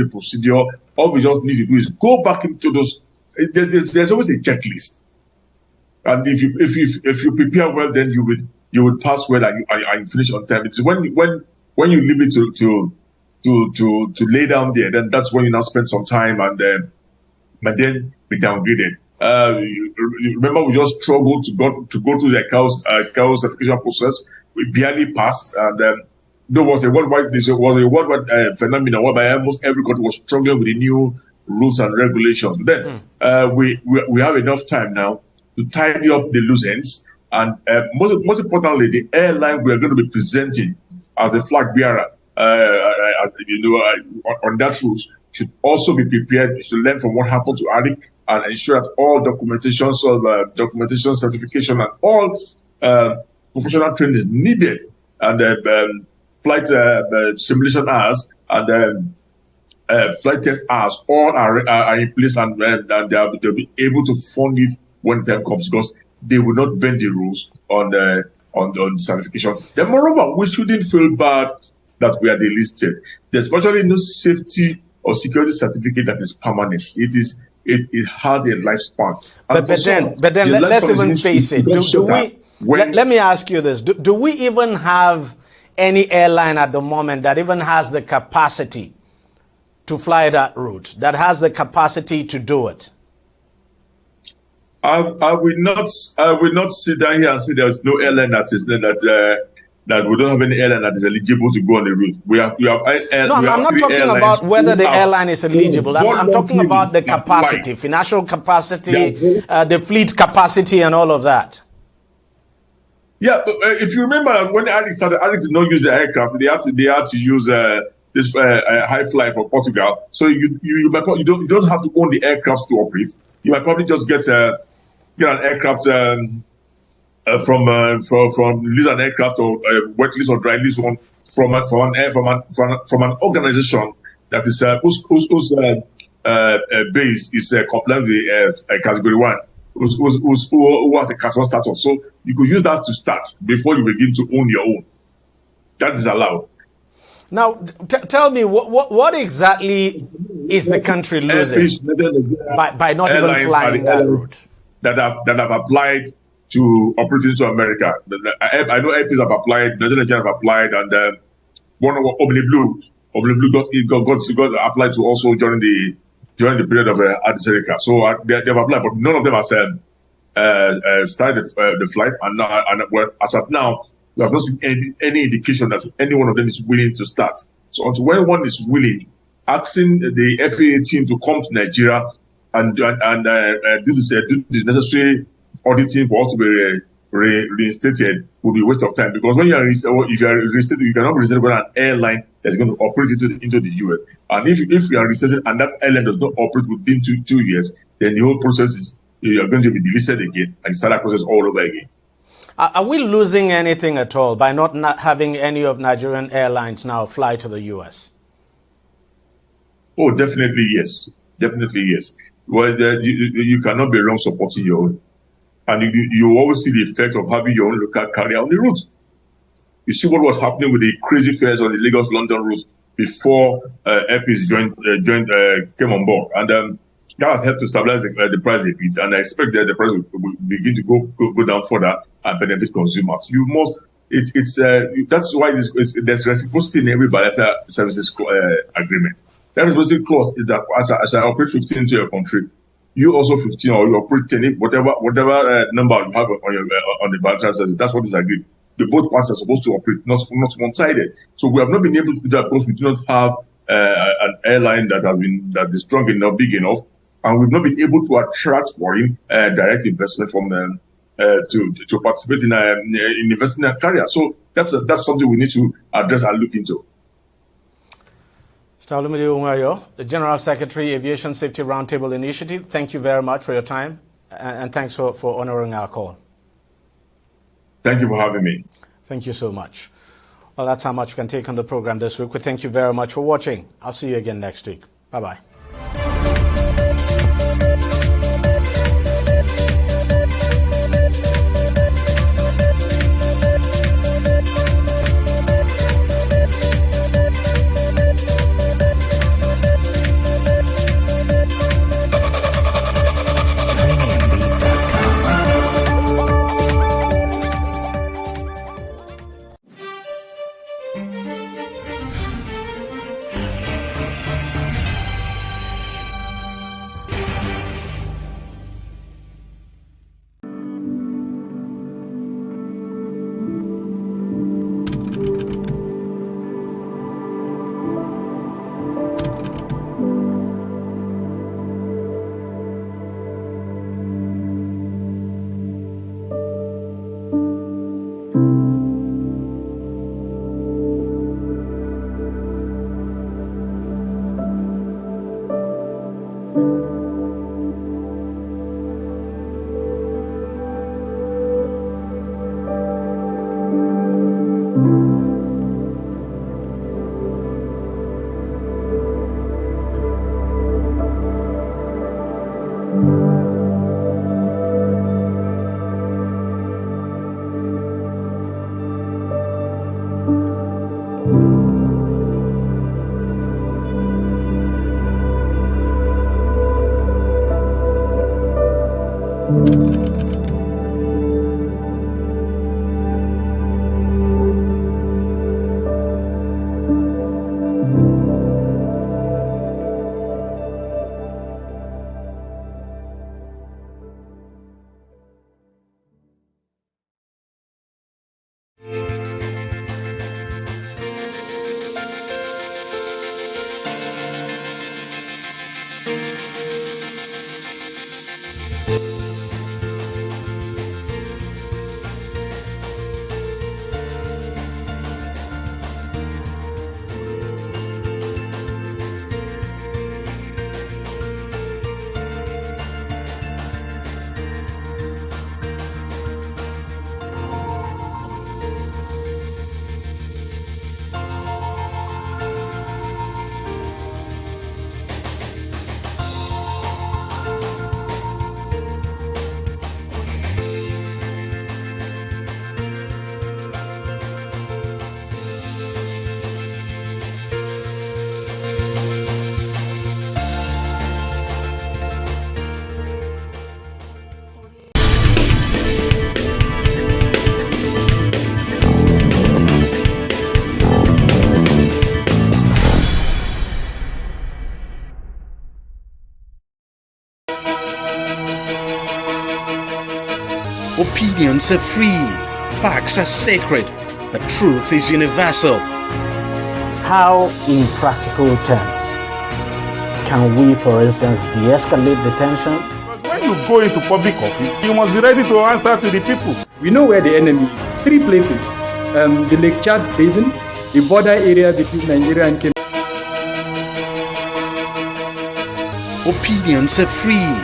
procedure. All we just need to do is go back into those. There's always a checklist, and if you prepare well, then you would pass well and you finish on time. It's when you leave it to lay down there, then that's when you now spend some time and then be downgraded. Remember, we just struggled to go through the CAO certification process. We barely passed, and there was a worldwide phenomenon whereby almost every country was struggling with the new rules and regulations. Then we have enough time now to tidy up the loose ends, and most importantly, the airline we are going to be presenting as a flag bearer, on that route should also be prepared to learn from what happened to ARIC and ensure that all documentation, certification, and all professional training is needed, and flight simulation hours and flight test hours all are in place, and they'll be able to fund it when the time comes, because they will not bend the rules on certifications. Then moreover, we shouldn't feel bad that we are delisted. There's virtually no safety or security certificate that is permanent. It has a lifespan. But then let's even face it. Let me ask you this. Do we even have any airline at the moment that even has the capacity to fly that route, that has the capacity to do it? I will not sit down here and say there is no airline that we don't have any airline that is eligible to go on the route. I'm not talking about whether the airline is eligible. I'm talking about the capacity, financial capacity, the fleet capacity, and all of that. Yeah, but if you remember when ARIC started, ARIC did not use the aircraft. They had to use this high fly for Portugal. So you don't have to own the aircraft to operate. You might probably just get an aircraft from lease an aircraft or wet lease or dry lease one from an organization that is whose base is compliant with category 1. Who has a casual status. So you could use that to start before you begin to own your own. That is allowed. Now, tell me, what exactly is the country losing by not even flying that route? That have applied to operate into America. I know airplanes have applied, President have applied, and one of Obli Blue got applied to also during the period of Adiserica. So they've applied, but none of them has started the flight. And as of now, we have not seen any indication that any one of them is willing to start. So until when one is willing, asking the FAA team to come to Nigeria and do the necessary auditing for us to be reinstated would be a waste of time, because when if you are reinstated, you cannot be reinstated with an airline that's going to operate into the US. And if you are reinstated and that airline does not operate within two years, then the whole process is you are going to be delisted again and start that process all over again. Are we losing anything at all by not having any of Nigerian airlines now fly to the US? Oh, definitely yes. Definitely yes. Well, you cannot be wrong supporting your own. And you always see the effect of having your own local carrier on the route. You see what was happening with the crazy fares on the Lagos-London route before Airpeace came on board. And that has helped to stabilize the price a bit. And I expect that the price will begin to go down further and benefit consumers. That's why there's reciprocity in every bilateral services agreement. That reciprocity clause is that as I operate 15 to your country, you also 15, or you operate 10, whatever number you have on the bilateral service. That's what is agreed. The both parties are supposed to operate, not one-sided. So we have not been able to do that because we do not have an airline that is strong enough, big enough, and we've not been able to attract foreign direct investment from them to participate in investing in a carrier. So that's something we need to address and look into. Mr. Olumide Onwayo, the General Secretary, Aviation Safety Roundtable Initiative, thank you very much for your time, and thanks for honoring our call. Thank you for having me. Thank you so much. Well, that's how much we can take on the program this week. We thank you very much for watching. I'll see you again next week. Bye-bye. Opinions are free, facts are sacred, but truth is universal. How, in practical terms, can we, for instance, de-escalate the tension? Because when you go into public office, you must be ready to answer to the people. We know where the enemy is. 3 places. The Lake Chad Basin, the border area between Nigeria and Kenya. Opinions are free,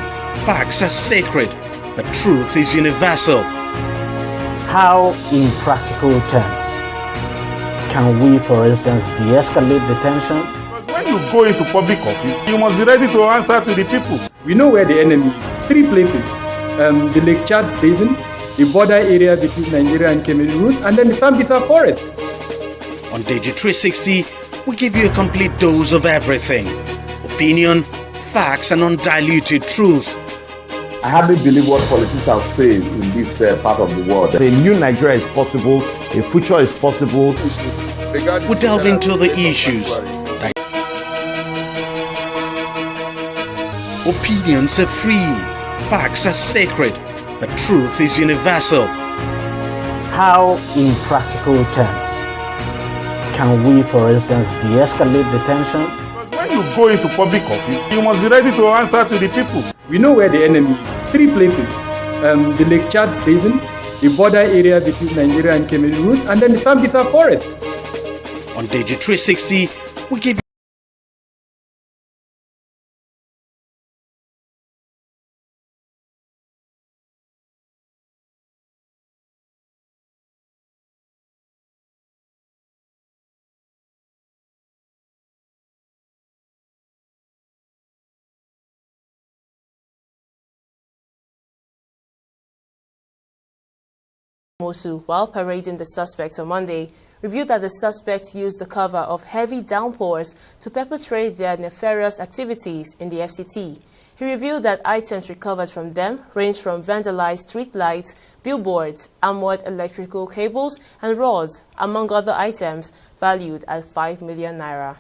facts are sacred, but truth is universal. How, in practical terms, can we, for instance, de-escalate the tension? Because when you go into public office, you must be ready to answer to the people. We know where the enemy is. 3 places. The Lake Chad Basin, the border area between Nigeria and Cameroon, and then the Sambisa Forest. On TV360, we give you a complete dose of everything. Opinion, facts, and undiluted truth. I hardly believe what politicians say in this part of the world. A new Nigeria is possible, a future is possible. We delve into the issues. Opinions are free, facts are sacred, but truth is universal. How, in practical terms, can we, for instance, de-escalate the tension? Because when you go into public office, you must be ready to answer to the people. We know where the enemy is. 3 places. The Lake Chad Basin, the border area between Nigeria and Cameroon, and then the Sambisa Forest. On TV360, we give you Mosu, while parading the suspects on Monday, revealed that the suspects used the cover of heavy downpours to perpetrate their nefarious activities in the FCT. He revealed that items recovered from them range from vandalized street lights, billboards, armored electrical cables, and rods, among other items valued at 5 million naira.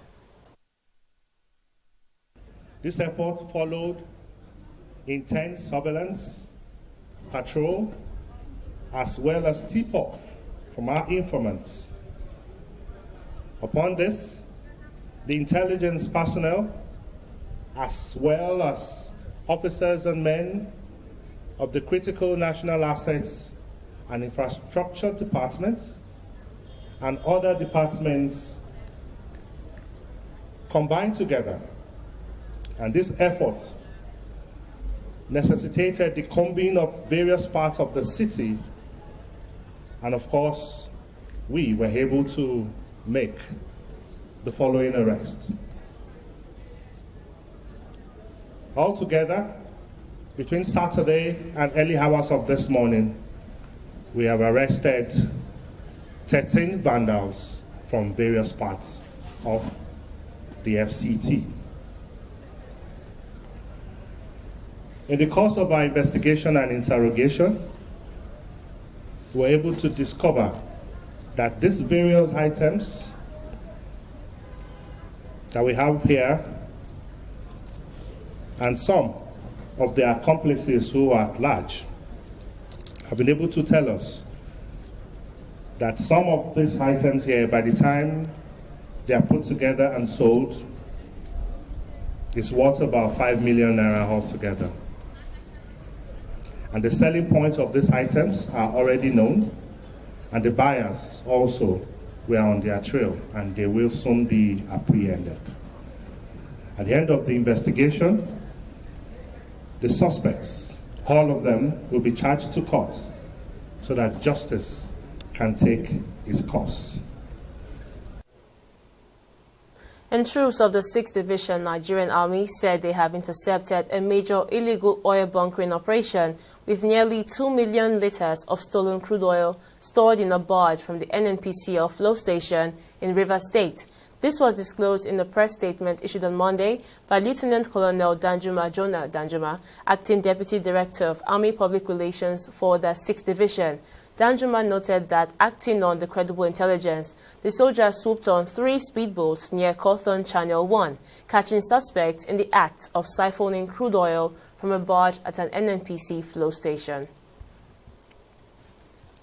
This effort followed intense surveillance, patrol, as well as tip-off from our informants. Upon this, the intelligence personnel, as well as officers and men of the critical national assets and infrastructure departments and other departments combined together, and this effort necessitated the combing of various parts of the city. And of course, we were able to make the following arrests. Altogether, between Saturday and early hours of this morning, we have arrested 13 vandals from various parts of the FCT. In the course of our investigation and interrogation, we were able to discover that these various items that we have here and some of the accomplices who are at large have been able to tell us that some of these items here, by the time they are put together and sold, is worth about 5 million naira altogether. And the selling points of these items are already known, and the buyers also were on their trail, and they will soon be apprehended. At the end of the investigation, the suspects, all of them, will be charged to court so that justice can take its course. And troops of the 6th Division Nigerian Army said they have intercepted a major illegal oil bunkering operation with nearly 2 million liters of stolen crude oil stored in a barge from the NNPCL flow station in Rivers State. This was disclosed in a press statement issued on Monday by Lieutenant Colonel Danjuma Jonah Danjuma, Acting Deputy Director of Army Public Relations for the 6th Division. Danjuma noted that, acting on the credible intelligence, the soldiers swooped on 3 speedboats near Cawthon Channel 1, catching suspects in the act of siphoning crude oil from a barge at an NNPC flow station.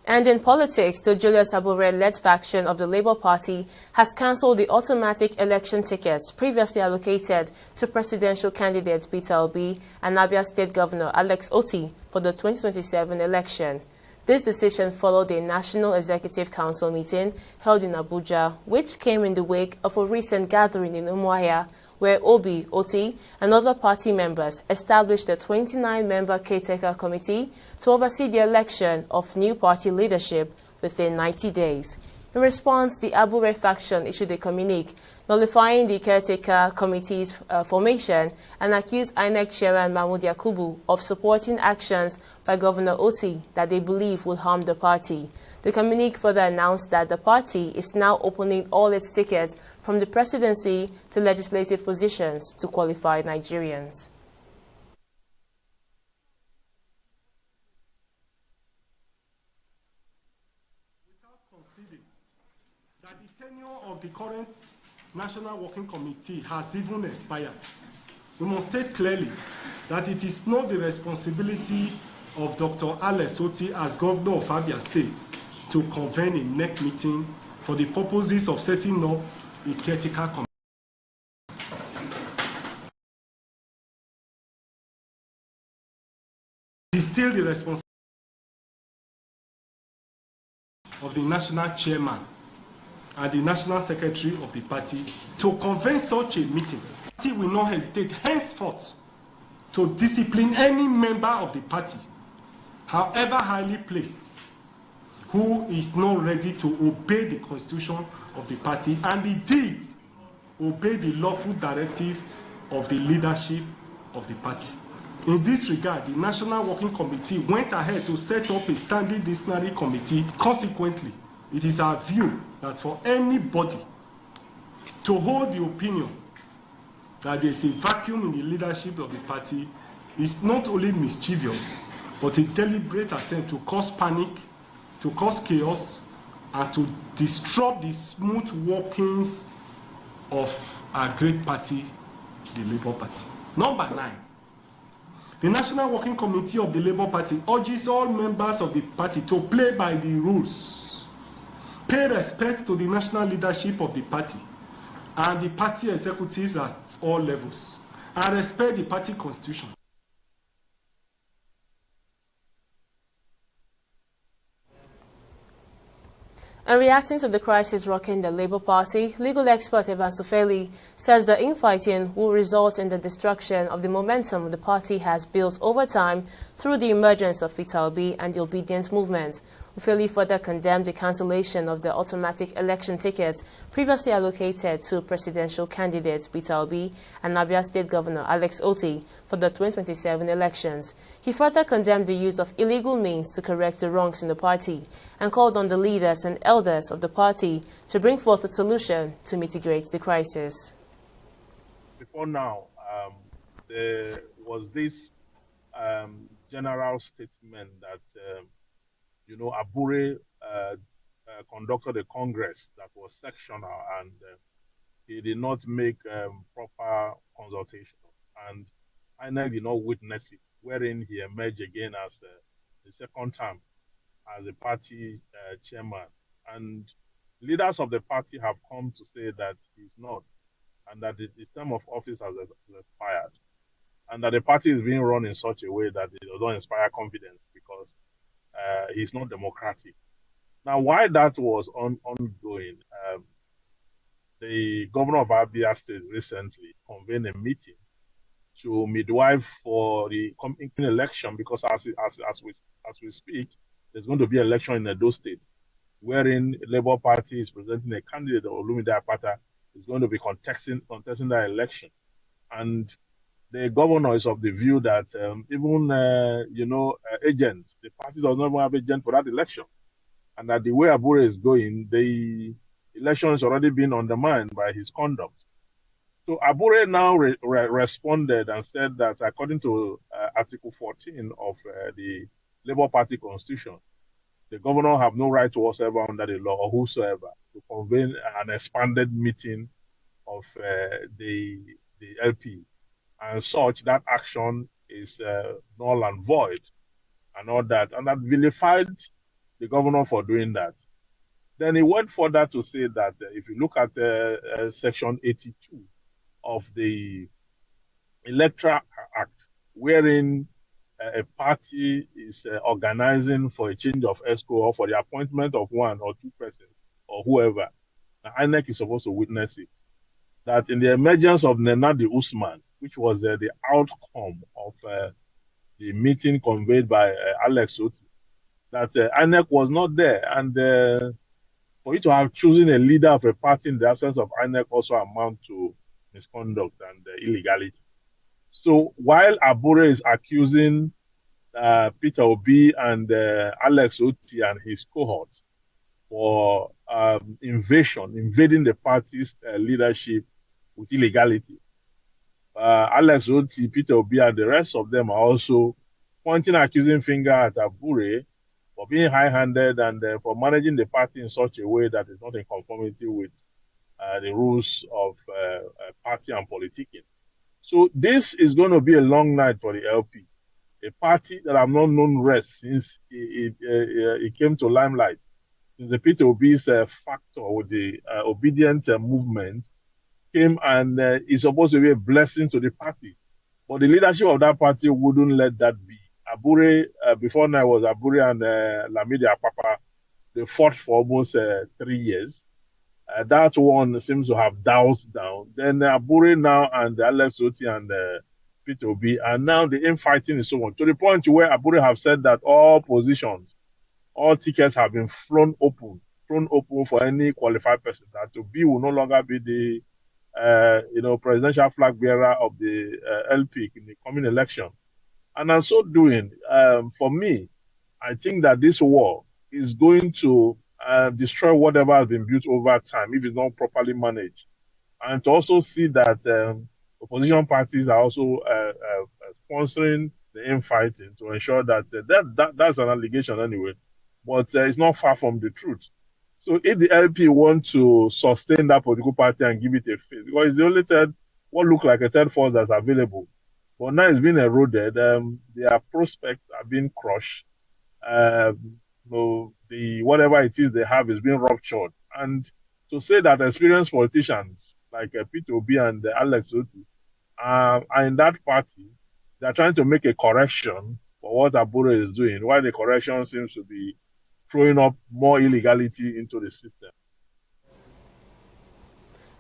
And in politics, the Julius Abure-led faction of the Labour Party has cancelled the automatic election tickets previously allocated to presidential candidate Peter Obi and Abia State Governor Alex Otti for the 2027 election. This decision followed a National Executive Council meeting held in Abuja, which came in the wake of a recent gathering in Umuahia, where Obi, Otti, and other party members established a 29-member caretaker committee to oversee the election of new party leadership within 90 days. In response, the Abure faction issued a communique nullifying the caretaker committee's formation and accused INEC Chairman Mahmoud Yakubu of supporting actions by Governor Otti that they believe will harm the party. The communique further announced that the party is now opening all its tickets from the presidency to legislative positions to qualified Nigerians. That the tenure of the current National Working Committee has even expired. We must state clearly that it is not the responsibility of Dr. Alex Otti as Governor of Abia State to convene a NEC meeting for the purposes of setting up a caretaker committee. It is still the responsibility of the national chairman and the national secretary of the party to convene such a meeting. The party will not hesitate henceforth to discipline any member of the party, however highly placed, who is not ready to obey the constitution of the party and indeed obey the lawful directive of the leadership of the party. In this regard, the National Working Committee went ahead to set up a standing disciplinary committee. Consequently, it is our view that for anybody to hold the opinion that there is a vacuum in the leadership of the party is not only mischievous, but a deliberate attempt to cause panic, to cause chaos, and to disrupt the smooth workings of our great party, the Labour Party. Number 9. The National Working Committee of the Labour Party urges all members of the party to play by the rules, pay respect to the national leadership of the party and the party executives at all levels, and respect the party constitution. And reacting to the crisis rocking the Labour Party, legal expert Evans Tufeli says the infighting will result in the destruction of the momentum the party has built over time through the emergence of Peter Obi and the obedience movement. Tufeli further condemned the cancellation of the automatic election tickets previously allocated to presidential candidates Peter Obi and Abia State Governor Alex Otti for the 2027 elections. He further condemned the use of illegal means to correct the wrongs in the party and called on the leaders and elders of the party to bring forth a solution to mitigate the crisis. Before now, there was this general statement that, Abure conducted a congress that was sectional and he did not make proper consultation. And INEC did not witness it, wherein he emerged again as the second term as a party chairman. And leaders of the party have come to say that he's not, and that his term of office has expired, and that the party is being run in such a way that it does not inspire confidence because he's not democratic. Now, while that was ongoing, the governor of Abia State recently convened a meeting to midwife for the coming election, because as we speak, there's going to be an election in Edo State, wherein the Labour Party is presenting a candidate, Olumide Apata, is going to be contesting that election. And the governor is of the view that even agents, the party does not even have agents for that election, and that the way Abure is going, the election has already been undermined by his conduct. So Abure now responded and said that according to Article 14 of the Labour Party Constitution, the governor have no right whatsoever under the law or whosoever to convene an expanded meeting of the LP, and such that action is null and void and all that, and that vilified the governor for doing that. Then he went further to say that if you look at Section 82 of the Electoral Act, wherein a party is organizing for a change of ESCO or for the appointment of one or two persons or whoever, the INEC is supposed to witness it. That in the emergence of Nenadi Usman, which was the outcome of the meeting conveyed by Alex Oti, that INEC was not there. And for you to have chosen a leader of a party in the absence of INEC also amount to misconduct and illegality. So while Abure is accusing Peter Obi and Alex Oti and his cohorts for invading the party's leadership with illegality, Alex Oti, Peter Obi, and the rest of them are also pointing accusing finger at Abure for being high-handed and for managing the party in such a way that is not in conformity with the rules of party and politicking. So this is going to be a long night for the LP, a party that I've not known rest since it came to limelight, since the Peter Obi's factor with the obedient movement came and is supposed to be a blessing to the party. But the leadership of that party wouldn't let that be. Abure, before now, was Abure and Lamidi Apapa. They fought for almost 3 years. That one seems to have doused down. Then Abure now and Alex Oti and Peter Obi, and now the infighting is so on, to the point where Abure have said that all positions, all tickets have been thrown open for any qualified person. That Obi will no longer be the presidential flag bearer of the LP in the coming election. And in so doing, for me, I think that this war is going to destroy whatever has been built over time if it's not properly managed. And to also see that opposition parties are also sponsoring the infighting to ensure that, that's an allegation anyway, but it's not far from the truth. So if the LP want to sustain that political party and give it a face, because it's the only what look like a third force that's available, but now it's been eroded, their prospects are being crushed. Whatever it is they have is being ruptured. And to say that experienced politicians like Peter Obi and Alex Oti are in that party, they're trying to make a correction for what Abure is doing, while the correction seems to be throwing up more illegality into the system.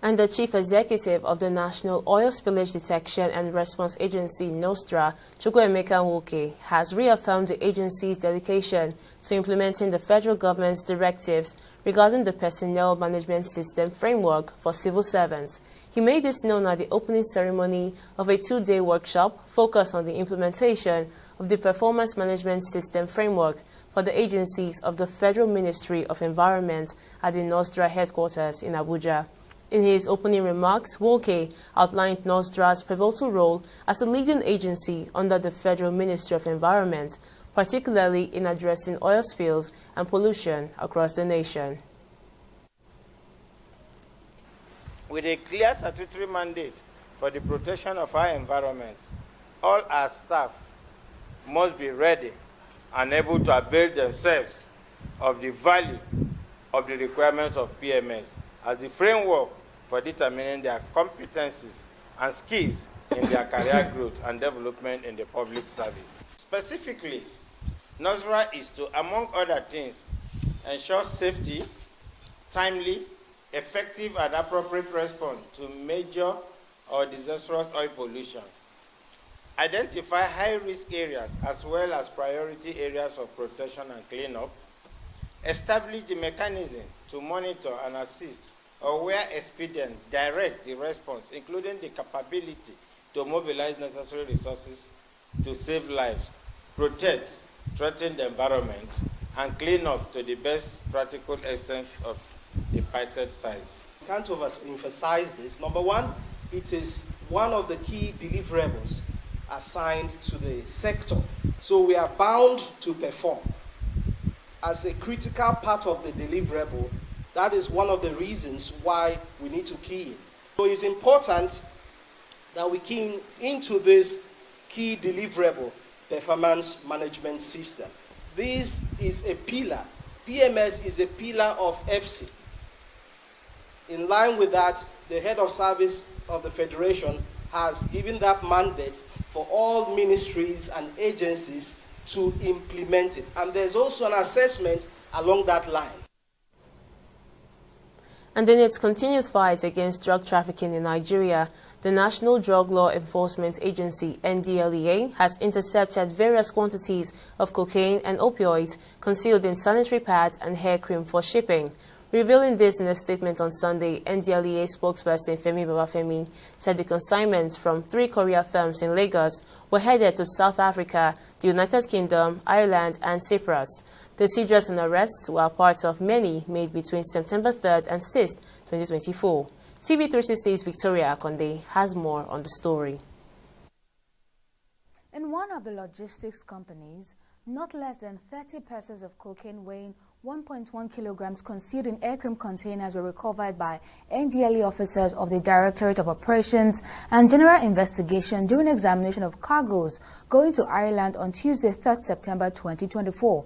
And the Chief Executive of the National Oil Spillage Detection and Response Agency, NOSTRA, Chukwuemeka Nwoke, has reaffirmed the agency's dedication to implementing the federal government's directives regarding the Personnel Management System framework for civil servants. He made this known at the opening ceremony of a 2-day workshop focused on the implementation of the Performance Management System framework for the agencies of the Federal Ministry of Environment at the NOSTRA headquarters in Abuja. In his opening remarks, Woke outlined NOSDRA's pivotal role as a leading agency under the Federal Ministry of Environment, particularly in addressing oil spills and pollution across the nation. With a clear statutory mandate for the protection of our environment, all our staff must be ready and able to avail themselves of the value of the requirements of PMS as the framework for determining their competencies and skills in their career growth and development in the public service. Specifically, NOSDRA is to, among other things, ensure safety, timely, effective and appropriate response to major or disastrous oil pollution, identify high-risk areas as well as priority areas of protection and cleanup, establish the mechanism to monitor and assist or where expedient, direct the response, including the capability to mobilize necessary resources to save lives, protect, threaten the environment, and clean up to the best practical extent of impacted sites. I can't overemphasize this. Number one, it is one of the key deliverables assigned to the sector. So we are bound to perform. As a critical part of the deliverable, that is one of the reasons why we need to key in. So it's important that we key into this key deliverable performance management system. This is a pillar. PMS is a pillar of FC. In line with that, the head of service of the Federation has given that mandate for all ministries and agencies to implement it. And there's also an assessment along that line. And in its continued fight against drug trafficking in Nigeria, the National Drug Law Enforcement Agency, NDLEA, has intercepted various quantities of cocaine and opioids concealed in sanitary pads and hair cream for shipping. Revealing this in a statement on Sunday, NDLEA spokesperson Femi Babafemi said the consignments from 3 courier firms in Lagos were headed to South Africa, the United Kingdom, Ireland, and Cyprus. The seizures and arrests were part of many made between September 3rd and 6th, 2024. TV360's Victoria Akonde has more on the story. In one of the logistics companies, not less than 30 parcels of cocaine weighing 1.1 kilograms concealed in aircream containers were recovered by NDLEA officers of the Directorate of Operations and General Investigation during examination of cargoes going to Ireland on Tuesday, 3rd September 2024.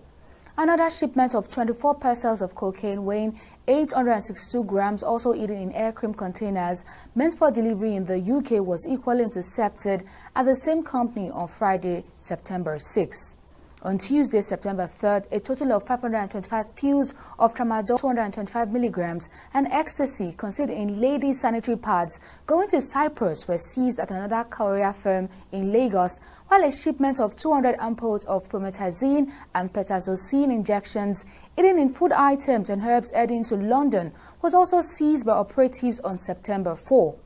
Another shipment of 24 parcels of cocaine weighing 862 grams, also hidden in aircream containers meant for delivery in the UK, was equally intercepted at the same company on Friday, September 6. On Tuesday, September 3rd, a total of 525 pills of tramadol, 225 milligrams, and ecstasy concealed in ladies' sanitary pads going to Cyprus were seized at another courier firm in Lagos, while a shipment of 200 ampoules of promethazine and petazocine injections hidden in food items and herbs heading to London was also seized by operatives on September 4.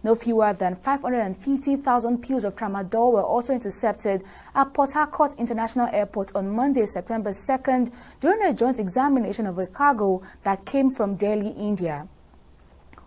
No fewer than 550,000 pills of tramadol were also intercepted at Port Harcourt International Airport on Monday, September 2nd, during a joint examination of a cargo that came from Delhi, India.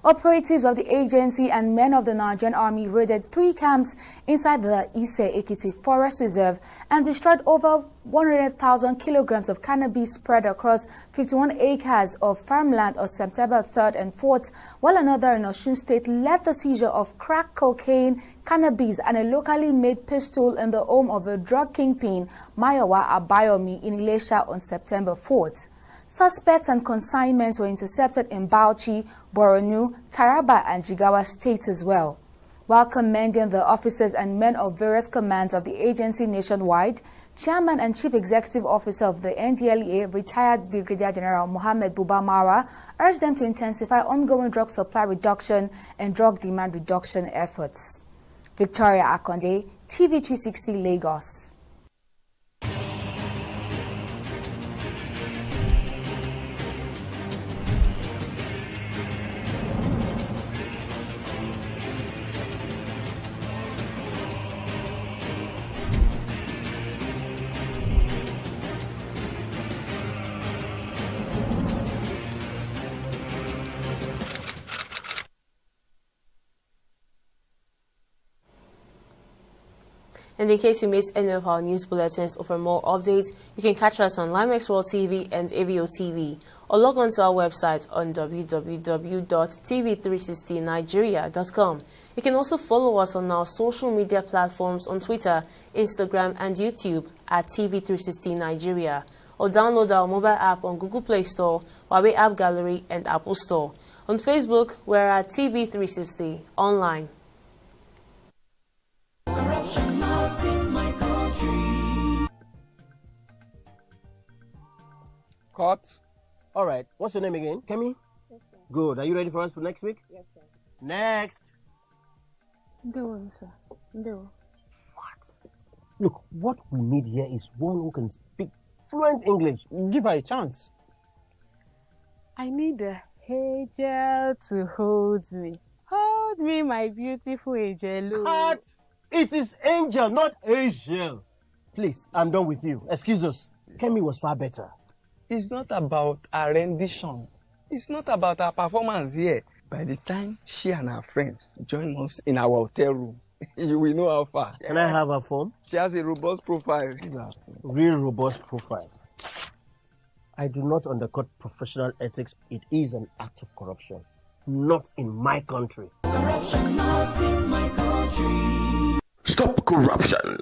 Operatives of the agency and men of the Nigerian Army raided 3 camps inside the Ise-Ekiti Forest Reserve and destroyed over 100,000 kilograms of cannabis spread across 51 acres of farmland on September 3rd and 4th, while another in Osun State led the seizure of crack cocaine, cannabis, and a locally made pistol in the home of a drug kingpin, Mayowa Abayomi, in Ilesha on September 4th. Suspects and consignments were intercepted in Bauchi, Borno, Taraba, and Jigawa states as well. While commending the officers and men of various commands of the agency nationwide, Chairman and Chief Executive Officer of the NDLEA, retired Brigadier General Mohammed Buba Mara, urged them to intensify ongoing drug supply reduction and drug demand reduction efforts. Victoria Akonde, TV360 Lagos. And in case you missed any of our news bulletins or for more updates, you can catch us on Limex World TV and Avio TV, or log on to our website on www.tv360nigeria.com. You can also follow us on our social media platforms on Twitter, Instagram, and YouTube at TV360 Nigeria, or download our mobile app on Google Play Store, Huawei App Gallery, and Apple Store. On Facebook, we're at TV360 Online. Corruption not in my country. Cut. All right. What's your name again? Kemi? Yes, sir. Good. Are you ready for us for next week? Yes, sir. Next. No, sir. No. What? Look, what we need here is one who can speak fluent English. Give her a chance. I need a angel to hold me. Hold me, my beautiful angel. Cut! It is angel, not angel. Please, I'm done with you. Excuse us. Kemi was far better. It's not about our rendition. It's not about our performance here. By the time she and her friends join us in our hotel room, you will know how far. Can I have her phone? She has a robust profile. Real robust profile. I do not undercut professional ethics. It is an act of corruption. Not in my country. Corruption not in my country. Stop corruption.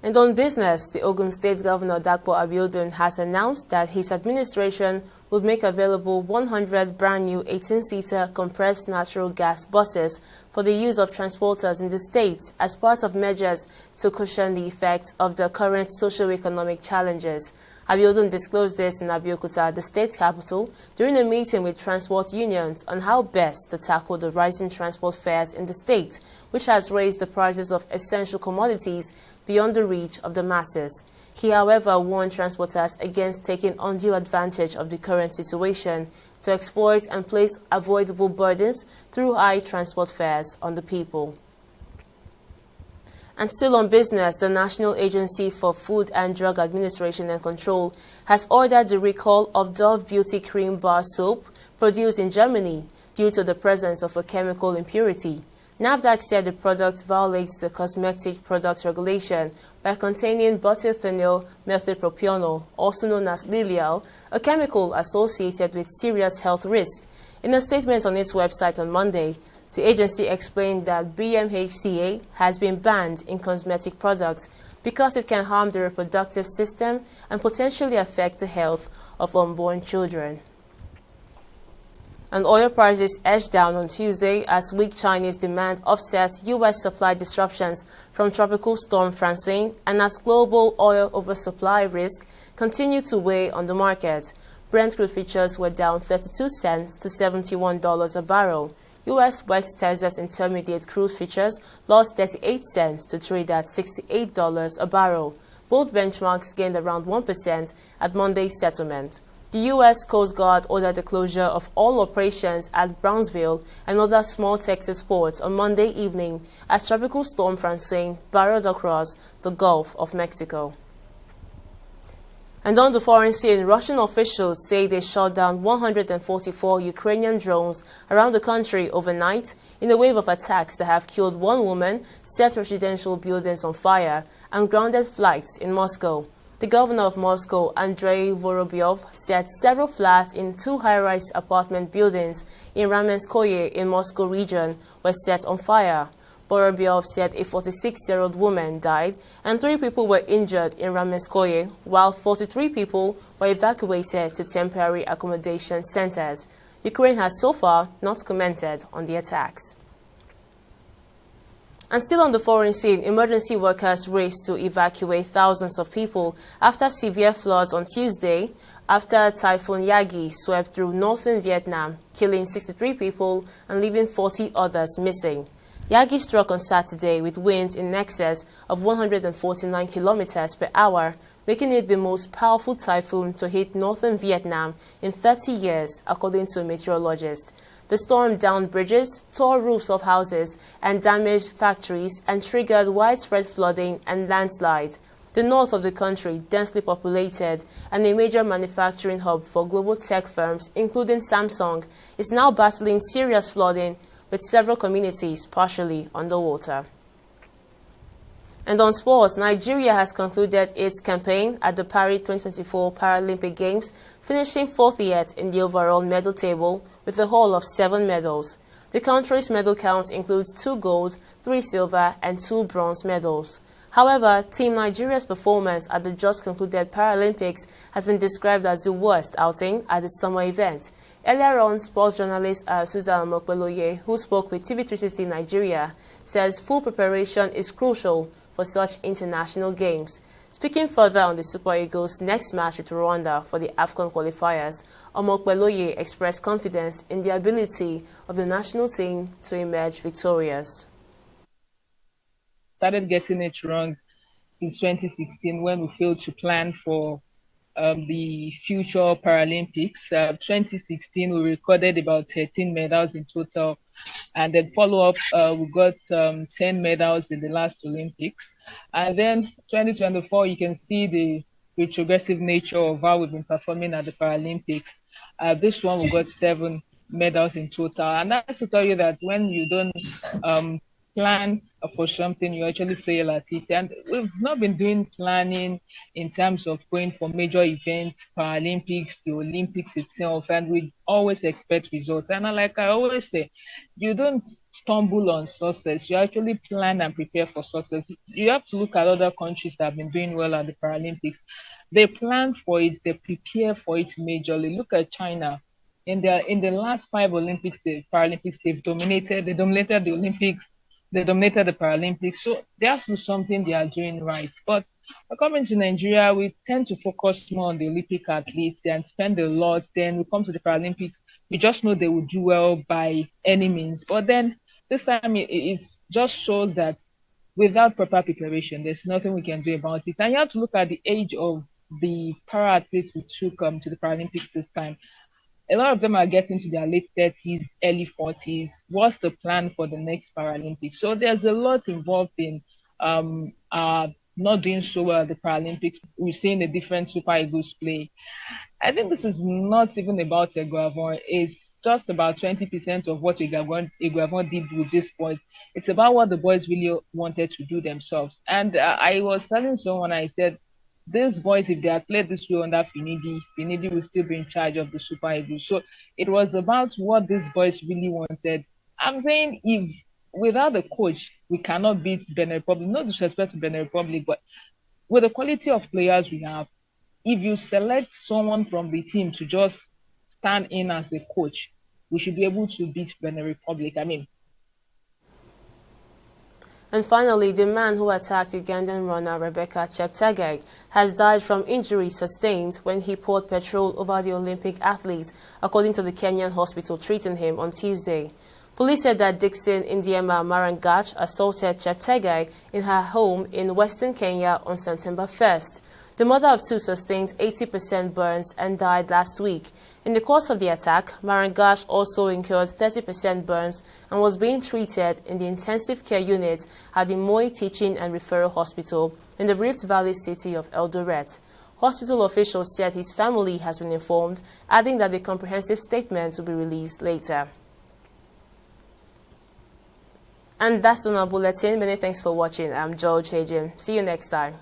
And on business, the Ogun State Governor Dakpo Abiodun has announced that his administration will make available 100 brand new 18-seater compressed natural gas buses for the use of transporters in the state as part of measures to cushion the effects of the current socio-economic challenges. Abiodun disclosed this in Abeokuta, the state capital, during a meeting with transport unions on how best to tackle the rising transport fares in the state, which has raised the prices of essential commodities beyond the reach of the masses. He, however, warned transporters against taking undue advantage of the current situation to exploit and place avoidable burdens through high transport fares on the people. And still on business, the National Agency for Food and Drug Administration and Control has ordered the recall of Dove Beauty Cream Bar Soap produced in Germany due to the presence of a chemical impurity. NAFDAC said the product violates the Cosmetic Products Regulation by containing butyrphenyl methylpropionol, also known as Lilial, a chemical associated with serious health risk. In a statement on its website on Monday, the agency explained that BMHCA has been banned in cosmetic products because it can harm the reproductive system and potentially affect the health of unborn children. And oil prices edged down on Tuesday as weak Chinese demand offset U.S. supply disruptions from Tropical Storm Francine and as global oil oversupply risk continued to weigh on the market. Brent crude futures were down 32 cents to $71 a barrel. U.S. West Texas Intermediate crude futures lost 38 cents to trade at $68 a barrel. Both benchmarks gained around 1% at Monday's settlement. The U.S. Coast Guard ordered the closure of all operations at Brownsville and other small Texas ports on Monday evening as Tropical Storm Francine barreled across the Gulf of Mexico. And on the foreign scene, Russian officials say they shot down 144 Ukrainian drones around the country overnight in a wave of attacks that have killed one woman, set residential buildings on fire, and grounded flights in Moscow. The governor of Moscow, Andrei Vorobyov, said several flats in two high-rise apartment buildings in Ramenskoye in Moscow region were set on fire. Vorobyov said a 46-year-old woman died and 3 people were injured in Ramenskoye, while 43 people were evacuated to temporary accommodation centers. Ukraine has so far not commented on the attacks. And still on the foreign scene, emergency workers raced to evacuate thousands of people after severe floods on Tuesday after Typhoon Yagi swept through northern Vietnam, killing 63 people and leaving 40 others missing. Yagi struck on Saturday with winds in excess of 149 kilometers per hour, making it the most powerful typhoon to hit northern Vietnam in 30 years, according to meteorologists. The storm downed bridges, tore roofs of houses, and damaged factories and triggered widespread flooding and landslides. The north of the country, densely populated and a major manufacturing hub for global tech firms, including Samsung, is now battling serious flooding, with several communities partially underwater. And on sports, Nigeria has concluded its campaign at the Paris 2024 Paralympic Games, finishing fourth yet in the overall medal table with a haul of 7 medals. The country's medal count includes 2 gold, 3 silver, and 2 bronze medals. However, Team Nigeria's performance at the just concluded Paralympics has been described as the worst outing at the summer event. Earlier on, sports journalist Susan Mokweloye, who spoke with TV360 Nigeria, says full preparation is crucial for such international games. Speaking further on the Super Eagles' next match with Rwanda for the AFCON qualifiers, Omokweloye expressed confidence in the ability of the national team to emerge victorious. Started getting it wrong in 2016 when we failed to plan for the future Paralympics. 2016, we recorded about 13 medals in total. And then follow-up, we got 10 medals in the last Olympics. And then 2024, you can see the retrogressive nature of how we've been performing at the Paralympics. This one, we got 7 medals in total. And that's to tell you that when you don't plan for something, you actually fail at it. And we've not been doing planning in terms of going for major events, Paralympics, the Olympics itself, and we always expect results. And like I always say, you don't stumble on success. You actually plan and prepare for success. You have to look at other countries that have been doing well at the Paralympics. They plan for it, they prepare for it majorly. Look at China. In the last 5 Olympics, the Paralympics, they dominated the Olympics. They dominated the Paralympics, so there's something they are doing right. But coming to Nigeria, we tend to focus more on the Olympic athletes and spend a lot. Then we come to the Paralympics, we just know they will do well by any means. But then this time it just shows that without proper preparation, there's nothing we can do about it. And you have to look at the age of the para athletes we took to the Paralympics this time. A lot of them are getting to their late 30s, early 40s. What's the plan for the next Paralympics? So there's a lot involved in not doing so well at the Paralympics. We're seeing the different Super Eagles play. I think this is not even about Eguavon. It's just about 20% of what Eguavon did with these boys. It's about what the boys really wanted to do themselves. And I was telling someone, I said, these boys, if they had played this way under Finidi will still be in charge of the Super Eagles. So it was about what these boys really wanted. I'm saying if without the coach, we cannot beat Benin Republic. No disrespect to Benin Republic, but with the quality of players we have, if you select someone from the team to just stand in as a coach, we should be able to beat Benin Republic. And finally, the man who attacked Ugandan runner Rebecca Cheptegei has died from injuries sustained when he poured petrol over the Olympic athlete, according to the Kenyan hospital treating him on Tuesday. Police said that Dixon Indiema Marangach assaulted Cheptegei in her home in western Kenya on September 1st. The mother of 2 sustained 80% burns and died last week. In the course of the attack, Marangach also incurred 30% burns and was being treated in the intensive care unit at the Moi Teaching and Referral Hospital in the Rift Valley city of Eldoret. Hospital officials said his family has been informed, adding that the comprehensive statement will be released later. And that's on our bulletin. Many thanks for watching. I'm George Hajim. See you next time.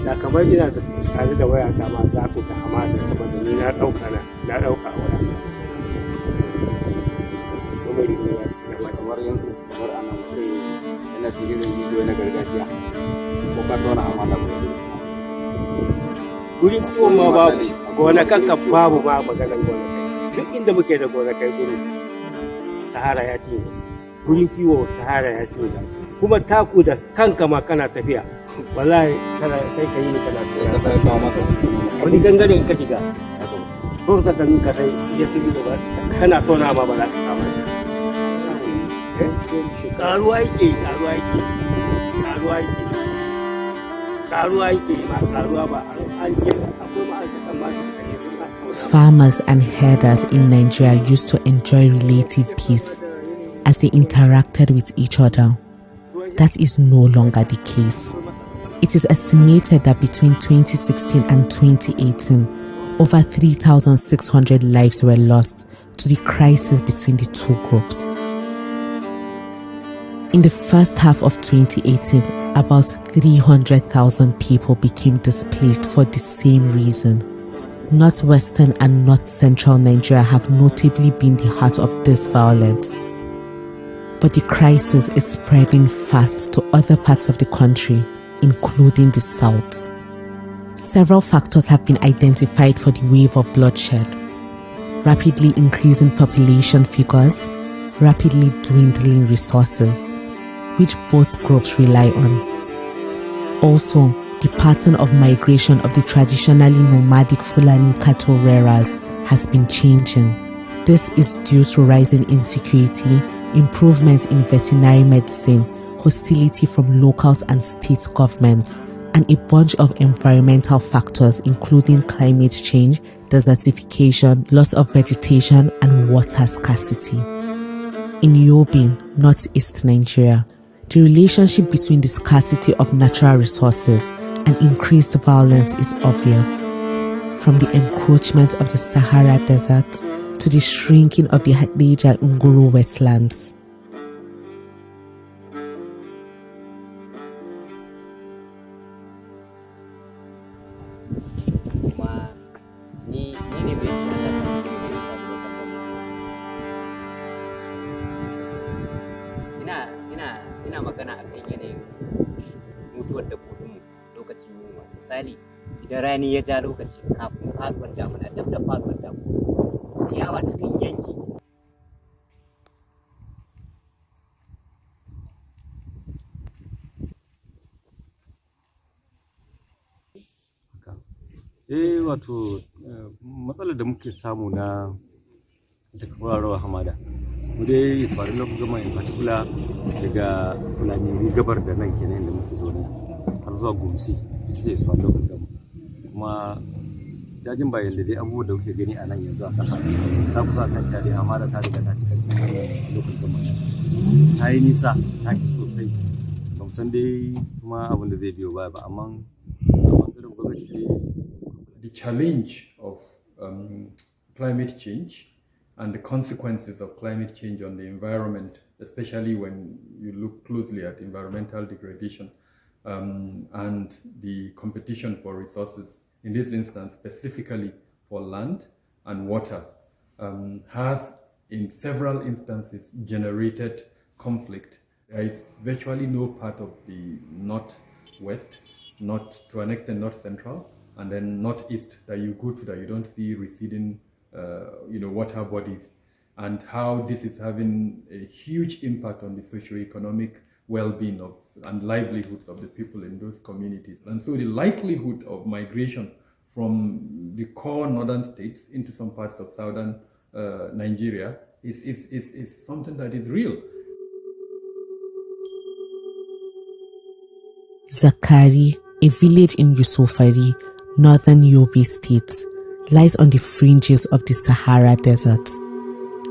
da kamar ina da tare da waya ta ma za ku ga hamada saboda ni na ɗauka waya. Kamar yanzu kamar a nan yana sirri da bidiyo na gargajiya ko ka tona hamada ba. Gurin kiwon ma babu, gonakan kan babu ma maganar gonakai. Duk inda muke da gonakai gurin Sahara ya cinye. Gurin kiwo Sahara ya cinye. Kuma taku da kanka ma kana tafiya. Wallahi kana sai ka yi ni kana tafiya. Wani gangare ka shiga. Ko ka ganin ka sai ya fi da kana tona ma ba za ka kama shi. Karuwa yake ba an ce akwai ma'aikatan ma Farmers and herders in Nigeria used to enjoy relative peace as they interacted with each other. That is no longer the case. It is estimated that between 2016 and 2018, over 3,600 lives were lost to the crisis between the two groups. In the first half of 2018, about 300,000 people became displaced for the same reason. Northwestern and North Central Nigeria have notably been the heart of this violence. But the crisis is spreading fast to other parts of the country, including the South. Several factors have been identified for the wave of bloodshed. Rapidly increasing population figures, rapidly dwindling resources, which both groups rely on. Also, the pattern of migration of the traditionally nomadic Fulani cattle rearers has been changing. This is due to rising insecurity, improvements in veterinary medicine, hostility from locals and state governments, and a bunch of environmental factors including climate change, desertification, loss of vegetation, and water scarcity. In Yobe, northeast Nigeria, the relationship between the scarcity of natural resources and increased violence is obvious. From the encroachment of the Sahara Desert to the shrinking of the Hadija Nguru wetlands. ina magana akan yanayin mutuwar dabbobinmu lokacin yunwa. Misali, idan rani ya ja lokaci kafin faduwar damuna, dab da faduwar damuna, ciyawa ta kan yanki. Wato matsalar da muke samu na takwarawa hamada. Mu dai faru na gama in particular daga Fulani gabar da nan kenan da muke zo ne har zuwa Gumsi sai su faru da kuma jajin bayan da dai abubuwan da kuke gani a nan yanzu a ƙasa ta kusa kan tare hamada ta riga ta cika cikin lokacin gama ta yi nisa ta ci sosai ba mu san dai kuma abin da zai biyo baya ba amma bangaren gwamnati. The challenge of climate change and the consequences of climate change on the environment, especially when you look closely at environmental degradation and the competition for resources, in this instance specifically for land and water, has in several instances generated conflict. There is virtually no part of the northwest, not to an extent north central, and then northeast that you go to that you don't see receding water bodies, and how this is having a huge impact on the socio-economic well-being of and livelihoods of the people in those communities. And so the likelihood of migration from the core northern states into some parts of southern Nigeria is something that is real. Zakari, a village in Yusufari, northern Yobe State, lies on the fringes of the Sahara Desert.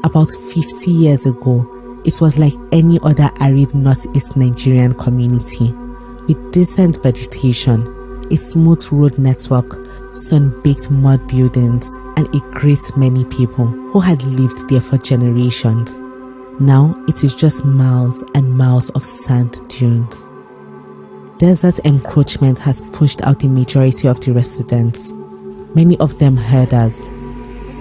About 50 years ago, it was like any other arid northeast Nigerian community, with decent vegetation, a smooth road network, sun-baked mud buildings, and a great many people who had lived there for generations. Now it is just miles and miles of sand dunes. desert encroachment has pushed out the majority of the residents, many of them herders.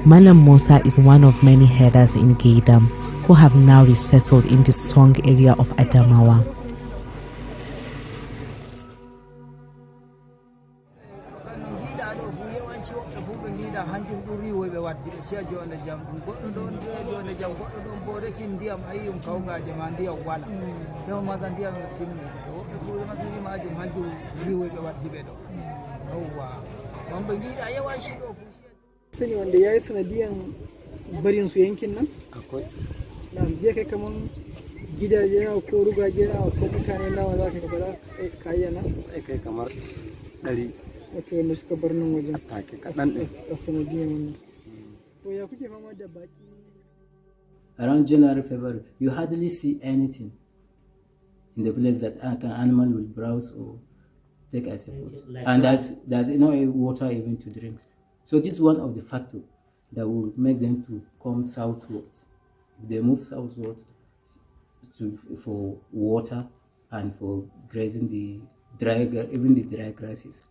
Malam Musa is one of many herders in Gaidam who have now resettled in the Song area of Adamawa. Sani wanda ya yi sanadiyan barin su yankin nan? Akwai. Na je kai kaman gidaje na ko rugaje na ko mutane nawa za ka gaba kayyana? Kai kamar 100. Wato wanda suka bar nan wajen. Take kaɗan ɗin. A sanadiyan wannan. To ya kuke fama da baki? Around January, February, you hardly see anything in the place that an animal will browse or take as a food. And there's no water even to drink. So this is one of the factors that will make them to come southwards. If they move southwards for water and for grazing the dry grasses.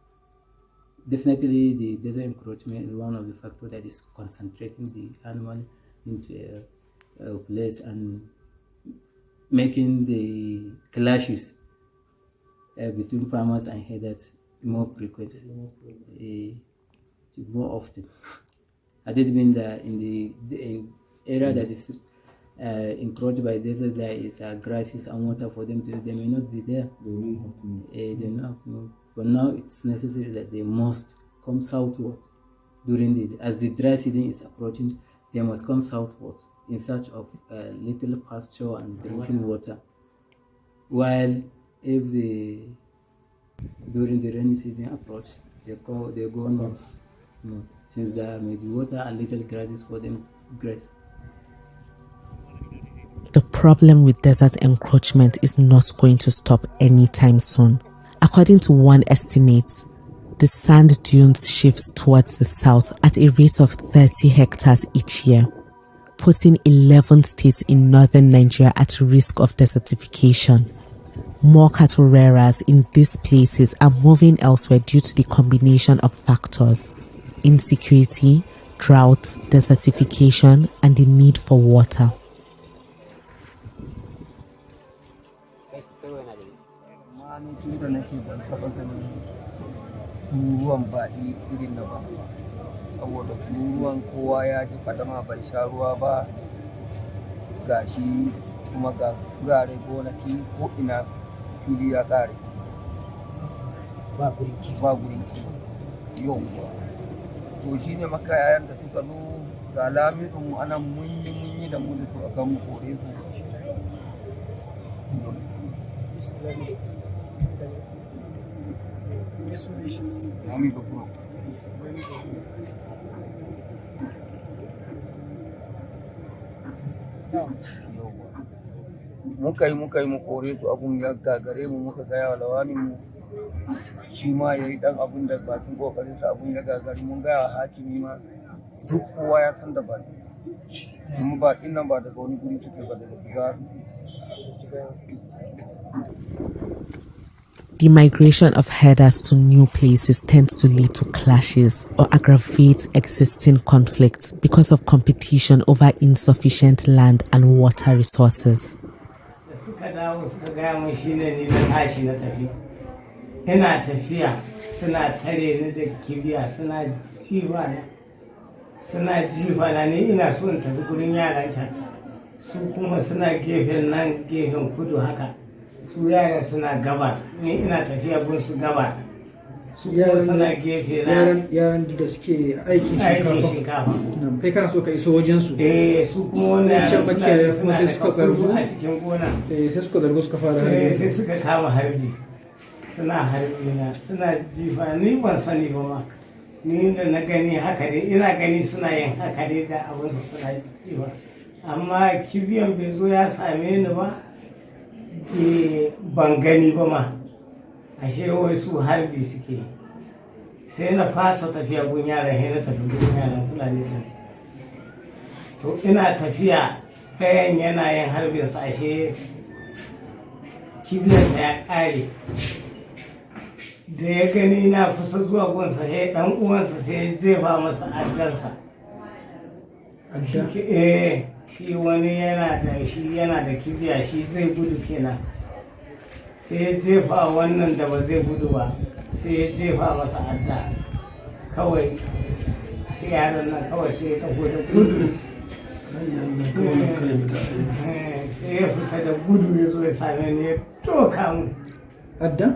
Definitely the desert encroachment is one of the factors that is concentrating the animal into a place and making the clashes between farmers and herders more frequent. More often. I did mean that in the area that is encroached by desert, there is grasses and water for them to. They may not be there. They may not have to move. But now it's necessary that they must come southward as the dry season is approaching. They must come southward in search of little pasture and drinking water. While during the rainy season approach, they go north. Since there may be water and little grasses for them to graze. The problem with desert encroachment is not going to stop anytime soon. According to one estimate, the sand dunes shift towards the south at a rate of 30 hectares each year, putting 11 states in northern Nigeria at risk of desertification. More cattle rearers in these places are moving elsewhere due to the combination of factors: insecurity, drought, desertification, and the need for water. Ruwan baɗi irin na ba, saboda ruwan kowa ya ji fadama bai sha ruwa ba, gashi kuma ga gurare gonaki ko ina fili ya ƙare ba gurin ki yau to shi ne makayayan da suka zo ga lamirin mu anan mun yi da mu da su akan mu kore su. muka yi mu kore su abun ya gagare mu muka gaya wa lawanin mu shi ma ya yi dan abun da bakin kokarinsa abun ya gagari mun gaya wa hakimi ma duk kowa ya san da baki kuma bakin nan ba daga wani guri suke ba daga jiga. The migration of herders to new places tends to lead to clashes or aggravate existing conflicts because of competition over insufficient land and water resources. Ina tafiya suna tare ni da kibiya suna jifa na ni ina so in tafi gurin yaran can su kuma suna gefen nan gefen kudu haka su yaran suna gabar ni ina tafiya gun su gabar su kuma suna gefe na yaran da suke aikin shinkafa kai kana so ka iso wajen su su kuma wannan yaran suna da kasu a cikin gona sai suka zargo suka fara harbi sai suka kama harbi suna harbi na suna jifa ni ban sani ba ma ni da na gani haka dai ina gani suna yin haka dai da abin su suna jifa amma kibiyan bai zo ya same ni ba ban gani ba ma ashe wai su harbi suke sai na fasa tafiya gun yaran sai na tafi gun yaran fulani din to ina tafiya ɗayan yana yin harbin sa ashe kibiyarsa ya ƙare da ya gani na kusa zuwa gunsa sai dan uwansa sai ya jefa masa addansa. Shi wani yana da kibiya shi zai gudu kenan. Sai ya jefa wannan da ba zai gudu ba sai ya jefa masa adda. Kawai yaron nan kawai sai ya tafi da gudu. Sai ya fita da gudu ya zo ya same ni ya doka mu. Adda?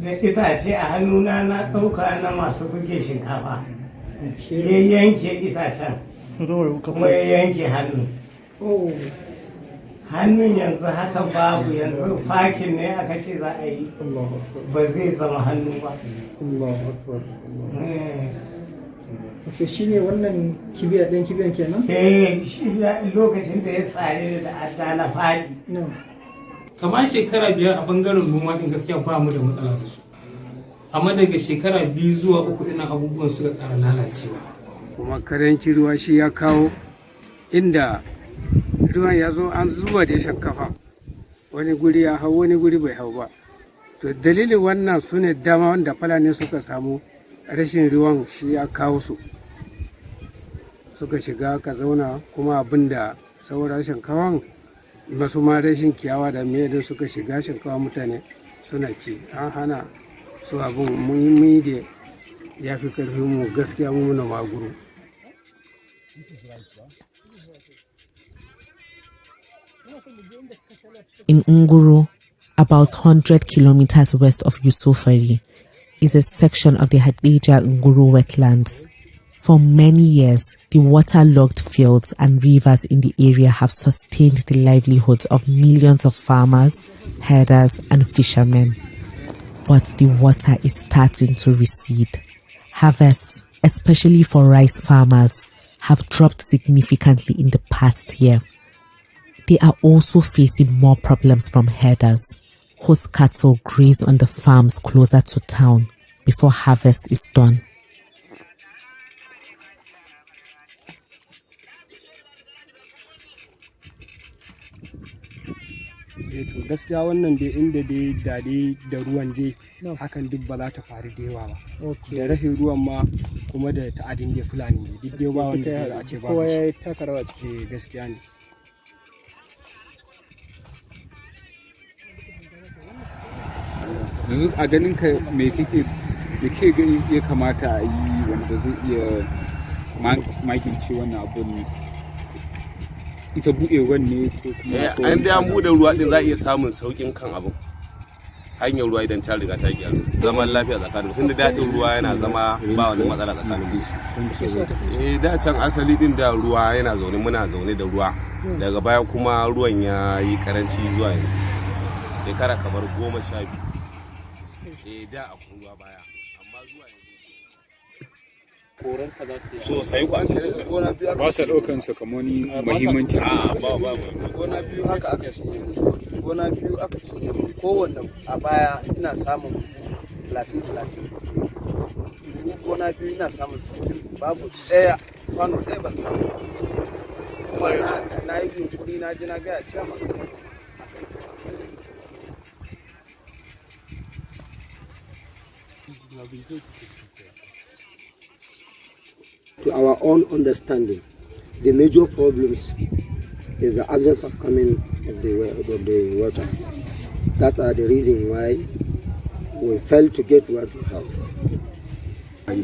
Da itace a hannuna na ɗauka na masu buge shinkafa. Ya yanke itacen. Kuma ya yanke hannu. Hannun yanzu haka babu, yanzu fakin ne aka ce za a yi. Ba zai zama hannu ba. Ok, shi ne wannan kibiya ɗin kibiyan kenan? Shi lokacin da ya tsare da adda na faɗi. Kamar shekara 5 a bangaren noma din gaskiya ba mu da matsala da su, amma daga shekara 2 zuwa 3 ɗin abubuwan suka ƙara lalacewa. Kuma karanci ruwa shi ya kawo inda ruwan ya zo an zuba da shinkafa, wani guri ya hau wani guri bai hau ba. To dalilin wannan su ne dama wanda Fulani suka samu rashin ruwan shi ya kawo su, suka shiga ka zauna kuma abin da sauran shinkawan masu ma rashin kiyawa da mai suka shiga shinkawa mutane suna ci, an hana su abin muhimmi da ya fi karfin mu gaskiya mu muna maguru. In Nguru, about 100 kilometers west of Yusufari, is a section of the Hadija Nguru wetlands. For many years, the waterlogged fields and rivers in the area have sustained the livelihoods of millions of farmers, herders, and fishermen. But the water is starting to recede. Harvests, especially for rice farmers, have dropped significantly in the past year. They are also facing more problems from herders, whose cattle graze on the farms closer to town before harvest is done. To gaskiya wannan dai inda dai dade da ruwan dai hakan duk ba za ta faru da yawa ba. Da rashin ruwan ma kuma da ta'adin da Fulani ne duk dai ba wanda za a ce ba. Kowa ya yi taka rawa ciki. Gaskiya ne. Yanzu a ganin ka me kake gani ya kamata a yi wanda zai iya magance wannan abun? Ita buɗewar ne ko kuma an da an buɗe ruwa din za a iya samun saukin kan abin, hanyar ruwa idan ta riga ta gyaru, zaman lafiya tsakanin tunda datin ruwa yana zama ba wani matsala tsakanin su. Da can asali din da ruwa yana zaune, muna zaune da ruwa, daga baya kuma ruwan ya yi karanci zuwa yanzu shekara kamar 12. Da akwai ruwa baya amma zuwa sosai ba sa ɗaukan sa kamar ni muhimmanci. Gona biyu haka aka ce, gona biyu aka ce kowanne a baya ina samun 30-30, gona biyu ina samun 60, babu ɗaya kwano ɗaya ban samu. Kuma na yi yunkuri na ji na gaya ciyama. To our own understanding, the major problems is the absence of coming of the water. That are the reason why we fail to get what we have.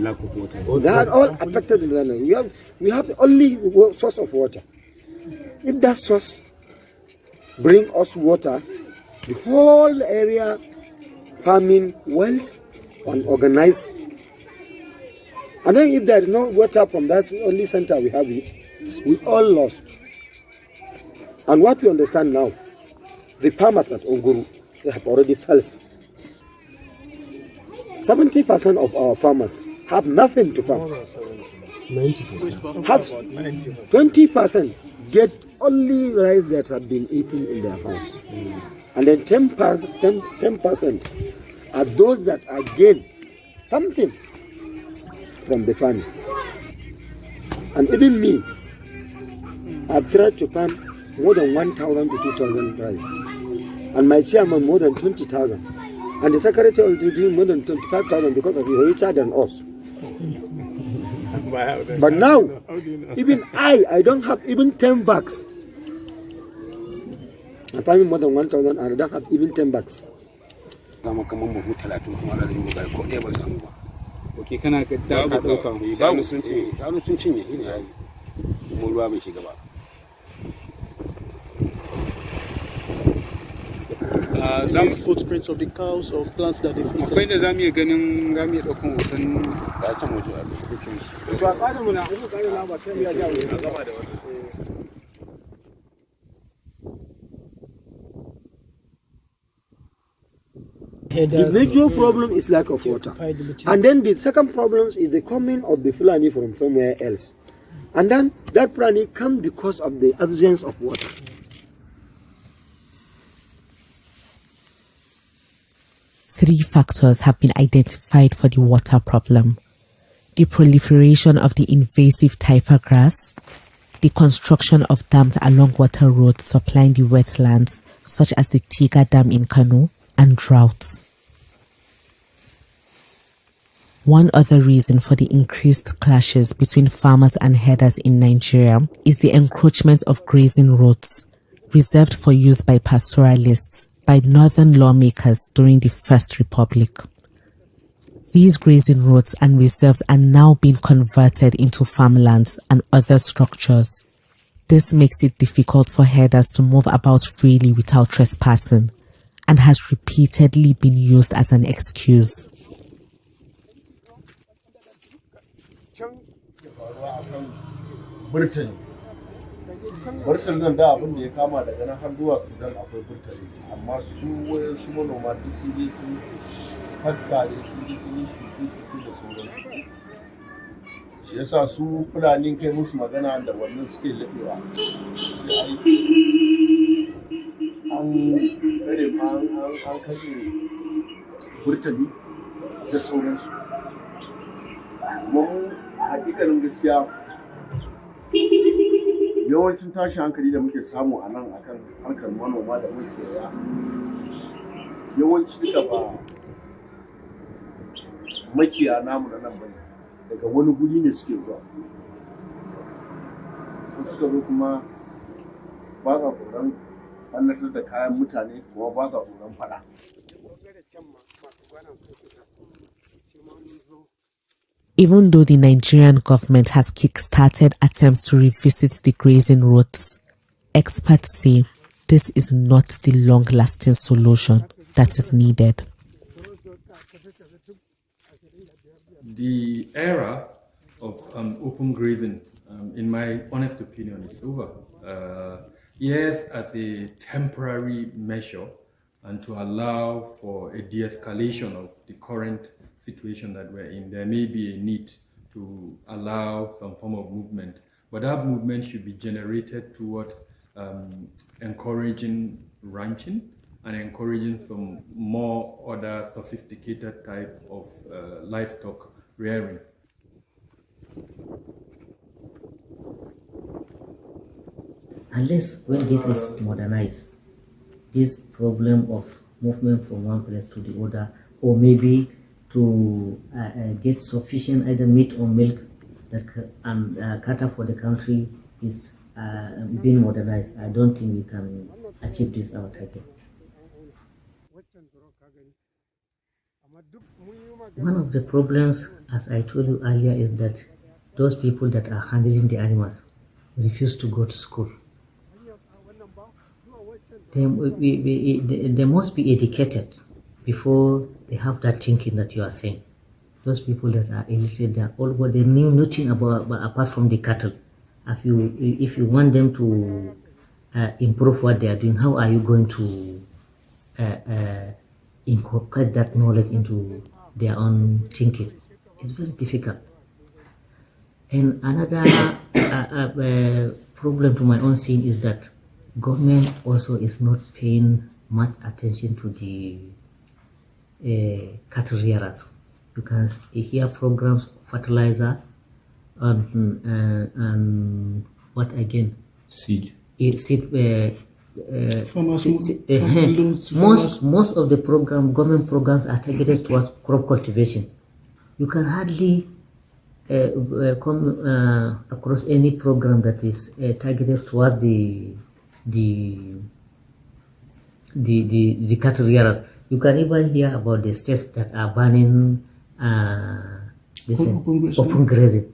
Lack of water. They are all affected in the land. We have only source of water. If that source bring us water, the whole area farming well and organized. And then if there is no water from that only center we have it, we all lost. And what we understand now, the farmers at Onguru, they have already failed. 70% of our farmers have nothing to farm. 90%. Have 20% get only rice that have been eaten in their house. And then 10% are those that are gain something from the farm. And even me, I've tried to farm more than 1,000 to 2,000 rice. And my chairman more than 20,000. And the secretary will do more than 25,000 because of he's richer than us. But now, even I don't have even 10 bucks. I pay me more than 1,000 and I don't have even 10 bucks. Okay, kana ka dauka babu sun cinye ne yayi mu ruwa bai shiga ba. Some footprints of the cows or plants that they've eaten. Akwai da zamu iya ganin zamu iya daukan hoton da can waje a cikin su. To a tsarin mu na uku kai na ba sai mu ya jawo a gaba da wannan. The major problem is lack of water. And then the second problem is the coming of the Fulani from somewhere else. And then that Fulani come because of the absence of water. Three factors have been identified for the water problem: the proliferation of the invasive taifa grass, the construction of dams along water roads supplying the wetlands, such as the Tiga Dam in Kano, and droughts. One other reason for the increased clashes between farmers and herders in Nigeria is the encroachment of grazing roads, reserved for use by pastoralists, by northern lawmakers during the First Republic. These grazing roads and reserves are now being converted into farmlands and other structures. This makes it difficult for herders to move about freely without trespassing, and has repeatedly been used as an excuse. Burtali nan da abin da ya kama daga nan har zuwa Sudan akwai burtali, amma su manoma duk sun je sun tattare sun je sun yi shuki da sauransu. Shi yasa su Fulani kai musu magana da wannan suke laɓewa. An kashe burtali da sauransu. Mun hakikanin gaskiya yawancin tashin hankali da muke samu a nan akan harkar manoma da makiyaya yawanci duka ba makiya namu na nan bane, daga wani guri ne suke zuwa. Suka zo kuma ba sa tsoron ɓannatar da kayan mutane, kuma ba sa tsoron faɗa. Even though the Nigerian government has kick-started attempts to revisit the grazing roads, experts say this is not the long-lasting solution that is needed. The era of open grazing, in my honest opinion, is over. Yes, as a temporary measure and to allow for a de-escalation of the current situation that we're in, there may be a need to allow some form of movement, but that movement should be generated towards encouraging ranching and encouraging some more other sophisticated type of livestock rearing. Unless when this is modernized, this problem of movement from one place to the other, or maybe to get sufficient either meat or milk and cater for the country is being modernized, I don't think we can achieve this our target. One of the problems, as I told you earlier, is that those people that are handling the animals refuse to go to school. They must be educated before they have that thinking that you are saying. Those people that are illiterate, they knew nothing apart from the cattle. If you want them to improve what they are doing, how are you going to incorporate that knowledge into their own thinking? It's very difficult. And another problem to my own seeing is that government also is not paying much attention to the cattle rearers. You can hear programs, fertilizer, and what again? Seed. Seed most of the government programs are targeted towards crop cultivation. You can hardly come across any program that is targeted towards the cattle rearers. You can even hear about the states that are banning open grazing.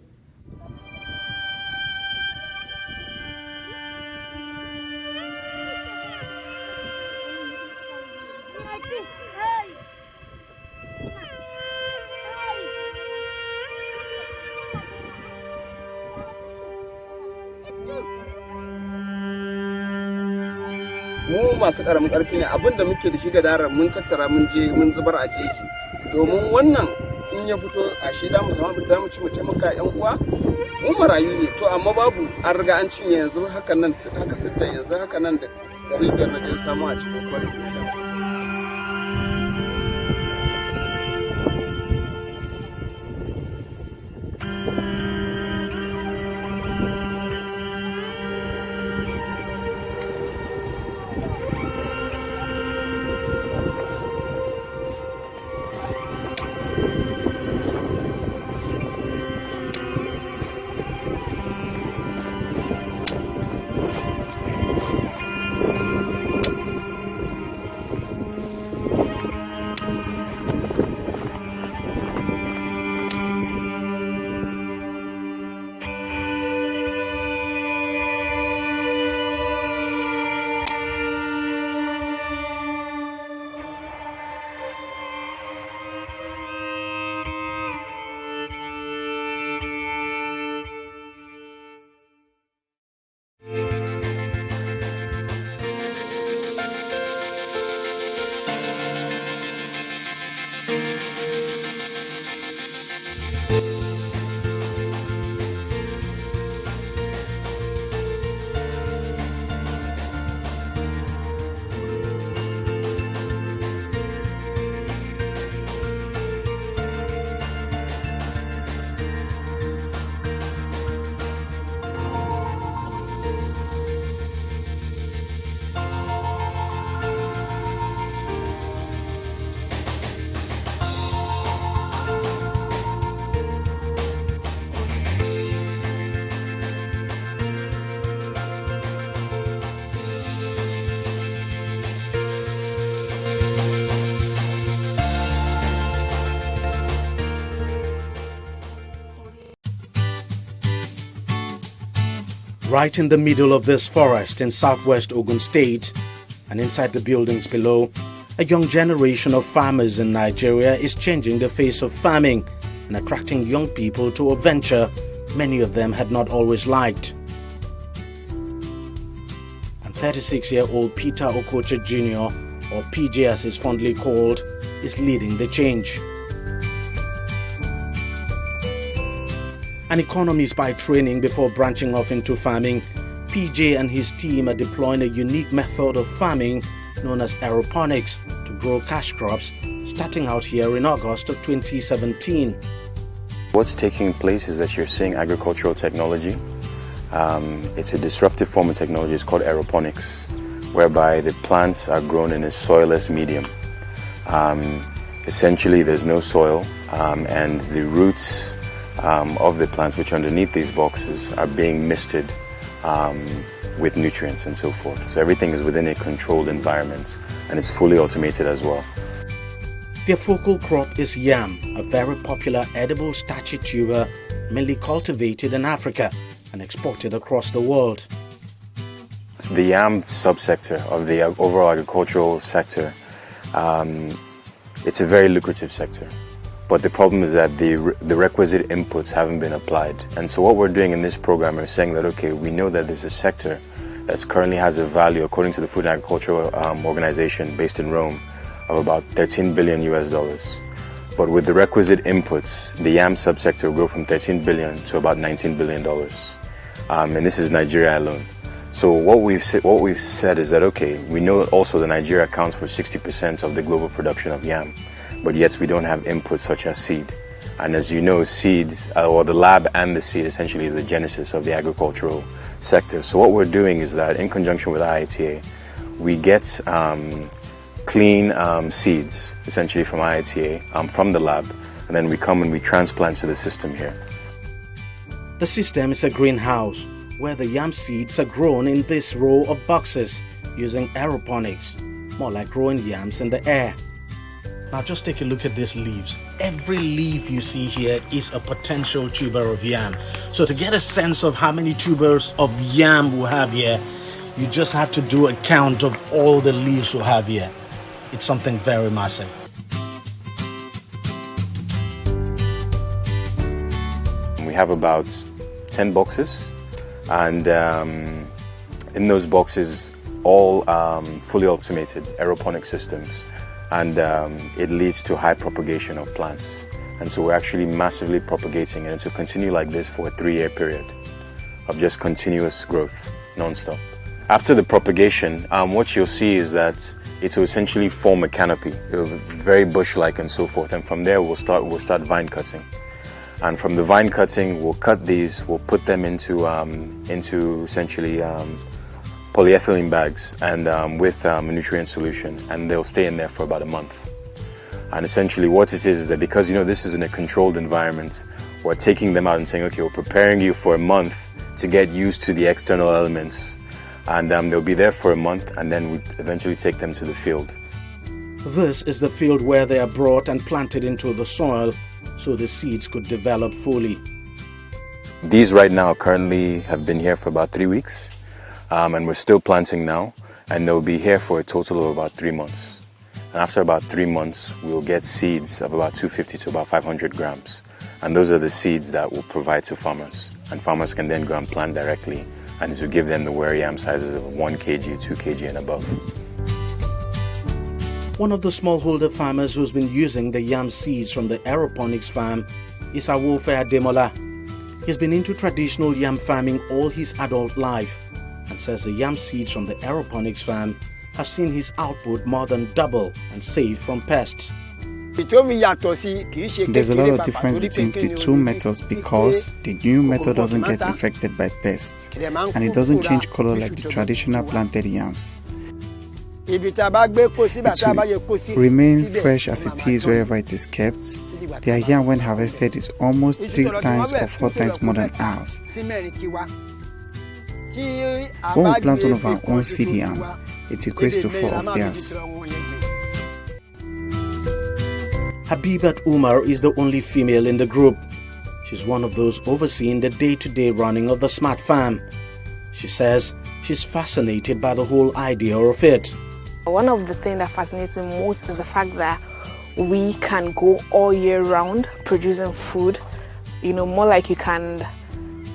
mu masu karamin karfi ne abinda muke da shi ga daren mun tattara mun je mun zubar a jeji domin wannan in ya fito a shi da mu samu abin da mu ci mu taimaka yan uwa mu marayu ne to amma babu an riga an cinye yanzu haka nan haka sidda yanzu haka nan da rigar da je samu a cikin kwari. Right in the middle of this forest in southwest Ogun State and inside the buildings below, a young generation of farmers in Nigeria is changing the face of farming and attracting young people to a venture many of them had not always liked. And 36-year-old Peter Okocha Jr., or PJ as he's fondly called, is leading the change. An economist by training before branching off into farming, PJ and his team are deploying a unique method of farming known as aeroponics to grow cash crops, starting out here in August of 2017. What's taking place is that you're seeing agricultural technology. It's a disruptive form of technology. It's called aeroponics, whereby the plants are grown in a soilless medium. Essentially, there's no soil, and the roots of the plants, which are underneath these boxes, are being misted with nutrients and so forth. So everything is within a controlled environment, and it's fully automated as well. Their focal crop is yam, a very popular edible starchy tuber mainly cultivated in Africa and exported across the world. So the yam subsector of the overall agricultural sector, it's a very lucrative sector. But the problem is that the requisite inputs haven't been applied. And so what we're doing in this program is saying that, okay, we know that there's a sector that currently has a value, according to the Food and Agricultural Organization based in Rome, of about $13 billion US. But with the requisite inputs, the yam subsector will grow from $13 billion to about $19 billion. And this is Nigeria alone. So what we've said is that, okay, we know also that Nigeria accounts for 60% of the global production of yam. But yet we don't have inputs such as seed. And as you know, seeds, or the lab and the seed essentially is the genesis of the agricultural sector. So what we're doing is that in conjunction with IITA, we get clean seeds, essentially from IITA, from the lab, and then we come and we transplant to the system here. The system is a greenhouse where the yam seeds are grown in this row of boxes using aeroponics, more like growing yams in the air. Now just take a look at these leaves. Every leaf you see here is a potential tuber of yam. So to get a sense of how many tubers of yam we have here, you just have to do a count of all the leaves we have here. It's something very massive. We have about 10 boxes, and in those boxes, all fully automated aeroponic systems, and it leads to high propagation of plants. And so we're actually massively propagating, and it will continue like this for a 3-year period of just continuous growth, non-stop. After the propagation, what you'll see is that it will essentially form a canopy, very bush-like and so forth. And from there, we'll start vine cutting. And from the vine cutting, we'll cut these, we'll put them into essentially polyethylene bags and with a nutrient solution, and they'll stay in there for about a month. And essentially what it is that because this is in a controlled environment, we're taking them out and saying, okay, we're preparing you for a month to get used to the external elements, and they'll be there for a month, and then we eventually take them to the field. This is the field where they are brought and planted into the soil so the seeds could develop fully. These right now currently have been here for about 3 weeks, and we're still planting now, and they'll be here for a total of about 3 months. And after about 3 months, we'll get seeds of about 250 to about 500 grams. And those are the seeds that we'll provide to farmers. And farmers can then go and plant directly, and this will give them the ware yam sizes of 1 kg, 2 kg and above. One of the smallholder farmers who's been using the yam seeds from the aeroponics farm is Awofe Ademola. He's been into traditional yam farming all his adult life and says the yam seeds from the aeroponics farm have seen his output more than double and safe from pests. There's a lot of difference between the two methods because the new method doesn't get infected by pests and it doesn't change color like the traditional planted yams. It will remain fresh as it is wherever it is kept. Their yam when harvested is almost 3 times or 4 times more than ours. When we plant one of our own seed yam, it equates to 4 of theirs. Habibat Umar is the only female in the group. She's one of those overseeing the day-to-day running of the smart farm. She says she's fascinated by the whole idea of it. One of the things that fascinates me most is the fact that we can go all year round producing food. More like you can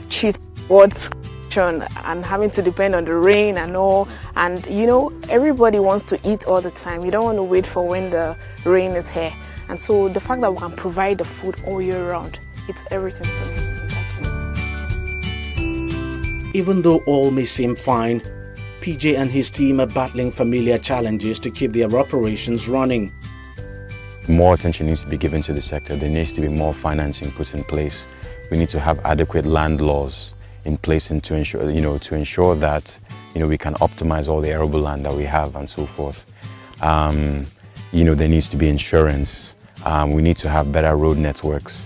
cheat God's creation and having to depend on the rain and all. And everybody wants to eat all the time. You don't want to wait for when the rain is here. And so the fact that we can provide the food all year round, it's everything to me. Even though all may seem fine, PJ and his team are battling familiar challenges to keep their operations running. More attention needs to be given to the sector. There needs to be more financing put in place. We need to have adequate land laws in place and to ensure that we can optimize all the arable land that we have and so forth. There needs to be insurance. We need to have better road networks.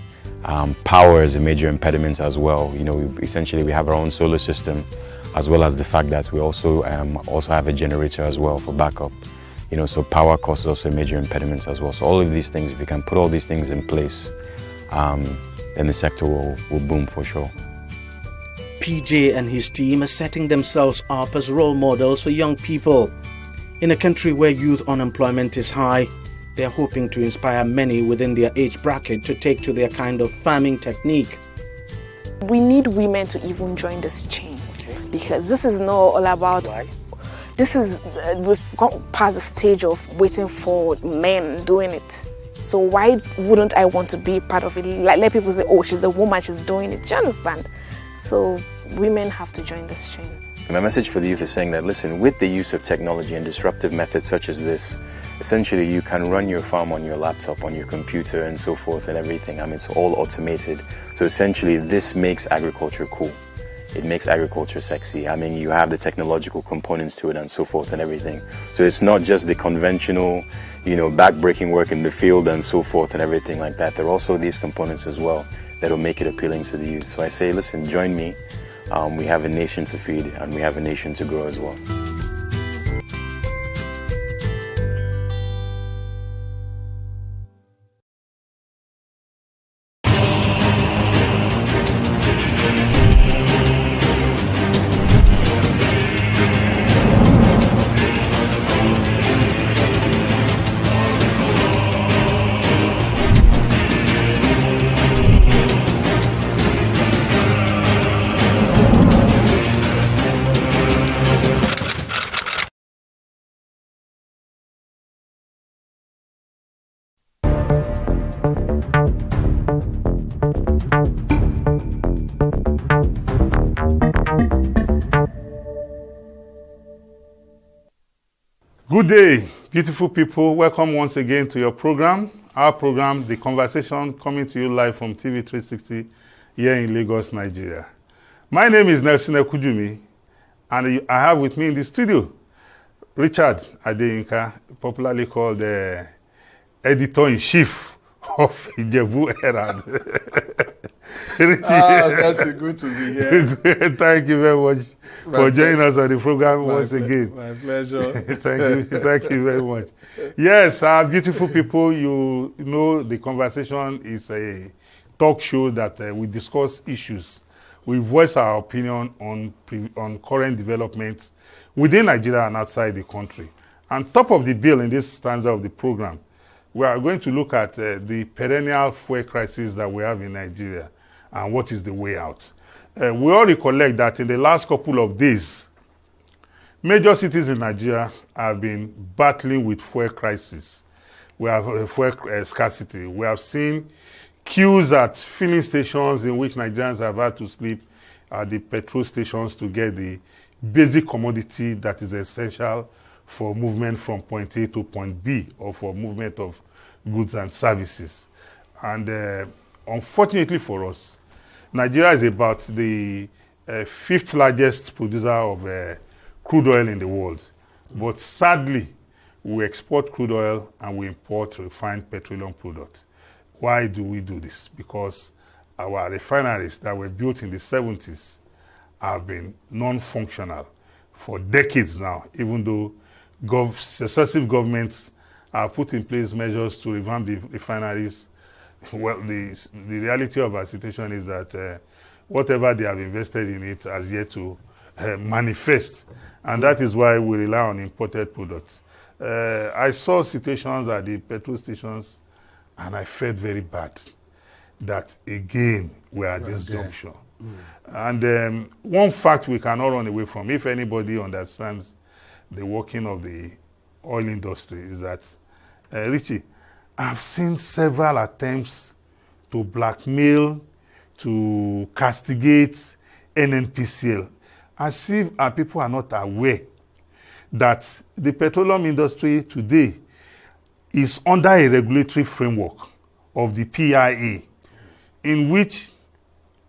Power is a major impediment as well. Essentially we have our own solar system, as well as the fact that we also have a generator as well for backup. So power cost is also a major impediment as well. So all of these things, if we can put all these things in place, then the sector will boom for sure. PJ and his team are setting themselves up as role models for young people. In a country where youth unemployment is high, they are hoping to inspire many within their age bracket to take to their kind of farming technique. We need women to even join this change because this is not all about, we've gone past the stage of waiting for men doing it. So why wouldn't I want to be part of it? Let people say, oh, she's a woman, she's doing it. Do you understand? So women have to join this change. My message for the youth is saying that, listen, with the use of technology and disruptive methods such as this, essentially you can run your farm on your laptop, on your computer and so forth and everything. It's all automated. So essentially this makes agriculture cool. it makes agriculture sexy. I mean, you have the technological components to it and so forth and everything. So it's not just the conventional, back-breaking work in the field and so forth and everything like that. There are also these components as well that will make it appealing to the youth. So I say, listen, join me. We have a nation to feed and we have a nation to grow as well. Good day, beautiful people. Welcome once again to your program. Our program, The Conversation, coming to you live from TV360 here in Lagos, Nigeria. My name is Nelson Ekujumi, and I have with me in the studio Richard Adeyinka, popularly called the editor-in-chief of Ijebu Herald. That's good to be here. Thank you very much for joining us on the program once again. My pleasure. Thank you very much. Yes, beautiful people, you know the conversation is a talk show that we discuss issues. We voice our opinion on current developments within Nigeria and outside the country. And top of the bill in this stanza of the program, we are going to look at the perennial fuel crisis that we have in Nigeria and what is the way out. We all recollect that in the last couple of days, major cities in Nigeria have been battling with fuel crisis. We have fuel scarcity. We have seen queues at filling stations in which Nigerians have had to sleep at the petrol stations to get the basic commodity that is essential for movement from point A to point B, or for movement of goods and services. And unfortunately for us, Nigeria is about the fifth largest producer of crude oil in the world. But sadly, we export crude oil and we import refined petroleum products. Why do we do this? Because our refineries that were built in the 70s have been non-functional for decades now, even though successive governments have put in place measures to revamp the refineries. Well, the reality of our situation is that whatever they have invested in it has yet to manifest, and that is why we rely on imported products. I saw situations at the petrol stations, and I felt very bad that again we are at this juncture. And one fact we cannot run away from, if anybody understands the working of the oil industry, is that, Richie, I've seen several attempts to blackmail, to castigate NNPCL, as if our people are not aware that the petroleum industry today is under a regulatory framework of the PIA, in which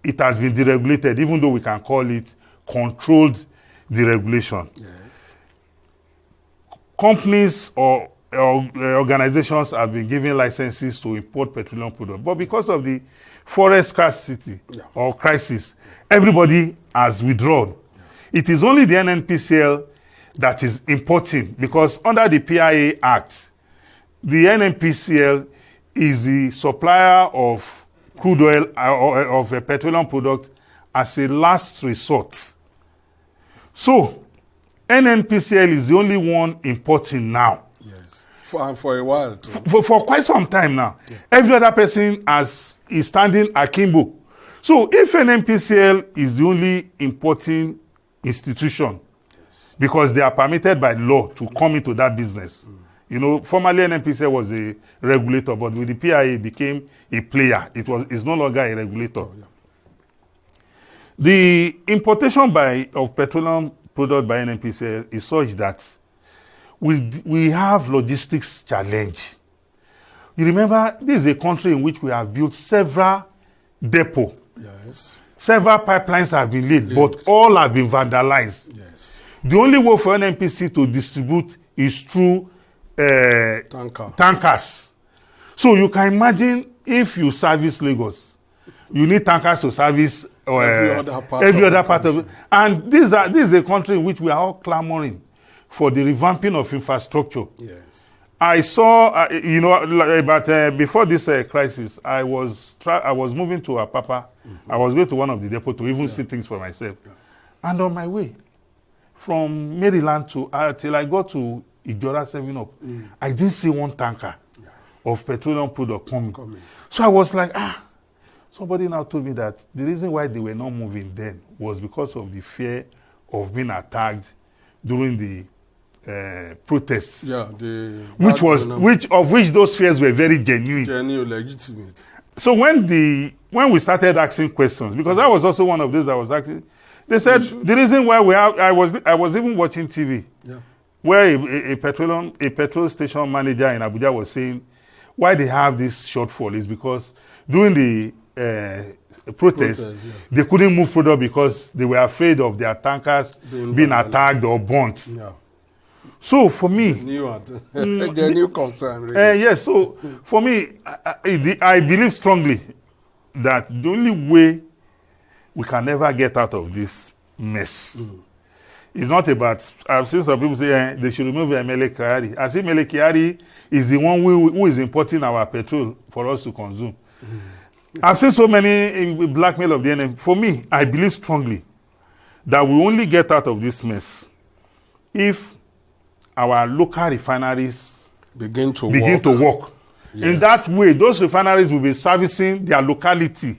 it has been deregulated, even though we can call it controlled deregulation. Yes. Companies or organizations have been given licenses to import petroleum products, but because of the forest scarcity or crisis, everybody has withdrawn. It is only the NNPCL that is importing, because under the PIA Act, the NNPCL is the supplier of crude oil of a petroleum product as a last resort. So, NNPCL is the only one importing now. Yes, for a while too. For quite some time now. Yeah. Every other person is standing akimbo. So, if NNPCL is the only importing institution, yes, because they are permitted by law to come into that business. You know, formerly NNPCL was a regulator, but with the PIA it became a player. It's no longer a regulator. Oh, yeah. The importation of petroleum product by NNPCL is such that we have logistics challenge. You remember, this is a country in which we have built several depots, yes, several pipelines have been laid, but all have been vandalized. Yes. The only way for NNPC to distribute is through tankers. So you can imagine if you service Lagos, you need tankers to service every other part of it. And this is a country in which we are all clamoring for the revamping of infrastructure. Yes. I saw, before this crisis, I was moving to Apapa. I was going to one of the depots to even see things for myself. And on my way from Maryland till I got to Ijora 7-Up, I didn't see one tanker of petroleum product coming. So I was like, somebody now told me that the reason why they were not moving then was because of the fear of being attacked during the protests. Yeah, which those fears were very genuine. Genuine, legitimate. So when we started asking questions, because I was also one of those that was asking, they said the reason why I was even watching TV, where a petrol station manager in Abuja was saying why they have this shortfall is because during the protests, they couldn't move product because they were afraid of their tankers being attacked or burnt. Yeah. So for me, the new concern. Really. Yes. So for me, I believe strongly that the only way we can never get out of this mess is not about. I've seen some people say they should remove Mele Kyari. I say Mele Kyari is the one who is importing our petrol for us to consume. I've seen so many blackmail of the enemy. For me, I believe strongly that we only get out of this mess if our local refineries begin to work. Yes. In that way, those refineries will be servicing their locality.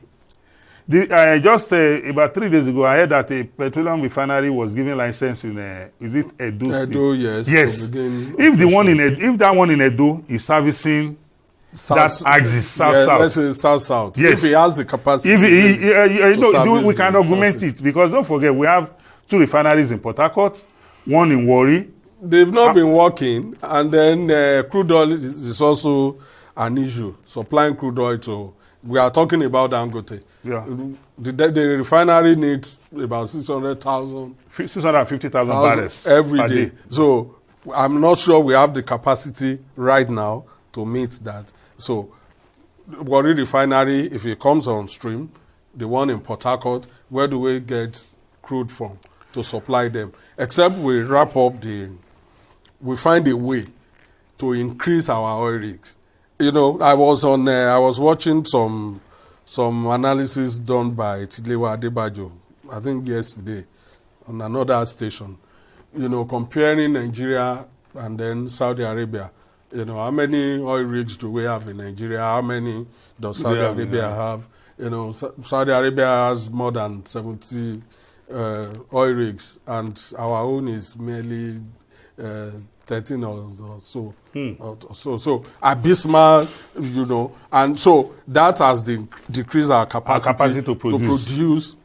Just about 3 days ago, I heard that a petroleum refinery was given license in is it Edo State? Edo, yes. Yes. If that one in Edo is servicing that axis south. Let's say south. Yes. If he has the capacity. We can augment it because don't forget we have 2 refineries in Port Harcourt, 1 in Warri. They've not been working, and then crude oil is also an issue. Supplying crude oil to, we are talking about Dangote. Yeah. The refinery needs about 650,000 barrels every day. So I'm not sure we have the capacity right now to meet that. So Warri refinery, if it comes on stream, the one in Port Harcourt, where do we get crude from to supply them? Except we wrap up we find a way to increase our oil rigs. I was watching some analysis done by Tilewa Adebajo, I think yesterday, on another station. Comparing Nigeria and then Saudi Arabia. How many oil rigs do we have in Nigeria? How many does Saudi Arabia have? Saudi Arabia has more than 70 oil rigs, and our own is merely 13 or so. So abysmal, and so that has decreased our capacity to produce,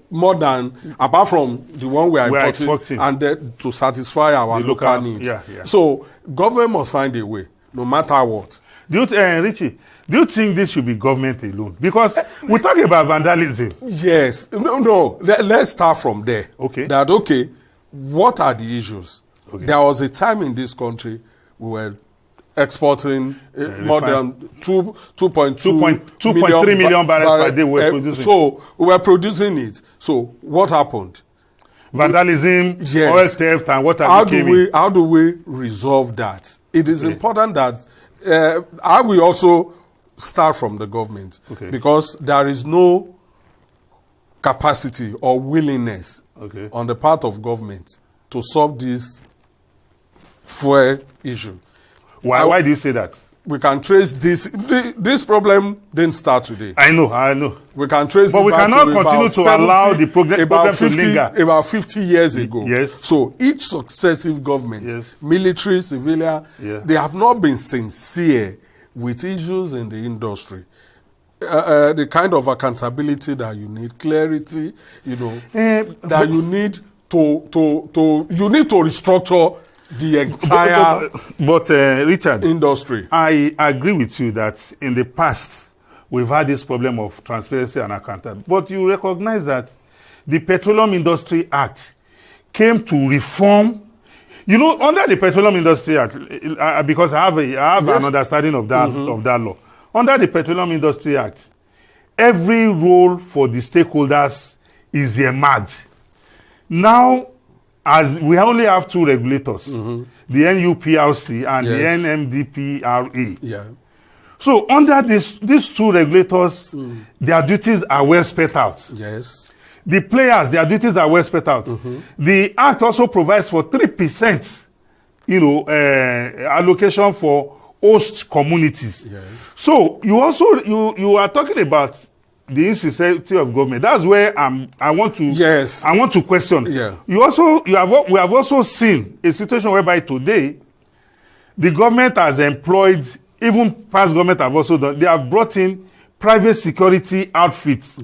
more than, apart from the one we are importing, and then to satisfy our local needs. Yeah. So government must find a way, no matter what. Richie, do you think this should be government alone? Because we're talking about vandalism. Yes. No. Let's start from there. Okay. What are the issues? Okay. There was a time in this country we were exporting more than 2.3 million barrels per day. So we were producing it. So what happened? Vandalism, oil theft, and what how do we resolve that? It is important that I will also start from the government, because there is no capacity or willingness on the part of government to solve this fuel issue. Why do you say that? We can trace this problem didn't start today. I know. We can trace but it we back cannot to continue to allow the problem to linger. About 50 years ago. Yes. So each successive government, military, civilian, they have not been sincere with issues in the industry. The kind of accountability that you need, clarity, that you need to restructure the entire Richard, industry. I agree with you that in the past, we've had this problem of transparency and accountability. But you recognize that the Petroleum Industry Act came to reform. You know, under the Petroleum Industry Act, because I have an understanding of that of that law. Under the Petroleum Industry Act, every role for the stakeholders is earmarked. Now, as we only have two regulators, the NUPRC and the NMDPRA. Yeah. So under these two regulators, their duties are well spelled out. Yes. The players, their duties are well spelled out. The Act also provides for 3%, allocation for host communities. Yes. So you are talking about the insincerity of government. That's where I want to question. Yeah. We have also seen a situation whereby today the government has employed, even past government have also done, they have brought in private security outfits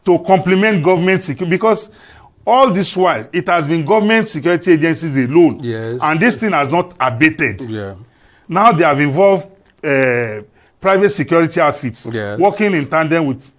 to complement government security, because all this while it has been government security agencies alone, and this thing has not abated. Yeah. Now they have involved private security outfits working in tandem with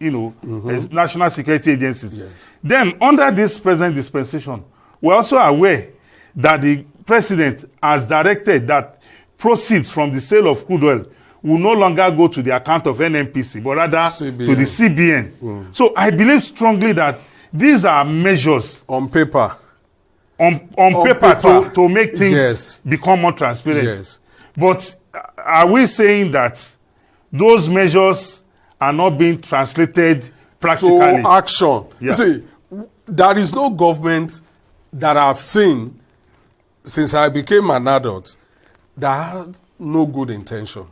national security agencies. Then under this present dispensation, we're also aware that the president has directed that proceeds from the sale of crude oil will no longer go to the account of NNPC, but rather to the CBN. So I believe strongly that these are measures on paper, to make things become more transparent. But are we saying that those measures are not being translated practically to action? See, there is no government that I've seen since I became an adult that had no good intention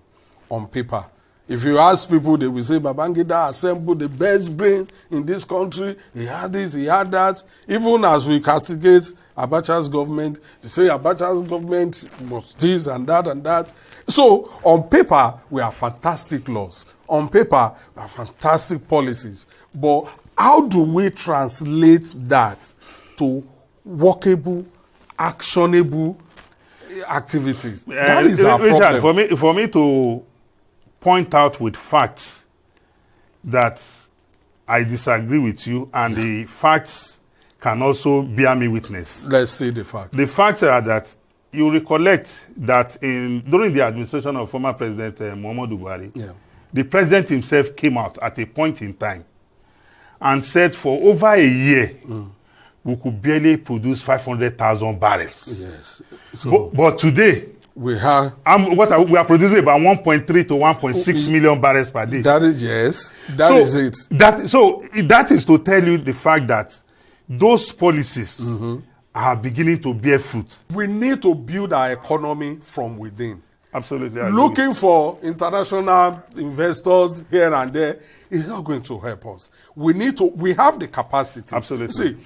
on paper. If you ask people, they will say Babangida assembled the best brain in this country. He had this, he had that. Even as we castigate Abacha's government, they say Abacha's government was this and that and that. So on paper, we have fantastic laws. On paper, we have fantastic policies. But how do we translate that to workable, actionable activities? That is our Richard, problem. For me to point out with facts that I disagree with you, and the facts can also bear me witness. Let's see the facts. The facts are that you recollect that during the administration of former President Muhammadu Buhari, the president himself came out at a point in time and said for over a year, we could barely produce 500,000 barrels. Yes. But today, we are producing about 1.3 to 1.6 million barrels per day. That is That is it. That is to tell you the fact that those policies are beginning to bear fruit. We need to build our economy from within. Absolutely. Looking for international investors here and there is not going to help us. We have the capacity. Absolutely. See,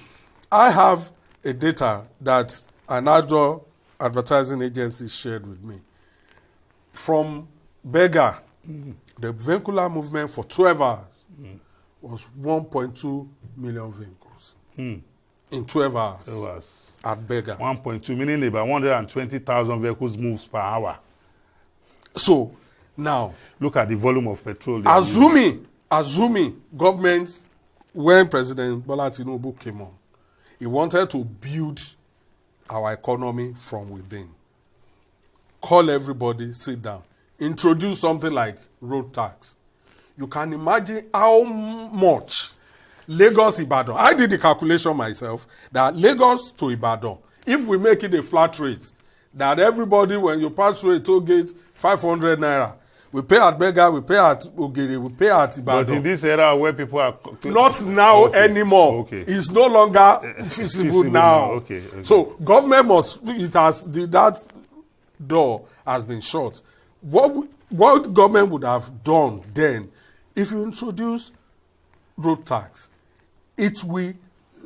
I have a data that another advertising agency shared with me. From Bega, the vehicular movement for 12 hours was 1.2 million vehicles. In 12 hours. At Bega. 1.2, meaning about 120,000 vehicles moves per hour. So, now, look at the volume of petrol. Assuming government, when President Bola Tinubu came on, he wanted to build our economy from within. Call everybody, sit down. Introduce something like road tax. You can imagine how much Lagos Ibadan. I did the calculation myself that Lagos to Ibadan, if we make it a flat rate, that everybody, when you pass through a toll gate, 500 naira. We pay at Bega, we pay at Ogiri, we pay at Ibadan. But in this era where people are... Not now anymore. Okay. It's no longer feasible now. Okay. So government that door has been shut. What government would have done then, if you introduce road tax, it will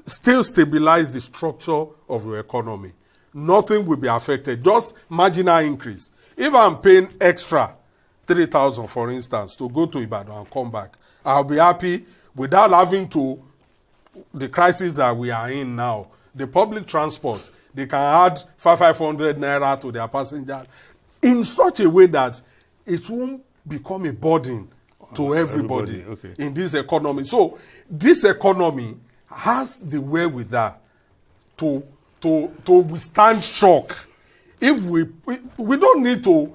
still stabilize the structure of your economy. Nothing will be affected, just marginal increase. If I'm paying extra 3,000, for instance, to go to Ibadan and come back, I'll be happy without having to, the crisis that we are in now, the public transport, they can add 500 naira to their passenger in such a way that it won't become a burden to everybody, okay. in this economy. So this economy has the wherewithal to withstand shock. If we don't need to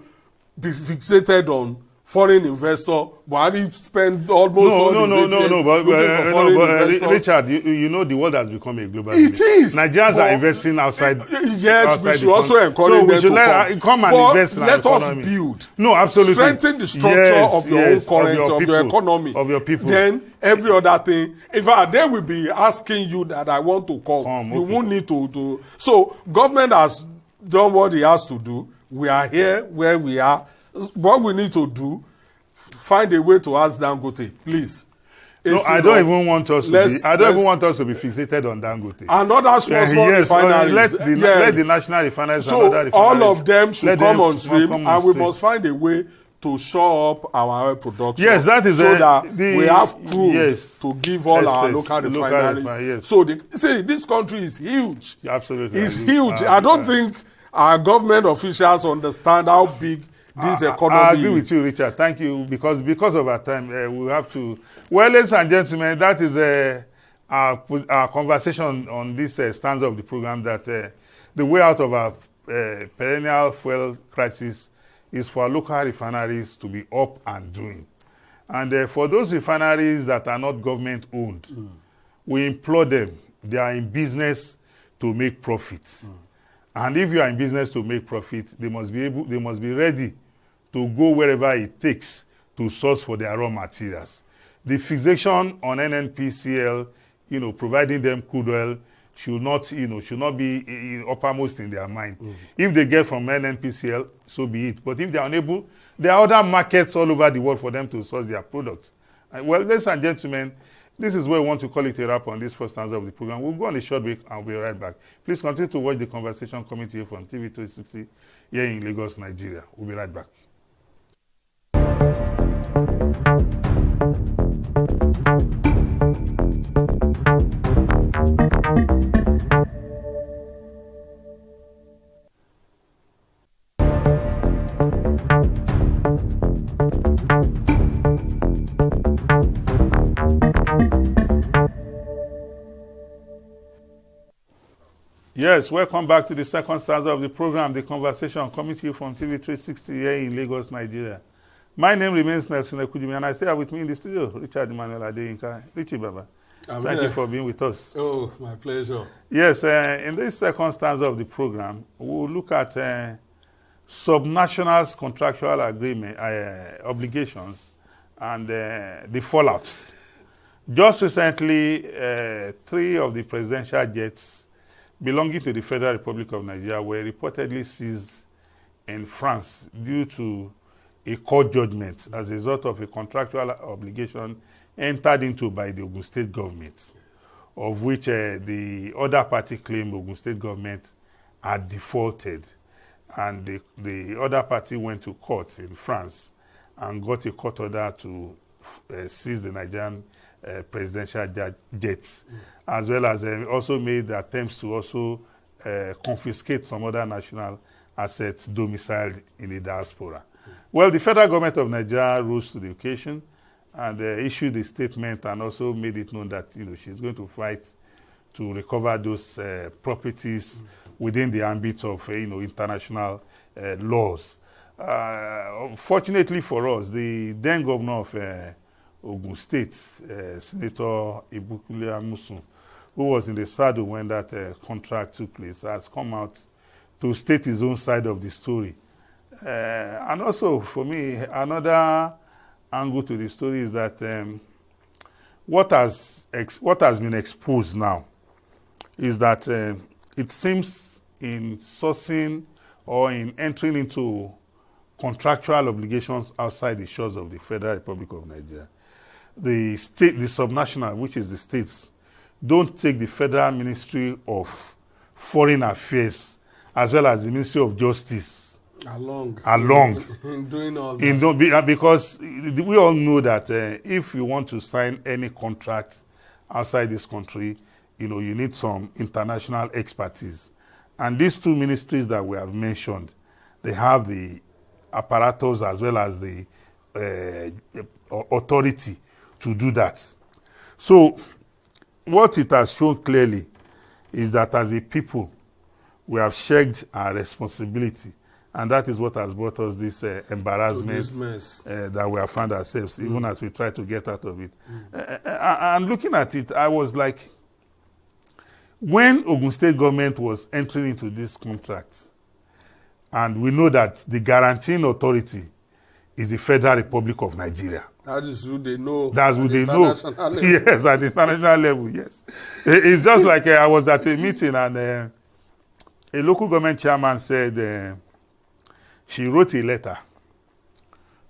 be fixated on foreign investor. Buhari spend almost all his 8 years looking for foreign investors. Richard, you know the world has become a global village. It is. Nigerians are investing outside. Yes, outside we should also encourage them to come and invest in our let us economy. build. No, absolutely. Strengthen the structure of your own currency, of your economy. Of your people. Then every other thing. In fact, they will be asking you that I want to come. You won't need to do. So government has done what he has to do. We are here where we are. What we need to do, find a way to ask Dangote, please. No, I don't even want us to be. I don't even want us to be fixated on Dangote. Another small refineries. Let the national refineries. So and other refineries, all of them should come on stream, and we stream. must find a way to shore up our oil production. Yes, that is so that we have crude to give all our local refineries. Yes. So see, this country is huge. Absolutely, it's huge. I don't think our government officials understand how big this economy I agree with you, Richard. Thank you. Because of our time, we have to. Well, ladies and gentlemen, that is our conversation on this stanza of the program, that the way out of our perennial fuel crisis is for local refineries to be up and doing. And for those refineries that are not government-owned, we implore them, they are in business to make profits. And if you are in business to make profit, they must be ready to go wherever it takes to source for their raw materials. The fixation on NNPCL, providing them crude oil, should not be uppermost in their mind. If they get from NNPCL, so be it. But if they are unable, there are other markets all over the world for them to source their products. Well, ladies and gentlemen, this is where we want to call it a wrap on this first stanza of the program. We'll go on a short break and we'll be right back. Please continue to watch the conversation coming to you from TV360 here in Lagos, Nigeria. We'll be right back. Yes, welcome back to the second stanza of the program, the conversation coming to you from TV360 here in Lagos, Nigeria. My name remains Nelson Ekujimi, and I stay with me in the studio, Richard Emmanuel Adeyinka. Richie Baba, thank you for being with us. Oh, my pleasure. Yes, in this second stanza of the program, we'll look at subnationals' contractual agreement obligations and the fallouts. Just recently, 3 of the presidential jets belonging to the Federal Republic of Nigeria were reportedly seized in France due to a court judgment as a result of a contractual obligation entered into by the Ogun State government, of which the other party claimed Ogun State government had defaulted. And the other party went to court in France and got a court order to seize the Nigerian presidential jets, as well as also made attempts to also confiscate some other national assets domiciled in the diaspora. Well, the federal government of Nigeria rose to the occasion and issued a statement and also made it known that she's going to fight to recover those properties within the ambit of international laws. Fortunately for us, the then governor of Ogun State, Senator Ibukule Amusun, who was in the saddle when that contract took place, has come out to state his own side of the story. And also, for me, another angle to the story is that what has been exposed now is that it seems in sourcing or in entering into contractual obligations outside the shores of the Federal Republic of Nigeria, the subnational, which is the states, don't take the Federal Ministry of Foreign Affairs as well as the Ministry of Justice along in doing all that. Because we all know that if you want to sign any contract outside this country, you need some international expertise. And these 2 ministries that we have mentioned, they have the apparatus as well as the authority to do that. So what it has shown clearly is that as a people, we have shirked our responsibility. And that is what has brought us this embarrassment that we have found ourselves, even as we try to get out of it. And looking at it, I was like, when Ogun State government was entering into this contract, and we know that the guaranteeing authority is the Federal Republic of Nigeria. That is who they know. That's who they know. Yes, at the international level, yes. It's just like I was at a meeting and a local government chairman said she wrote a letter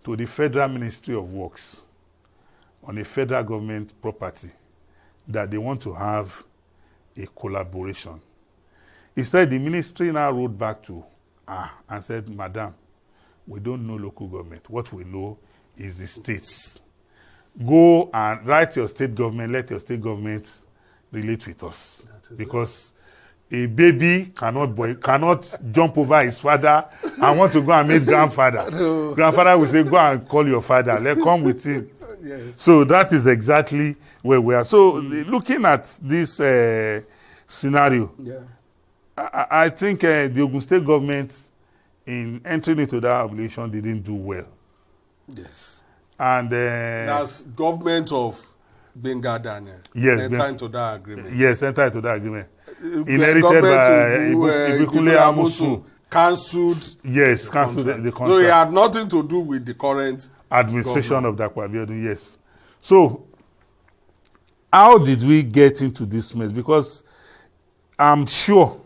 to the Federal Ministry of Works on a federal government property that they want to have a collaboration. He said the ministry now wrote back to her and said, Madam, we don't know local government. What we know is the states. Go and write your state government, let your state government relate with us. Because a baby cannot jump over his father and want to go and meet grandfather. No. Grandfather will say, go and call your father. Let come with him. Yes. So that is exactly where we are. So looking at this scenario, I think the Ogun State government in entering into that obligation didn't do well. Yes. And that's government of Benga Daniel. Yes. Enter into that agreement. Yes, enter into that agreement. Inherited by Ibukule Amusu. Cancelled. Yes, cancelled the contract. So it had nothing to do with the current administration of Dapo Abiodun. Yes. So how did we get into this mess? Because I'm sure,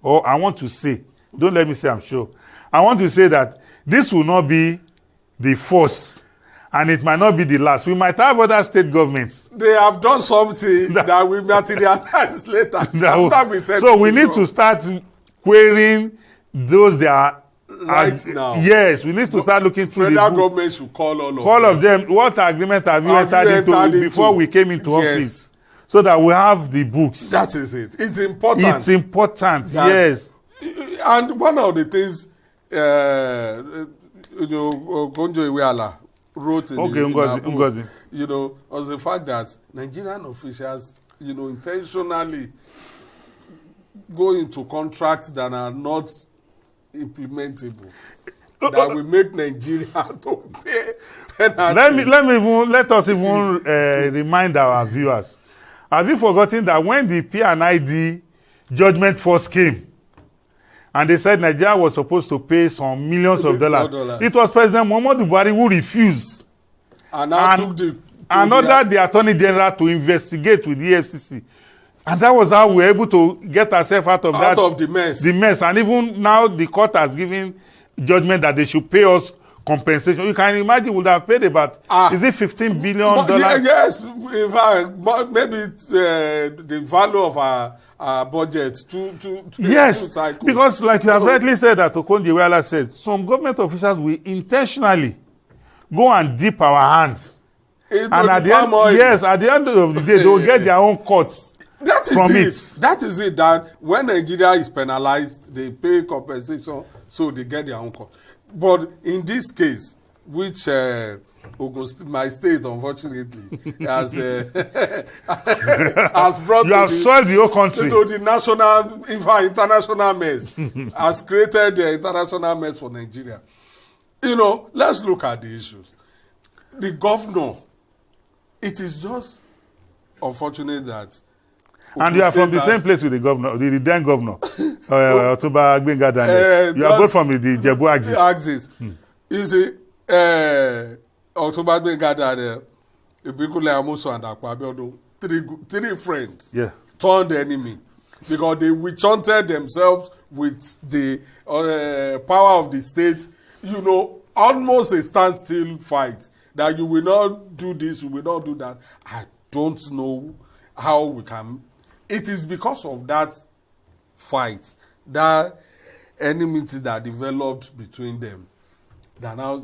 or I want to say, don't let me say I'm sure. I want to say that this will not be the first, and it might not be the last. We might have other state governments. They have done something that will materialize later. So we need to start querying those that are right now. Yes, we need to start looking through federal the book. Government should call all of them. What agreement have you entered into before we came into office? So that we have the books. That is it. It's important. It's important, yes. And one of the things Gonjo Iweala wrote in Ngozi. Was the fact that Nigerian officials, intentionally go into contracts that are not implementable, that will make Nigeria to pay penalties. Let us even remind our viewers. Have you forgotten that when the P&ID judgment first came, and they said Nigeria was supposed to pay some millions of dollars. It was President Muhammadu Buhari who refused. And ordered the Attorney General to investigate with the EFCC. And that was how we were able to get ourselves out of the mess. The mess. And even now the court has given judgment that they should pay us compensation. You can imagine we would have paid about, is it $15 billion? Yes, in fact, maybe the value of our budget to yes, because like you have rightly said, that Okonjo Iweala said, some government officials will intentionally go and dip our hands. And at the end of the day, they will get their own cuts from it. That is it, that when Nigeria is penalized, they pay compensation, so they get their own cut. But in this case, which my state, unfortunately, has brought you have soiled the whole country to the national, in fact, international mess, has created the international mess for Nigeria. Let's look at the issues. The governor, it is just unfortunate that. And you are from the same place with the governor, the then governor, Otunba Gbenga Daniel. You are both from the Jebu axis. You see, Otunba Gbenga Daniel, Ibukule Amusu and Dapo Abiodun, three friends, turned enemy because they witch-hunted themselves with the power of the state. Almost a standstill fight. That you will not do this, you will not do that. I don't know how we can. It is because of that fight, that enmity that developed between them, that now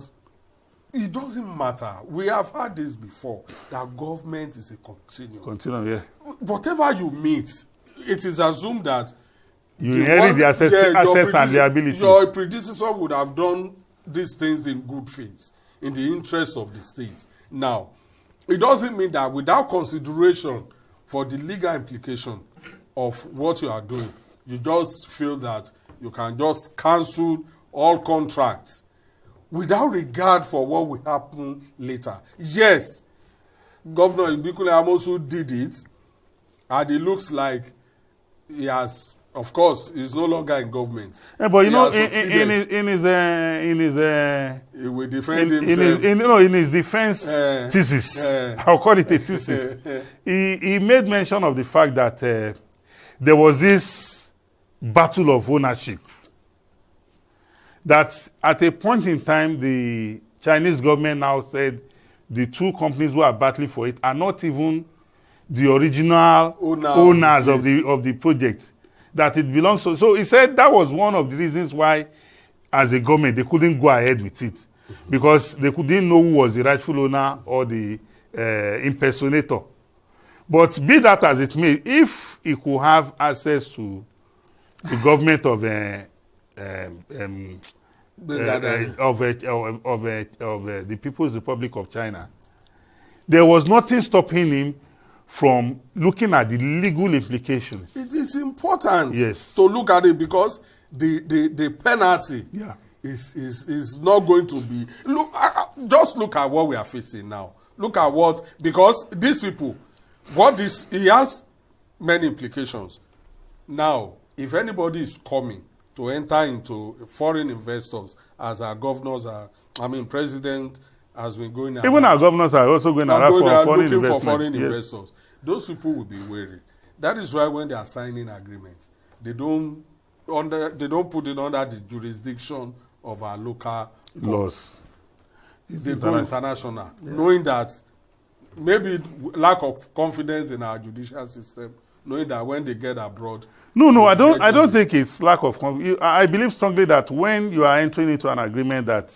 it doesn't matter. We have had this before, that government is a continuum. Yeah. Whatever you meet, it is assumed that you inherit the assets and liability. Your predecessor would have done these things in good faith. in the interest of the state. Now, it doesn't mean that without consideration for the legal implication of what you are doing, you just feel that you can just cancel all contracts without regard for what will happen later. Yes, Governor Ibikule Amosu did it, and it looks like he has, of course, he's no longer in government. Yeah, but you know, in his he will defend himself. In his defense thesis, I'll call it a thesis. he made mention of the fact that there was this battle of ownership. That at a point in time, the Chinese government now said the two companies who are battling for it are not even the original owners of the project, that it belongs to. So he said that was one of the reasons why, as a government, they couldn't go ahead with it, because they didn't know who was the rightful owner or the impersonator. But be that as it may, if he could have access to the government of the People's Republic of China, there was nothing stopping him from looking at the legal implications. It is important yes. to look at it, because the penalty is not going to be. Just look at what we are facing now. Look at what, because these people, he has many implications. Now, if anybody is coming to enter into foreign investors, as our governors are, president has been going around. Even our governors are also going around for foreign investors. Those people will be wary. That is why when they are signing agreements, they don't put it under the jurisdiction of our local laws. They go international, knowing that maybe lack of confidence in our judicial system, knowing that when they get abroad. No, I don't think it's lack of confidence. I believe strongly that when you are entering into an agreement that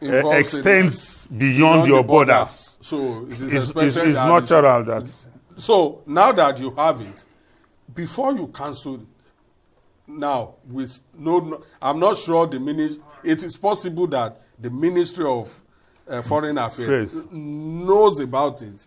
extends beyond your borders, so it is natural that. So now that you have it, before you cancel it, now with I'm not sure it is possible that the Ministry of Foreign Affairs knows about it.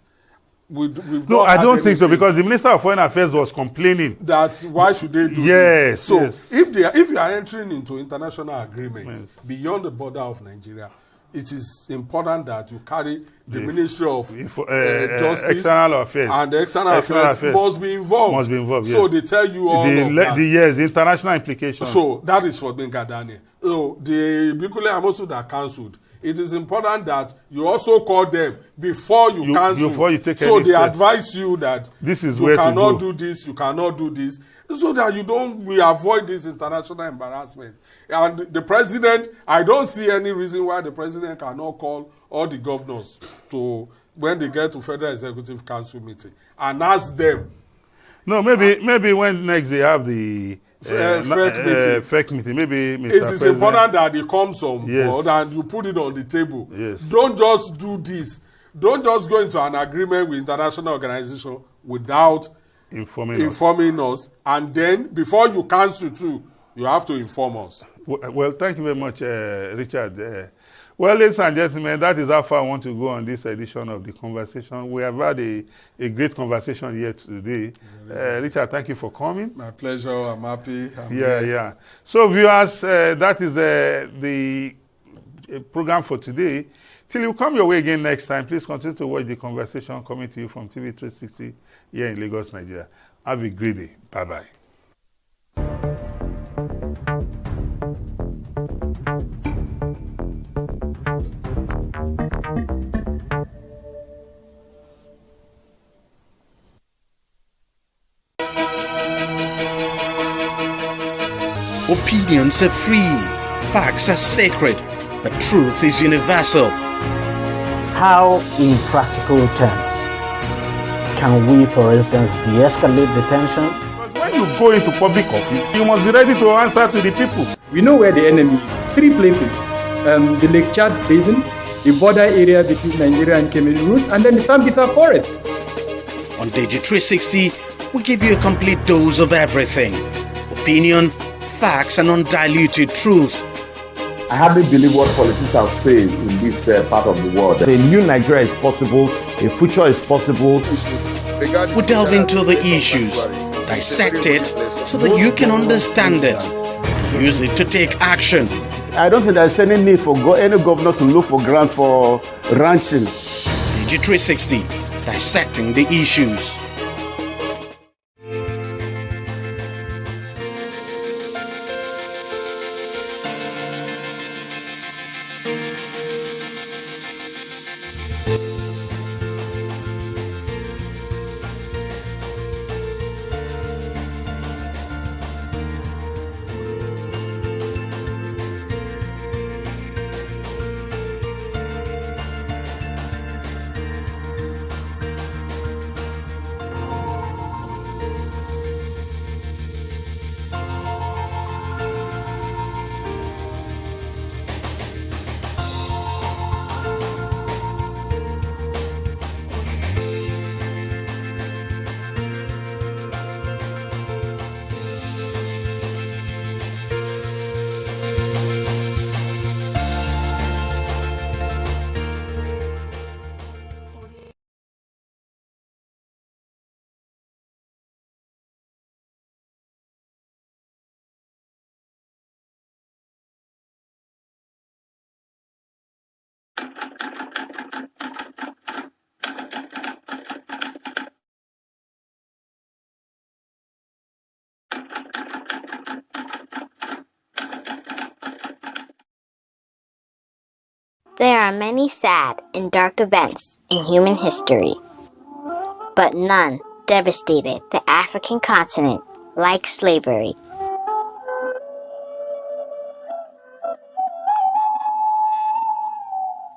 No, I don't think so, because the Minister of Foreign Affairs was complaining. That's why should they do this? So yes. If you are entering into international agreements beyond the border of Nigeria, it is important that you carry the Ministry of Justice, External Affairs, and the External Affairs must be involved. So yes. they tell you all of that. The international implications. So that is for Bengadani. So the Ibikule Amosu that cancelled, it is important that you also call them before you cancel. Before you take so they advise you that this is you cannot do this, you cannot do this, so that we avoid this international embarrassment. And the president, I don't see any reason why the president cannot call all the governors to, when they get to Federal Executive Council meeting, and ask them. No, maybe when next they have the fake meeting. Maybe Mr. It is President, important that they come on board and you put it on the table. Yes. Don't just do this. Don't just go into an agreement with international organization without informing us. And then before you cancel too, you have to inform us. Well, thank you very much, Richard. Well, ladies and gentlemen, that is how far I want to go on this edition of The Conversation. We have had a great conversation here today. Richard, thank you for coming. My pleasure. I'm happy. Yeah. So, viewers, that is the program for today. Till you come your way again next time, please continue to watch The Conversation coming to you from TV360 here in Lagos, Nigeria. Have a great day. Bye-bye. Opinions are free, facts are sacred, but truth is universal. How, in practical terms, can we, for instance, de-escalate the tension? Because when you go into public office, you must be ready to answer to the people. We know where the enemy is. 3 places. The Lake Chad Basin, the border area between Nigeria and Cameroon, and then the Sambisa Forest. On TV360, we give you a complete dose of everything. Opinion, facts, and undiluted truth. I hardly believe what politicians say in this part of the world. A new Nigeria is possible, a future is possible. We delve into the issues, dissect it so that you can understand it, use it to take action. I don't think there's any need for any governor to look for grant for ranching. TV360, dissecting the issues. There are many sad and dark events in human history, but none devastated the African continent like slavery.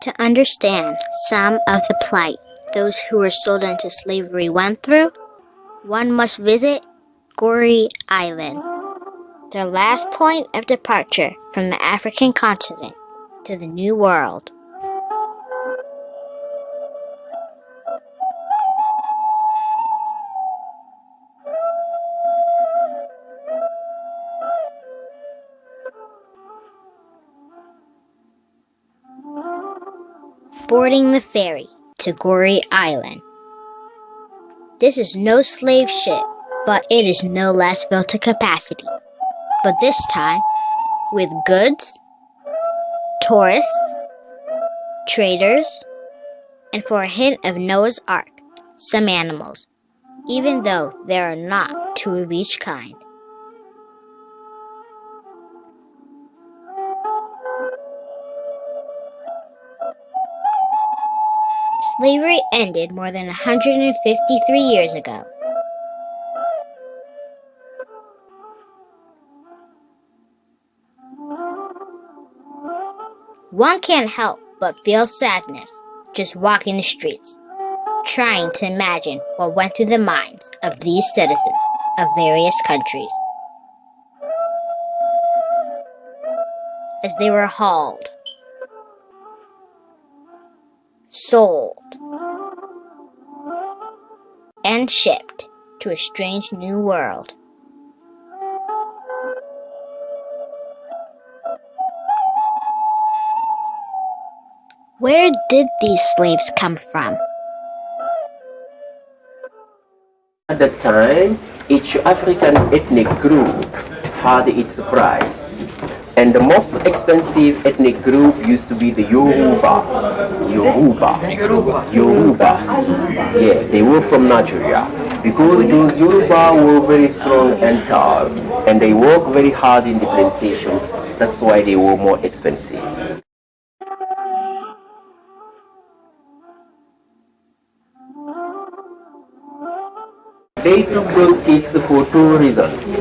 To understand some of the plight those who were sold into slavery went through, one must visit Goree Island, their last point of departure from the African continent to the New World. Boarding the ferry to Goree Island. This is no slave ship, but it is no less built to capacity. But this time, with goods, tourists, traders, and for a hint of Noah's Ark, some animals, even though there are not two of each kind. Slavery ended more than 153 years ago. One can't help but feel sadness just walking the streets, trying to imagine what went through the minds of these citizens of various countries as they were hauled, sold, and shipped to a strange new world. Where did these slaves come from? At that time, each African ethnic group had its price. And the most expensive ethnic group used to be the Yoruba. Yeah, they were from Nigeria. Because those Yoruba were very strong and tall. And they worked very hard in the plantations. That's why they were more expensive. They took those kids for two reasons.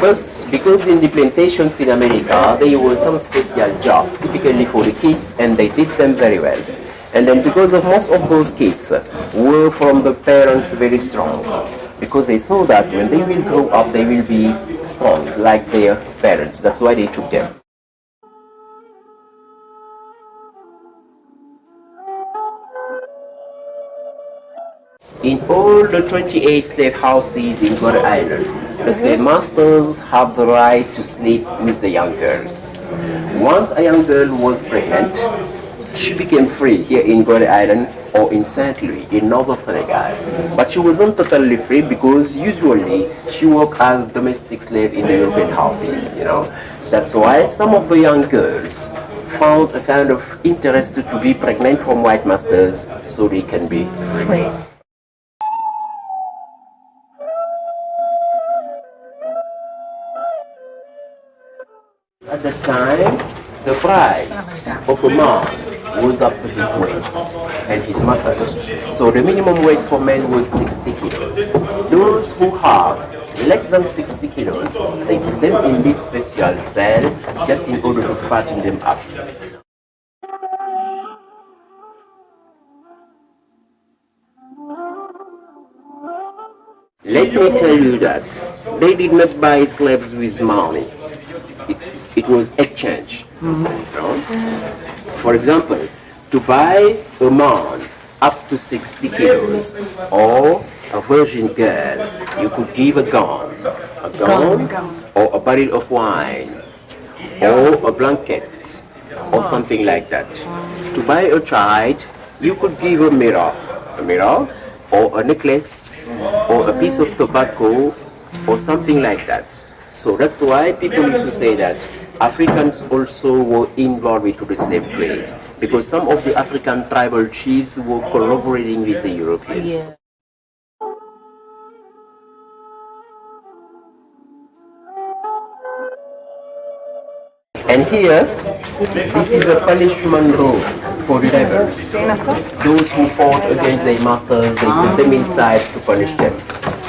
First, because in the plantations in America, there were some special jobs, typically for the kids, and they did them very well. And then because of most of those kids were from the parents very strong, because they thought that when they will grow up, they will be strong like their parents. That's why they took them. In all the 28 slave houses in Goree Island, the slave masters have the right to sleep with the young girls. Once a young girl was pregnant, she became free here in Gorée Island or in Saint-Louis in northern Senegal. But she wasn't totally free because usually she worked as domestic slave in the European houses, you know. That's why some of the young girls found a kind of interest to be pregnant from white masters so they can be free. At the time, the price of a man was up to his weight and his muscle. So the minimum weight for men was 60 kilos. Those who have less than 60 kilos, they put them in this special cell just in order to fatten them up. Let me tell you that they did not buy slaves with money. It was exchange. You know? For example, to buy a man up to 60 kilos or a virgin girl, you could give a gun or a barrel of wine or a blanket or something like that. To buy a child, you could give a mirror or a necklace or a piece of tobacco or something like that. So that's why people used to say that Africans also were involved into the slave trade, because some of the African tribal chiefs were collaborating with the Europeans. Yeah. And here, this is a punishment room for rebels. Those who fought against their masters, they put them inside to punish them.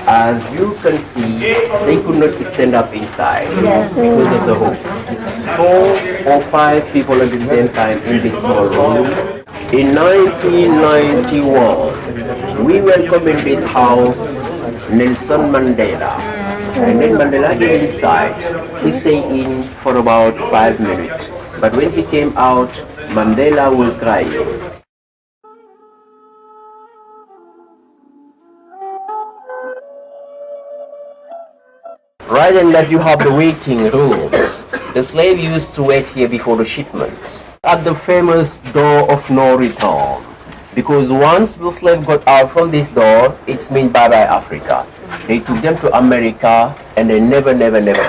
As you can see, they could not stand up inside because of the hooks. 4 or 5 people at the same time in this small room. In 1991, we welcomed in this house Nelson Mandela. And then Mandela came inside. He stayed in for about 5 minutes. But when he came out, Mandela was crying. Right and left you have the waiting rooms. The slave used to wait here before the shipment. At the famous door of no return. Because once the slave got out from this door, it's mean bye-bye Africa. They took them to America and they never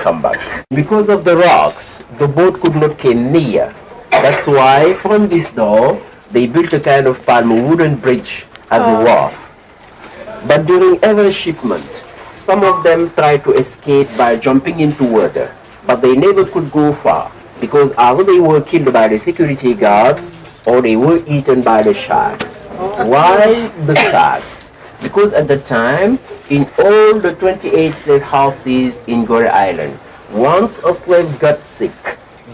come back. Because of the rocks, the boat could not come near. That's why from this door, they built a kind of palm wooden bridge as a wharf. But during every shipment, some of them tried to escape by jumping into water, but they never could go far because either they were killed by the security guards or they were eaten by the sharks. Why the sharks? Because at the time, in all the 28 slave houses in Gorée Island, once a slave got sick,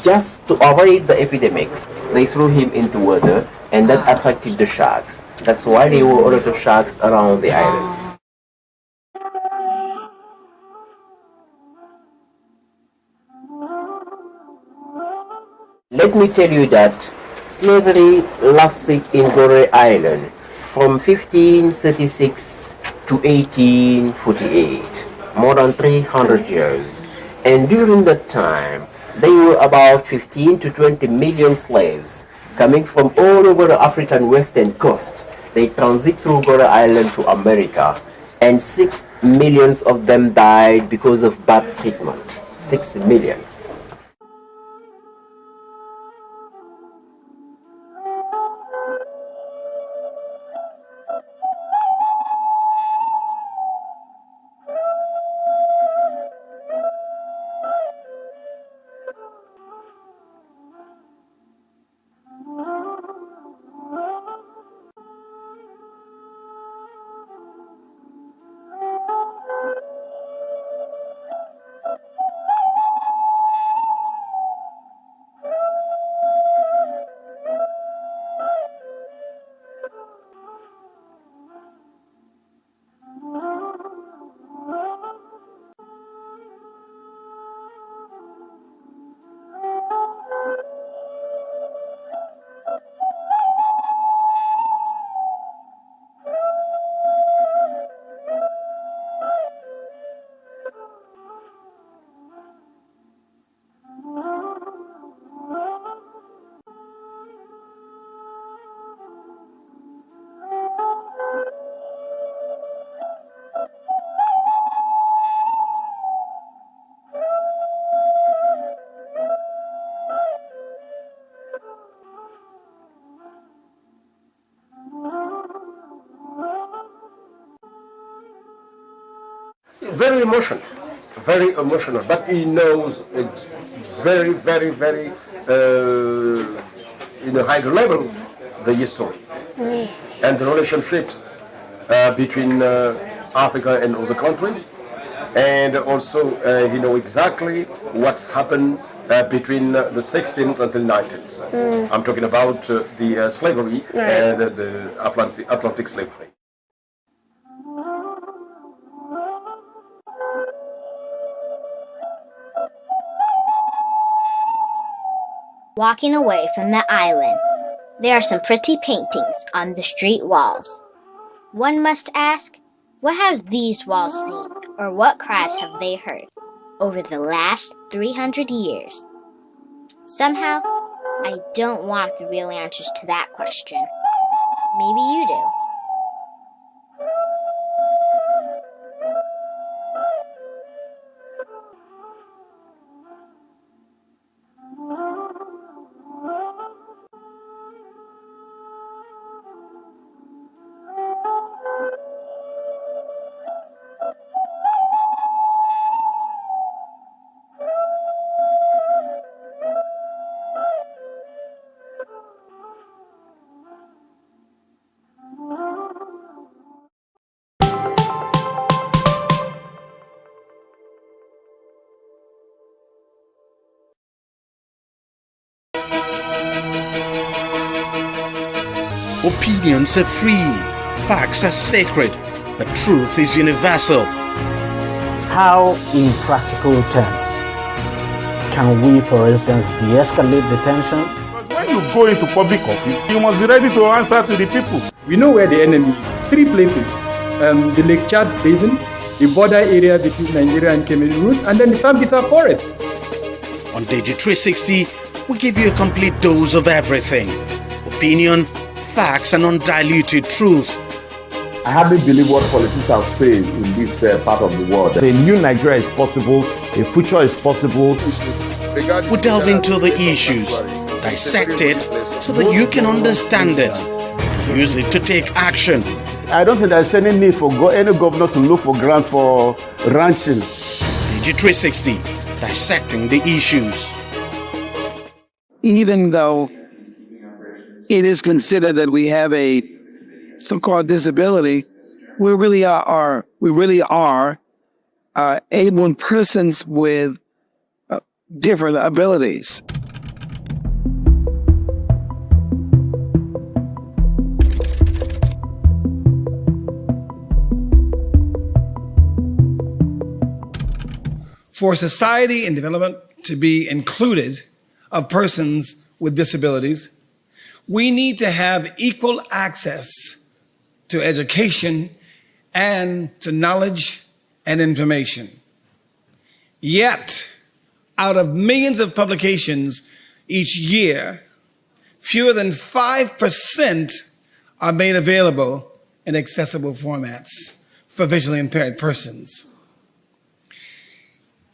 just to avoid the epidemics, they threw him into water and that attracted the sharks. That's why there were a lot of sharks around the island. Let me tell you that slavery lasted in Gorée Island from 1536 to 1848, more than 300 years. And during that time, there were about 15 to 20 million slaves coming from all over the African western coast. They transit through Gorée Island to America, and 6 million of them died because of bad treatment. 6 million. very emotional, but he knows it very, very, very in a higher level the history and the relationships between Africa and other countries, and also he knows exactly what's happened between the 16th until 19th. I'm talking about the slavery and the Atlantic slave trade. Walking away from the island, there are some pretty paintings on the street walls. One must ask, what have these walls seen, or what cries have they heard over the last 300 years? Somehow, I don't want the real answers to that question. Maybe you do. Opinions are free, facts are sacred, but truth is universal. How, in practical terms, can we, for instance, de-escalate the tension? When you go into public office, you must be ready to answer to the people. We know where the enemy is. 3 places. The Lake Chad Basin, the border area between Nigeria and Cameroon, and then the Sambisa Forest. On TV360, we give you a complete dose of everything. Opinion, facts, and undiluted truth. I hardly believe what politicians say in this part of the world. A new Nigeria is possible, a future is possible. We delve into the issues, dissect it so that you can understand it, use it to take action. I don't think there's any need for any governor to look for grant for ranching. TV360, dissecting the issues. Even though it is considered that we have a so-called disability, we really are able persons with different abilities. For society and development to be included of persons with disabilities, we need to have equal access to education and to knowledge and information. Yet, out of millions of publications each year, fewer than 5% are made available in accessible formats for visually impaired persons.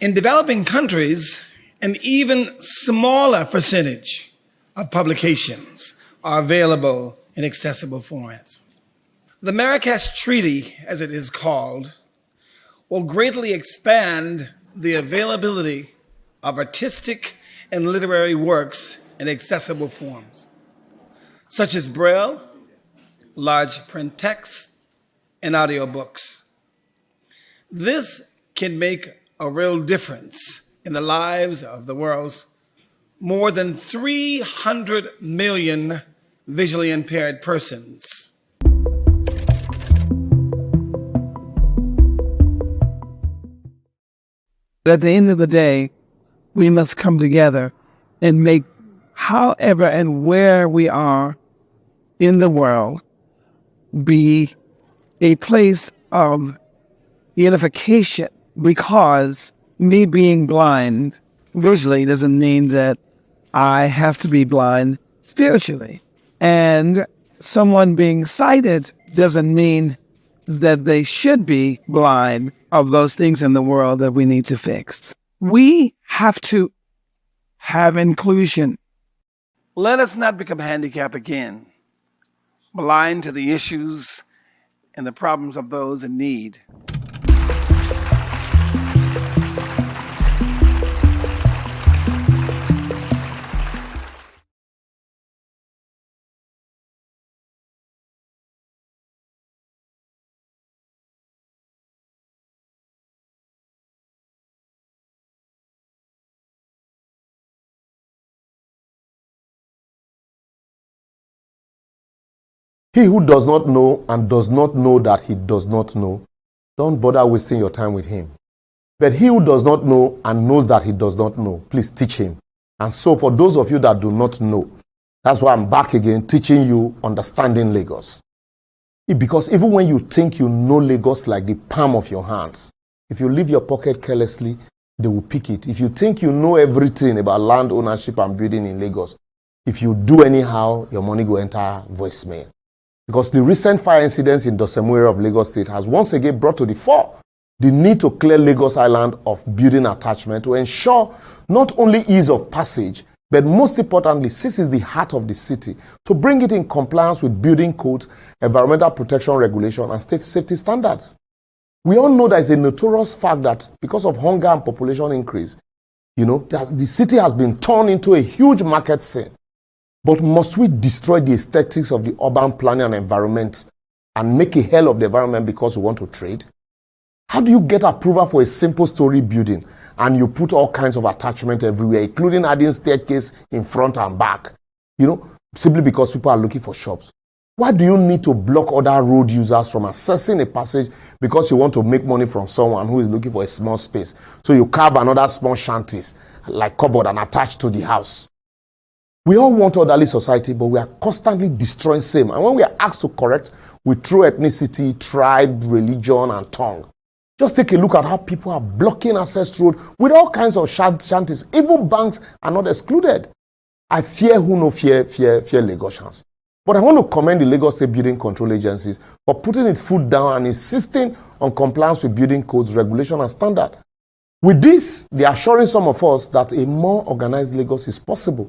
In developing countries, an even smaller percentage of publications are available in accessible formats. The Marrakesh Treaty, as it is called, will greatly expand the availability of artistic and literary works in accessible forms, such as Braille, large print text, and audiobooks. This can make a real difference in the lives of the world's more than 300 million visually impaired persons. At the end of the day, we must come together and make however and where we are in the world be a place of unification, because me being blind visually doesn't mean that I have to be blind spiritually. And someone being sighted doesn't mean that they should be blind of those things in the world that we need to fix. We have to have inclusion. Let us not become handicapped again, blind to the issues and the problems of those in need. He who does not know and does not know that he does not know, don't bother wasting your time with him. But he who does not know and knows that he does not know, please teach him. And so for those of you that do not know, that's why I'm back again teaching you understanding Lagos. Because even when you think you know Lagos like the palm of your hands, if you leave your pocket carelessly, they will pick it. If you think you know everything about land ownership and building in Lagos, if you do anyhow, your money will enter voicemail. Because the recent fire incidents in Dosemure of Lagos State has once again brought to the fore the need to clear Lagos Island of building attachment to ensure not only ease of passage, but most importantly, this is the heart of the city, to bring it in compliance with building codes, environmental protection regulation, and safety standards. We all know that it's a notorious fact that because of hunger and population increase, the city has been turned into a huge market scene. But must we destroy the aesthetics of the urban planning and environment and make a hell of the environment because we want to trade? How do you get approval for a simple story building and you put all kinds of attachment everywhere, including adding staircase in front and back, simply because people are looking for shops? Why do you need to block other road users from accessing a passage because you want to make money from someone who is looking for a small space? So you carve another small shanties like cupboard and attach to the house. We all want orderly society, but we are constantly destroying same. And when we are asked to correct, we throw ethnicity, tribe, religion, and tongue. Just take a look at how people are blocking access road with all kinds of shanties. Even banks are not excluded. I fear who no fear Lagosians. But I want to commend the Lagos State Building Control Agencies for putting its foot down and insisting on compliance with building codes, regulation, and standard. With this, they are assuring some of us that a more organized Lagos is possible.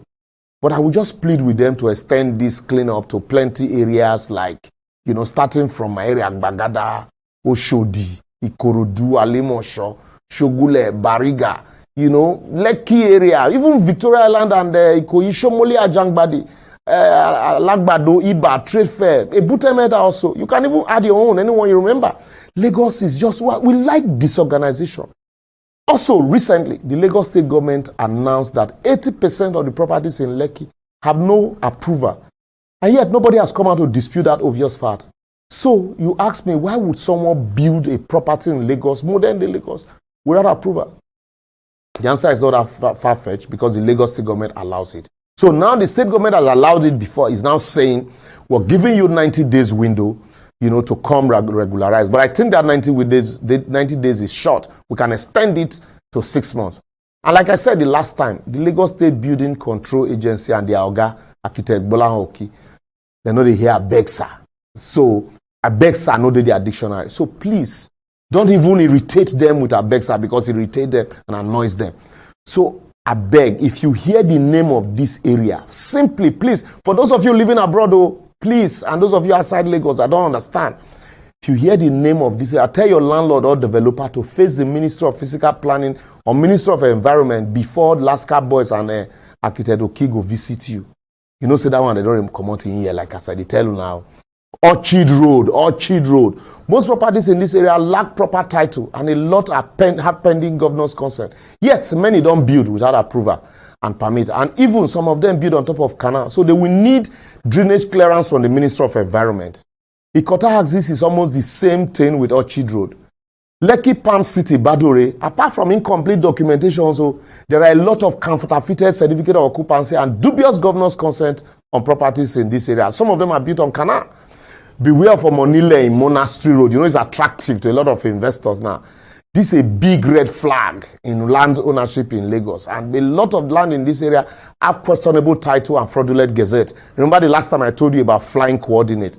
But I will just plead with them to extend this cleanup to plenty areas like, starting from my area, Gbagada, Oshodi, Ikorodu, Alimosho, Shogule, Bariga, Lekki area, even Victoria Island and Ikoyi, Shomoli, Ajangbadi, Lagbado, Iba, Trade Fair, Ebutemeta also. You can even add your own, anyone you remember. Lagos is just what we like, disorganization. Also, recently, the Lagos State government announced that 80% of the properties in Lekki have no approval. And yet, nobody has come out to dispute that obvious fact. So, you ask me, why would someone build a property in Lagos, modern day Lagos, without approval? The answer is not that far-fetched because the Lagos State government allows it. So now the state government has allowed it before, is now saying, we're giving you 90 days window, to come regularize. But I think that 90 days is short. We can extend it to 6 months. And like I said the last time, the Lagos State Building Control Agency and their Oga, Architect Bola Hoki, they know they hear Abegsa. So Abegsa know their dictionary. So please, don't even irritate them with Abegsa because it irritates them and annoys them. So I beg, if you hear the name of this area, simply, please, for those of you living abroad, please, and those of you outside Lagos, I don't understand. If you hear the name of this area, tell your landlord or developer to face the Minister of Physical Planning or Minister of Environment before Lascar Boys and Architect Oki go visit you. Say that one, they don't even come out in here, like I said, they tell you now. Orchard Road. Most properties in this area lack proper title and a lot have pending governor's consent. Yet, many don't build without approval and permit. And even some of them build on top of canal. So they will need drainage clearance from the Minister of Environment. Ikota axis is almost the same thing with Orchard Road. Lekki Palm City, Badore, apart from incomplete documentation also, there are a lot of counterfeited certificate of occupancy and dubious governor's consent on properties in this area. Some of them are built on canal. Beware of Omonile in Monastery Road. It's attractive to a lot of investors now. This is a big red flag in land ownership in Lagos. And a lot of land in this area have questionable title and fraudulent gazette. Remember the last time I told you about flying coordinate.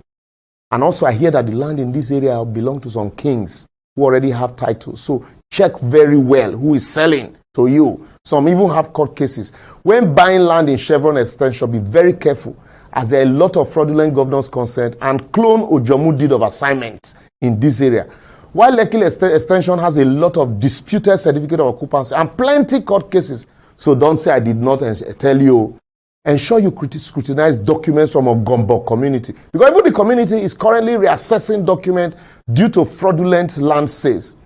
And also I hear that the land in this area belongs to some kings who already have titles. So check very well who is selling to you. Some even have court cases. When buying land in Chevron Extension, be very careful, as there are a lot of fraudulent governor's consent and clone Ojomu deed of assignment in this area. While Lekki Extension has a lot of disputed certificate of occupancy and plenty court cases. So don't say I did not tell you. Ensure you scrutinize documents from a Gombo community. Because even the community is currently reassessing documents due to fraudulent land sales.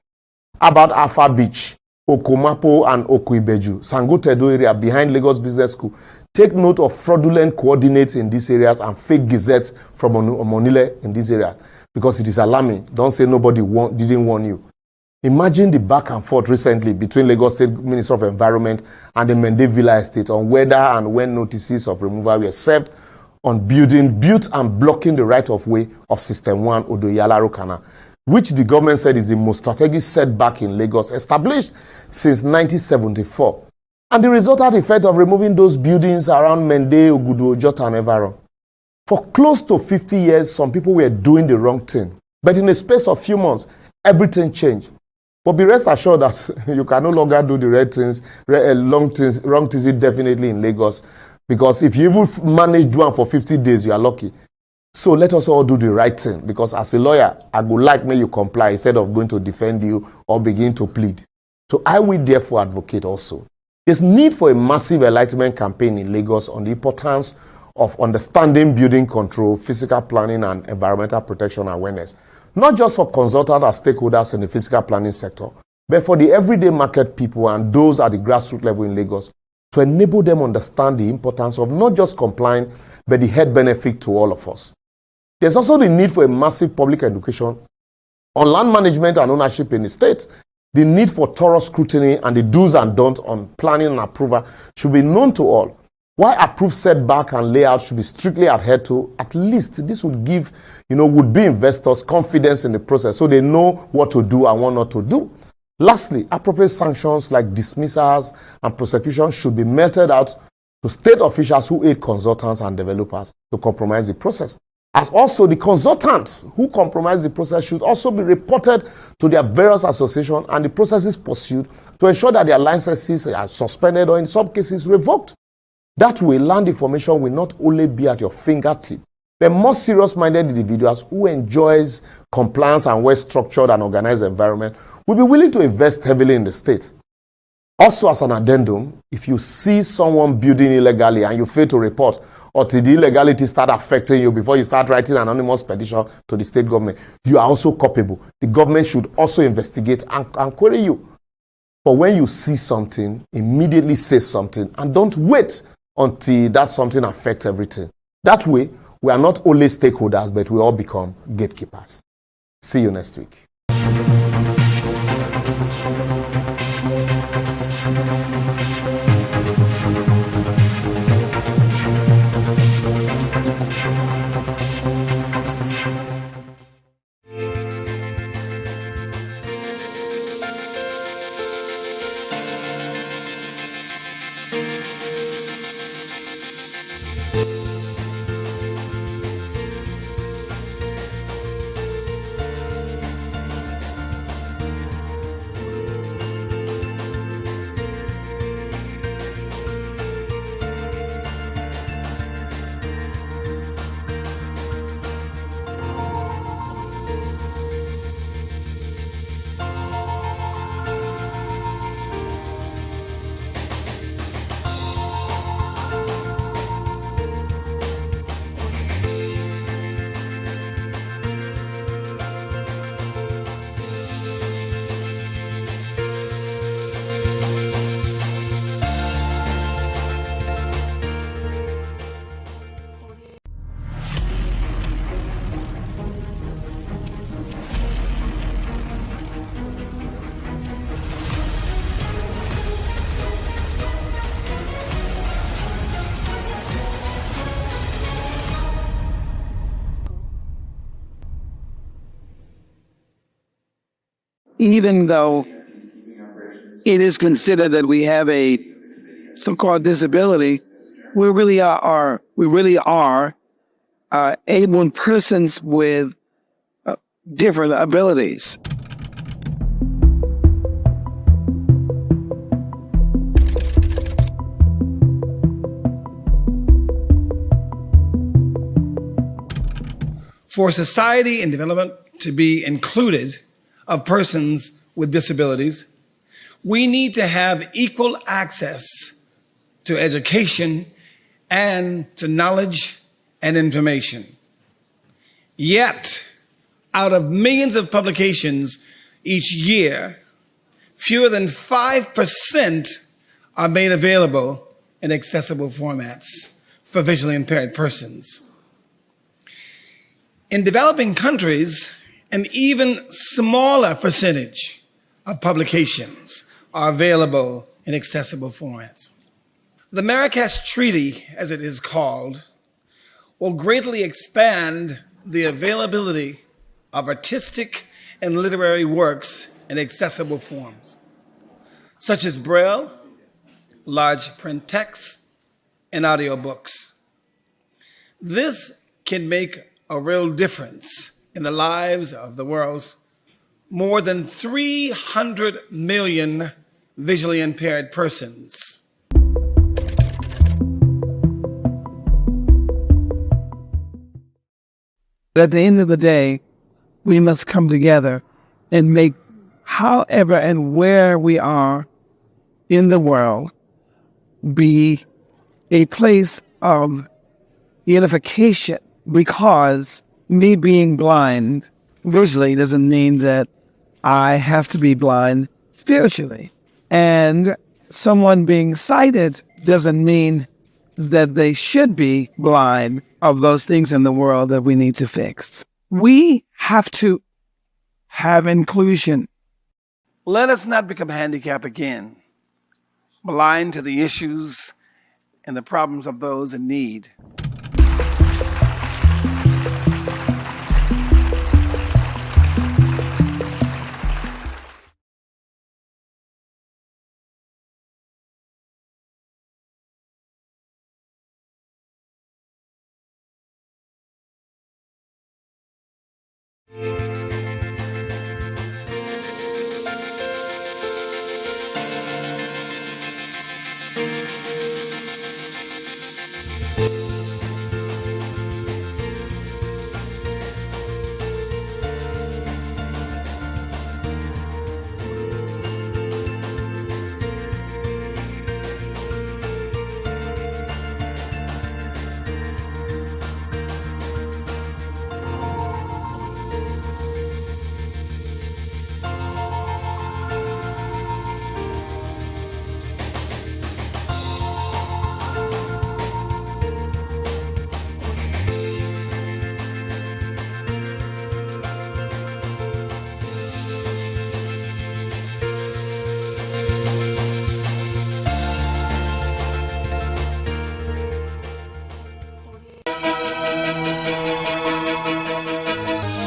About Alpha Beach, Okomapo and Okuibeju, Sangotedo area behind Lagos Business School. Take note of fraudulent coordinates in these areas and fake gazettes from Omonile in these areas, because it is alarming. Don't say nobody didn't warn you. Imagine the back and forth recently between Lagos State Minister of Environment and the Mende Villa Estate on whether and when notices of removal were served on building built and blocking the right-of-way of System 1 Odoyalaro Canal, which the government said is the most strategic setback in Lagos, established since 1974. And the resultant effect of removing those buildings around Mende, Ogudu, Ojota, and Evaro. For close to 50 years, some people were doing the wrong thing. But in a space of few months, everything changed. But be rest assured that you can no longer do the right things, wrong things indefinitely in Lagos. Because if you even manage doing for 50 days, you are lucky. So let us all do the right thing. Because as a lawyer, I would like me you comply instead of going to defend you or begin to plead. So I will therefore advocate also. There's need for a massive enlightenment campaign in Lagos on the importance of understanding building control, physical planning, and environmental protection awareness. Not just for consultants and stakeholders in the physical planning sector, but for the everyday market people and those at the grassroots level in Lagos, to enable them understand the importance of not just complying, but the head benefit to all of us. There's also the need for a massive public education on land management and ownership in the state. The need for thorough scrutiny and the do's and don'ts on planning and approval should be known to all. While approved setback and layout should be strictly adhered to, at least this would give, would-be investors confidence in the process so they know what to do and what not to do. Lastly, appropriate sanctions like dismissals and prosecution should be meted out to state officials who aid consultants and developers to compromise the process. As also the consultants who compromise the process should also be reported to their various associations and the processes pursued to ensure that their licenses are suspended or in some cases revoked. That way, land information will not only be at your fingertip, but more serious-minded individuals who enjoys compliance and well-structured and organized environment will be willing to invest heavily in the state. Also, as an addendum, if you see someone building illegally and you fail to report, or till the illegality start affecting you before you start writing an anonymous petition to the state government, you are also culpable. The government should also investigate and query you. But when you see something, immediately say something and don't wait until that something affects everything. That way, we are not only stakeholders, but we all become gatekeepers. See you next week. Even though it is considered that we have a so-called disability, we really are able persons with different abilities. For society and development to be included of persons with disabilities, we need to have equal access to education and to knowledge and information. Yet, out of millions of publications each year, fewer than 5% are made available in accessible formats for visually impaired persons. In developing countries, an even smaller percentage of publications are available in accessible formats. The Marrakesh Treaty, as it is called, will greatly expand the availability of artistic and literary works in accessible forms, such as Braille, large print text, and audiobooks. This can make a real difference in the lives of the world's more than 300 million visually impaired persons. At the end of the day, we must come together and make however and where we are in the world be a place of unification, because me being blind visually doesn't mean that I have to be blind spiritually. And someone being sighted doesn't mean that they should be blind of those things in the world that we need to fix. We have to have inclusion. Let us not become handicapped again, blind to the issues and the problems of those in need.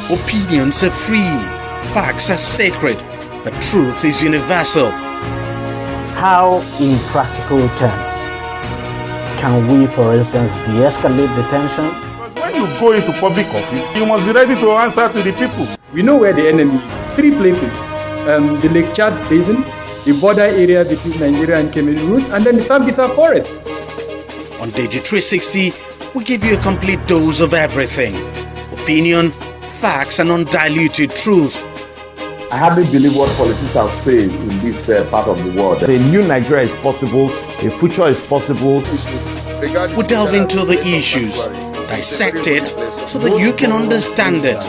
Opinions are free, facts are sacred, but truth is universal. How, in practical terms, can we, for instance, de-escalate the tension? Because when you go into public office, you must be ready to answer to the people. We know where the enemy is. 3 places. The Lake Chad Basin, the border area between Nigeria and Cameroon, and then the Sambisa Forest. On TV360, we give you a complete dose of everything. Opinion, facts, and undiluted truth. I hardly believe what politicians say in this part of the world. A new Nigeria is possible, a future is possible. We delve into the issues, dissect it so that you can understand it,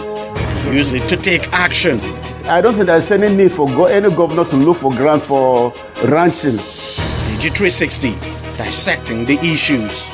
use it to take action. I don't think there's any need for any governor to look for grant for ranching. TV360, dissecting the issues.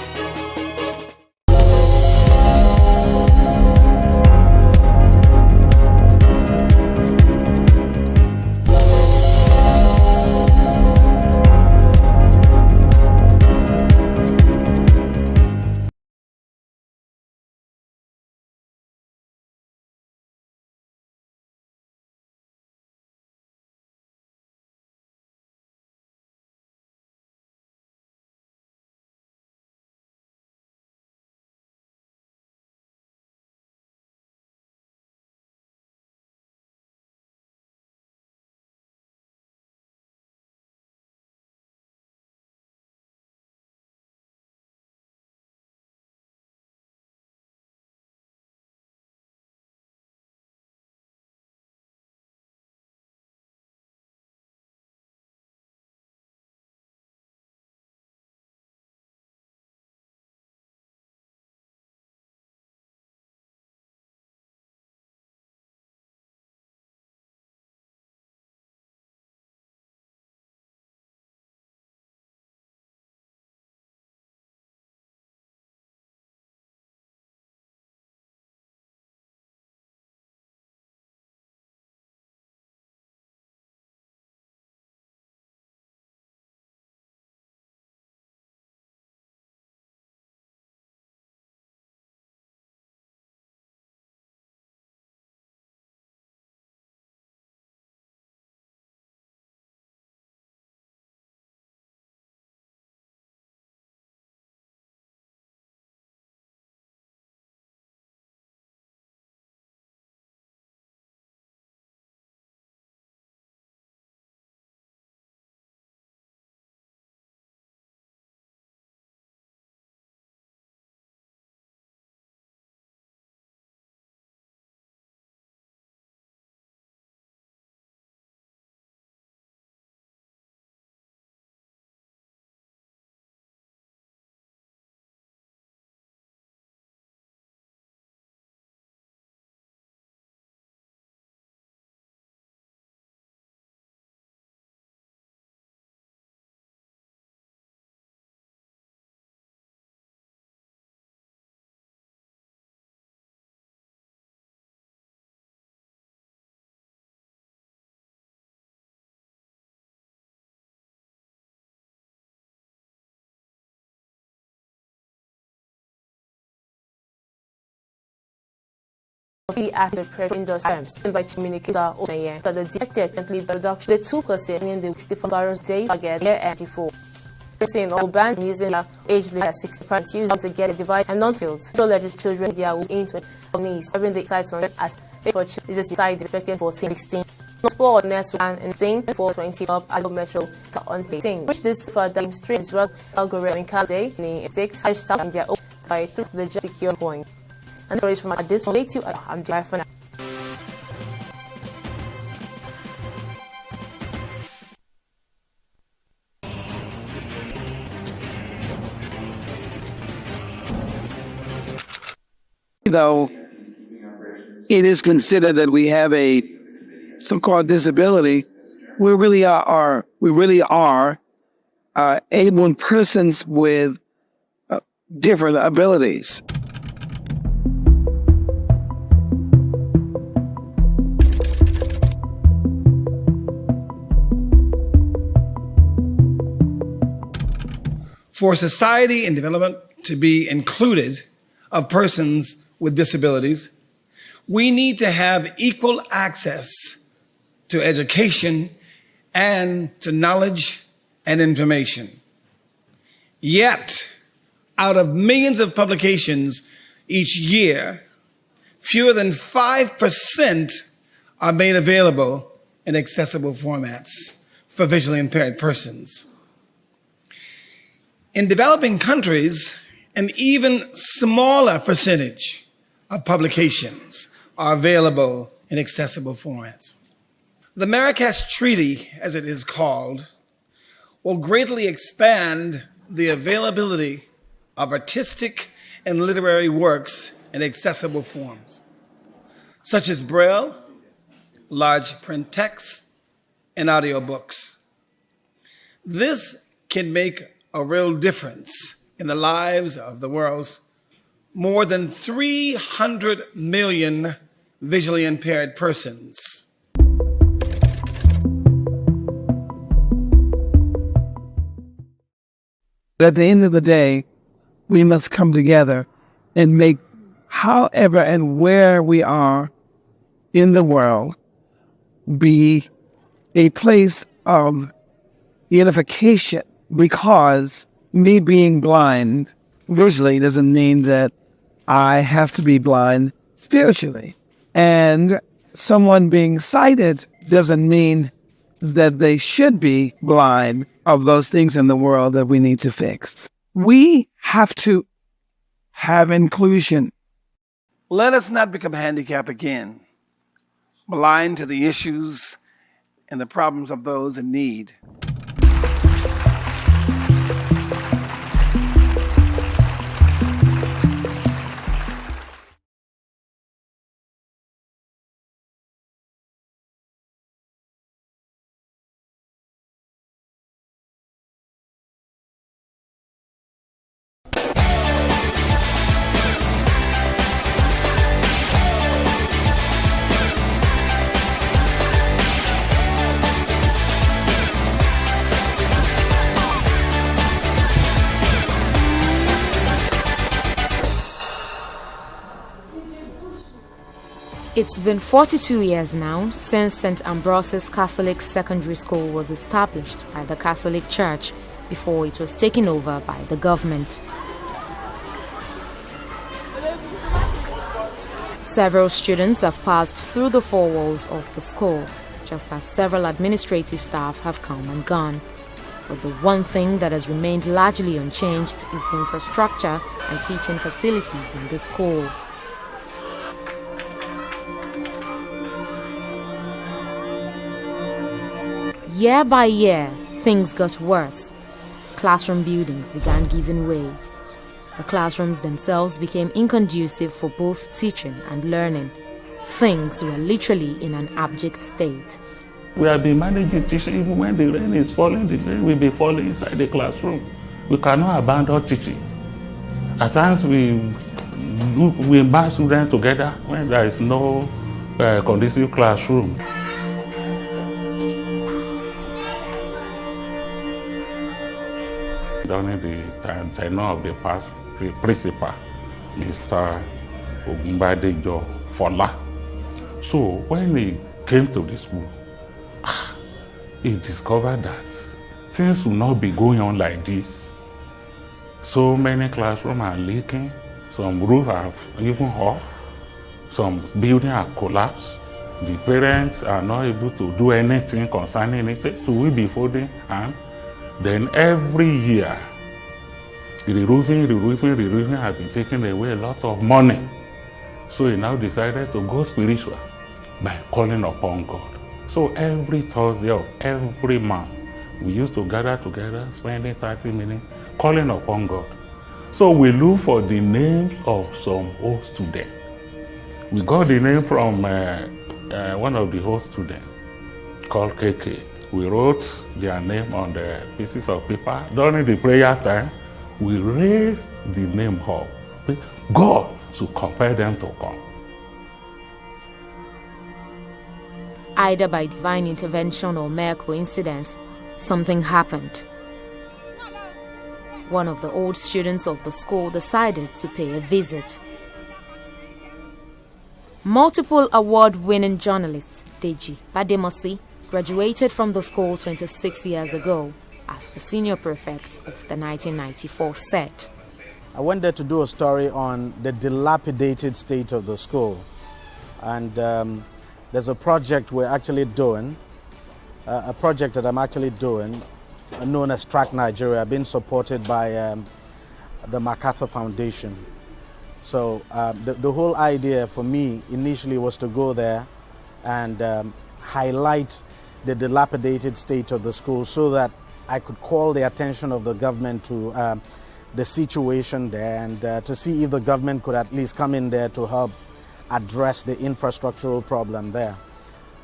we asked the pressure industry terms by communicator Omeyer that the detected simply the reduction the 2% in the 64 barrels a day target year 84. Saying all banned using age limit at 60 parents used to get a device and non-killed. Federal legislative children media was into knees having the sites on as for is beside the expected 14-16. Sport network and thing for 20 up at metro to on thing. Which this for the stream as well algorithm in Kaze in 6 hashtag and their by through the just secure point. And stories from this one late you I'm dry for now. Though it is considered that we have a so-called disability, we really are able persons with different abilities. For society and development to be included of persons with disabilities, we need to have equal access to education and to knowledge and information. Yet, out of millions of publications each year, fewer than 5% are made available in accessible formats for visually impaired persons. In developing countries, an even smaller percentage of publications are available in accessible formats. The Marrakesh Treaty, as it is called, will greatly expand the availability of artistic and literary works in accessible forms, such as Braille, large print text, and audiobooks. This can make a real difference in the lives of the world's more than 300 million visually impaired persons. At the end of the day, we must come together and make however and where we are in the world be a place of unification, because me being blind visually doesn't mean that I have to be blind spiritually. And someone being sighted doesn't mean that they should be blind of those things in the world that we need to fix. We have to have inclusion. Let us not become handicapped again, blind to the issues and the problems of those in need. It's been 42 years now since St. Ambrose's Catholic Secondary School was established by the Catholic Church before it was taken over by the government. Several students have passed through the four walls of the school, just as several administrative staff have come and gone. But the one thing that has remained largely unchanged is the infrastructure and teaching facilities in the school. Year by year, things got worse. Classroom buildings began giving way. The classrooms themselves became inconducive for both teaching and learning. Things were literally in an abject state. We have been managing teaching. Even when the rain is falling, the rain will be falling inside the classroom. We cannot abandon teaching. At times we mass students together when there is no conducive classroom. During the tenure of the past principal, Mr. Ogumbadejo Fola, So when he came to the school, he discovered that things will not be going on like this. So many classrooms are leaking, some roofs have even off, some buildings are collapsed. The parents are not able to do anything concerning it. So we be folding and then every year, the roofing have been taking away a lot of money. So he now decided to go spiritual by calling upon God. So every Thursday of every month, we used to gather together, spending 30 minutes, calling upon God. So we look for the names of some old students. We got the name from one of the old students called KK. We wrote their name on the pieces of paper. During the prayer time, we raised the name up. God to compel them to come. Either by divine intervention or mere coincidence, something happened. One of the old students of the school decided to pay a visit. Multiple award-winning journalist Deji Bademosi graduated from the school 26 years ago as the senior prefect of the 1994 set. I went there to do a story on the dilapidated state of the school. And there's a project we're actually doing, a project that I'm actually doing, known as Track Nigeria, being supported by the MacArthur Foundation. So the whole idea for me initially was to go there and highlight the dilapidated state of the school so that I could call the attention of the government to the situation there and to see if the government could at least come in there to help address the infrastructural problem there.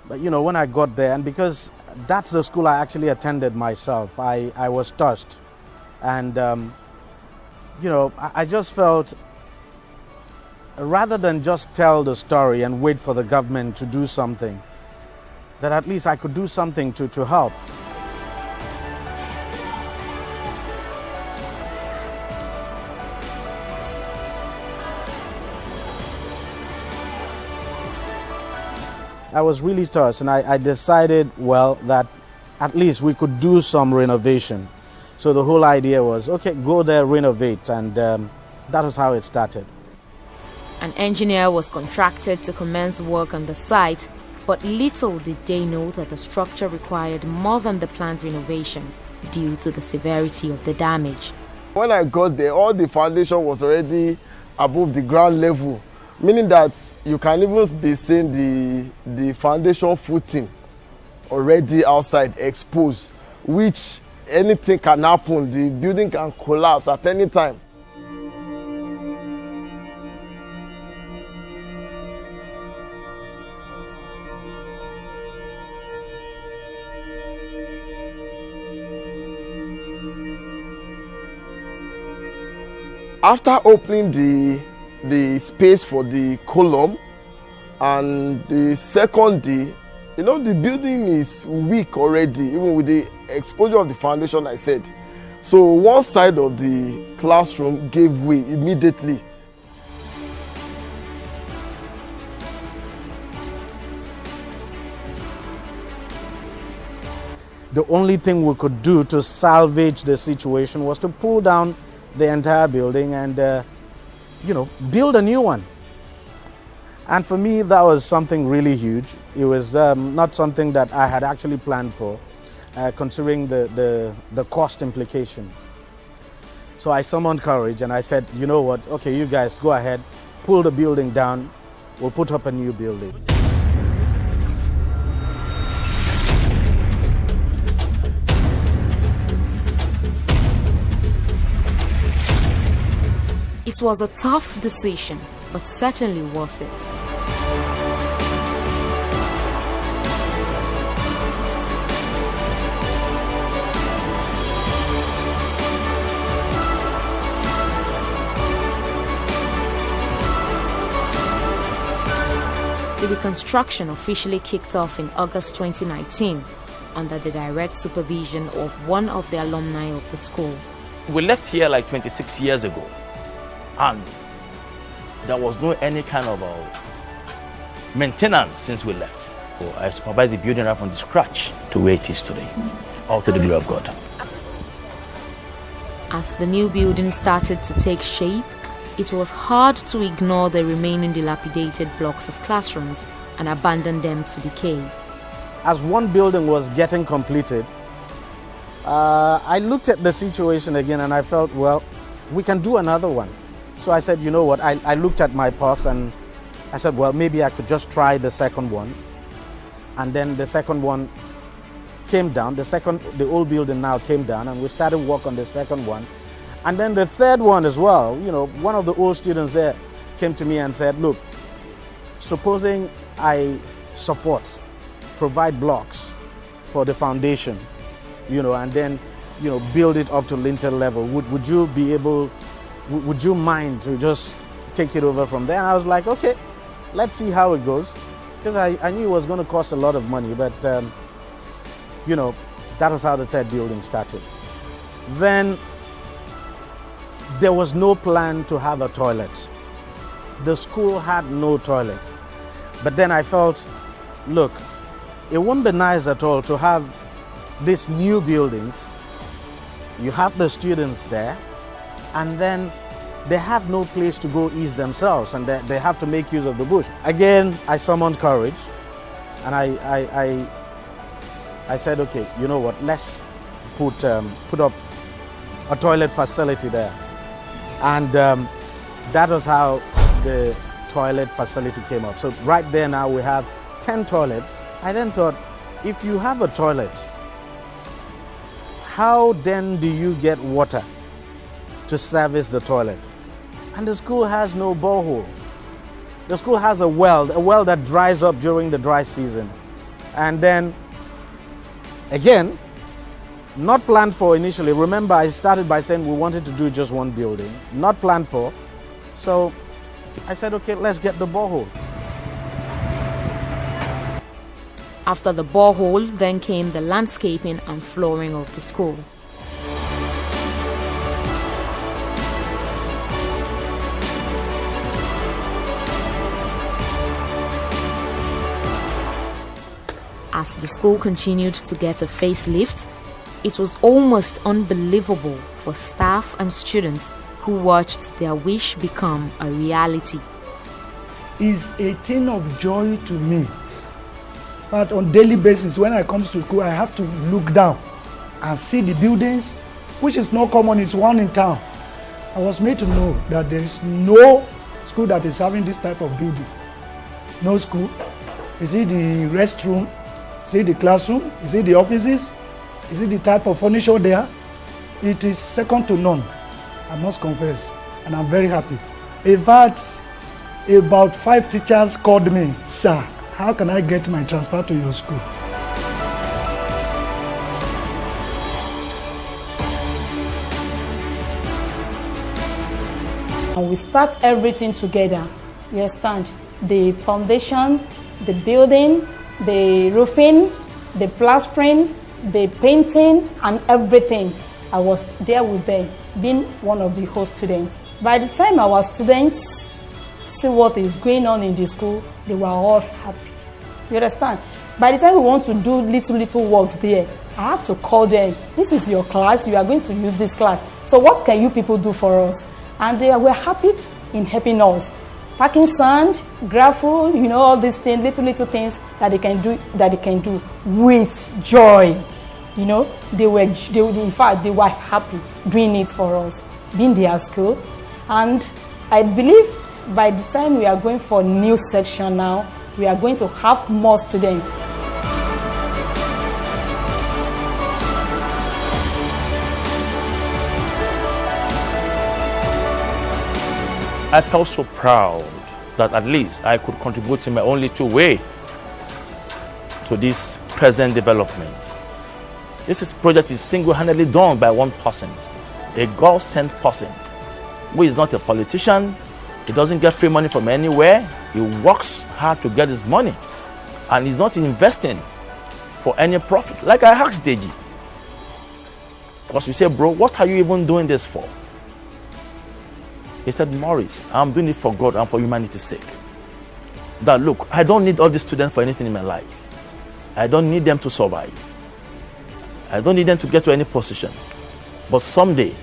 But you know, when I got there, and because that's the school I actually attended myself, I was touched. And you know, I just felt rather than just tell the story and wait for the government to do something, that at least I could do something to help. I was really touched, and I decided, well, that at least we could do some renovation. So the whole idea was, okay, go there, renovate, and that was how it started. An engineer was contracted to commence work on the site, but little did they know that the structure required more than the planned renovation due to the severity of the damage. When I got there, all the foundation was already above the ground level, meaning that you can even be seeing the foundation footing already outside exposed, which anything can happen. The building can collapse at any time. After opening the space for the column and the second day, you know, the building is weak already, even with the exposure of the foundation, I said. So one side of the classroom gave way immediately. The only thing we could do to salvage the situation was to pull down the entire building and you know, build a new one. And for me, that was something really huge. It was not something that I had actually planned for, considering the cost implication. So I summoned courage and I said, you know what, okay, you guys go ahead, pull the building down, we'll put up a new building. It was a tough decision, but certainly worth it. The reconstruction officially kicked off in August 2019 under the direct supervision of one of the alumni of the school. We left here like 26 years ago. And there was no any kind of maintenance since we left. So I supervised the building right from the scratch to where it is today, all to the glory of God. As the new building started to take shape, it was hard to ignore the remaining dilapidated blocks of classrooms and abandon them to decay. As one building was getting completed, I looked at the situation again and I felt, well, we can do another one. So I said, you know what, I looked at my pulse and I said, well, maybe I could just try the second one. And then the second one came down, the old building now came down, and we started work on the second one. And then the third one as well, you know, one of the old students there came to me and said, look, supposing I provide blocks for the foundation, you know, and then, you know, build it up to lintel level, would you be able, would you mind to just take it over from there? And I was like, okay, let's see how it goes. Because I knew it was going to cost a lot of money, but, you know, that was how the third building started. Then there was no plan to have a toilet. The school had no toilet. But then I felt, look, it wouldn't be nice at all to have these new buildings. You have the students there, and then they have no place to go ease themselves, and they have to make use of the bush. Again, I summoned courage, and I said, okay, you know what, let's put up a toilet facility there. And that was how the toilet facility came up. So right there now we have 10 toilets. I then thought, if you have a toilet, how then do you get water to service the toilet? And the school has no borehole. The school has a well that dries up during the dry season. And then, again, not planned for initially. Remember, I started by saying we wanted to do just one building. Not planned for. So I said, okay, let's get the borehole. After the borehole, then came the landscaping and flooring of the school. As the school continued to get a facelift, it was almost unbelievable for staff and students who watched their wish become a reality. It's a thing of joy to me. But on a daily basis, when I come to school, I have to look down and see the buildings, which is not common, it's one in town. I was made to know that there is no school that is having this type of building. No school. Is it the restroom? Is it the classroom? Is it the offices? Is it the type of furniture there? It is second to none, I must confess, and I'm very happy. In fact, about 5 teachers called me, sir, how can I get my transfer to your school? And we start everything together. You understand? The foundation, the building, the roofing, the plastering, the painting, and everything. I was there with them, being one of the host students. By the time our students see what is going on in the school, they were all happy. You understand? By the time we want to do little works there, I have to call them. This is your class. You are going to use this class. So what can you people do for us? And they were happy in helping us. Packing sand, gravel, you know, all these things, little things that they can do with joy. You know, in fact, they were happy doing it for us, being their school. And I believe by the time we are going for new section now, we are going to have more students. I felt so proud that at least I could contribute in my own little way to this present development. This project is single-handedly done by one person, a God-sent person, who is not a politician. He doesn't get free money from anywhere. He works hard to get his money, and he's not investing for any profit. Like I asked Deji, because we said, bro, what are you even doing this for? He said, Maurice, I'm doing it for God and for humanity's sake. that, look, I don't need all these students for anything in my life. I don't need them to survive. I don't need them to get to any position. But someday,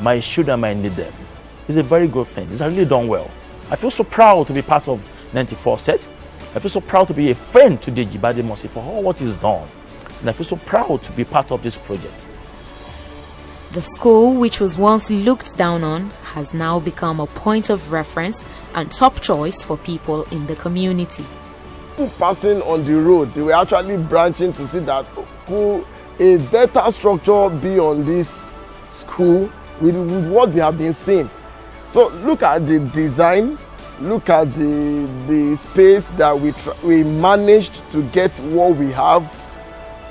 my children might need them. It's a very good thing. It's really done well. I feel so proud to be part of 94 set. I feel so proud to be a friend to Deji Badimosi for all what he's done. And I feel so proud to be part of this project. The school, which was once looked down on, has now become a point of reference and top choice for people in the community. People passing on the road, they were actually branching to see that could a better structure be on this school with what they have been seeing. So look at the design, look at the space that we managed to get what we have,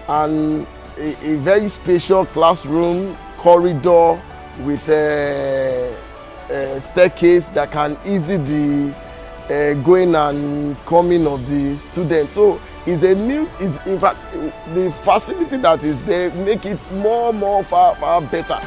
and a very spacious classroom, corridor with a staircase that can ease the going and coming of the students. So it's in fact, the facility that is there make it far better.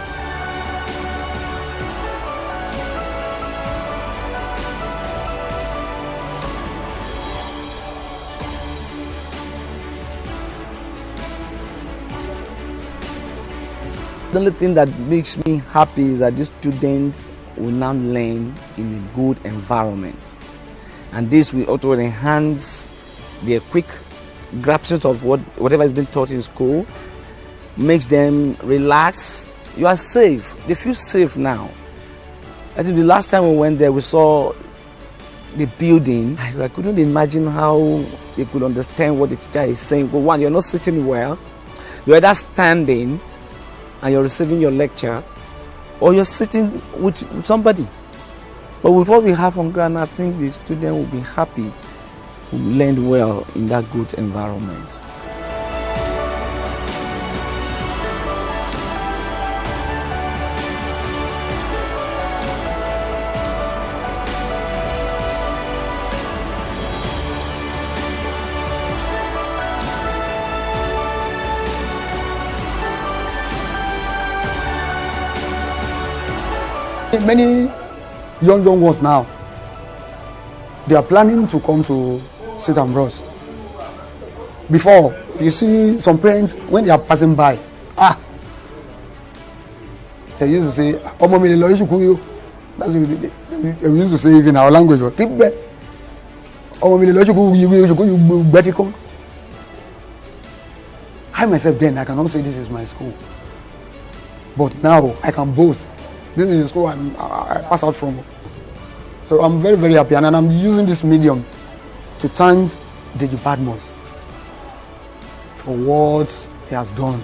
The only thing that makes me happy is that these students will now learn in a good environment. And this will also enhance their quick grasp of whatever has been taught in school, makes them relax. You are safe. They feel safe now. I think the last time we went there, we saw the building. I couldn't imagine how they could understand what the teacher is saying. But one, you're not sitting well. You're either standing and you're receiving your lecture, or you're sitting with somebody. But with what we have on ground, I think the student will be happy, will learn well in that good environment. Many young ones now, they are planning to come to St. Ambrose. Before, you see some parents, when they are passing by, they used to say, that's what we used to say it in our language. I myself then, I cannot say this is my school. But now, I can boast. This is the school I pass out from. So I'm very, very happy, and I'm using this medium to thank Deji Badimosi for what he has done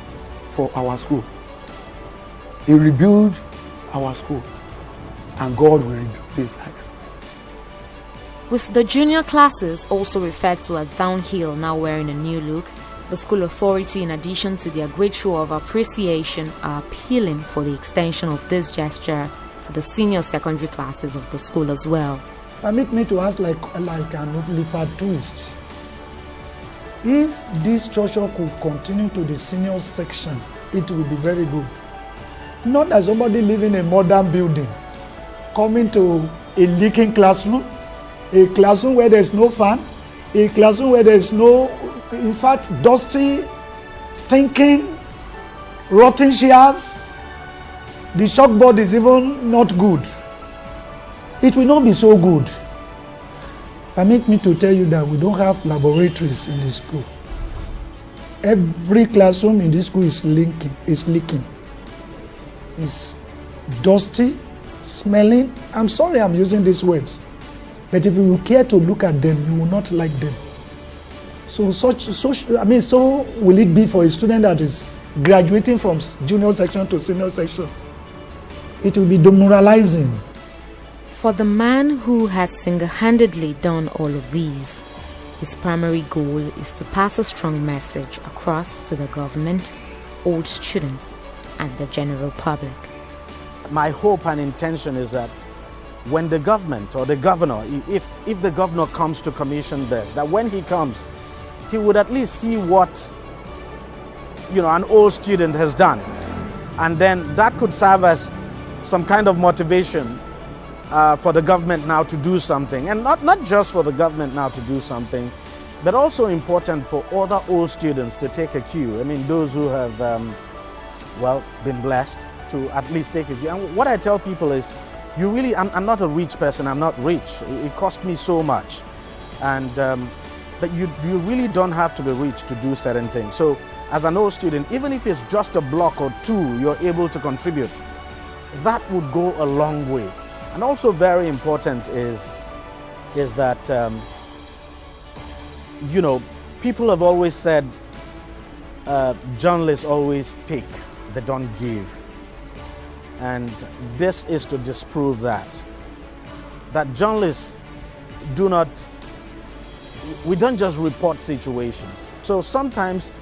for our school. He rebuilt our school, and God will rebuild his life. With the junior classes, also referred to as downhill, now wearing a new look, the school authority, in addition to their great show of appreciation, are appealing for the extension of this gesture to the senior secondary classes of the school as well. Permit me to ask like an Oliver twist. If this structure could continue to the senior section, it would be very good. Not that somebody living in a modern building, coming to a leaking classroom, a classroom where there's no fan, a classroom where there's no, in fact, dusty, stinking, rotten chairs. The chalkboard is even not good. It will not be so good. Permit me to tell you that we don't have laboratories in the school. Every classroom in this school is leaking. It's dusty, smelling. I'm sorry I'm using these words. But if you care to look at them, you will not like them. So will it be for a student that is graduating from junior section to senior section? It will be demoralizing. For the man who has single-handedly done all of these, his primary goal is to pass a strong message across to the government, old students, and the general public. My hope and intention is that when the government or the governor, if the governor comes to commission this, that when he comes, he would at least see what an old student has done. And then that could serve as some kind of motivation for the government now to do something, and not just for the government now to do something, but also important for other old students to take a cue. I mean, those who have, been blessed to at least take a cue. And what I tell people is, I'm not a rich person, I'm not rich. It cost me so much. And, but you really don't have to be rich to do certain things. So as an old student, even if it's just a block or two you're able to contribute, that would go a long way. And also very important is that, people have always said journalists always take, they don't give. And this is to disprove that journalists we don't just report situations. So sometimes,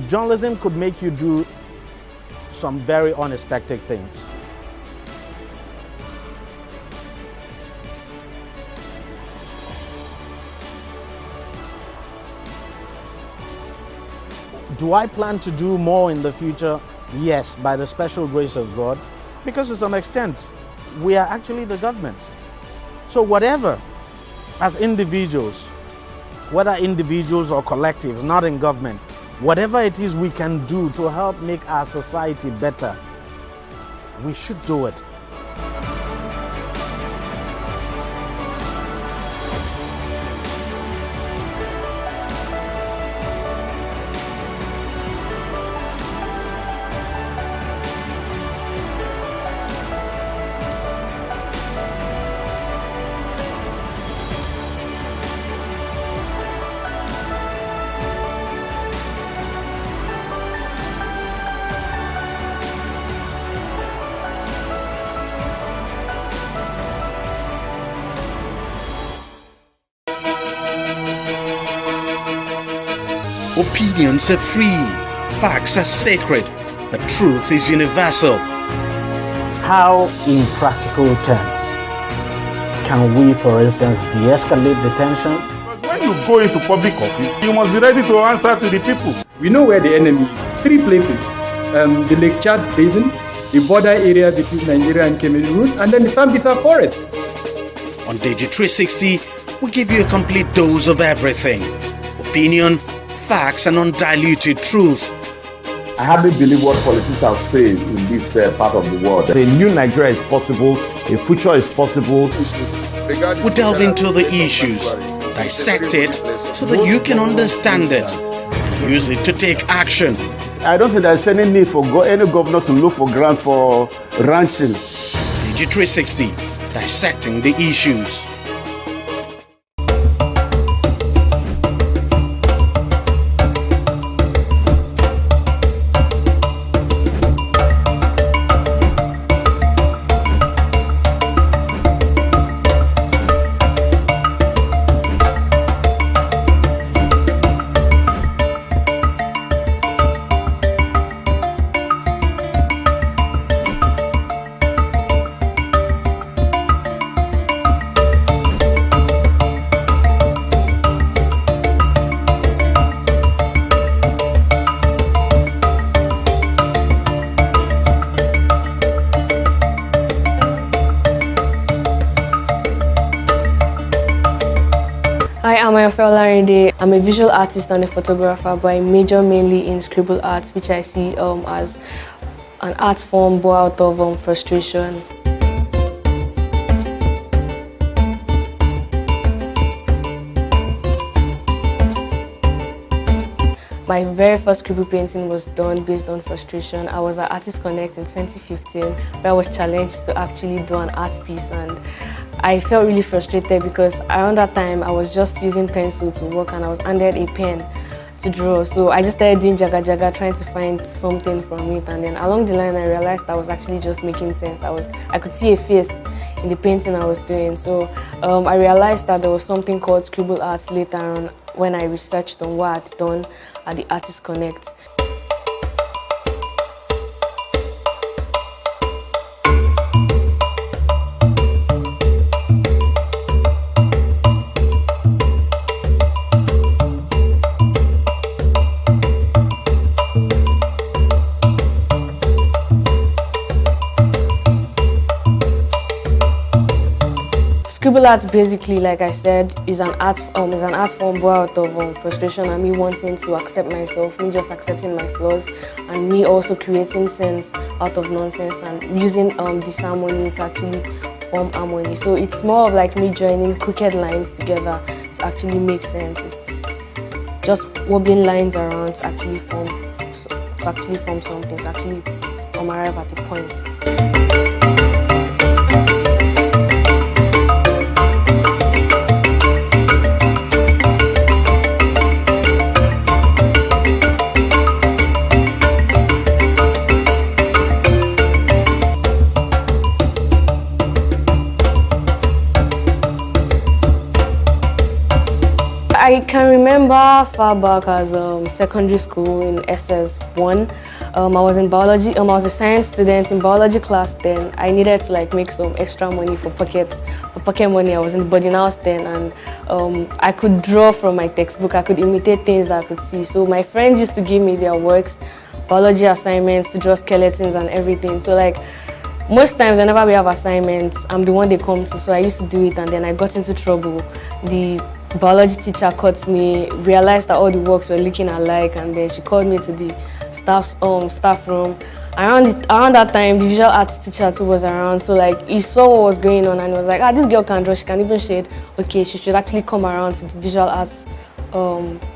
journalism could make you do some very unexpected things. Do I plan to do more in the future? Yes, by the special grace of God, because to some extent, we are actually the government. So whatever, as individuals, whether individuals or collectives, not in government, whatever it is we can do to help make our society better, we should do it. Opinions are free, facts are sacred, but truth is universal. How, in practical terms, can we, for instance, de-escalate the tension? Because when you go into public office, you must be ready to answer to the people. We know where the enemy is. 3 places. The Lake Chad Basin, the border area between Nigeria and Cameroon, and then the Sambisa Forest. On TV360, we give you a complete dose of everything. Opinion, facts and undiluted truth. I hardly believe what politicians say in this part of the world. A new Nigeria is possible, a future is possible. We delve into the issues, dissect it so that you can understand it, and use it to take action. I don't think there's any need for any governor to look for grant for ranching. TV360, dissecting the issues. Hi, I'm Ayofeolarinde. I'm a visual artist and a photographer, but I major mainly in scribble art, which I see as an art form born out of frustration. My very first scribble painting was done based on frustration. I was at Artist Connect in 2015, where I was challenged to actually do an art piece, and I felt really frustrated because around that time I was just using pencil to work and I was handed a pen to draw. So I just started doing jaga jaga, trying to find something from it, and then along the line I realized I was actually just making sense. I could see a face in the painting I was doing. So I realized that there was something called scribble art later on when I researched on what I'd done at the Artist Connect. scribble art basically, like I said, is an art form born out of frustration and me wanting to accept myself, me just accepting my flaws, and me also creating sense out of nonsense and using disharmony to actually form harmony. So it's more of like me joining crooked lines together to actually make sense. It's just wobbling lines around to actually form something, to actually arrive at a point. I can remember far back as secondary school in SS1. I was in biology. I was a science student in biology class then. I needed to like make some extra money for pocket money. I was in the boarding house then, and I could draw from my textbook. I could imitate things I could see. So my friends used to give me their works, biology assignments to draw skeletons and everything. So like most times whenever we have assignments, I'm the one they come to. So I used to do it, and then I got into trouble. The biology teacher caught me, realized that all the works were looking alike, and then she called me to the staff room. Around that time, the visual arts teacher too was around, so like he saw what was going on and he was like, this girl can draw, she can even shade. Okay, she should actually come around to the visual arts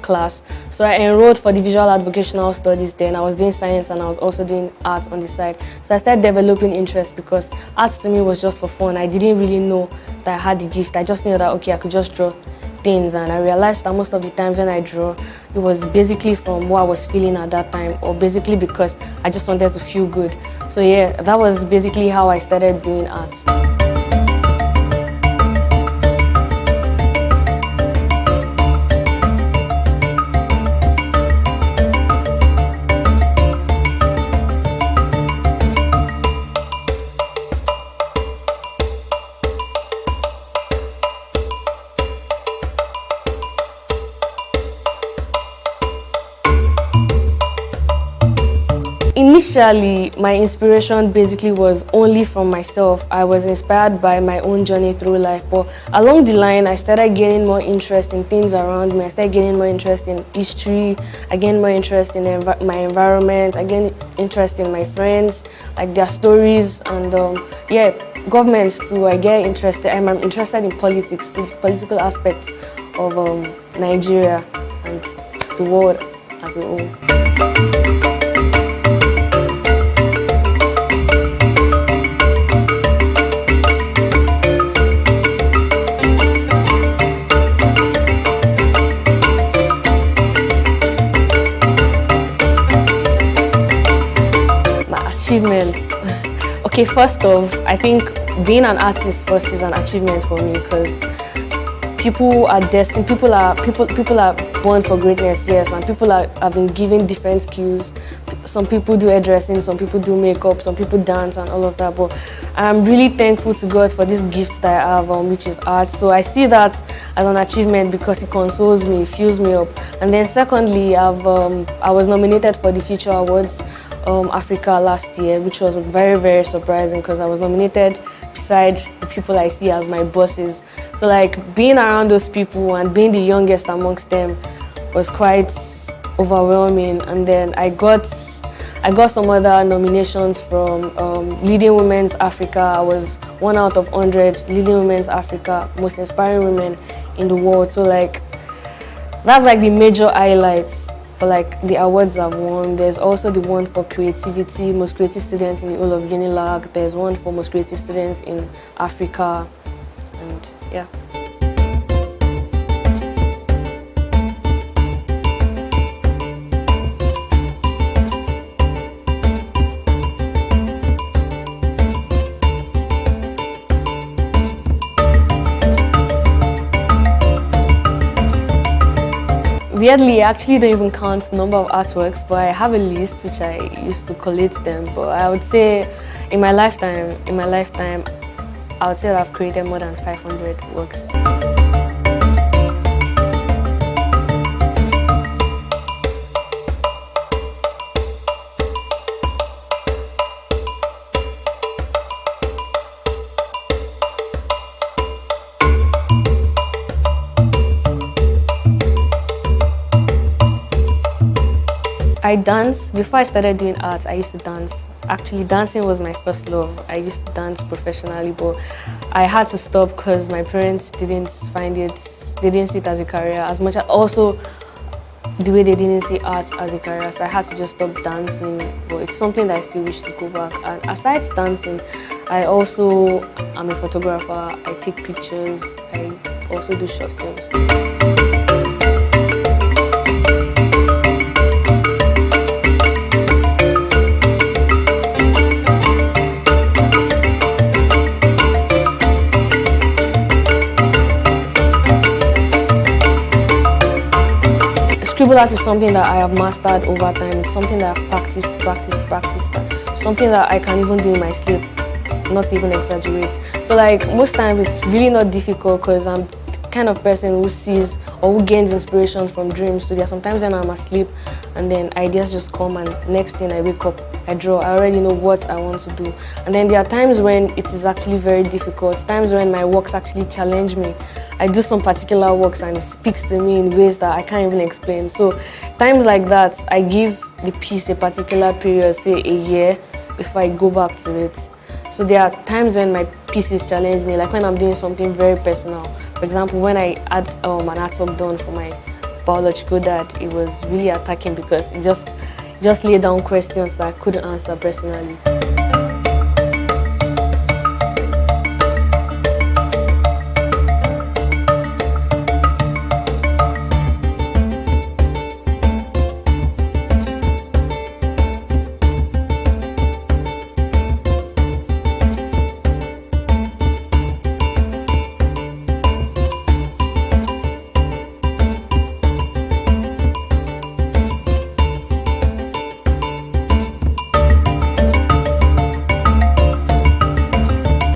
class. So I enrolled for the visual art vocational studies then. I was doing science and I was also doing art on the side. So I started developing interest because art to me was just for fun. I didn't really know that I had the gift. I just knew that okay, I could just draw things, and I realized that most of the times when I draw, it was basically from what I was feeling at that time, or basically because I just wanted to feel good. So yeah, that was basically how I started doing art. Initially, my inspiration basically was only from myself. I was inspired by my own journey through life, but along the line, I started getting more interest in things around me. I started getting more interest in history. I gained more interest in my environment. I gained interest in my friends, like their stories, and yeah, governments too. I get interested. I'm interested in politics, the political aspect of Nigeria and the world as a whole. Achievement. Okay, first off, I think being an artist first is an achievement for me because people are destined. People are born for greatness, yes, and people have been given different skills. Some people do hairdressing, some people do makeup, some people dance and all of that. But I'm really thankful to God for this gift that I have, which is art. So I see that as an achievement because it consoles me, it fills me up. And then secondly, I was nominated for the Future Awards Africa last year, which was very, very surprising because I was nominated beside the people I see as my bosses. So like being around those people and being the youngest amongst them was quite overwhelming. And then I got some other nominations from Leading Women's Africa. I was 1 out of 100 Leading Women's Africa, most inspiring women in the world. So like that's like the major highlights for like the awards I've won. There's also the one for creativity, most creative students in the whole of Unilag. There's one for most creative students in Africa, and yeah. Weirdly, I actually don't even count the number of artworks, but I have a list which I used to collate them. But I would say in my lifetime, I would say that I've created more than 500 works. I dance. Before I started doing art, I used to dance. Actually, dancing was my first love. I used to dance professionally, but I had to stop because my parents didn't find it, they didn't see it as a career as much as also the way they didn't see art as a career. So I had to just stop dancing, but it's something that I still wish to go back. And aside dancing, I also am a photographer. I take pictures. I also do short films. Scribble art is something that I have mastered over time. It's something that I've practiced. Something that I can even do in my sleep, not even exaggerate. So like most times it's really not difficult because I'm the kind of person who sees or who gains inspiration from dreams. So there are sometimes when I'm asleep and then ideas just come and next thing I wake up, I draw. I already know what I want to do. And then there are times when it is actually very difficult, times when my works actually challenge me. I do some particular works and it speaks to me in ways that I can't even explain. So times like that, I give the piece a particular period, say a year, before I go back to it. So there are times when my pieces challenge me, like when I'm doing something very personal. For example, when I had an artwork done for my biological dad, it was really attacking because it just laid down questions that I couldn't answer personally.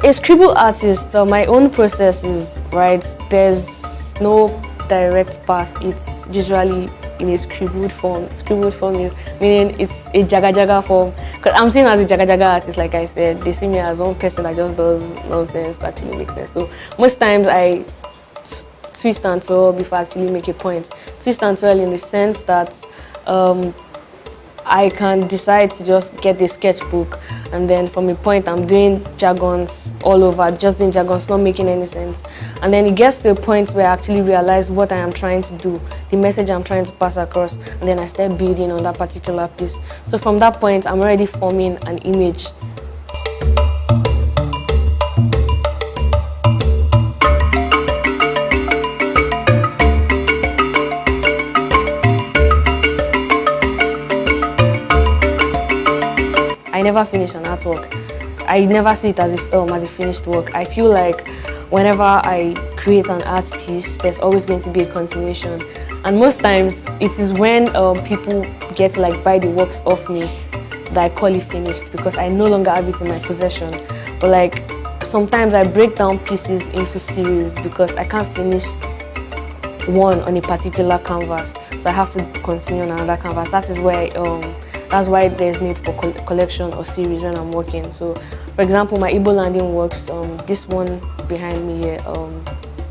A scribble artist, my own process is, right, there's no direct path. It's usually in a scribbled form. Scribbled form is meaning it's a jaga form. Because I'm seen as a jaga artist, like I said. They see me as one person that just does nonsense to actually make sense. So most times I twist and twirl before I actually make a point. Twist and twirl in the sense that I can decide to just get a sketchbook and then from a point I'm doing jargons all over, just doing jargons, not making any sense. And then it gets to a point where I actually realize what I am trying to do, the message I'm trying to pass across, and then I start building on that particular piece. So from that point, I'm already forming an image. I never finish an artwork. I never see it as a finished work. I feel like whenever I create an art piece, there's always going to be a continuation. And most times, it is when people get to buy the works off me that I call it finished because I no longer have it in my possession. But sometimes I break down pieces into series because I can't finish one on a particular canvas. So I have to continue on another canvas. That is where that's why there's need for collection or series when I'm working. So, for example, my Igbo landing works, this one behind me here,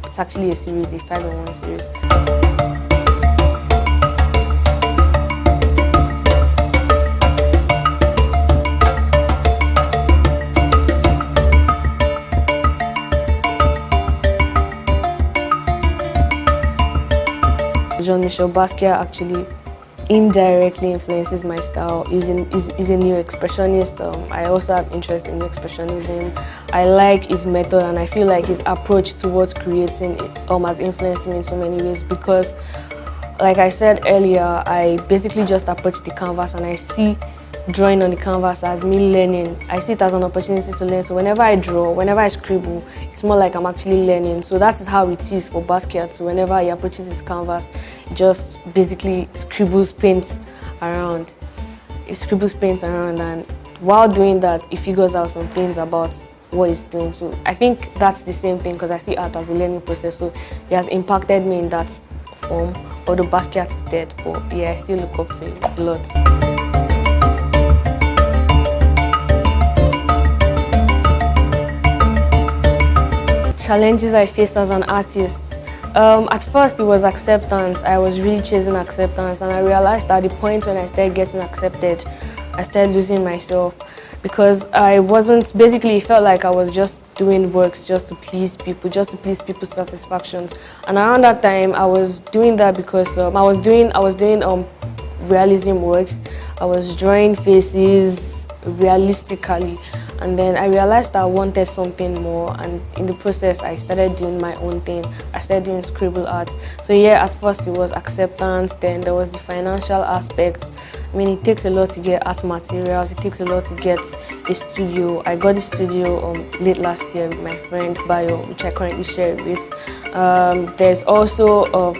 it's actually a series, a 5-in-1 series. Jean-Michel Basquiat actually indirectly influences my style. He's a new expressionist. I also have interest in expressionism. I like his method and I feel like his approach towards creating has influenced me in so many ways because, like I said earlier, I basically just approach the canvas and I see drawing on the canvas as me learning. I see it as an opportunity to learn. So whenever I draw, whenever I scribble, it's more like I'm actually learning. So that is how it is for Basquiat. So whenever he approaches his canvas, just basically scribbles paint around. It scribbles paint around, and while doing that, he figures out some things about what he's doing. So I think that's the same thing because I see art as a learning process. So he has impacted me in that form. Although Basquiat is dead, but yeah, I still look up to him a lot. Challenges I faced as an artist. At first it was acceptance. I was really chasing acceptance, and I realized at the point when I started getting accepted, I started losing myself, because I wasn't, basically it felt like I was just doing works just to please people, just to please people's satisfactions. And around that time I was doing that because I was doing realism works. I was drawing faces realistically, and then I realized I wanted something more, and in the process I started doing my own thing. I started doing scribble art. So yeah, at first it was acceptance, then there was the financial aspect. I mean, it takes a lot to get art materials, it takes a lot to get a studio. I got the studio late last year with my friend Bayo, which I currently share with. There's also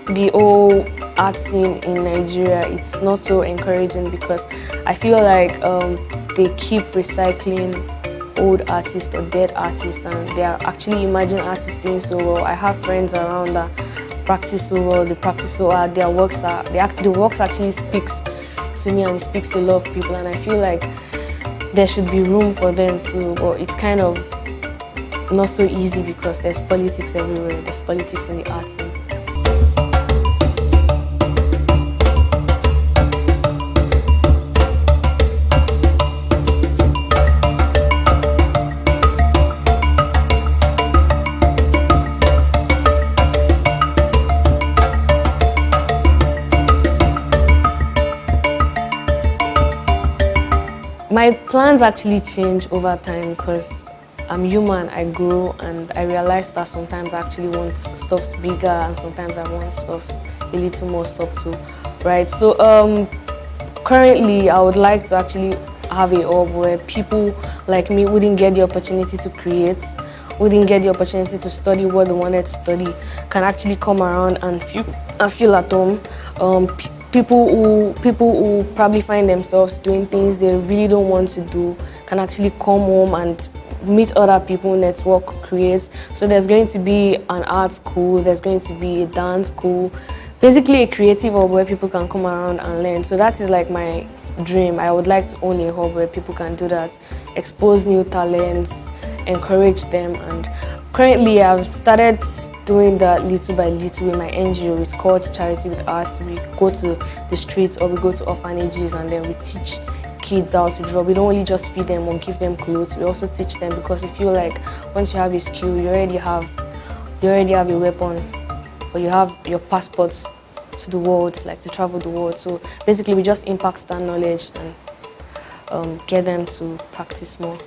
the whole art scene in Nigeria. It's not so encouraging because I feel like they keep recycling old artists or dead artists, and they are actually emerging artists doing so well. I have friends around that practice so well, they practice so hard, the works actually speaks to me, and it speaks to a lot of people, and I feel like there should be room for them too, but it's kind of not so easy because there's politics everywhere, there's politics in the art scene. My plans actually change over time because I'm human, I grow, and I realize that sometimes I actually want stuff bigger and sometimes I want stuff a little more subtle, right? So currently I would like to actually have a hub where people like me wouldn't get the opportunity to create, wouldn't get the opportunity to study what they wanted to study, can actually come around and feel at home. People who probably find themselves doing things they really don't want to do can actually come home and meet other people, network, create. So there's going to be an art school, there's going to be a dance school, basically a creative hub where people can come around and learn. So that is like my dream. I would like to own a hub where people can do that, expose new talents, encourage them. And currently I've started doing that little by little with my NGO. It's called Charity with Arts. We go to the streets or we go to orphanages and then we teach kids how to draw. We don't only just feed them or give them clothes, we also teach them, because we feel like once you have a skill, you already have a weapon, or you have your passport to the world, like to travel the world. So basically we just impact that knowledge and get them to practice more.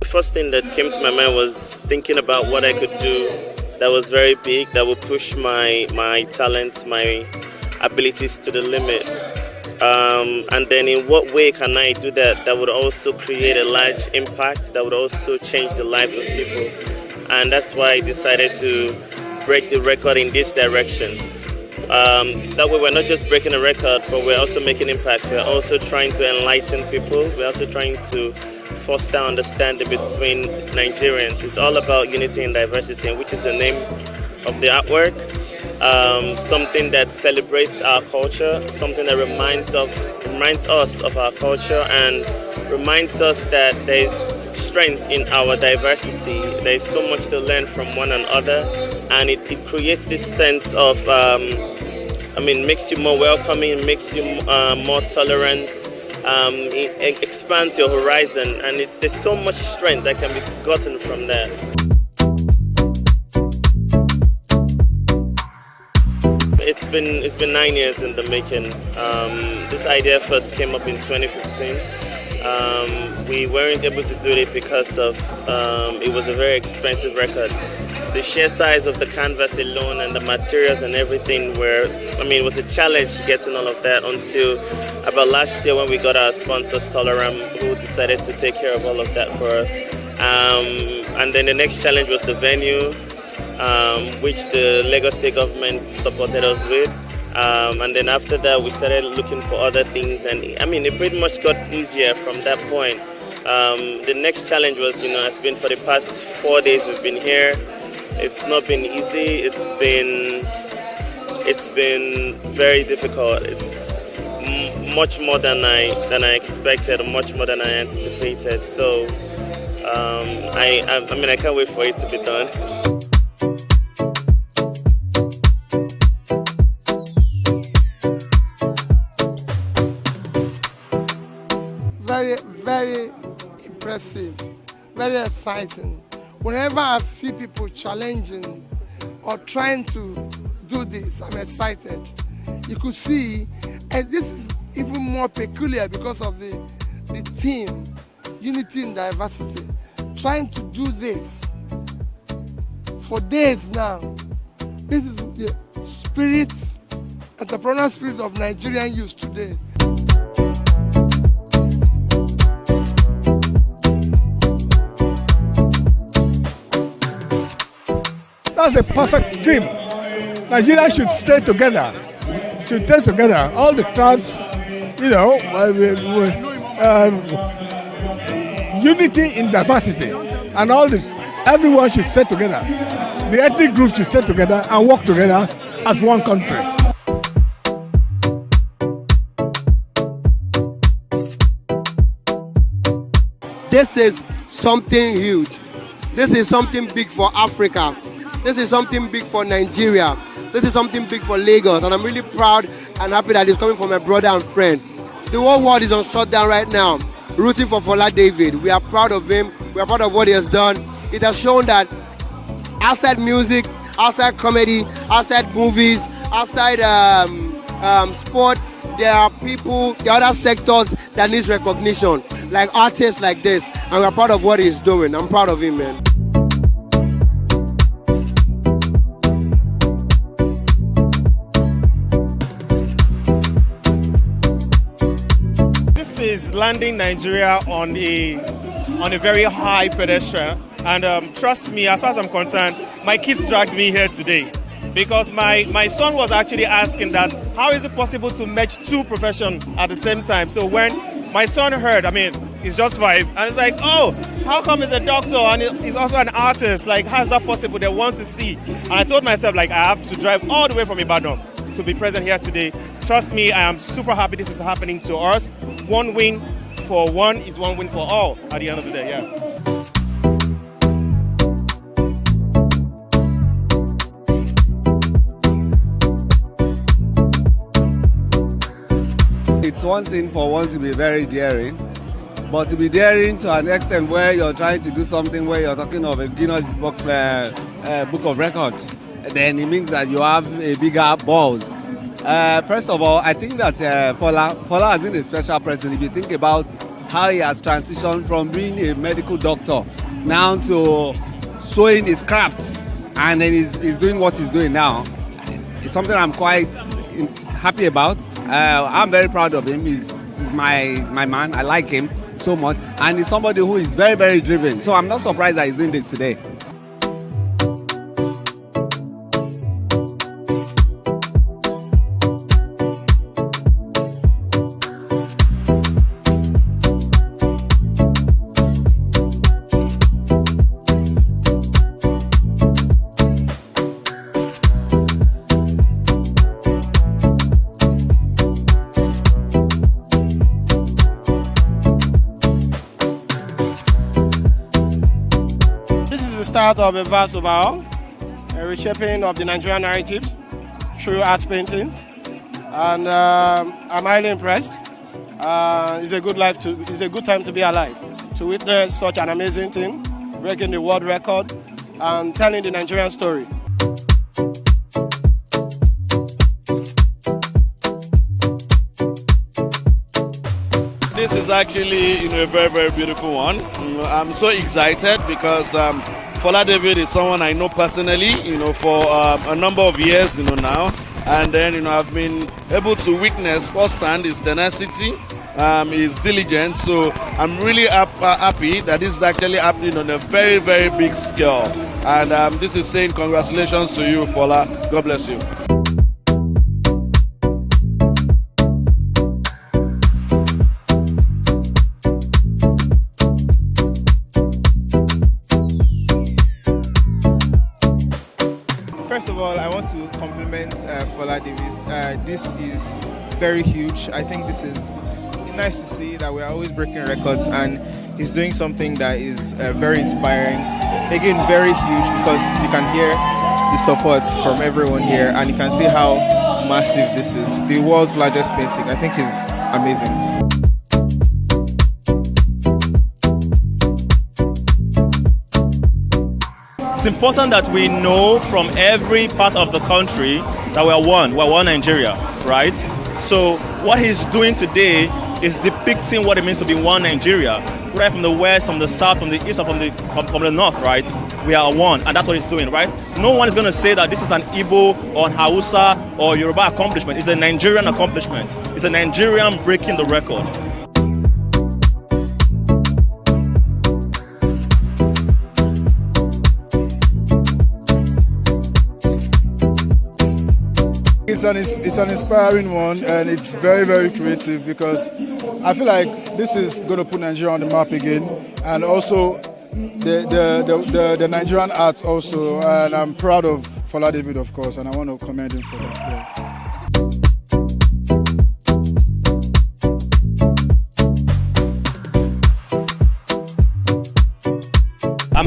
first thing that came to my mind was thinking about what I could do that was very big, that would push my talents, my abilities to the limit. And then in what way can I do that would also create a large impact, that would also change the lives of people. And that's why I decided to break the record in this direction. That way we're not just breaking a record, but we're also making impact. We're also trying to enlighten people. We're also trying to foster understanding between Nigerians. It's all about unity and diversity, which is the name of the artwork. Something that celebrates our culture, something that reminds us of our culture and reminds us that there's strength in our diversity. There's so much to learn from one another, and it creates this sense of, makes you more welcoming, makes you more tolerant. It expands your horizon, and there's so much strength that can be gotten from that. It's been 9 years in the making. This idea first came up in 2015. We weren't able to do it because of it was a very expensive record. The sheer size of the canvas alone and the materials and everything it was a challenge getting all of that until about last year when we got our sponsors, Toleram, who decided to take care of all of that for us. And then the next challenge was the venue, which the Lagos State government supported us with. And then after that, we started looking for other things, and it pretty much got easier from that point. The next challenge was, it's been for the past 4 days we've been here. It's not been easy. It's been very difficult. It's much more than I expected, much more than I anticipated. So I can't wait for it to be done. Very, very impressive, very exciting. Whenever I see people challenging or trying to do this, I'm excited. You could see, and this is even more peculiar because of the theme, unity and diversity. Trying to do this for days now. This is the spirit, entrepreneurial spirit of Nigerian youth today. That's a perfect theme. Nigeria should stay together. All the tribes, unity in diversity, and everyone should stay together. The ethnic groups should stay together and work together as one country. This is something huge. This is something big for Africa. This is something big for Nigeria. This is something big for Lagos. And I'm really proud and happy that it's coming from my brother and friend. The whole world is on shutdown right now, rooting for Fola David. We are proud of him. We are proud of what he has done. It has shown that outside music, outside comedy, outside movies, outside sport, there are people, there are other sectors that need recognition, like artists like this. And we are proud of what he's doing. I'm proud of him, man. Is landing Nigeria on a very high pedestal, and trust me, as far as I'm concerned, my kids dragged me here today because my son was actually asking that how is it possible to merge two professions at the same time. So when my son heard, he's just 5, and it's like, oh, how come he's a doctor and he's also an artist? Like, how is that possible? They want to see. And I told myself, I have to drive all the way from Ibadan to be present here today. Trust me, I am super happy this is happening to us. One win for one is one win for all at the end of the day, yeah. It's one thing for one to be very daring, but to be daring to an extent where you're trying to do something where you're talking of a Guinness Book of Records, then it means that you have a bigger balls. First of all, I think that Fola has been a special person. If you think about how he has transitioned from being a medical doctor now to showing his crafts, and then he's doing what he's doing now. It's something I'm quite happy about. I'm very proud of him. He's my man. I like him so much, and he's somebody who is very, very driven. So I'm not surprised that he's doing this today. Start of a vast overhaul, a reshaping of the Nigerian narrative through art paintings, and I'm highly impressed. It's a good time to be alive, to witness such an amazing thing, breaking the world record and telling the Nigerian story. This is actually, a very, very beautiful one. I'm so excited because Fola David is someone I know personally, for a number of years, now. And then, I've been able to witness firsthand his tenacity, his diligence. So I'm really happy that this is actually happening on a very, very big scale. And this is saying congratulations to you, Fola. God bless you. First of all, I want to compliment Fola Davis. This is very huge. I think this is nice to see that we're always breaking records, and he's doing something that is very inspiring. Again, very huge because you can hear the support from everyone here, and you can see how massive this is. The world's largest painting, I think, is amazing. It's important that we know from every part of the country that we're one Nigeria, right? So what he's doing today is depicting what it means to be one Nigeria, right from the west, from the south, from the east, or from the north, right? We are one, and that's what he's doing, right? No one is going to say that this is an Igbo or an Hausa or Yoruba accomplishment. It's a Nigerian accomplishment. It's a Nigerian breaking the record. It's an inspiring one, and it's very, very creative because I feel like this is going to put Nigeria on the map again, and also the Nigerian art also. And I'm proud of Fola David, of course, and I want to commend him for that. I'm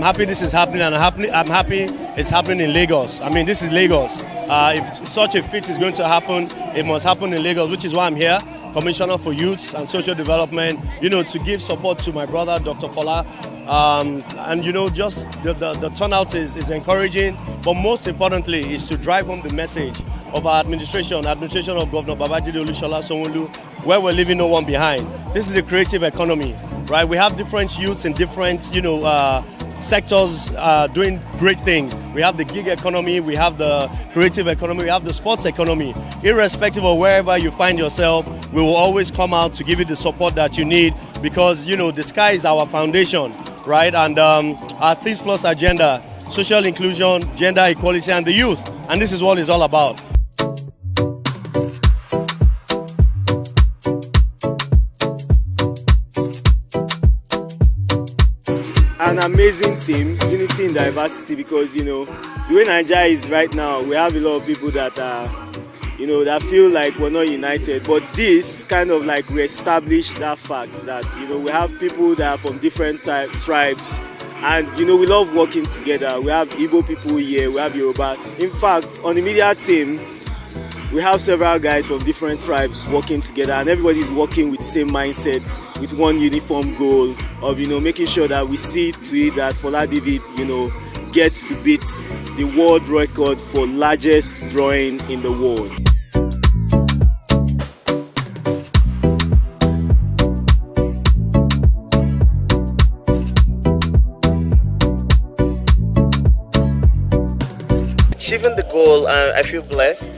happy this is happening, and I'm happy it's happening in Lagos. I mean, this is Lagos. If such a feat is going to happen, it must happen in Lagos, which is why I'm here, Commissioner for Youth and Social Development, to give support to my brother, Dr. Fola. And just the turnout is encouraging, but most importantly is to drive home the message of our administration of Governor Babajide Olusola Sanwo-Olu, where we're leaving no one behind. This is a creative economy, right? We have different youths in different, sectors doing great things. We have the gig economy, we have the creative economy, we have the sports economy. Irrespective of wherever you find yourself, we will always come out to give you the support that you need because, the sky is our foundation, right? And our Things Plus agenda, social inclusion, gender equality, and the youth. And this is what it's all about. An amazing team, unity in diversity, because the way Nigeria is right now, we have a lot of people that are that feel like we're not united, but this kind of like reestablished that fact that we have people that are from different tribes, and we love working together. We have Igbo people here, we have Yoruba. In fact, on the media team, we have several guys from different tribes working together, and everybody is working with the same mindset, with one uniform goal of making sure that we see to it that Fola David gets to beat the world record for largest drawing in the world. achieving the goal, I feel blessed.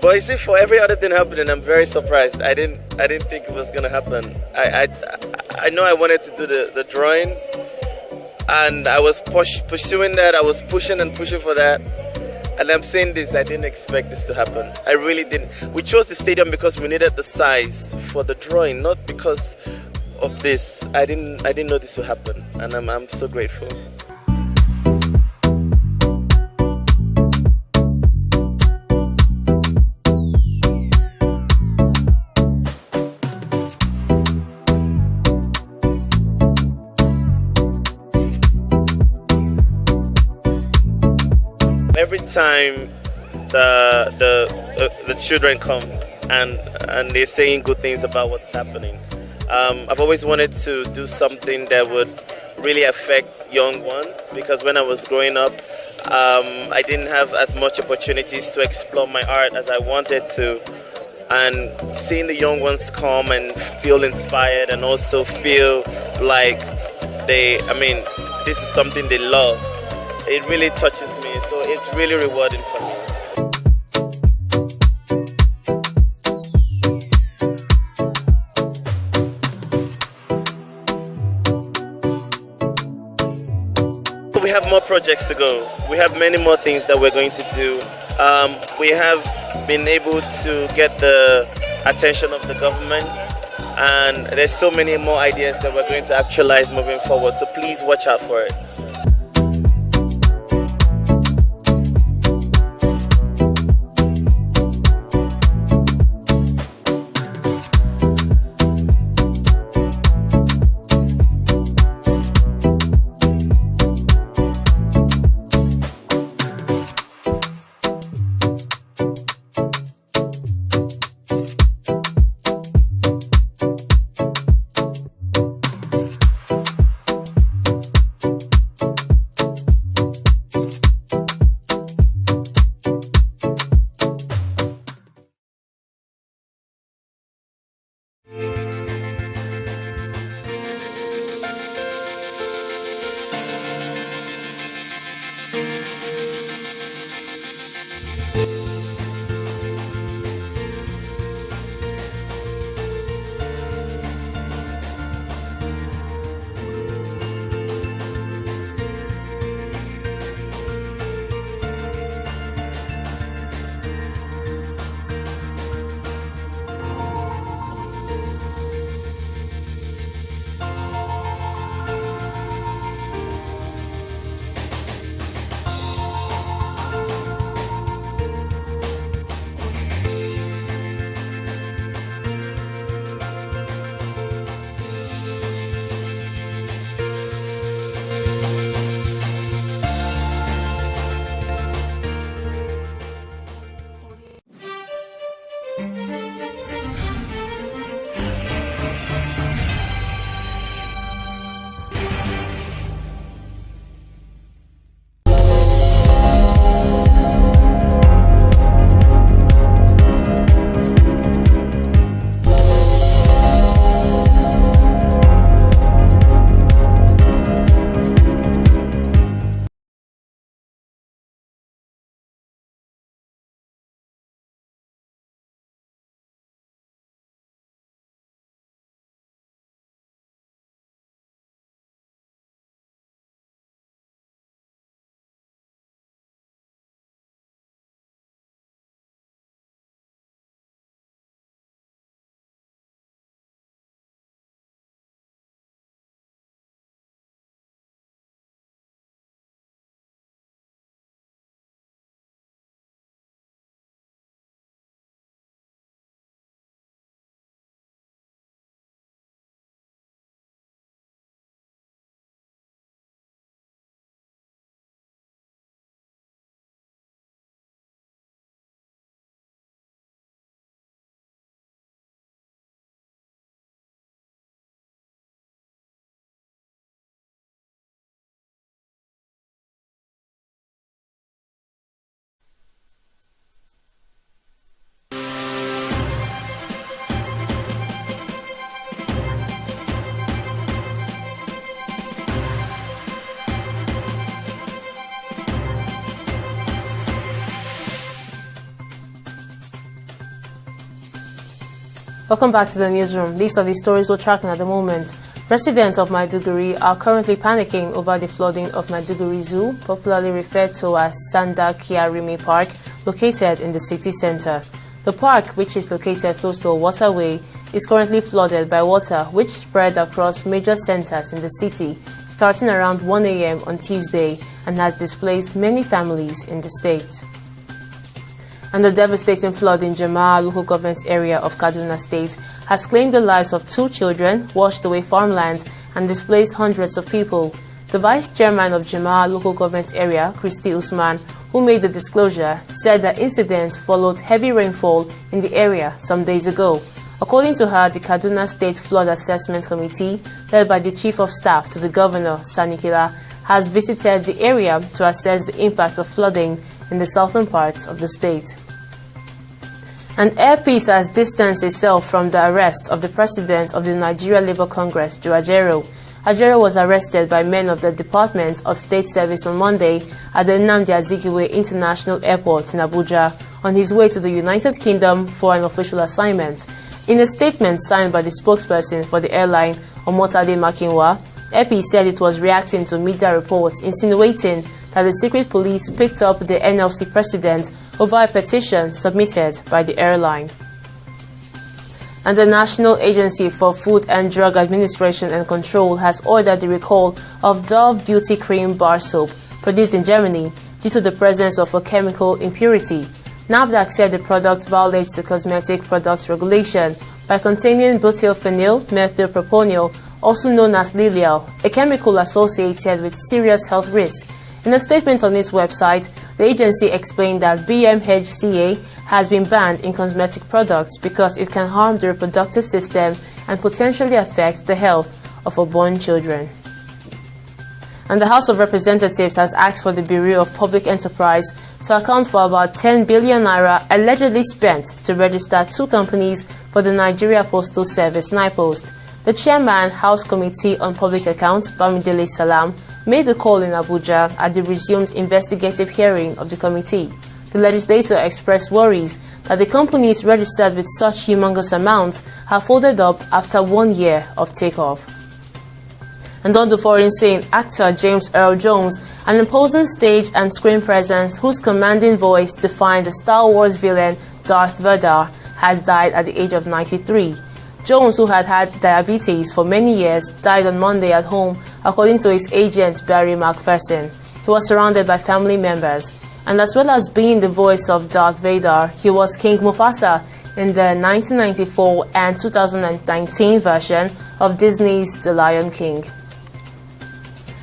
But you see, for every other thing happening, I'm very surprised. I didn't think it was gonna happen. I know I wanted to do the drawing, and I was pursuing that. I was pushing and pushing for that. And I'm saying this, I didn't expect this to happen. I really didn't. We chose the stadium because we needed the size for the drawing, not because of this. I didn't know this would happen, and I'm so grateful. Every time the children come and they're saying good things about what's happening, I've always wanted to do something that would really affect young ones, because when I was growing up, I didn't have as much opportunities to explore my art as I wanted to. And seeing the young ones come and feel inspired and also feel like this is something they love, it really touches me. So it's really rewarding for me. We have more projects to go. We have many more things that we're going to do. We have been able to get the attention of the government, and there's so many more ideas that we're going to actualize moving forward. So please watch out for it. Welcome back to the newsroom. These are the stories we're tracking at the moment. Residents of Maiduguri are currently panicking over the flooding of Maiduguri Zoo, popularly referred to as Sanda Kiarimi Park, located in the city center. The park, which is located close to a waterway, is currently flooded by water which spread across major centers in the city, starting around 1 a.m. on Tuesday, and has displaced many families in the state. And the devastating flood in Jama'a local government area of Kaduna State has claimed the lives of 2 children, washed away farmlands, and displaced hundreds of people. The vice chairman of Jama'a local government area, Christy Usman, who made the disclosure, said the incident followed heavy rainfall in the area some days ago. According to her, the Kaduna State Flood Assessment Committee, led by the Chief of Staff to the Governor, Sanikila, has visited the area to assess the impact of flooding in the southern parts of the state. And Air Peace has distanced itself from the arrest of the president of the Nigeria Labour Congress, Joe Ajero. Ajero was arrested by men of the Department of State Service on Monday at the Nnamdi Azikiwe International Airport in Abuja on his way to the United Kingdom for an official assignment. In a statement signed by the spokesperson for the airline, Omotade Makinwa, Air Peace said it was reacting to media reports insinuating that the secret police picked up the NLC president over a petition submitted by the airline. And the National Agency for Food and Drug Administration and Control has ordered the recall of Dove Beauty Cream Bar Soap produced in Germany due to the presence of a chemical impurity. NAFDAC said the product violates the Cosmetic Products Regulation by containing butylphenyl methylproponyl, also known as Lilial, a chemical associated with serious health risk. In a statement on its website, the agency explained that BMHCA has been banned in cosmetic products because it can harm the reproductive system and potentially affect the health of unborn children. And the House of Representatives has asked for the Bureau of Public Enterprise to account for about 10 billion naira allegedly spent to register 2 companies for the Nigeria Postal Service (NIPOST). The chairman, House Committee on Public Accounts, Bamidele Salam, made the call in Abuja at the resumed investigative hearing of the committee. The legislator expressed worries that the companies registered with such humongous amounts have folded up after 1 year of takeoff. And on the foreign scene, actor James Earl Jones, an imposing stage and screen presence whose commanding voice defined the Star Wars villain Darth Vader, has died at the age of 93. Jones, who had had diabetes for many years, died on Monday at home, according to his agent Barry McPherson. He was surrounded by family members, and as well as being the voice of Darth Vader, he was King Mufasa in the 1994 and 2019 version of Disney's The Lion King.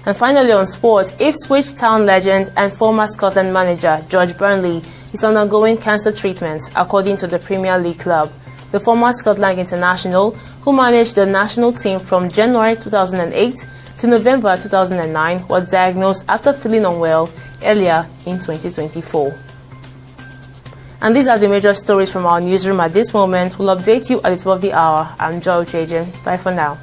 And finally on sport, Ipswich Town legend and former Scotland manager George Burnley is undergoing cancer treatment, according to the Premier League club. The former Scotland international, who managed the national team from January 2008 to November 2009, was diagnosed after feeling unwell earlier in 2024. And these are the major stories from our newsroom at this moment. We'll update you at the top of the hour. I'm Joy Trajan. Bye for now.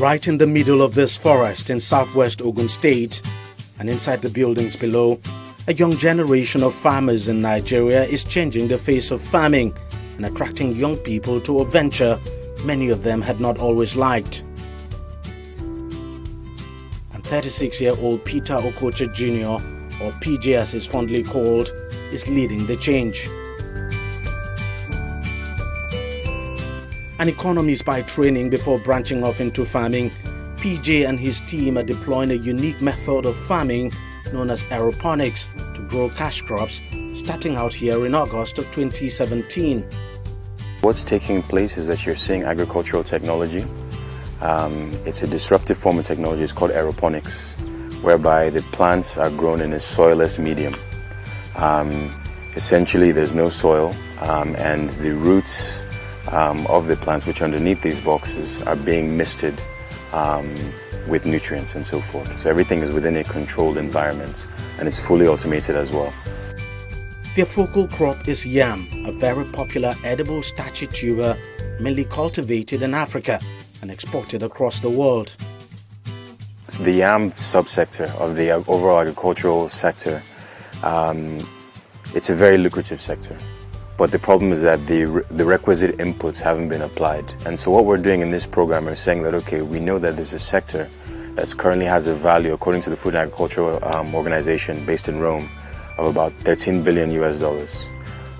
Right in the middle of this forest in southwest Ogun State and inside the buildings below, a young generation of farmers in Nigeria is changing the face of farming and attracting young people to a venture many of them had not always liked. And 36-year-old Peter Okoche Jr., or PJ as he's fondly called, is leading the change. An economist by training before branching off into farming, PJ and his team are deploying a unique method of farming known as aeroponics to grow cash crops, starting out here in August of 2017. What's taking place is that you're seeing agricultural technology. It's a disruptive form of technology. It's called aeroponics, whereby the plants are grown in a soilless medium. Essentially, there's no soil, and the roots of the plants, which are underneath these boxes, are being misted with nutrients and so forth. So everything is within a controlled environment, and it's fully automated as well. Their focal crop is yam, a very popular edible starchy tuber mainly cultivated in Africa and exported across the world. So the yam subsector of the overall agricultural sector, it's a very lucrative sector. But the problem is that the requisite inputs haven't been applied. And so what we're doing in this program is saying that, okay, we know that there's a sector that currently has a value, according to the Food and Agricultural Organization based in Rome, of about $13 billion US.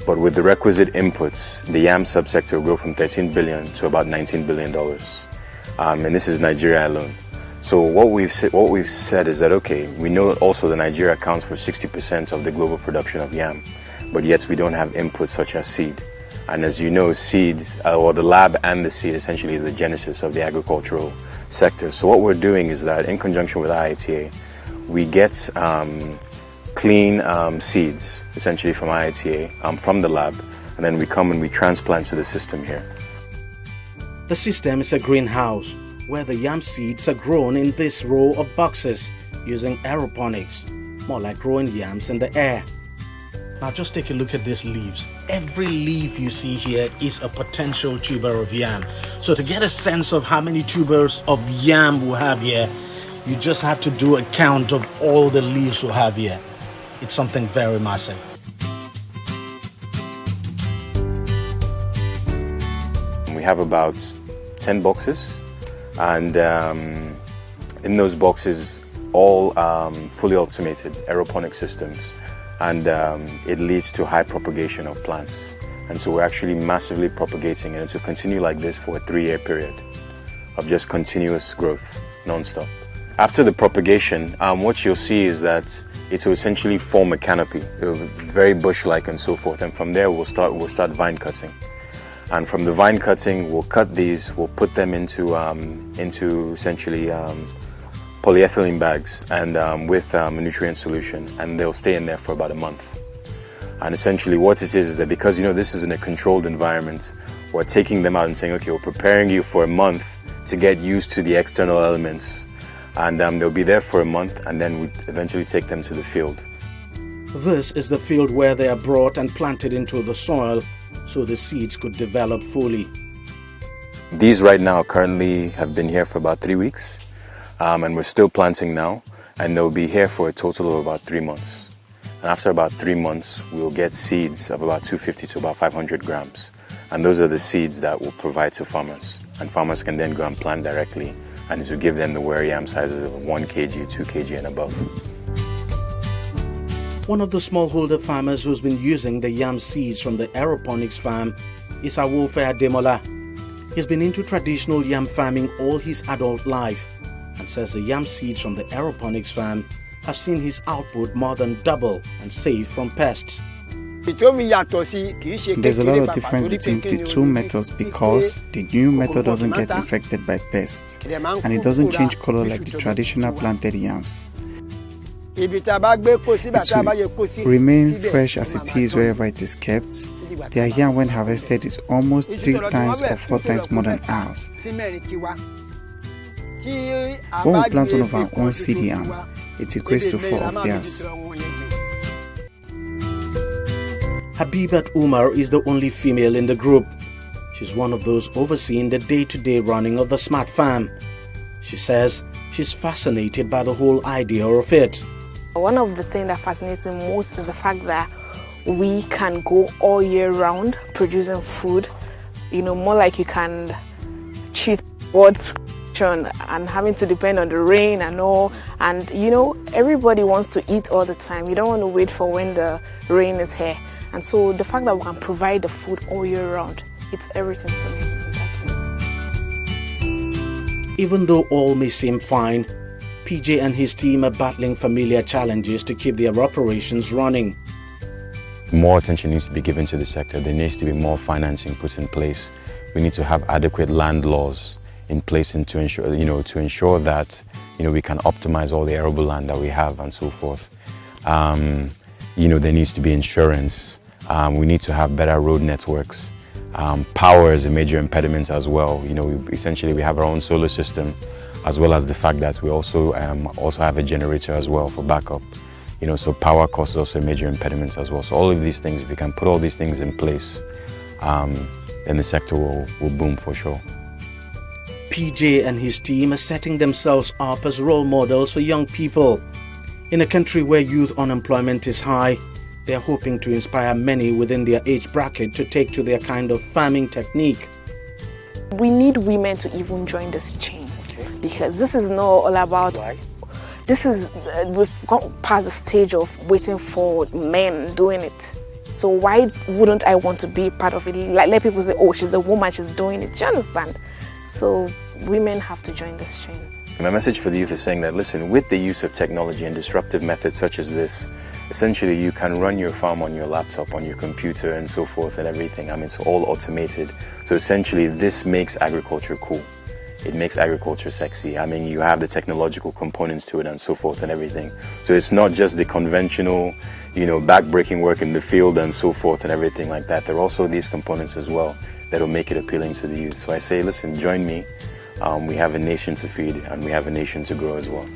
But with the requisite inputs, the yam subsector will grow from $13 billion to about $19 billion. And this is Nigeria alone. So what we've said is that, okay, we know also that Nigeria accounts for 60% of the global production of yam, but yet we don't have inputs such as seed. And as you know, seeds, or the lab and the seed essentially is the genesis of the agricultural sector. So what we're doing is that in conjunction with IITA, we get clean seeds, essentially from IITA, from the lab, and then we come and we transplant to the system here. The system is a greenhouse where the yam seeds are grown in this row of boxes using aeroponics, more like growing yams in the air. Now just take a look at these leaves. Every leaf you see here is a potential tuber of yam. So to get a sense of how many tubers of yam we have here, you just have to do a count of all the leaves we have here. It's something very massive. We have about 10 boxes, and in those boxes, all fully automated aeroponic systems, and it leads to high propagation of plants. And so we're actually massively propagating, and it will continue like this for a 3-year period of just continuous growth, non-stop. After the propagation, what you'll see is that it will essentially form a canopy. It will be very bush-like and so forth, and from there we'll start vine cutting. And from the vine cutting, we'll cut these, we'll put them into essentially polyethylene bags and with a nutrient solution, and they'll stay in there for about a month. And essentially what it is that because this is in a controlled environment, we're taking them out and saying, okay, we're preparing you for a month to get used to the external elements, and they'll be there for a month, and then we eventually take them to the field. This is the field where they are brought and planted into the soil so the seeds could develop fully. These right now currently have been here for about 3 weeks, and we're still planting now, and they'll be here for a total of about 3 months. And after about 3 months, we'll get seeds of about 250 to about 500 grams. And those are the seeds that we'll provide to farmers. And farmers can then go and plant directly, and it will give them the ware yam sizes of 1 kg, 2 kg and above. One of the smallholder farmers who's been using the yam seeds from the aeroponics farm is Awofe Ademola. He's been into traditional yam farming all his adult life and says the yam seeds from the aeroponics farm have seen his output more than double and safe from pests. There's a lot of difference between the two methods because the new method doesn't get infected by pests and it doesn't change color like the traditional planted yams. It will remain fresh as it is wherever it is kept. Their yam when harvested is almost 3 times or 4 times more than ours. When we plant one of our own seed yam, it equates to 4 of theirs. Habibat Umar is the only female in the group. She's one of those overseeing the day-to-day running of the smart farm. She says she's fascinated by the whole idea of it. One of the things that fascinates me most is the fact that we can go all year round producing food, more like you can cheat God's creation and having to depend on the rain and all. And everybody wants to eat all the time. You don't want to wait for when the rain is here. And so the fact that we can provide the food all year round, it's everything to me. Even though all may seem fine, PJ and his team are battling familiar challenges to keep their operations running. More attention needs to be given to the sector. There needs to be more financing put in place. We need to have adequate land laws in place and to ensure that we can optimize all the arable land that we have and so forth. There needs to be insurance. We need to have better road networks. Power is a major impediment as well. Essentially we have our own solar system, as well as the fact that we also have a generator as well for backup. So power cost is also a major impediment as well. So all of these things, if we can put all these things in place, then the sector will boom for sure. PJ and his team are setting themselves up as role models for young people. In a country where youth unemployment is high, they are hoping to inspire many within their age bracket to take to their kind of farming technique. We need women to even join this chain, because this is not all about, we've gone past the stage of waiting for men doing it. So why wouldn't I want to be part of it? Let people say, oh, she's a woman, she's doing it. Do you understand? So women have to join this chain. My message for the youth is saying that, listen, with the use of technology and disruptive methods such as this, essentially you can run your farm on your laptop, on your computer and so forth and everything. It's all automated. So essentially this makes agriculture cool. It makes agriculture sexy. You have the technological components to it and so forth and everything. So it's not just the conventional, back-breaking work in the field and so forth and everything like that. There are also these components as well that will make it appealing to the youth. So I say, listen, join me. We have a nation to feed and we have a nation to grow as well.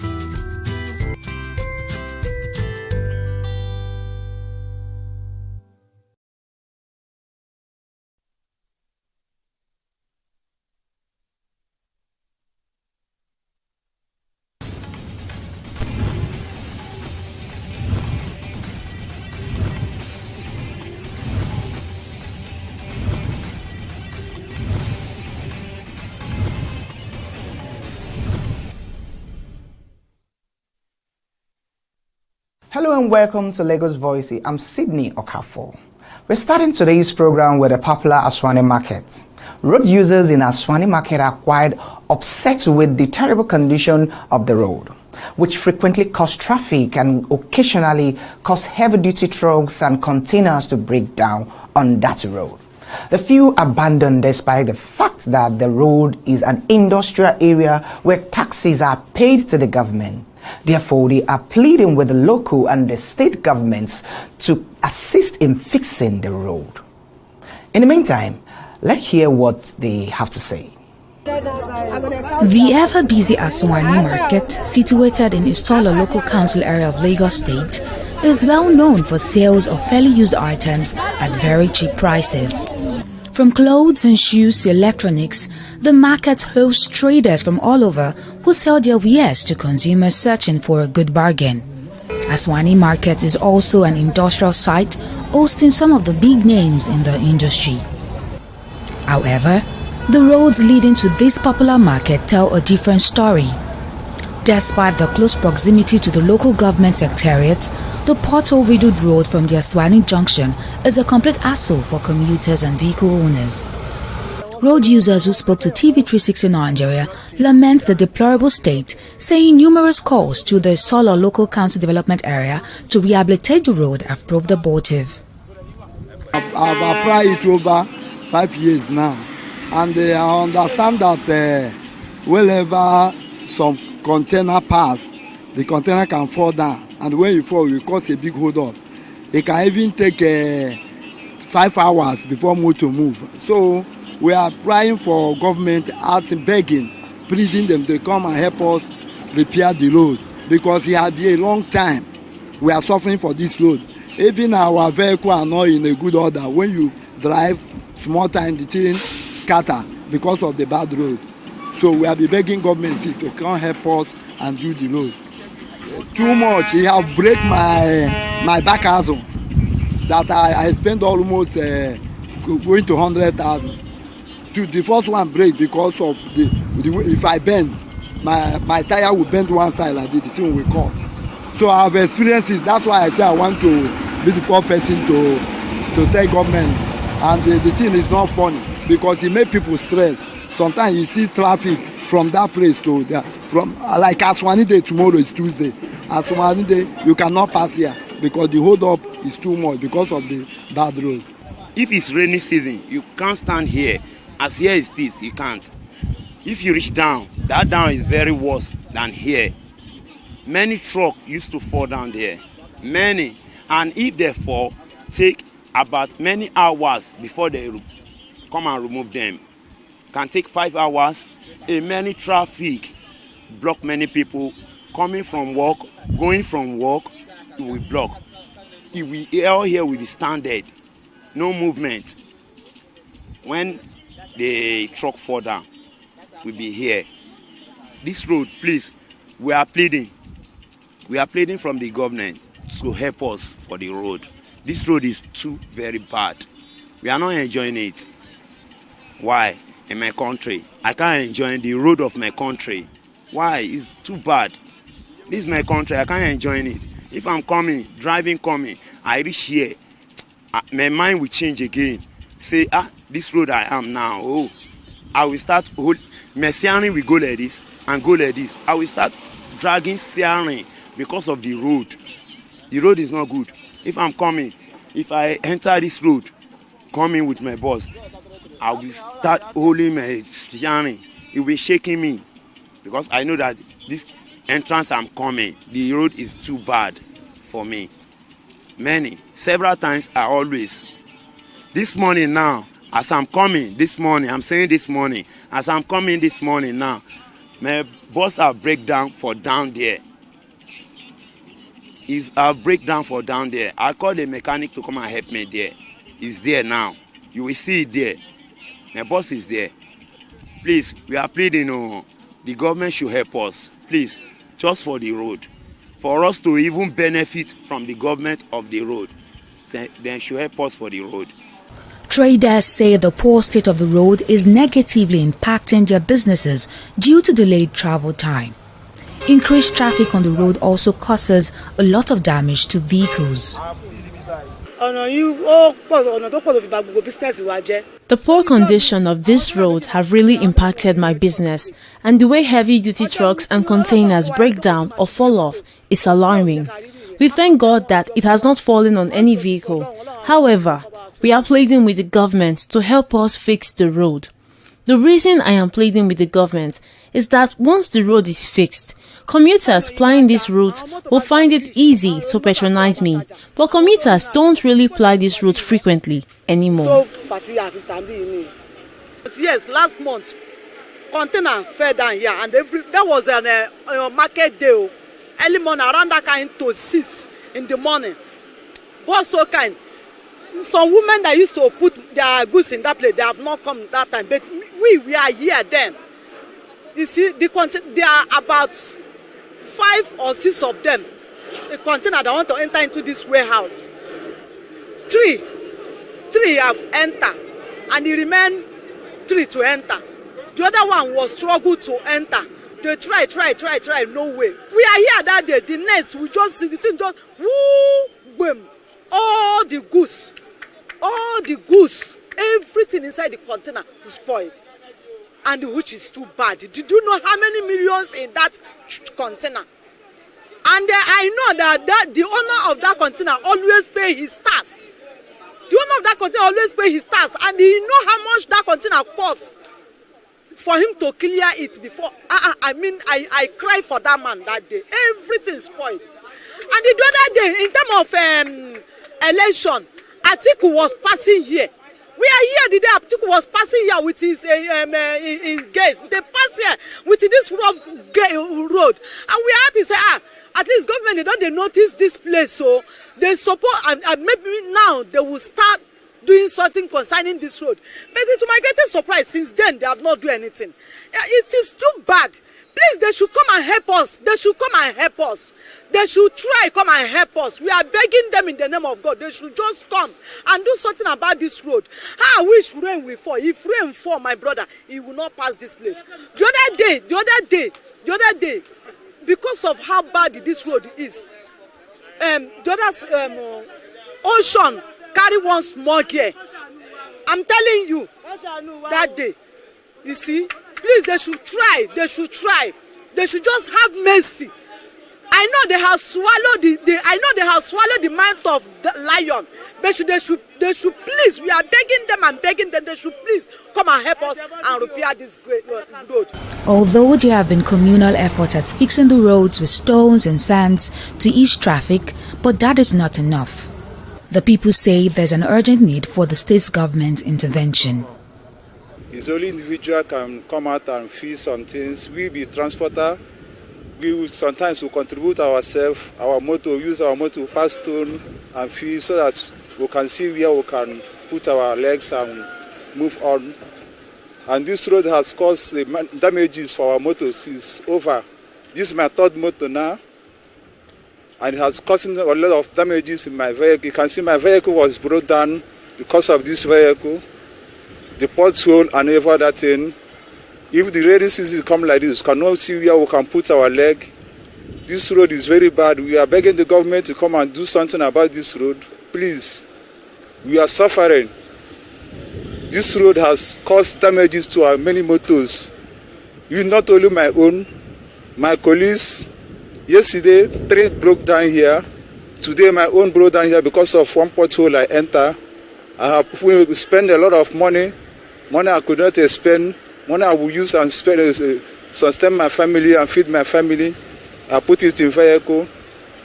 Hello and welcome to Lagos Voice. I'm Sydney Okafor. We're starting today's program with a popular Aswani market. Road users in Aswani market are quite upset with the terrible condition of the road, which frequently cause traffic and occasionally cause heavy-duty trucks and containers to break down on that road. The few abandoned despite the fact that the road is an industrial area where taxes are paid to the government. Therefore, they are pleading with the local and the state governments to assist in fixing the road. In the meantime, let's hear what they have to say. The ever-busy Aswani market, situated in Istola local council area of Lagos State, is well known for sales of fairly used items at very cheap prices. From clothes and shoes to electronics, the market hosts traders from all over who sell their wares to consumers searching for a good bargain. Aswani Market is also an industrial site hosting some of the big names in the industry. However, the roads leading to this popular market tell a different story. Despite the close proximity to the local government secretariat, the pothole-riddled road from the Aswani Junction is a complete hassle for commuters and vehicle owners. Road users who spoke to TV360 Nigeria lament the deplorable state, saying numerous calls to the Istola local council development area to rehabilitate the road have proved abortive. I've applied it over 5 years now, and I understand that whenever some container pass, the container can fall down, and when you fall, it cause a big hold up. It can even take 5 hours before motor move. So we are applying for government, asking, begging, pleading them to come and help us repair the road, because it has been a long time we are suffering for this road. Even our vehicle are not in a good order. When you drive small time, the thing scatter because of the bad road. So we have been begging government to come help us and do the road. Too much. He have break my back axle that I spent almost going to 100,000. The first one break because of the if I bend, my tire will bend one side like this, the thing will cut. So I have experienced it. That's why I say I want to be the first person to tell government. And the thing is not funny because it make people stress. Sometimes you see traffic from that place to there. From like Aswani Day, tomorrow is Tuesday. Aswani Day, you cannot pass here because the hold up is too much because of the bad road. If it's rainy season, you can't stand here. As here is this, you can't. If you reach down, that down is very worse than here. Many trucks used to fall down there. Many. And if they fall, take about many hours before they come and remove them. Can take 5 hours. Many traffic block many people coming from work, going from work, it will block. All here will be standard, no movement. When the truck fall down, we'll be here. This road, please, we are pleading. We are pleading from the government to help us for the road. This road is too very bad. We are not enjoying it. Why? In my country, I can't enjoy the road of my country. Why? It's too bad. This is my country, I can't enjoy it. If I'm driving, I reach here, my mind will change again. Say, this road I am now, oh, I will start, my steering will go like this and go like this. I will start dragging steering because of the road. The road is not good. If I'm coming, if I enter this road, coming with my boss, I will start holding my steering. It will be shaking me because I know that this entrance I'm coming, the road is too bad for me. Several times I always. This morning now, as I'm coming this morning, I'm saying this morning, as I'm coming this morning now, my bus will break down for down there. I'll break down for down there. I call the mechanic to come and help me there. It's there now. You will see it there. My boss is there. Please, we are pleading, the government should help us. Please, just for the road. For us to even benefit from the government of the road, they should help us for the road. Traders say the poor state of the road is negatively impacting their businesses due to delayed travel time. Increased traffic on the road also causes a lot of damage to vehicles. The poor condition of this road have really impacted my business, and the way heavy-duty trucks and containers break down or fall off is alarming. We thank God that it has not fallen on any vehicle. However, we are pleading with the government to help us fix the road. The reason I am pleading with the government is that once the road is fixed, commuters plying this route will find it easy to patronize me, but commuters don't really ply this route frequently anymore. Yes, last month, container fell down here, and there was a market day, early morning, around that kind to 6 in the morning. God so kind. Some women that used to put their goods in that place, they have not come that time, but we are here then. You see, there are about 5 or 6 of them, a container that want to enter into this warehouse. 3 have entered, and it remain 3 to enter. The other one was struggle to enter. They try, no way. We are here that day. The next, we just see the thing just woo, boom. All the goods, everything inside the container is spoiled, and which is too bad. Did you know how many millions in that container? And I know that the owner of that container always pay his tax. The owner of that container always pay his tax, and he know how much that container costs for him to clear it before. I cry for that man that day. Everything spoiled. And the other day, in terms of election, Atiku was passing here. We are here the day Atiku was passing here with his guests. They pass here with this rough road. And we are happy to say, at least government, they notice this place. So they support, and maybe now they will start doing something concerning this road. But to my greatest surprise, since then they have not done anything. It is too bad. Please, they should come and help us. They should come and help us. They should try come and help us. We are begging them in the name of God. They should just come and do something about this road. I wish rain will fall. If rain fall, my brother, he will not pass this place. The other day, because of how bad this road is, ocean carry one small gear. I'm telling you, that day, you see, please, they should try. They should try. They should just have mercy. I know they have swallowed the mouth of the lion. They should please. We are begging them and begging them. They should please come and help us and repair this great road. Although there have been communal efforts at fixing the roads with stones and sands to ease traffic, but that is not enough. The people say there's an urgent need for the state's government intervention. It's only individual can come out and feel some things. We be transporter. We will sometimes will contribute ourselves, our motor, use our motor to pass stone and feel so that we can see where we can put our legs and move on. And this road has caused the damages for our motors. It's over. This is my third motor now, and it has caused a lot of damages in my vehicle. You can see my vehicle was brought down because of this vehicle. The pothole and every other thing. If the rainy season come like this, we cannot see where we can put our leg. This road is very bad. We are begging the government to come and do something about this road. Please, we are suffering. This road has caused damages to our many motors. It's not only my own, my colleagues. Yesterday, 3 broke down here. Today, my own broke down here because of one pothole I enter. I have spent a lot of money I could not spend, money I will use and spend sustain my family and feed my family. I put it in vehicle.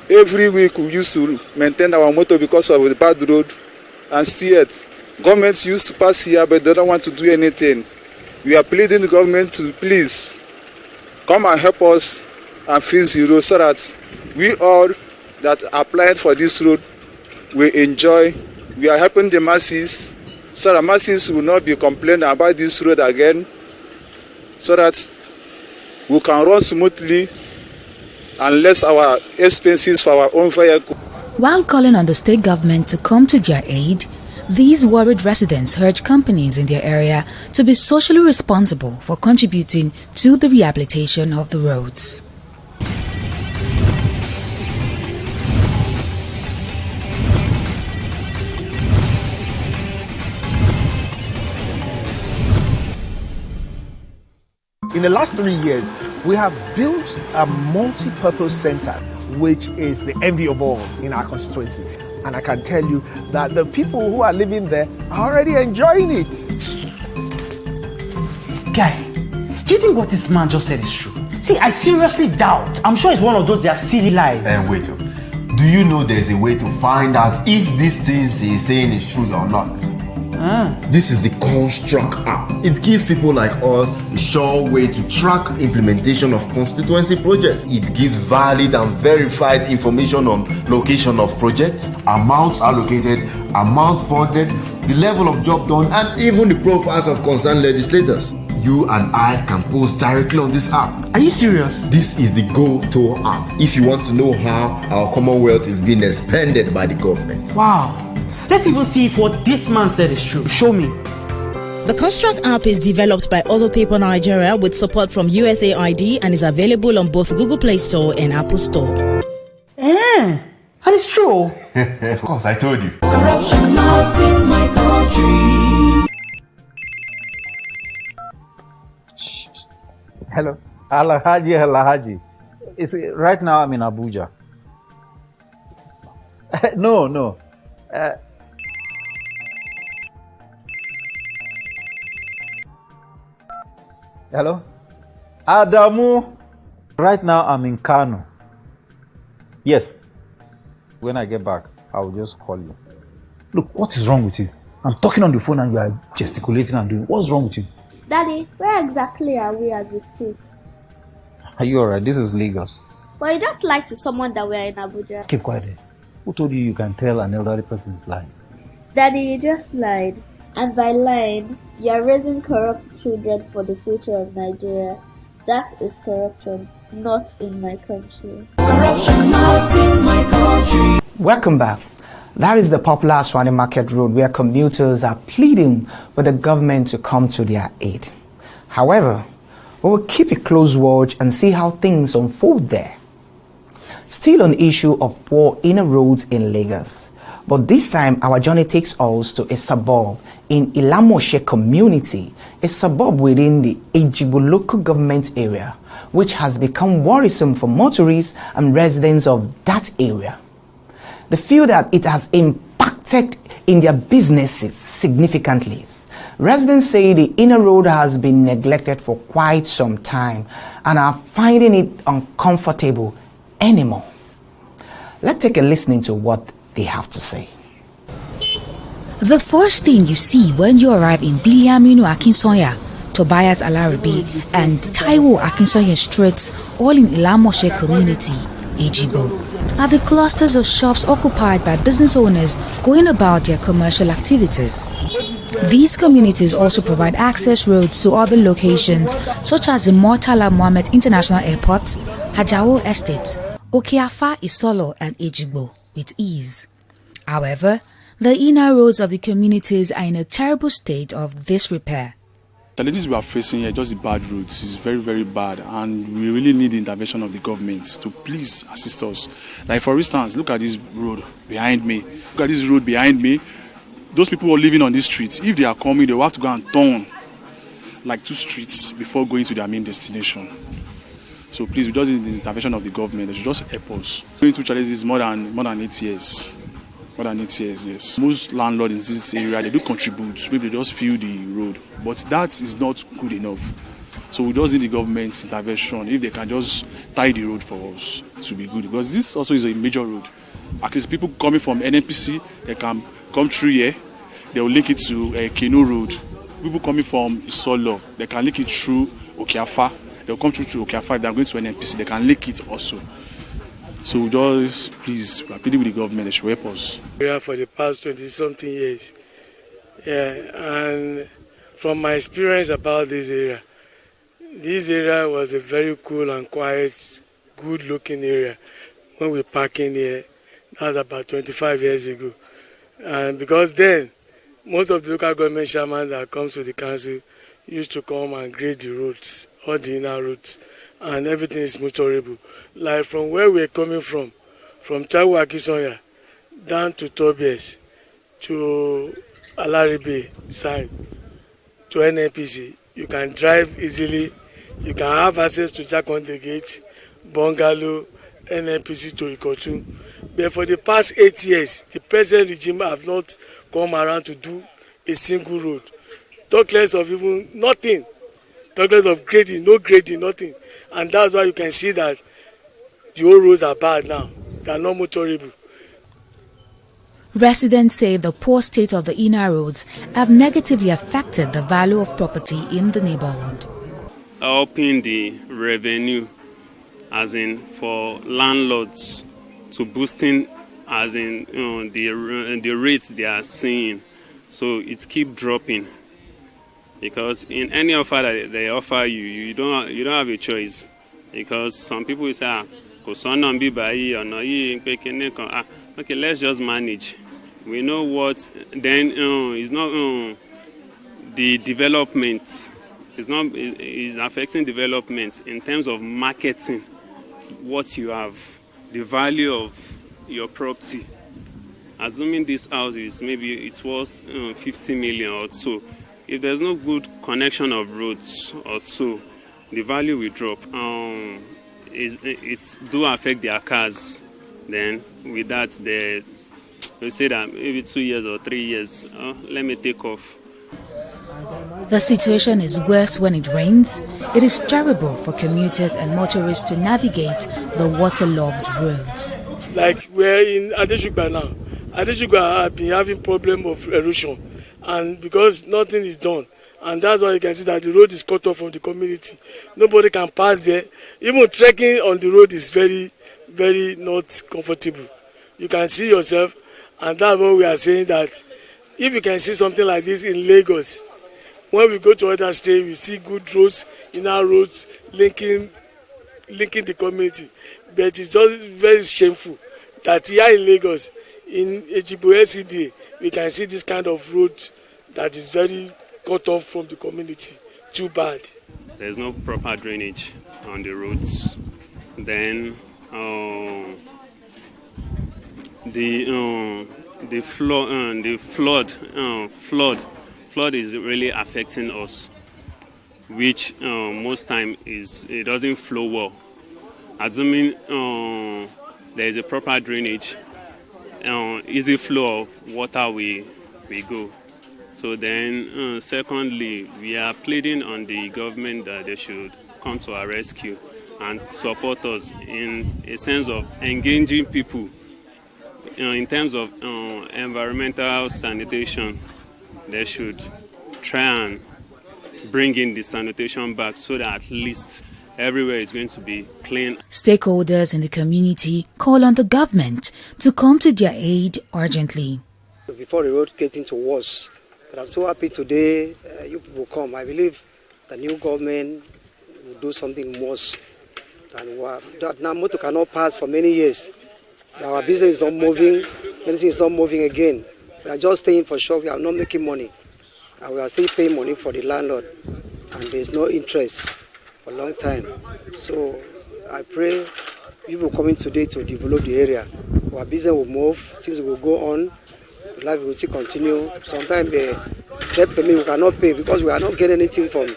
Every week we used to maintain our motor because of the bad road, and still governments used to pass here but they don't want to do anything. We are pleading the government to please come and help us and fix the road so that we all that applied for this road will enjoy. We are helping the masses so the masses will not be complaining about this road again, so that we can run smoothly and less our expenses for our own vehicle. While calling on the state government to come to their aid, these worried residents urge companies in their area to be socially responsible for contributing to the rehabilitation of the roads. In the last 3 years, we have built a multi-purpose center, which is the envy of all in our constituency. And I can tell you that the people who are living there are already enjoying it. Guy, do you think what this man just said is true? See, I seriously doubt. I'm sure it's one of those their silly lies. Wait, do you know there's a way to find out if these things he's saying is true or not? This is the Construct app. It gives people like us a sure way to track implementation of constituency projects. It gives valid and verified information on location of projects, amounts allocated, amount funded, the level of job done, and even the profiles of concerned legislators. You and I can post directly on this app. Are you serious? This is the go-to app if you want to know how our Commonwealth is being expanded by the government. Wow. Let's even see if what this man said is true. Show me. The Construct app is developed by Other Paper Nigeria with support from USAID and is available on both Google Play Store and Apple Store. And it's true. Of course, I told you. Corruption not in my country. Hello. Alhaji. Right now I'm in Abuja. No. Hello? Adamu. Right now I'm in Kano. Yes. When I get back, I will just call you. Look, what is wrong with you? I'm talking on the phone and you are gesticulating and doing. What's wrong with you? Daddy, where exactly are we as we speak? Are you alright? This is Lagos. Well, you just lied to someone that we're in Abuja. Keep quiet. Who told you you can tell an elderly person's lie? Daddy, you just lied. And by lying, you are raising corrupt children for the future of Nigeria. That is corruption, not in my country. Corruption not in my country. Welcome back. That is the popular Aswani Market Road where commuters are pleading with the government to come to their aid. However, we will keep a close watch and see how things unfold there. Still on the issue of poor inner roads in Lagos, but this time our journey takes us to a suburb in Ilamoshe community, a suburb within the Ejigbo local government area, which has become worrisome for motorists and residents of that area. They feel that it has impacted in their businesses significantly. Residents say the inner road has been neglected for quite some time and are finding it uncomfortable anymore. Let's take a listen to what they have to say. The first thing you see when you arrive in Biliaminu Akinsoya, Tobias Alaribe and Taiwo Akinsoya streets, all in Ilamoshe community, Ejigbo, are the clusters of shops occupied by business owners going about their commercial activities. These communities also provide access roads to other locations such as the Murtala Mohammed International Airport, Hajao Estate, Okeafa, Isolo and Ejigbo with ease. However, the inner roads of the communities are in a terrible state of disrepair. The challenges we are facing here, just the bad roads, is very, very bad, and we really need the intervention of the government to please assist us. Like for instance, look at this road behind me. Look at this road behind me. Those people who are living on these streets, if they are coming, they will have to go and turn like 2 streets before going to their main destination. So please, we just need the intervention of the government. They should just help us. Going through challenges more than 8 years. More than 8 years, yes. Most landlords in this area, they do contribute. Maybe they just fill the road. But that is not good enough. So we just need the government's intervention. If they can just tie the road for us, to be good. Because this also is a major road. At least people coming from NNPC, they can come through here. They will link it to Keno Road. People coming from Isolo, they can link it through Okeafa. They will come through Okeafa. If they are going to NNPC, they can link it also. So just please, we are pleading with the government, they should help us. For the past 20-something years. Yeah, and from my experience about this area was a very cool and quiet, good-looking area. When we parked in here, that was about 25 years ago. And because then, most of the local government chairman that comes to the council used to come and grade the roads, all the inner roads, and everything is motorable. Like from where we're coming from Taiwo Akinsoya down to Tobias, to Alaribe side, to NNPC, you can drive easily, you can have access to Jack on the Gate, Bungalow, NNPC to Ikotu. But for the past 8 years, the present regime have not come around to do a single road. Talk less of even nothing. Talk less of grading, no grading, nothing. And that's why you can see that the old roads are bad now. They are not motorable. Residents say the poor state of the inner roads have negatively affected the value of property in the neighborhood. Upping the revenue, as in for landlords, to boosting, as in the rates they are seeing, so it keep dropping. Because in any offer that they offer you, you don't have a choice. Because some people will say, okay, let's just manage. We know what then is not the development. Is affecting development in terms of marketing what you have, the value of your property. Assuming this house is maybe it's worth 50 million or so. If there's no good connection of roads or so, the value will drop. It do affect their cars. Then with that, they say that maybe 2 years or 3 years, let me take off. The situation is worse when it rains. It is terrible for commuters and motorists to navigate the waterlogged roads. Like we're in Adeshugba now. Adeshugba have been having problem of erosion. And because nothing is done, and that's why you can see that the road is cut off from the community. Nobody can pass there. Even trekking on the road is very, very not comfortable. You can see yourself, and that's why we are saying that if you can see something like this in Lagos, when we go to other states, we see good roads, inner roads linking the community. But it's just very shameful that here in Lagos, in Ejigbo LCD, we can see this kind of road that is very cut off from the community. Too bad. There's no proper drainage on the roads. Then the flood is really affecting us, which most time it doesn't flow well. Assuming there is a proper drainage, easy flow of water we go. So then, secondly, we are pleading on the government that they should come to our rescue and support us in a sense of engaging people in terms of environmental sanitation. They should try and bring in the sanitation back so that at least everywhere is going to be clean. Stakeholders in the community call on the government to come to their aid urgently. Before the road getting to worse, but I'm so happy today you people come. I believe the new government will do something worse than what that now motor cannot pass for many years. Our business is not moving, anything is not moving again. We are just staying for sure, we are not making money. And we are still paying money for the landlord, and there's no interest for a long time. So I pray people coming today to develop the area. Our business will move, things will go on, life will still continue. Sometimes the trip permit we cannot pay because we are not getting anything from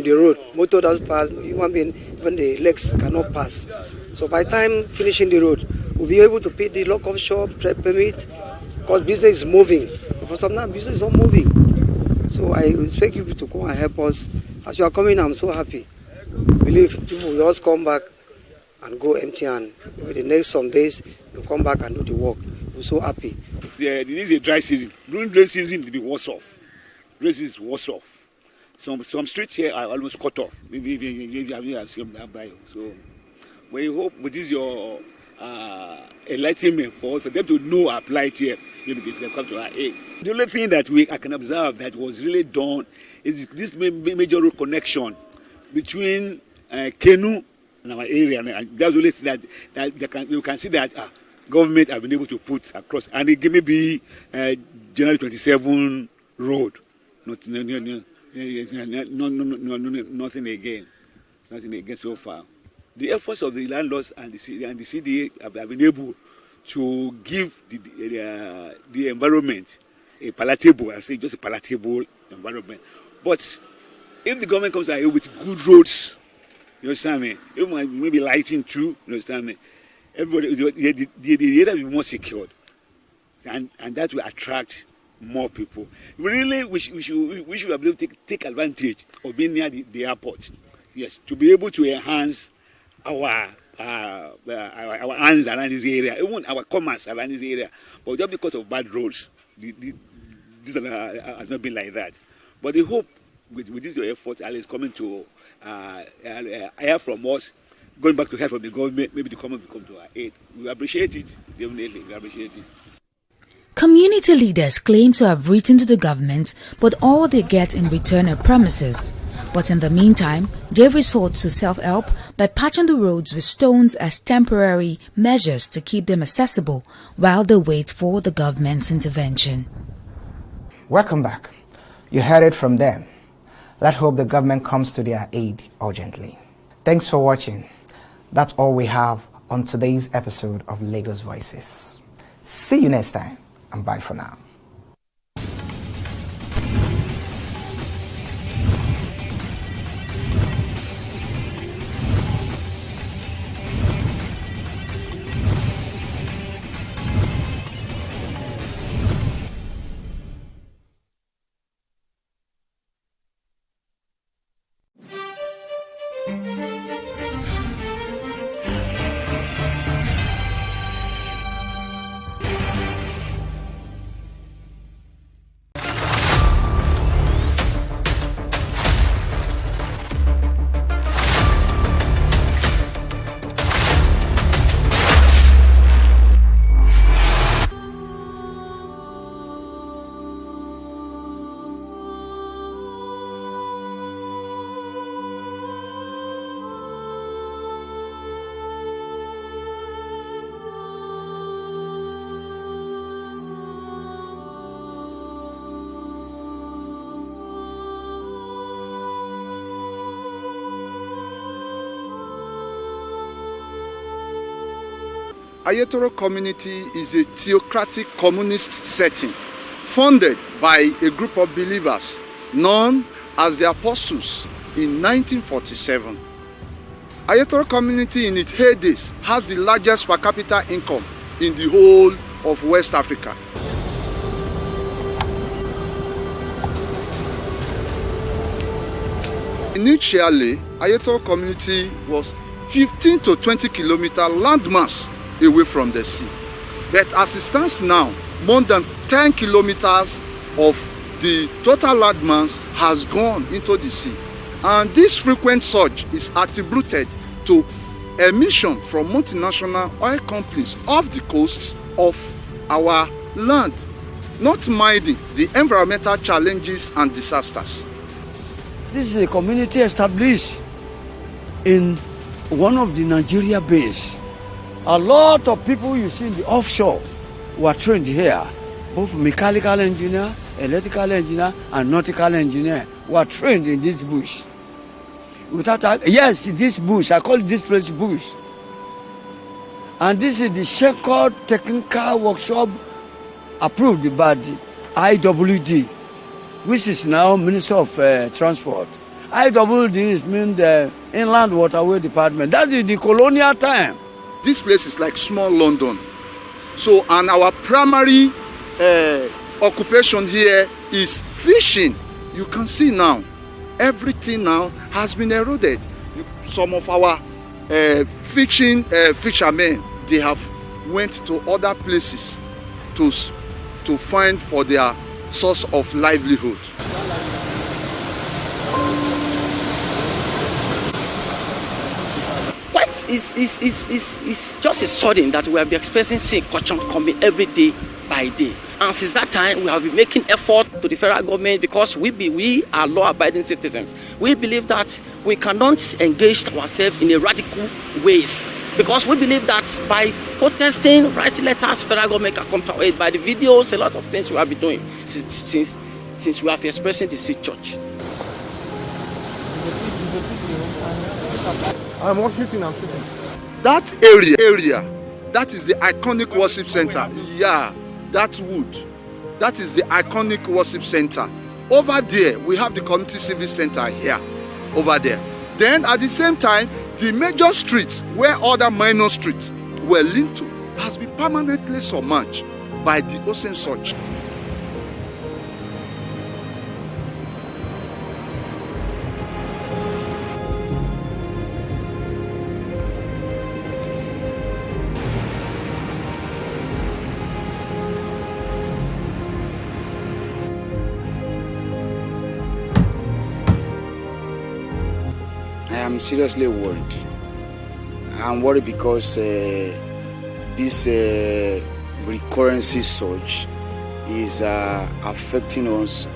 the road. Motor does pass, even the legs cannot pass. So by the time finishing the road, we'll be able to pay the lock-off shop, trade permit, because business is moving. For some time, business is not moving. So I expect you to come and help us. As you are coming, I'm so happy. I believe people will just come back and go empty hand. Maybe the next some days, you'll come back and do the work. We're so happy. This is a dry season. During dry season, it will be worse off. Dry season is worse off. Some streets here are almost cut off. Maybe you have seen that by. So we hope with this your enlightenment for them to know our plight here, maybe they can come to our aid. The only thing that I can observe that was really done is this major road connection between Kenu and our area. And that's the only thing that you can see that government have been able to put across. And it may be January 27 road. Nothing again. Nothing again so far. The efforts of the landlords and the CDA have been able to give the environment a palatable, I say just a palatable environment. But if the government comes out with good roads, you understand me? Even maybe lighting too, you understand me? Everybody, the area will be more secured, and that will attract more people. Really, we should be able to take advantage of being near the airport. Yes, to be able to enhance our hands around this area, even our commerce around this area. But just because of bad roads, this has not been like that. But the hope with this your effort, is coming to hear from us, going back to hear from the government, maybe the government will come to our aid. We appreciate it, definitely, we appreciate it. Community leaders claim to have written to the government, but all they get in return are promises. But in the meantime, they resort to self-help by patching the roads with stones as temporary measures to keep them accessible while they wait for the government's intervention. Welcome back. You heard it from them. Let's hope the government comes to their aid urgently. Thanks for watching. That's all we have on today's episode of Lagos Voices. See you next time, and bye for now. Ayetoro community is a theocratic communist setting funded by a group of believers known as the Apostles in 1947. Ayetoro community in its heydays has the largest per capita income in the whole of West Africa. Initially, Ayetoro community was 15 to 20 kilometer landmass away from the sea. But as it stands now, more than 10 kilometers of the total landmass has gone into the sea. And this frequent surge is attributed to emission from multinational oil companies off the coasts of our land, not minding the environmental challenges and disasters. This is a community established in one of the Nigeria base. A lot of people you see in the offshore were trained here. Both mechanical engineer, electrical engineer, and nautical engineer were trained in this bush. Yes, this bush, I call this place bush. And this is the Shepherd Technical Workshop approved by the IWD, which is now Minister of Transport. IWD means the Inland Waterway Department. That is the colonial time. This place is like small London. So, and our primary occupation here is fishing. You can see now, everything now has been eroded. Some of our fishermen, they have went to other places to find for their source of livelihood. It's just a sudden that we have been experiencing sea erosion coming every day by day. And since that time, we have been making effort to the federal government because we are law-abiding citizens. We believe that we cannot engage ourselves in a radical ways because we believe that by protesting, writing letters, federal government can come to our aid. By the videos, a lot of things we have been doing since we have expressing the sea church. I'm shooting. That area, that is the iconic worship center. Yeah, that wood, that is the iconic worship center. Over there, we have the community service center here, over there. Then at the same time, the major streets where other minor streets were linked to has been permanently submerged by the ocean surge. I'm seriously worried. I'm worried because this recurrency surge is affecting us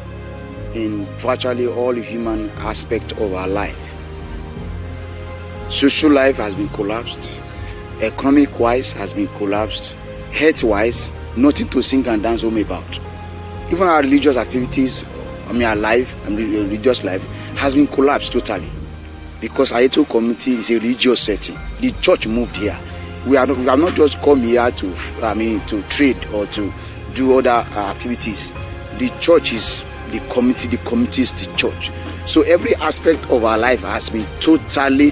in virtually all human aspects of our life. Social life has been collapsed, economic-wise has been collapsed, health-wise, nothing to sing and dance home about. Even our religious activities, our life, religious life, has been collapsed totally. Because Ayetoro community is a religious setting. The church moved here. We have not just come here to trade or to do other activities. The church is the community is the church. So every aspect of our life has been totally,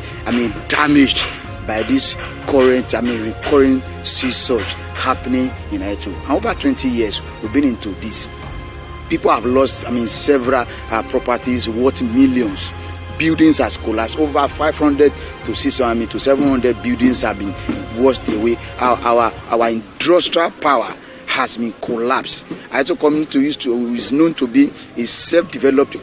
damaged by this current, recurring sea surge happening in Ayetoro. And over 20 years, we've been into this. People have lost, several properties worth millions. Buildings has collapsed. Over 500 to 600 to 700 buildings have been washed away. Our industrial power has been collapsed. Ayetoro community is known to be a self-developed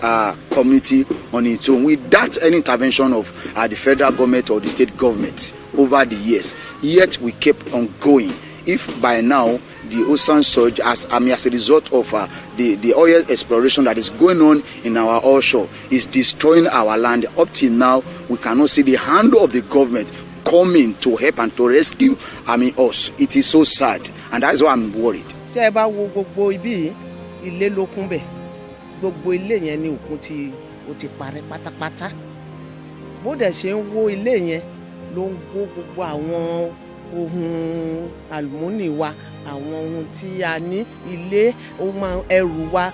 community on its own, without any intervention of the federal government or the state government over the years. Yet we kept on going. If by now the ocean surge, as a result of the oil exploration that is going on in our offshore, is destroying our land. Up till now, we cannot see the hand of the government coming to help and to rescue us. It is so sad, and that's why I'm worried. Ṣé ẹ bá wo gbogbo ibi ilé ló kún bẹ̀, gbogbo ilé yẹn ni òkun ti parẹ́ pátápátá. Bó dẹ̀ ṣe ń wó ilé yẹn ló ń wó gbogbo àwọn ohun àlùmọ́nì wa àwọn ohun tí a ní ilé ohun ẹrù wa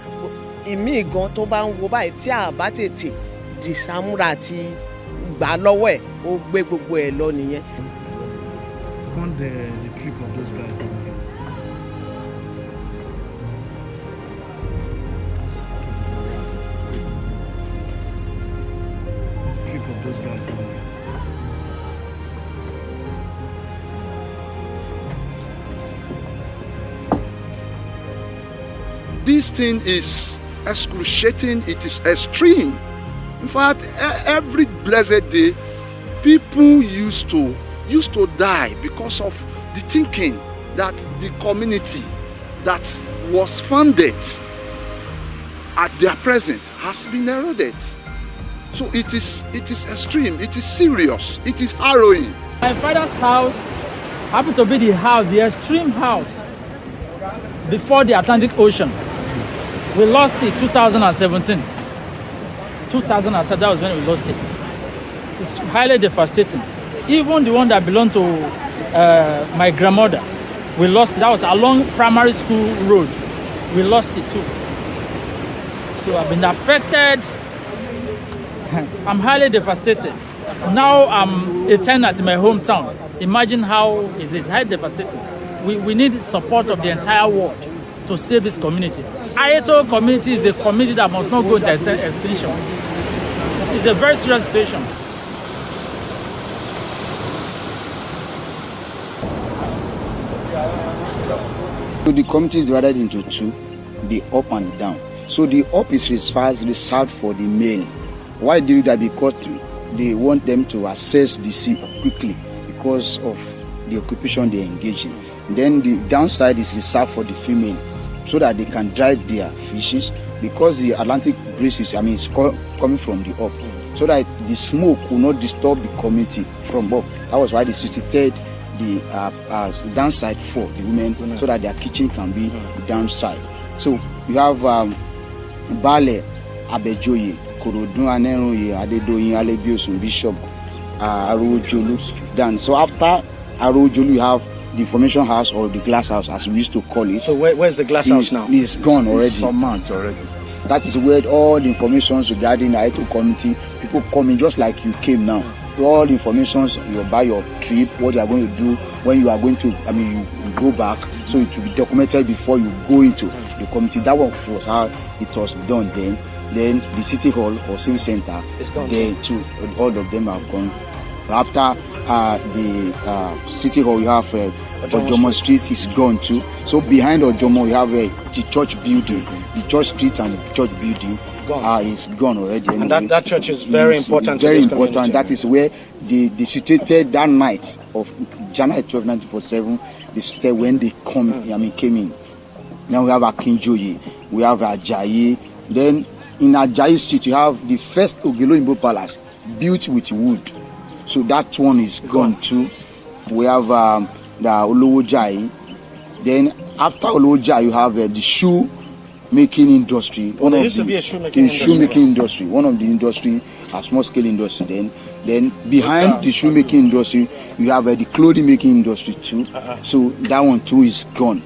ìmíì gan tó bá ń wo báyìí tí a bá tètè dìsámúra àti gbà lọ́wọ́ ẹ̀ ó gbé gbogbo ẹ̀ lọ nìyẹn. Fund the trip of those guys. Trip of those guys. This thing is excruciating, it is extreme. In fact, every blessed day, people used to die because of the thinking that the community that was founded at their present has been eroded. So it is extreme, it is serious, it is harrowing. My father's house happened to be the extreme house before the Atlantic Ocean. We lost it 2017. 2007, that was when we lost it. It's highly devastating. Even the one that belonged to my grandmother, we lost it. That was along primary school road. We lost it too. So I've been affected. I'm highly devastated. Now I'm a tenant in my hometown. Imagine how is it highly devastating. We need the support of the entire world to save this community. Ayeto community is a community that must not go into extinction. It's a very serious situation. So the community is divided into two, the up and the down. So the up is reserved for the male. Why do that? Because they want them to access the sea quickly because of the occupation they engage in. Then the downside is reserved for the female so that they can drive their fishes because the Atlantic breeze is coming from the up. So that the smoke will not disturb the community from up. That was why they situated the downside for the women so that their kitchen can be downside. So you have Bale, Abejoye, Korodun, Aneroye, Adedoyin, Alebiosun, Bishop, Arojolu. Then so after Arojolu you have the information house or the glass house as we used to call it. So where's the glass house now? It's gone already. It's surmount already. That is where all the information regarding the Ayeto community, people coming just like you came now. All the information you buy your trip, what you are going to do, when you are going to, you go back. So it will be documented before you go into the community. That was how it was done then. Then the city hall or civil center, there too, all of them are gone. After the city hall, you have Ojomo Street is gone too. So behind Ojomo, you have the church building, the church street and the church building. Is gone already. And that church is very important. Very important. Community. That is where they situated that night of January 12, 1947. They situated when they came in. Now we have Akinjoye, we have Ajayi. Then in Ajayi Street, you have the first Ogeloyinbo Palace built with wood. So that one is gone too. We have the Olowojayi. Then after Olowojayi, you have the shoe making industry. There used to be a shoemaking industry. One of the industry, a small scale industry. Then behind the shoemaking industry, you have the clothing making industry too. So that one too is gone.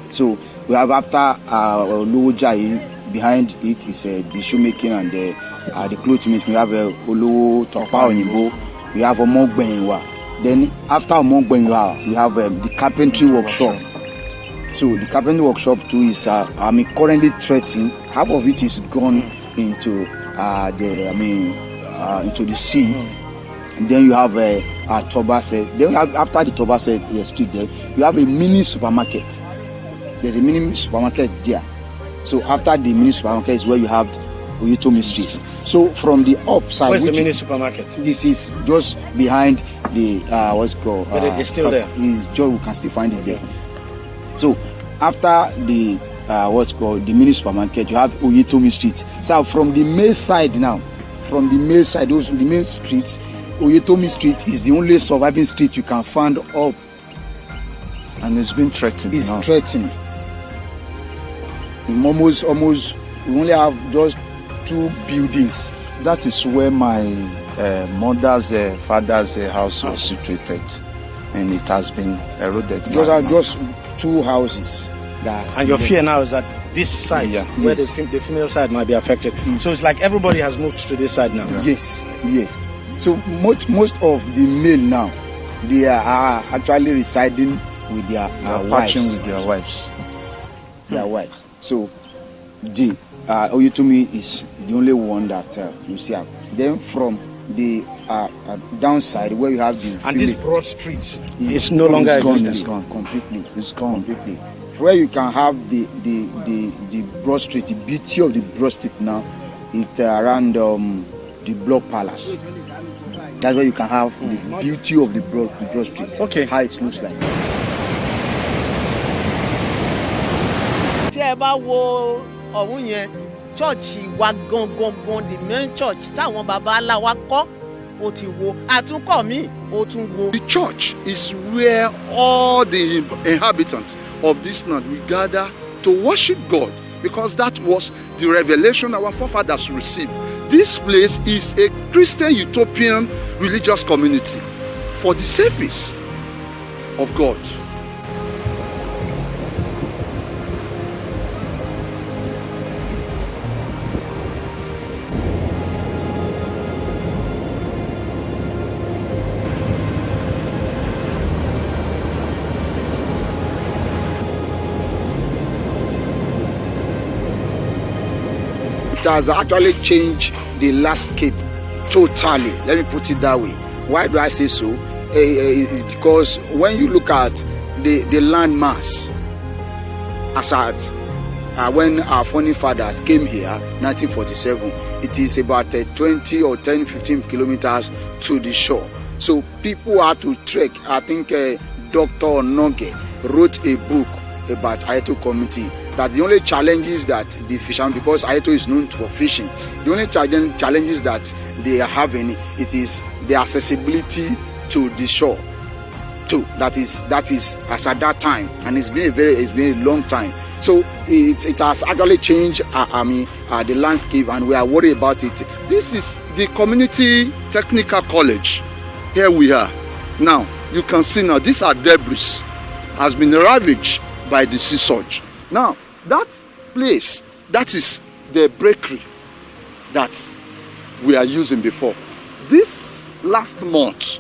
So we have after Olowojayi, behind it is the shoemaking and the clothing making. We have Olowo Topa Oyinbo. We have Omogbenwa. Then after Omogbenwa, we have the carpentry workshop. So the carpentry workshop too is currently threatened. Half of it is gone into into the sea. And then you have Tobase. Then after the Tobase street there, you have a mini supermarket. There's a mini supermarket there. So after the mini supermarket is where you have Oyetomi Street. So from the upside, where's the mini supermarket? This is just behind the what's it called? But it's still there. We can still find it there. So after the what's called the mini supermarket, you have Oyetomi Street. So from the main side now, from the main side, those the main streets, Oyetomi Street is the only surviving street you can find up. And it's been threatened. It's threatened. Almost we only have just 2 buildings. That is where my mother's father's house was situated. and it has been eroded. Those are just 2 houses. And your fear now is that this side, where Yes. the female side might be affected. So it's like everybody has moved to this side now. Yes. So most of the male now, they are actually residing with their wives. With their wives. Their wives. So the Oyetomi is the only one that you see. Then from the downside where you have the And this broad street is no longer existing. It's gone completely. It's gone completely. Where you can have the broad street, the beauty of the broad street now, it's around the Block Palace. That's where you can have the beauty of the broad street. Okay. How it looks like. tí ẹ bá wo ọ̀hún yẹn chọ́ọ̀chì wa gangan the main church táwọn baba ńlá wa kọ́ ó ti wo àtúnkọ́ mi ó tún wo. The church is where all the inhabitants of this land we gather to worship God, because that was the revelation our forefathers received. This place is a Christian utopian religious community for the service of God. It has actually changed the landscape totally. Let me put it that way. Why do I say so? It's because when you look at the land mass, as at when our founding fathers came here, 1947, it is about 20 or 10, 15 kilometers to the shore. So people had to trek. I think Dr. Noge wrote a book about Ayeto community. That the only challenges that the fishermen, because Ayeto is known for fishing, the only challenges that they are having, it is the accessibility to the shore. Too. That is as at that time, and it's been a long time. So it has actually changed the landscape, and we are worried about it. This is the community technical college. Here we are. Now you can see now these are debris, has been ravaged by the sea surge. Now that place, that is the bakery that we are using before. This last month,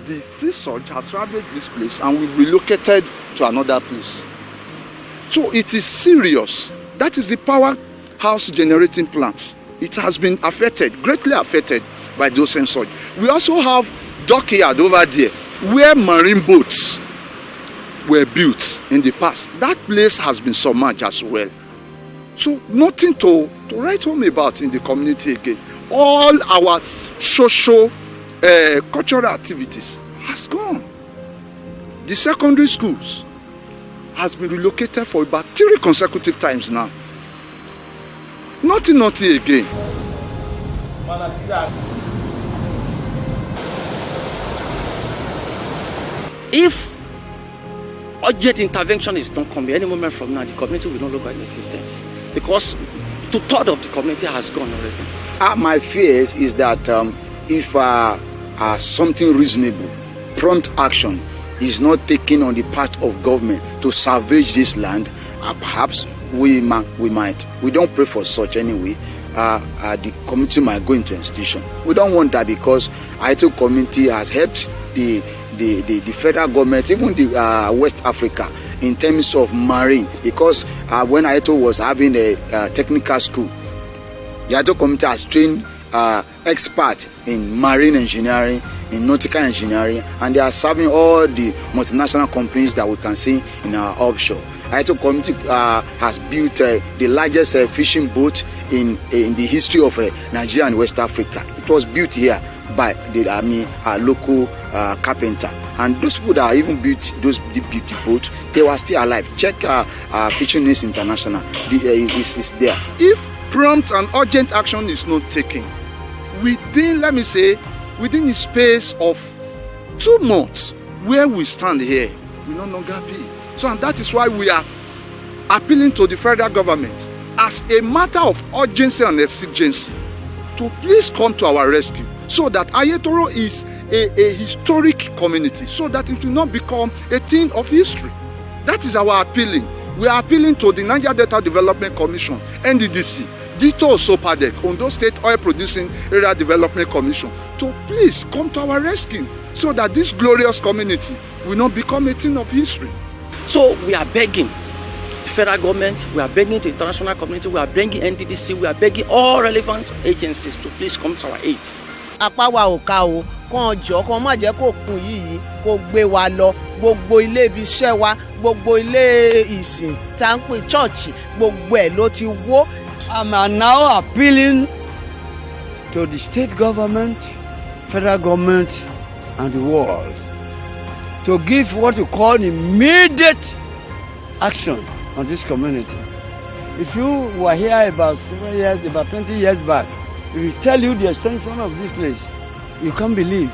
the sea surge has ravaged this place and we've relocated to another place. So it is serious. That is the powerhouse generating plant. It has been affected, greatly affected by the ocean surge. We also have dockyard over there where marine boats were built in the past. That place has been submerged as well. So nothing to write home about in the community again. All our social, cultural activities has gone. The secondary schools has been relocated for about 3 consecutive times now. Nothing again. If urgent intervention is not coming any moment from now, the community will no longer in existence, because 2/3 of the community has gone already. My fears is that if something reasonable, prompt action is not taken on the part of government to salvage this land, perhaps we might. We don't pray for such anyway. The community might go into institution. We don't want that, because Ayeto community has helped the federal government, even the West Africa, in terms of marine, because when Ayeto was having a technical school, the Ayeto community has trained experts in marine engineering, in nautical engineering, and they are serving all the multinational companies that we can see in our offshore. Ayeto community has built the largest fishing boat in the history of Nigeria and West Africa. It was built here by the local carpenter, and those people that even built those beauty boats, they were still alive. Check Fishing News International, is there. If prompt and urgent action is not taken within, let me say, within a space of 2 months, where we stand here will no longer be. So, and that is why we are appealing to the federal government as a matter of urgency and exigency to please come to our rescue. so that Ayetoro is a historic community, so that it will not become a thing of history. That is our appealing. We are appealing to the Niger Delta Development Commission, NDDC, Dito Sopadek, Ondo State Oil Producing Area Development Commission, to please come to our rescue so that this glorious community will not become a thing of history. So we are begging the federal government, we are begging the international community, we are begging NDDC, we are begging all relevant agencies to please come to our aid. Apá wa ò ká o, kàn jọ kàn má jẹ́ kó kùn yìí kó gbé wa lọ, gbogbo ilé ibi iṣẹ́ wa, gbogbo ilé ìsìn tá ń pè chọ́ọ̀chì, gbogbo ẹ̀ ló ti wó. I'm now appealing to the state government, federal government, and the world to give what you call immediate action on this community. If you were here about 7 years, about 20 years back, if we tell you the extension of this place, you can't believe.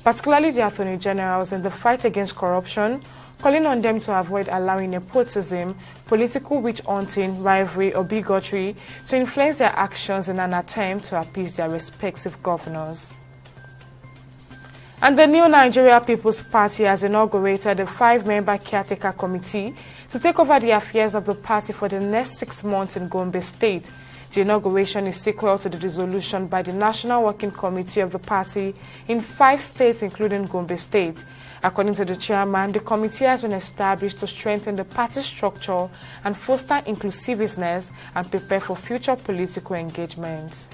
particularly the Attorney Generals, in the fight against corruption, calling on them to avoid allowing nepotism, political witch hunting, rivalry or bigotry to influence their actions in an attempt to appease their respective governors. And the new Nigeria People's Party has inaugurated a 5-member caretaker committee to take over the affairs of the party for the next 6 months in Gombe State. The inauguration is sequel to the dissolution by the National Working Committee of the party in 5 states, including Gombe State. According to the chairman, the committee has been established to strengthen the party structure and foster inclusiveness and prepare for future political engagements.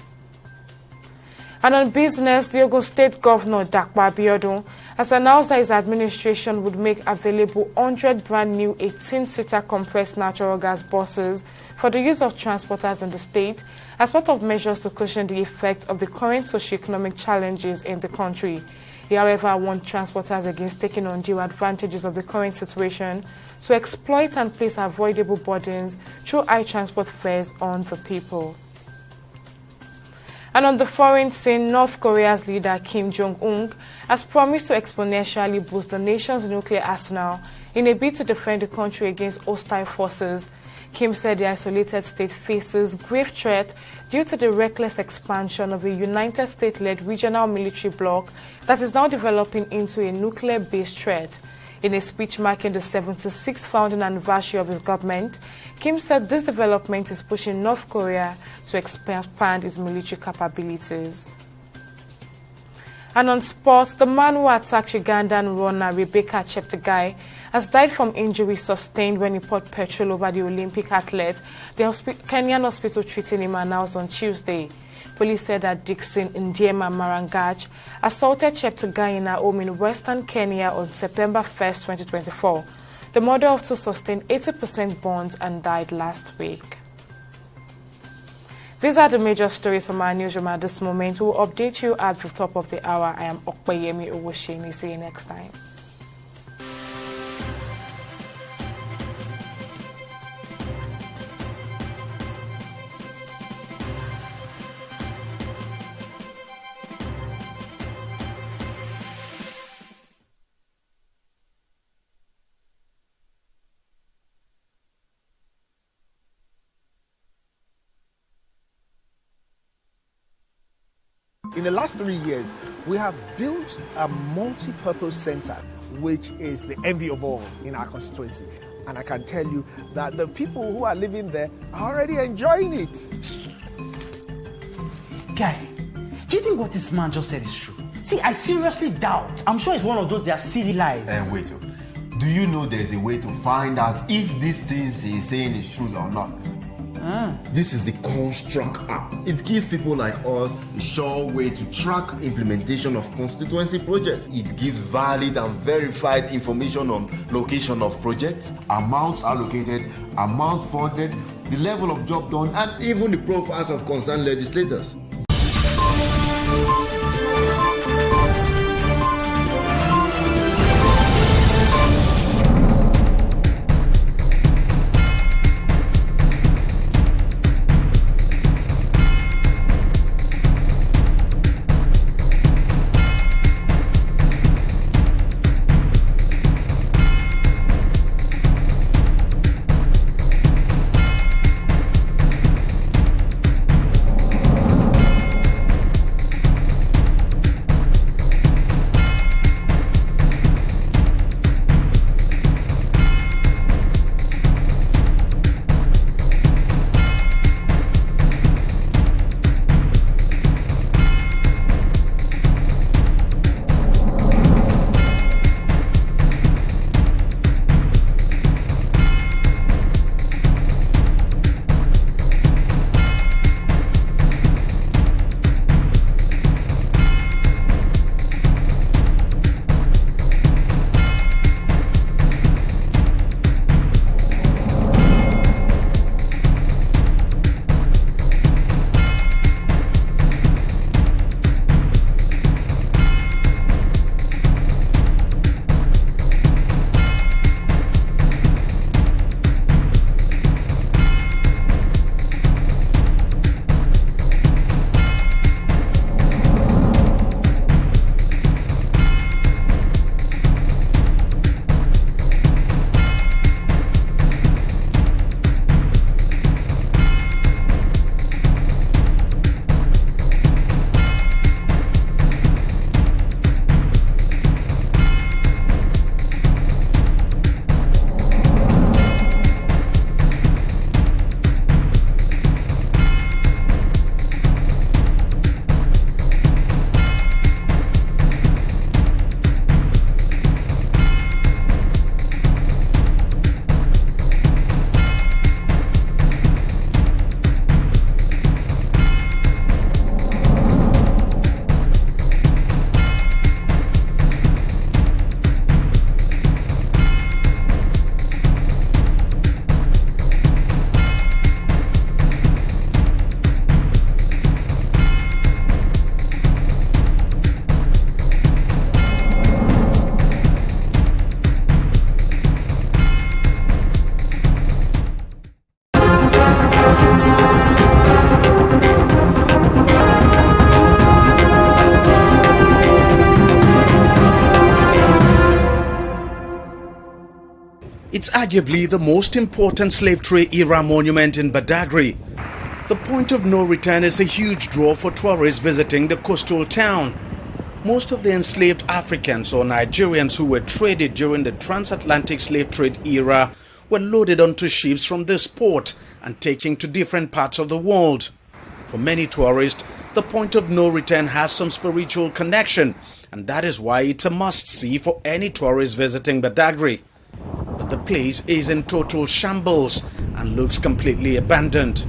And on business, the Ogun State Governor Dakwa Abiodun has announced that his administration would make available 100 brand new 18-seater compressed natural gas buses for the use of transporters in the state as part of measures to cushion the effects of the current socio-economic challenges in the country. He, however, warned transporters against taking undue advantages of the current situation to exploit and place avoidable burdens through high transport fares on the people. And on the foreign scene, North Korea's leader Kim Jong-un has promised to exponentially boost the nation's nuclear arsenal in a bid to defend the country against hostile forces. Kim said the isolated state faces grave threat due to the reckless expansion of a United States-led regional military bloc that is now developing into a nuclear-based threat. In a speech marking the 76th founding anniversary of his government, Kim said this development is pushing North Korea to expand its military capabilities. And on sports, the man who attacked Ugandan runner Rebecca Cheptegei has died from injuries sustained when he poured petrol over the Olympic athlete. The Kenyan hospital treating him announced on Tuesday. Police said that Dixon Ndiema Marangach assaulted Cheptegei in her home in western Kenya on September 1st, 2024. The mother of two sustained 80% burns and died last week. These are the major stories from our newsroom at this moment. We'll update you at the top of the hour. I am Okpeyemi Owosheni. See you next time. In the last 3 years, we have built a multi-purpose center, which is the envy of all in our constituency. And I can tell you that the people who are living there are already enjoying it. Guy, do you think what this man just said is true? See, I seriously doubt. I'm sure it's one of those their silly lies. Wait, do you know there's a way to find out if these things he's saying is true or not? This is the Construct app. It gives people like us a sure way to track implementation of constituency projects. It gives valid and verified information on location of projects, amounts allocated, amount funded, the level of job done, and even the profiles of concerned legislators. It's arguably the most important slave trade era monument in Badagry. The point of no return is a huge draw for tourists visiting the coastal town. Most of the enslaved Africans or Nigerians who were traded during the transatlantic slave trade era were loaded onto ships from this port and taken to different parts of the world. For many tourists, the point of no return has some spiritual connection, and that is why it's a must-see for any tourist visiting Badagry. But the place is in total shambles and looks completely abandoned.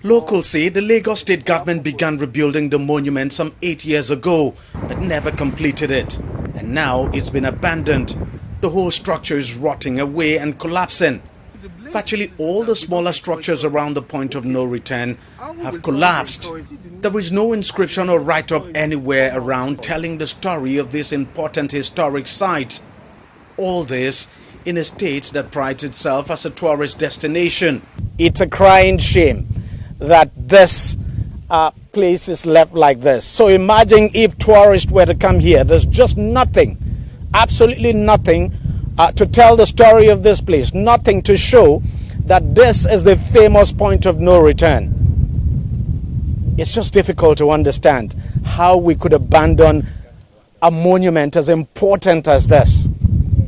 Locals say the Lagos state government began rebuilding the monument some 8 years ago, but never completed it. And now it's been abandoned. The whole structure is rotting away and collapsing. Virtually all the smaller structures around the point of no return have collapsed. There is no inscription or write-up anywhere around telling the story of this important historic site. All this in a state that prides itself as a tourist destination. It's a crying shame that this place is left like this. So imagine if tourists were to come here. There's just nothing, absolutely nothing to tell the story of this place, nothing to show that this is the famous point of no return. It's just difficult to understand how we could abandon a monument as important as this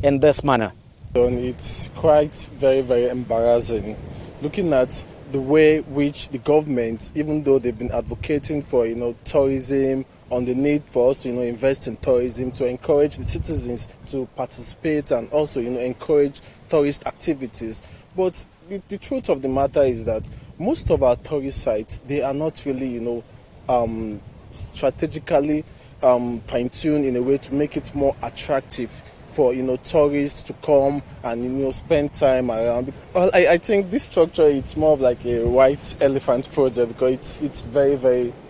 in this manner. It's quite very embarrassing looking at the way which the government, even though they've been advocating for tourism, on the need for us to invest in tourism, to encourage the citizens to participate and also encourage tourist activities. But the truth of the matter is that most of our tourist sites, they are not really strategically fine-tuned in a way to make it more attractive for tourists to come and spend time around. Well, I think this structure, it's more of like a white elephant project because it's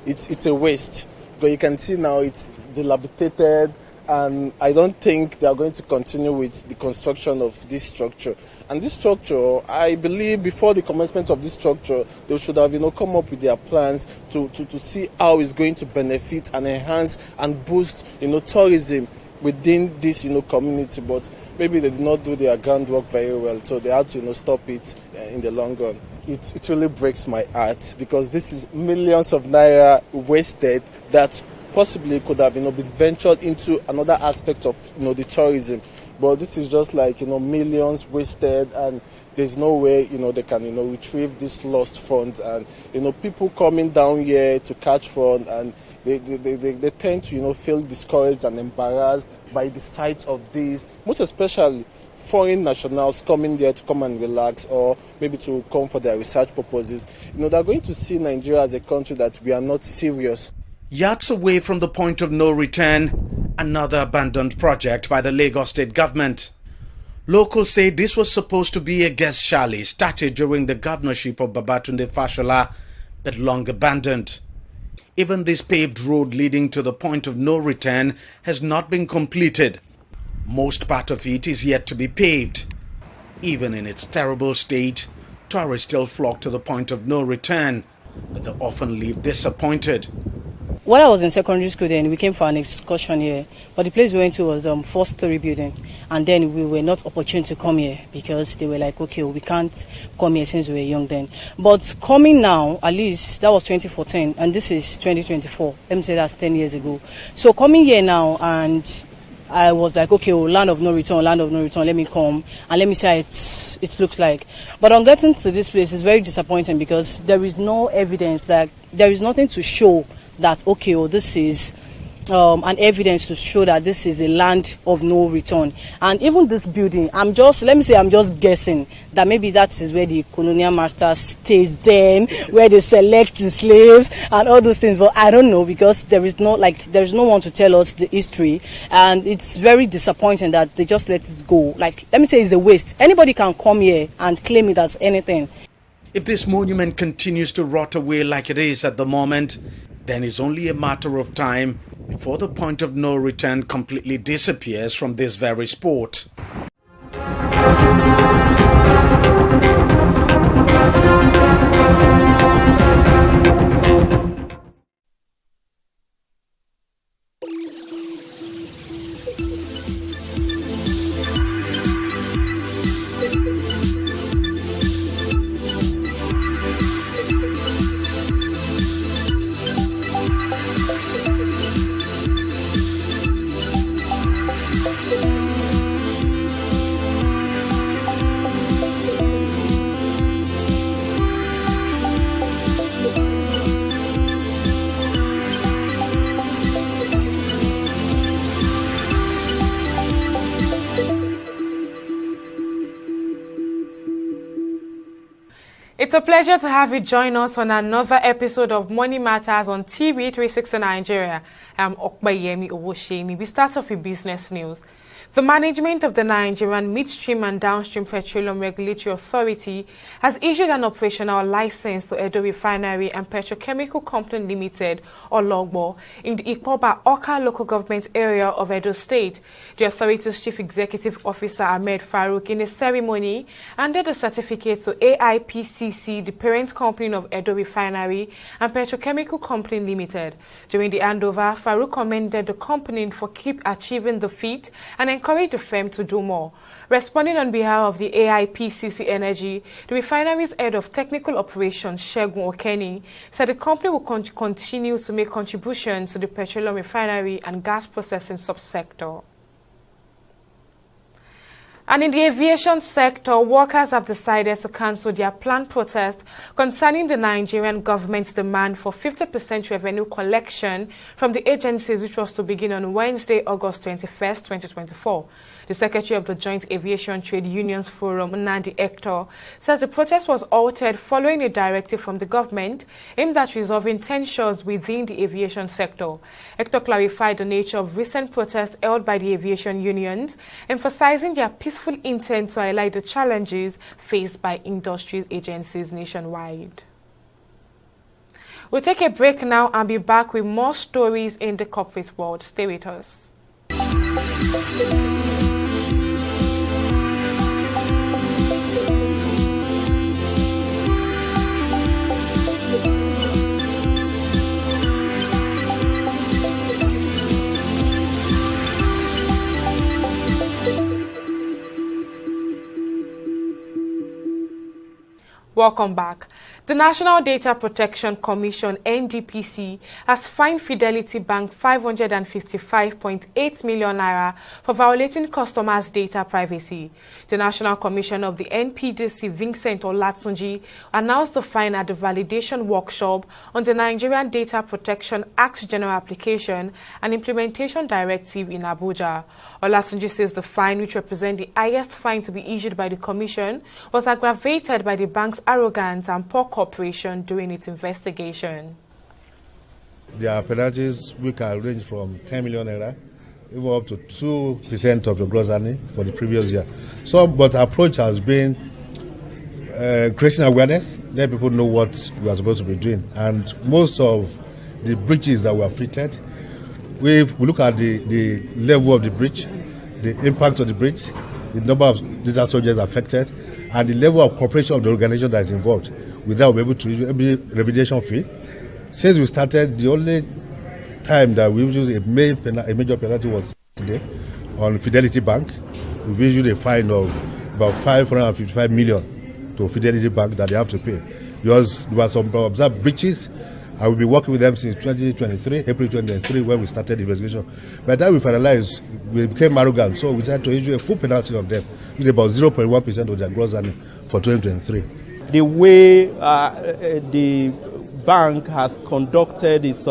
it's a waste. Because you can see now it's dilapidated, and I don't think they are going to continue with the construction of this structure. And this structure, I believe before the commencement of this structure, they should have come up with their plans to see how it's going to benefit and enhance and boost tourism within this community. But maybe they did not do their groundwork very well, so they had to stop it in the long run. It really breaks my heart because this is millions of naira wasted that possibly could have been ventured into another aspect of the tourism. But this is just like millions wasted, and there's no way they can retrieve this lost funds. And people coming down here to catch fun, and they tend to feel discouraged and embarrassed by the sight of these, most especially foreign nationals coming there to come and relax, or maybe to come for their research purposes. They're going to see Nigeria as a country that we are not serious. Yards away from the point of no return, another abandoned project by the Lagos state government. Locals say this was supposed to be a guest chalet started during the governorship of Babatunde Fashola, but long abandoned. Even this paved road leading to the point of no return has not been completed. Most part of it is yet to be paved. Even in its terrible state, tourists still flock to the point of no return, but they often leave disappointed. When I was in secondary school then, we came for an excursion here, but the place we went to was 4-story building, and then we were not opportune to come here because they were like, okay, we can't come here since we were young then. But coming now, at least, that was 2014, and this is 2024, let me say that's 10 years ago. So coming here now, and I was like, okay, land of no return, let me come and let me see how it looks like. But on getting to this place, it's very disappointing because there is no evidence, that there is nothing to show that, okay, this is an evidence to show that this is a land of no return. And even this building, I'm just guessing that maybe that is where the colonial master stays then, where they select the slaves and all those things. But I don't know, because there is no one to tell us the history, and it's very disappointing that they just let it go. Like, let me say, it's a waste. Anybody can come here and claim it as anything. If this monument continues to rot away like it is at the moment, then it's only a matter of time before the point of no return completely disappears from this very spot. It's a pleasure to have you join us on another episode of Money Matters on TV360 Nigeria. I'm Okbayemi Owosheni. We start off with business news. The management of the Nigerian Midstream and Downstream Petroleum Regulatory Authority has issued an operational license to Edo Refinery and Petrochemical Company Limited, or LOGBO, in the Ikpoba Oka local government area of Edo State. The authority's Chief Executive Officer Ahmed Farouk, in a ceremony, handed the certificate to AIPCC, the parent company of Edo Refinery and Petrochemical Company Limited. During the handover, Farouk commended the company for keep achieving the feat and encouraged the firm to do more. Responding on behalf of the AIPCC Energy, the refinery's head of technical operations, Shegun Okeni, said the company will continue to make contributions to the petroleum refinery and gas processing subsector. And in the aviation sector, workers have decided to cancel their planned protest concerning the Nigerian government's demand for 50% revenue collection from the agencies, which was to begin on Wednesday, August 21st, 2024. The Secretary of the Joint Aviation Trade Unions Forum, Nandi Hector, says the protest was altered following a directive from the government aimed at resolving tensions within the aviation sector. Hector clarified the nature of recent protests held by the aviation unions, emphasizing their peaceful intent to highlight the challenges faced by industry agencies nationwide. We'll take a break now and be back with more stories in the corporate world. Stay with us. Welcome back. The National Data Protection Commission, NDPC, has fined Fidelity Bank 555.8 million naira for violating customers' data privacy. The National Commission of the NPDC, Vincent Olatunji, announced the fine at the validation workshop on the Nigerian Data Protection Act General Application and Implementation Directive in Abuja. Olatunji says the fine, which represents the highest fine to be issued by the Commission, was aggravated by the bank's arrogance and poor cooperation during its investigation. There are penalties which can range from 10 million naira, even up to 2% of the gross earning for the previous year. But approach has been creating awareness, let people know what we are supposed to be doing. And most of the breaches that we have treated, we look at the level of the breach, the impact of the breach, the number of data subjects affected, and the level of cooperation of the organization that is involved. Without being able to use every remediation fee. Since we started, the only time that we used a major penalty was today on Fidelity Bank. We issued a fine of about 555 million to Fidelity Bank that they have to pay because there were some observed breaches. I will be working with them since 2023, April 2023, when we started the investigation. By the time we finalized, we became arrogant, so we decided to issue a full penalty of them, with about 0.1% of their gross earning for 2023. The way the bank has conducted its,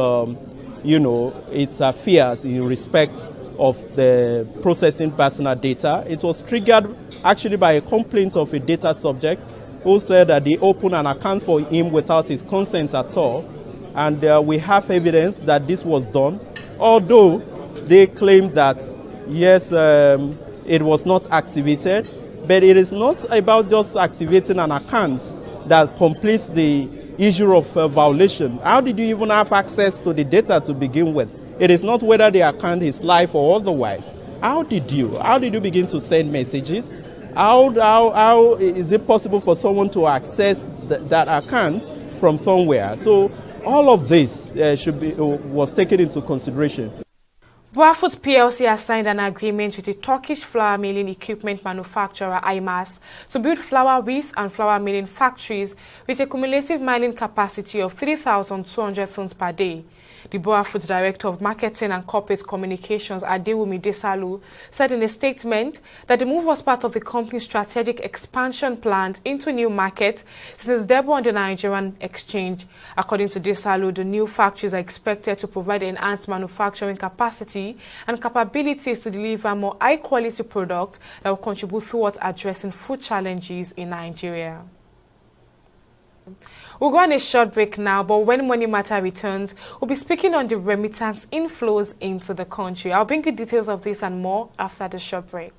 its affairs in respect of the processing personal data, it was triggered actually by a complaint of a data subject who said that they opened an account for him without his consent at all. And we have evidence that this was done, although they claim that, yes, it was not activated. But it is not about just activating an account that completes the issue of violation. How did you even have access to the data to begin with? It is not whether the account is live or otherwise. How did you begin to send messages? How is it possible for someone to access that account from somewhere? So all of this was taken into consideration. Boafoot PLC has signed an agreement with the Turkish flour milling equipment manufacturer IMAS to build flour wheat and flour milling factories with a cumulative milling capacity of 3,200 tons per day. The Boafoot Director of Marketing and Corporate Communications, Adewumi Desalu, said in a statement that the move was part of the company's strategic expansion plans into new markets since debut on the Nigerian exchange. According to Desalu, the new factories are expected to provide enhanced manufacturing capacity and capabilities to deliver more high-quality products that will contribute towards addressing food challenges in Nigeria. We'll go on a short break now, but when Money Matter returns, we'll be speaking on the remittance inflows into the country. I'll bring you details of this and more after the short break.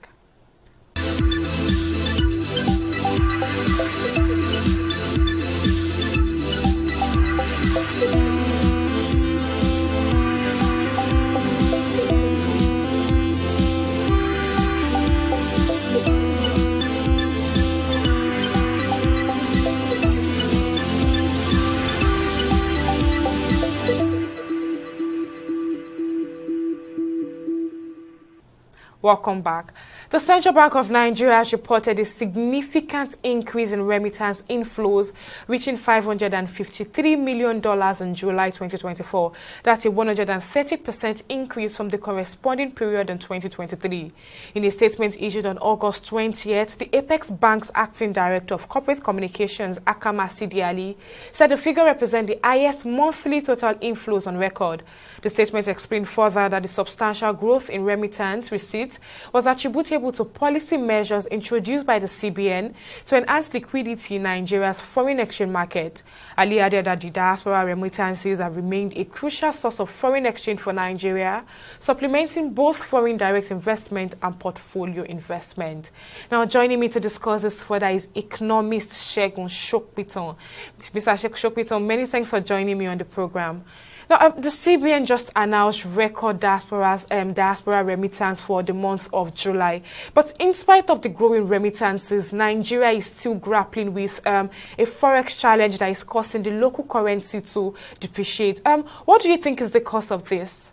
Welcome back. The Central Bank of Nigeria has reported a significant increase in remittance inflows, reaching $553 million in July 2024. That's a 130% increase from the corresponding period in 2023. In a statement issued on August 20th, the Apex Bank's Acting Director of Corporate Communications, Akama Sidiali, said the figure represents the highest monthly total inflows on record. The statement explained further that the substantial growth in remittance receipts was attributable to policy measures introduced by the CBN to enhance liquidity in Nigeria's foreign exchange market. Ali added that the diaspora remittances have remained a crucial source of foreign exchange for Nigeria, supplementing both foreign direct investment and portfolio investment. Now, joining me to discuss this further is economist Segun Shokpiton. Mr. Shokpiton, many thanks for joining me on the program. Now, the CBN just announced record diaspora remittance for the month of July. But in spite of the growing remittances, Nigeria is still grappling with a forex challenge that is causing the local currency to depreciate. What do you think is the cause of this?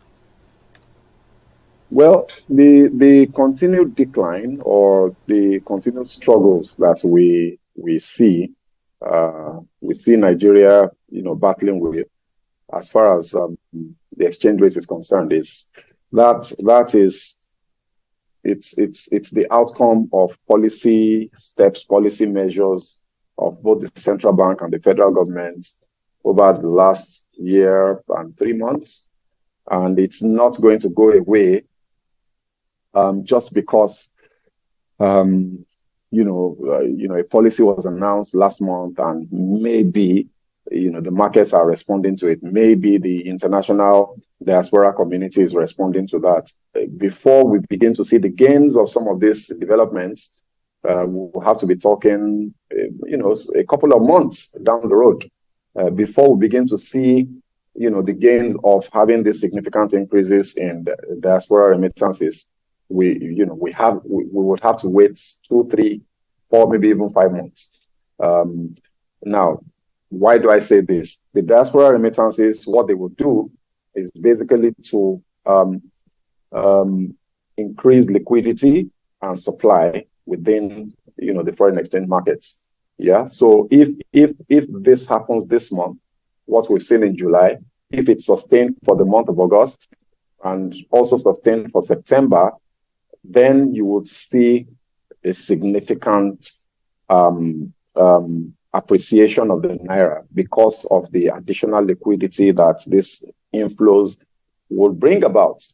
Well, the continued decline or the continued struggles that we see Nigeria, battling with, as far as the exchange rate is concerned, it's the outcome of policy steps, policy measures of both the central bank and the federal government over the last year and 3 months, and it's not going to go away just because a policy was announced last month and maybe the markets are responding to it. Maybe the international diaspora community is responding to that. Before we begin to see the gains of some of these developments, we'll have to be talking, a couple of months down the road before we begin to see, the gains of having these significant increases in diaspora remittances. We would have to wait 2, 3, 4, maybe even 5 months. Now, why do I say this? The diaspora remittances, what they will do is basically to increase liquidity and supply within, the foreign exchange markets. Yeah. So if this happens this month, what we've seen in July, if it's sustained for the month of August and also sustained for September, then you would see a significant appreciation of the naira because of the additional liquidity that this inflows will bring about,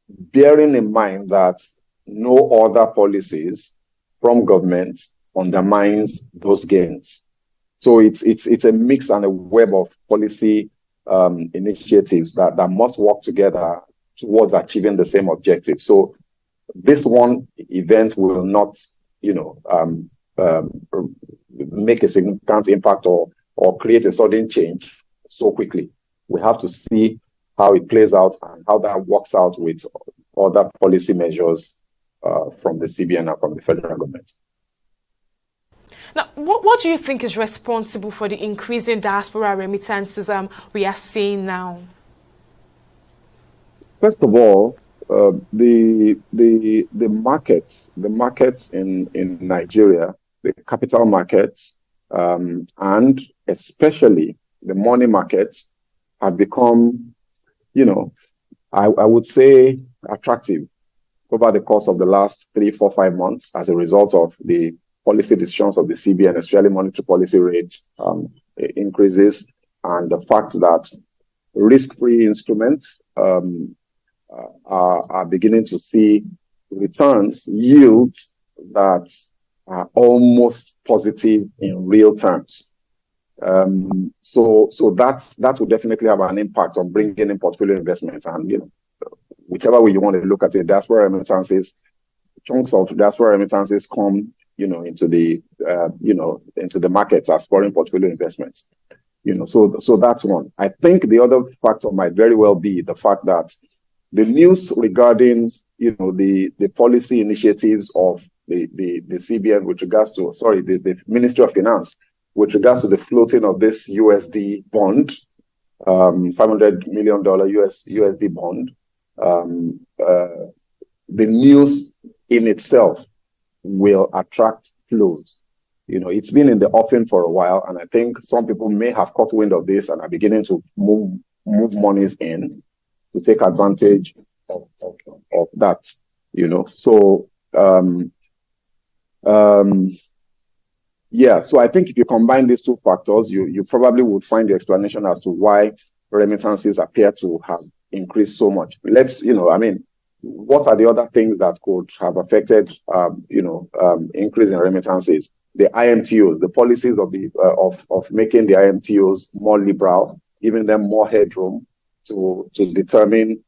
bearing in mind that no other policies from government undermines those gains. So it's a mix and a web of policy initiatives that must work together towards achieving the same objective. So this one event will not, make a significant impact or create a sudden change so quickly. We have to see how it plays out and how that works out with other policy measures from the CBN and from the federal government. Now, what do you think is responsible for the increase in diaspora remittances we are seeing now? First of all, the markets in Nigeria, the capital markets, and especially the money markets have become, I would say, attractive over the course of the last 3, 4, 5 months as a result of the policy decisions of the CBN, especially monetary policy rates increases, and the fact that risk-free instruments are beginning to see returns, yields that are almost positive in real terms. So that will definitely have an impact on bringing in portfolio investments. And whichever way you want to look at it, diaspora remittances, chunks of diaspora remittances come into the into the markets as foreign portfolio investments. So that's one. I think the other factor might very well be the fact that the news regarding the policy initiatives of the CBN with regards to the Ministry of Finance with regards to the floating of this USD bond, $500 million USD bond. The news in itself will attract flows. It's been in the offing for a while, and I think some people may have caught wind of this and are beginning to move monies in to take advantage of that. So so I think if you combine these two factors, you probably would find the explanation as to why remittances appear to have increased so much. What are the other things that could have affected increase in remittances? The IMTOs, the policies of making the IMTOs more liberal, giving them more headroom to determine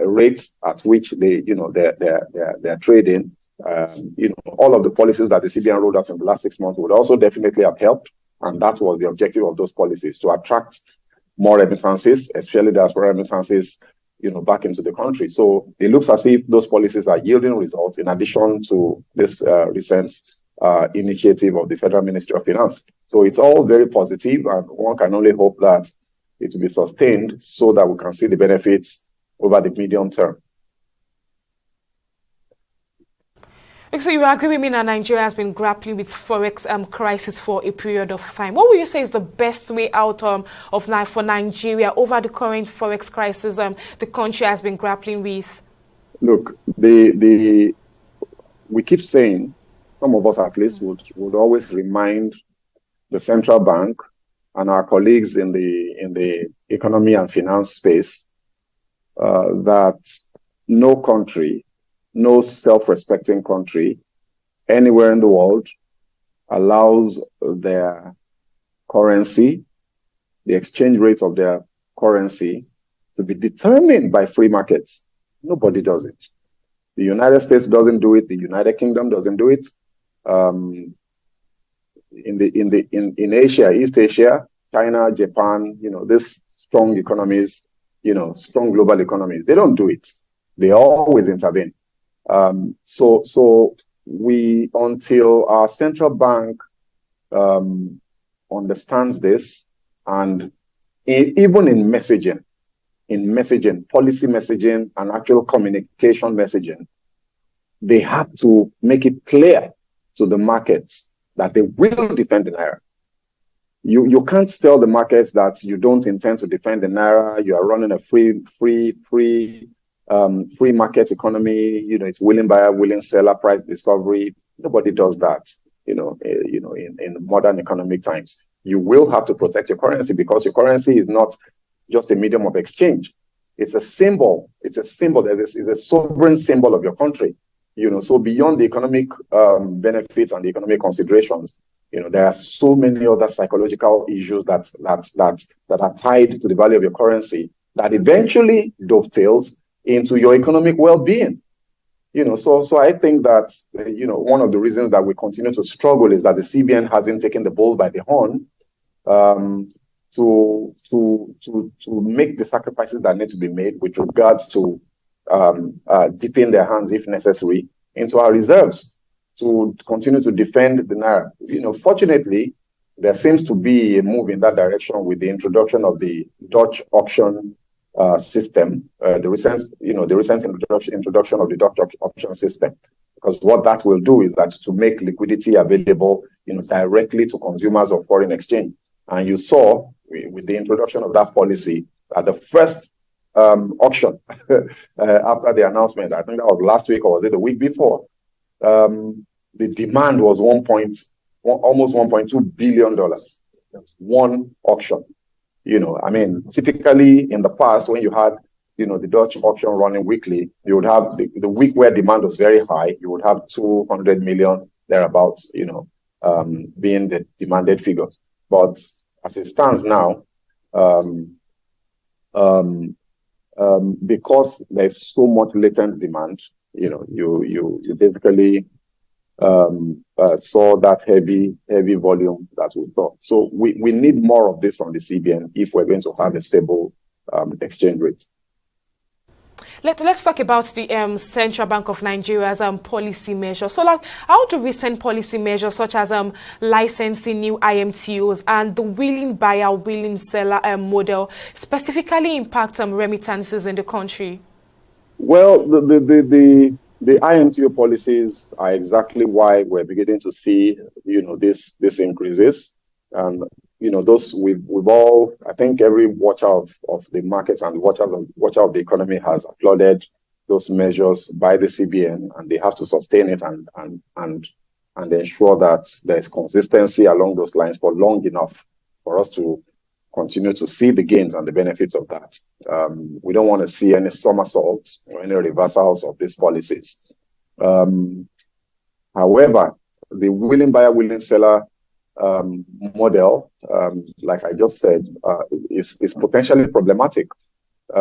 rates at which they're trading. All of the policies that the CBN rolled out in the last 6 months would also definitely have helped, and that was the objective of those policies, to attract more remittances, especially diaspora remittances, back into the country. So it looks as if those policies are yielding results in addition to this recent initiative of the Federal Ministry of Finance. So it's all very positive, and one can only hope that it will be sustained so that we can see the benefits over the medium term. So you agree with me that Nigeria has been grappling with forex crisis for a period of time. What would you say is the best way out for Nigeria over the current forex crisis the country has been grappling with? Look, we keep saying, some of us at least would always remind the central bank and our colleagues in the economy and finance space that no country, no self-respecting country anywhere in the world allows their currency, the exchange rate of their currency, to be determined by free markets. Nobody does it. The United States doesn't do it. The United Kingdom doesn't do it. In Asia, East Asia, China, Japan, these strong economies, strong global economies, they don't do it. They always intervene. So we, until our central bank understands this, and even in messaging, policy messaging and actual communication messaging, they have to make it clear to the markets that they will defend the Naira. You can't tell the markets that you don't intend to defend the Naira. You are running a free market economy. It's willing buyer, willing seller, price discovery. Nobody does that. In modern economic times, you will have to protect your currency, because your currency is not just a medium of exchange. It's a symbol. It's a symbol. It's a sovereign symbol of your country. So beyond the economic benefits and the economic considerations, there are so many other psychological issues that are tied to the value of your currency that eventually dovetails into your economic well-being. So I think that one of the reasons that we continue to struggle is that the CBN hasn't taken the bull by the horn to make the sacrifices that need to be made with regards to dipping their hands, if necessary, into our reserves to continue to defend the Naira. Fortunately, there seems to be a move in that direction with the introduction of the Dutch auction system, the recent introduction of the Dutch auction system, because what that will do is that to make liquidity available, directly to consumers of foreign exchange. And you saw with the introduction of that policy at the first auction after the announcement, I think that was last week or was it the week before, the demand was almost $1.2 billion. That's one auction. Typically in the past, when you had, the Dutch auction running weekly, you would have the week where demand was very high, you would have 200 million thereabouts, being the demanded figure. But as it stands now, because there's so much latent demand, you basically saw that heavy volume that we saw. So we need more of this from the CBN if we're going to have a stable exchange rate. Let's talk about the Central Bank of Nigeria's policy measures. So, like, how do recent policy measures such as licensing new IMTOs and the willing buyer, willing seller model specifically impact remittances in the country? Well, the IMTO policies are exactly why we're beginning to see, this increases. And those we've all, I think every watcher of the markets and watcher of the economy has applauded those measures by the CBN, and they have to sustain it and ensure that there's consistency along those lines for long enough for us to continue to see the gains and the benefits of that. We don't want to see any somersaults or any reversals of these policies. However, the willing buyer, willing seller model, like I just said, is potentially problematic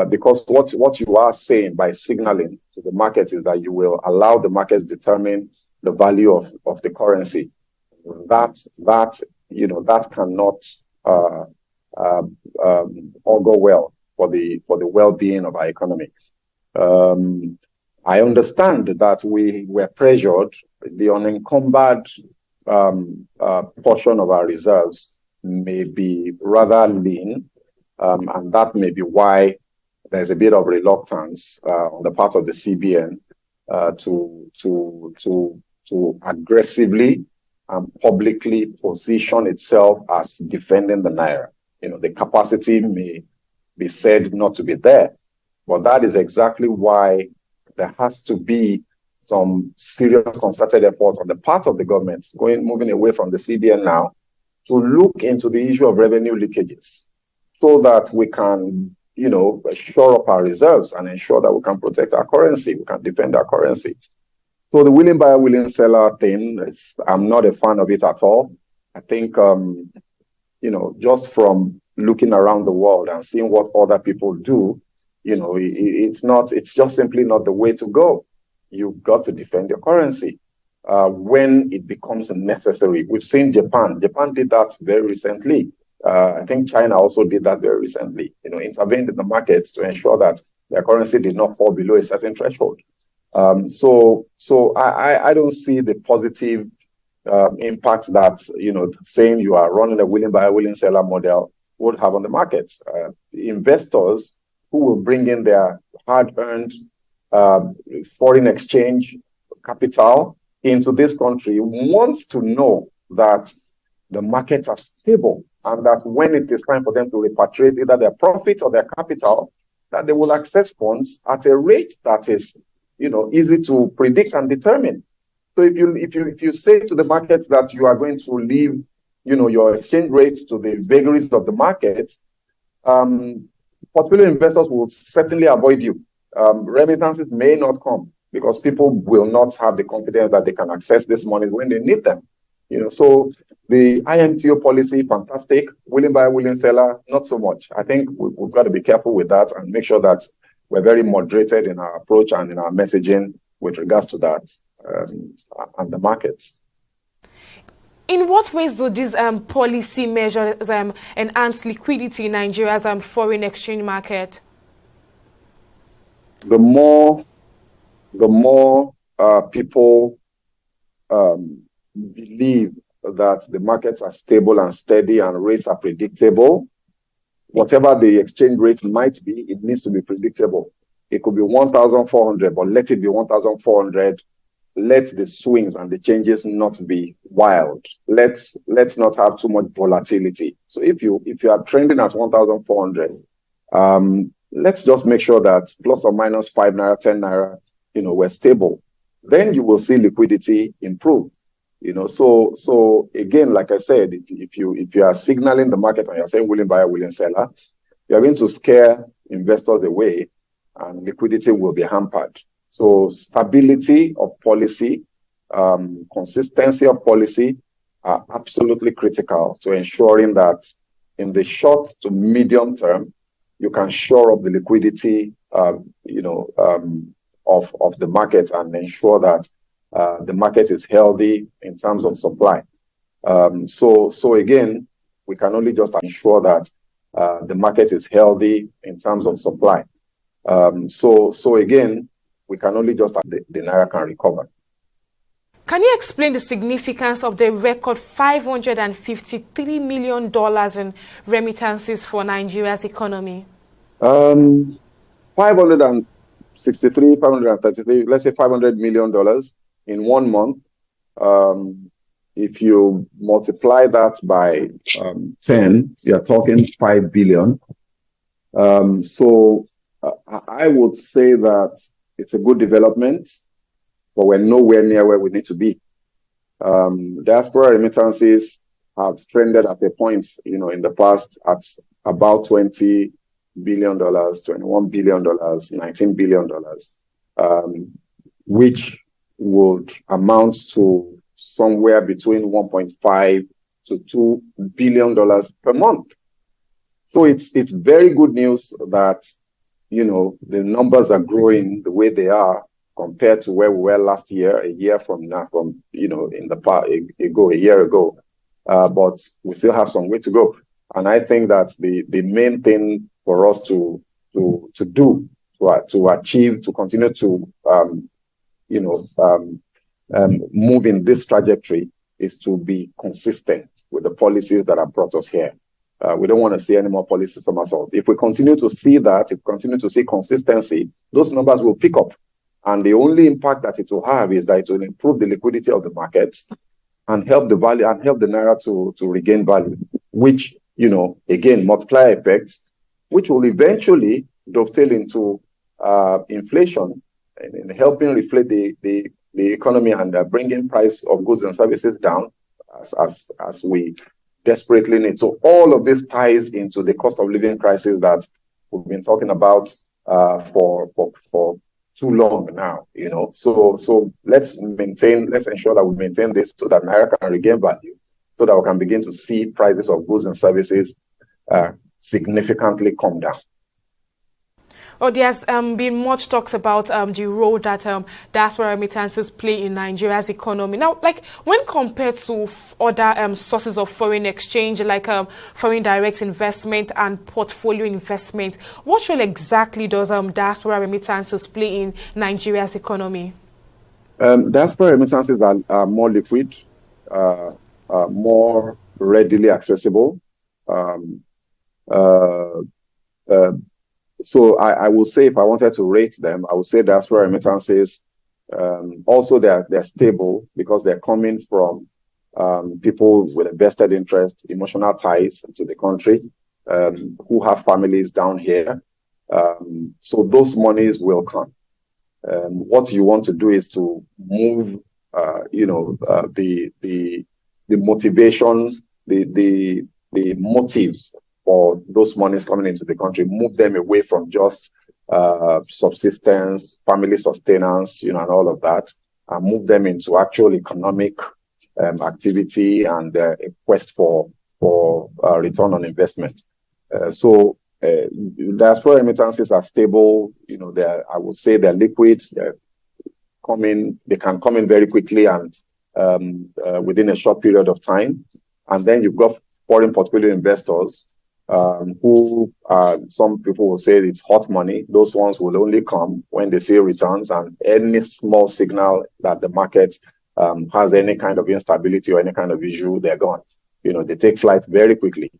because what you are saying by signaling to the market is that you will allow the markets determine the value of the currency. That cannot all go well for the well-being of our economy. I understand that we were pressured. The unencumbered portion of our reserves may be rather lean, and that may be why there's a bit of reluctance on the part of the CBN to aggressively and publicly position itself as defending the naira. The capacity may be said not to be there, but that is exactly why there has to be some serious concerted effort on the part of the government, moving away from the CBN now, to look into the issue of revenue leakages so that we can, shore up our reserves and ensure that we can protect our currency, we can defend our currency. So the willing buyer, willing seller thing, I'm not a fan of it at all. I think, just from looking around the world and seeing what other people do, it's just simply not the way to go. You've got to defend your currency when it becomes necessary. We've seen Japan. Japan did that very recently. I think China also did that very recently. Intervened in the markets to ensure that their currency did not fall below a certain threshold. So I don't see the positive impact that saying you are running a willing buyer, willing seller model would have on the markets. Investors who will bring in their hard-earned foreign exchange capital into this country wants to know that the markets are stable and that when it is time for them to repatriate either their profit or their capital, that they will access funds at a rate that is, easy to predict and determine. So if you say to the markets that you are going to leave, your exchange rates to the vagaries of the market, portfolio investors will certainly avoid you. Remittances may not come because people will not have the confidence that they can access this money when they need them. So the IMTO policy, fantastic. Willing buyer, willing seller, not so much. I think we've got to be careful with that and make sure that we're very moderated in our approach and in our messaging with regards to that and the markets. In what ways do these policy measures enhance liquidity in Nigeria's foreign exchange market? The more people believe that the markets are stable and steady and rates are predictable, whatever the exchange rate might be, it needs to be predictable. It could be 1,400, but let it be 1,400. Let the swings and the changes not be wild. Let's not have too much volatility. So if you are trending at 1,400, let's just make sure that plus or minus 5 naira, 10 naira, we're stable. Then you will see liquidity improve. So again, like I said, if you are signaling the market and you're saying willing buyer, willing seller, you're going to scare investors away and liquidity will be hampered. So stability of policy, consistency of policy, are absolutely critical to ensuring that in the short to medium term, you can shore up the liquidity, of the market and ensure that the market is healthy in terms of supply. So again, we can only just ensure that the market is healthy in terms of supply. So again, we can only just the naira can recover. Can you explain the significance of the record $553 million in remittances for Nigeria's economy? 563, 533, let's say $500 million in 1 month. If you multiply that by 10, you're talking 5 billion. So I would say that it's a good development, but we're nowhere near where we need to be. Diaspora remittances have trended at a point, in the past at about $20 billion, $21 billion, $19 billion, which would amount to somewhere between 1.5 to $2 billion per month. So it's very good news that, the numbers are growing the way they are compared to where we were last year, a year from now, in the past, a year ago. But we still have some way to go. And I think that the main thing for us to achieve, to continue to, move in this trajectory is to be consistent with the policies that have brought us here. We don't want to see any more policy somersaults. If we continue to see that, if we continue to see consistency, those numbers will pick up. And the only impact that it will have is that it will improve the liquidity of the markets and help the value and help the naira to regain value, which, again, multiplier effects, which will eventually dovetail into inflation and helping reflate the economy and bringing price of goods and services down as we desperately need. So all of this ties into the cost of living crisis that we've been talking about for too long now, So let's ensure that we maintain this so that naira can regain value, so that we can begin to see prices of goods and services significantly come down. There's been much talks about the role that diaspora remittances play in Nigeria's economy. Now, when compared to other sources of foreign exchange, like foreign direct investment and portfolio investment, what role exactly does diaspora remittances play in Nigeria's economy? Diaspora remittances are more liquid, more readily accessible. So I will say, if I wanted to rate them, I would say diaspora remittances, also they're stable because they're coming from people with a vested interest, emotional ties to the country, who have families down here. So those monies will come. What you want to do is to move, the motivation, the motives for those monies coming into the country, move them away from just subsistence, family sustenance, and all of that, and move them into actual economic activity and a quest for return on investment. So diaspora remittances are stable. I would say they're liquid. They can come in very quickly and within a short period of time. And then you've got foreign portfolio investors who some people will say it's hot money. Those ones will only come when they see returns, and any small signal that the market has any kind of instability or any kind of issue, they're gone. They take flight very quickly.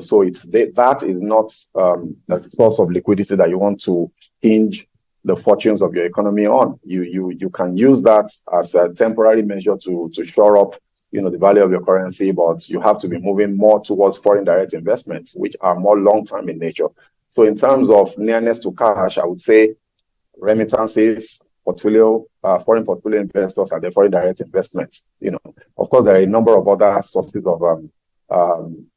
So that is not the source of liquidity that you want to hinge the fortunes of your economy on. You can use that as a temporary measure to shore up the value of your currency, but you have to be moving more towards foreign direct investments, which are more long-term in nature. So in terms of nearness to cash, I would say remittances, foreign portfolio investors, and the foreign direct investments. Of course, there are a number of other sources of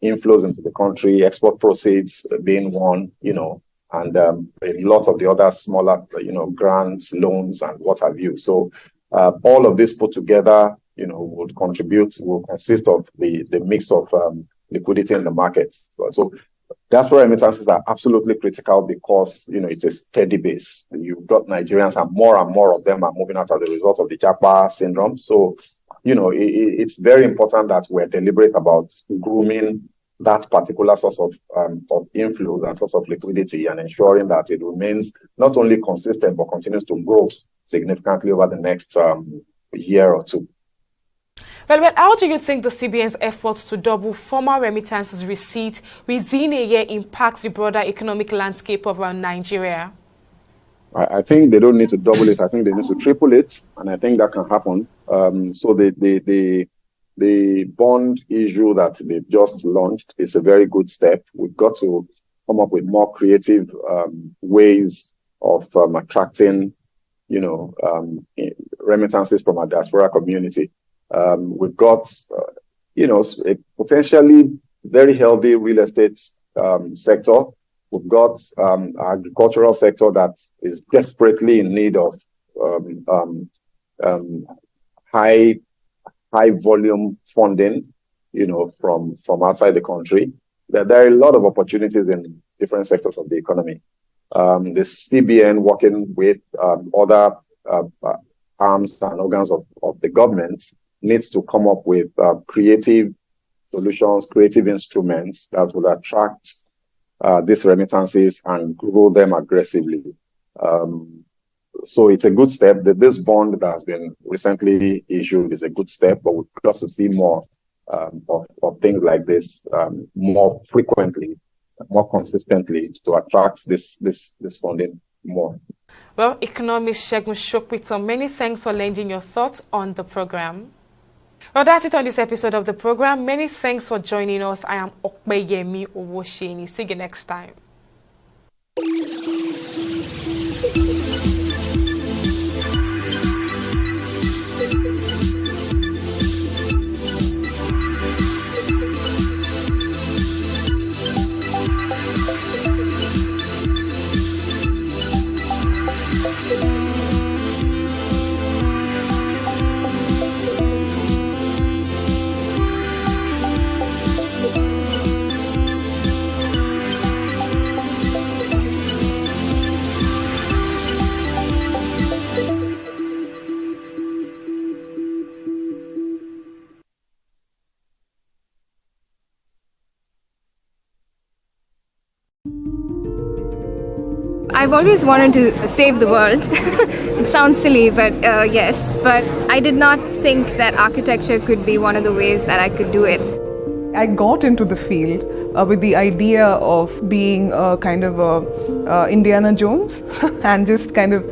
inflows into the country, export proceeds being one, and a lot of the other smaller, grants, loans, and what have you. So all of this put together would contribute, will consist of the mix of liquidity in the market. So diaspora remittances are absolutely critical because, it's a steady base. You've got Nigerians and more of them are moving out as a result of the Japa syndrome. So, it's very important that we're deliberate about grooming that particular source of inflows and source of liquidity and ensuring that it remains not only consistent, but continues to grow significantly over the next year or two. Well, how do you think the CBN's efforts to double formal remittances receipt within a year impacts the broader economic landscape of Nigeria? I think they don't need to double it. I think they need to triple it, and I think that can happen. So the bond issue that they've just launched is a very good step. We've got to come up with more creative ways of attracting, remittances from our diaspora community. We've got, a potentially very healthy real estate sector. We've got agricultural sector that is desperately in need of high volume funding, from outside the country. There are a lot of opportunities in different sectors of the economy. The CBN working with other arms and organs of the government needs to come up with creative solutions, creative instruments that will attract these remittances and grow them aggressively. So it's a good step. This bond that has been recently issued is a good step, but we've got to see more of things like this more frequently, more consistently to attract this funding more. Well, economist Segun Sokpito, many thanks for lending your thoughts on the program. Well, that's it on this episode of the program. Many thanks for joining us. I am Okpeyemi Owosheni. See you next time. I've always wanted to save the world. It sounds silly, but yes. But I did not think that architecture could be one of the ways that I could do it. I got into the field with the idea of being kind of Indiana Jones and just kind of,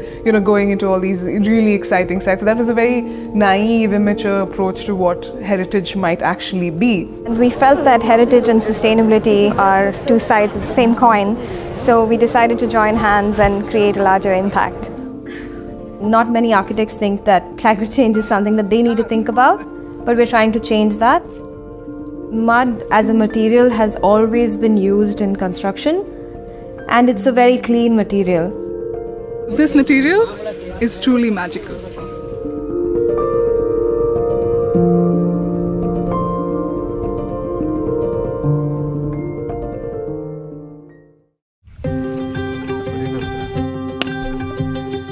going into all these really exciting sites. So that was a very naive, immature approach to what heritage might actually be. And we felt that heritage and sustainability are two sides of the same coin. So we decided to join hands and create a larger impact. Not many architects think that climate change is something that they need to think about, but we're trying to change that. Mud as a material has always been used in construction, and it's a very clean material. This material is truly magical.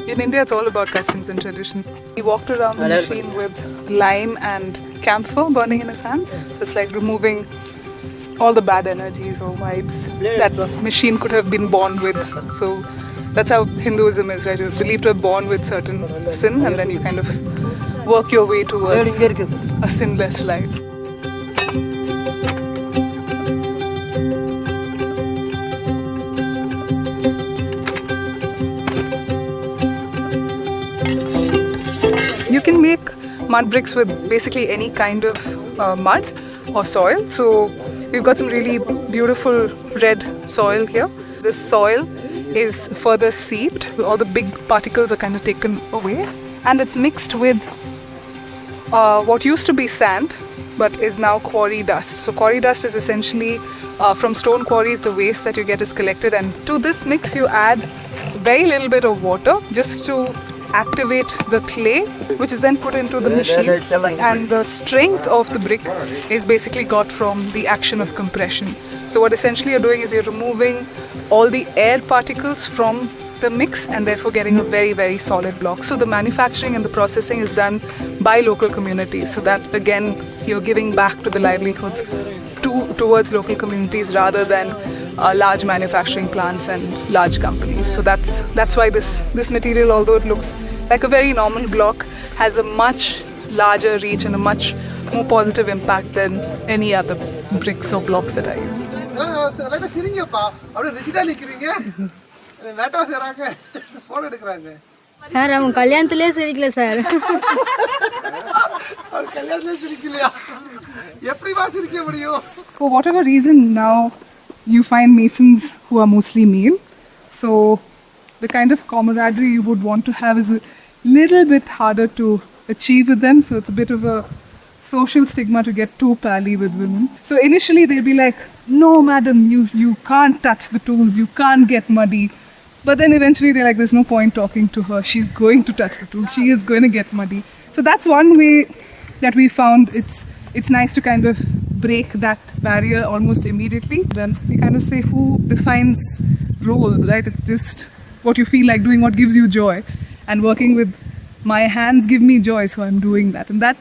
In India, it's all about customs and traditions. He walked around the machine with lime and camphor burning in his hand. It's like removing all the bad energies or vibes that machine could have been born with. So that's how Hinduism is, right? You're believed to have born with certain sin, and then you kind of work your way towards a sinless life. You can make mud bricks with basically any kind of mud or soil. So we've got some really beautiful red soil here. This soil is further seeped. All the big particles are kind of taken away. And it's mixed with what used to be sand, but is now quarry dust. So quarry dust is essentially from stone quarries, the waste that you get is collected. And to this mix, you add very little bit of water just to activate the clay, which is then put into the machine, and the strength of the brick is basically got from the action of compression. So what essentially you're doing is you're removing all the air particles from the mix and therefore getting a very, very solid block. So the manufacturing and the processing is done by local communities. So that again, you're giving back to the livelihoods towards local communities rather than large manufacturing plants and large companies. So that's why this material, although it looks like a very normal block, has a much larger reach and a much more positive impact than any other bricks or blocks that I use. Sir அவங்க கல்யாணத்திலே சிரிக்கல sir. For whatever reason now you find masons who are mostly male, so the kind of camaraderie you would want to have is a little bit harder to achieve with them, so it's a bit of a social stigma to get too pally with women. So initially they'll be like, no madam, you can't touch the tools, you can't get muddy. But then eventually they're like, there's no point talking to her, she's going to touch the tools, she is going to get muddy. So that's one way that we found it's nice to kind of break that barrier almost immediately. Then we kind of say who defines roles, right? It's just what you feel like doing, what gives you joy. And working with my hands give me joy, so I'm doing that. And that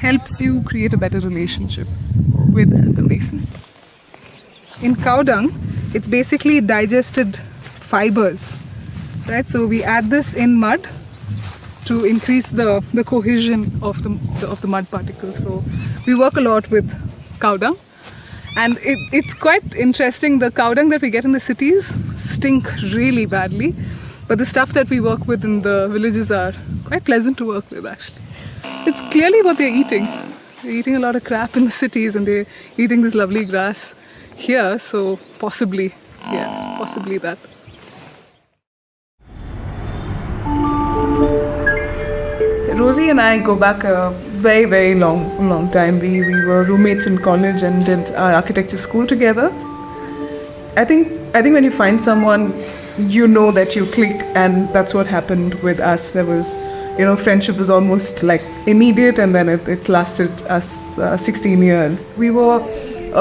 helps you create a better relationship with the mason. In cow dung, it's basically digested fibers, right? So we add this in mud to increase the cohesion of the mud particles. So we work a lot with cow dung, and it's quite interesting. The cow dung that we get in the cities stink really badly, but the stuff that we work with in the villages are quite pleasant to work with actually. It's clearly what they're eating. They're eating a lot of crap in the cities and they're eating this lovely grass here, so possibly that. Rosie and I go back a very, very long time. We were roommates in college and did our architecture school together. I think when you find someone, you know that you click, and that's what happened with us. There was, friendship was almost like immediate, and then it's lasted us 16 years. We were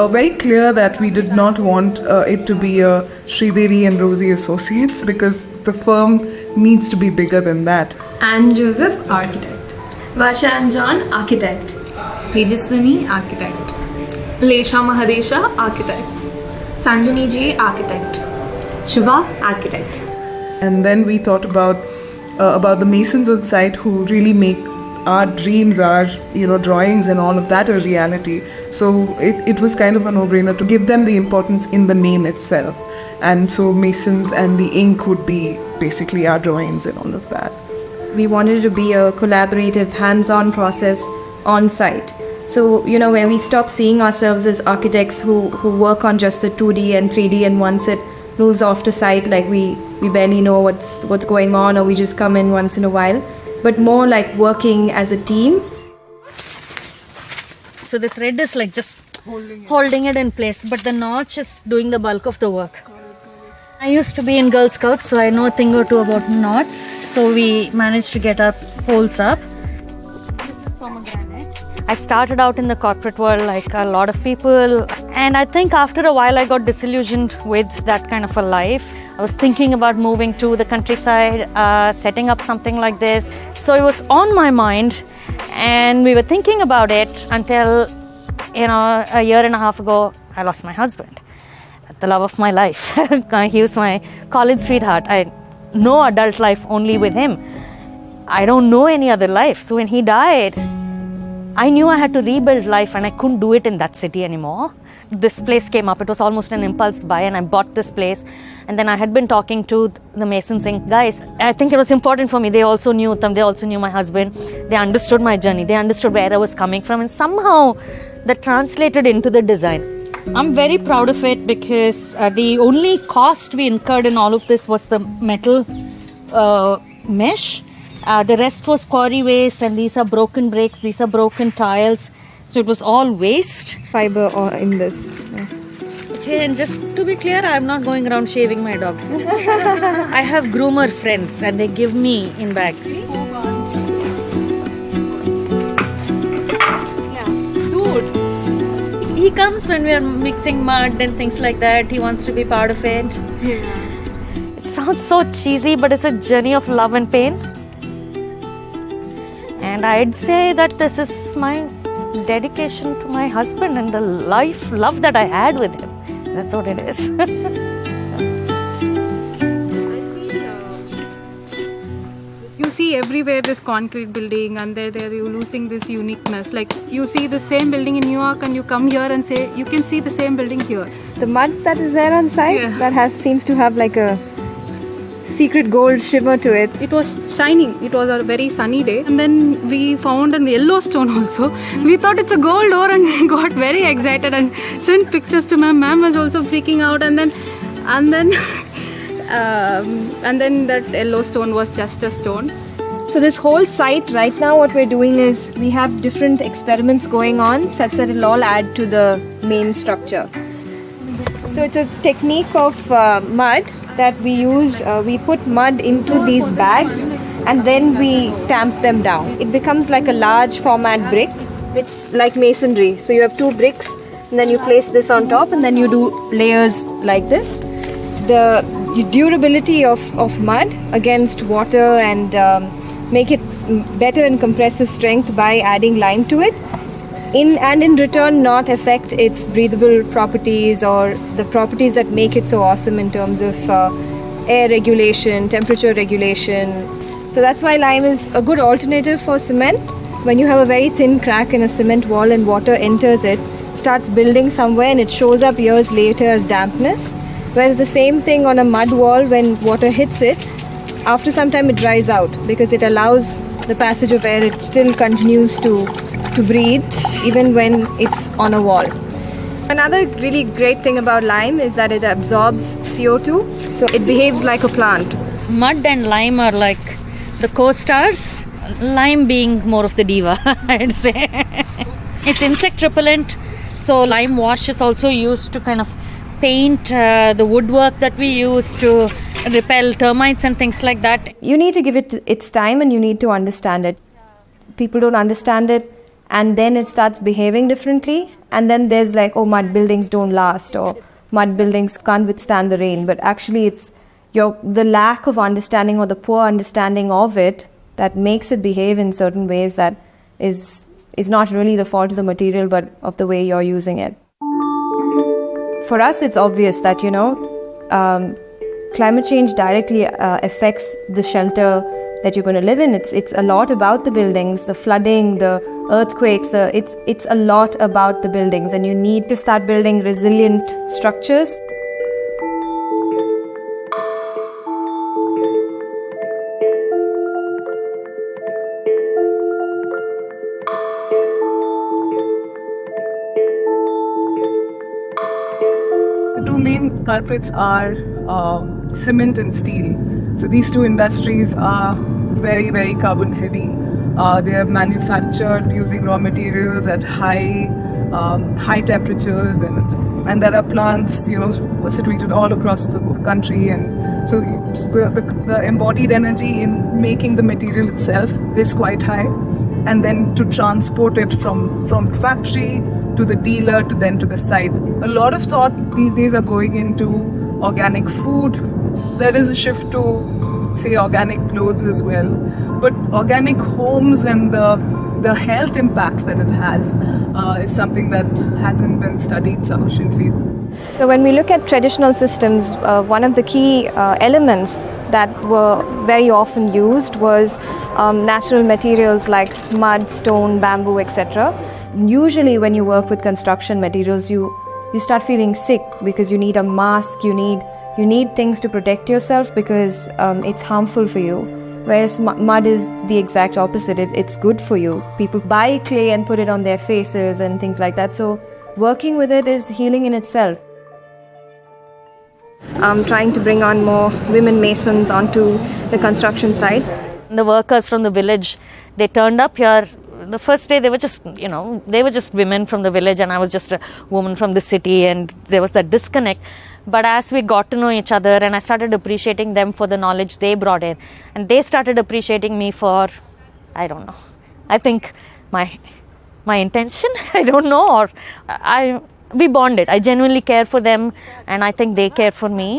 very clear that we did not want it to be a Sridevi and Rosie Associates, because the firm needs to be bigger than that. Anne Joseph, architect. Vasha and John, architect. Tejaswini, architect. Lesha Mahadesha, architect. Sanjani J, architect. Shubha, architect. And then we thought about the masons on site who really make our dreams, our drawings and all of that a reality. So it was kind of a no-brainer to give them the importance in the name itself. And so masons and the ink would be basically our drawings and all of that. We wanted it to be a collaborative, hands-on process on site. So, when we stop seeing ourselves as architects who work on just the 2D and 3D, and once it moves off to site, like we barely know what's going on, or we just come in once in a while, but more like working as a team. So the thread is like just holding it in place, but the notch is doing the bulk of the work. I used to be in Girl Scouts, so I know a thing or two about knots. So we managed to get our poles up. This is pomegranate. I started out in the corporate world like a lot of people, and I think after a while I got disillusioned with that kind of a life. I was thinking about moving to the countryside, setting up something like this. So it was on my mind, and we were thinking about it until, a year and a half ago, I lost my husband. The love of my life. He was my college sweetheart. I know adult life only with him. I don't know any other life. So when he died, I knew I had to rebuild life, and I couldn't do it in that city anymore. This place came up. It was almost an impulse buy, and I bought this place. And then I had been talking to the masons saying, guys, I think it was important for me. They also knew them. They also knew my husband. They understood my journey. They understood where I was coming from. And somehow that translated into the design. I'm very proud of it because the only cost we incurred in all of this was the metal mesh. The rest was quarry waste, and these are broken bricks, these are broken tiles. So it was all waste. Fiber in this. Okay, and just to be clear, I'm not going around shaving my dog. I have groomer friends and they give me in bags. Yeah, dude. He comes when we are mixing mud and things like that. He wants to be part of it. Yeah. It sounds so cheesy, but it's a journey of love and pain. And I'd say that this is my dedication to my husband and the love that I had with him. That's what it is. You see everywhere this concrete building, and there you're losing this uniqueness. Like you see the same building in New York and you come here and say you can see the same building here. The mud that is there on site, that seems to have like a secret gold shimmer to it. It was shining. It was a very sunny day, and then we found a yellow stone also. We thought it's a gold ore and we got very excited and sent pictures to ma'am. Ma'am was also freaking out, and then that yellow stone was just a stone. So this whole site right now, what we're doing is we have different experiments going on such that it'll all add to the main structure. So it's a technique of mud that we use. We put mud into these bags and then we tamp them down. It becomes like a large format brick. It's like masonry. So you have 2 bricks and then you place this on top and then you do layers like this. The durability of mud against water and make it better in compressive strength by adding lime to it. In return not affect its breathable properties or the properties that make it so awesome in terms of air regulation, temperature regulation. So that's why lime is a good alternative for cement. When you have a very thin crack in a cement wall and water enters it, starts building somewhere and it shows up years later as dampness. Whereas the same thing on a mud wall, when water hits it, after some time it dries out because it allows the passage of air. It still continues to breathe even when it's on a wall. Another really great thing about lime is that it absorbs CO2, so it behaves like a plant. Mud and lime are like the co-stars, lime being more of the diva, I'd say. It's insect repellent, so lime wash is also used to kind of paint the woodwork that we use to repel termites and things like that. You need to give it its time and you need to understand it. People don't understand it and then it starts behaving differently, and then there's like, oh, mud buildings don't last or mud buildings can't withstand the rain, but actually it's the lack of understanding or the poor understanding of it that makes it behave in certain ways that is not really the fault of the material but of the way you're using it. For us, it's obvious that, climate change directly affects the shelter that you're going to live in. It's a lot about the buildings, the flooding, the earthquakes. It's a lot about the buildings, and you need to start building resilient structures. The 2 main culprits are cement and steel. So these 2 industries are very, very carbon heavy. They are manufactured using raw materials at high temperatures, and there are plants, situated all across the country, and so the embodied energy in making the material itself is quite high, and then to transport it from factory to the dealer to then to the site. A lot of thought these days are going into organic food. There is a shift to, say, organic clothes as well. But organic homes and the health impacts that it has is something that hasn't been studied sufficiently. So when we look at traditional systems, one of the key elements that were very often used was natural materials like mud, stone, bamboo, etc. Usually when you work with construction materials, you start feeling sick because you need a mask, you need things to protect yourself because it's harmful for you. Whereas mud is the exact opposite. It's good for you. People buy clay and put it on their faces and things like that. So working with it is healing in itself. I'm trying to bring on more women masons onto the construction sites. The workers from the village, they turned up here the first day they were just, they were just women from the village and I was just a woman from the city, and there was that disconnect. But as we got to know each other and I started appreciating them for the knowledge they brought in, and they started appreciating me for, I don't know, I think my intention, I don't know, or we bonded. I genuinely care for them and I think they care for me.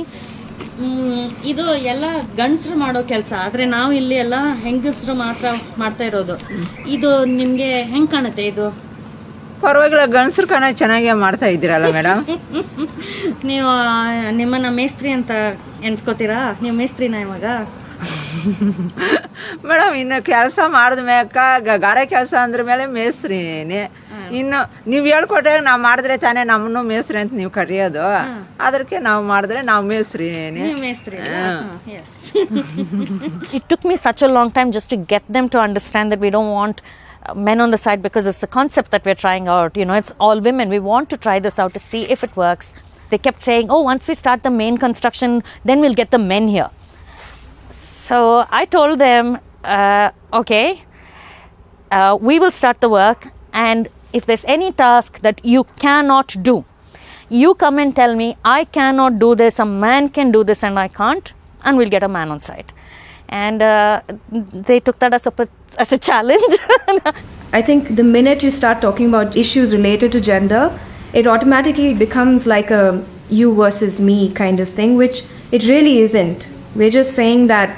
ಇದು ಎಲ್ಲ ಗಂಡಸರು ಮಾಡೋ ಕೆಲಸ, ಆದರೆ ನಾವು ಇಲ್ಲಿ ಎಲ್ಲ ಹೆಂಗಸರು ಮಾತ್ರ ಮಾಡ್ತಾ ಇರೋದು. ಇದು ನಿಮಗೆ ಹೆಂಗೆ ಕಾಣುತ್ತೆ? ಇದು ಪರವಾಗಿಲ್ಲ, ಗಂಡಸರು ಕಣ ಚೆನ್ನಾಗೇ ಮಾಡ್ತಾ ಇದ್ದೀರಲ್ಲ ಮೇಡಮ್. ನೀವು ನಿಮ್ಮನ್ನ ಮೇಸ್ತ್ರಿ ಅಂತ ಎನ್ಸ್ಕೋತೀರಾ? ನೀವು ಮೇಸ್ತ್ರಿನ ಇವಾಗ? ಮೇಡಮ್ ಇನ್ನು ಕೆಲಸ ಮಾಡಿದ ಮೇಕ ಗಾರೆ ಕೆಲಸ ಅಂದ್ರ ಮೇಲೆ ಮೇಸ್ತ್ರಿನೇ. ಇನ್ನು ನೀವು ಹೇಳ್ಕೊಟ್ರೆ ನಾವು ಮಾಡಿದ್ರೆ ತಾನೇ ನಮ್ಮನ್ನು ಮೇಸ್ತ್ರಿ ಅಂತ ನೀವು ಕರೆಯೋದು. ಅದಕ್ಕೆ ನಾವು ಮಾಡಿದ್ರೆ ನಾವು ಮೇಸ್ತ್ರಿನೇ. It took me such a long time just to get them to understand that we don't want men on the side, because it's the concept that we're trying out. It's all women. We want to try this out to see if it works. They kept saying, oh, once we start the main construction, then we'll get the men here. So I told them, okay, we will start the work, and if there's any task that you cannot do, you come and tell me, I cannot do this, a man can do this and I can't, and we'll get a man on site. And they took that as a challenge. I think the minute you start talking about issues related to gender, it automatically becomes like a you versus me kind of thing, which it really isn't. We're just saying that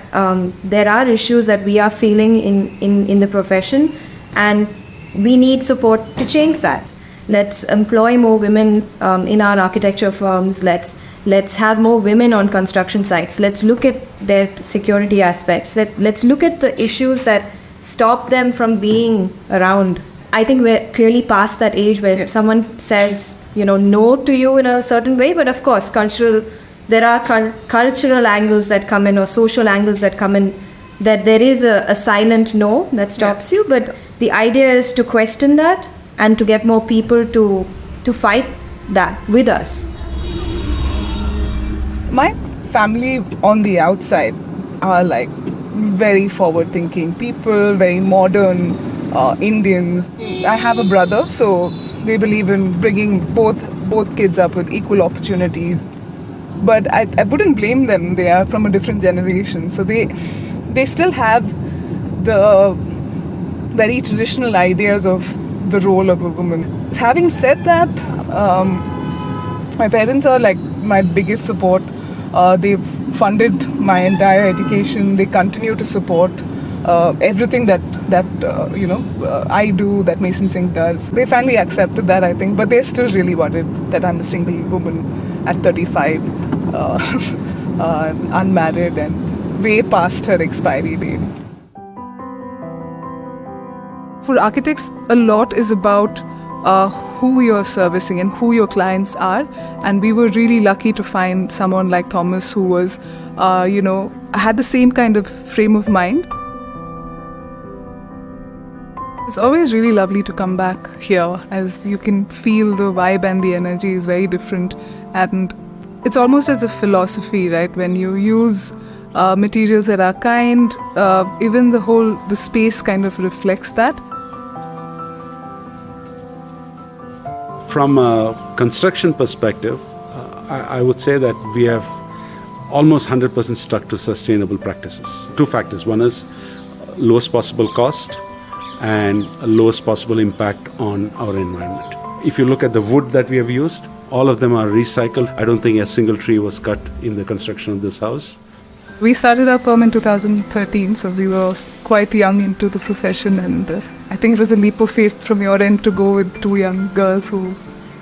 there are issues that we are feeling in the profession, and we need support to change that. Let's employ more women in our architecture firms. Let's have more women on construction sites. Let's look at their security aspects. Let's look at the issues that stop them from being around. I think we're clearly past that age where someone says, no to you in a certain way, but of course, there are cultural angles that come in, or social angles that come in, that there is a silent no that stops you. But the idea is to question that and to get more people to fight that with us. My family on the outside are like very forward thinking people, very modern Indians. I have a brother, so they believe in bringing both kids up with equal opportunities. But I wouldn't blame them. They are from a different generation, so they still have the very traditional ideas of the role of a woman. Having said that, my parents are like my biggest support. They've funded my entire education. They continue to support everything that I do, that Mason Singh does. They finally accepted that, I think, but they're still really worried that I'm a single woman at 35, unmarried and way past her expiry date. For architects, a lot is about who you're servicing and who your clients are, and we were really lucky to find someone like Thomas who was, had the same kind of frame of mind. It's always really lovely to come back here, as you can feel the vibe and the energy is very different, and it's almost as a philosophy, right? When you use materials that are kind, even the space kind of reflects that. From a construction perspective, I would say that we have almost 100% stuck to sustainable practices. Two factors. One is lowest possible cost and lowest possible impact on our environment. If you look at the wood that we have used, all of them are recycled. I don't think a single tree was cut in the construction of this house. We started our firm in 2013, so we were quite young into the profession, and I think it was a leap of faith from your end to go with two young girls who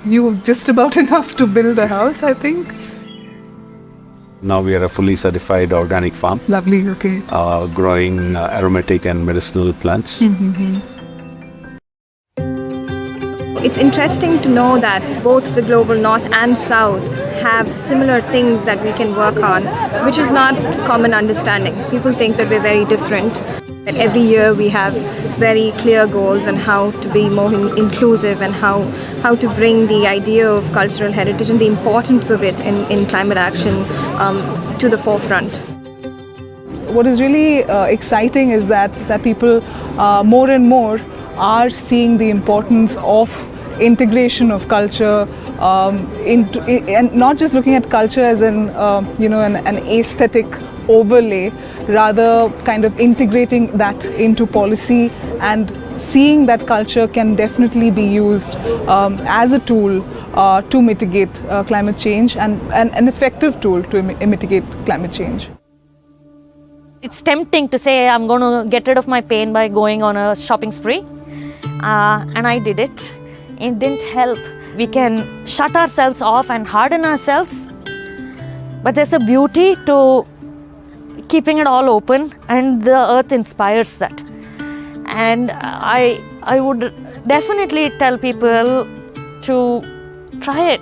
knew just about enough to build a house, I think. Now we are a fully certified organic farm. Lovely, okay. Growing aromatic and medicinal plants. Mm-hmm. It's interesting to know that both the global north and south have similar things that we can work on, which is not common understanding. People think that we're very different. And every year we have very clear goals on how to be more inclusive and how to bring the idea of cultural heritage and the importance of it in climate action to the forefront. What is really exciting is that people more and more are seeing the importance of integration of culture, and not just looking at culture as an aesthetic overlay, rather kind of integrating that into policy and seeing that culture can definitely be used as a tool to mitigate climate change, and an effective tool to mitigate climate change. It's tempting to say I'm going to get rid of my pain by going on a shopping spree, and I did it. It didn't help. We can shut ourselves off and harden ourselves, but there's a beauty to keeping it all open, and the earth inspires that. And I would definitely tell people to try it.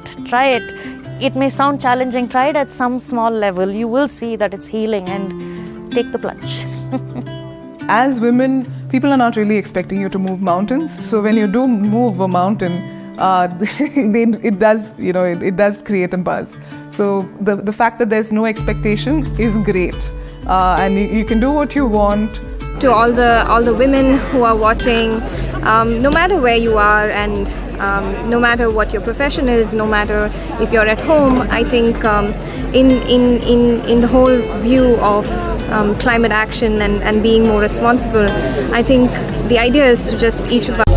It may sound challenging. Try it at some small level. You will see that it's healing, and take the plunge. As women, people are not really expecting you to move mountains. So when you do move a mountain, it does create a buzz. So the fact that there's no expectation is great, and you can do what you want. To all the women who are watching, no matter where you are, and no matter what your profession is, no matter if you're at home, I think in the whole view of climate action and being more responsible, I think the idea is to just each of us.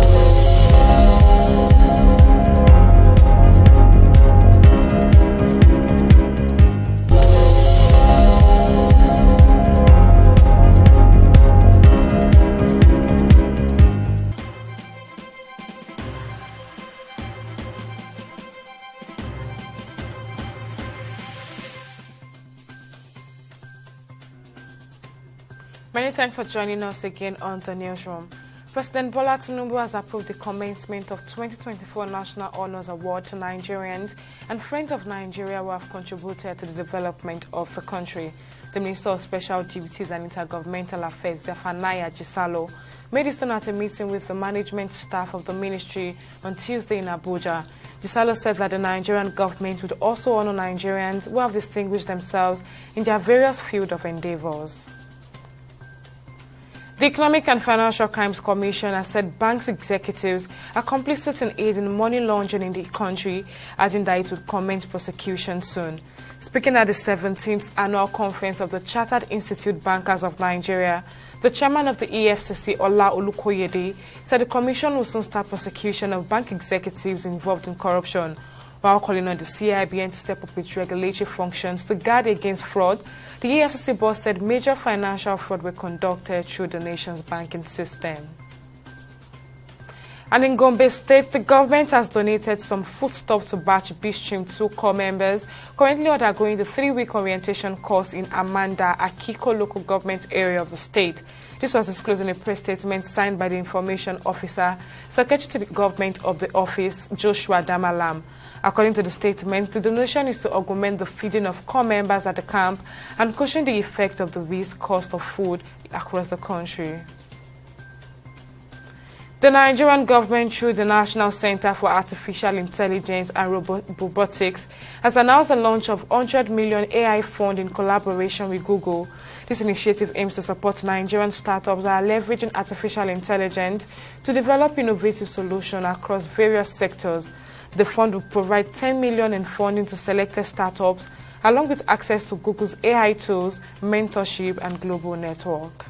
Many thanks for joining us again on the newsroom. President Bola Tinubu has approved the commencement of 2024 National Honours Award to Nigerians and friends of Nigeria who have contributed to the development of the country. The Minister of Special Duties and Intergovernmental Affairs, Zephaniah Jisalo, made this known at a meeting with the management staff of the ministry on Tuesday in Abuja. Jisalo said that the Nigerian government would also honour Nigerians who have distinguished themselves in their various fields of endeavours. The Economic and Financial Crimes Commission has said banks executives are complicit in aiding money laundering in the country, adding that it would commence prosecution soon. Speaking at the 17th Annual Conference of the Chartered Institute Bankers of Nigeria, the chairman of the EFCC, Ola Olukoyede, said the commission will soon start prosecution of bank executives involved in corruption, while calling on the CIBN to step up its regulatory functions to guard against fraud. The EFCC boss said major financial fraud were conducted through the nation's banking system. And in Gombe State, the government has donated some foodstuffs to Batch B Stream 2 corps members currently undergoing the 3-week orientation course in Amanda, Akiko local government area of the state. This was disclosed in a press statement signed by the information officer, Secretary to the Government of the Office, Joshua Damalam. According to the statement, the donation is to augment the feeding of corps members at the camp and cushion the effect of the raised cost of food across the country. The Nigerian government, through the National Center for Artificial Intelligence and Robotics, has announced the launch of 100 million AI fund in collaboration with Google. This initiative aims to support Nigerian startups that are leveraging artificial intelligence to develop innovative solutions across various sectors. The fund will provide 10 million in funding to selected startups, along with access to Google's AI tools, mentorship, and global network.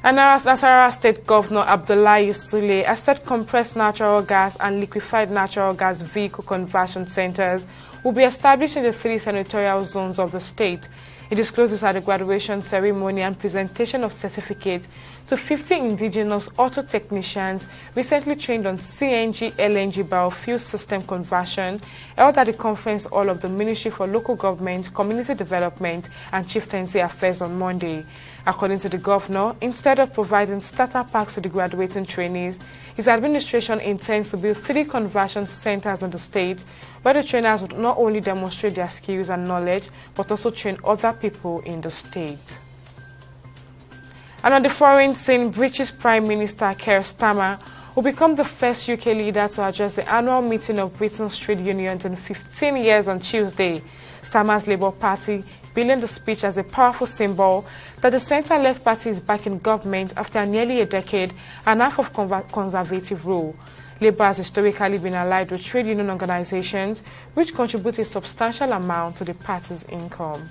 And Nasarawa State Governor Abdullahi Sule has said compressed natural gas and liquefied natural gas vehicle conversion centers will be established in the 3 senatorial zones of the state. It disclosed this at the graduation ceremony and presentation of certificates to 50 indigenous auto technicians recently trained on CNG LNG biofuel system conversion, held at the conference hall of the Ministry for Local Government, Community Development and Chieftaincy Affairs on Monday. According to the governor, instead of providing starter packs to the graduating trainees, his administration intends to build 3 conversion centers in the state where the trainers would not only demonstrate their skills and knowledge, but also train other people in the state. And on the foreign scene, British Prime Minister Keir Starmer will become the first UK leader to address the annual meeting of Britain's trade unions in 15 years on Tuesday. Starmer's Labour Party billing the speech as a powerful symbol that the centre-left party is back in government after nearly a decade and half of conservative rule. Labour has historically been allied with trade union organizations, which contribute a substantial amount to the party's income.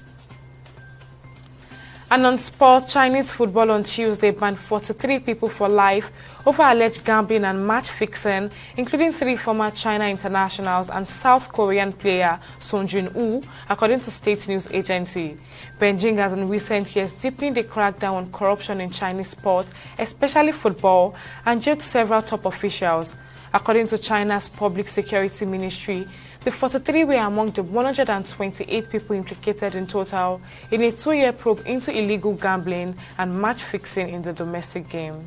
And on sport, Chinese football on Tuesday banned 43 people for life over alleged gambling and match fixing, including 3 former China internationals and South Korean player Song Jun-woo, according to state news agency. Beijing has in recent years deepened the crackdown on corruption in Chinese sport, especially football, and jailed several top officials. According to China's Public Security Ministry, the 43 were among the 128 people implicated in total in a 2-year probe into illegal gambling and match fixing in the domestic game.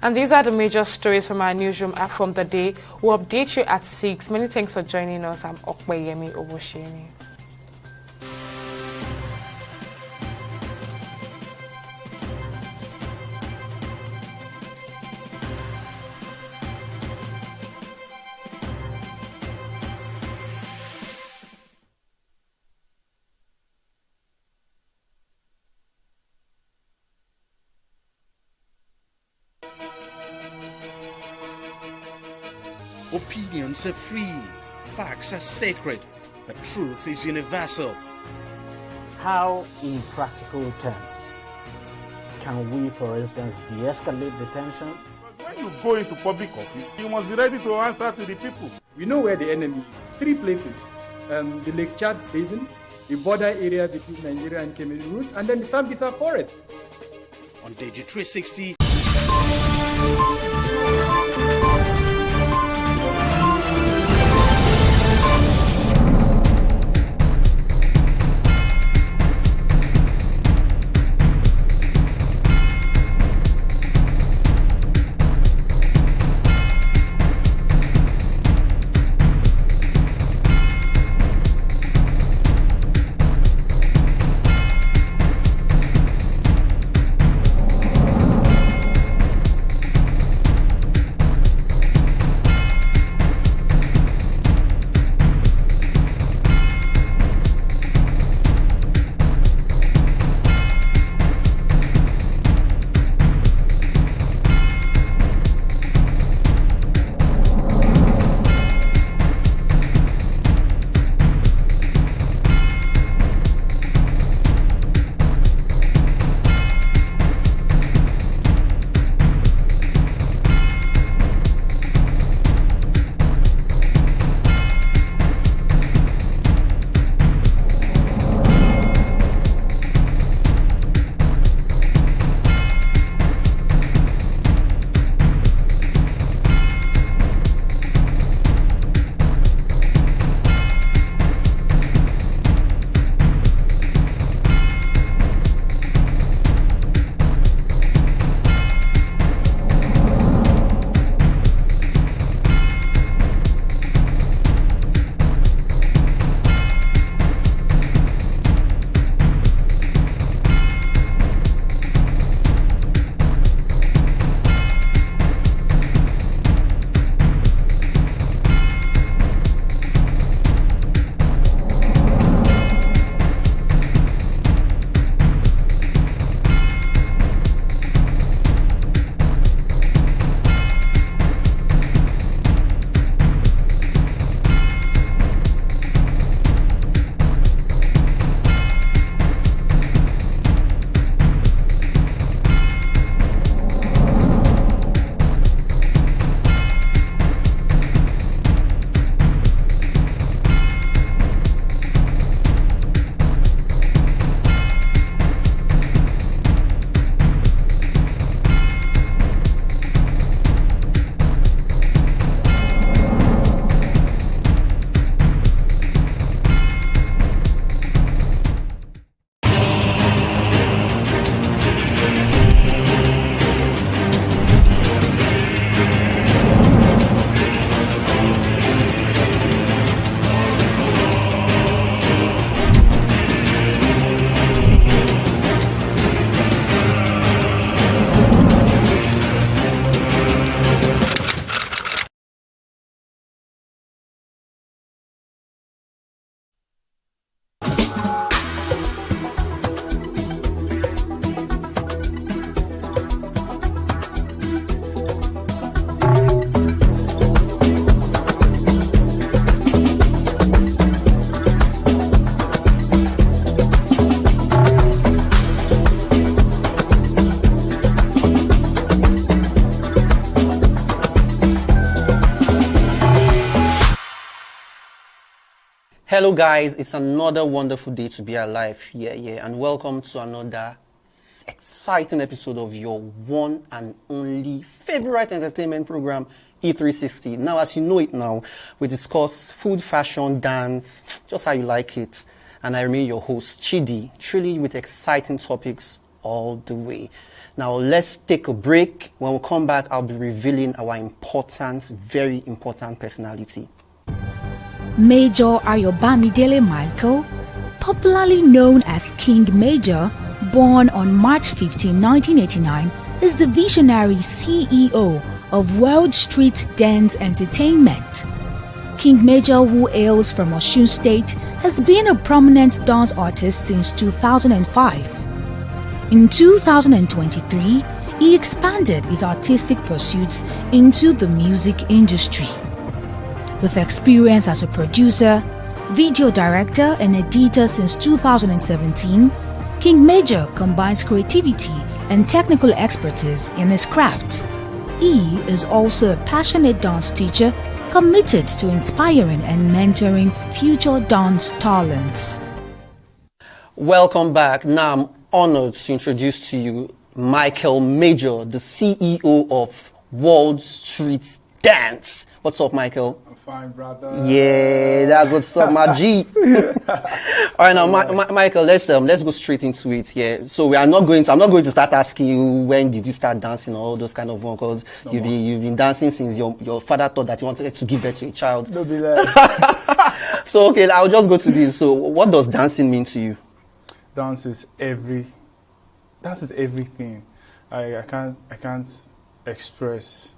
And these are the major stories from our newsroom from the day. We'll update you at 6. Many thanks for joining us. I'm Okpeyemi Obosheni. Opinions are free, facts are sacred, the truth is universal. How, in practical terms, can we, for instance, de-escalate the tension? When you go into public office, you must be ready to answer to the people. We know where the enemy is. 3 places. The Lake Chad Basin, the border area between Nigeria and Cameroon, and then the Sambisa Forest. On TV360, Hello guys, it's another wonderful day to be alive. Yeah, and welcome to another exciting episode of your one and only favorite entertainment program, E360. Now, as you know it now, we discuss food, fashion, dance, just how you like it. And I remain your host, Chidi, truly with exciting topics all the way. Now, let's take a break. When we come back, I'll be revealing our important, very important personality. Major Ayobamidele Michael, popularly known as King Major, born on March 15, 1989, is the visionary CEO of World Street Dance Entertainment. King Major, who hails from Osun State, has been a prominent dance artist since 2005. In 2023, he expanded his artistic pursuits into the music industry. With experience as a producer, video director, and editor since 2017, King Major combines creativity and technical expertise in his craft. He is also a passionate dance teacher committed to inspiring and mentoring future dance talents. Welcome back. Now I'm honored to introduce to you Michael Major, the CEO of World Street Dance. What's up, Michael? I'm fine, brother. Yeah, that's what's up, my G. All right, now, Michael, let's go straight into it. Yeah, so I'm not going to start asking you when did you start dancing or all those kind of ones, because you've been dancing since your father thought that he wanted to give birth to a child. Don't be like. So okay, I'll just go to this. So, what does dancing mean to you? Dance is everything. I can't express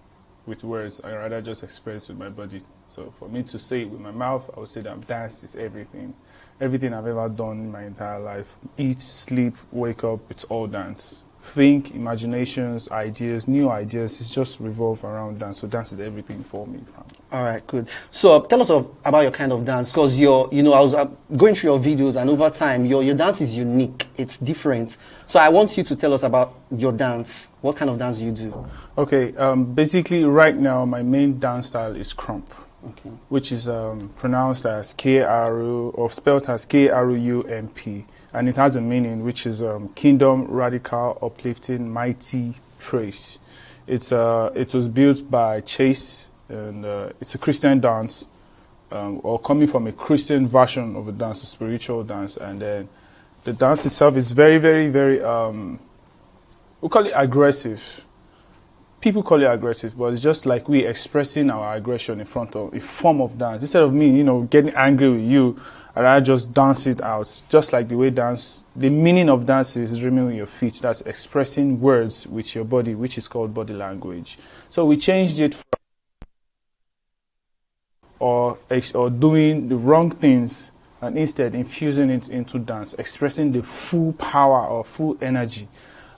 with words. I rather just express with my body. So for me to say it with my mouth, I would say that dance is everything. Everything I've ever done in my entire life. Eat, sleep, wake up, it's all dance. Think, imaginations, ideas, new ideas, it's just revolve around dance. So dance is everything for me. All right, good. So tell us about your kind of dance, because I was going through your videos, and over time, your dance is unique. It's different. So I want you to tell us about your dance. What kind of dance do you do? Okay, basically right now, my main dance style is krump, which is pronounced as K-R-U, or spelled as K-R-U-M-P. And it has a meaning, which is kingdom, radical, uplifting, mighty, praise. It was built by Chase, and it's a Christian dance, or coming from a Christian version of a dance, a spiritual dance. And then the dance itself is very, very, very, we call it aggressive. People call it aggressive, but it's just like we expressing our aggression in front of a form of dance. Instead of me, getting angry with you, I just dance it out. Just like the way the meaning of dance is drumming with your feet. That's expressing words with your body, which is called body language. So we changed it from or doing the wrong things, and instead infusing it into dance, expressing the full power or full energy,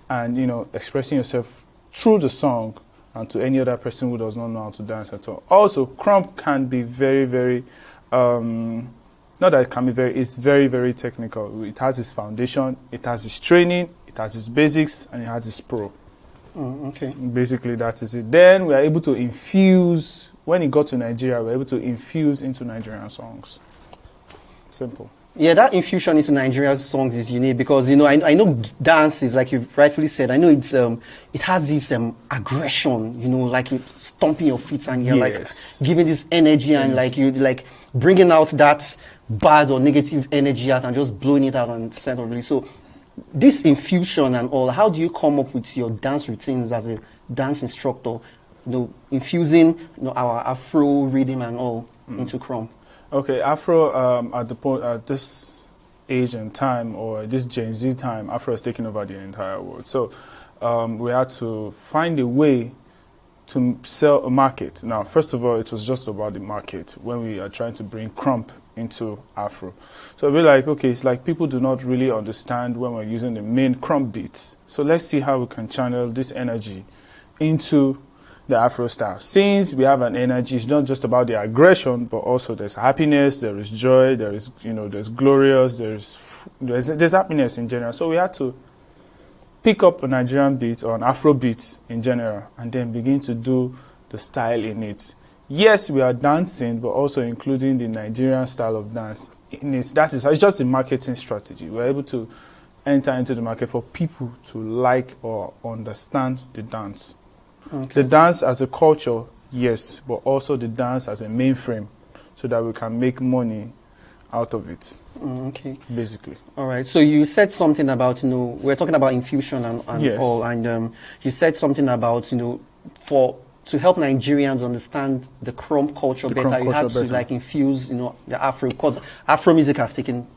and expressing yourself through the song and to any other person who does not know how to dance at all. Also, krump can be very, very, not that it can be it's very, very technical. It has its foundation, it has its training, it has its basics, and it has its pro. Okay. Basically, that is it. Then we are able to infuse, when it got to Nigeria, we were able to infuse into Nigerian songs. Simple. Yeah, that infusion into Nigerian songs is unique because, I know dance is, like you've rightfully said, I know it has this aggression, like you stomping your feet and you're like giving this energy and like you like bringing out that bad or negative energy out and just blowing it out and centrally. So this infusion and all, how do you come up with your dance routines as a dance instructor, infusing our Afro rhythm and all into krump? Okay, Afro at this age and time, or this Gen Z time, Afro is taking over the entire world. So we had to find a way to sell a market. Now, first of all, it was just about the market when we are trying to bring krump into Afro. So we're like, okay, it's like people do not really understand when we're using the main krump beats. So let's see how we can channel this energy into the Afro style. Since we have an energy, it's not just about the aggression, but also there's happiness, there is joy, there is, there's glorious, there's happiness in general. So we had to pick up a Nigerian beat or an Afro beat in general and then begin to do the style in it. Yes, we are dancing, but also including the Nigerian style of dance in it. That is, it's just a marketing strategy. We're able to enter into the market for people to like or understand the dance. Okay. The dance as a culture, yes, but also the dance as a mainframe, so that we can make money out of it. Okay. Basically. All right. So you said something about, we're talking about infusion and Yes. all, and you said something about, to help Nigerians understand the crump culture The better, crump you have culture to better. like infuse, the Afro, because Afro music has taken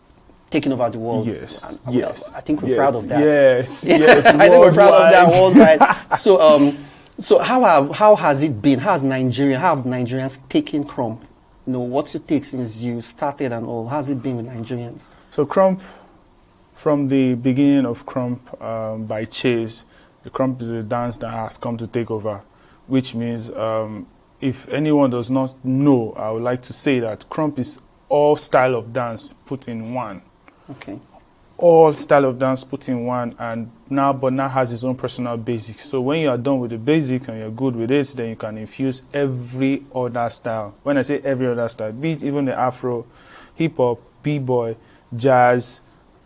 over the world. Yes. And, Yes. I think we're Yes. proud of that. Yes. Yeah, Yes. I think we're proud of that Worldwide. worldwide. So how has it been? How have Nigerians taken crump? What's your take since you started and all? How's it been with Nigerians? So crump, from the beginning of crump by Chase, the crump is a dance that has come to take over, which means if anyone does not know, I would like to say that crump is all style of dance put in one. Okay. All style of dance put in one, and now has its own personal basics. So when you are done with the basics and you're good with it, then you can infuse every other style. When I say every other style, be it even the Afro, hip hop, b-boy, jazz,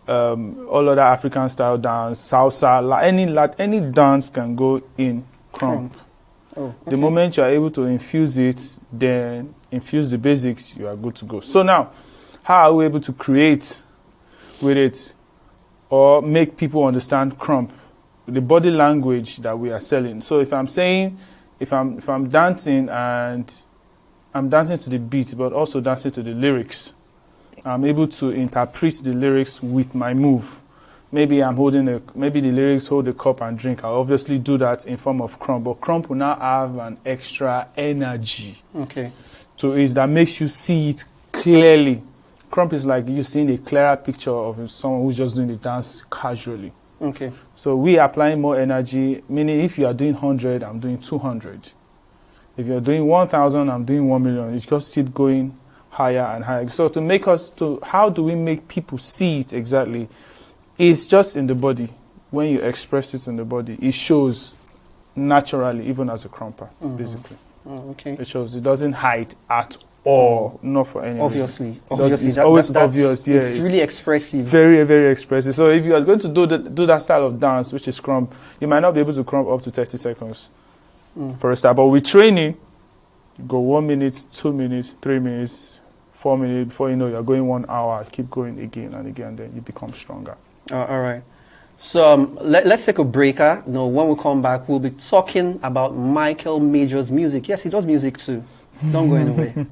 all other African style dance, salsa, any dance can go in crump. Oh, okay. The moment you are able to infuse it, then infuse the basics, you are good to go. So now, how are we able to create with it or make people understand crump? The body language that we are selling. So if I'm saying, if I'm dancing and I'm dancing to the beat, but also dancing to the lyrics, I'm able to interpret the lyrics with my move. Maybe maybe the lyrics hold a cup and drink. I'll obviously do that in form of crump, but crump will now have an extra energy Okay. to it that makes you see it clearly. Crump is like you seeing a clearer picture of someone who's just doing the dance casually. Okay. So we are applying more energy, meaning if you are doing 100, I'm doing 200. If you're doing 1,000, I'm doing 1 million. It just keep going higher and higher. So how do we make people see it exactly? It's just in the body. When you express it in the body, it shows naturally, even as a crumper, basically. Oh, okay. It shows. It doesn't hide at all, not for any Obviously. reason. Obviously. It's always that's obvious. Yeah, it's really expressive. Very, very expressive. So if you are going to do that style of dance, which is crump, you might not be able to crump up to 30 seconds for a start. But with training, you go 1 minute, 2 minutes, 3 minutes, 4 minutes. Before you know, you're going 1 hour. Keep going again and again. Then you become stronger. All right. So let's take a breaker. When we come back, we'll be talking about Michael Major's music. Yes, he does music too. Don't go anywhere.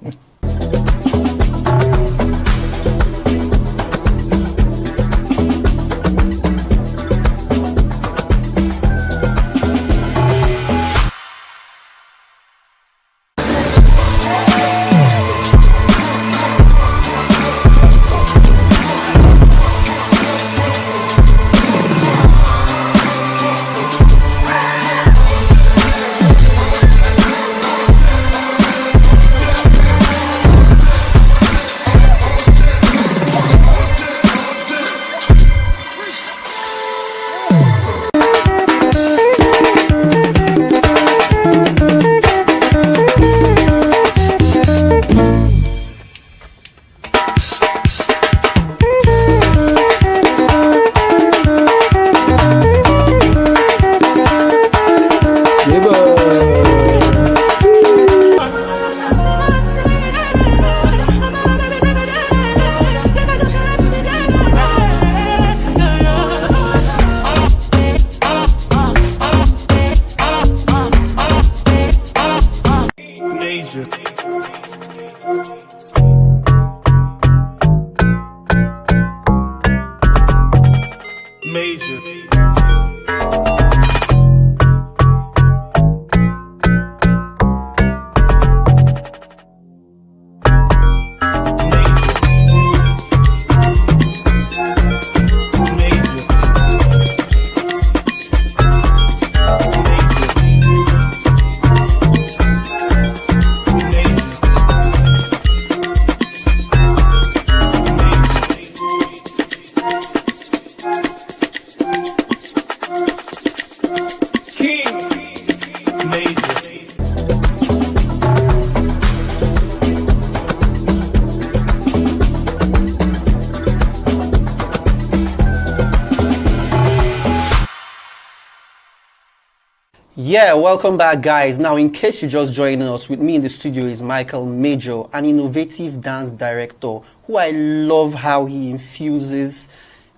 Yeah, welcome back, guys. Now, in case you're just joining us, with me in the studio is Michael Major, an innovative dance director who I love how he infuses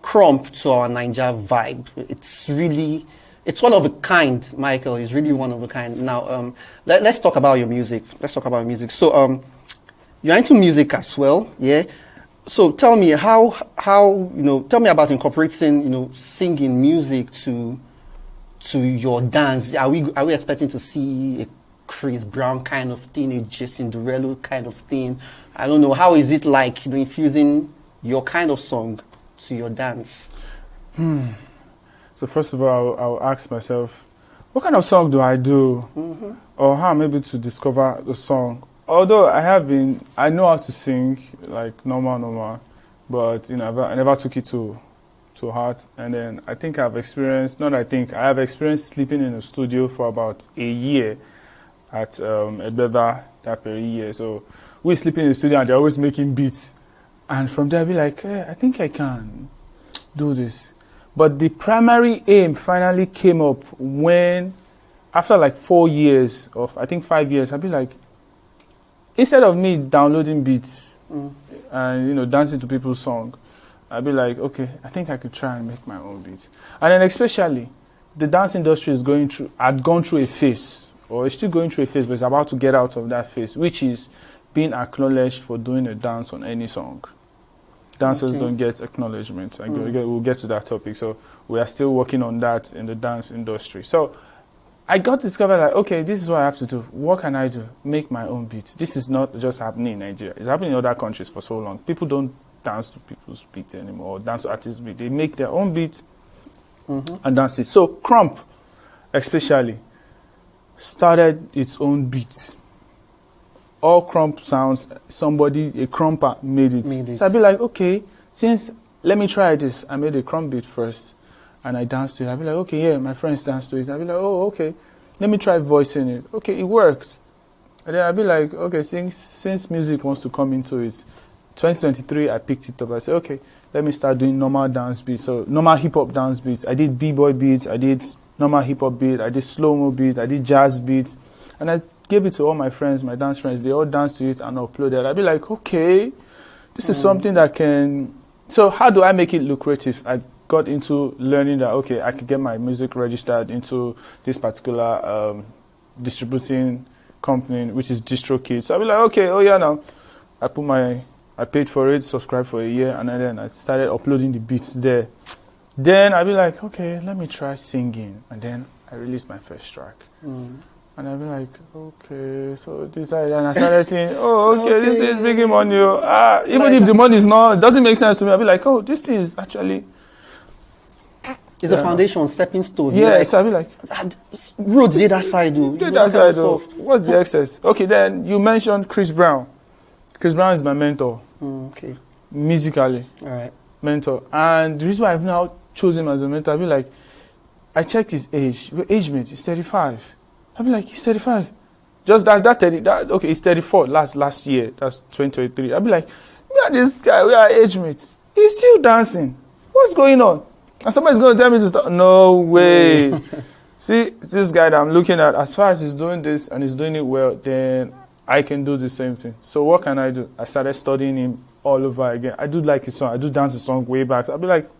crump to our Niger vibe. It's one of a kind, Michael. It's really one of a kind. Now, let's talk about your music. So, you're into music as well, yeah? So tell me how tell me about incorporating, singing music to your dance. Are we expecting to see a Chris Brown kind of thing, a Jason Derulo kind of thing? I don't know. How is it like, infusing your kind of song to your dance? So first of all, I'll ask myself, what kind of song do I do? Or how I'm able to discover the song? Although I know how to sing, like normal, but I never took it to heart. And then I have experienced sleeping in a studio for about a year at Ebeba that very year. So we sleep in the studio and they're always making beats. And from there I'll be like, I think I can do this. But the primary aim finally came up when, after like 4 years of, 5 years, I'll be like, instead of me downloading beats and dancing to people's song, I'd be like, okay, I think I could try and make my own beats. And then especially, the dance industry had gone through a phase, or it's still going through a phase, but it's about to get out of that phase, which is being acknowledged for doing a dance on any song. Dancers don't get acknowledgement. We'll get to that topic. So we are still working on that in the dance industry. So I got to discover like, okay, this is what I have to do. What can I do? Make my own beats. This is not just happening in Nigeria. It's happening in other countries for so long. People don't dance to people's beats anymore, or dance to artists' beats. They make their own beats and dance it. So Crump, especially, started its own beats. All Crump sounds, a crumper made it. So I'd be like, okay, let me try this. I made a Crump beat first, and I danced to it. I'd be like, okay, yeah, my friends danced to it. I'd be like, oh, okay, let me try voicing it. Okay, it worked. And then I'd be like, okay, since music wants to come into it, 2023, I picked it up. I said, okay, let me start doing normal dance beats. So normal hip-hop dance beats. I did b-boy beats. I did normal hip-hop beat. I did slow-mo beats. I did jazz beats. And I gave it to all my friends, my dance friends. They all danced to it and uploaded. I'd be like, okay, this is something that can... So how do I make it lucrative? I got into learning that, okay, I could get my music registered into this particular distributing company, which is DistroKid. So I'd be like, okay, oh yeah, now. I paid for it, subscribed for a year, and then I started uploading the beats there. Then I'd be like, okay, let me try singing. And then I released my first track. And I'd be like, okay, so this, and I started saying, oh, okay, this is bringing money. Even if the money is not, it doesn't make sense to me. I'd be like, oh, this thing is actually... It's a foundation, stepping stone. Yeah, so I'd be like... Road did that side, though. Did that side, though. What's the excess? Okay, then you mentioned Chris Brown. Chris Brown is my mentor. Okay. Musically. All right. Mentor. And the reason why I've now chosen him as a mentor, I'll be like, I checked his age. Your age mate is 35. I'll be like, he's 35. Just okay, he's 34 last year. That's 2023. I'll be like, me and this guy, we are age mates. He's still dancing. What's going on? And somebody's going to tell me to stop. No way. See, this guy that I'm looking at, as far as he's doing this and he's doing it well, then I can do the same thing. So what can I do? I started studying him all over again. I do like his song. I do dance his song way back. I'll be like,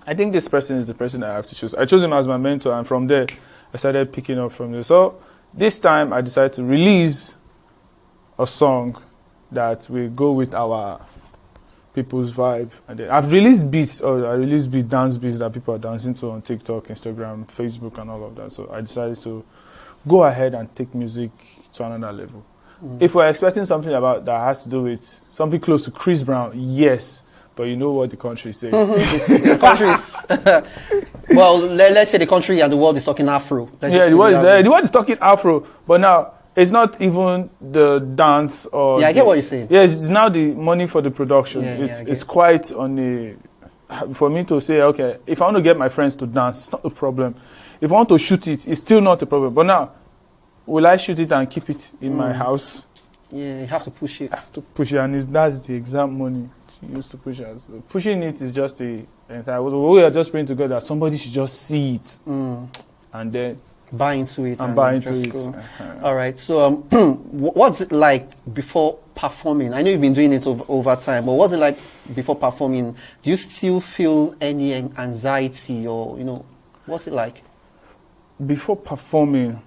I think this person is the person I have to choose. I chose him as my mentor, and from there, I started picking up from there. So this time, I decided to release a song that will go with our people's vibe. And then I've released beats, dance beats that people are dancing to on TikTok, Instagram, Facebook, and all of that. So I decided to go ahead and take music to another level. If we're expecting something about that has to do with something close to Chris Brown, yes. But you know what the country is saying. The country is... well, let's say the country and the world is talking Afro. The world is talking Afro. But now, it's not even the dance or... Yeah, I get what you're saying. Yeah, it's now the money for the production. It's quite on the... For me to say, okay, if I want to get my friends to dance, it's not a problem. If I want to shoot it, it's still not a problem. But now, will I shoot it and keep it in my house? Yeah, you have to push it. And that's the exam money to use to push it. So pushing it is just we are just praying together. Somebody should just see it. And then buy into it. And buy into just it. go. All right. So, what's it like before performing? I know you've been doing it over time, but what's it like before performing? Do you still feel any anxiety, or what's it like? Before performing,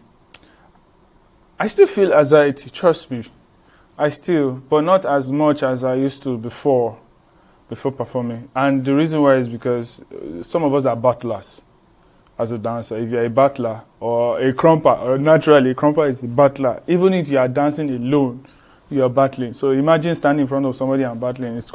I still feel anxiety. Trust me, I still, but not as much as I used to before performing. And the reason why is because some of us are battlers. As a dancer, if you're a battler or a crumper, or naturally a crumper is a battler. Even if you are dancing alone, you are battling. So imagine standing in front of somebody and battling. It's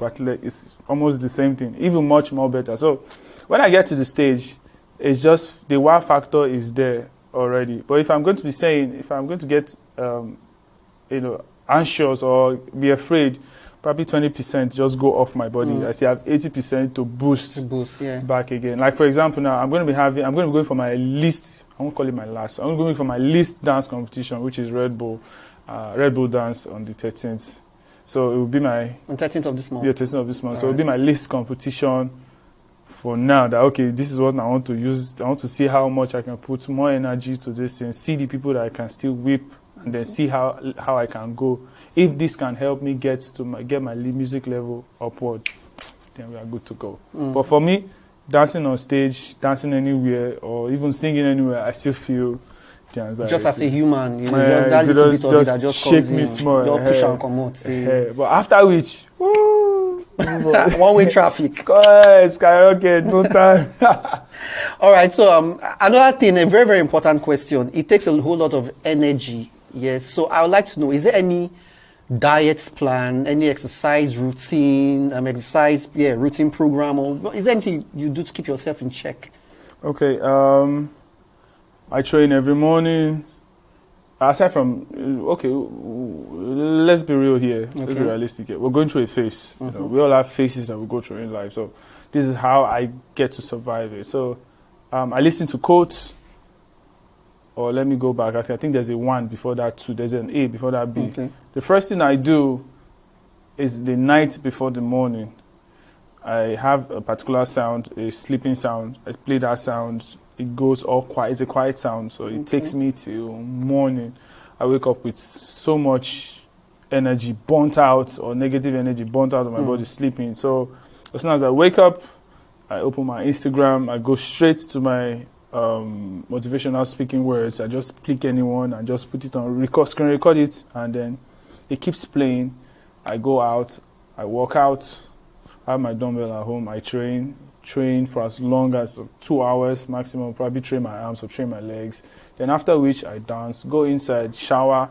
almost the same thing, even much more better. So when I get to the stage, it's just the wow factor is there already. But if I'm going to get anxious or be afraid, probably 20% just go off my body. I still have 80% to boost yeah. back again. Like for example, now I'm going to be going for my least. I won't call it my last. I'm going for my least dance competition, which is Red Bull Dance on the 13th. So it will be my on 13th of this month. Yeah, 13th of this month. So it will be my least competition for now. That okay, this is what I want to use. I want to see how much I can put more energy to this and see the people that I can still whip, and then see how I can go. If this can help me get my music level upward, then we are good to go. But for me, dancing on stage, dancing anywhere, or even singing anywhere, I still feel the anxiety. Just as a human, just that little bit of it that just shake comes me in. small. Just push and come out. But after which, woo, one-way traffic. Skyrocket, no time. All right. So another thing, a very, very important question. It takes a whole lot of energy. Yes. So I would like to know: is there any diet plan, any exercise routine, routine program, or is there anything you do to keep yourself in check? Okay, I train every morning. Aside from, let's be real here, let's be realistic here. We're going through a phase. We all have phases that we go through in life. So this is how I get to survive it. So I listen to quotes. Or let me go back. I think there's a 1 before that 2. There's an A before that B. The first thing I do is the night before the morning. I have a particular sound, a sleeping sound. I play that sound. It goes all quiet. It's a quiet sound, so it takes me till morning. I wake up with so much energy burnt out, or negative energy burnt out of my body sleeping. So as soon as I wake up, I open my Instagram. I go straight to my motivational speaking words. I just pick anyone and just put it on screen record it, and then it keeps playing. I go out, I walk out, I have my dumbbell at home, I train for as long as 2 hours maximum, probably train my arms or train my legs. Then after which I dance, go inside, shower,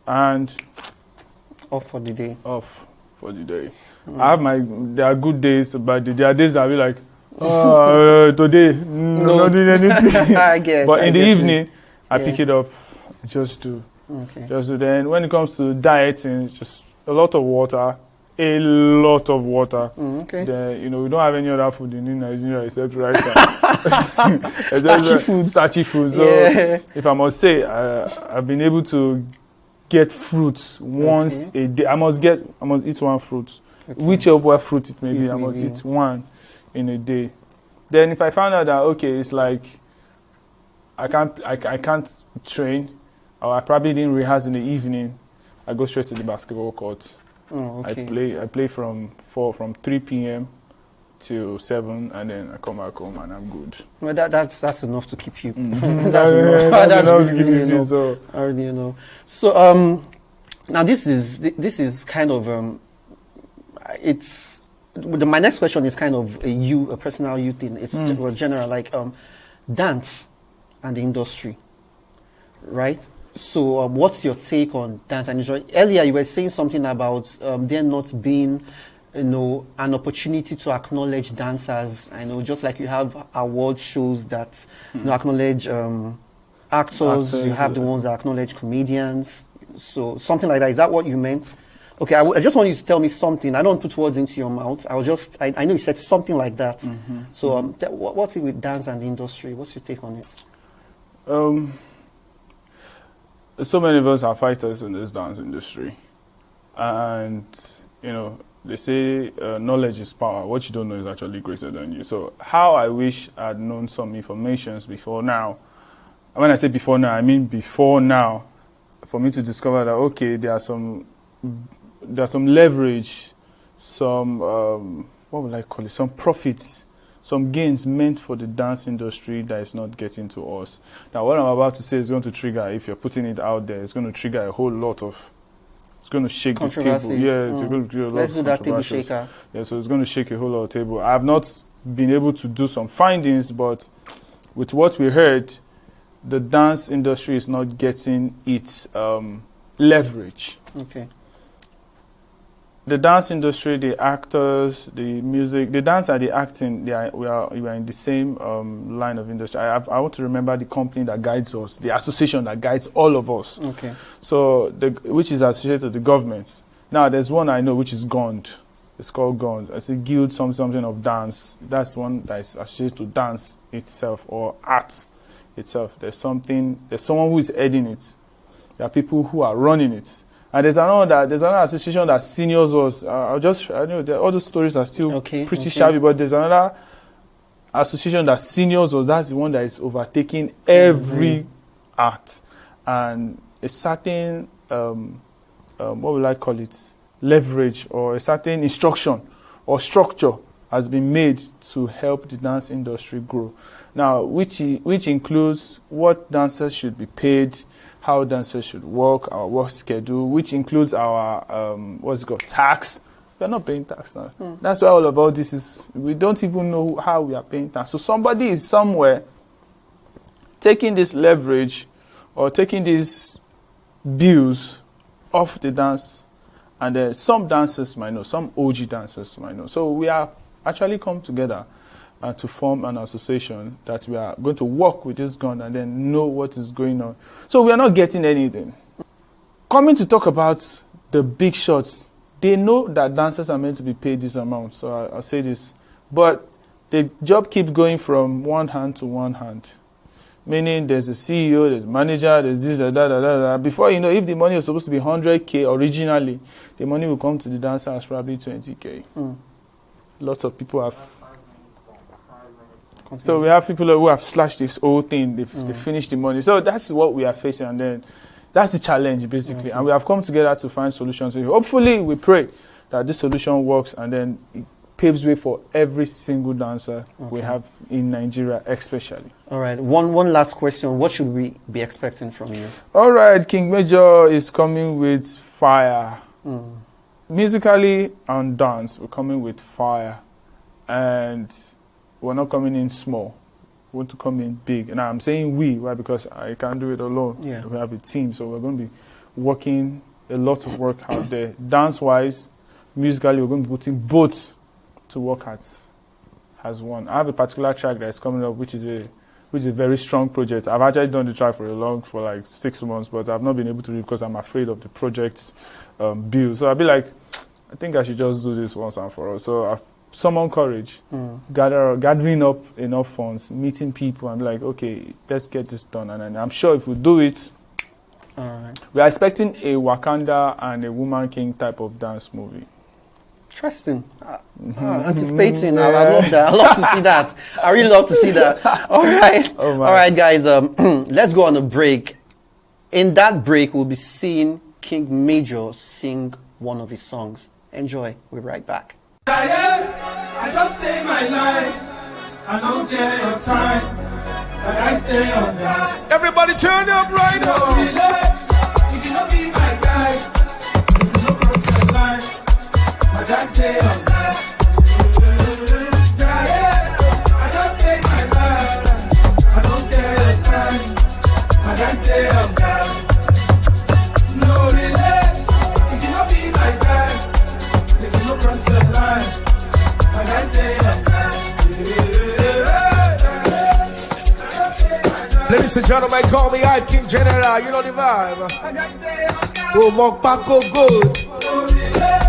and off for the day. There are good days, but there are days I'll be like, today, not doing anything. But in the evening, I pick it up, just do. Then when it comes to dieting, just a lot of water. Then, we don't have any other food in Nigeria except rice. Starchy food. So if I must say, I've been able to get fruits once a day. I must eat one fruit. Whichever fruit it may be, I must eat one in a day. Then if I found out that it's like I can't train, or I probably didn't rehearse in the evening, I go straight to the basketball court. I play from 3 p.m. till 7, and then I come back home and I'm good. Well, that's enough to keep you. That's enough to keep you fit. So I already know. So now this is kind of my next question is kind of a personal you thing. It's general, like dance and the industry, right? So what's your take on dance and industry? Earlier you were saying something about there not being, an opportunity to acknowledge dancers. I know, just like you have award shows that acknowledge actors, you have the ones that acknowledge comedians. So something like that. Is that what you meant? Okay, I just want you to tell me something. I don't put words into your mouth. I know you said something like that. So what's it with dance and the industry? What's your take on it? So many of us are fighters in this dance industry. And, they say knowledge is power. What you don't know is actually greater than you. So how I wish I'd known some informations before now, when I say before now, I mean before now, for me to discover that, okay, there's some leverage, some, what would I call it, some profits, some gains meant for the dance industry that is not getting to us. Now, what I'm about to say is going to trigger, if you're putting it out there, it's going to trigger a whole lot of, it's going to shake the table. Yeah, it's going to trigger a lot Let's of do that table controversies. shaker. Yeah, so it's going to shake a whole lot of table. I have not been able to do some findings, but with what we heard, the dance industry is not getting its leverage. Okay. The dance industry, the actors, the music, the dance and the acting, we are in the same line of industry. I want to remember the company that guides us, the association that guides all of us. Okay. So, which is associated to the government. Now, there's one I know which is GOND. It's called GOND. It's a guild something of dance. That's one that is associated to dance itself or art itself. There's someone who is heading it. There are people who are running it. And there's another association that seniors us. I know all those stories are still pretty shabby, but there's another association that seniors us. That's the one that is overtaking every art. And a certain, what will I call it, leverage or a certain instruction or structure has been made to help the dance industry grow. Now, which includes what dancers should be paid, how dancers should work, our work schedule, which includes our, tax. We are not paying tax now. That's why all about this is, we don't even know how we are paying tax. So somebody is somewhere taking this leverage or taking these bills off the dance, and some dancers might know, some OG dancers might know. So we have actually come together to form an association that we are going to work with this gun and then know what is going on. So we are not getting anything. Coming to talk about the big shots, they know that dancers are meant to be paid this amount, so I'll say this. But the job keeps going from one hand to one hand. Meaning there's a CEO, there's a manager, there's this, that. Before you know, if the money was supposed to be 100K originally, the money will come to the dancer as probably 20K. Lots of people have. So we have people who have slashed this whole thing, they finished the money. So that's what we are facing, and then that's the challenge basically. And we have come together to find solutions. So hopefully we pray that this solution works and then it paves way for every single dancer we have in Nigeria especially. All right, one last question. What should we be expecting from you? All right, King Major is coming with fire. Musically and dance, we're coming with fire. And we're not coming in small. We want to come in big. And I'm saying we, why? Because I can't do it alone. Yeah. We have a team, so we're going to be working a lot of work out there. Dance-wise, musically, we're going to be putting both to work as one. I have a particular track that is coming up, which is a very strong project. I've actually done the track for like 6 months, but I've not been able to do it because I'm afraid of the project's bill. So I'll be like, I think I should just do this once and for all. So I've summoned courage, gathering up enough funds, meeting people, and be like, okay, let's get this done. And I'm sure if we do it, we are expecting a Wakanda and a Woman King type of dance movie. Interesting. Anticipating. I love that. I love to see that. I really love to see that. All right. All right, guys. Let's go on a break. In that break, we'll be seeing King Major sing one of his songs. Enjoy. We'll be right back. I just stay my life. I don't care your time, but I stay on that. Everybody turn up right now. You cannot be my guy. You cannot cross your line, but I stay on that. I just stay my life. I don't care your time, but I stay on that. No relay. You cannot be my guy. You cannot cross the line, but I stay on that. Ladies and gentlemen, call me Hype King General. You know the vibe. Oh, Monk Paco good.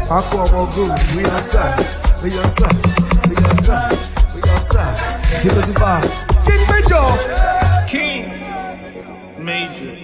Paco more good. We outside. We outside. We outside. We outside. Give us the vibe. King Major. King Major.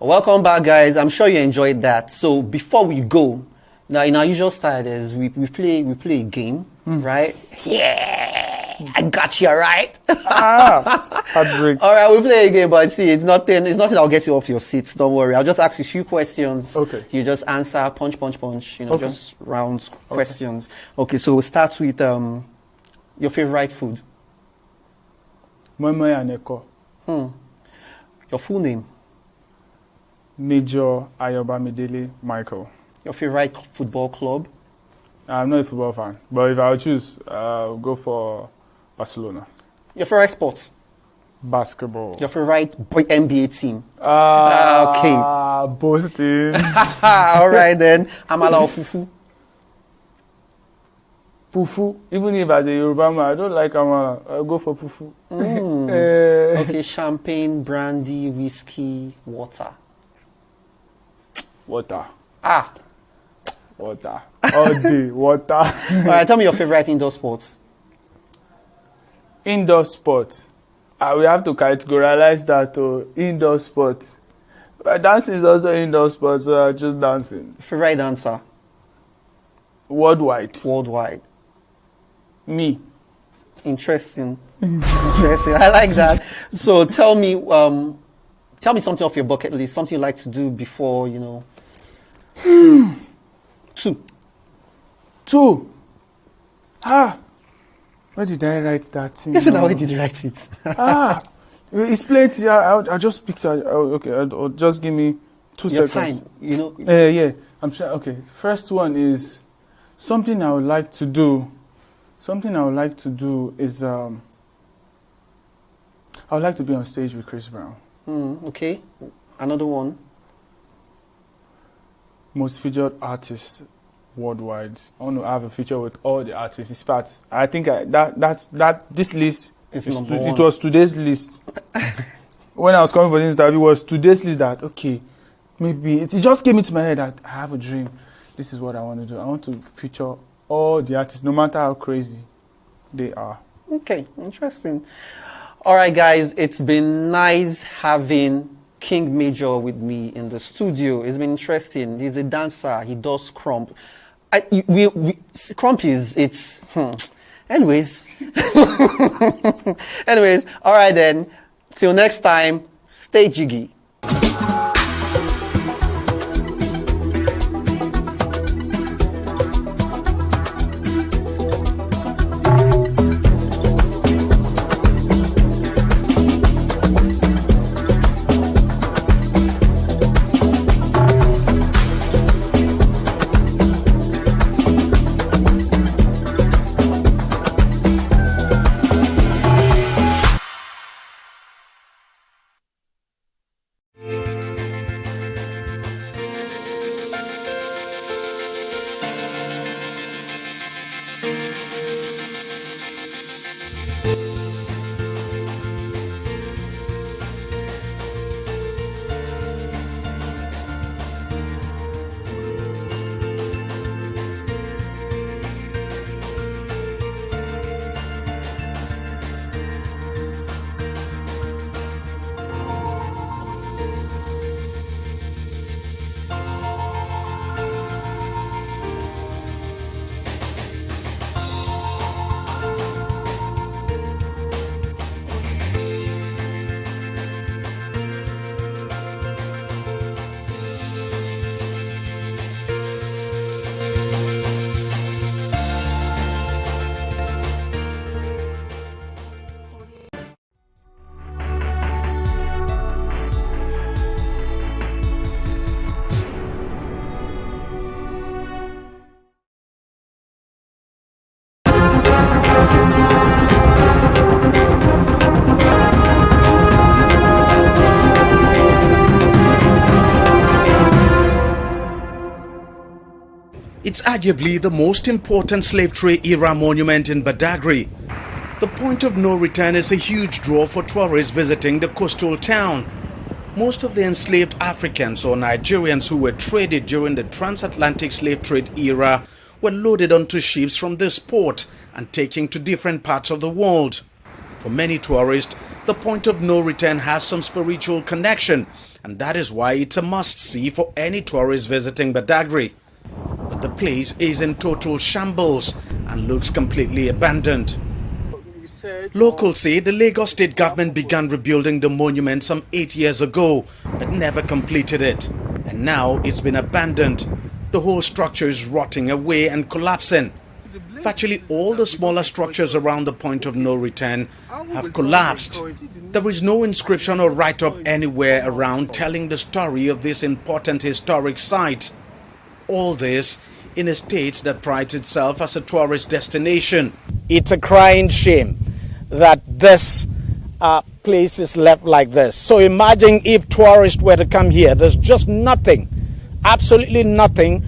Welcome back, guys. I'm sure you enjoyed that. So before we go, now in our usual style is we play a game, right? Yeah, I got you right. Heartbreak. All right, we play a game, but see, it's nothing that'll get you off your seat. Don't worry. I'll just ask you a few questions. Okay. You just answer, punch. You know, just round questions. Okay. So we'll start with your favorite food. Moimoi and Eko. Your full name. Major Ayobamidele Michael. Your favorite football club? I'm not a football fan, but if I would choose, I'll go for Barcelona. Your favorite sport? Basketball. Your favorite NBA team? Okay. Boston. All right then. Amala or fufu? Fufu. Even if as a Yoruba man, I don't like amala. I'll go for fufu. Okay, champagne, brandy, whiskey, water. Water. Water. All day, water. All right, tell me your favorite indoor sports. Indoor sports. We have to categorize that to indoor sports. Dancing is also indoor sports, so just dancing. Favorite dancer? Worldwide. Me. Interesting. I like that. So tell me something off your bucket list, something you like to do before, you know. Two. Where did I write that thing? Listen, where did you write it? It's plenty. I'll just pick. Okay, just give me 2 Your seconds. time, you know. Yeah. I'm sure. Okay. First one is something I would like to do. Something I would like to do is I would like to be on stage with Chris Brown. Okay. Another one. Most featured artist worldwide. I want to have a feature with all the artists. In fact, I think this list it was today's list. When I was coming for this interview, it was today's list that maybe it just came into my head that I have a dream. This is what I want to do. I want to feature all the artists, no matter how crazy they are. Okay, interesting. All right, guys, it's been nice having King Major with me in the studio. It's been interesting. He's a dancer. He does crump. Crump is Anyways, all right then. Till next time, stay jiggy. It's arguably the most important slave trade era monument in Badagry. The point of no return is a huge draw for tourists visiting the coastal town. Most of the enslaved Africans or Nigerians who were traded during the transatlantic slave trade era were loaded onto ships from this port and taken to different parts of the world. For many tourists, the point of no return has some spiritual connection, and that is why it's a must-see for any tourist visiting Badagry. But the place is in total shambles and looks completely abandoned. Locals say the Lagos state government began rebuilding the monument some 8 years ago, but never completed it. And now it's been abandoned. The whole structure is rotting away and collapsing. Virtually all the smaller structures around the point of no return have collapsed. There is no inscription or write-up anywhere around telling the story of this important historic site. All this in a state that prides itself as a tourist destination. It's a crying shame that this place is left like this. So imagine if tourists were to come here. There's just nothing, absolutely nothing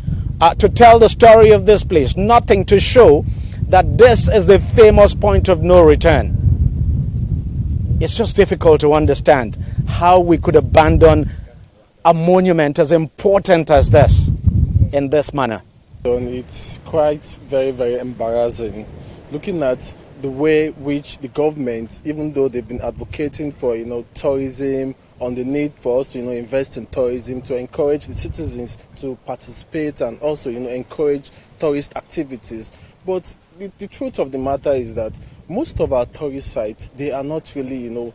to tell the story of this place, nothing to show that this is the famous point of no return. It's just difficult to understand how we could abandon a monument as important as this in this manner. It's quite very embarrassing looking at the way which the government, even though they've been advocating for tourism, on the need for us to invest in tourism, to encourage the citizens to participate and also encourage tourist activities. But the truth of the matter is that most of our tourist sites, they are not really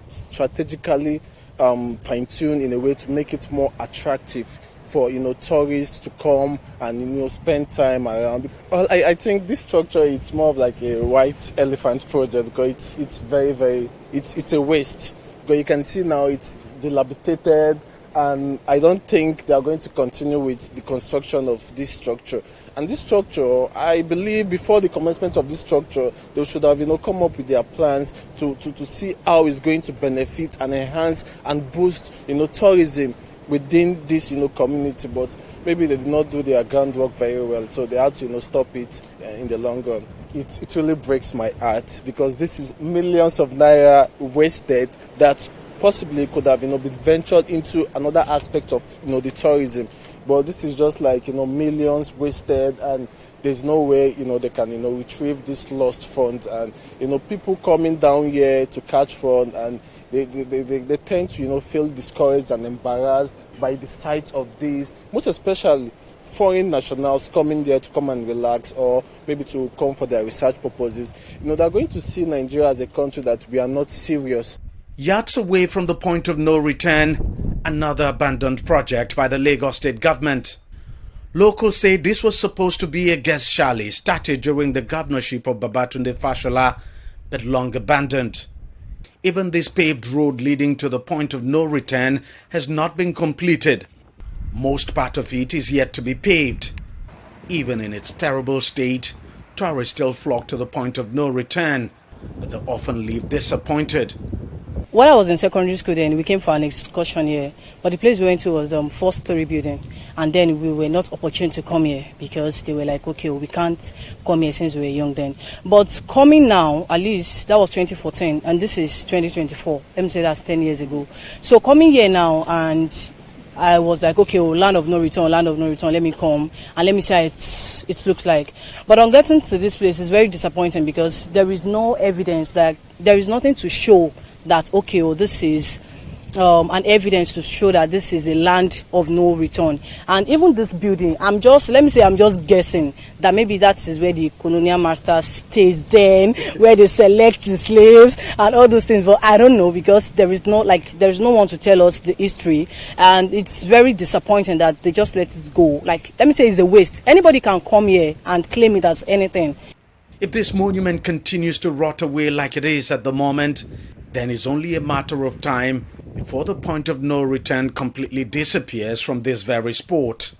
strategically fine-tuned in a way to make it more attractive for tourists to come and spend time around. Well, I think this structure, it's more of like a white elephant project because it's a waste. Because you can see now it's dilapidated, and I don't think they are going to continue with the construction of this structure. And this structure, I believe before the commencement of this structure, they should have come up with their plans to see how it's going to benefit and enhance and boost tourism within this community. But maybe they did not do their groundwork very well, so they had to stop it in the long run. It really breaks my heart because this is millions of naira wasted that possibly could have been ventured into another aspect of the tourism. But this is just like millions wasted, and there's no way they can retrieve this lost funds. And people coming down here to catch fun, and they tend to feel discouraged and embarrassed by the sight of these, most especially foreign nationals coming there to come and relax, or maybe to come for their research purposes. They're going to see Nigeria as a country that we are not serious. Yards away from the point of no return, another abandoned project by the Lagos state government. Locals say this was supposed to be a guest chalet started during the governorship of Babatunde Fashola, but long abandoned. Even this paved road leading to the point of no return has not been completed. Most part of it is yet to be paved. Even in its terrible state, tourists still flock to the point of no return, but they often leave disappointed. When I was in secondary school then, we came for an excursion here, but the place we went to was 4-story building, and then we were not opportune to come here because they were like, okay, we can't come here since we were young then. But coming now, at least, that was 2014, and this is 2024, let me say that's 10 years ago. So coming here now, and I was like, okay, land of no return, let me come and let me see how it looks like. But on getting to this place, it's very disappointing because there is no evidence, that there is nothing to show that, okay, this is an evidence to show that this is a land of no return. And even this building, I'm just guessing that maybe that is where the colonial master stays then, where they select the slaves and all those things. But I don't know, because there is no one to tell us the history, and it's very disappointing that they just let it go. Like, let me say, it's a waste. Anybody can come here and claim it as anything. If this monument continues to rot away like it is at the moment, then it's only a matter of time before the point of no return completely disappears from this very spot.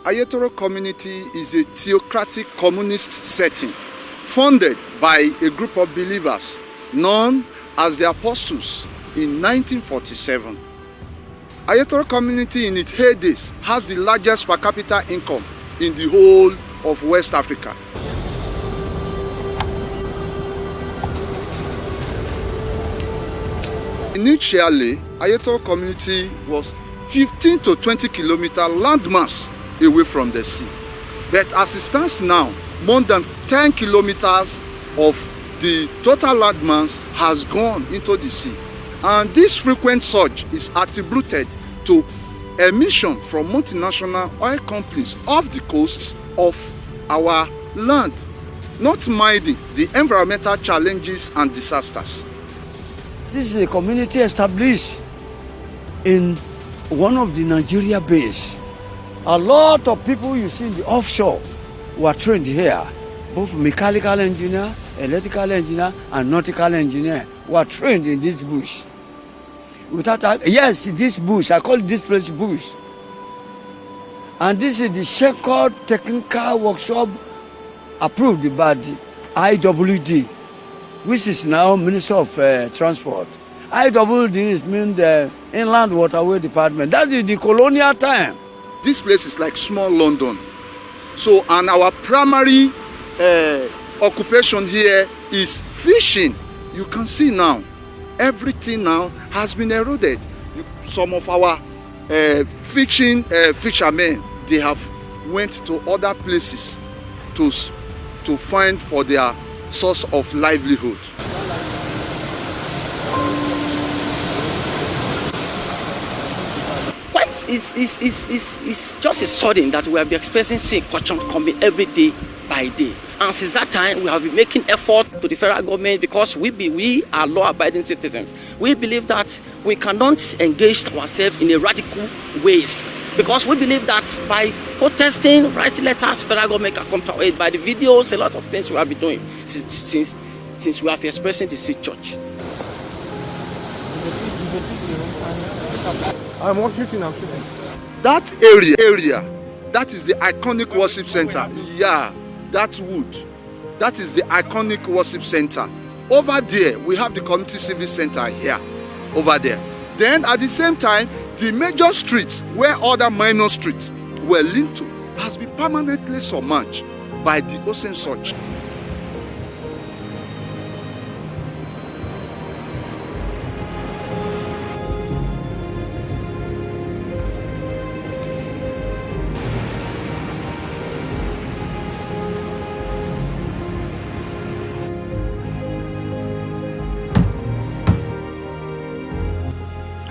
Ayetoro community is a theocratic communist setting funded by a group of believers known as the Apostles in 1947. Ayetoro community in its heydays has the largest per capita income in the whole of West Africa. Initially, Ayetoro community was 15 to 20 kilometer landmass away from the sea. But as it stands now, more than 10 kilometers of the total landmass has gone into the sea. And this frequent surge is attributed to emission from multinational oil companies off the coasts of our land, not minding the environmental challenges and disasters. This is a community established in one of the Nigeria base. A lot of people you see in the offshore were trained here. Both mechanical engineer, electrical engineer, and nautical engineer were trained in this bush. Yes, this bush, I call this place bush. And this is the Shepherd Technical Workshop approved by the IWD, which is now Minister of Transport. IWD means the Inland Waterway Department. That is the colonial time. This place is like small London. So, and our primary occupation here is fishing. You can see now, everything now has been eroded. Some of our fishermen, they have went to other places to find for their source of livelihood. It's just a sudden that we have been experiencing corruption coming every day by day. And since that time, we have been making effort to the federal government because we are law-abiding citizens. We believe that we cannot engage ourselves in a radical ways because we believe that by protesting, writing letters, federal government can come to our aid. By the videos, a lot of things we have been doing since we have expressing the Sea Church. I'm shooting. That area, that is the iconic worship center. Yeah, that wood, that is the iconic worship center. Over there, we have the community service center here, over there. Then at the same time, the major streets where other minor streets were linked to has been permanently submerged by the ocean surge.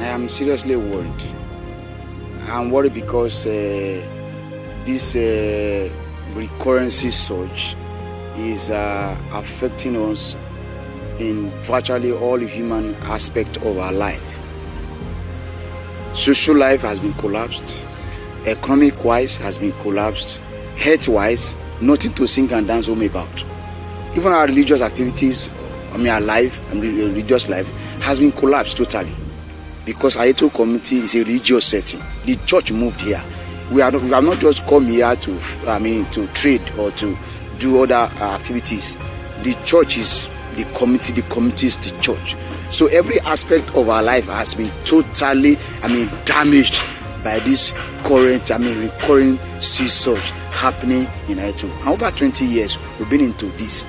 I'm seriously worried. I'm worried because this recurrency surge is affecting us in virtually all human aspects of our life. Social life has been collapsed, economic-wise has been collapsed, health-wise, nothing to sing and dance home about. Even our religious activities, our life, religious life, has been collapsed totally. Because Ayetoro community is a religious setting. The church moved here. We have not just come here to trade or to do other activities. The church is the community is the church. So every aspect of our life has been totally, damaged by this current, recurring sea surge happening in Ayetoro. And over 20 years, we've been into this.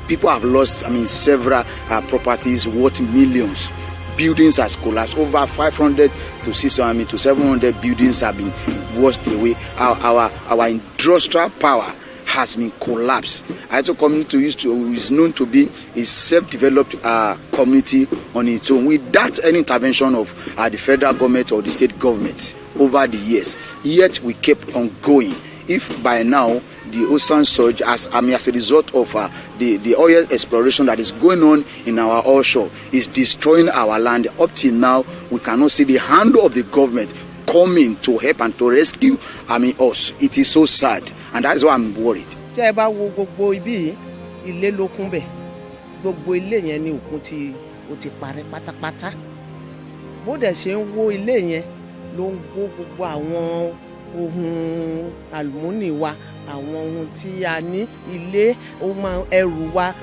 People have lost, several properties worth millions. Buildings has collapsed. Over 500 to 600 to 700 buildings have been washed away. Our industrial power has been collapsed. Ayetoro community is known to be a self-developed community on its own, without any intervention of the federal government or the state government over the years. Yet we kept on going. If by now the ocean surge, as a result of the oil exploration that is going on in our offshore, is destroying our land. Up till now, we cannot see the hand of the government coming to help and to rescue us. It is so sad, and that's why I'm worried. Ṣé ẹ bá wo gbogbo ibi ilé ló kún bẹ̀, gbogbo ilé yẹn ni òkun ti parẹ́ pátápátá. Bó dẹ̀ ṣe ń wó ilé yẹn ló ń wó gbogbo àwọn ohun àlùmọ́nì wa àwọn ohun tí a ní ilé ẹrù wa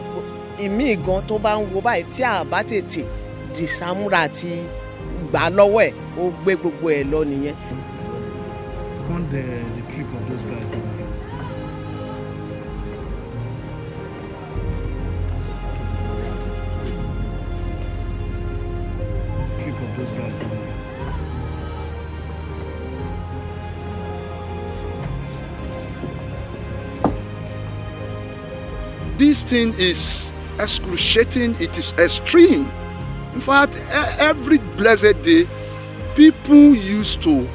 ìmíì gan tó bá ń wo báyìí tí a bá tètè dìsámúra àti gbà lọ́wọ́ ẹ̀ ó gbé gbogbo ẹ̀ lọ nìyẹn. Fund the trip of those guys. Trip of those guys. This thing is excruciating, it is extreme. In fact, every blessed day, people used to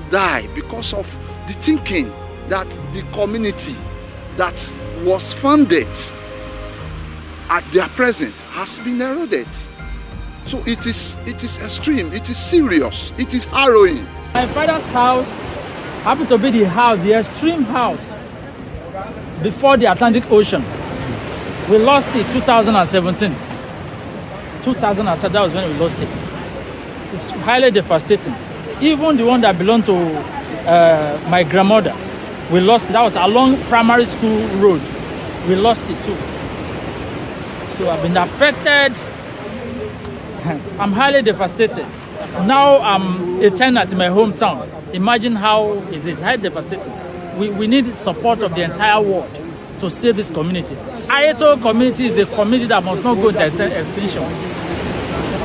die because of the thinking that the community that was founded at their present has been eroded. So it is extreme, it is serious, it is harrowing. My father's house happened to be the extreme house before the Atlantic Ocean. We lost it 2017. 2007, that was when we lost it. It's highly devastating. Even the one that belonged to my grandmother, we lost it. That was along primary school road. We lost it too. So I've been affected. I'm highly devastated. Now I'm a tenant in my hometown. Imagine how is it? Highly devastating. We need support of the entire world to save this community. Ayeto community is a community that must not go into extinction.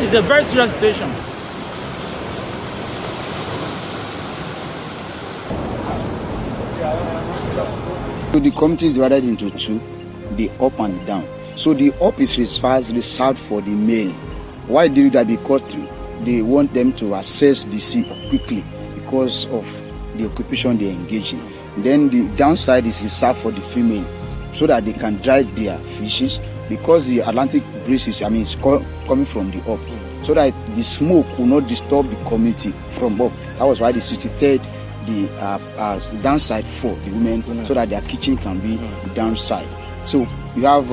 It's a very serious situation. So the community is divided into two, the up and the down. So the up is reserved for the male. Why do you do that? Because they want them to access the sea quickly because of the occupation they engage in. Then the downside is reserved for the female, so that they can dry their fishes, because the Atlantic breeze is, it's coming from the up, so that the smoke will not disturb the community from up. That was why they situated the downside for the women, so that their kitchen can be the downside. So you have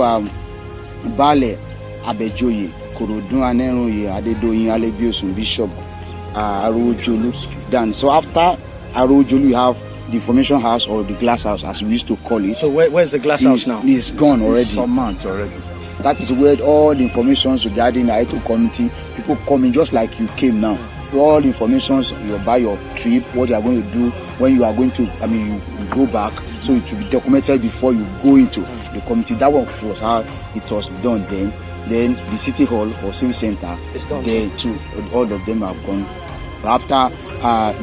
Bale, Abejoye, Korodun, Aneroye, Adedoyin, Alebiosun, Bishop, Arojolu. Then so after Arojolu, you have the information house or the glass house, as we used to call it. So where's the glass house now? It's gone already. It's some months already. That is where all the information regarding the Ayeto community, people coming just like you came now. All the information about your trip, what you are going to do, when you are going to, you go back. So it will be documented before you go into the community. That one was how it was done then. Then the city hall or civil center, there too, all of them have gone. After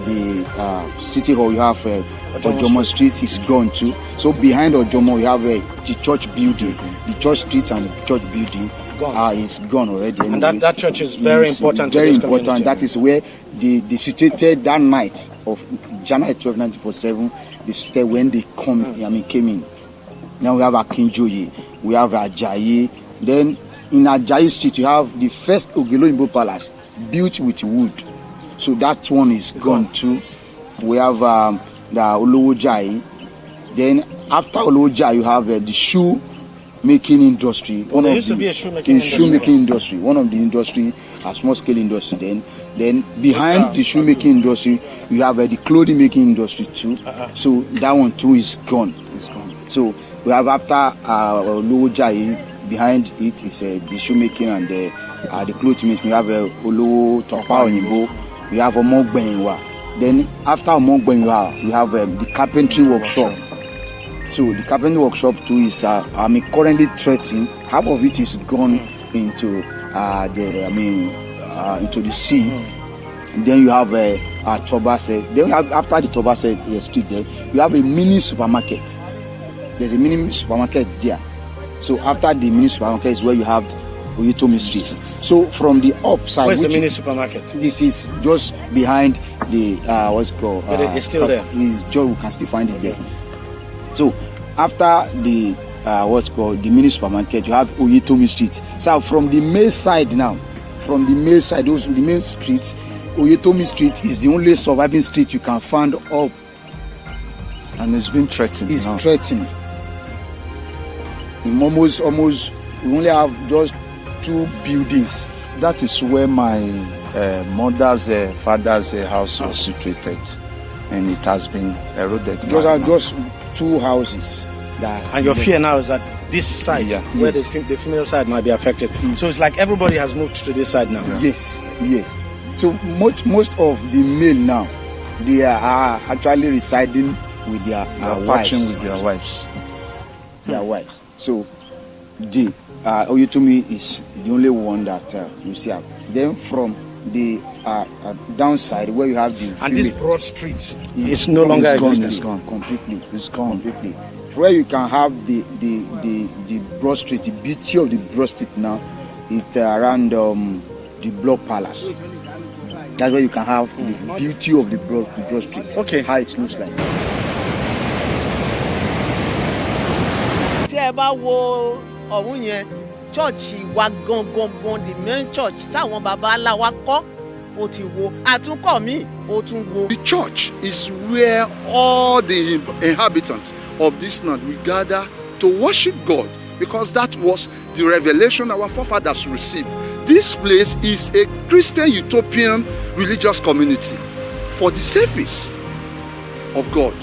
the city hall, you have Ojomo Street is gone too. So behind Ojomo, you have the church building, the church street and the church building is gone already. And that church is very important. Very important. Community. That is where they situated that night of January 12, 1947. They situated when they came in. Now we have Akinjoye, we have Ajayi. Then in Ajayi Street, you have the first Ogeloyinbo Palace built with wood. So that one is gone too. We have the Olowojai. Then after Olowojai, you have the shoe making industry. There used to be a shoemaking industry. One of the industry, a small scale industry. Then behind the shoemaking industry, you have the clothing making industry too. So that one too is gone. It's gone. So we have after Olowojai, behind it is the shoemaking and the clothing making. We have Olowo Topa Oyinbo. We have Omogbenwa. Then after Omogbenwa, we have the carpentry workshop. So the carpentry workshop too is currently threatened. Half of it is gone into into the sea. And then you have Tobase. Then you have, after the Tobase street there, you have a mini supermarket. There's a mini supermarket there. So after the mini supermarket is where you have Oyetomi Street. So from the upside, where's the mini supermarket? This is just behind the what's it called? But it's still there. We can still find it there. So after the what's called the mini supermarket, you have Oyetomi Street. So from the main side now, from the main side, those the main streets, Oyetomi Street is the only surviving street you can find up. And it's been threatened. It's threatened. In almost we only have just 2 buildings. That is where my mother's father's house was situated. and it has been eroded. Just 2 houses. And your fear now is that this side, where the female side might be affected. Yes. So it's like everybody has moved to this side now. Yes. So most of the male now, they are actually residing with their wives. Watching with their wives. Their wives. So Oyetomi is the only one that you see. Then from the downside where you have the and this broad street is no longer existing. It's gone completely. It's gone completely. Where you can have the broad street, the beauty of the broad street now, it's around the Block Palace. That's where you can have the beauty of the broad street. Okay. How it looks like. tí ẹ bá wo ọ̀hún yẹn chọ́ọ̀chì wa gangan the main church táwọn baba ńlá wa kọ́ ó ti wo àtúnkọ́ mi ó tún wo. The church is where all the inhabitants of this land we gather to worship God, because that was the revelation our forefathers received. This place is a Christian utopian religious community for the service of God.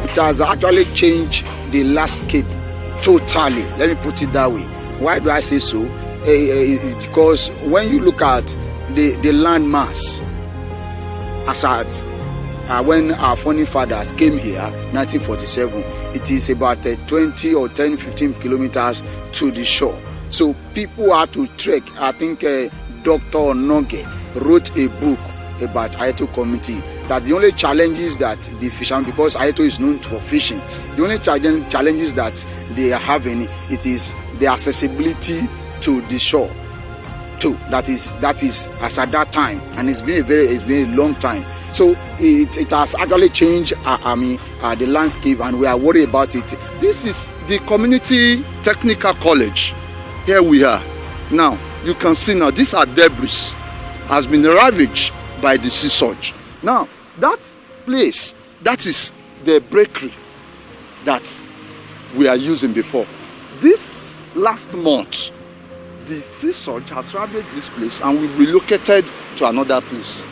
It has actually changed the landscape totally. Let me put it that way. Why do I say so? It's because when you look at the land mass, as at when our founding fathers came here, 1947, it is about 20 or 10, 15 kilometers to the shore. So people had to trek. I think Dr. Noge wrote a book about Ayeto community. That the only challenge is that the fishermen, because Ayeto is known for fishing, the only challenges that they are having, it is the accessibility to the shore. Too. That is as at that time, and it's been a long time. So it has actually changed the landscape, and we are worried about it. This is the community technical college. Here we are. Now you can see now these are debris has been ravaged by the sea surge. Now that place, that is the bakery that we are using before. This last month, the sea surge has ravaged this place and we've relocated to another place.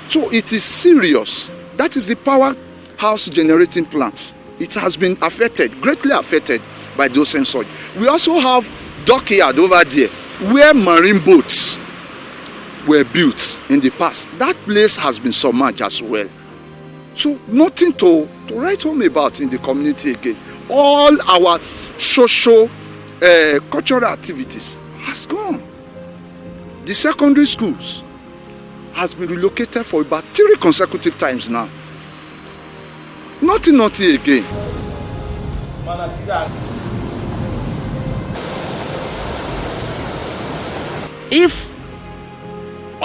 So it is serious. That is the powerhouse generating plants. It has been affected, greatly affected by the ocean surge. We also have dockyard over there where marine boats were built in the past. That place has been submerged as well. So nothing to write home about in the community again. All our social, cultural activities has gone. The secondary schools has been relocated for about 3 consecutive times now. Nothing again. If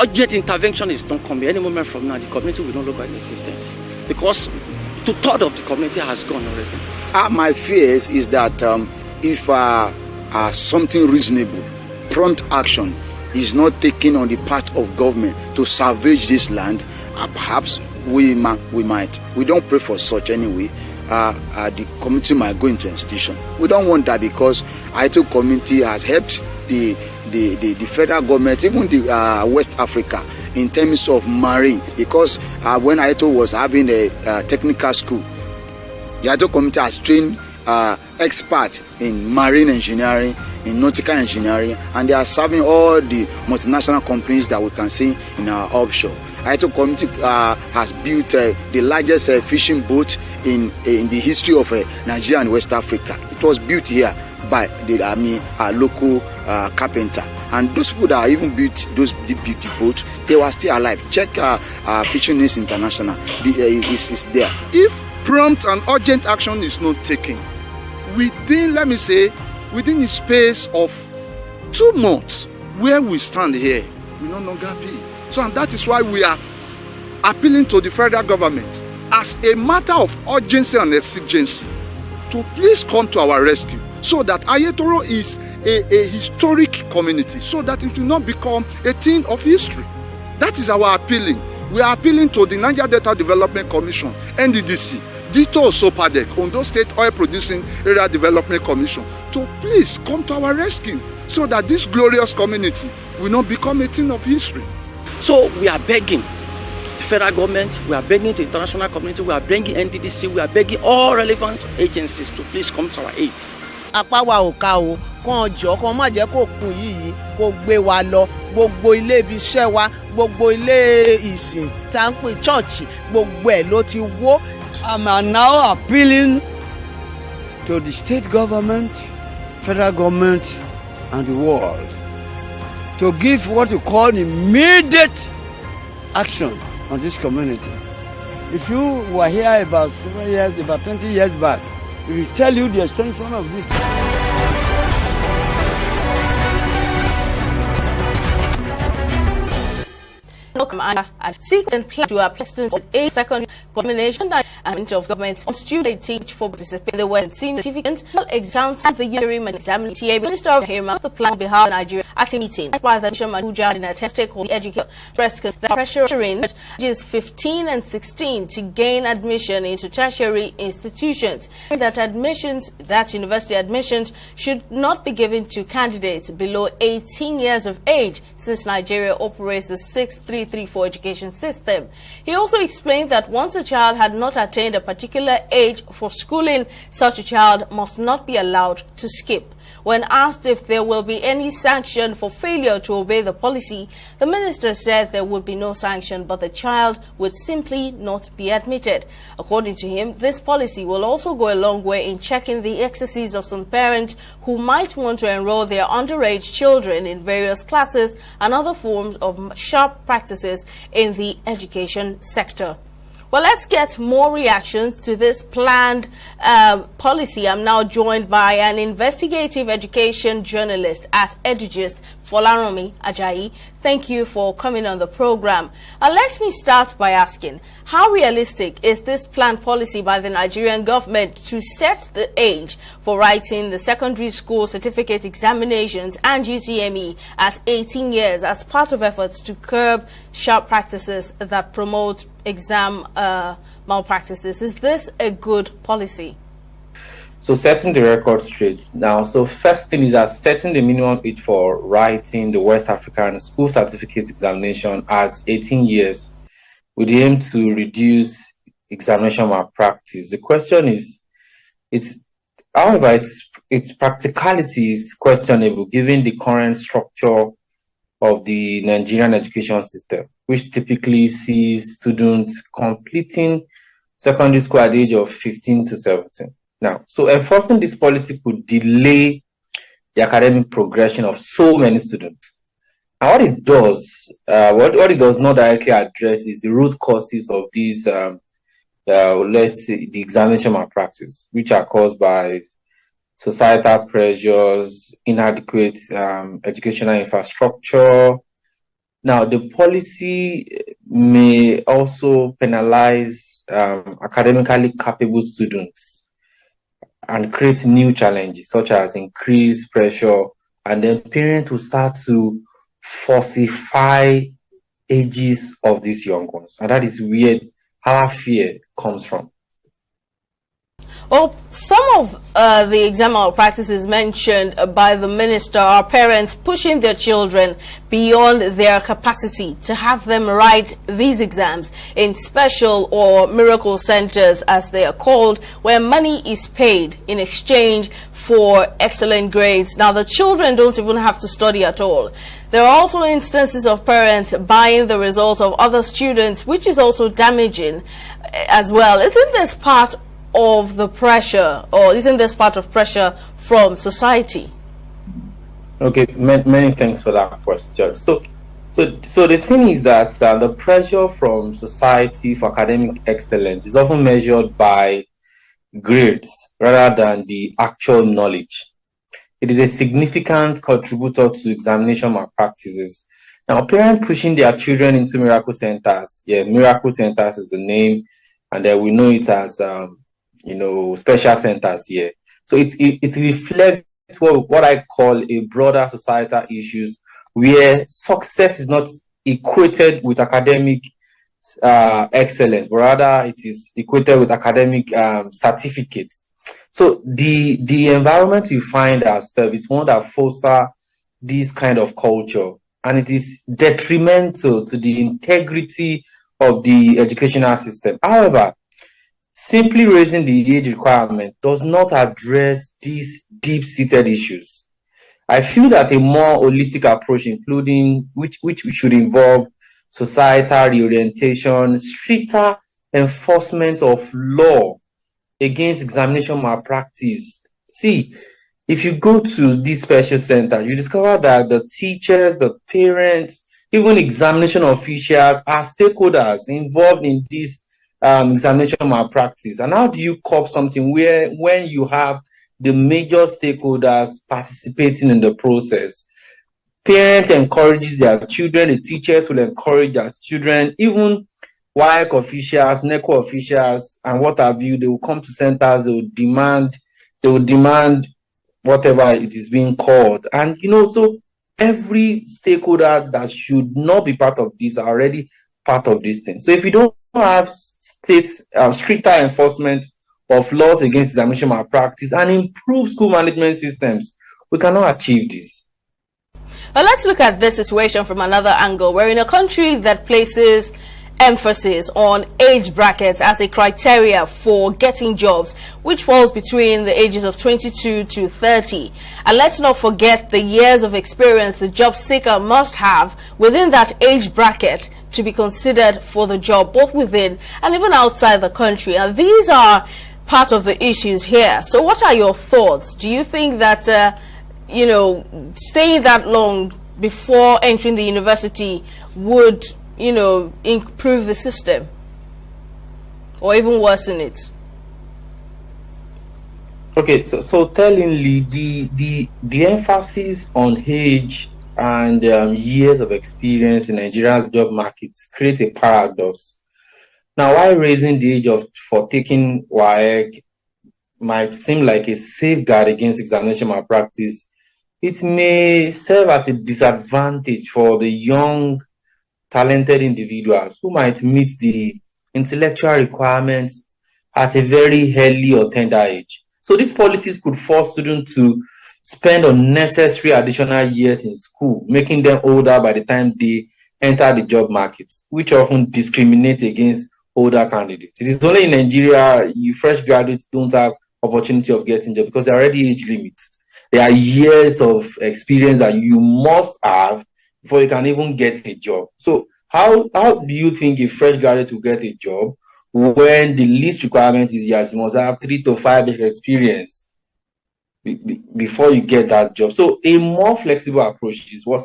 urgent intervention is not coming any moment from now, the community will no longer in existence, because 2/3 of the community has gone already. My fears is that if something reasonable, prompt action is not taken on the part of government to salvage this land, perhaps we might. We don't pray for such anyway. The community might go into extinction. We don't want that, because Ayeto community has helped the federal government, even the West Africa, in terms of marine. Because when Ayeto was having a technical school, the Ayeto community has trained experts in marine engineering, in nautical engineering, and they are serving all the multinational companies that we can see in our offshore. Ayeto community has built the largest fishing boat in the history of Nigeria and West Africa. It was built here by the local carpenter, and those people that even built those beauty boats, they were still alive. Check Fishing News International, is there. If prompt and urgent action is not taken within, let me say, within a space of 2 months, where we stand here will no longer be. So, and that is why we are appealing to the federal government as a matter of urgency and exigency to please come to our rescue. so that Ayetoro is a historic community, so that it will not become a thing of history. That is our appealing. We are appealing to the Niger Delta Development Commission, NDDC, Dito Sopadek, Ondo State Oil Producing Area Development Commission, to please come to our rescue so that this glorious community will not become a thing of history. So we are begging the federal government, we are begging the international community, we are begging NDDC, we are begging all relevant agencies to please come to our aid. Apá wa ò ká o, kàn jọ kàn má jẹ́ kó kùn yìí kó gbé wa lọ, gbogbo ilé ibi iṣẹ́ wa, gbogbo ilé ìsìn tá ń pè chọ́ọ̀chì, gbogbo ẹ̀ ló ti wó. I'm now appealing to the state government, federal government, and the world to give what you call immediate action on this community. If you were here about 7 years, about 20 years back, we will tell you the extension of this. And sequence plan to apply students with 8 secondary combination and of government on student teach for participate in the West senior certificate exams and the year examination. Minister of Hema the plan behalf of Nigeria at a meeting by the National Abuja in a test on the education press the pressuring ages 15 and 16 to gain admission into tertiary institutions. That university admissions should not be given to candidates below 18 years of age, since Nigeria operates the 6-3-3-4 education system. He also explained that once a child had not attained a particular age for schooling, such a child must not be allowed to skip. When asked if there will be any sanction for failure to obey the policy, the minister said there would be no sanction, but the child would simply not be admitted. According to him, this policy will also go a long way in checking the excesses of some parents who might want to enroll their underage children in various classes and other forms of sharp practices in the education sector. Well, let's get more reactions to this planned policy. I'm now joined by an investigative education journalist at Edugist, Folaromi Ajayi. Thank you for coming on the program. Let me start by asking, how realistic is this planned policy by the Nigerian government to set the age for writing the secondary school certificate examinations and UTME at 18 years as part of efforts to curb sharp practices that promote exam malpractices? Is this a good policy? So setting the record straight now. So first thing is that setting the minimum age for writing the West African school certificate examination at 18 years with the aim to reduce examination malpractice. The question is, however, its practicality is questionable given the current structure of the Nigerian education system, which typically sees students completing secondary school at the age of 15 to 17. Now, so enforcing this policy could delay the academic progression of so many students. And what it does, what it does not directly address is the root causes of these, let's say, the examination malpractice, which are caused by societal pressures, inadequate educational infrastructure. Now, the policy may also penalize academically capable students and create new challenges, such as increased pressure, and then parents will start to falsify ages of these young ones. And that is where our fear comes from. Well, some of the exam malpractices mentioned by the minister are parents pushing their children beyond their capacity to have them write these exams in special or miracle centers, as they are called, where money is paid in exchange for excellent grades. Now, the children don't even have to study at all. There are also instances of parents buying the results of other students, which is also damaging as well. Isn't this part of the pressure, or isn't this part of pressure from society? Okay, many thanks for that question. So the thing is that the pressure from society for academic excellence is often measured by grades rather than the actual knowledge. It is a significant contributor to examination malpractices. Now, parents pushing their children into miracle centers, miracle centers is the name, and we know it as special centers here. So it reflects what I call a broader societal issues where success is not equated with academic excellence, but rather it is equated with academic certificates. So the environment we find ourselves is one that fosters this kind of culture, and it is detrimental to the integrity of the educational system. However, simply raising the age requirement does not address these deep-seated issues. I feel that a more holistic approach, including which should involve societal reorientation, stricter enforcement of law against examination malpractice. See, if you go to this special center, you discover that the teachers, the parents, even examination officials are stakeholders involved in this examination malpractice. And how do you cop something where when you have the major stakeholders participating in the process? Parents encourages their children, the teachers will encourage their children, even WAEC officials, NECO officials, and what have you, they will come to centers, they will demand whatever it is being called. And so every stakeholder that should not be part of this are already part of this thing. So if you don't have states stricter enforcement of laws against examination malpractice and improve school management systems, we cannot achieve this. But let's look at this situation from another angle. We're in a country that places emphasis on age brackets as a criteria for getting jobs, which falls between the ages of 22 to 30. And let's not forget the years of experience the job seeker must have within that age bracket to be considered for the job, both within and even outside the country. And these are part of the issues here. So what are your thoughts? Do you think that, staying that long before entering the university would improve the system or even worsen it? Okay, so tellingly, the emphasis on age and years of experience in Nigeria's job markets creates a paradox. Now, while raising the age for taking WAEC might seem like a safeguard against examination malpractice, it may serve as a disadvantage for the young, talented individuals who might meet the intellectual requirements at a very early or tender age. So these policies could force students to spend unnecessary additional years in school, making them older by the time they enter the job market, which often discriminate against older candidates. It is only in Nigeria you fresh graduates don't have opportunity of getting job because there are already age limits. There are years of experience that you must have before you can even get a job. So how do you think a fresh graduate will get a job when the least requirement is you must have 3 to 5 years experience before you get that job? So a more flexible approach is what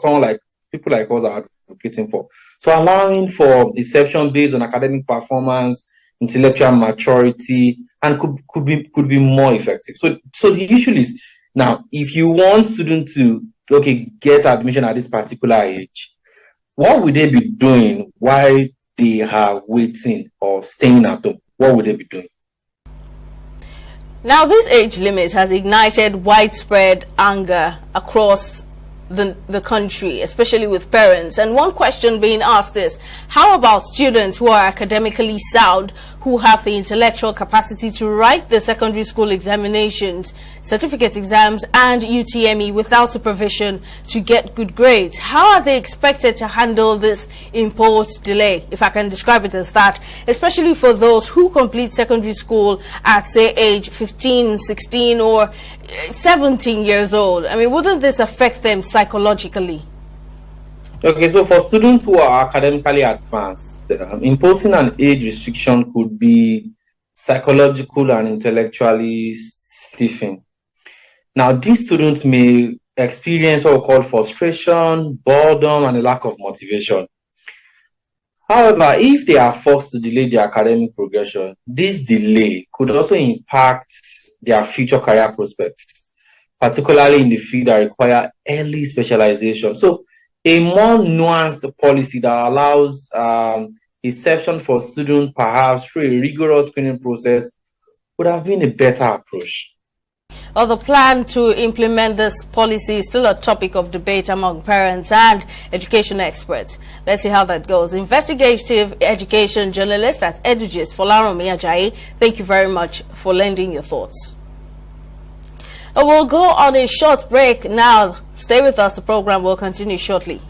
people like us are advocating for. So allowing for exception based on academic performance, intellectual maturity, and could be more effective. So the issue is, now if you want students to get admission at this particular age, what would they be doing while they are waiting or staying at home? What would they be doing? Now, this age limit has ignited widespread anger across the country, especially with parents. And one question being asked is, how about students who are academically sound, who have the intellectual capacity to write the secondary school examinations, certificate exams and UTME without supervision to get good grades? How are they expected to handle this imposed delay, if I can describe it as that, especially for those who complete secondary school at, say, age 15, 16 or 17 years old? I mean, wouldn't this affect them psychologically? Okay, so for students who are academically advanced, imposing an age restriction could be psychological and intellectually stiffing. Now, these students may experience what we call frustration, boredom, and a lack of motivation. However, if they are forced to delay their academic progression, this delay could also impact their future career prospects, particularly in the field that require early specialization. So a more nuanced policy that allows exception for students, perhaps through a rigorous screening process, would have been a better approach. Well, the plan to implement this policy is still a topic of debate among parents and education experts. Let's see how that goes. Investigative education journalist at EduGist, Folaranmi Ajayi, thank you very much for lending your thoughts. We'll go on a short break now. Stay with us. The program will continue shortly.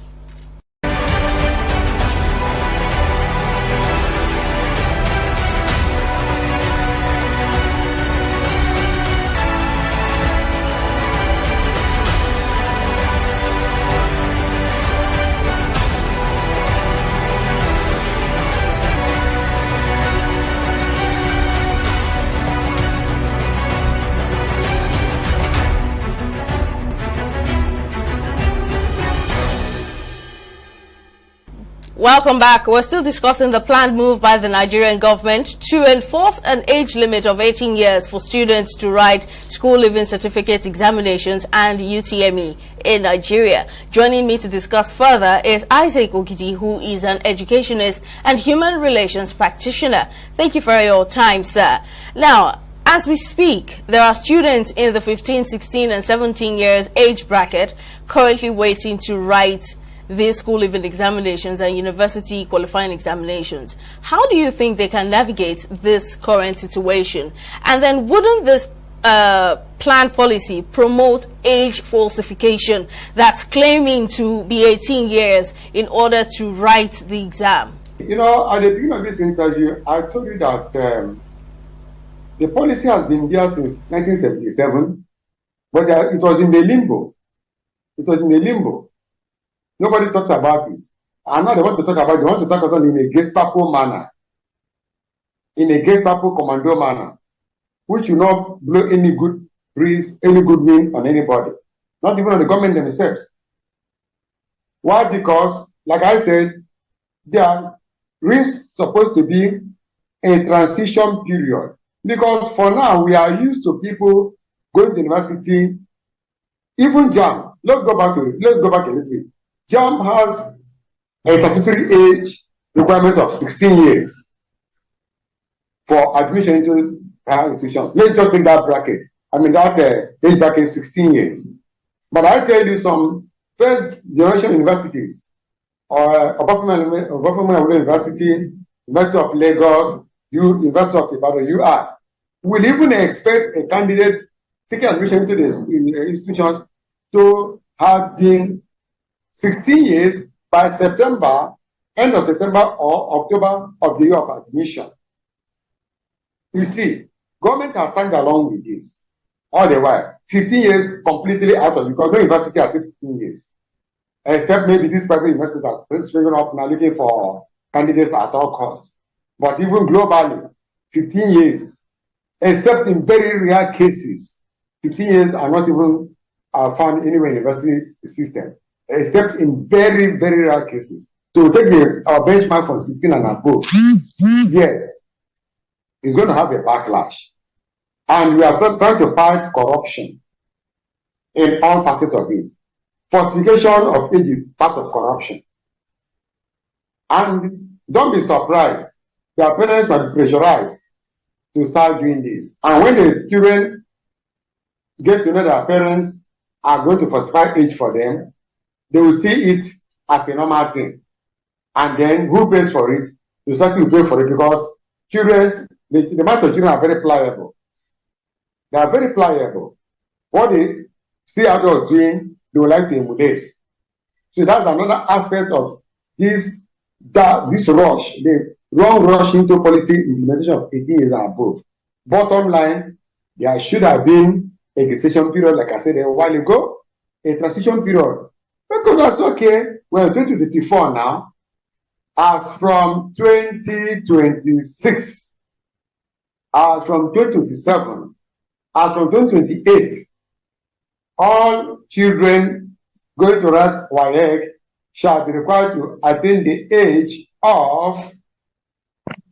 Welcome back. We're still discussing the planned move by the Nigerian government to enforce an age limit of 18 years for students to write school leaving certificate examinations and UTME in Nigeria. Joining me to discuss further is Isaac Okiti, who is an educationist and human relations practitioner. Thank you for your time, sir. Now, as we speak, there are students in the 15, 16 and 17 years age bracket currently waiting to write these school leaving examinations and university qualifying examinations. How do you think they can navigate this current situation? And then wouldn't this planned policy promote age falsification that's claiming to be 18 years in order to write the exam? You know, at the beginning of this interview, I told you that the policy has been there since 1977, but it was in the limbo. It was in the limbo. Nobody talked about it. And now they want to talk about it. They want to talk about it in a Gestapo manner, in a Gestapo commando manner, which will not blow any good breeze, any good wind on anybody, not even on the government themselves. Why? Because, like I said, there is supposed to be a transition period. Because for now, we are used to people going to university, even JAM. Let's go back a little bit. JAM has a statutory age requirement of 16 years for admission into higher institutions. Let's just take that bracket. I mean, that age bracket is 16 years. But I tell you, some first generation universities, or Obafemi University, University of Lagos, University of Ibadan, UI, will even expect a candidate seeking admission into the institutions to have been 16 years by September, end of September or October of the year of admission. You see, government has tagged along with this all the while. 15 years completely out of it, because no university has 15 years. Except maybe these private universities are springing up now looking for candidates at all costs. But even globally, 15 years, except in very rare cases, 15 years are not even found anywhere in the university system. Except in very, very rare cases. So take our benchmark from 16 and above. Yes, it's going to have a backlash. And we are trying to fight corruption in all facets of it. Fortification of age is part of corruption. And don't be surprised, their parents might be pressurized to start doing this. And when the children get to know their parents are going to falsify age for them, they will see it as a normal thing. And then who pays for it? You certainly pay for it, because children, the minds of children are very pliable. They are very pliable. What they see adults doing, they would like to emulate. So that's another aspect of this rush, the wrong rush into policy implementation of 18 years and above. Bottom line, there should have been a gestation period, like I said a while ago, a transition period. Because that's okay. We're 2024 now. As from 2026, as from 2027, as from 2028, all children going to write WAEC shall be required to attain the age of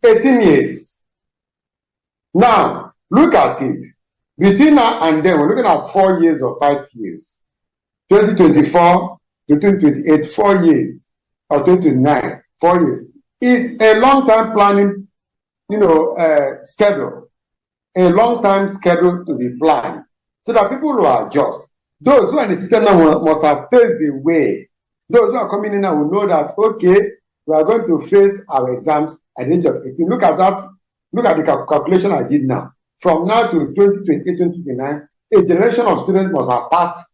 18 years. Now, look at it. Between now and then, we're looking at 4 years or 5 years. 2024 to 2028, 4 years, or 2029, 4 years. It's a long-term planning, schedule. A long-term schedule to be planned. so that people will adjust. Those who are in the system now must have faced the way. Those who are coming in now will know that, okay, we are going to face our exams at the age of 18. Look at that. Look at the calculation I did now. From now to 2028, 2029, a generation of students must have passed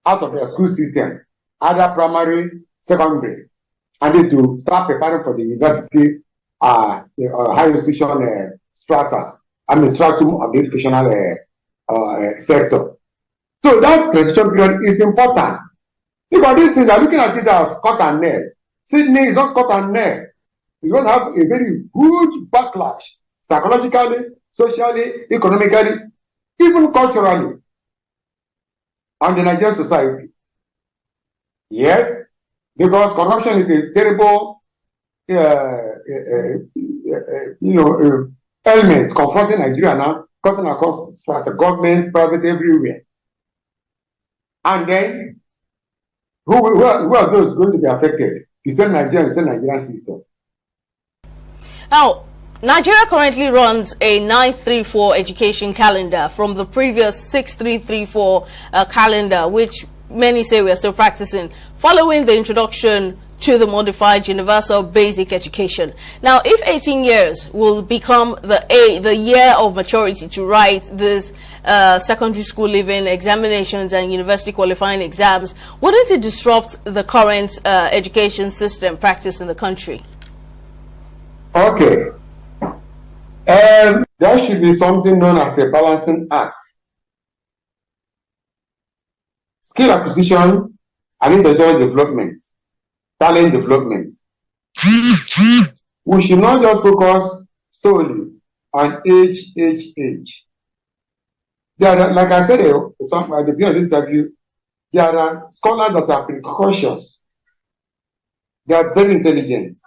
out of their school system, either primary, secondary, and then to start preparing for the university, the higher institution strata, stratum of the educational sector. So that transition period is important. Because these things are looking at it as cut and nail. Sydney is not cut and nail. It's going to have a very huge backlash, psychologically, socially, economically, even culturally, on the Nigerian society. Yes, because corruption is a terrible, element confronting Nigeria now, cutting across the government, private, everywhere. And then, who are those going to be affected? The same Nigerian system. Now, Nigeria currently runs a 934 education calendar from the previous 6334 calendar, which many say we are still practicing, following the introduction to the modified universal basic education. Now, if 18 years will become the year of maturity to write this secondary school leaving examinations and university qualifying exams, wouldn't it disrupt the current education system practice in the country? Okay. There should be something known as a balancing act. Skill acquisition and intellectual development, talent development. We should not just focus solely on age. There are, like I said at the beginning of this interview, there are scholars that are precocious. They are very intelligent,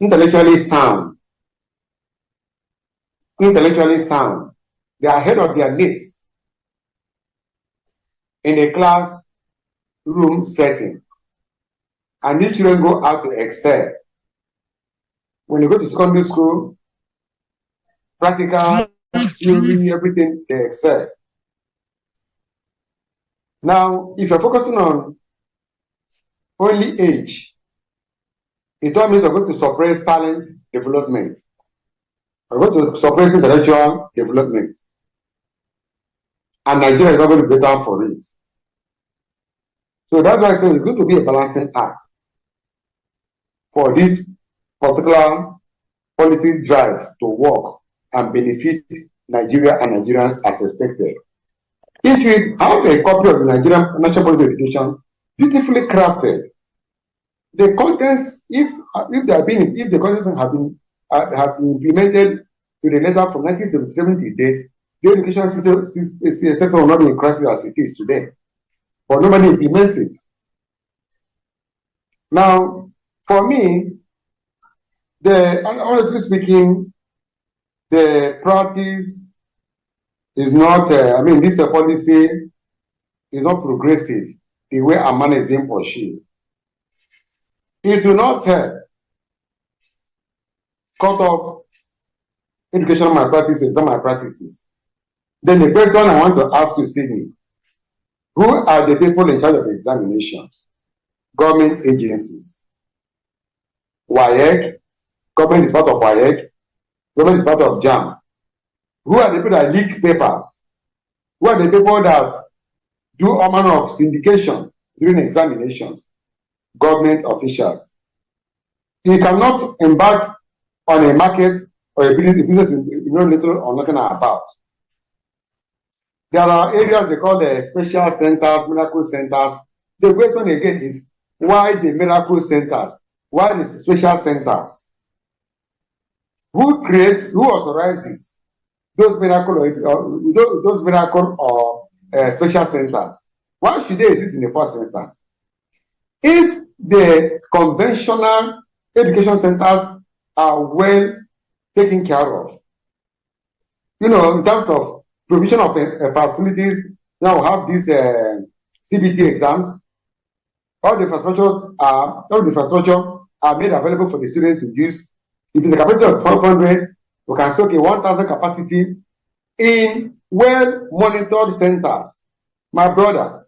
intellectually sound. They are ahead of their mates in a classroom setting. And these children go out to excel. When you go to secondary school, practical, theory, everything, they excel. Now, if you're focusing on only age, it all means you're going to suppress talent development. You're going to suppress intellectual development. And Nigeria is not going to be better for it. So that's why I say it's going to be a balancing act for this particular policy drive to work and benefit Nigeria and Nigerians as expected. If you have a copy of the Nigerian National Policy of Education, beautifully crafted, the contents, if the contents have been implemented to the letter from 1977 to date, the education sector will not be in crisis as it is today. But nobody implements it. Now, for me, honestly speaking, the practice is not, this policy is not progressive the way a man is being pursued. It will not cut off educational malpractice, exam malpractices. Then the question I want to ask you, Sydney, who are the people in charge of examinations? Government agencies. WAEC, government is part of WAEC, government is part of JAM. Who are the people that leak papers? Who are the people that do all manner of syndication during examinations? Government officials. You cannot embark on a market or a business you know little or nothing about. There are areas they call the special centers, miracle centers. The question again is, why the miracle centers? Why the special centers? Who authorizes those miracle or special centers? Why should they exist in the first instance? If the conventional education centers are well taken care of, in terms of provision of facilities, now we have these CBT exams. All the infrastructure are made available for the students to use. If it's a capacity of 500, we can say, okay, 1,000 capacity in well-monitored centers, my brother.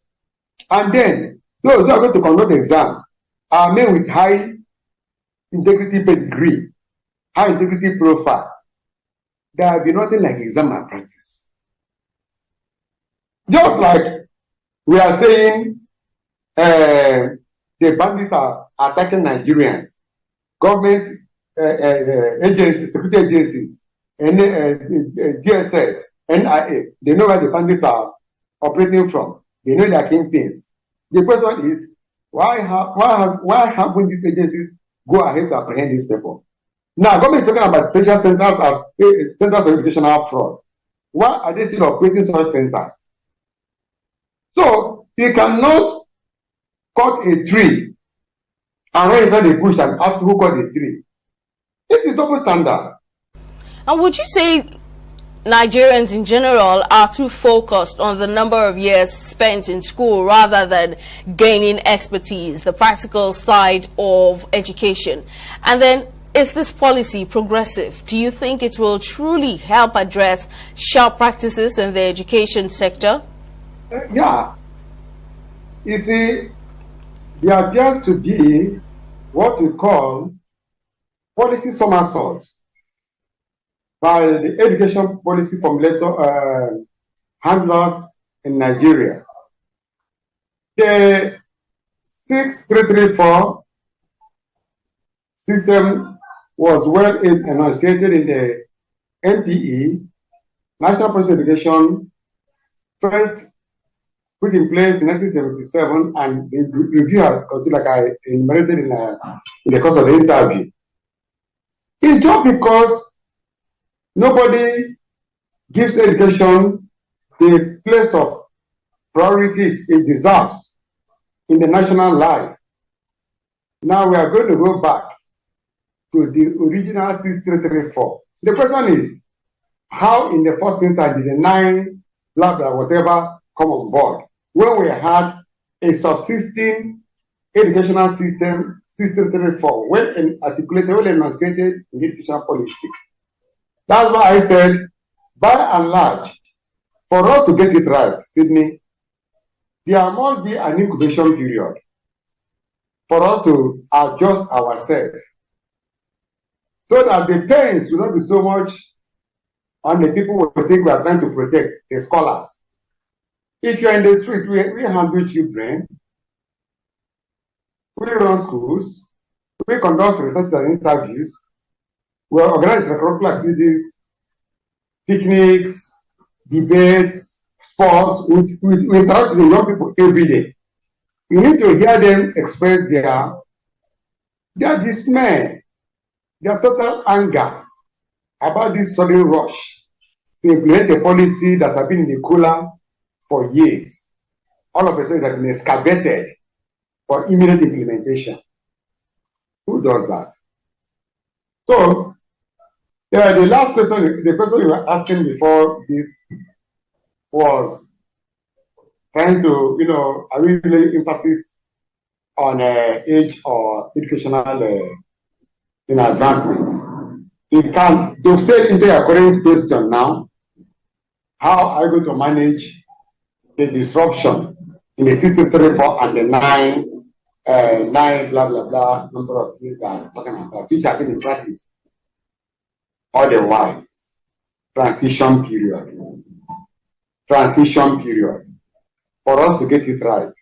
And then those who are going to conduct the exam are men with high integrity pedigree, high integrity profile. There will be nothing like exam malpractice. Just like we are saying the bandits are attacking Nigerians, government agencies, security agencies, and DSS, NIA, they know where the bandits are operating from. They know their kingpins. The question is, why haven't these agencies go ahead to apprehend these people? Now, government is talking about special centers of educational fraud. Why are they still operating such centers? So you cannot cut a tree and run inside the bush and ask who cut the tree. It is double standard. And would you say Nigerians in general are too focused on the number of years spent in school rather than gaining expertise, the practical side of education? And then, is this policy progressive? Do you think it will truly help address sharp practices in the education sector? Yeah. You see, there appears to be what we call policy somersault by the education policy formulator handlers in Nigeria. The 6334 system was well enunciated in the NPE, National Policy Education, first put in place in 1977, and the review has continued, like I enumerated in the course of the interview. It's just because nobody gives education the place of priority it deserves in the national life. Now we are going to go back to the original 6334. The question is, how in the first instance did the 9 blah blah whatever come on board when we had a subsisting educational system 6334, well articulated, well enunciated in the educational policy? That's why I said, by and large, for us to get it right, Sydney, there must be an incubation period for us to adjust ourselves so that the pains will not be so much on the people who think we are trying to protect, the scholars. If you're in the street, we handle children, we run schools, we conduct research and interviews, we organize curricular activities, picnics, debates, sports. We interact with young people every day. You need to hear them express their dismay, their total anger about this sudden rush to implement a policy that has been in the cooler for years. All of a sudden, it has been excavated for immediate implementation. Who does that? So, the last question, the question you were asking before this was trying to, are we really emphasis on age or educational advancement? It can, to stay into your current question now, how are you going to manage the disruption in the 6334 and the 9 blah blah blah number of things I'm talking about, which have been in practice all the while? Transition period. For us to get it right,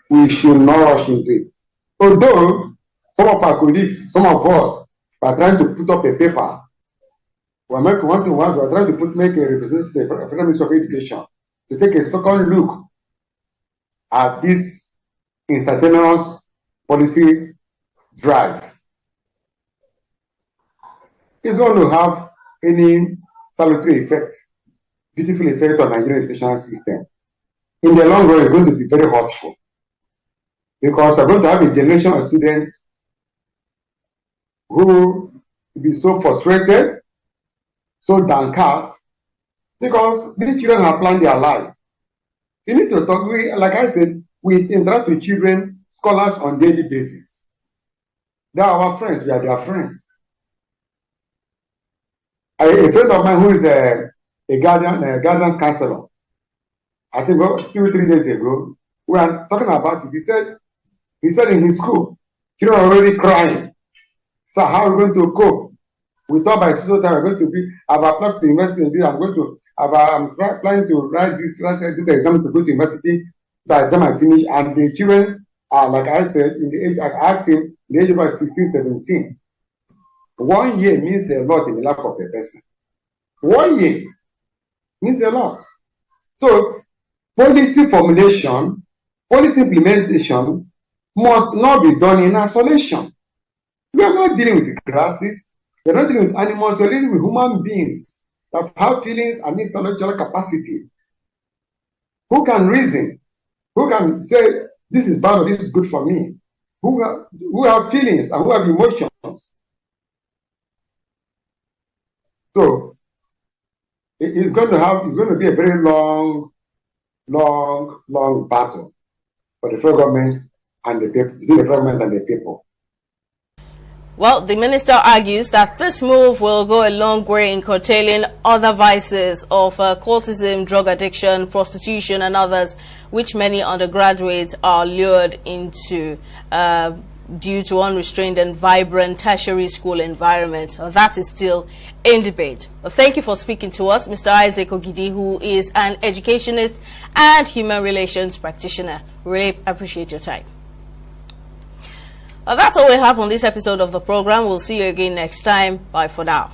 we should not rush into it. Although some of our colleagues, some of us, are trying to put up a paper, we are trying to make a representative of the Federal Ministry of Education to take a second look at this instantaneous policy drive. It's going to have any salutary effect, beautiful effect on Nigerian educational system. In the long run, it's going to be very hurtful because we're going to have a generation of students who will be so frustrated, so downcast, because these children have planned their life. You need to talk, like I said, we interact with children, scholars on a daily basis. They are our friends, we are their friends. A friend of mine who is a a guidance counselor. I think 2 or 3 days ago, we were talking about it. He said in his school, children are already crying. So how are we going to cope? We thought by so time we're going to be. I've applied to university. I'm planning to write this exam to go to university. The exam I finish, and the children are, like I said, in the age. I asked him, the age of about 16, 17. 1 year means a lot in the life of a person. 1 year means a lot. So policy formulation, policy implementation must not be done in isolation. We are not dealing with grasses, we are not dealing with animals, we are dealing with human beings that have feelings and intellectual capacity. Who can reason? Who can say, this is bad or this is good for me? Who have feelings and who have emotions? So it's going to be a very long battle for the federal government and the people, between the government and the people. Well, the minister argues that this move will go a long way in curtailing other vices of cultism, drug addiction, prostitution, and others, which many undergraduates are lured into due to unrestrained and vibrant tertiary school environment. That is still in debate. Well, thank you for speaking to us, Mr. Isaac Ogidi, who is an educationist and human relations practitioner. Really appreciate your time. Well, that's all we have on this episode of the program. We'll see you again next time. Bye for now.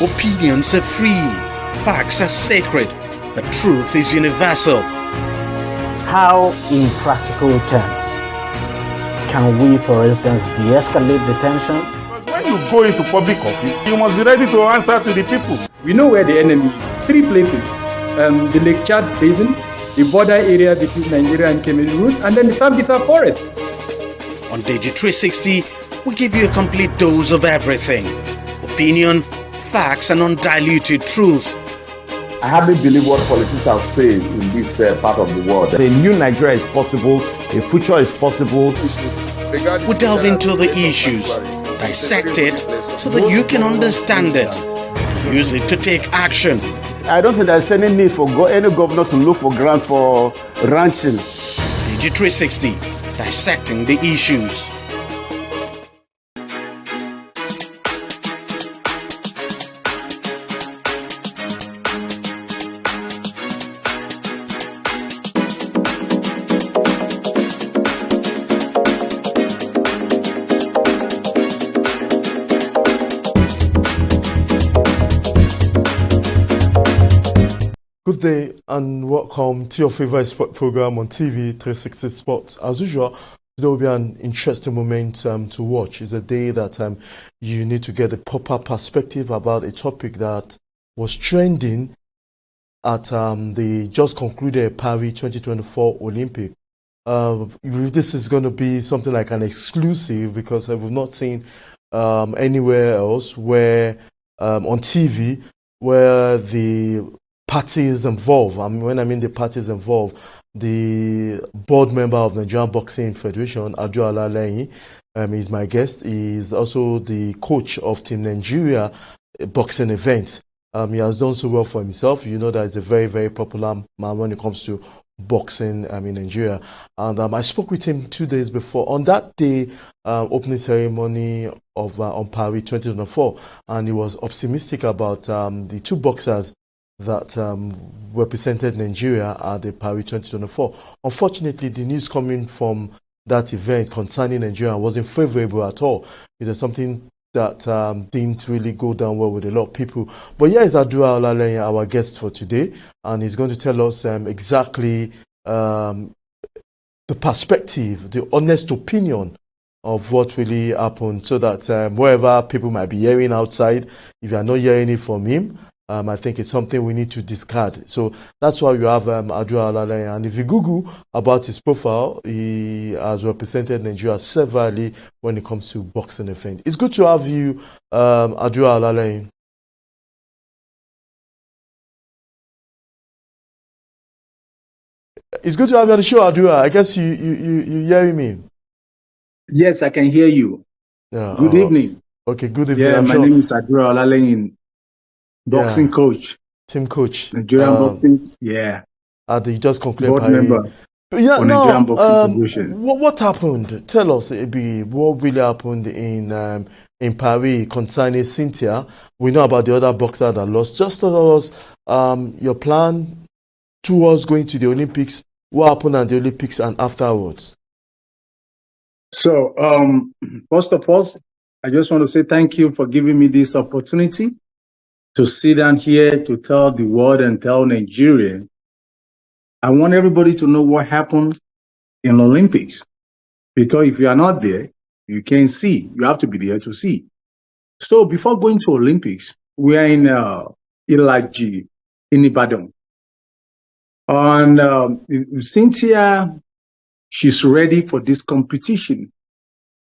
Opinions are free, facts are sacred, but truth is universal. How, in practical terms, can we, for instance, de-escalate the tension? Because when you go into public office, you must be ready to answer to the people. We know where the enemy is. 3 places. The Lake Chad Basin, the border area between Nigeria and Cameroon, and then the Sambisa Forest. On TV360, we give you a complete dose of everything. Opinion, facts, and undiluted truth. I hardly believe what politicians have said in this part of the world. A new Nigeria is possible, a future is possible. We delve into the issues, dissect it so that you can understand it, use it to take action. I don't think there's any need for any governor to look for grant for ranching. TV360, dissecting the issues. Good day and welcome to your favorite sport program on TV360 Sports. As usual, today will be an interesting moment to watch. It's a day that you need to get a proper perspective about a topic that was trending at the just concluded Paris 2024 Olympic. This is going to be something like an exclusive because we've not seen anywhere else where on TV where the parties involved. When I mean the parties involved, the board member of the Nigerian Boxing Federation, Ajo Alaleyi, He's my guest. He's also the coach of Team Nigeria boxing event. He has done so well for himself. You know that he's a very, very popular man when it comes to boxing in Nigeria. And I spoke with him 2 days before. On that day, opening ceremony of on Paris 2024, and he was optimistic about the two boxers that represented Nigeria at the Paris 2024. Unfortunately, the news coming from that event concerning Nigeria wasn't favorable at all. It was something that didn't really go down well with a lot of people. But here is Adura Olaleyin, our guest for today, and he's going to tell us exactly the perspective, the honest opinion of what really happened, so that wherever people might be hearing outside, if you are not hearing it from him, I think it's something we need to discard. So that's why you have Adura Olaleyin. And if you Google about his profile, he has represented Nigeria severally when it comes to boxing event. It's good to have you, Adura Olaleyin. It's good to have you on the show, Adura. I guess you hearing me? Yes, I can hear you. Yeah, good evening. Okay, good evening. Yeah, my name is Adura Olaleyin. Boxing coach, team coach, Nigerian boxing. Yeah, you just concluded board member. Yeah, for Nigerian boxing federation. What happened? Tell us, Ebi, what really happened in Paris concerning Cynthia. We know about the other boxer that lost. Just tell us your plan towards going to the Olympics. What happened at the Olympics and afterwards? So, first of all, I just want to say thank you for giving me this opportunity to sit down here to tell the world and tell Nigeria. I want everybody to know what happened in Olympics. Because if you are not there, you can't see. You have to be there to see. So before going to Olympics, we are in Ilaji in Ibadan. And Cynthia, she's ready for this competition.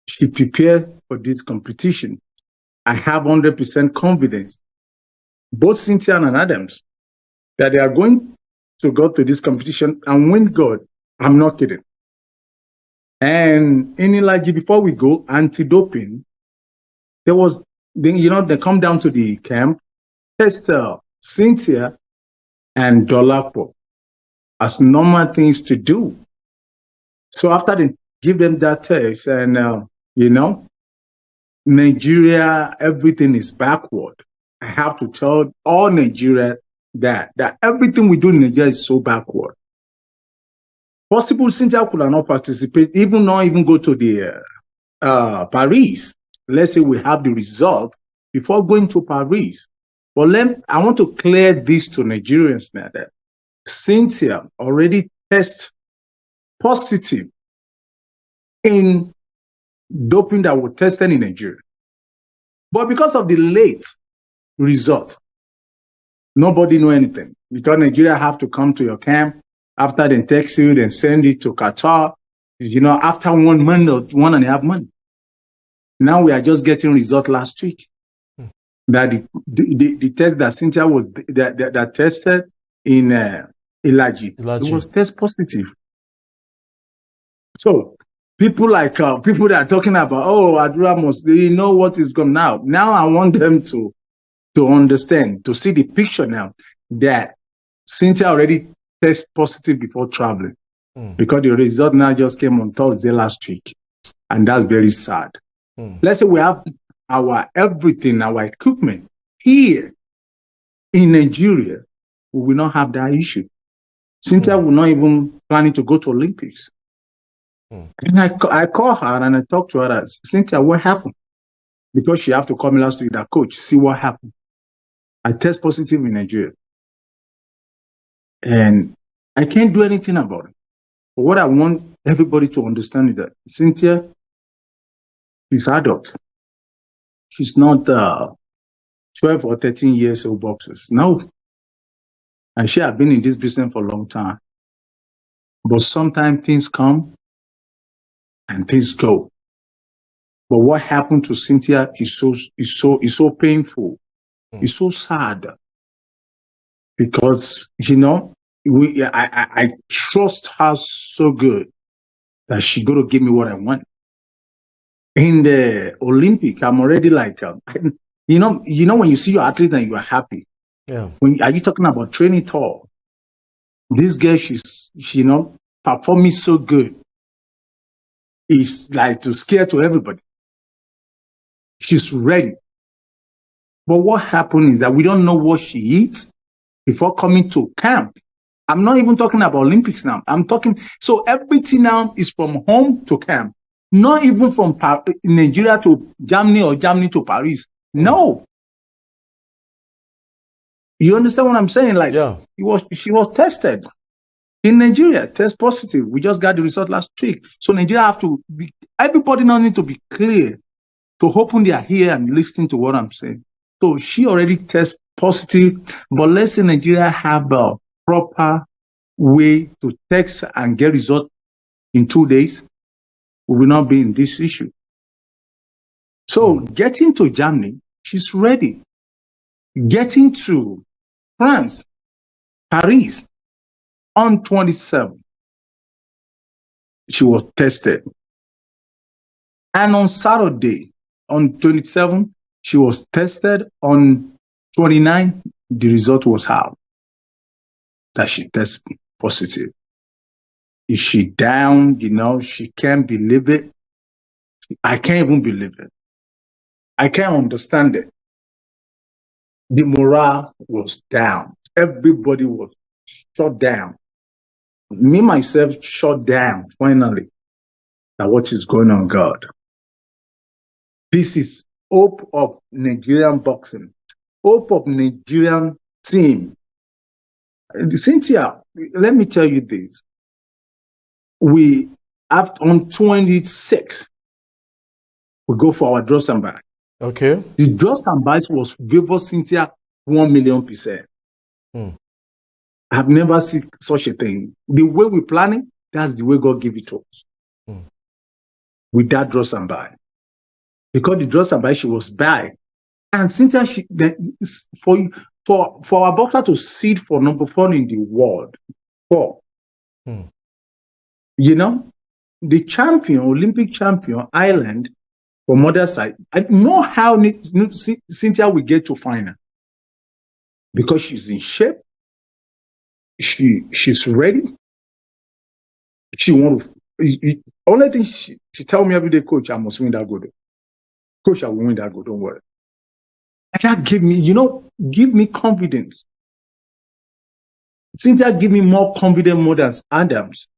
She prepared for this competition. I have 100% confidence, both Cynthia and Adams, that they are going to go to this competition and win gold. I'm not kidding. And in Ilaji, before we go, anti-doping, they come down to the camp, test Cynthia and Dolapo as normal things to do. So after they give them that test, and Nigeria, everything is backward. I have to tell all Nigeria that everything we do in Nigeria is so backward. Possible Cynthia could not participate, not even go to the Paris. Let's say we have the result before going to Paris. But I want to clear this to Nigerians now that Cynthia already tested positive in doping that was tested in Nigeria. But because of the late result, nobody know anything. Because Nigeria have to come to your camp after they text you, then send it to Qatar, after 1 month or 1.5 months. Now we are just getting result last week. That the test that Cynthia was that tested in Ilaji, it was test positive. So people people that are talking about, Adura must, they know what is going now. Now I want them to understand, to see the picture now that Cynthia already test positive before traveling, because the result now just came on Thursday last week, and that's very sad. Let's say we have our everything, our equipment here in Nigeria, we will not have that issue. Cynthia will not even planning to go to Olympics. And I call her and I talk to her. Cynthia, what happened? Because she have to come last week, that coach, see what happened. I test positive in Nigeria. And I can't do anything about it. But what I want everybody to understand is that Cynthia is adult. She's not 12 or 13 years old boxers. No. And she has been in this business for a long time. But sometimes things come and things go. But what happened to Cynthia is so painful. It's so sad. Because, I trust her so good that she's going to give me what I want. In the Olympic, I'm already like, you know, when you see your athlete and you are happy. Yeah. Are you talking about training tall? This girl, she performing so good. It's like to scare to everybody. She's ready. But what happened is that we don't know what she eats before coming to camp. I'm not even talking about Olympics now. I'm talking, so everything now is from home to camp. Not even from Nigeria to Germany or Germany to Paris. No. You understand what I'm saying? Like, she was tested in Nigeria, test positive. We just got the result last week. So Nigeria have to be, everybody now need to be clear to open their ear and listen to what I'm saying. So she already tests positive, but let's say Nigeria have a proper way to test and get results in 2 days. We will not be in this issue. So getting to Germany, she's ready. Getting to France, Paris, on 27, she was tested. And on Saturday, on 27, she was tested. On 29, the result was out that she tested positive. Is she down? She can't believe it. I can't even believe it. I can't understand it. The morale was down. Everybody was shut down. Me, myself, shut down, finally. Now, what is going on, God? This is hope of Nigerian boxing. Hope of Nigerian team. Cynthia, let me tell you this. We have on 26, we go for our draws and buy. Okay. The draws and buys was favor Cynthia 1,000,000%. I've never seen such a thing. The way we're planning, that's the way God gave it to us. With that draws and buy. Because the draws and buy, she was buy. And Cynthia, for our boxer to seed for number 4 in the world, 4. The champion, Olympic champion, Ireland, from other side, I know how Cynthia will get to final. Because she's in shape. She's ready. She wants to. Only thing she tell me every day, Coach, I must win that gold. Coach, I will win that gold. Don't worry. And that give me confidence. Cynthia give me more confidence more than Adams.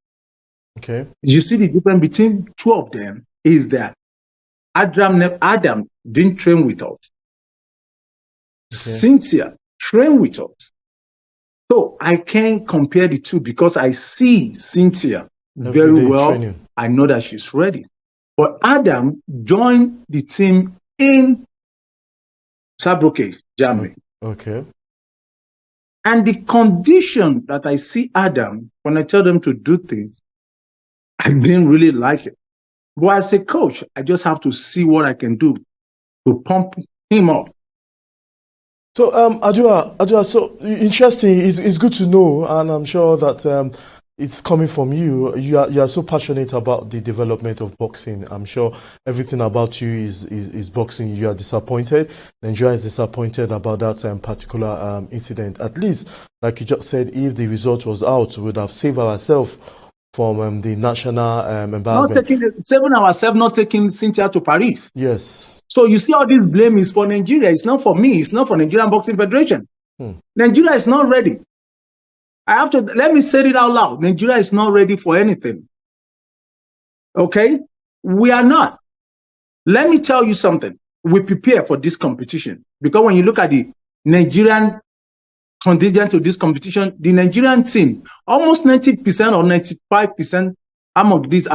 Okay. You see the difference between two of them is that Adam didn't train with us. Cynthia trained with us. So I can't compare the two because I see Cynthia very well. Training. I know that she's ready. But Adam joined the team in Saarbrücken, Germany. Okay. And the condition that I see Adam, when I tell them to do things, I didn't really like it. But as a coach, I just have to see what I can do to pump him up. So, Adua, so interesting. It's good to know, and I'm sure that it's coming from you. You are so passionate about the development of boxing. I'm sure everything about you is boxing. You are disappointed. Nigeria is disappointed about that particular incident. At least, like you just said, if the result was out, we would have saved ourselves from the national embarrassment. Saving ourselves, not taking Cynthia to Paris. Yes. So you see, all this blame is for Nigeria. It's not for me. It's not for Nigerian Boxing Federation. Nigeria is not ready. Let me say it out loud. Nigeria is not ready for anything. Okay? We are not. Let me tell you something. We prepare for this competition. Because when you look at the Nigerian contingent to this competition, the Nigerian team, almost 90% or 95% among these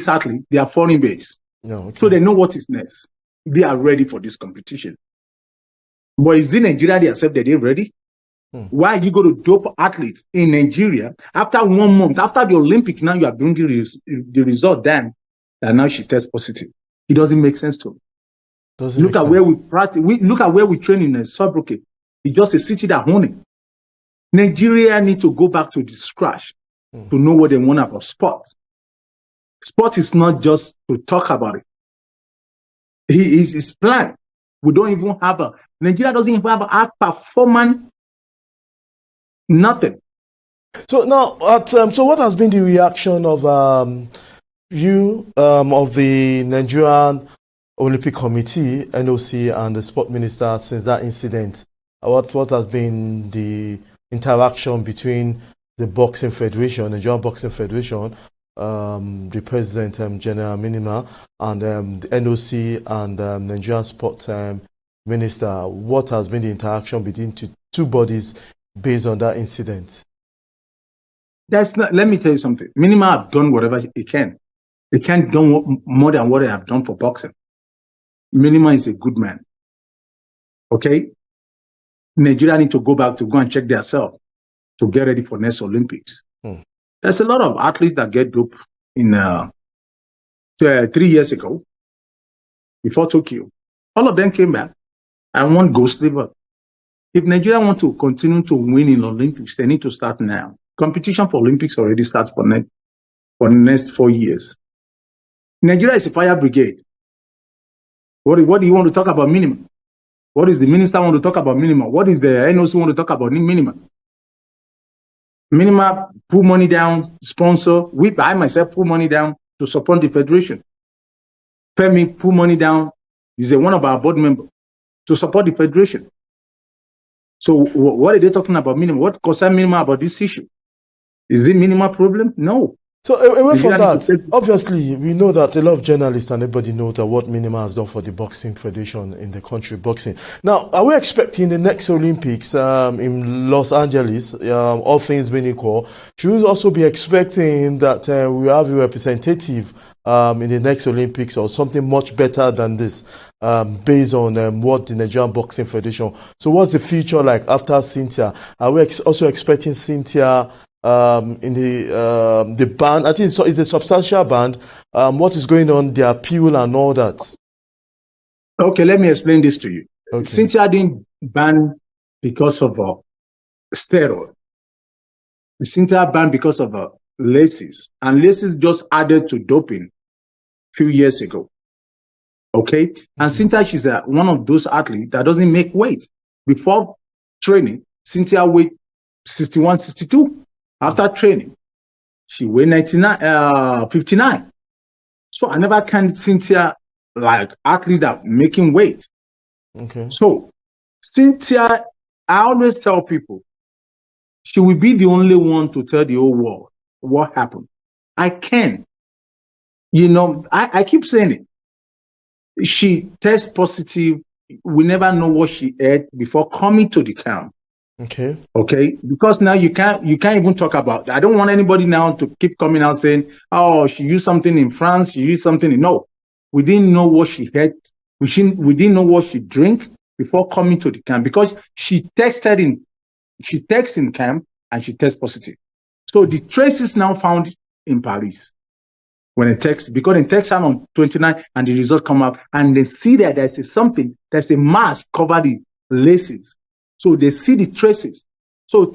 athletes, they are foreign based. So they know what is next. They are ready for this competition. But is it Nigeria themselves that they're ready? Why are you going to dope athletes in Nigeria after 1 month, after the Olympics, now you are bringing the result down that now she tests positive? It doesn't make sense to me. Look at where we practice. Look at where we train in Saarbrücken. It's just a city that owns it. Nigeria need to go back to the scratch to know what they want about sport. Sport is not just to talk about it. He is his plan. We don't even have Nigeria doesn't even have a performance. Nothing. So now, so what has been the reaction of of the Nigerian Olympic Committee, NOC, and the sport minister since that incident? What has been the interaction between the Boxing Federation, Nigerian Boxing Federation, the President, General Minima, and the NOC and Nigerian Sport Minister? What has been the interaction between two bodies based on that incident? Let me tell you something. Minima have done whatever he can. They can't do more than what they have done for boxing. Minima is a good man. Okay? Nigeria need to go and check themselves to get ready for next Olympics. There's a lot of athletes that get dope in 3 years ago, before Tokyo. All of them came back and won gold, silver. If Nigeria want to continue to win in Olympics, they need to start now. Competition for Olympics already starts for the next 4 years. Nigeria is a fire brigade. What do you want to talk about minimum? What does the minister want to talk about minimum? What does the NOC want to talk about minimum? Minimum put money down, sponsor. I myself put money down to support the federation. Femi put money down. He's one of our board members to support the federation. So what are they talking about minimum? What concern minimum about this issue? Is it minimum problem? No. So away from that, obviously we know that a lot of journalists and everybody know that what Minima has done for the boxing federation in the country, boxing. Now, are we expecting the next Olympics in Los Angeles, all things being equal, should we also be expecting that we have a representative in the next Olympics or something much better than this, based on what the Nigerian Boxing Federation? So what's the future like after Cynthia? Are we also expecting Cynthia in the ban? I think it's a substantial ban. What is going on, the appeal and all that? Okay, let me explain this to you. Okay. Cynthia didn't ban because of steroid. Cynthia banned because of laces, and laces just added to doping a few years ago. Okay, and Cynthia, she's one of those athletes that doesn't make weight. Before training, Cynthia weighed 61, 62. After training, she weighed 59. So I never can Cynthia like athlete that making weight. Okay. So Cynthia, I always tell people, she will be the only one to tell the whole world what happened. I can. I keep saying it. She tests positive. We never know what she ate before coming to the camp. Okay. Because now you can't even talk about. I don't want anybody now to keep coming out saying, "Oh, she used something in France. She used something." No, we didn't know what she had. We didn't know what she drank before coming to the camp, because she texts in camp and she tests positive. So the traces now found in Paris when it text, because it text her on 29 and the result come out and they see that there's a mask cover the laces. So they see the traces. So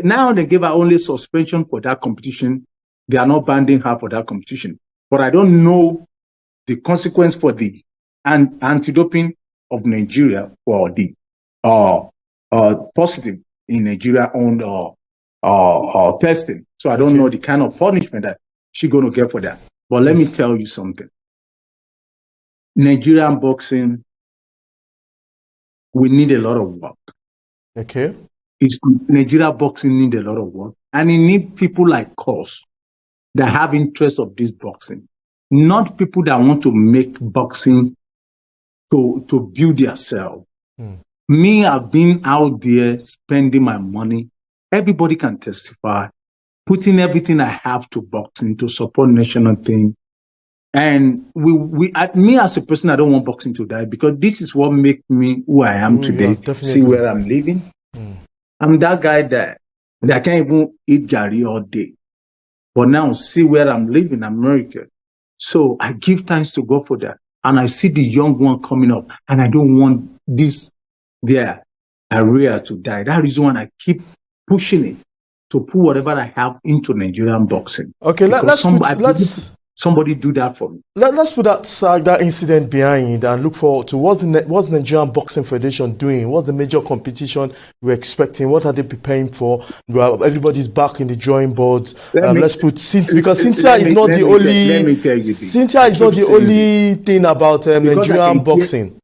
now they give her only suspension for that competition. They are not banning her for that competition. But I don't know the consequence for the anti-doping of Nigeria for the positive in Nigeria on testing. So I don't know the kind of punishment that she's going to get for that. But let me tell you something. Nigerian boxing, we need a lot of work. Okay. Nigeria boxing need a lot of work, and it need people like us that have interest of this boxing, not people that want to make boxing to build themselves. Me, I've been out there spending my money. Everybody can testify, putting everything I have to boxing to support national team. And me as a person, I don't want boxing to die, because this is what makes me who I am today. See where I'm living. I'm that guy that can't even eat gari all day. But now see where I'm living, America. So I give thanks to God for that. And I see the young one coming up, and I don't want their area to die. That is why I keep pushing it to put whatever I have into Nigerian boxing. Okay, let's somebody do that for me. Let's put that incident behind and look forward to what's Nigerian Boxing Federation doing? What's the major competition we're expecting? What are they preparing for? Everybody's back in the drawing boards. Let's put Cynthia, because Cynthia is not the only. Cynthia is not the only thing about Nigerian boxing.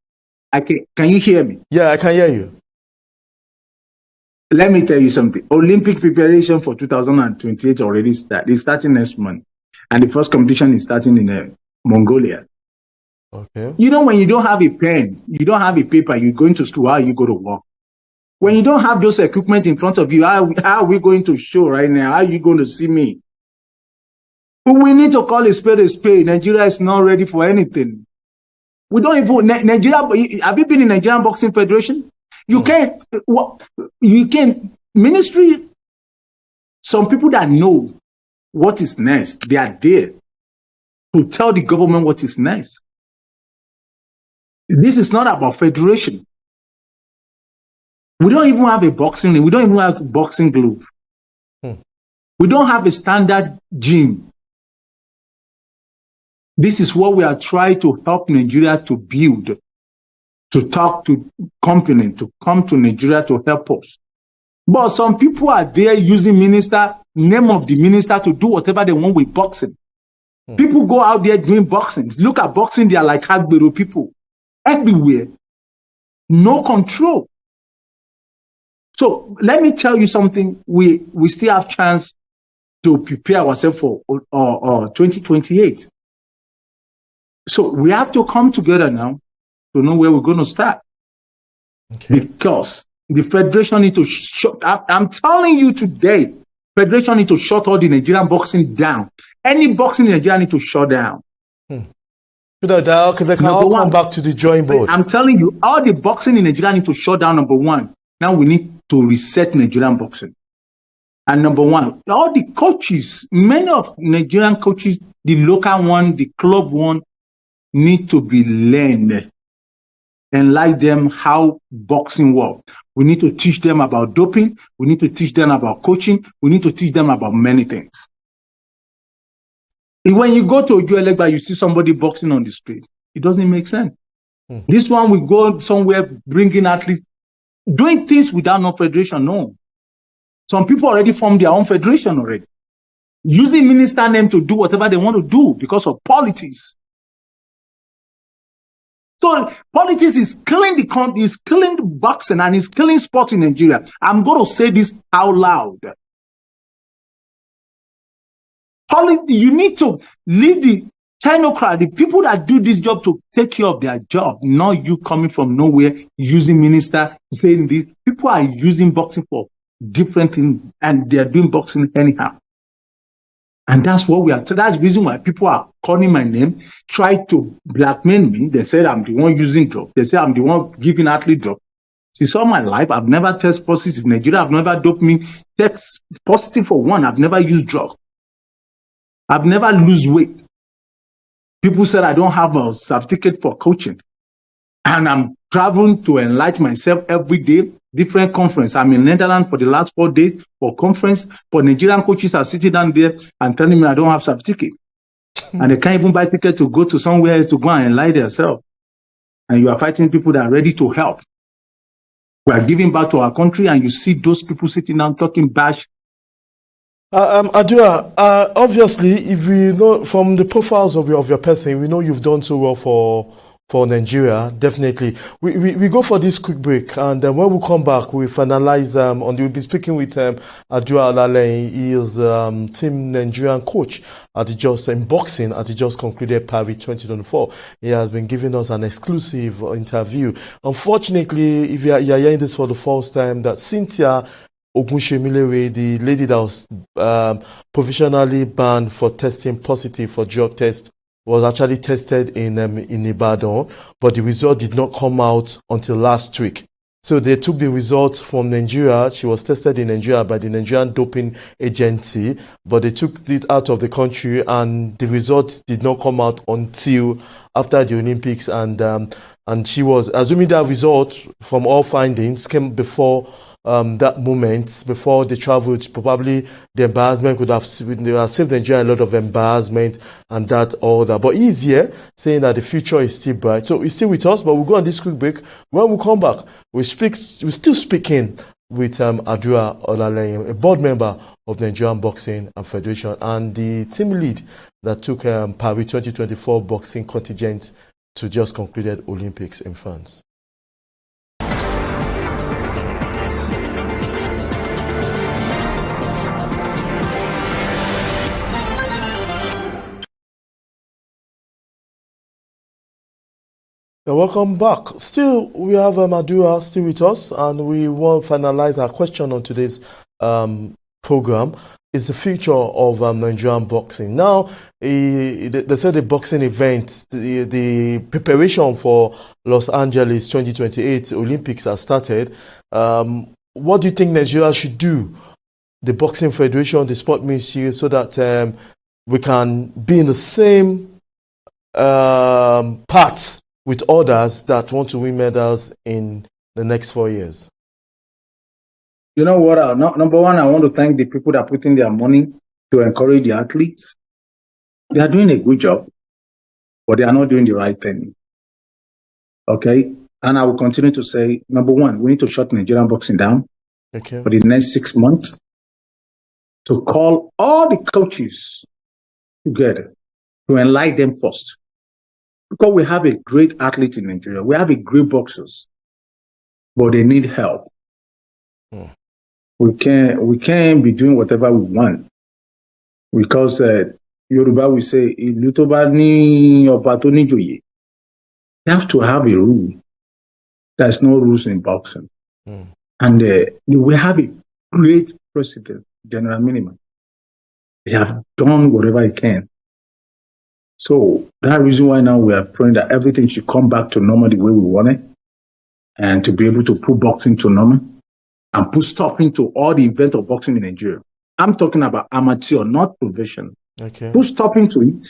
Can you hear me? Yeah, I can hear you. Let me tell you something. Olympic preparation for 2028 already started. It's starting next month. And the first competition is starting in Mongolia. Okay. You know, when you don't have a pen, you don't have a paper, you're going to school, how you go to work? When you don't have those equipment in front of you, how are we going to show right now? How are you going to see me? But we need to call a spade a spade. Nigeria is not ready for anything. We don't even, Nigeria, have you been in Nigerian Boxing Federation? You can't, ministry, some people that know what is next, they are there to tell the government what is next. This is not about federation. We don't even have a boxing ring. We don't even have a boxing glove. We don't have a standard gym. This is what we are trying to help Nigeria to build, to talk to companies, to come to Nigeria to help us. But some people are there using name of the minister to do whatever they want with boxing. People go out there doing boxing. Look at boxing, they are like Hagbero people. Everywhere. No control. So let me tell you something. We still have chance to prepare ourselves for 2028. So we have to come together now to know where we're going to start. Okay. Because the federation need to shut up. I'm telling you today, federation need to shut all the Nigerian boxing down. Any boxing in Nigeria need to shut down. They can all come back to the drawing board. I'm telling you, all the boxing in Nigeria need to shut down, number one. Now we need to reset Nigerian boxing. And number one, all the coaches, many of Nigerian coaches, the local one, the club one, need to be learned. Enlighten them how boxing works. We need to teach them about doping. We need to teach them about coaching. We need to teach them about many things. When you go to Ojuelegba, you see somebody boxing on the street. It doesn't make sense. This one will go somewhere bringing athletes, doing things without no federation. No. Some people already formed their own federation already. Using minister name to do whatever they want to do because of politics. So politics is killing the country, is killing boxing, and is killing sport in Nigeria. I'm going to say this out loud. You need to leave the technocrat, the people that do this job, to take care of their job, not you coming from nowhere using minister saying this. People are using boxing for different things, and they are doing boxing anyhow. And that's what that's the reason why people are calling my name, try to blackmail me. They said I'm the one using drugs. They say I'm the one giving athlete drugs. Since all my life, I've never tested positive. In Nigeria, I've never doped me. Test positive for one. I've never used drugs. I've never lose weight. People said I don't have a certificate for coaching. And I'm traveling to enlighten myself every day. Different conference. I'm in Netherlands for the last 4 days for conference. For Nigerian coaches are sitting down there and telling me I don't have certificate. And they can't even buy ticket to go to somewhere else to go and enlighten themselves. And you are fighting people that are ready to help. We are giving back to our country, and you see those people sitting down talking bash. Adua, obviously, if we know from the profiles of your person, we know you've done so well for Nigeria, definitely. We go for this quick break, and when we come back, we finalize we'll be speaking with Adua Alale. He is team Nigerian coach in boxing at the just concluded Paris 2024. He has been giving us an exclusive interview. Unfortunately, if you're hearing this for the first time, that Cynthia Ogunshemilewe, the lady that was provisionally banned for testing positive for drug test, was actually tested in Ibadan, but the result did not come out until last week. So they took the results from Nigeria. She was tested in Nigeria by the Nigerian Doping Agency, but they took it out of the country, and the results did not come out until after the Olympics. And she was assuming that result from all findings came before that moment before they traveled. Probably the embarrassment could have saved Nigeria a lot of embarrassment and that all that. But he's here saying that the future is still bright. So he's still with us, but we'll go on this quick break. When we come back, we're still speaking with Adua Olaleye, a board member of the Nigerian Boxing and Federation and the team lead that took Paris 2024 boxing contingent to just concluded Olympics in France. Welcome back. Still, we have Adua still with us, and we will finalize our question on today's program. Is the future of Nigerian boxing. Now, they said the boxing event, the preparation for Los Angeles 2028 Olympics has started. What do you think Nigeria should do, the Boxing Federation, the Sport Ministry, so that we can be in the same path with others that want to win medals in the next 4 years? You know what? Number one, I want to thank the people that put in their money to encourage the athletes. They are doing a good job, but they are not doing the right thing. Okay? And I will continue to say, number one, we need to shut Nigerian boxing down for the next 6 months, to call all the coaches together to enlighten them first. Because we have a great athlete in Nigeria. We have a great boxers, but they need help. We can't be doing whatever we want, because Yoruba will say, "Ìlú tó bá ní ọba tó níjòyè." You have to have a rule. There's no rules in boxing, and we have a great president, General Minimum. They have done whatever he can. So that reason why now we are praying that everything should come back to normal the way we want it, and to be able to put boxing to normal and put stopping to all the event of boxing in Nigeria. I'm talking about amateur, not professional. Okay. Put stopping to it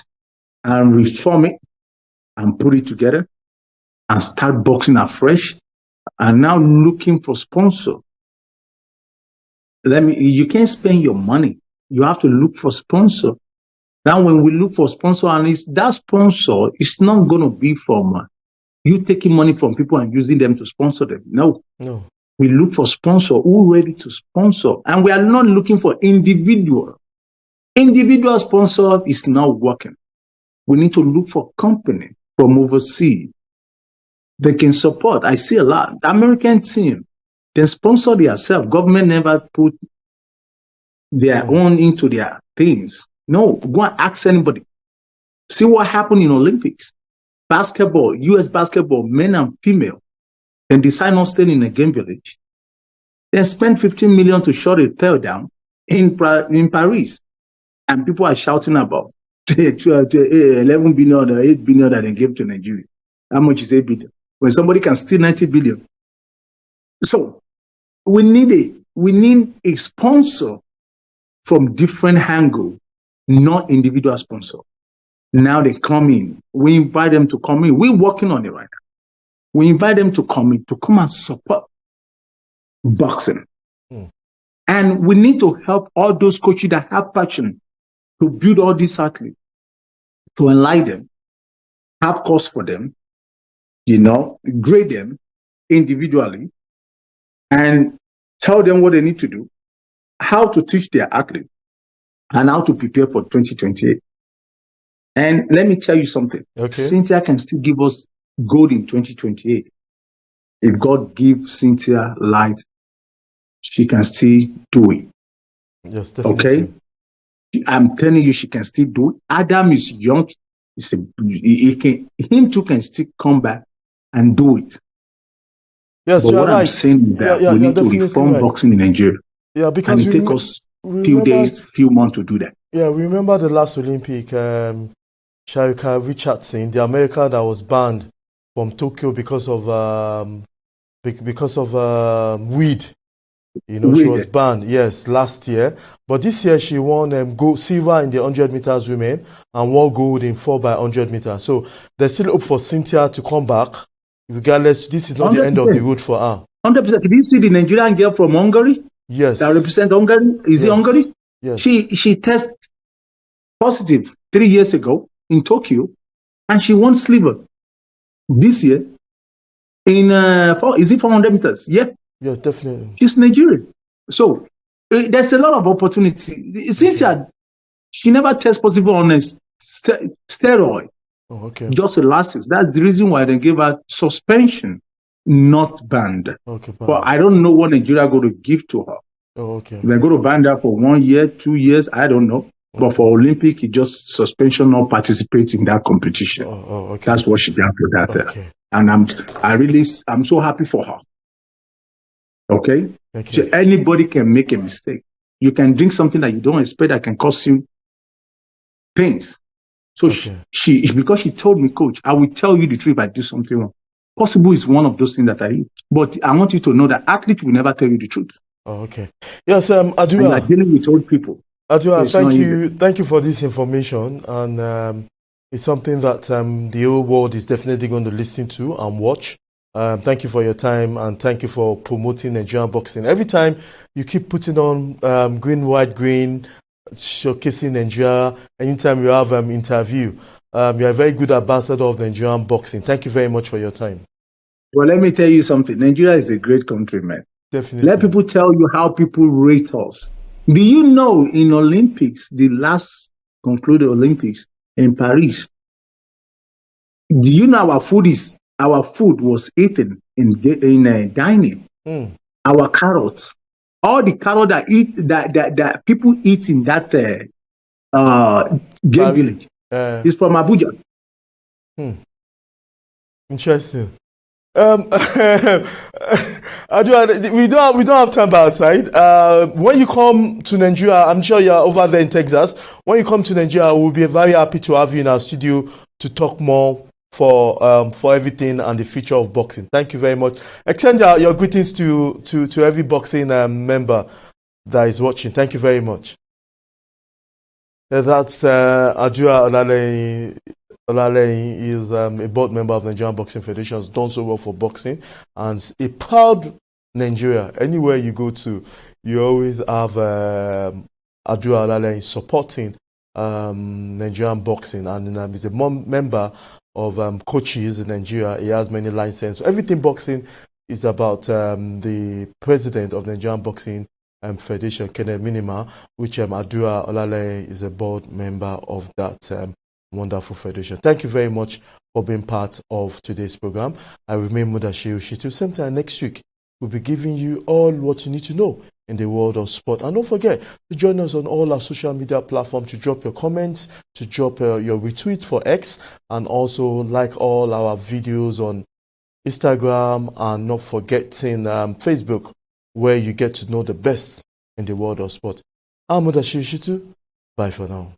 and reform it and put it together and start boxing afresh, and now looking for sponsor. You can't spend your money. You have to look for sponsor. Now, when we look for sponsor, and that sponsor is not going to be from you taking money from people and using them to sponsor them. No. We look for sponsor who ready to sponsor, and we are not looking for individual. Individual sponsor is not working. We need to look for company from overseas. They can support. I see a lot. The American team, they sponsor themselves. Government never put their own into their things. No, go and ask anybody. See what happened in Olympics. Basketball, US basketball, men and female, then decide not staying in a game village. They spend 15 million to shut a tail down in Paris. And people are shouting about 11 billion or 8 billion that they gave to Nigeria. How much is 8 billion? When somebody can steal 90 billion. So we need a sponsor from different angle, not individual sponsor. Now they come in. We invite them to come in. We're working on it right now. We invite them to come in, to come and support boxing. And we need to help all those coaches that have passion to build all these athletes, to enlighten them, have course for them, grade them individually, and tell them what they need to do, how to teach their athletes, and how to prepare for 2028. And let me tell you something. Cynthia can still give us gold in 2028. If God gives Cynthia life, she can still do it. Yes, definitely. Okay? I'm telling you, she can still do it. Adam is young. Him too can still come back and do it. Yes, but what I'm saying is that we need to reform boxing in Nigeria. Yeah, because and it takes us few days, few months to do that. Yeah, remember the last Olympic, Sharika Richardson, the American that was banned from Tokyo because of weed. She was banned, yes, last year. But this year she won silver in the 100 meters women and won gold in 4x100 meters. So there's still hope for Cynthia to come back. Regardless, this is not 100%. The end of the road for her. 100%. Did you see the Nigerian girl from Hungary? Yes. That represent Hungary? Is it Hungary? Yes. She tested positive 3 years ago in Tokyo, and she won silver this year in is it 400 meters? Yeah. Yes, definitely. She's Nigerian. So there's a lot of opportunity. Cynthia, she never tests positive on a steroid. Oh, okay. Just elastase. That's the reason why they gave her suspension, not banned. Okay. But I don't know what Nigeria going to give to her. Oh, okay. They're going to ban her for 1 year, 2 years. I don't know. But for Olympic, it just suspension, not participate in that competition. Oh, okay. That's what she got for that. Okay. And I'm so happy for her. Okay? So anybody can make a mistake. You can drink something that you don't expect that can cause you pains. So she because she told me, coach, I will tell you the truth if I do something wrong. Possible is one of those things that I eat. But I want you to know that athletes will never tell you the truth. Oh, okay. Yes, Adua. And you're dealing with old people. Adua, thank you for this information. And it's something that the whole world is definitely going to listen to and watch. Thank you for your time, and thank you for promoting Nigerian boxing. Every time you keep putting on green, white, green, showcasing Nigeria. Anytime you have interview, you're a very good ambassador of Nigerian boxing. Thank you very much for your time. Well, let me tell you something. Nigeria is a great country, man. Definitely. Let people tell you how people rate us. Do you know in Olympics, the last concluded Olympics in Paris, do you know our food was eaten in dining? Our carrots. All the carrot that people eat in that game village is from Abuja. Interesting. We don't have time by our side. When you come to Nigeria, I'm sure you're over there in Texas. When you come to Nigeria, we'll be very happy to have you in our studio to talk more for everything and the future of boxing. Thank you very much. Extend your greetings to every boxing member that is watching. Thank you very much. That's Adua Olaleyin is a board member of Nigerian Boxing Federation. Has done so well for boxing and a proud Nigeria. Anywhere you go to, you always have Adua Olaleyin supporting Nigerian boxing, and he's a member of coaches in Nigeria. He has many licenses. Everything boxing is about the president of Nigerian Boxing Federation, Kenneth Minima, which Adua Olaleyin is a board member of that wonderful federation. Thank you very much for being part of today's program. I remain Mudashiru Shitu. Same time next week, we'll be giving you all what you need to know in the world of sport. And don't forget to join us on all our social media platforms, to drop your comments, to drop your retweet for X, and also like all our videos on Instagram, and not forgetting Facebook, where you get to know the best in the world of sport. I'm Mudashiru Shitu. Bye for now.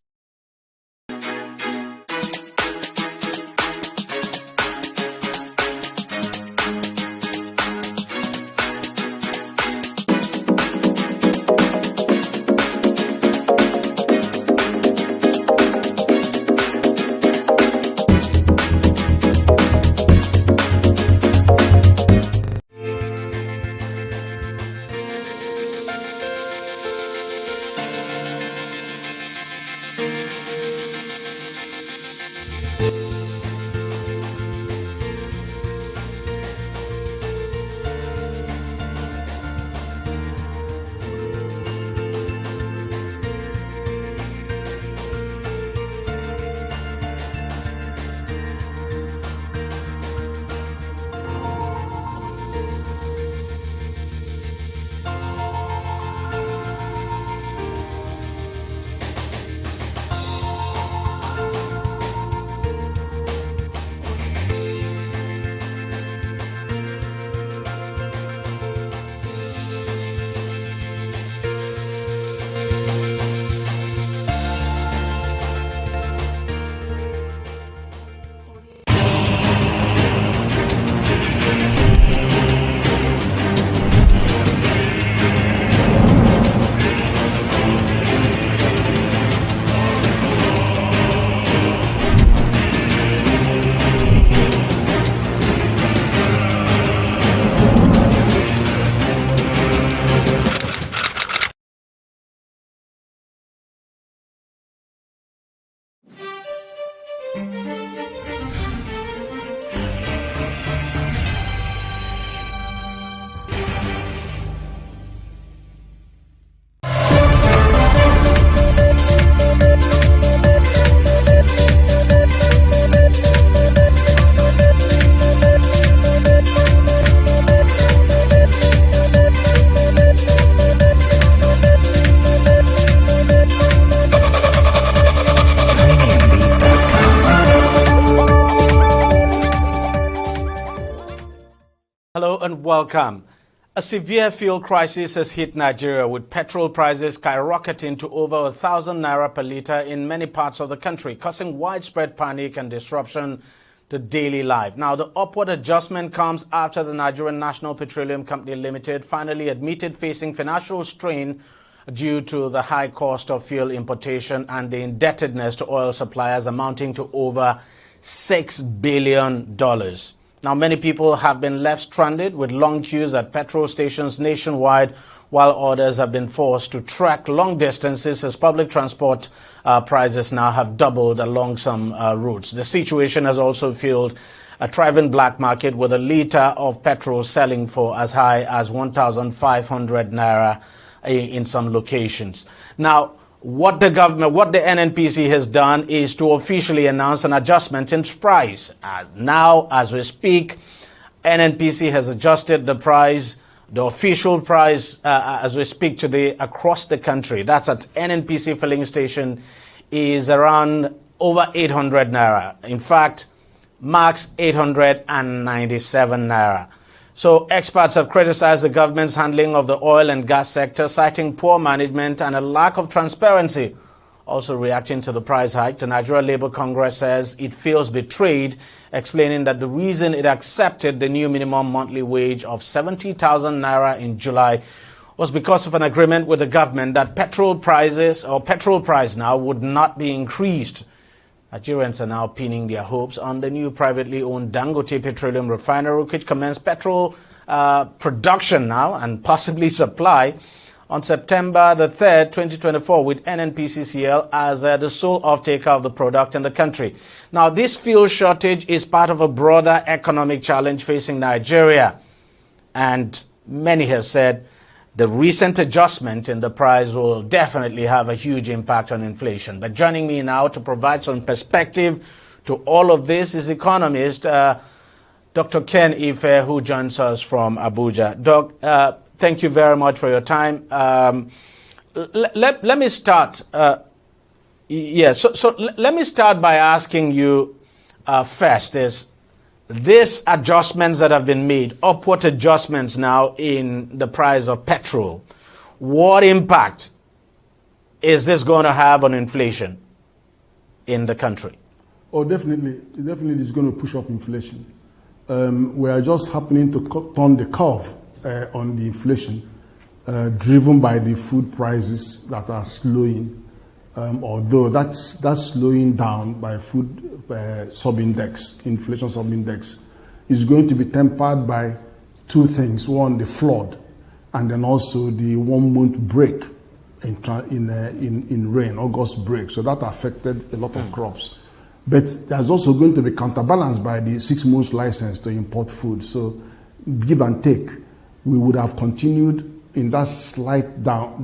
Hello and welcome. A severe fuel crisis has hit Nigeria, with petrol prices skyrocketing to over 1,000 naira per litre in many parts of the country, causing widespread panic and disruption to daily life. Now, the upward adjustment comes after the Nigerian National Petroleum Company Limited finally admitted facing financial strain due to the high cost of fuel importation and the indebtedness to oil suppliers amounting to over $6 billion. Now, many people have been left stranded with long queues at petrol stations nationwide, while others have been forced to trek long distances as public transport prices now have doubled along some routes. The situation has also fueled a thriving black market, with a litre of petrol selling for as high as 1,500 naira in some locations. Now, what the NNPC has done is to officially announce an adjustment in price. Now, as we speak, NNPC has adjusted the price, the official price, as we speak today across the country. That's at NNPC filling station is around over 800 naira. In fact, max 897 naira. So experts have criticized the government's handling of the oil and gas sector, citing poor management and a lack of transparency. Also reacting to the price hike, the Nigeria Labour Congress says it feels betrayed, explaining that the reason it accepted the new minimum monthly wage of 70,000 naira in July was because of an agreement with the government that petrol price now would not be increased. Nigerians are now pinning their hopes on the new privately owned Dangote Petroleum Refinery, which commenced petrol production now and possibly supply on September the 3rd, 2024, with NNPCL as the sole off-taker of the product in the country. Now, this fuel shortage is part of a broader economic challenge facing Nigeria. And many have said the recent adjustment in the price will definitely have a huge impact on inflation. But joining me now to provide some perspective to all of this is economist Dr. Ken Ife, who joins us from Abuja. Doc, thank you very much for your time. Let me start. So let me start by asking you first is, these adjustments that have been made, upward adjustments now in the price of petrol, what impact is this going to have on inflation in the country? Oh, definitely. It definitely is going to push up inflation. We are just happening to turn the curve on the inflation, driven by the food prices that are slowing, although that's slowing down by food sub-index, inflation sub-index, is going to be tempered by two things. One, the flood, and then also the 1 month break in rain, August break. So that affected a lot of crops. But there's also going to be counterbalanced by the 6 months license to import food. So give and take, we would have continued in that slight drop,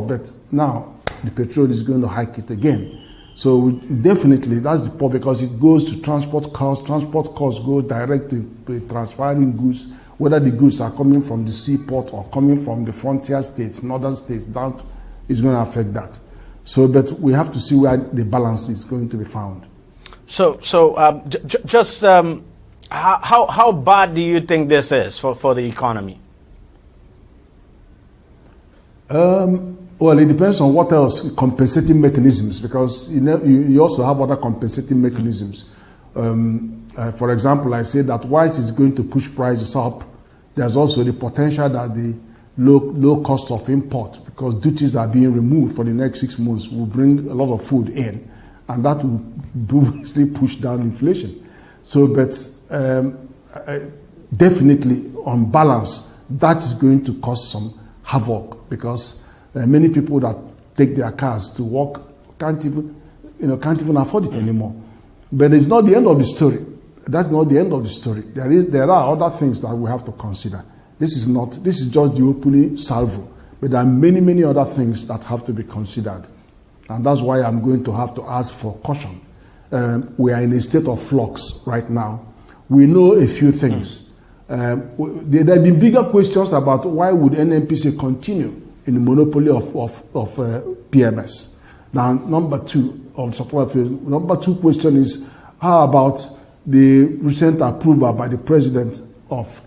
but now the petrol is going to hike it again. So definitely that's the point, because it goes to transport costs. Transport costs goes direct to transferring goods, whether the goods are coming from the seaport or coming from the frontier states, northern states, down is going to affect that. So that we have to see where the balance is going to be found. How bad do you think this is for the economy? Well, it depends on what else, compensating mechanisms, because you also have other compensating mechanisms. For example, I say that whilst it's going to push prices up, there's also the potential that the low cost of import, because duties are being removed for the next 6 months, will bring a lot of food in, and that will still push down inflation. So, but definitely on balance, that is going to cause some havoc, because many people that take their cars to work can't even afford it anymore. But it's not the end of the story. That's not the end of the story. There are other things that we have to consider. This is just the opening salvo. But there are many other things that have to be considered. And that's why I'm going to have to ask for caution. We are in a state of flux right now. We know a few things. There have been bigger questions about why would NNPC continue in the monopoly of PMS. Now, number two question is, how about the recent approval by the president of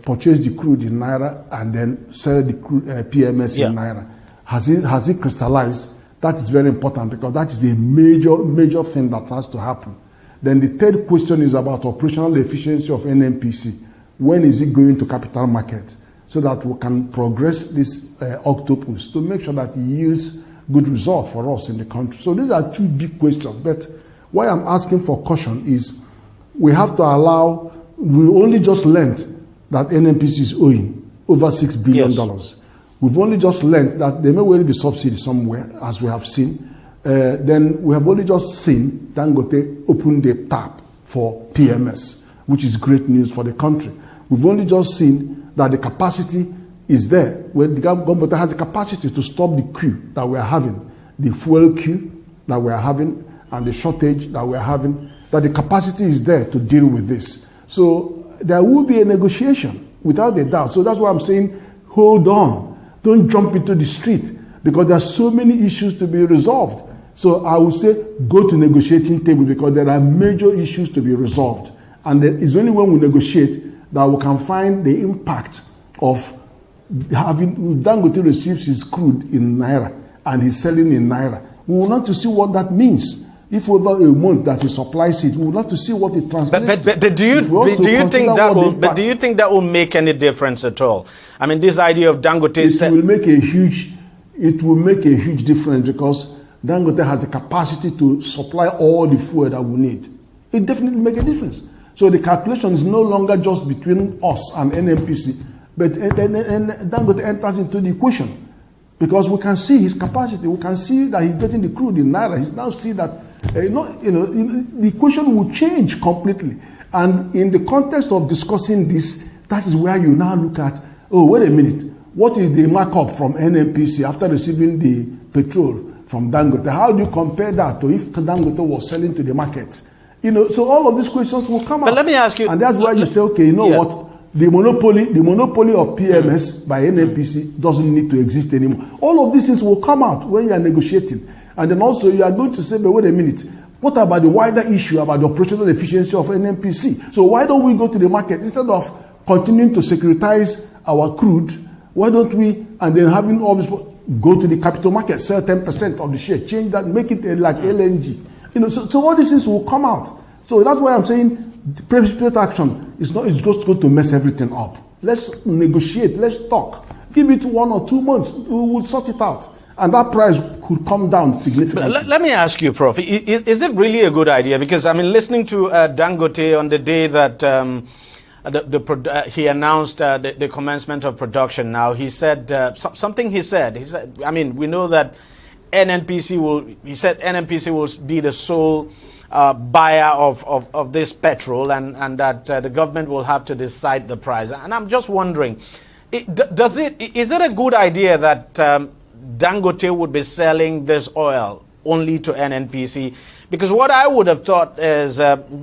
purchase the crude in Naira and then sell the crude, PMS in Naira. Has it crystallized? That is very important because that is a major thing that has to happen. Then the third question is about operational efficiency of NNPC. When is it going to capital market? So that we can progress this octopus to make sure that it yields good result for us in the country. So these are two big questions. But why I'm asking for caution is we have to allow, we only just learned that NNPC is owing over $6 billion. Yes. We've only just learned that there may well be subsidy somewhere, as we have seen. Then we have only just seen Dangote open the tap for PMS, which is great news for the country. We've only just seen that the capacity is there. When the government has the capacity to stop the queue that we are having, the fuel queue that we are having, and the shortage that we are having, that the capacity is there to deal with this. So there will be a negotiation, without a doubt. So that's why I'm saying, hold on. Don't jump into the street, because there are so many issues to be resolved. So I would say, go to negotiating table, because there are major issues to be resolved. And it's only when we negotiate that we can find the impact of having, Dangote receives his crude in Naira and he's selling in Naira. We will want to see what that means. If over a month that he supplies it, we will have to see what it translates. But do you think that will make any difference at all? I mean, this idea of Dangote it will make a huge difference, because Dangote has the capacity to supply all the fuel that we need. It definitely makes a difference. So the calculation is no longer just between us and NNPC, but Dangote enters into the equation, because we can see his capacity. We can see that he's getting the crude in Naira. He now see that the equation will change completely. And in the context of discussing this, that is where you now look at, oh, wait a minute, what is the markup from NNPC after receiving the petrol from Dangote? How do you compare that to if Dangote was selling to the market? So all of these questions will come out. But let me ask you, and that's why you say, okay, what? The monopoly of PMS by NNPC doesn't need to exist anymore. All of these things will come out when you are negotiating. And then also you are going to say, but wait a minute, what about the wider issue about the operational efficiency of NNPC? So why don't we go to the market instead of continuing to securitize our crude? Why don't we, and then having all this, go to the capital market, sell 10% of the share, change that, make it like LNG. So all these things will come out. So that's why I'm saying precipitate action is just going to mess everything up. Let's negotiate, let's talk. Give it 1 or 2 months, we will sort it out. And that price could come down significantly. Let me ask you, Prof, is it really a good idea? Because, I mean, listening to Dangote on the day that he announced the commencement of production now, he said, he said, I mean, we know that NNPC will be the sole buyer of this petrol, and that the government will have to decide the price. And I'm just wondering, is it a good idea that Dangote would be selling this oil only to NNPC? Because what I would have thought is,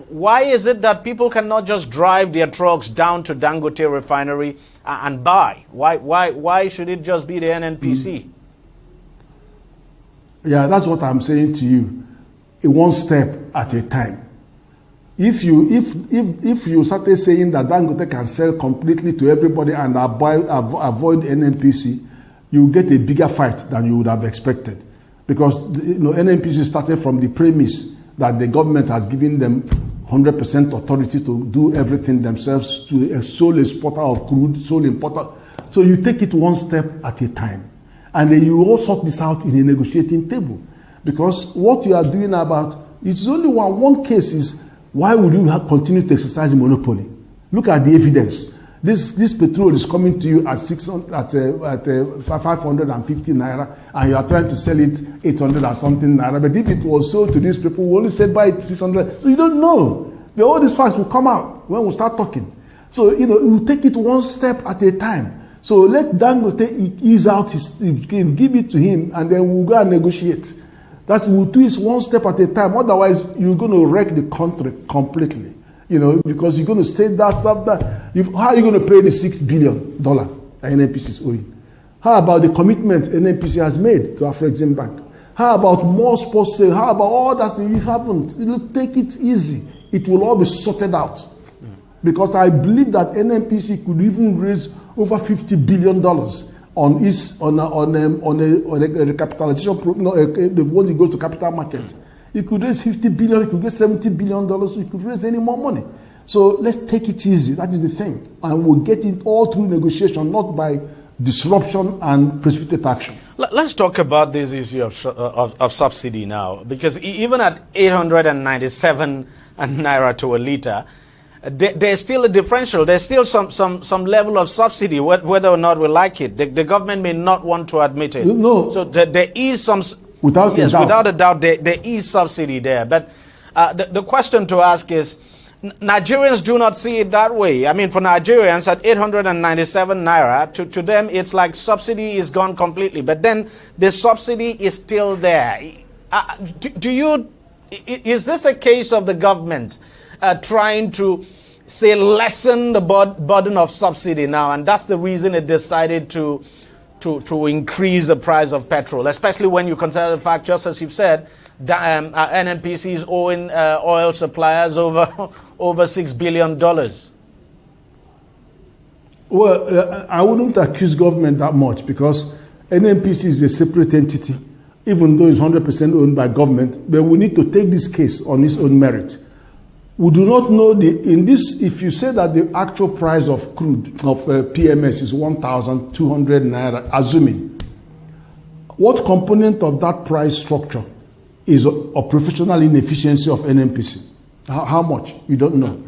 why is it that people cannot just drive their trucks down to Dangote refinery and buy? Why should it just be the NNPC? Yeah, that's what I'm saying to you. One step at a time. If you started saying that Dangote can sell completely to everybody and avoid NNPC, you get a bigger fight than you would have expected, because NNPC started from the premise that the government has given them 100% authority to do everything themselves, to a sole exporter of crude, sole importer. So you take it one step at a time, and then you all sort this out in a negotiating table, because what you are doing about it's only one case is, why would you continue to exercise monopoly? Look at the evidence. This petrol is coming to you at 550 naira, and you are trying to sell it 800 or something naira. But if it was sold to these people, we only said buy it 600. So you don't know. But all these facts will come out when we start talking. So we take it one step at a time. So let Dangote ease out his game, give it to him, and then we'll go and negotiate. We'll do it one step at a time. Otherwise, you're going to wreck the country completely. Because you're going to say that stuff how are you going to pay the $6 billion that NNPC is owing? How about the commitment NNPC has made to Afrexim Bank? How about more sports sale? How about all that you haven't? Take it easy. It will all be sorted out. because I believe that NNPC could even raise over $50 billion on a recapitalization program. When it goes to capital market, it could raise $50 billion, it could get $70 billion, it could raise any more money. So let's take it easy. That is the thing, and we'll get it all through negotiation, not by disruption and precipitate action. Let's talk about this issue of subsidy now, because even at 897 naira to a liter, there's still a differential. There's still some level of subsidy, whether or not we like it. The government may not want to admit it. No. So there is some, without a doubt, there is subsidy there. But the question to ask is, Nigerians do not see it that way. I mean, for Nigerians at 897 naira, to them it's like subsidy is gone completely. But then the subsidy is still there. Is this a case of the government trying to, say, lessen the burden of subsidy now, and that's the reason it decided to increase the price of petrol, especially when you consider the fact, just as you've said, that NNPC is owing oil suppliers over $6 billion? Well, I wouldn't accuse government that much, because NNPC is a separate entity, even though it's 100% owned by government. But we need to take this case on its own merit. We do not know if you say that the actual price of crude, of PMS is 1,200 naira, assuming, what component of that price structure is a professional inefficiency of NNPC? How much? You don't know.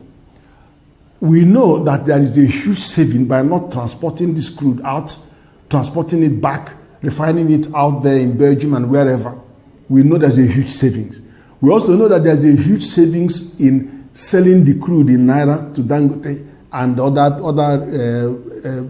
We know that there is a huge saving by not transporting this crude out, transporting it back, refining it out there in Belgium and wherever. We know there's a huge savings. We also know that there's a huge savings in selling the crude in naira to Dangote and other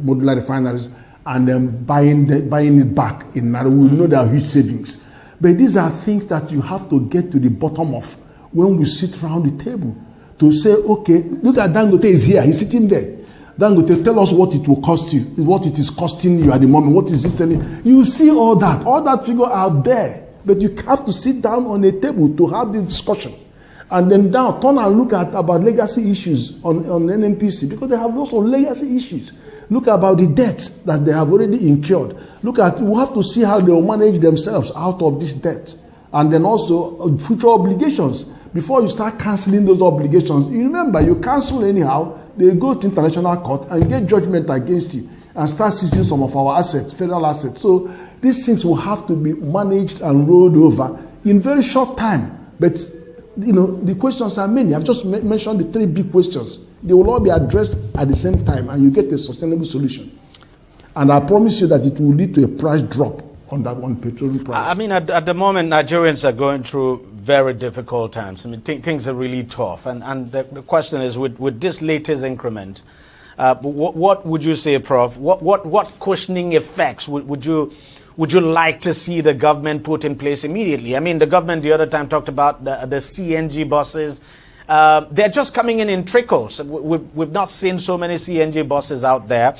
modular refineries, and then buying it back in naira. We know there are huge savings. But these are things that you have to get to the bottom of when we sit around the table to say, okay, look at Dangote is here, he's sitting there. Dangote, tell us what it will cost you, what it is costing you at the moment, what is this selling. You see all that figure out there. But you have to sit down on a table to have the discussion. And then now turn and look at about legacy issues on NNPC, because they have lots of legacy issues. Look about the debts that they have already incurred. We have to see how they will manage themselves out of this debt. And then also future obligations. Before you start cancelling those obligations, you remember, you cancel anyhow, they go to international court and get judgment against you and start seizing some of our assets, federal assets. So these things will have to be managed and rolled over in very short time. But the questions are many. I've just mentioned the 3 big questions. They will all be addressed at the same time, and you get a sustainable solution. And I promise you that it will lead to a price drop on petroleum price. I mean, at the moment, Nigerians are going through very difficult times. I mean, things are really tough. And the question is, with this latest increment, what would you say, Prof? What cushioning effects would you like to see the government put in place immediately? I mean, the government the other time talked about the CNG buses. They're just coming in trickles. We've not seen so many CNG buses out there.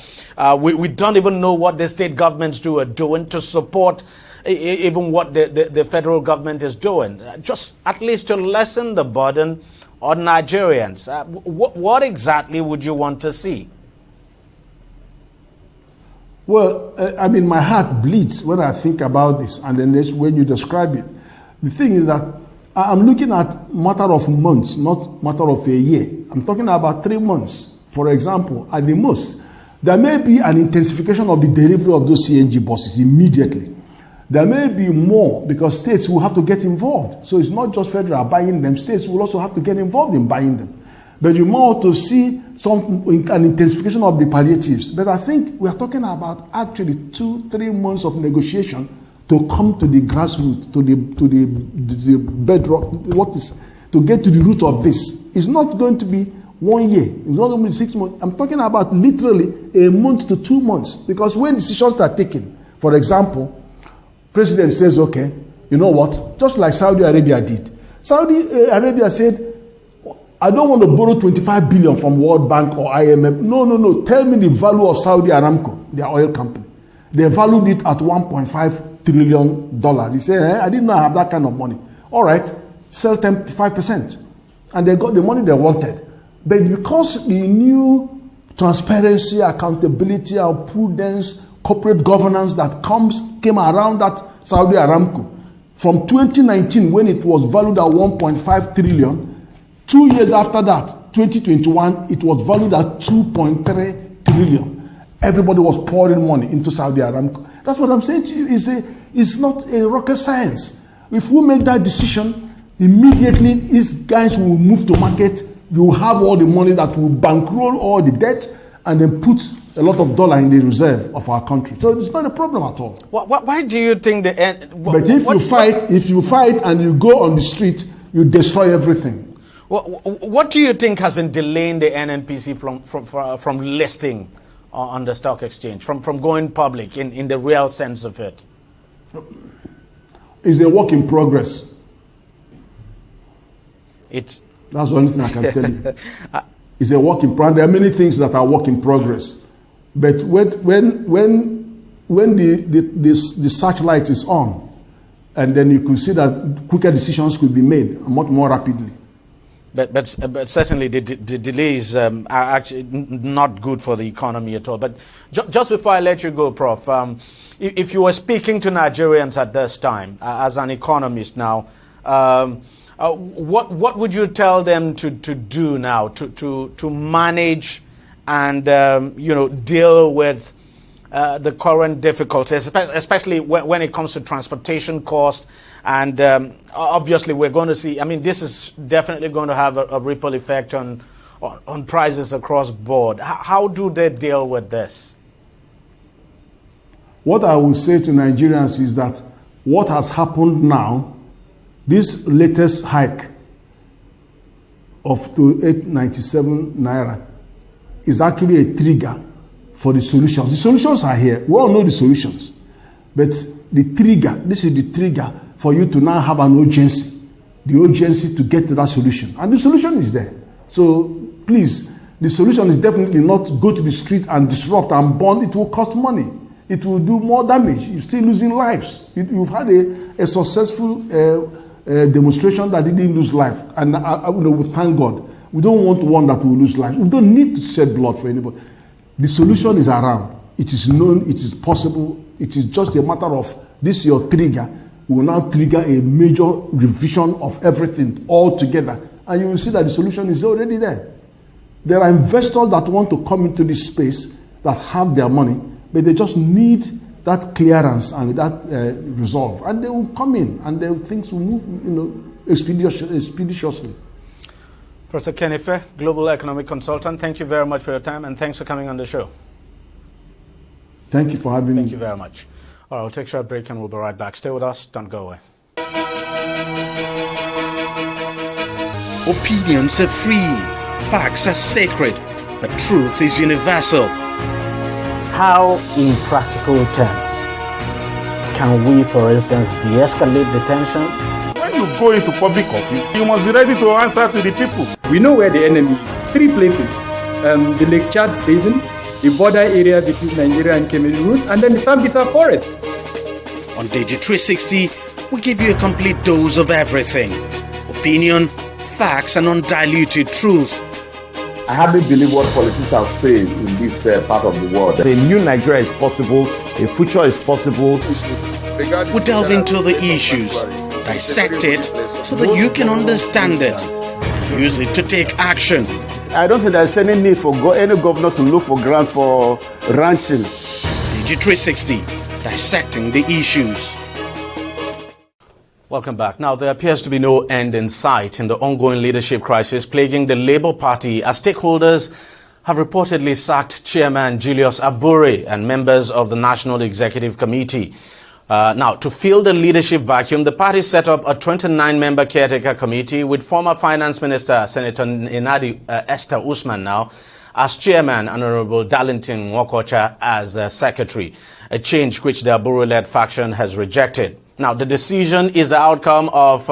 We don't even know what the state governments are doing to support even what the federal government is doing. Just at least to lessen the burden on Nigerians. What exactly would you want to see? Well, I mean, my heart bleeds when I think about this, and then when you describe it. The thing is that I'm looking at matter of months, not matter of a year. I'm talking about 3 months, for example, at the most. There may be an intensification of the delivery of those CNG buses immediately. There may be more because states will have to get involved. So it's not just federal buying them. States will also have to get involved in buying them. But you want to see an intensification of the palliatives. But I think we are talking about actually 2-3 months of negotiation to come to the grassroots, to the bedrock, to get to the root of this. It's not going to be 1 year. It's not going to be 6 months. I'm talking about literally a month to 2 months. Because when decisions are taken, for example, President says, okay, you know what? Just like Saudi Arabia did. Saudi Arabia said, I don't want to borrow 25 billion from World Bank or IMF. No. Tell me the value of Saudi Aramco, their oil company. They valued it at $1.5 trillion. He said, I didn't know I have that kind of money. All right, sell 5%. And they got the money they wanted. But because the new transparency, accountability, and prudence, corporate governance that came around that Saudi Aramco, from 2019 when it was valued at 1.5 trillion, 2 years after that, 2021, it was valued at 2.3 trillion. Everybody was pouring money into Saudi Aramco. That's what I'm saying to you. It's not a rocket science. If we make that decision, immediately these guys will move to market. You will have all the money that will bankroll all the debt and then put a lot of dollar in the reserve of our country. So it's not a problem at all. Why do you think the end? But if you fight and you go on the street, you destroy everything. What do you think has been delaying the NNPC from listing on the stock exchange, from going public in the real sense of it? It's a work in progress. It's That's the only thing I can tell you. It's a work in progress. There are many things that are work in progress. But when the searchlight is on, and then you could see that quicker decisions could be made much more rapidly. But certainly the delays are actually not good for the economy at all. But just before I let you go, Prof, if you were speaking to Nigerians at this time, as an economist now, what would you tell them to do now to manage and deal with the current difficulties, especially when it comes to transportation costs? And obviously we're going to see, I mean, this is definitely going to have a ripple effect on prices across board. How do they deal with this? What I will say to Nigerians is that what has happened now, this latest hike of to 897 naira is actually a trigger for the solutions. The solutions are here. We all know the solutions. But this is the trigger for you to now have an urgency. The urgency to get to that solution. And the solution is there. So please, the solution is definitely not go to the street and disrupt and burn. It will cost money. It will do more damage. You're still losing lives. You've had a successful demonstration that didn't lose life. And we thank God. We don't want one that will lose life. We don't need to shed blood for anybody. The solution is around. It is known. It is possible. It is just a matter of this is your trigger. We will now trigger a major revision of everything all together. And you will see that the solution is already there. There are investors that want to come into this space that have their money, but they just need that clearance and that resolve. And they will come in and things will move expeditiously. Professor Kenife, Global Economic Consultant, thank you very much for your time and thanks for coming on the show. Thank you for having me. Thank you very much. All right, we'll take a short break and we'll be right back. Stay with us, don't go away. Opinions are free, facts are sacred, but truth is universal. How, in practical terms, can we, for instance, de-escalate the tension? When you go into public office, you must be ready to answer to the people. We know where the enemy is. 3 places. The Lake Chad Basin, the border area between Nigeria and Cameroon, and then the Sambisa Forest. On TV360, we give you a complete dose of everything. Opinion, facts, and undiluted truth. I hardly believe what politicians say in this part of the world. A new Nigeria is possible, a future is possible. We delve into the issues, dissect it so that you can understand it, use it to take action. I don't think there's any need for any governor to look for grant for ranching. TV360, dissecting the issues. Welcome back. Now, there appears to be no end in sight in the ongoing leadership crisis plaguing the Labour Party, as stakeholders have reportedly sacked Chairman Julius Abure and members of the National Executive Committee. Now, to fill the leadership vacuum, the party set up a 29-member caretaker committee with former Finance Minister Senator Enadi Esther Usman now as chairman and Honorable Darlington Nwokocha as secretary, a change which the Abure-led faction has rejected. Now, the decision is the outcome of,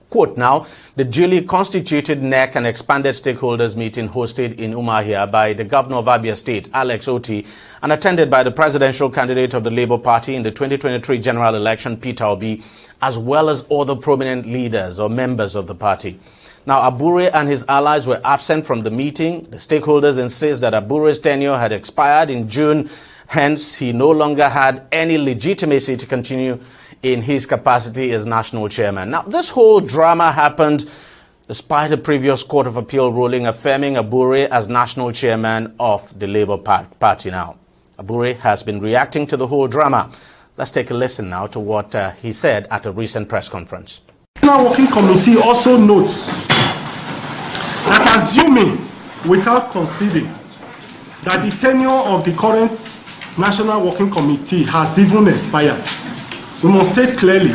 quote now, the duly constituted NEC and expanded stakeholders meeting hosted in Umuahia by the governor of Abia State, Alex Oti, and attended by the presidential candidate of the Labour Party in the 2023 general election, Peter Obi, as well as other prominent leaders or members of the party. Now, Abure and his allies were absent from the meeting. The stakeholders insist that Abure's tenure had expired in June. Hence, he no longer had any legitimacy to continue in his capacity as national chairman. Now, this whole drama happened despite a previous Court of Appeal ruling affirming Abure as national chairman of the Labour Party now. Abure has been reacting to the whole drama. Let's take a listen now to what he said at a recent press conference. The National Working Committee also notes that assuming, without conceding, that the tenure of the current National Working Committee has even expired, we must state clearly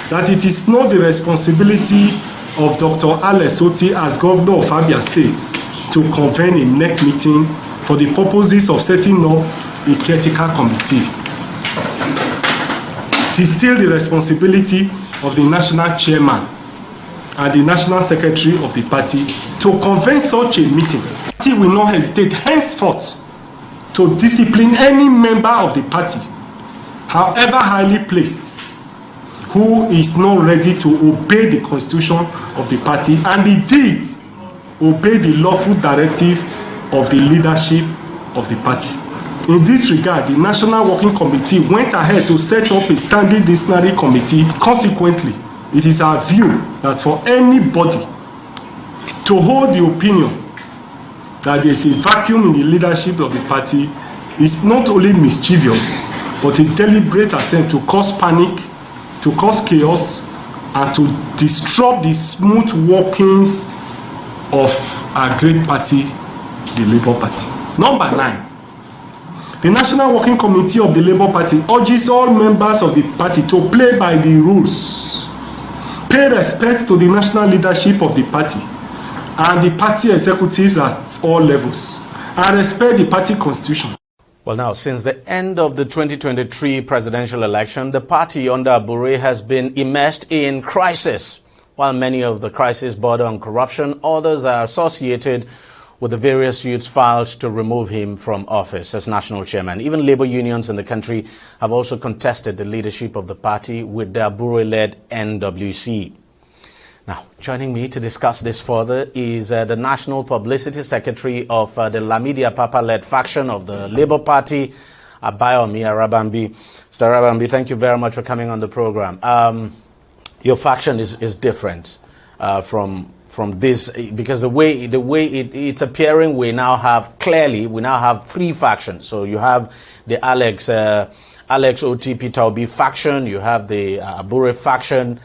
that it is not the responsibility of Dr. Alex Otti as Governor of Abia State to convene a NEC meeting for the purposes of setting up a caretaker committee. It is still the responsibility of the national chairman and the national secretary of the party to convene such a meeting. The party will not hesitate henceforth to discipline any member of the party, however highly placed, who is not ready to obey the constitution of the party and indeed obey the lawful directive of the leadership of the party. In this regard, the National Working Committee went ahead to set up a standing disciplinary committee. Consequently, it is our view that for anybody to hold the opinion that there is a vacuum in the leadership of the party is not only mischievous, but a deliberate attempt to cause panic, to cause chaos, and to disrupt the smooth workings of our great party, the Labour Party. Number 9. The National Working Committee of the Labour Party urges all members of the party to play by the rules, pay respect to the national leadership of the party and the party executives at all levels, and respect the party constitution. Well, now, since the end of the 2023 presidential election, the party under Abure has been immersed in crisis. While many of the crises border on corruption, others are associated with the various suits filed to remove him from office as national chairman. Even labor unions in the country have also contested the leadership of the party with the Abure-led NWC. Now, joining me to discuss this further is the National Publicity Secretary of the Lamidia Papa-led faction of the Labour Party, Abayomi Arabambi. Mr. Arabambi, thank you very much for coming on the program. Your faction is different from this, because the way it's appearing, we now have 3 factions. So you have the Alex Otti Peter Obi faction, you have the Abure faction,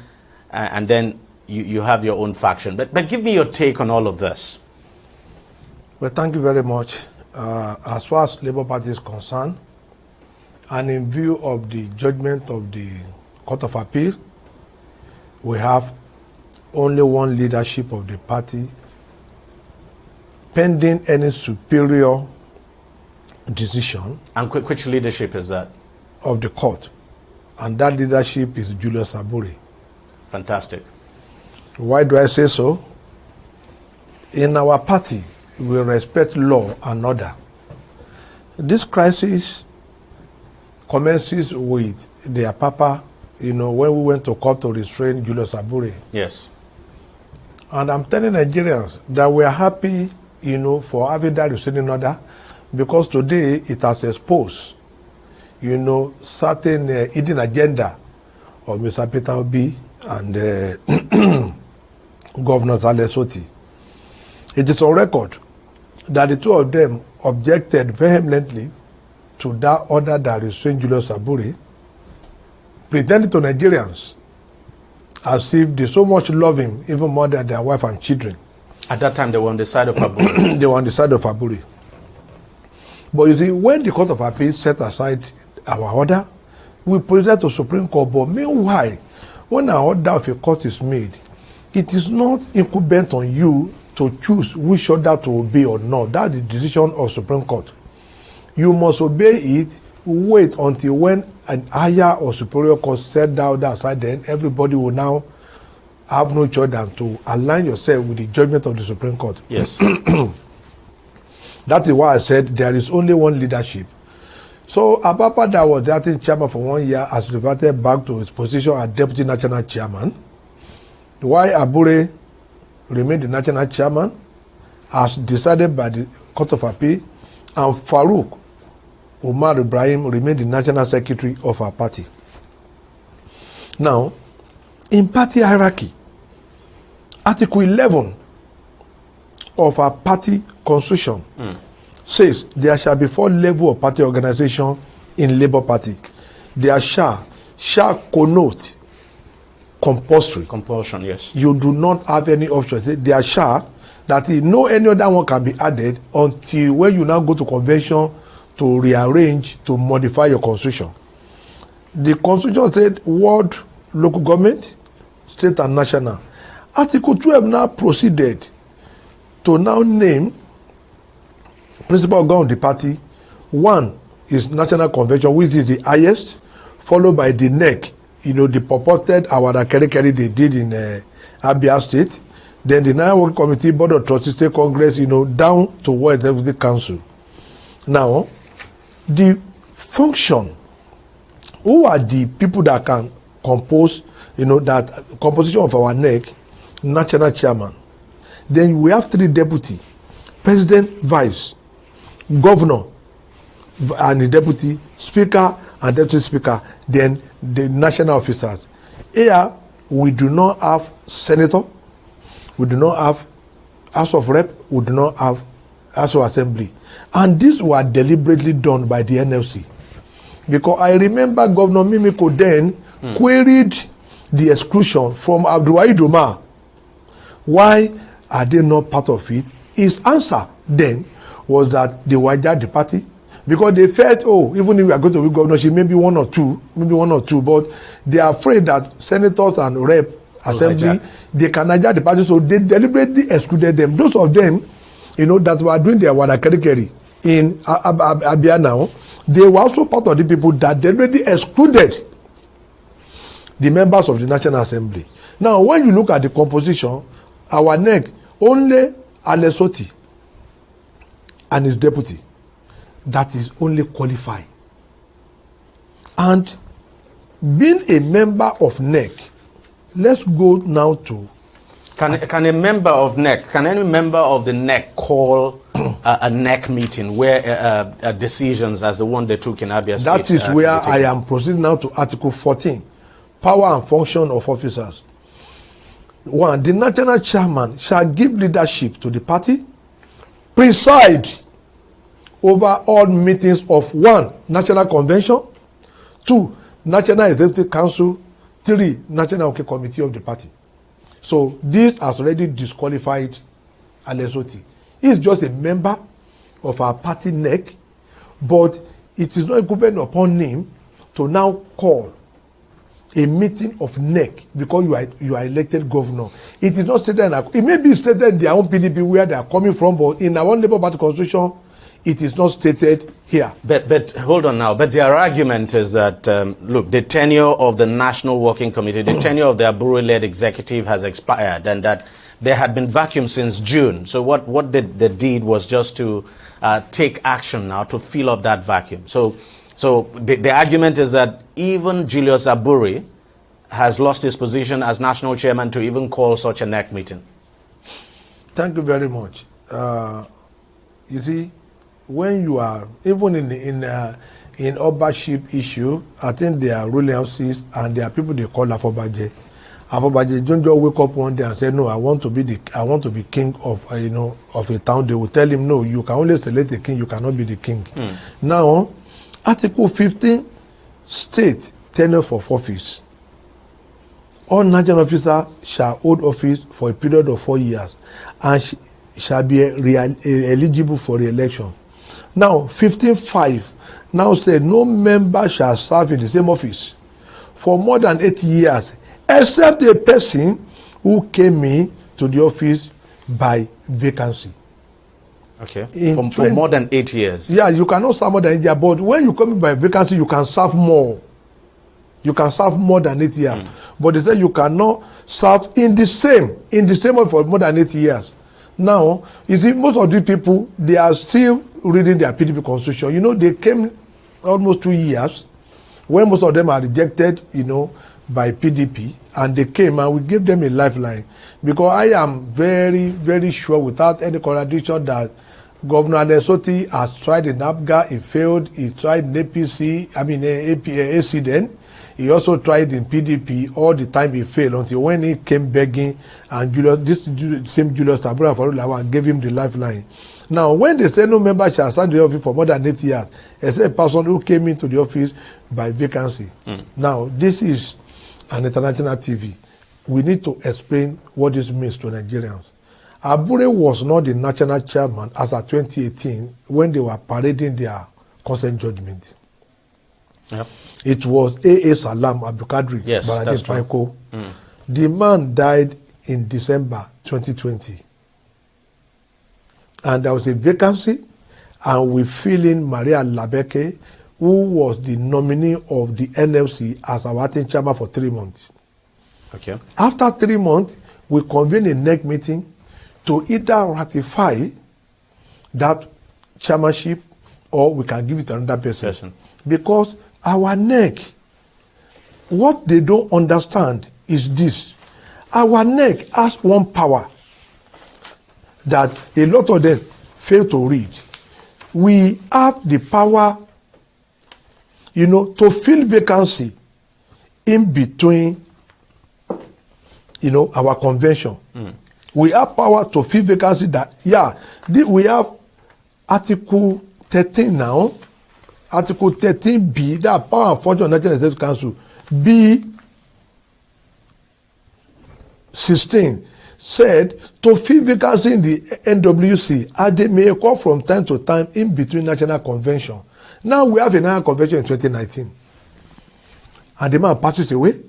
and then you have your own faction. But give me your take on all of this. Well, thank you very much. As far as Labour Party is concerned, and in view of the judgment of the Court of Appeal, we have only one leadership of the party, pending any superior decision. And which leadership is that? Of the court. And that leadership is Julius Abure. Fantastic. Why do I say so? In our party, we respect law and order. This crisis commences with their papa, when we went to court to restrain Julius Abure. Yes. And I'm telling Nigerians that we are happy, for having that restraining order, because today it has exposed, certain hidden agenda of Mr. Peter Obi and Governor Alex Otti. It is on record that the two of them objected vehemently to that order that restrained Julius Abure, pretending to Nigerians as if they so much love him, even more than their wife and children. At that time, they were on the side of Abure. They were on the side of Abure. But you see, when the Court of Appeal set aside our order, we present to Supreme Court. But meanwhile, when an order of a court is made, it is not incumbent on you to choose which order to obey or not. That's the decision of Supreme Court. You must obey it. Wait until when an higher or superior court set that order aside, then everybody will now have no choice than to align yourself with the judgment of the Supreme Court. Yes. That is why I said there is only one leadership. So Abapa, that was the acting chairman for 1 year, has reverted back to his position as deputy national chairman. Why Abure remain the national chairman, as decided by the Court of Appeal, and Farouk Umar Ibrahim remain the national secretary of our party. Now, in party hierarchy, Article 11 of our party constitution says there shall be 4 levels of party organization in Labour Party. There shall connote compulsory. Compulsion, yes. You do not have any option. There shall, that is, no any other one can be added until when you now go to convention to rearrange, to modify your constitution. The constitution said ward, local government, state and national. Article 12 now proceeded to now name principal organ of the party. One is national convention, which is the highest, followed by the NEC, the purported Awada Kere they did in Abia State. Then the National Working Committee, Board of Trustees, State Congress, down to World Executive Council. Now, the function, who are the people that can compose, that composition of our NEC, national chairman. Then we have 3 deputy, president, vice, governor, and the deputy, speaker, and deputy speaker, then the national officers. Here, we do not have senator, we do not have House of Rep, we do not have House of Assembly. And these were deliberately done by the NLC. Because I remember Governor Mimiko then queried the exclusion from Abdulwahid Umar. Why are they not part of it? His answer then was that they were just the party. Because they felt, even if we are going to be governorship, maybe one or two, but they are afraid that senators and rep assembly, they can hijack the party, so they deliberately excluded them. Those of them, that were doing their wadakerikeri in Abia now, they were also part of the people that deliberately excluded the members of the National Assembly. Now, when you look at the composition, our NEC, only Alesoti and his deputy, that is only qualified. And being a member of NEC, let's go now to... Can a member of NEC, can any member of the NEC call a NEC meeting where decisions as the one they took in Abia State? That is where I am proceeding now to Article 14, power and function of officers. 1, the national chairman shall give leadership to the party, preside over all meetings of 1, national convention, 2, national executive council, 3, national working committee of the party. So this has already disqualified Alesoti. He is just a member of our party NEC, but it is not incumbent upon him to now call a meeting of NEC because you are elected governor. It is not stated, it may be stated in their own PDP where they are coming from, but in our own Labour Party constitution, it is not stated here. But hold on now. But their argument is that, look, the tenure of the National Working Committee, the tenure of the Abure-led executive has expired, and that there had been vacuum since June. So what they did was just to take action now to fill up that vacuum. So the argument is that even Julius Abure has lost his position as national chairman to even call such a NEC meeting. Thank you very much. You see, when you are even in ownership issue, I think there are ruling houses and there are people they call Afobaje. Afobaje don't just wake up one day and say, no, I want to be king of of a town. They will tell him, no, you can only select the king, you cannot be the king. Now, Article 15 states tenure for office. All national officers shall hold office for a period of 4 years and shall be eligible for re-election. Now, 15.5 now says no member shall serve in the same office for more than 8 years, except a person who came in to the office by vacancy. Okay. For more than 8 years. Yeah, you cannot serve more than 8 years, but when you come in by vacancy, you can serve more. You can serve more than 8 years. But they say you cannot serve in the same office for more than 8 years. Now, you see, most of these people, they are still reading their PDP constitution. They came almost 2 years when most of them are rejected, by PDP, and they came and we gave them a lifeline, because I am very, very sure, without any contradiction, that Governor Lesoti has tried in APGA, he failed. He tried in AC then. He also tried in PDP. All the time he failed until when he came begging, and same Julius Tabura Farulawa gave him the lifeline. Now, when they say no member shall stand in the office for more than 8 years, except a person who came into the office by vacancy. Now, this is an international TV. We need to explain what this means to Nigerians. Abure was not the national chairman as of 2018 when they were parading their consent judgment. Yep. It was A.A. Salam Abdulkadri, yes, Baradin Paiko. The man died in December 2020. And there was a vacancy, and we fill in Maria Labeke, who was the nominee of the NLC as our acting chairman for 3 months. Okay. After 3 months, we convened a NEC meeting to either ratify that chairmanship or we can give it to another person. Because our NEC, what they don't understand is this. Our NEC has one power that a lot of them fail to read. We have the power, to fill vacancy in between, our convention. We have power to fill vacancy we have Article 13 now. Article 13B, that power and function of National Executive Council, B16, said to fill vacancy in the NWC, and they may occur from time to time in between national convention. Now we have a national convention in 2019, and the man passes away.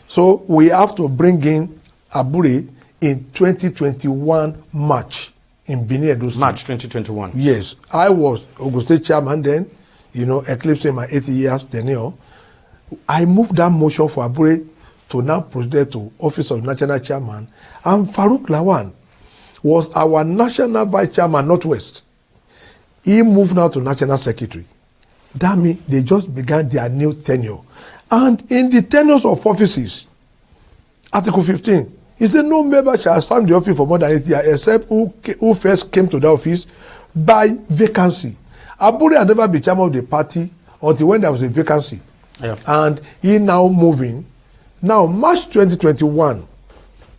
So we have to bring in Abure in 2021 March in Benin Edo State. March 2021. Yes. I was Ogun State chairman then, eclipsing my 80 years tenure. I moved that motion for Abure to now proceed to office of national chairman. And Farouk Lawan was our national vice chairman, Northwest. He moved now to national secretary. That means they just began their new tenure. And in the tenures of offices, Article 15, he said no member shall stand in the office for more than 8 years except who first came to the office by vacancy. Abure had never been chairman of the party until when there was a vacancy. Yeah. And he now moving. Now, March 2021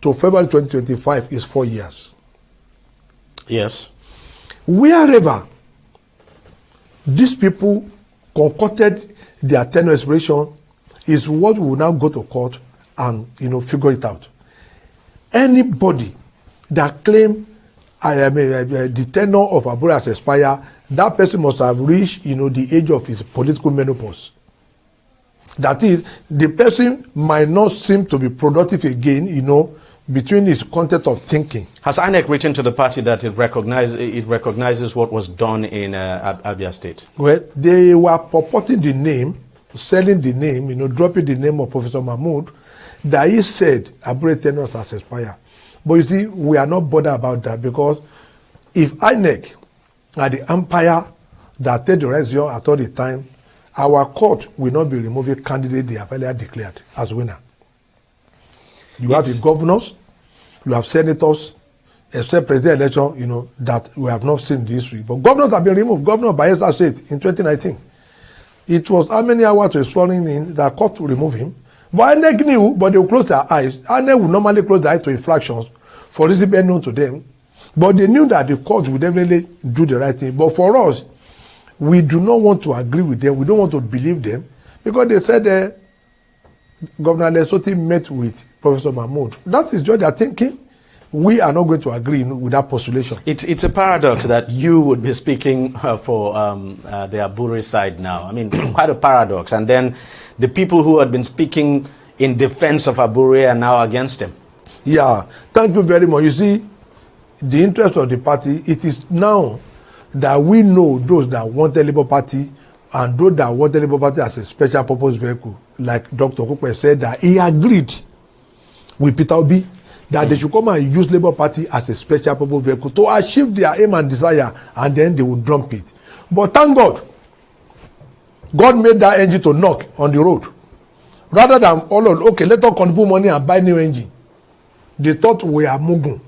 to February 2025 is 4 years. Yes. Wherever these people concocted their tenure expiration is what we will now go to court and figure it out. Anybody that claim the tenure of Abure has expired, that person must have reached the age of his political menopause. That is, the person might not seem to be productive again, between his content of thinking. Has INEC written to the party that it recognizes what was done in Abia State? Well, they were purporting the name, selling the name, dropping the name of Professor Mahmoud, that he said Abure tenure has expired. But you see, we are not bothered about that, because if INEC are the umpire that take the election at all the time, our court will not be removing candidates they have earlier declared as winner. You have the governors, you have senators, except presidential election, that we have not seen in the history. But governors have been removed. Governor Bayelsa said in 2019. It was how many hours to sworn in that court to remove him. But INEC knew, but they will close their eyes. INEC would normally close their eyes to infractions for reasons known to them. But they knew that the court would definitely do the right thing. But for us, we do not want to agree with them. We don't want to believe them. Because they said Governor Lesoti met with Professor Mahmoud. That is just their thinking. We are not going to agree with that postulation. It's a paradox that you would be speaking for the Abure side now. I mean, quite a paradox. And then the people who had been speaking in defense of Abure are now against him. Yeah, thank you very much. You see, the interest of the party, it is now that we know those that want the Labour Party and those that want the Labour Party as a special purpose vehicle. Like Dr. Okupe said, that he agreed with Peter Obi that they should come and use Labour Party as a special purpose vehicle to achieve their aim and desire, and then they will dump it. But thank God, God made that engine to knock on the road. Rather than okay, let us contribute money and buy new engine. They thought we are Mugun.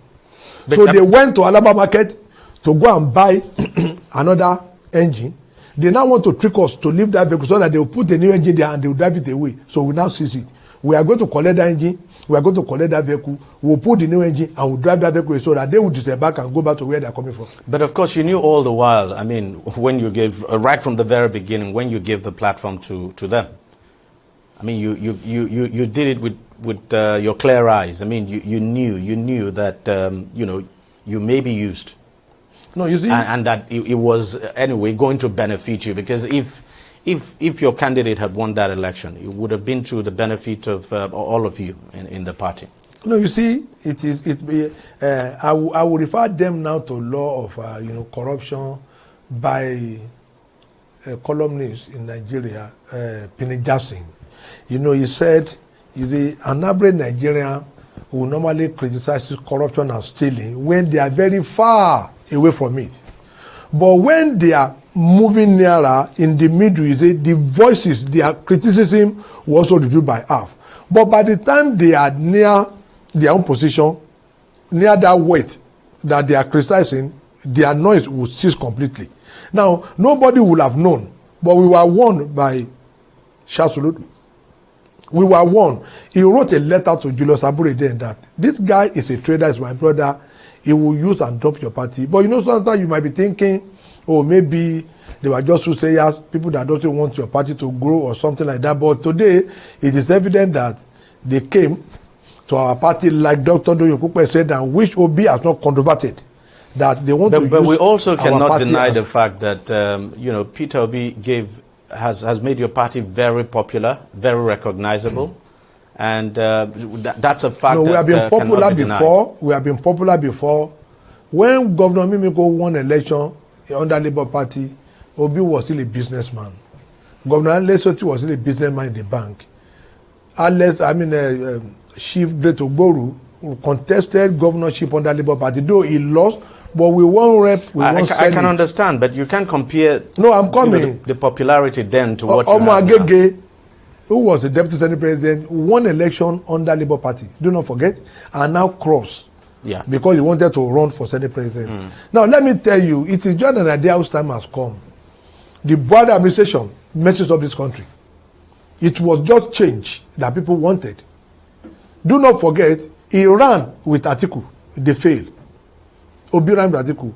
So they went to Alaba market to go and buy another engine. They now want to trick us to leave that vehicle so that they will put the new engine there and they will drive it away. So we now seize it. We are going to collect that engine. We are going to collect that vehicle. We will put the new engine and we'll drive that vehicle so that they will disembark and go back to where they are coming from. But of course, you knew all the while, I mean, when you gave, right from the very beginning, when you gave the platform to them. I mean, you did it with your clear eyes. I mean, you knew that, you may be used. No, you see, and that it was anyway going to benefit you, because if your candidate had won that election, it would have been to the benefit of all of you in the party. No, you see, I will refer them now to law of corruption by a columnist in Nigeria, Penny Jackson. He said, an average Nigerian who normally criticizes corruption and stealing when they are very far away from it. But when they are moving nearer in the middle, the voices, their criticism will also reduced by half. But by the time they are near their own position, near that weight that they are criticizing, their noise will cease completely. Now, nobody will have known, but we were warned by Shasuludu. We were warned. He wrote a letter to Julius Abure then that this guy is a trader, is my brother. He will use and dump your party. But sometimes you might be thinking, oh, maybe they were just soothsayers, people that don't want your party to grow or something like that. But today, it is evident that they came to our party, like Dr. Doyokupe said, and which Obi has not controverted. That they want to use. But we also cannot deny the fact that Peter Obi has made your party very popular, very recognizable, and that's a fact. No, we have been popular be before. We have been popular before. When Governor Mimiko won election under Labour Party, Obi was still a businessman. Governor Lesoti was still a businessman in the bank. Chief Great Ogboru contested governorship under Labour Party, though he lost. But we won't rep. I can understand, but you can't compare. No, I'm coming. The popularity then to what you Omo have now. Agege, who was the deputy senate president, won election under Labour Party. Do not forget, and now cross. Yeah. Because he wanted to run for senate president. Now let me tell you, it is just an idea whose time has come. The Buhari administration messes up this country. It was just change that people wanted. Do not forget, he ran with Atiku. They failed. Obi ran with Atiku.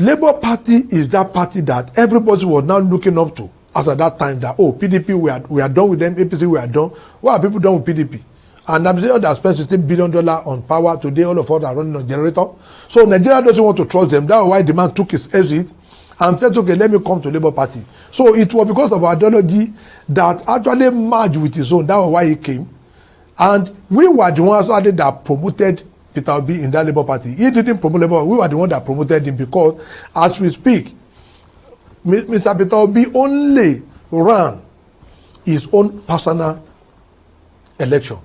Labour Party is that party that everybody was now looking up to as at that time, that, oh, PDP, we are done with them, APC, we are done. Why are people done with PDP? And I'm saying that spent $16 billion on power. Today, all of us are running on generator. So Nigeria doesn't want to trust them. That's why the man took his exit and said, okay, let me come to Labour Party. So it was because of ideology that actually merged with his own. That was why he came. And we were the ones that promoted Peter Obi in that Labour Party. He didn't promote Labour. We were the ones that promoted him, because as we speak, Mr. Peter Obi only ran his own personal election.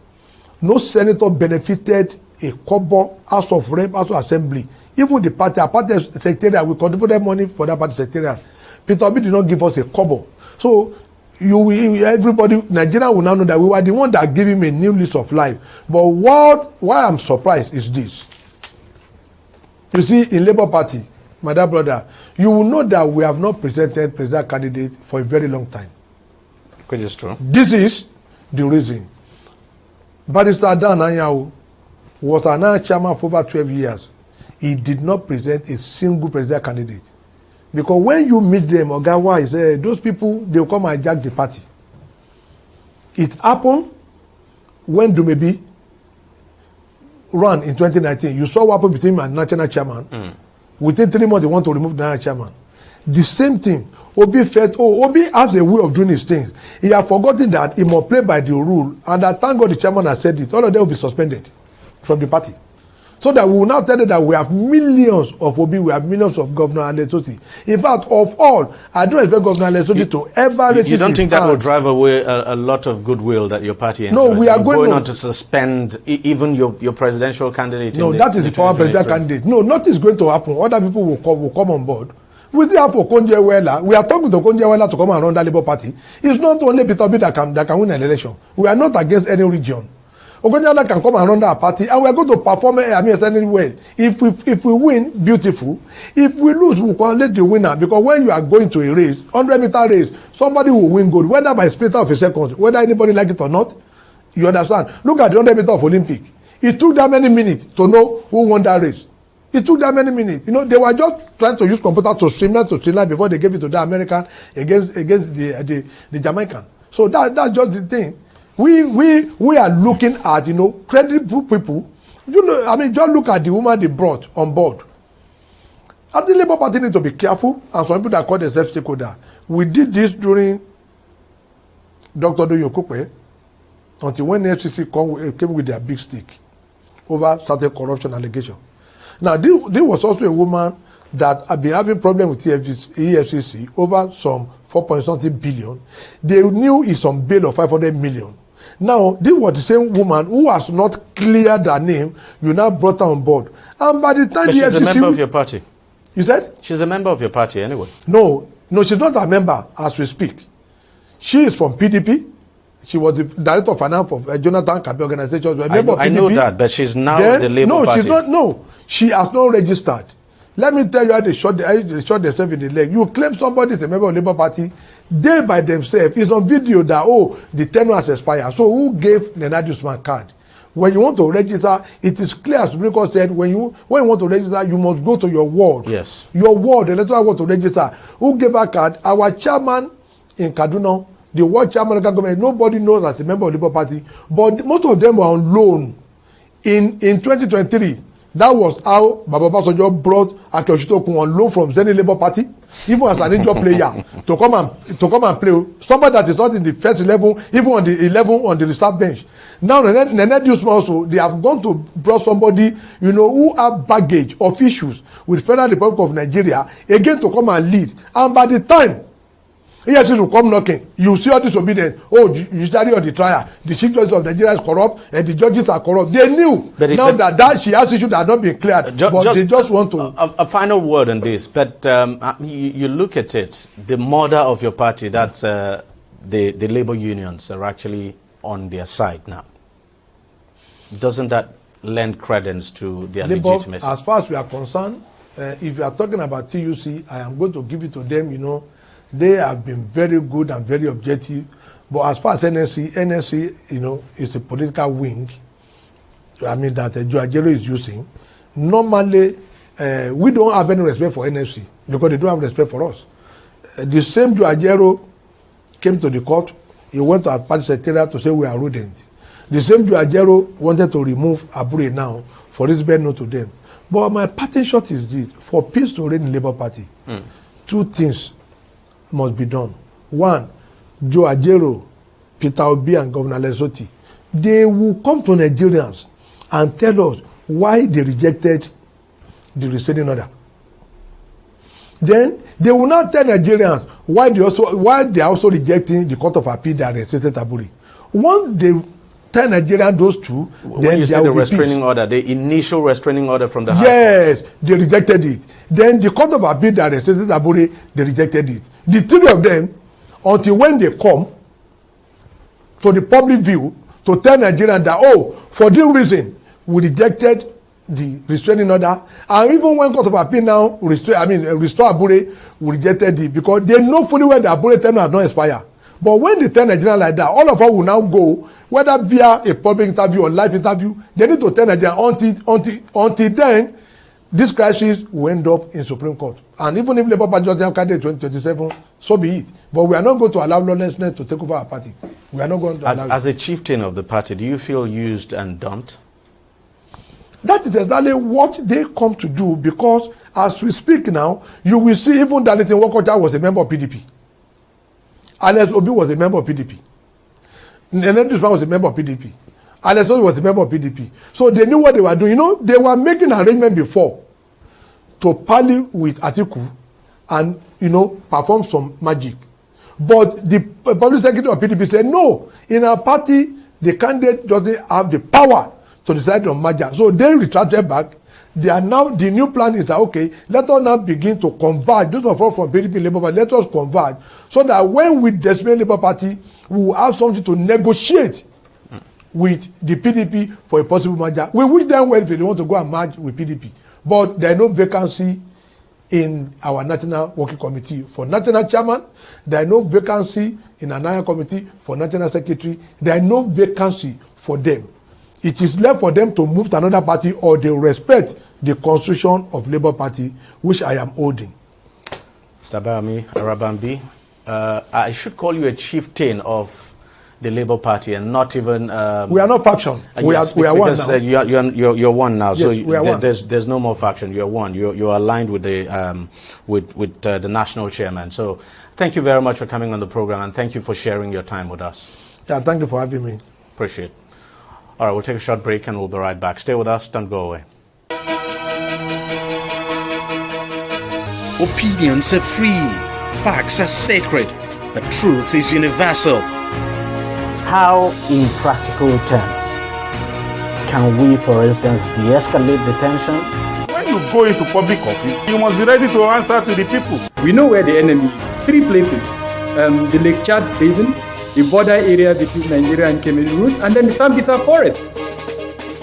No senator benefited a kobo, House of Rep, House of Assembly. Even the party, our party secretariat, we contributed money for that party secretariat. Peter Obi did not give us a kobo. So everybody, Nigeria will now know that we were the one that gave him a new lease of life. But why I'm surprised is this. You see, in Labour Party, my dear brother, you will know that we have not presented presidential candidate for a very long time. Which is true. This is the reason. Barrister Dan Anyanwu was an chairman for over 12 years. He did not present a single presidential candidate. Because when you meet them, Ogawa is those people, they will come and hijack the party. It happened when Dumebi ran in 2019. You saw what happened between him and national chairman. Within 3 months, they want to remove the national chairman. The same thing. Obi felt, Obi has a way of doing his things. He has forgotten that he must play by the rule, and that thank God the chairman has said it. All of them will be suspended from the party. So that we will now tell you that we have millions of Obi, we have millions of Governor Alesoti. In fact, of all, I don't expect Governor Alesoti to ever receive. You don't think that will drive away a lot of goodwill that your party enjoys? No, we are going on to suspend even your presidential candidate. No, that is the former presidential candidate. No, nothing is going to happen. Other people will come on board. We still have Okonjo-Iweala. We are talking to Okonjo-Iweala to come and run the Labour Party. It's not only Peter Obi that can win an election. We are not against any region. Okonjo-Iweala can come and run our party, and we are going to perform extremely well. If we win, beautiful. If we lose, we can let the winner. Because when you are going to a race, 100-meter race, somebody will win gold, whether by a split of a second, whether anybody like it or not. You understand? Look at the 100-meter of Olympic. It took that many minutes to know who won that race. It took that many minutes. You know, they were just trying to use computer to streamline before they gave it to the American against the Jamaican. So that's just the thing. We are looking at, you know, credible people. You know, I mean, just look at the woman they brought on board. I think Labour Party need to be careful, and some people that call themselves stakeholder. We did this during Dr. Doyin Okupe, until when the FCC came with their big stick over certain corruption allegations. Now, this was also a woman that had been having problems with EFCC over some 4.something billion. They knew it's on bail of 500 million. Now, this was the same woman who has not cleared her name. You now brought her on board. And by the time but the she's FCC... a member of your party. You said? She's a member of your party anyway. No, she's not a member as we speak. She is from PDP. She was the director of finance for Jonathan Kabi organization. I know that, but she's now the Labour Party. No, she's not. No, she has not registered. Let me tell you how they shot themselves in the leg. You claim somebody is a member of the Labour Party. They by themselves, it's on video that, oh, the tenure has expired. So who gave Nenadi Usman card? When you want to register, it is clear, as Supreme Court said, when you want to register, you must go to your ward. Yes. Your ward, the electoral ward to register. Who gave her card? Our chairman in Kaduna, the ward chairman of the government, nobody knows as a member of the Labour Party, but most of them were on loan. In 2023, that was how Baba Obasanjo brought Akeoshitokun on loan from Zenith Labour Party, even as an injured player, to come and play. Somebody that is not in the first 11, even on the 11 on the reserve bench. Now, Nenedi Usman also, they have gone to brought somebody, you know, who have baggage of issues with Federal Republic of Nigeria, again to come and lead. And by the time EFCC will come knocking, you see all disobedience. Oh, judiciary on the trial. The Chief Justice of Nigeria is corrupt and the judges are corrupt. They knew now that she has issues that have not been cleared, but they just want to... A final word on this, but you look at it, the mother of your party, that's the labor unions are actually on their side now. Doesn't that lend credence to their legitimacy? As far as we are concerned, if you are talking about TUC, I am going to give it to them, you know. They have been very good and very objective. But as far as NSC, you know, is a political wing, I mean, that Joe Ajero is using. Normally, we don't have any respect for NSC because they don't have respect for us. The same Joe Ajero came to the court. He went to our party secretariat to say we are rodents. The same Joe Ajero wanted to remove Abure now for this bad note to them. But my parting shot is this: for peace to reign in Labour Party, two things must be done. One, Joe Ajero, Peter Obi, and Governor Lesoti, they will come to Nigerians and tell us why they rejected the restraining order. Then they will not tell Nigerians why they are also rejecting the Court of Appeal that restricted Abure. Once they tell Nigerians those two, when then you say the restraining order, the initial restraining order from the High Court. Yes, they rejected it. Then the Court of Appeal that restricted Abure, they rejected it. The three of them, until when they come to the public view to tell Nigerians that, oh, for this reason, we rejected the restraining order, and even when Court of Appeal now restore Abure, we rejected it because they know fully well that Abure tenure has not expired. But when they tell Nigerians like that, all of us will now go, whether via a public interview or live interview, they need to tell Nigerians until then, this crisis will end up in Supreme Court. And even if Labour Party doesn't have candidate 2027, so be it. But we are not going to allow lawlessness to take over our party. We are not going to allow as a chieftain of the party, do you feel used and dumped? That is exactly what they come to do, because as we speak now, you will see even Darlington Wokocha was a member of PDP. Alex Obi was a member of PDP. Nenedi Usman was a member of PDP. Alex Obi was a member of PDP. So they knew what they were doing. You know, they were making arrangements before to parley with Atiku and, you know, perform some magic. But the public secretary of PDP said, no, in our party, the candidate doesn't have the power to decide on merger. So they retracted back. They are now, the new plan is that, okay, let us now begin to converge. Those of us from PDP Labour Party, let us converge. So that when we decimate Labour Party, we will have something to negotiate with the PDP for a possible merger. We wish them well if they want to go and merge with PDP. But there is no vacancy in our National Working Committee for National Chairman. There is no vacancy in our National Committee for National Secretary. There is no vacancy for them. It is left for them to move to another party, or they respect the constitution of Labour Party, which I am holding. Mr. Bami Arabambi, I should call you a chieftain of the Labour Party and not even... we are not faction. Yes, we are one now. You're one now. Yes, so we are one. There's no more faction. You're one. You're aligned with the with the national chairman. So thank you very much for coming on the program, and thank you for sharing your time with us. Yeah, thank you for having me. Appreciate it. All right, we'll take a short break and we'll be right back. Stay with us. Don't go away. Opinions are free, facts are sacred, but truth is universal. How, in practical terms, can we, for instance, de-escalate the tension? When you go into public office, you must be ready to answer to the people. We know where the enemy is. 3 places. The Lake Chad Basin, the border area between Nigeria and Cameroon route, and then the Sambisa Forest.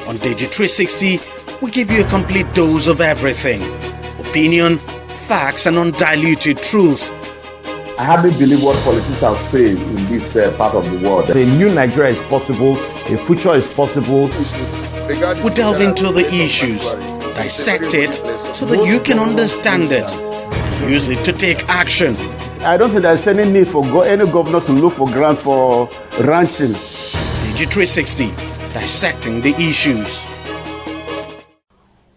On TV360, we give you a complete dose of everything. Opinion, facts, and undiluted truth. I hardly believe what politicians have said in this part of the world. A new Nigeria is possible, a future is possible. We delve into the issues, dissect it so that you can understand it, use it to take action. I don't think there's any need for any governor to look for grant for ranching. TV360, dissecting the issues.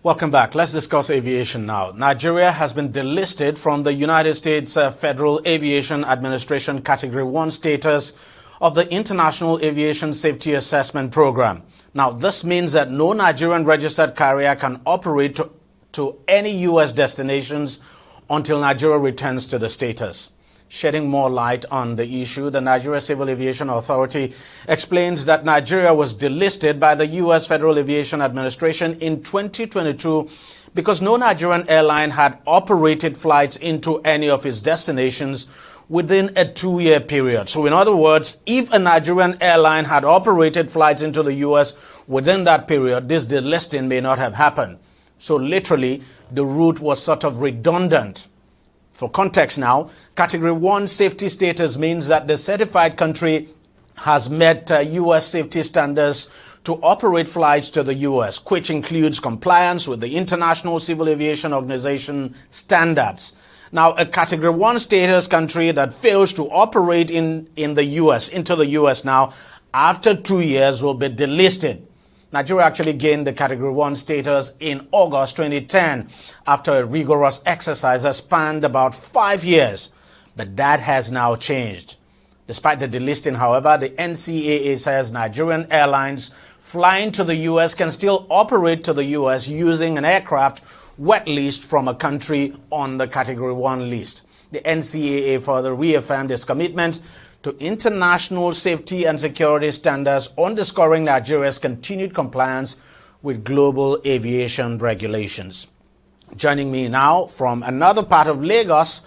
Welcome back. Let's discuss aviation now. Nigeria has been delisted from the United States Federal Aviation Administration Category 1 status of the International Aviation Safety Assessment Program. Now, this means that no Nigerian registered carrier can operate to any U.S. destinations until Nigeria returns to the status. Shedding more light on the issue, the Nigeria Civil Aviation Authority explains that Nigeria was delisted by the U.S. Federal Aviation Administration in 2022 because no Nigerian airline had operated flights into any of its destinations within a 2-year period. So in other words, if a Nigerian airline had operated flights into the U.S. within that period, this delisting may not have happened. So literally, the route was sort of redundant. For context now, Category 1 safety status means that the certified country has met U.S. safety standards to operate flights to the U.S., which includes compliance with the International Civil Aviation Organization standards. Now, a Category 1 status country that fails to operate into the U.S. now, after 2 years will be delisted. Nigeria actually gained the Category 1 status in August 2010 after a rigorous exercise that spanned about 5 years. But that has now changed. Despite the delisting, however, the NCAA says Nigerian airlines flying to the U.S. can still operate to the U.S. using an aircraft wet leased from a country on the Category 1 list. The NCAA further reaffirmed its commitment to international safety and security standards, underscoring Nigeria's continued compliance with global aviation regulations. Joining me now from another part of Lagos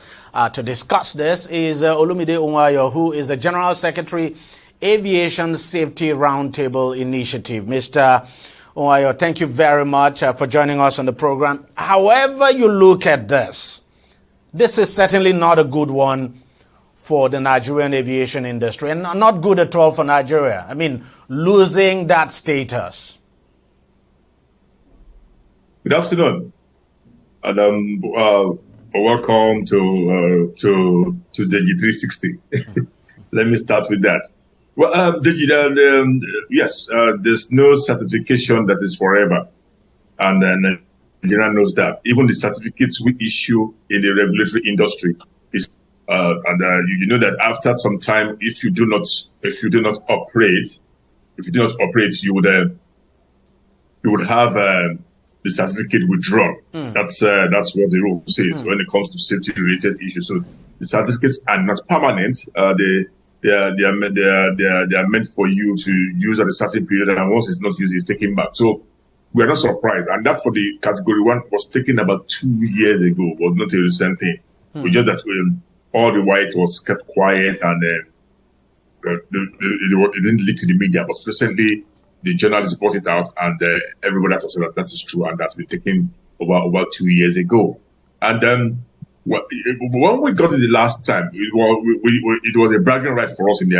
to discuss this is Olumide Onwayo, who is the General Secretary, Aviation Safety Roundtable Initiative. Mr. Onwayo, thank you very much for joining us on the program. However you look at this is certainly not a good one for the Nigerian aviation industry, and not good at all for Nigeria. I mean, losing that status. Good afternoon, and welcome to the G360. Let me start with that. Well, yes, there's no certification that is forever, and Nigeria knows that. Even the certificates we issue in the regulatory industry is. You know that after some time, if you do not operate, you would have the certificate withdrawn. That's what the rule says when it comes to safety-related issues. So the certificates are not permanent. They are meant for you to use at a certain period, and once it's not used, it's taken back. So we are not surprised. And that for the category 1 was taken about 2 years ago, was not a recent thing. We just that all the while it was kept quiet and it didn't leak to the media. But recently, the journalists brought it out, and everybody had to say that that is true, and that's been taken over 2 years ago. And then when we got it the last time, it was a bragging right for us in the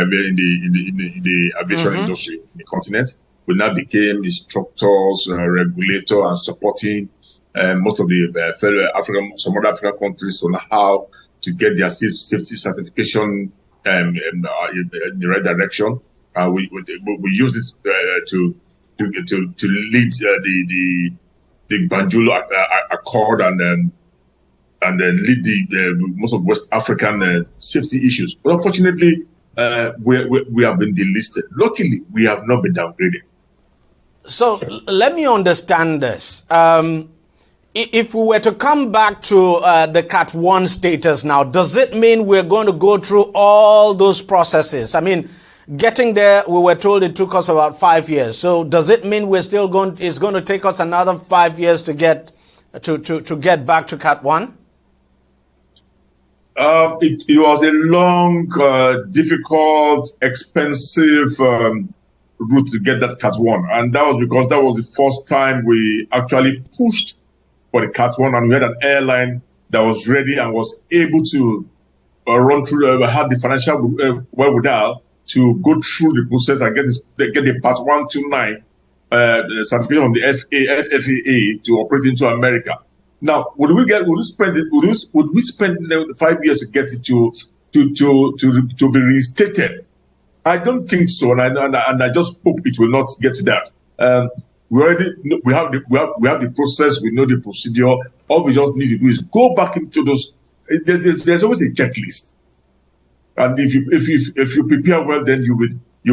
aviation industry in the continent. We now became instructors, regulator, and supporting most of the fellow some other African countries on how to get their safety certification in the right direction. We use this to lead the Banjul Accord and lead the most of West African safety issues. But unfortunately, we have been delisted. Luckily, we have not been downgraded. So let me understand this. If we were to come back to the Cat 1 status now, does it mean we're going to go through all those processes? I mean, getting there, we were told it took us about 5 years. So does it mean it's going to take us another 5 years to get back to Cat 1? It was a long, difficult, expensive route to get that Cat 1. And that was because that was the first time we actually pushed for the Cat 1, and we had an airline that was ready and was able to run through, had the financial wherewithal to go through the process and get the Part 129 certification from the FAA to operate into America. Now, would we spend 5 years to get it to be reinstated? I don't think so, and I just hope it will not get to that. We have the process. We know the procedure. All we just need to do is go back into those. There's always a checklist, and if you prepare well, then you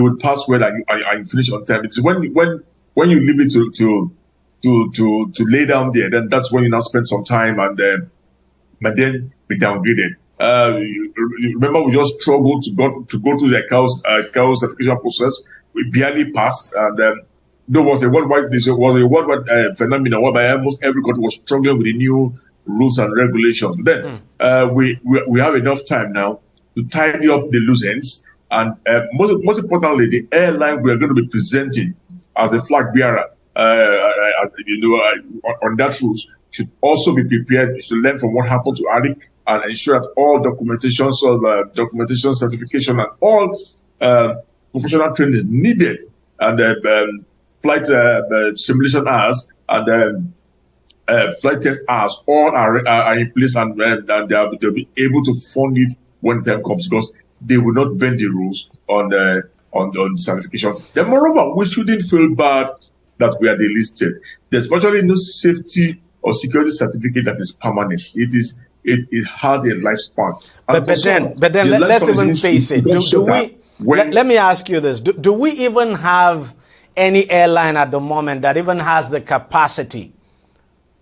would pass well and you finish on time. It's when you leave it to lay down there, then that's when you now spend some time and then be downgraded. Remember, we just struggled to go through the ICAO certification process. We barely passed, and there was a worldwide phenomenon whereby almost every country was struggling with the new rules and regulations. Then we have enough time now to tidy up the loose ends, and most importantly, the airline we are going to be presenting as a flag bearer, on that route should also be prepared to learn from what happened to ARIC and ensure that all documentation, certification, and all professional training is needed, and flight simulation hours and flight test hours all are in place, and they'll be able to fund it when the time comes, because they will not bend the rules on certifications. Then moreover, we shouldn't feel bad that we are delisted. There's virtually no safety or security certificate that is permanent. It has a lifespan. But then let's even face it. Let me ask you this. Do we even have any airline at the moment that even has the capacity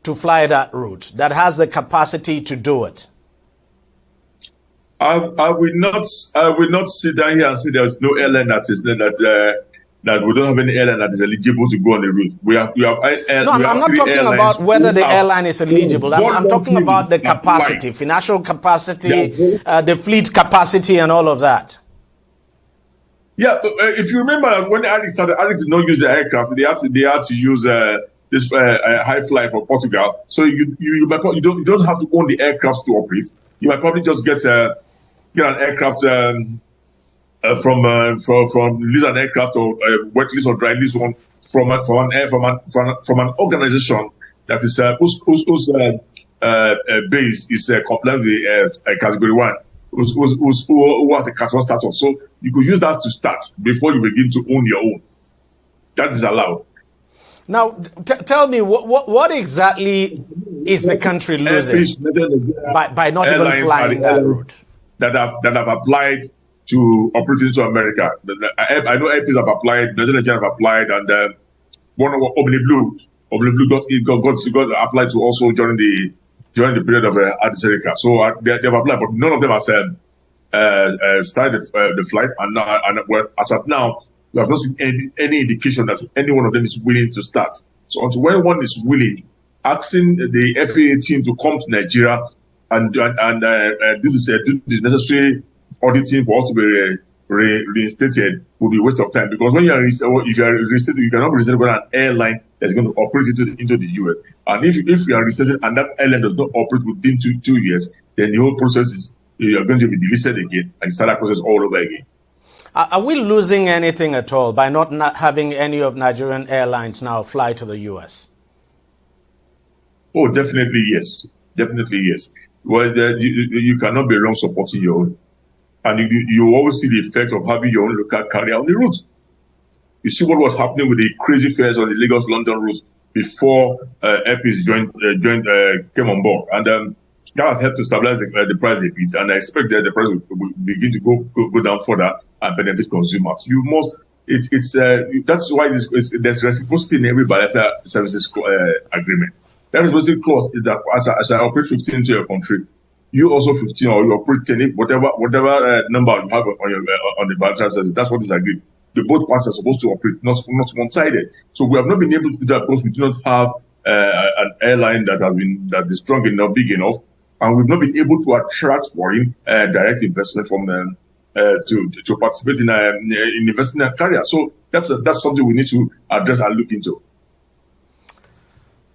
to fly that route, that has the capacity to do it? I will not sit down here and say there is no airline that we don't have any airline that is eligible to go on the route. I'm not talking about whether the airline is eligible. I'm talking about the capacity, financial capacity, the fleet capacity, and all of that. Yeah, but if you remember when ARIC started, ARIC did not use the aircraft. They had to use this high fly for Portugal. So you don't have to own the aircraft to operate. You might probably just get an aircraft from lease an aircraft or wet lease or dry lease one from an organization that is whose base is compliant with category 1. Who has a Cat 1 status. So you could use that to start before you begin to own your own. That is allowed. Now, tell me, what exactly is the country losing by not even flying that route? That have applied to operate into America. I know APs have applied, President have applied, and one of Omni Blue got applied to also during the period of Adiserica. So they've applied, but none of them has started the flight. And as of now, we have not seen any indication that any one of them is willing to start. So until when one is willing, asking the FAA team to come to Nigeria and do the necessary auditing for us to be reinstated would be a waste of time, because when if you are reinstated, you cannot be reinstated with an airline that's going to operate into the US. And if you are reinstated and that airline does not operate within two years, then the whole process is, you are going to be delisted again and start that process all over again. Are we losing anything at all by not having any of Nigerian airlines now fly to the US? Oh, definitely yes. Definitely yes. Well, you cannot be wrong supporting your own. And you always see the effect of having your own local carrier on the route. You see what was happening with the crazy fares on the Lagos-London route before Airpeace came on board. And that has helped to stabilize the price a bit. And I expect that the price will begin to go down further and benefit consumers. You must, that's why there's reciprocity in every bilateral services agreement. That reciprocity clause is that as I operate 15 into your country, you also 15, or you operate 10, whatever number you have on the bilateral service. That's what is agreed. The both parties are supposed to operate, not one-sided. So we have not been able to do that because we do not have an airline that is strong enough, big enough, and we've not been able to attract foreign direct investment from them to participate in investing in a carrier. So that's something we need to address and look into.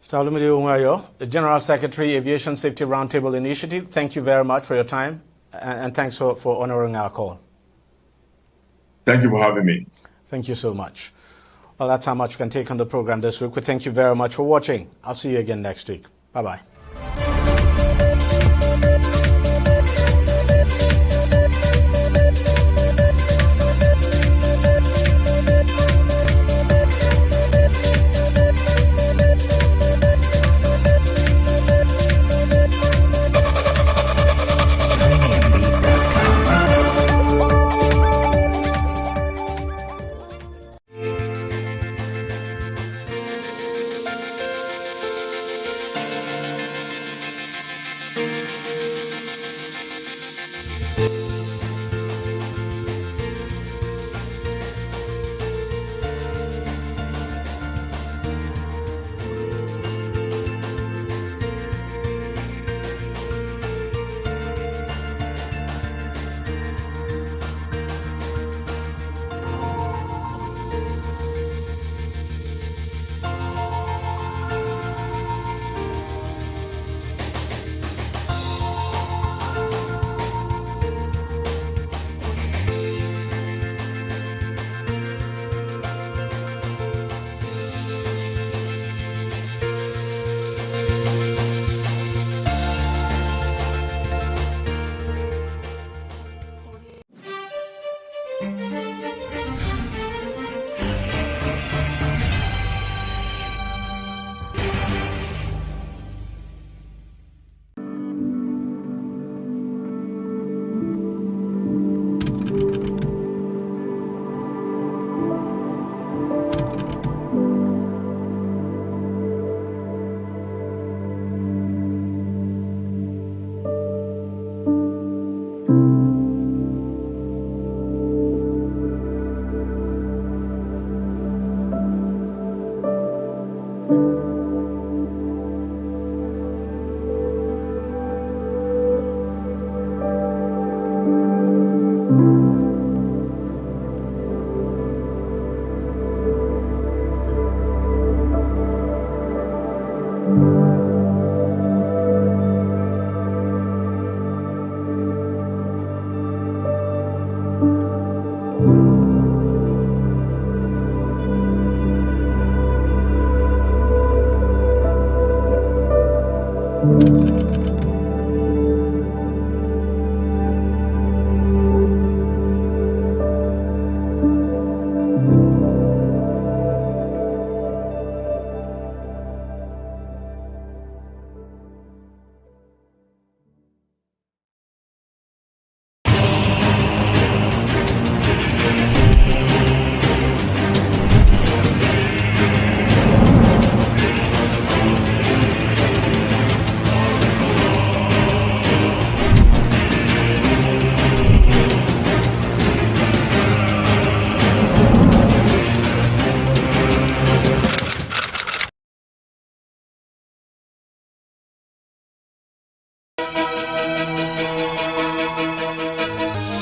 Mr. Olumide Onwayo, the General Secretary, Aviation Safety Roundtable Initiative, thank you very much for your time, and thanks for honoring our call. Thank you for having me. Thank you so much. Well, that's how much we can take on the program this week. We thank you very much for watching. I'll see you again next week. Bye-bye.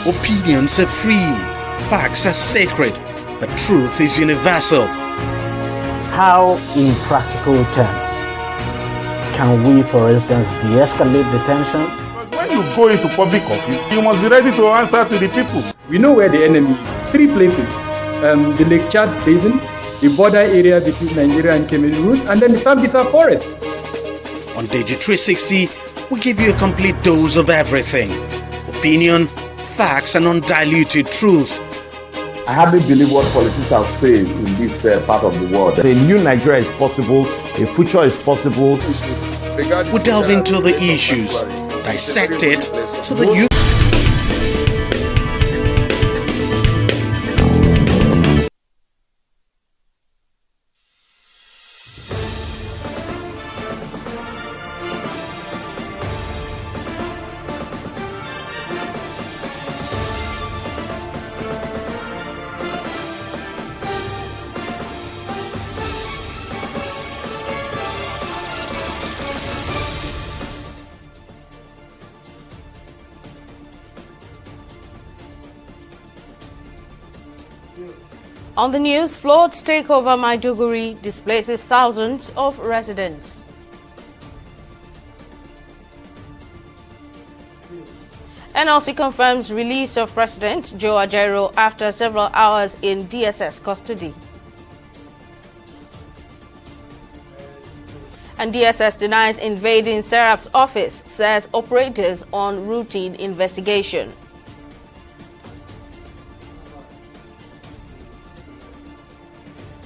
Opinions are free, facts are sacred, but truth is universal. How, in practical terms, can we, for instance, de-escalate the tension? Because when you go into public office, you must be ready to answer to the people. We know where the enemy is. 3 places. The Lake Chad Basin, the border area between Nigeria and Cameroon, and then the Sambisa Forest. On TV360, we give you a complete dose of everything. Opinion, facts, and undiluted truth. I hardly believe what politicians say in this part of the world. A new Nigeria is possible, a future is possible. We delve into the issues, dissect it, so that you On the news, floods take over Maiduguri, displaces thousands of residents. NLC confirms release of President Joe Ajaero after several hours in DSS custody. And DSS denies invading Serap's office, says operatives on routine investigation.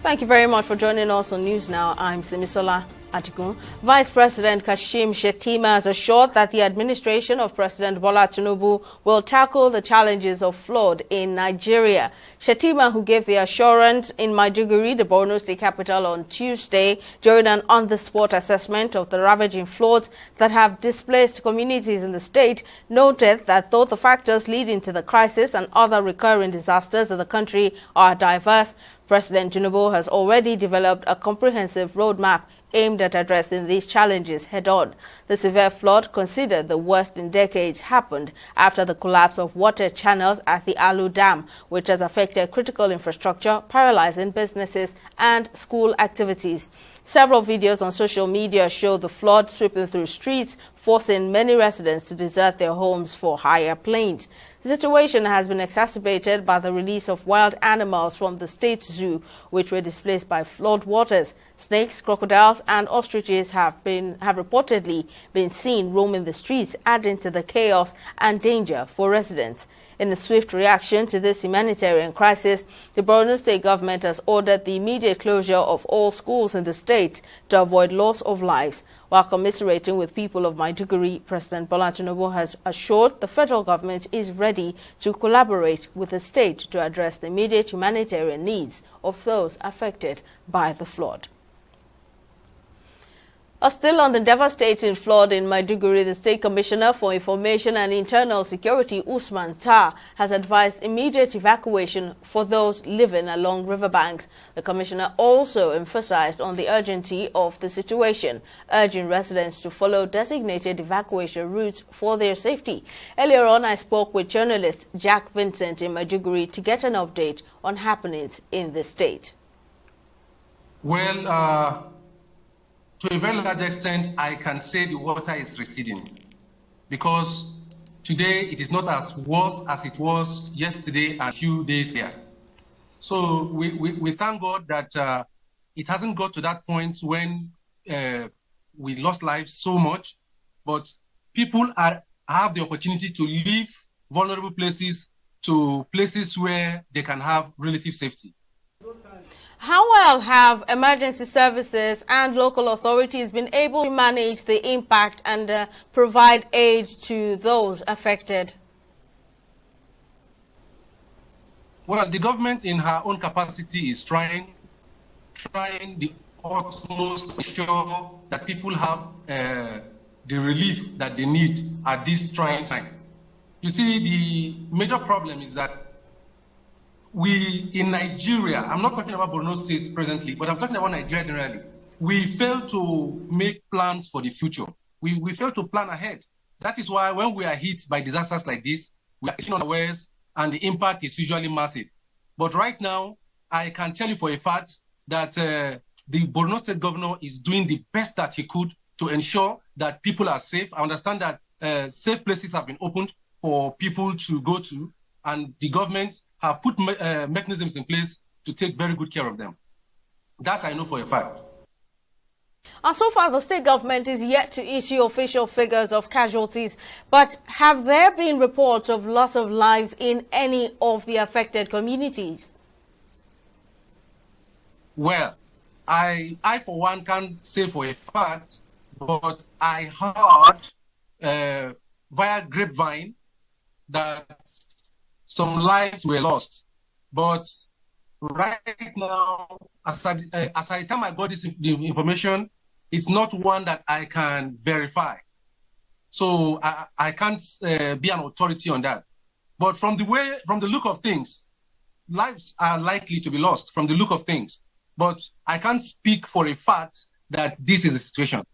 Thank you very much for joining us on News Now. I'm Simisola Adigun. Vice President Kashim Shettima has assured that the administration of President Bola Tinubu will tackle the challenges of flood in Nigeria. Shettima, who gave the assurance in Maiduguri, the Borno State capital, on Tuesday during an on-the-spot assessment of the ravaging floods that have displaced communities in the state, noted that though the factors leading to the crisis and other recurring disasters of the country are diverse, President Tinubu has already developed a comprehensive roadmap aimed at addressing these challenges head-on. The severe flood, considered the worst in decades, happened after the collapse of water channels at the Alu Dam, which has affected critical infrastructure, paralyzing businesses and school activities. Several videos on social media show the flood sweeping through streets, forcing many residents to desert their homes for higher plains. The situation has been exacerbated by the release of wild animals from the state zoo, which were displaced by flood waters. Snakes, crocodiles and ostriches have reportedly been seen roaming the streets, adding to the chaos and danger for residents. In a swift reaction to this humanitarian crisis, the Borno State government has ordered the immediate closure of all schools in the state to avoid loss of lives. While commiserating with people of Maiduguri, President Bola Tinubu has assured the federal government is ready to collaborate with the state to address the immediate humanitarian needs of those affected by the flood. Still on the devastating flood in Maiduguri, the State Commissioner for Information and Internal Security, Usman Tar, has advised immediate evacuation for those living along riverbanks. The Commissioner also emphasized on the urgency of the situation, urging residents to follow designated evacuation routes for their safety. Earlier on, I spoke with journalist Jack Vincent in Maiduguri to get an update on happenings in the state. Well, to a very large extent, I can say the water is receding, because today it is not as worse as it was yesterday and a few days here. So we thank God that it hasn't got to that point when we lost lives so much, but people have the opportunity to leave vulnerable places to places where they can have relative safety. How well have emergency services and local authorities been able to manage the impact and provide aid to those affected? Well, the government in her own capacity is trying the utmost to ensure that people have the relief that they need at this trying time. You see, the major problem is that we in Nigeria, I'm not talking about Borno State presently, but I'm talking about Nigeria generally. We fail to make plans for the future. We fail to plan ahead. That is why when we are hit by disasters like this, we are taking unawares and the impact is usually massive. But right now, I can tell you for a fact that the Borno State governor is doing the best that he could to ensure that people are safe. I understand that safe places have been opened for people to go to, and the government have put mechanisms in place to take very good care of them. That I know for a fact. And so far, the state government is yet to issue official figures of casualties. But have there been reports of loss of lives in any of the affected communities? Well, I for one can't say for a fact, but I heard via grapevine that some lives were lost. But right now, as at the time I got the information, it's not one that I can verify. So I can't be an authority on that. But from the look of things, lives are likely to be lost from the look of things. But I can't speak for a fact that this is the situation.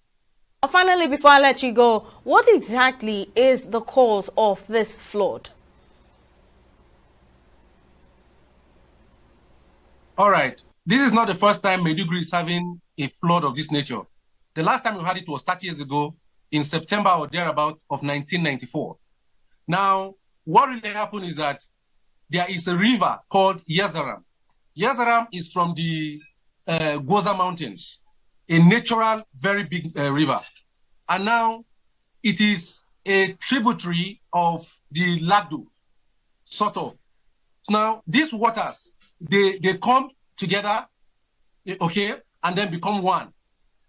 Finally, before I let you go, what exactly is the cause of this flood? All right. This is not the first time Maiduguri is having a flood of this nature. The last time we had it was 30 years ago in September or thereabout of 1994. Now, what really happened is that there is a river called Yazaram. Yazaram is from the Goza Mountains, a natural, very big river. And now it is a tributary of the Lagdo, sort of. Now, these waters, they come together, okay, and then become one.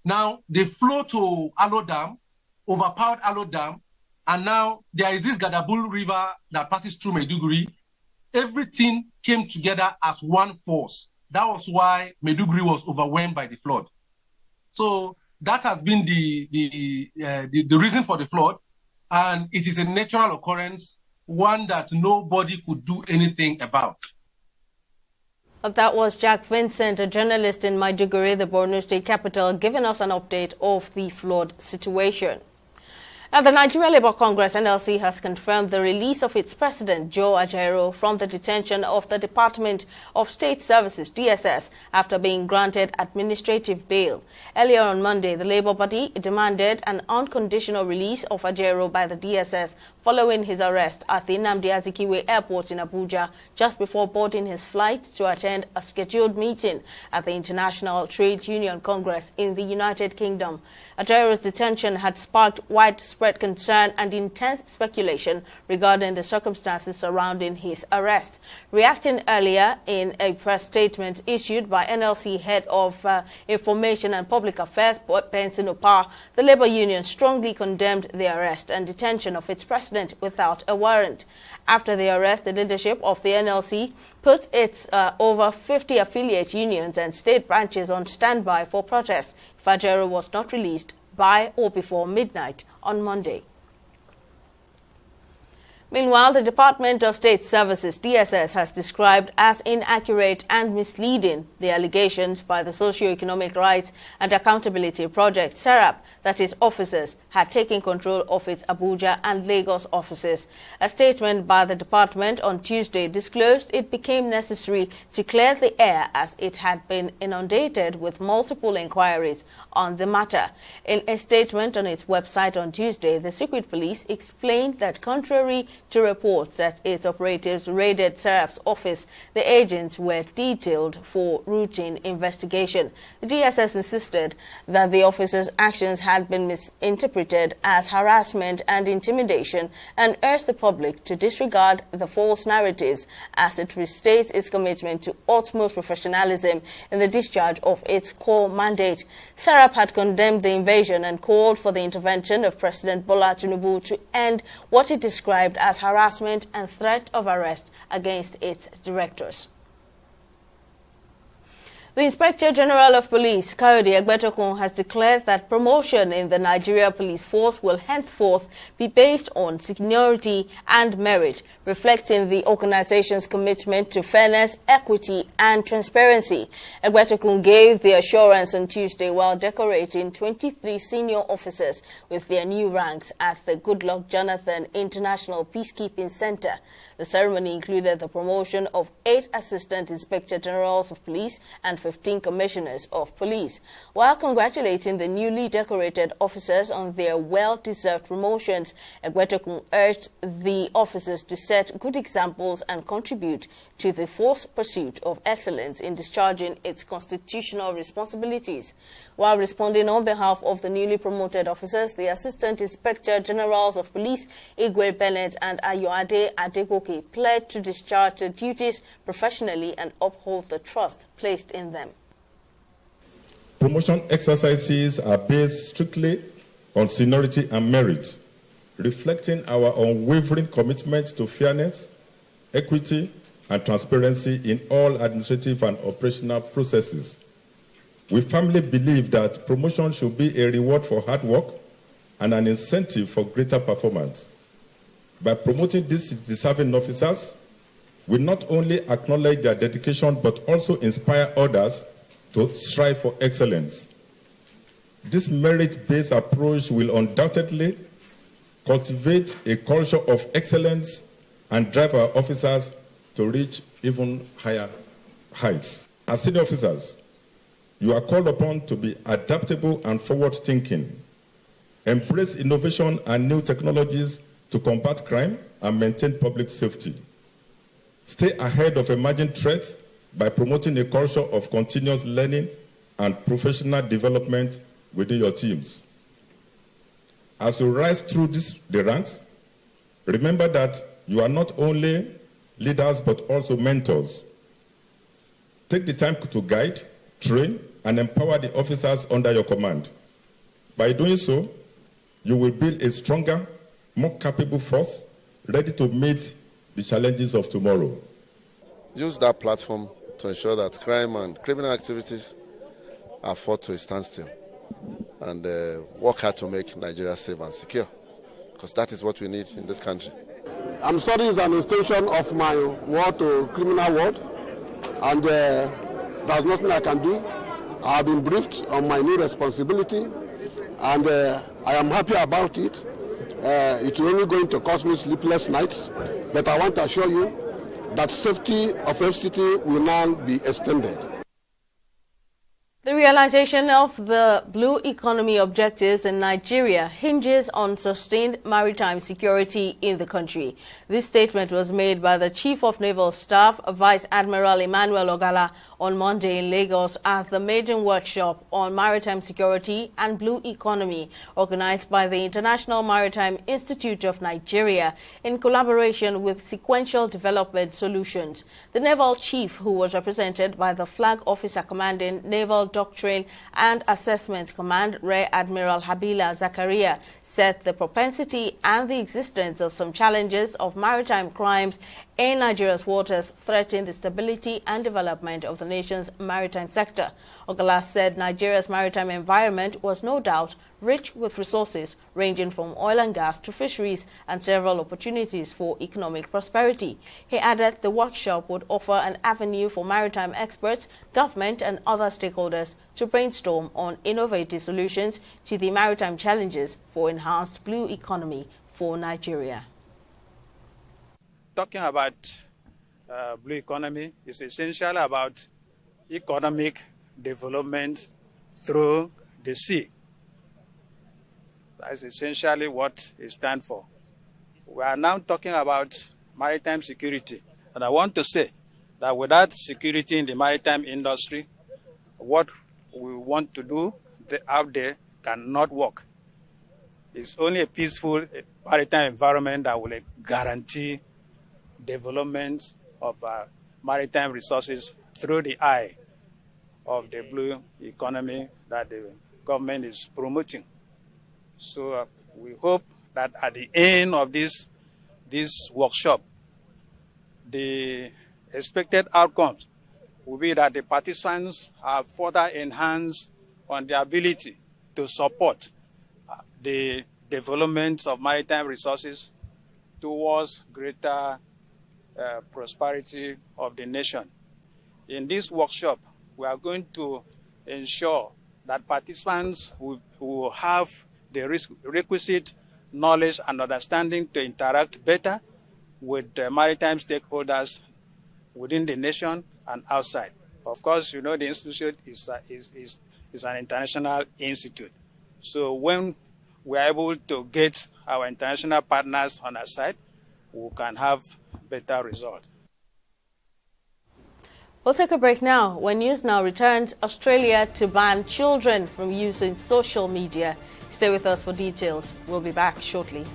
Now, they flow to Alo Dam, overpowered Alo Dam, and now there is this Gadabul River that passes through Maiduguri. Everything came together as one force. That was why Maiduguri was overwhelmed by the flood. So that has been the reason for the flood, and it is a natural occurrence, one that nobody could do anything about. That was Jack Vincent, a journalist in Maiduguri, the Borno State capital, giving us an update of the flood situation. Now, the Nigeria Labour Congress, NLC, has confirmed the release of its president, Joe Ajaero, from the detention of the Department of State Services, DSS, after being granted administrative bail. Earlier on Monday, the Labour body demanded an unconditional release of Ajaero by the DSS following his arrest at the Nnamdi Azikiwe Airport in Abuja just before boarding his flight to attend a scheduled meeting at the International Trade Union Congress in the United Kingdom. Ajaero's detention had sparked widespread concern and intense speculation regarding the circumstances surrounding his arrest. Reacting earlier in a press statement issued by NLC Head of Information and Public Affairs, Benson Opar, the Labour Union strongly condemned the arrest and detention of its president without a warrant. After the arrest, the leadership of the NLC put its over 50 affiliate unions and state branches on standby for protest if Ajaero was not released by or before midnight on Monday. Meanwhile, the Department of State Services, DSS, has described as inaccurate and misleading the allegations by the Socio-Economic Rights and Accountability Project, SERAP, that its officers had taken control of its Abuja and Lagos offices. A statement by the department on Tuesday disclosed it became necessary to clear the air as it had been inundated with multiple inquiries on the matter. In a statement on its website on Tuesday, the Secret Police explained that contrary to reports that its operatives raided SERAP's office, the agents were detailed for routine investigation. The DSS insisted that the officers' actions had been misinterpreted as harassment and intimidation and urged the public to disregard the false narratives as it restates its commitment to utmost professionalism in the discharge of its core mandate. SERAP had condemned the invasion and called for the intervention of President Bola Tinubu to end what it described as harassment and threat of arrest against its directors. The Inspector General of Police, Kayode Egbetokun, has declared that promotion in the Nigeria Police Force will henceforth be based on seniority and merit, reflecting the organization's commitment to fairness, equity, and transparency. Egbetokun gave the assurance on Tuesday while decorating 23 senior officers with their new ranks at the Goodluck Jonathan International Peacekeeping Center. The ceremony included the promotion of 8 Assistant Inspector Generals of Police and 15 Commissioners of Police. While congratulating the newly decorated officers on their well-deserved promotions, Egbetokun urged the officers to set good examples and contribute to the force pursuit of excellence in discharging its constitutional responsibilities. While responding on behalf of the newly promoted officers, the Assistant Inspector Generals of Police, Igwe Bennett and Ayoade Adegoke, pledged to discharge their duties professionally and uphold the trust placed in them. Promotion exercises are based strictly on seniority and merit, reflecting our unwavering commitment to fairness, equity, and transparency in all administrative and operational processes. We firmly believe that promotion should be a reward for hard work and an incentive for greater performance. By promoting these deserving officers, we not only acknowledge their dedication but also inspire others to strive for excellence. This merit-based approach will undoubtedly cultivate a culture of excellence and drive our officers to reach even higher heights. As senior officers, you are called upon to be adaptable and forward-thinking, embrace innovation and new technologies to combat crime and maintain public safety. Stay ahead of emerging threats by promoting a culture of continuous learning and professional development within your teams. As you rise through the ranks, remember that you are not only leaders but also mentors. Take the time to guide, train, and empower the officers under your command. By doing so, you will build a stronger, more capable force ready to meet the challenges of tomorrow. Use that platform to ensure that crime and criminal activities are fought to a standstill, and work hard to make Nigeria safe and secure, because that is what we need in this country. I'm sorry, it's an extension of my word to criminal world, and there's nothing I can do. I have been briefed on my new responsibility, and I am happy about it. It's only going to cost me sleepless nights, but I want to assure you that safety of FCT will now be extended. The realization of the blue economy objectives in Nigeria hinges on sustained maritime security in the country. This statement was made by the Chief of Naval Staff, Vice Admiral Emmanuel Ogala, on Monday in Lagos at the maiden workshop on maritime security and blue economy organized by the International Maritime Institute of Nigeria in collaboration with Sequential Development Solutions. The naval chief, who was represented by the Flag Officer Commanding Naval Doctrine and Assessment Command, Rear Admiral Habila Zakaria, said the propensity and the existence of some challenges of maritime crimes in Nigeria's waters threaten the stability and development of the nation's maritime sector. Ogala said Nigeria's maritime environment was no doubt rich with resources ranging from oil and gas to fisheries and several opportunities for economic prosperity. He added the workshop would offer an avenue for maritime experts, government and other stakeholders to brainstorm on innovative solutions to the maritime challenges for enhanced blue economy for Nigeria. Talking about blue economy is essentially about economic development through the sea. That's essentially what it stands for. We are now talking about maritime security. And I want to say that without security in the maritime industry, what we want to do out there cannot work. It's only a peaceful maritime environment that will guarantee development of maritime resources through the eye of the blue economy that the government is promoting. So we hope that at the end of this workshop, the expected outcomes will be that the participants have further enhanced on the ability to support the development of maritime resources towards greater prosperity of the nation. In this workshop, we are going to ensure that participants will have the requisite knowledge and understanding to interact better with the maritime stakeholders within the nation and outside. Of course, you know the institute is an international institute. So when we are able to get our international partners on our side, we can have better results. We'll take a break now. When News Now returns, Australia to ban children from using social media. Stay with us for details. We'll be back shortly.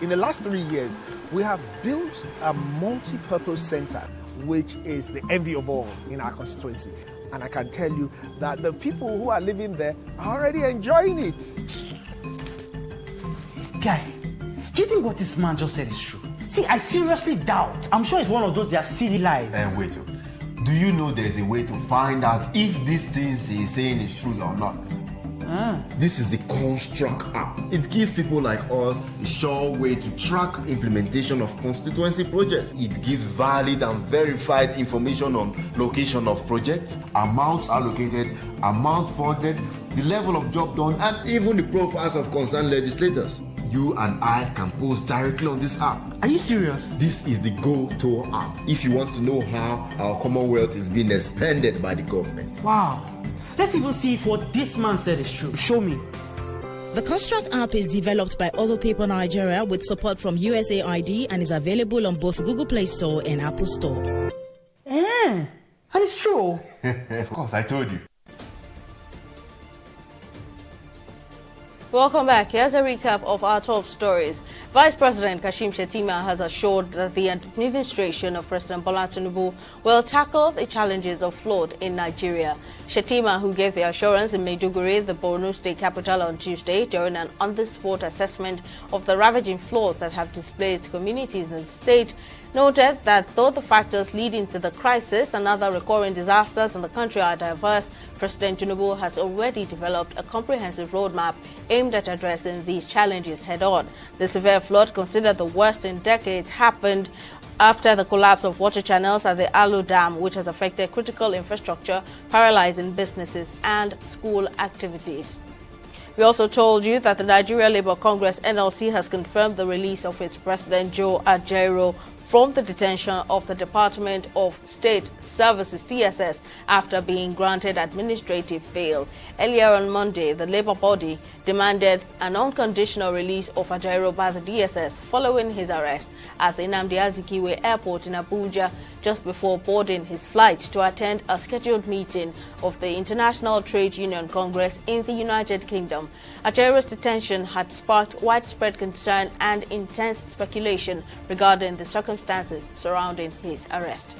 In the last 3 years, we have built a multi-purpose center, which is the envy of all in our constituency. And I can tell you that the people who are living there are already enjoying it. Guy, do you think what this man just said is true? See, I seriously doubt. I'm sure it's one of those their silly lies. Wait, do you know there's a way to find out if these things he's saying is true or not? This is the Construct app. It gives people like us a sure way to track implementation of constituency projects. It gives valid and verified information on location of projects, amounts allocated, amount funded, the level of job done, and even the profiles of concerned legislators. You and I can post directly on this app. Are you serious? This is the Go-To app. If you want to know how our Commonwealth is being expanded by the government. Wow. Let's even see if what this man said is true. Show me. The Construct app is developed by Other People Nigeria with support from USAID and is available on both Google Play Store and Apple Store. And it's true. Of course, I told you. Welcome back. Here's a recap of our top stories. Vice President Kashim Shettima has assured that the administration of President Bola Tinubu will tackle the challenges of flood in Nigeria. Shettima, who gave the assurance in Maiduguri, the Borno state capital, on Tuesday during an on-the-spot assessment of the ravaging floods that have displaced communities in the state, noted that though the factors leading to the crisis and other recurring disasters in the country are diverse, President Tinubu has already developed a comprehensive roadmap aimed at addressing these challenges head-on. The severe flood, considered the worst in decades, happened after the collapse of water channels at the Alu Dam, which has affected critical infrastructure, paralyzing businesses and school activities. We also told you that the Nigeria Labour Congress NLC has confirmed the release of its President Joe Ajaero from the detention of the Department of State Services (DSS) after being granted administrative bail. Earlier on Monday, the Labour body demanded an unconditional release of Ajaero by the DSS following his arrest at the Nnamdi Azikiwe Airport in Abuja just before boarding his flight to attend a scheduled meeting of the International Trade Union Congress in the United Kingdom. Ajaero's detention had sparked widespread concern and intense speculation regarding the circumstances surrounding his arrest.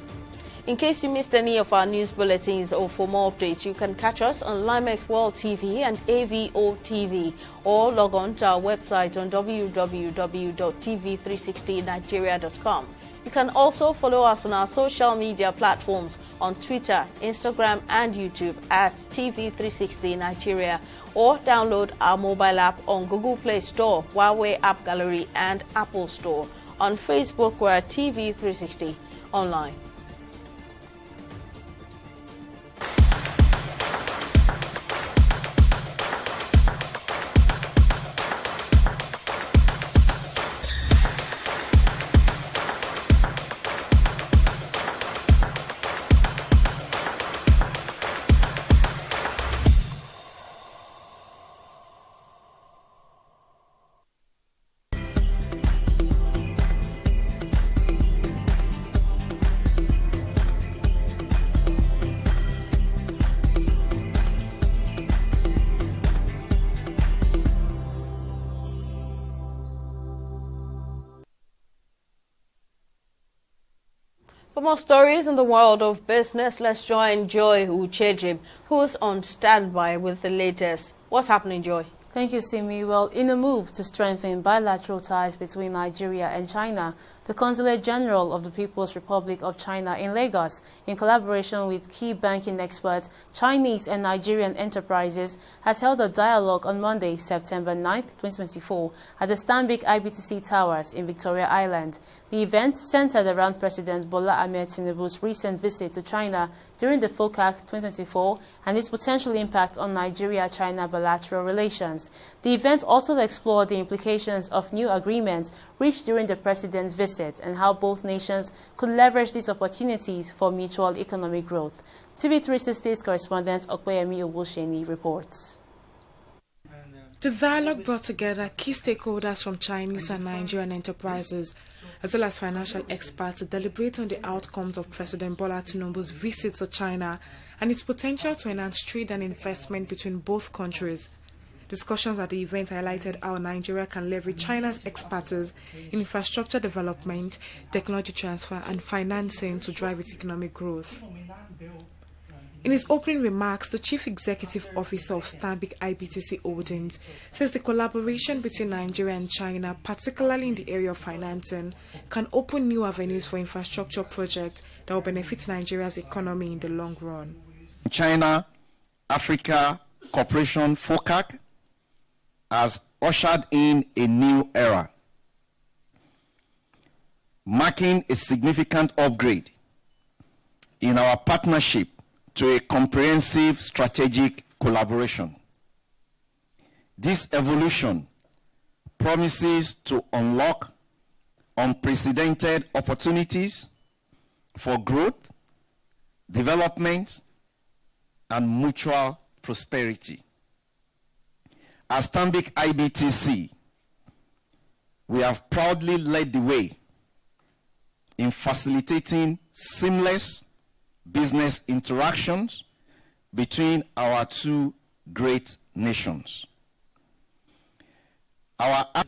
In case you missed any of our news bulletins or for more updates, you can catch us on Limex World TV and AVO TV or log on to our website on www.tv360nigeria.com. You can also follow us on our social media platforms on Twitter, Instagram and YouTube at TV360 Nigeria, or download our mobile app on Google Play Store, Huawei App Gallery and Apple Store. On Facebook, we're at TV360 Online. For more stories in the world of business, let's join Joy Uchejim, who's on standby with the latest. What's happening, Joy? Thank you, Simi. Well, in a move to strengthen bilateral ties between Nigeria and China, the Consulate General of the People's Republic of China in Lagos, in collaboration with key banking experts, Chinese and Nigerian enterprises, has held a dialogue on Monday, September 9, 2024, at the Stanbic IBTC Towers in Victoria Island. The event centered around President Bola Ahmed Tinubu's recent visit to China during the FOCAC 2024 and its potential impact on Nigeria-China bilateral relations. The event also explored the implications of new agreements reached during the president's visit and how both nations could leverage these opportunities for mutual economic growth. TV360's correspondent Okpeyemi Ogusheni reports. The dialogue brought together key stakeholders from Chinese and Nigerian enterprises, as well as financial experts, to deliberate on the outcomes of President Bola Tinubu's visit to China and its potential to enhance trade and investment between both countries. Discussions at the event highlighted how Nigeria can leverage China's expertise in infrastructure development, technology transfer, and financing to drive its economic growth. In his opening remarks, the Chief Executive Officer of Stanbic IBTC Holdings says the collaboration between Nigeria and China, particularly in the area of financing, can open new avenues for infrastructure projects that will benefit Nigeria's economy in the long run. China-Africa Cooperation FOCAC has ushered in a new era, marking a significant upgrade in our partnership to a comprehensive strategic collaboration. This evolution promises to unlock unprecedented opportunities for growth, development, and mutual prosperity. As Stanbic IBTC, we have proudly led the way in facilitating seamless business interactions between our two great nations.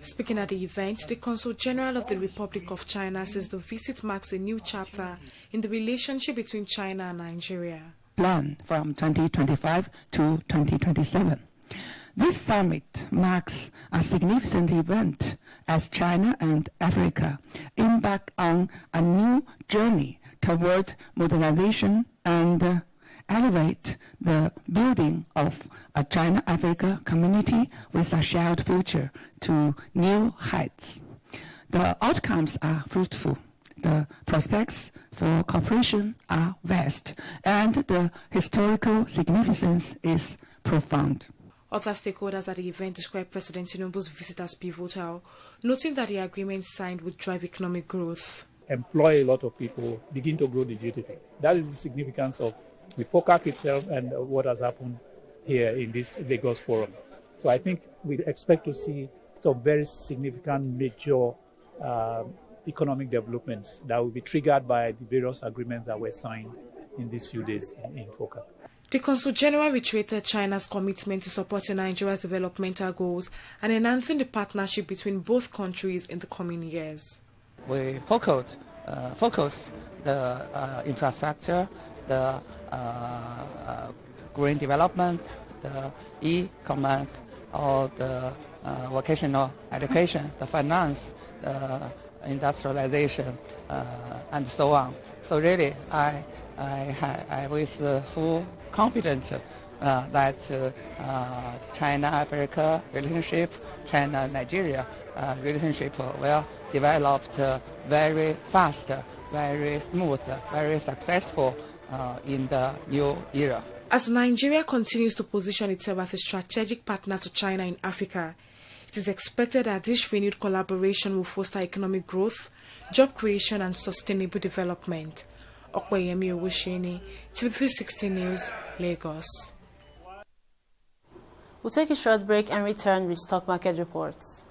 Speaking at the event, the Consul General of the Republic of China says the visit marks a new chapter in the relationship between China and Nigeria. Plan from 2025 to 2027. This summit marks a significant event as China and Africa embark on a new journey toward modernization and elevate the building of a China-Africa community with a shared future to new heights. The outcomes are fruitful. The prospects for cooperation are vast, and the historical significance is profound. Other stakeholders at the event described President Tinubu's visit as pivotal, noting that the agreement signed would drive economic growth. Employ a lot of people, begin to grow the GDP. That is the significance of the FOCAC itself and what has happened here in this Lagos forum. So I think we expect to see some very significant major economic developments that will be triggered by the various agreements that were signed in these few days in FOCAC. The Consul General reiterated China's commitment to supporting Nigeria's developmental goals and enhancing the partnership between both countries in the coming years. We focus the infrastructure, the green development, the e-commerce, or the vocational education, the finance, industrialization, and so on. So really, I with full confidence that China-Africa relationship, China-Nigeria relationship will develop very fast, very smooth, very successful in the new era. As Nigeria continues to position itself as a strategic partner to China in Africa, it is expected that this renewed collaboration will foster economic growth, job creation, and sustainable development. Okweyemi Owusheni, TV360 News, Lagos. We'll take a short break and return with stock market reports.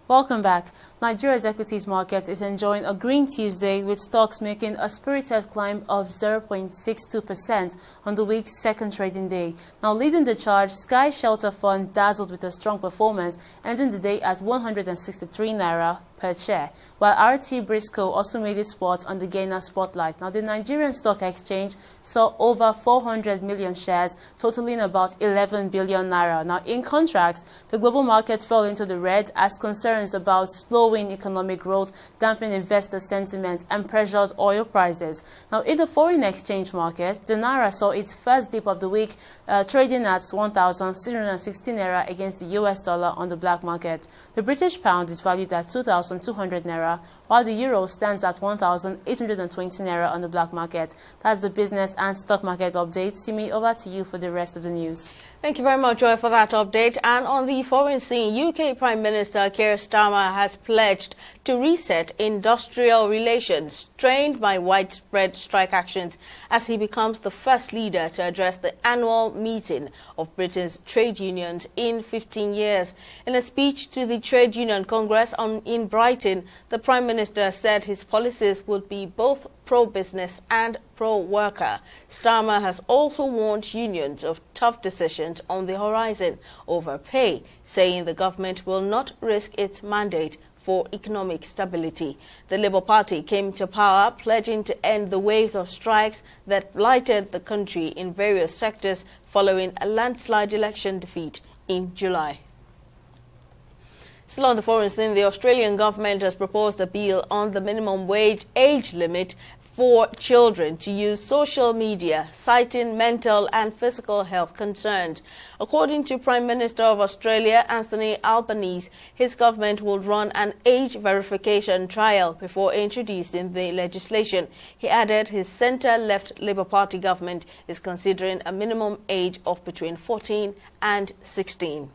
Welcome back. Nigeria's equities market is enjoying a green Tuesday, with stocks making a spirited climb of 0.62% on the week's second trading day. Now leading the charge, Sky Shelter Fund dazzled with a strong performance, ending the day at 163 naira per share, while RT Briscoe also made its spot on the gainer spotlight. Now the Nigerian Stock Exchange saw over 400 million shares, totaling about 11 billion naira. Now in contrast, the global market fell into the red as concerns about slowing economic growth dampened investor sentiment and pressured oil prices. Now in the foreign exchange market, the naira saw its first dip of the week, trading at 1,660 naira against the US dollar on the black market. The British pound is valued at 2,200 naira, while the euro stands at 1,820 naira on the black market. That's the business and stock market update. Simi, over to you for the rest of the news. Thank you very much, Joy, for that update. And on the foreign scene, UK Prime Minister Keir Starmer has pledged to reset industrial relations strained by widespread strike actions as he becomes the first leader to address the annual meeting of Britain's trade unions in 15 years. In a speech to the Trade Union Congress in Brighton, the Prime Minister said his policies would be both pro-business and pro-worker. Starmer has also warned unions of tough decisions on the horizon over pay, saying the government will not risk its mandate for economic stability. The Labour Party came to power pledging to end the waves of strikes that blighted the country in various sectors following a landslide election defeat in July. Still on the foreign scene, the Australian government has proposed a bill on the minimum wage age limit for children to use social media, citing mental and physical health concerns. According to Prime Minister of Australia, Anthony Albanese, his government will run an age verification trial before introducing the legislation. He added his centre-left Labour Party government is considering a minimum age of between 14 and 16.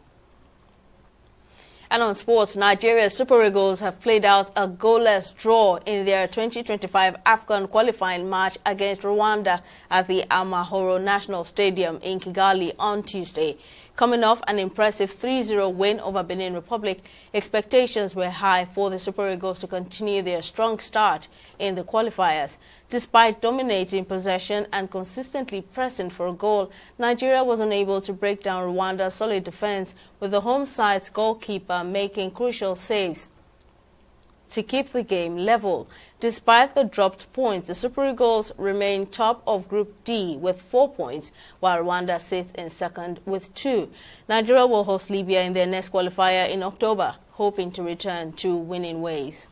And on sports, Nigeria's Super Eagles have played out a goalless draw in their 2025 AFCON qualifying match against Rwanda at the Amahoro National Stadium in Kigali on Tuesday. Coming off an impressive 3-0 win over Benin Republic, expectations were high for the Super Eagles to continue their strong start in the qualifiers. Despite dominating possession and consistently pressing for a goal, Nigeria was unable to break down Rwanda's solid defense, with the home side's goalkeeper making crucial saves to keep the game level. Despite the dropped points, the Super Eagles remain top of Group D with 4 points, while Rwanda sits in second with 2. Nigeria will host Libya in their next qualifier in October, hoping to return to winning ways.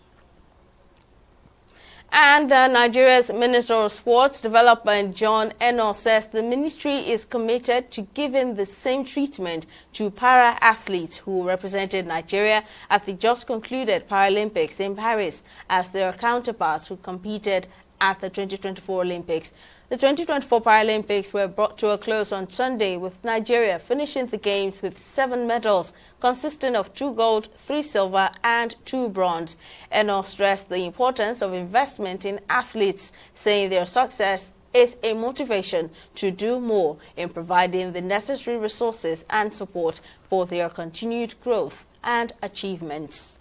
And Nigeria's Minister of Sports Development, John Eno, says the ministry is committed to giving the same treatment to para-athletes who represented Nigeria at the just concluded Paralympics in Paris as their counterparts who competed at the 2024 Olympics. The 2024 Paralympics were brought to a close on Sunday, with Nigeria finishing the games with 7 medals, consisting of 2 gold, 3 silver and 2 bronze. Eno stressed the importance of investment in athletes, saying their success is a motivation to do more in providing the necessary resources and support for their continued growth and achievements.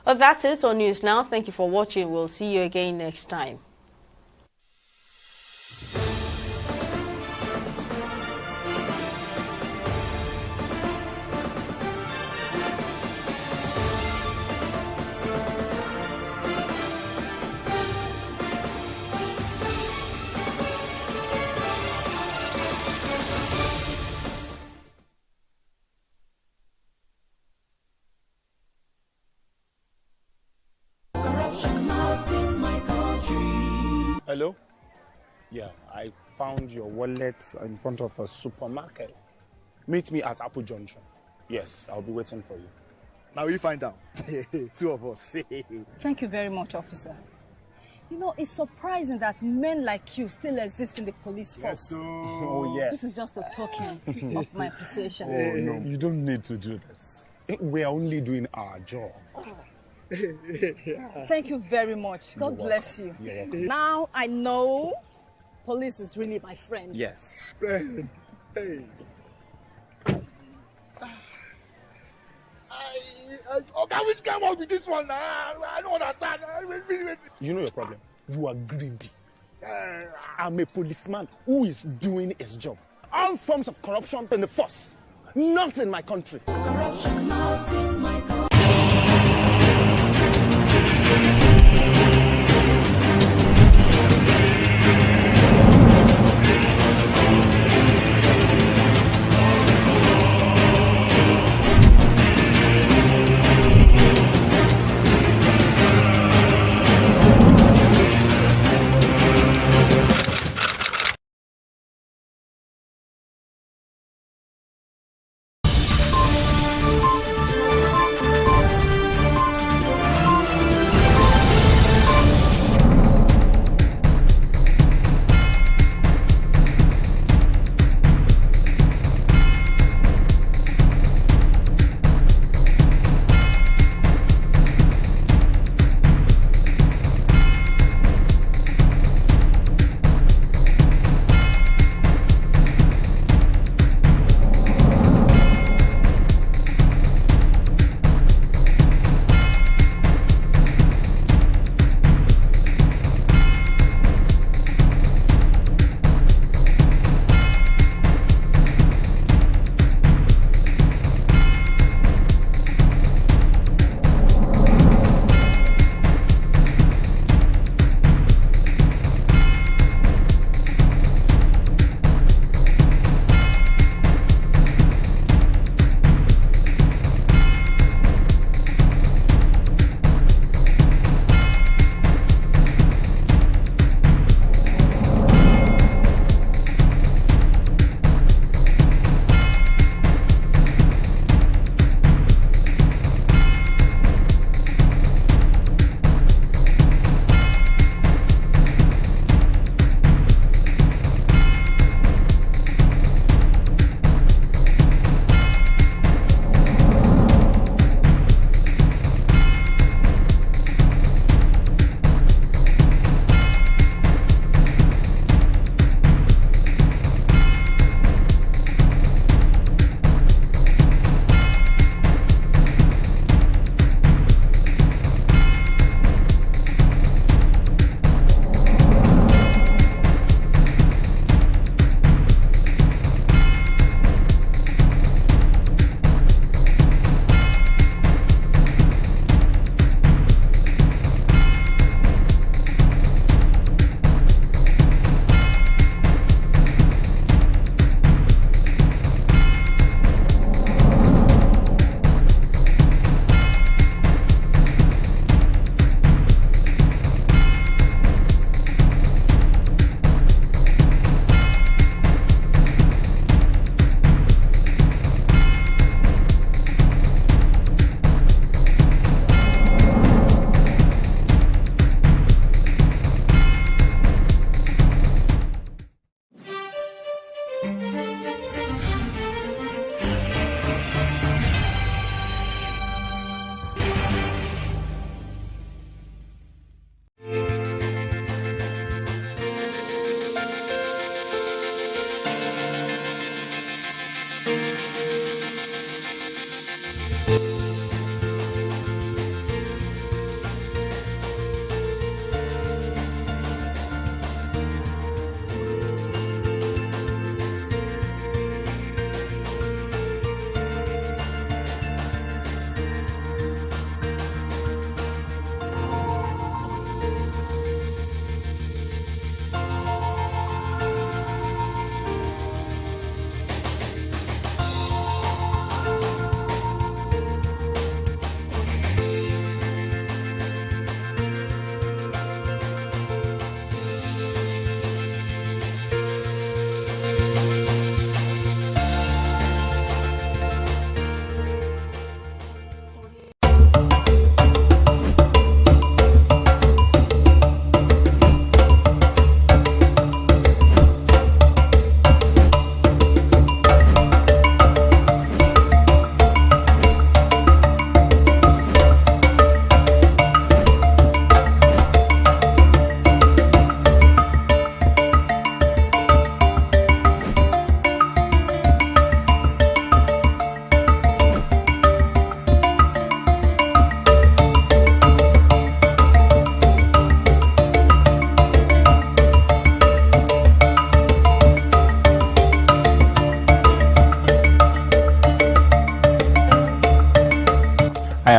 Well, that's it on News Now. Thank you for watching. We'll see you again next time. Hello? Yeah, I found your wallet in front of a supermarket. Meet me at Apple Junction. Yes, I'll be waiting for you. Now we find out. 2 of us. Thank you very much, officer. You know, it's surprising that men like you still exist in the police force. Yes, so... Oh, yes. This is just the token of my appreciation. Oh, no, you don't need to do this. We're only doing our job. Thank you very much. God bless you. You're welcome. Now I know police is really my friend. Yes. Friend. Hey. Okay, which came up with this one? I don't understand. You know your problem. You are greedy. I'm a policeman who is doing his job. All forms of corruption in the force, not in my country. Corruption not in my country.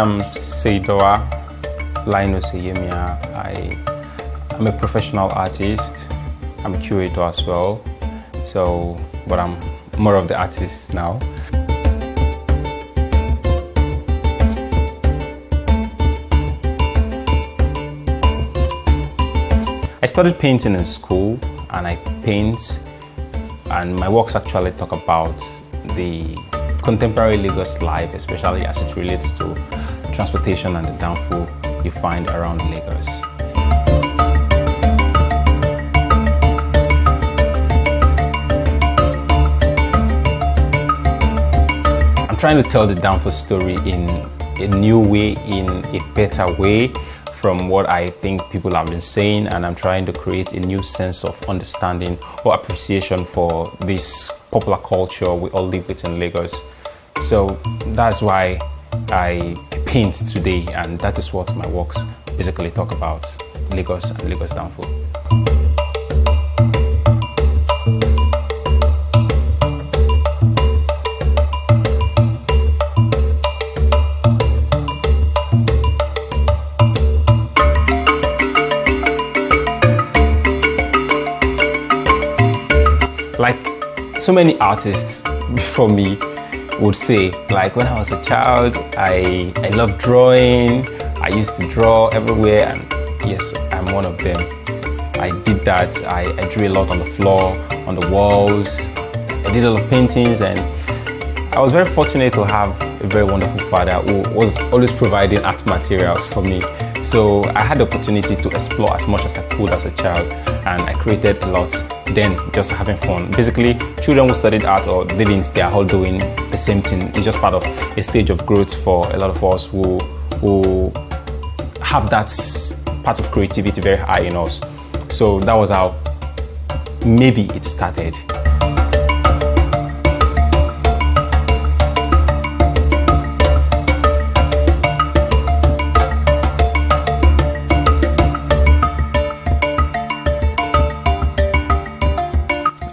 I'm Seidoa Linus Yemia. I'm a professional artist. I'm a curator as well. So, but I'm more of the artist now. I studied painting in school, and I paint, and my works actually talk about the contemporary Lagos life, especially as it relates to transportation and the downfall you find around Lagos. I'm trying to tell the downfall story in a new way, in a better way from what I think people have been saying, and I'm trying to create a new sense of understanding or appreciation for this popular culture we all live with in Lagos. So that's why I paint today, and that is what my works basically talk about, Lagos and Lagos downfall. Like so many artists before me would say, like when I was a child, I loved drawing. I used to draw everywhere, and yes, I'm one of them. I did that. I drew a lot on the floor, on the walls. I did a lot of paintings, and I was very fortunate to have a very wonderful father who was always providing art materials for me. So I had the opportunity to explore as much as I could as a child, and I created a lot. Then just having fun. Basically, children who studied art or didn't, they are all doing the same thing. It's just part of a stage of growth for a lot of us who have that part of creativity very high in us. So that was how maybe it started.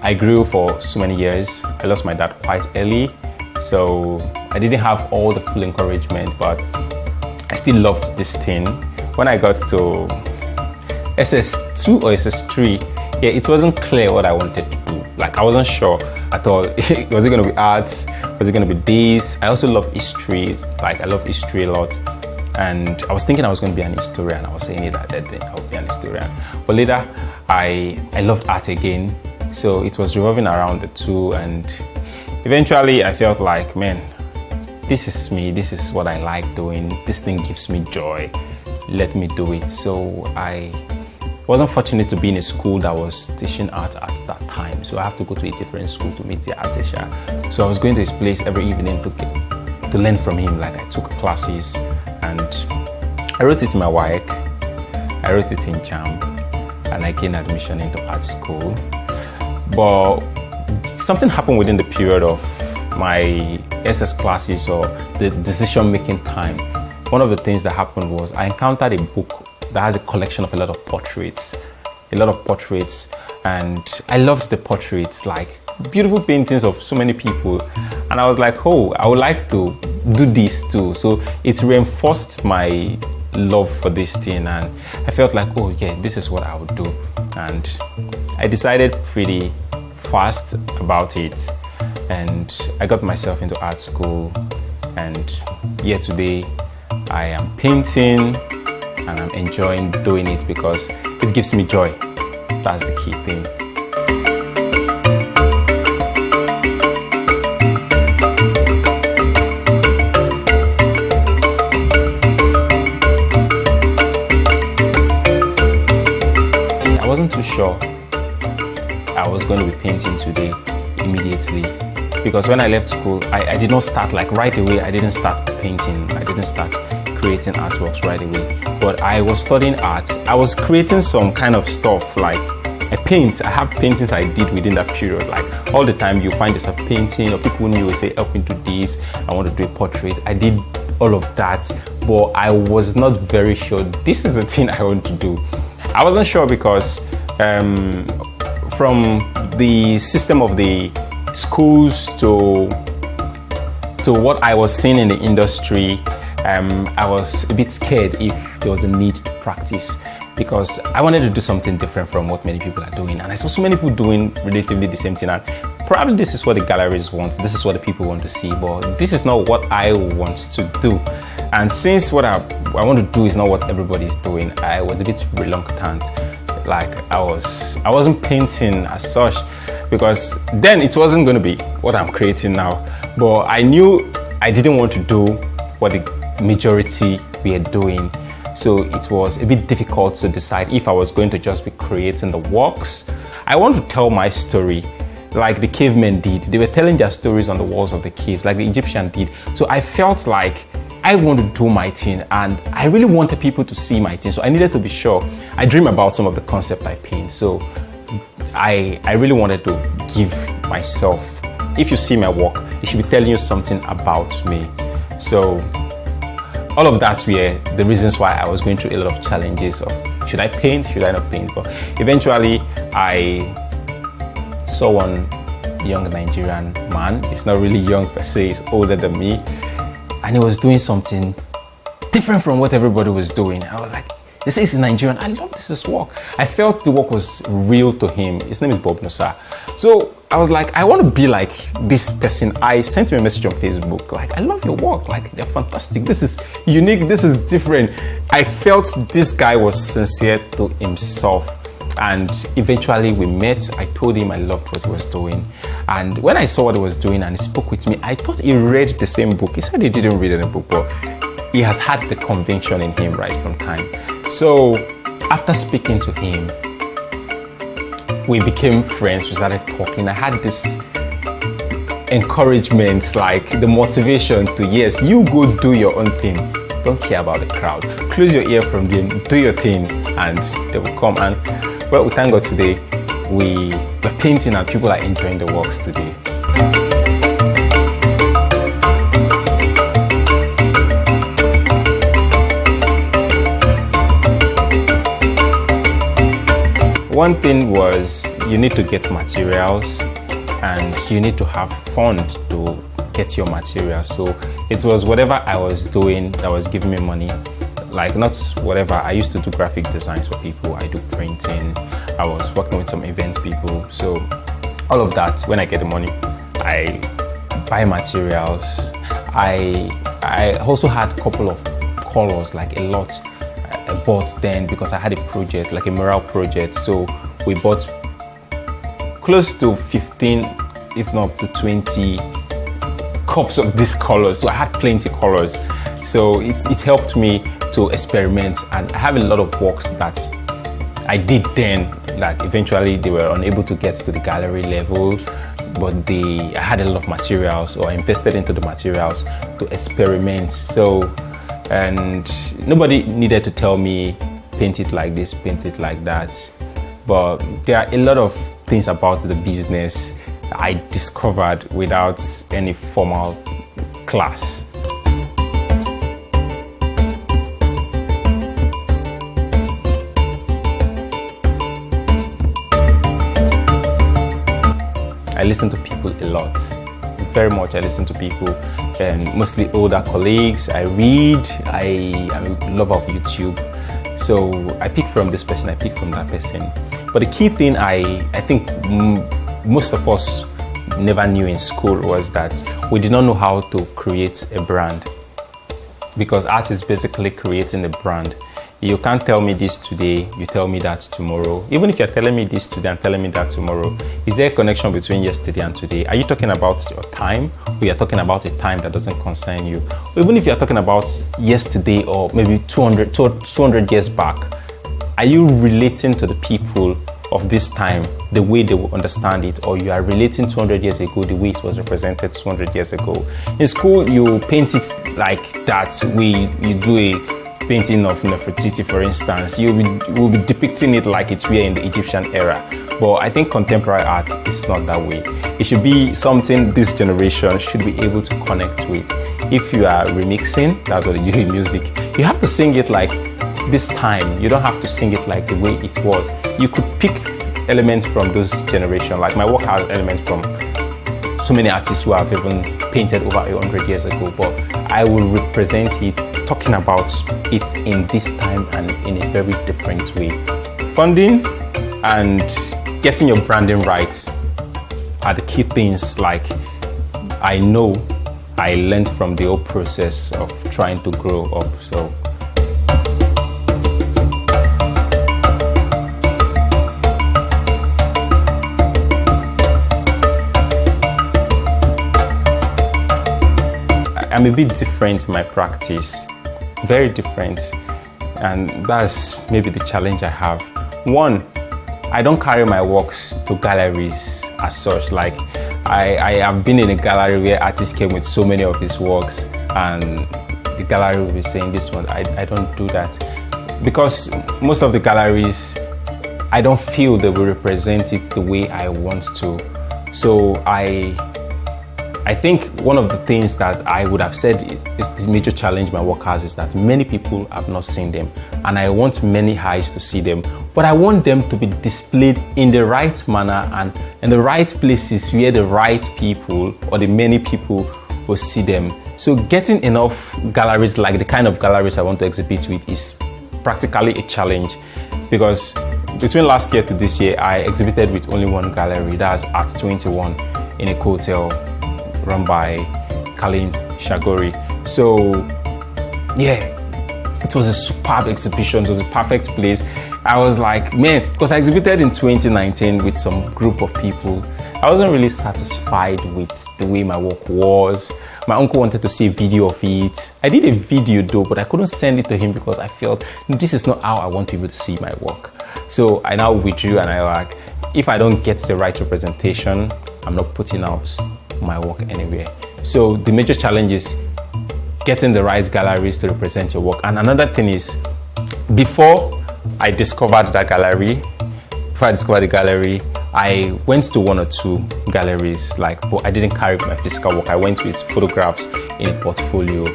I grew for so many years. I lost my dad quite early, so I didn't have all the full encouragement, but I still loved this thing. When I got to SS2 or SS3, yeah, it wasn't clear what I wanted to do. Like, I wasn't sure at all. Was it going to be art? Was it going to be this? I also love history. Like, I love history a lot. And I was thinking I was going to be an historian. I was saying it that day, I would be an historian. But later, I loved art again. So it was revolving around the two, and eventually I felt like, man, this is me, this is what I like doing, this thing gives me joy, let me do it. So I wasn't fortunate to be in a school that was teaching art at that time, so I have to go to a different school to meet the art teacher. So I was going to his place every evening to learn from him. Like, I took classes, and I wrote it in my WAEC, I wrote it in JAM, and I gained admission into art school. But something happened within the period of my SS classes, or the decision-making time. One of the things that happened was I encountered a book that has a collection of a lot of portraits, and I loved the portraits, like beautiful paintings of so many people. And I was like, oh, I would like to do this too. So it reinforced my love for this thing, and I felt like, oh yeah, this is what I would do. And I decided pretty fast about it, and I got myself into art school, and yet today I am painting and I'm enjoying doing it because it gives me joy. That's the key thing. I wasn't too sure I was going to be painting today immediately, because when I left school, I did not start like right away. I didn't start painting. I didn't start creating artworks right away. But I was studying art. I was creating some kind of stuff, like I paint. I have paintings I did within that period. Like all the time you find yourself painting, or people knew will say, help me do this. I want to do a portrait. I did all of that, but I was not very sure this is the thing I want to do. I wasn't sure because from the system of the schools to what I was seeing in the industry, I was a bit scared if there was a need to practice, because I wanted to do something different from what many people are doing, and I saw so many people doing relatively the same thing, and probably this is what the galleries want, this is what the people want to see, but this is not what I want to do. And since what I want to do is not what everybody's doing, I was a bit reluctant. Like I wasn't painting as such, because then it wasn't going to be what I'm creating now. But I knew I didn't want to do what the majority were doing. So it was a bit difficult to decide if I was going to just be creating the works. I want to tell my story like the cavemen did. They were telling their stories on the walls of the caves like the Egyptian did. So I felt like I want to do my thing, and I really wanted people to see my thing. So I needed to be sure. I dream about some of the concepts I paint. So I really wanted to give myself, if you see my work, it should be telling you something about me. So all of that were the reasons why I was going through a lot of challenges of should I paint, should I not paint? But eventually I saw one young Nigerian man. It's not really young per se, he's older than me. And he was doing something different from what everybody was doing. I was like, this is Nigerian. I love this work. I felt the work was real to him. His name is Bob Nusa. So I was like, I want to be like this person. I sent him a message on Facebook, like, I love your work. Like, they're fantastic. This is unique. This is different. I felt this guy was sincere to himself. And eventually we met. I told him I loved what he was doing. And when I saw what he was doing and he spoke with me, I thought he read the same book. He said he didn't read any book, but he has had the conviction in him right from time. So after speaking to him, we became friends. We started talking. I had this encouragement, like the motivation to, yes, you go do your own thing. Don't care about the crowd. Close your ear from them, do your thing, and they will come. And well, we thank God today, we're painting and people are enjoying the works today. One thing was you need to get materials and you need to have funds to get your materials. So it was whatever I was doing that was giving me money. Like not whatever, I used to do graphic designs for people, I do printing, I was working with some event people. So all of that, when I get the money, I buy materials. I also had a couple of colors, like a lot. I bought then because I had a project, like a mural project. So we bought close to 15, if not to 20 cups of these colors. So I had plenty of colors. So it helped me to experiment, and I have a lot of works that I did then that eventually they were unable to get to the gallery level, but I had a lot of materials, or I invested into the materials to experiment. So, and nobody needed to tell me paint it like this, paint it like that, but there are a lot of things about the business I discovered without any formal class. I listen to people a lot, very much. I listen to people, and mostly older colleagues. I read, I'm a lover of YouTube. So I pick from this person, I pick from that person. But the key thing I think most of us never knew in school was that we did not know how to create a brand, because art is basically creating a brand. You can't tell me this today, you tell me that tomorrow. Even if you're telling me this today and telling me that tomorrow, is there a connection between yesterday and today? Are you talking about your time, or you're talking about a time that doesn't concern you? Even if you're talking about yesterday or maybe 200 years back, are you relating to the people of this time the way they will understand it, or you are relating 200 years ago the way it was represented 200 years ago? In school, you paint it like that way. You do a painting of Nefertiti, for instance, you will be depicting it like it's in the Egyptian era. But I think contemporary art is not that way. It should be something this generation should be able to connect with. If you are remixing, that's what you do in music, you have to sing it like this time. You don't have to sing it like the way it was. You could pick elements from those generations. Like my work has elements from so many artists who have even painted over 100 years ago, but I will represent it, talking about it in this time and in a very different way. Funding and getting your branding right are the key things. Like, I know I learned from the whole process of trying to grow up. So I'm a bit different in my practice, very different, and that's maybe the challenge I have. One, I don't carry my works to galleries as such. Like, I have been in a gallery where artists came with so many of his works, and the gallery will be saying, this one, I don't do that. Because most of the galleries, I don't feel they will represent it the way I want to. So I think one of the things that I would have said is the major challenge my work has is that many people have not seen them, and I want many eyes to see them, but I want them to be displayed in the right manner and in the right places where the right people or the many people will see them. So getting enough galleries, like the kind of galleries I want to exhibit with, is practically a challenge, because between last year to this year, I exhibited with only one gallery, that's Art 21 in a hotel run by Kalim Shagori. So yeah, it was a superb exhibition. It was a perfect place. I was like, man, because I exhibited in 2019 with some group of people. I wasn't really satisfied with the way my work was. My uncle wanted to see a video of it. I did a video though, but I couldn't send it to him because I felt this is not how I want people to see my work. So I now withdrew, and I like, if I don't get the right representation, I'm not putting out my work anywhere. So the major challenge is getting the right galleries to represent your work. And another thing is, before I discovered the gallery, I went to one or two galleries, but I didn't carry my physical work. I went with photographs in a portfolio.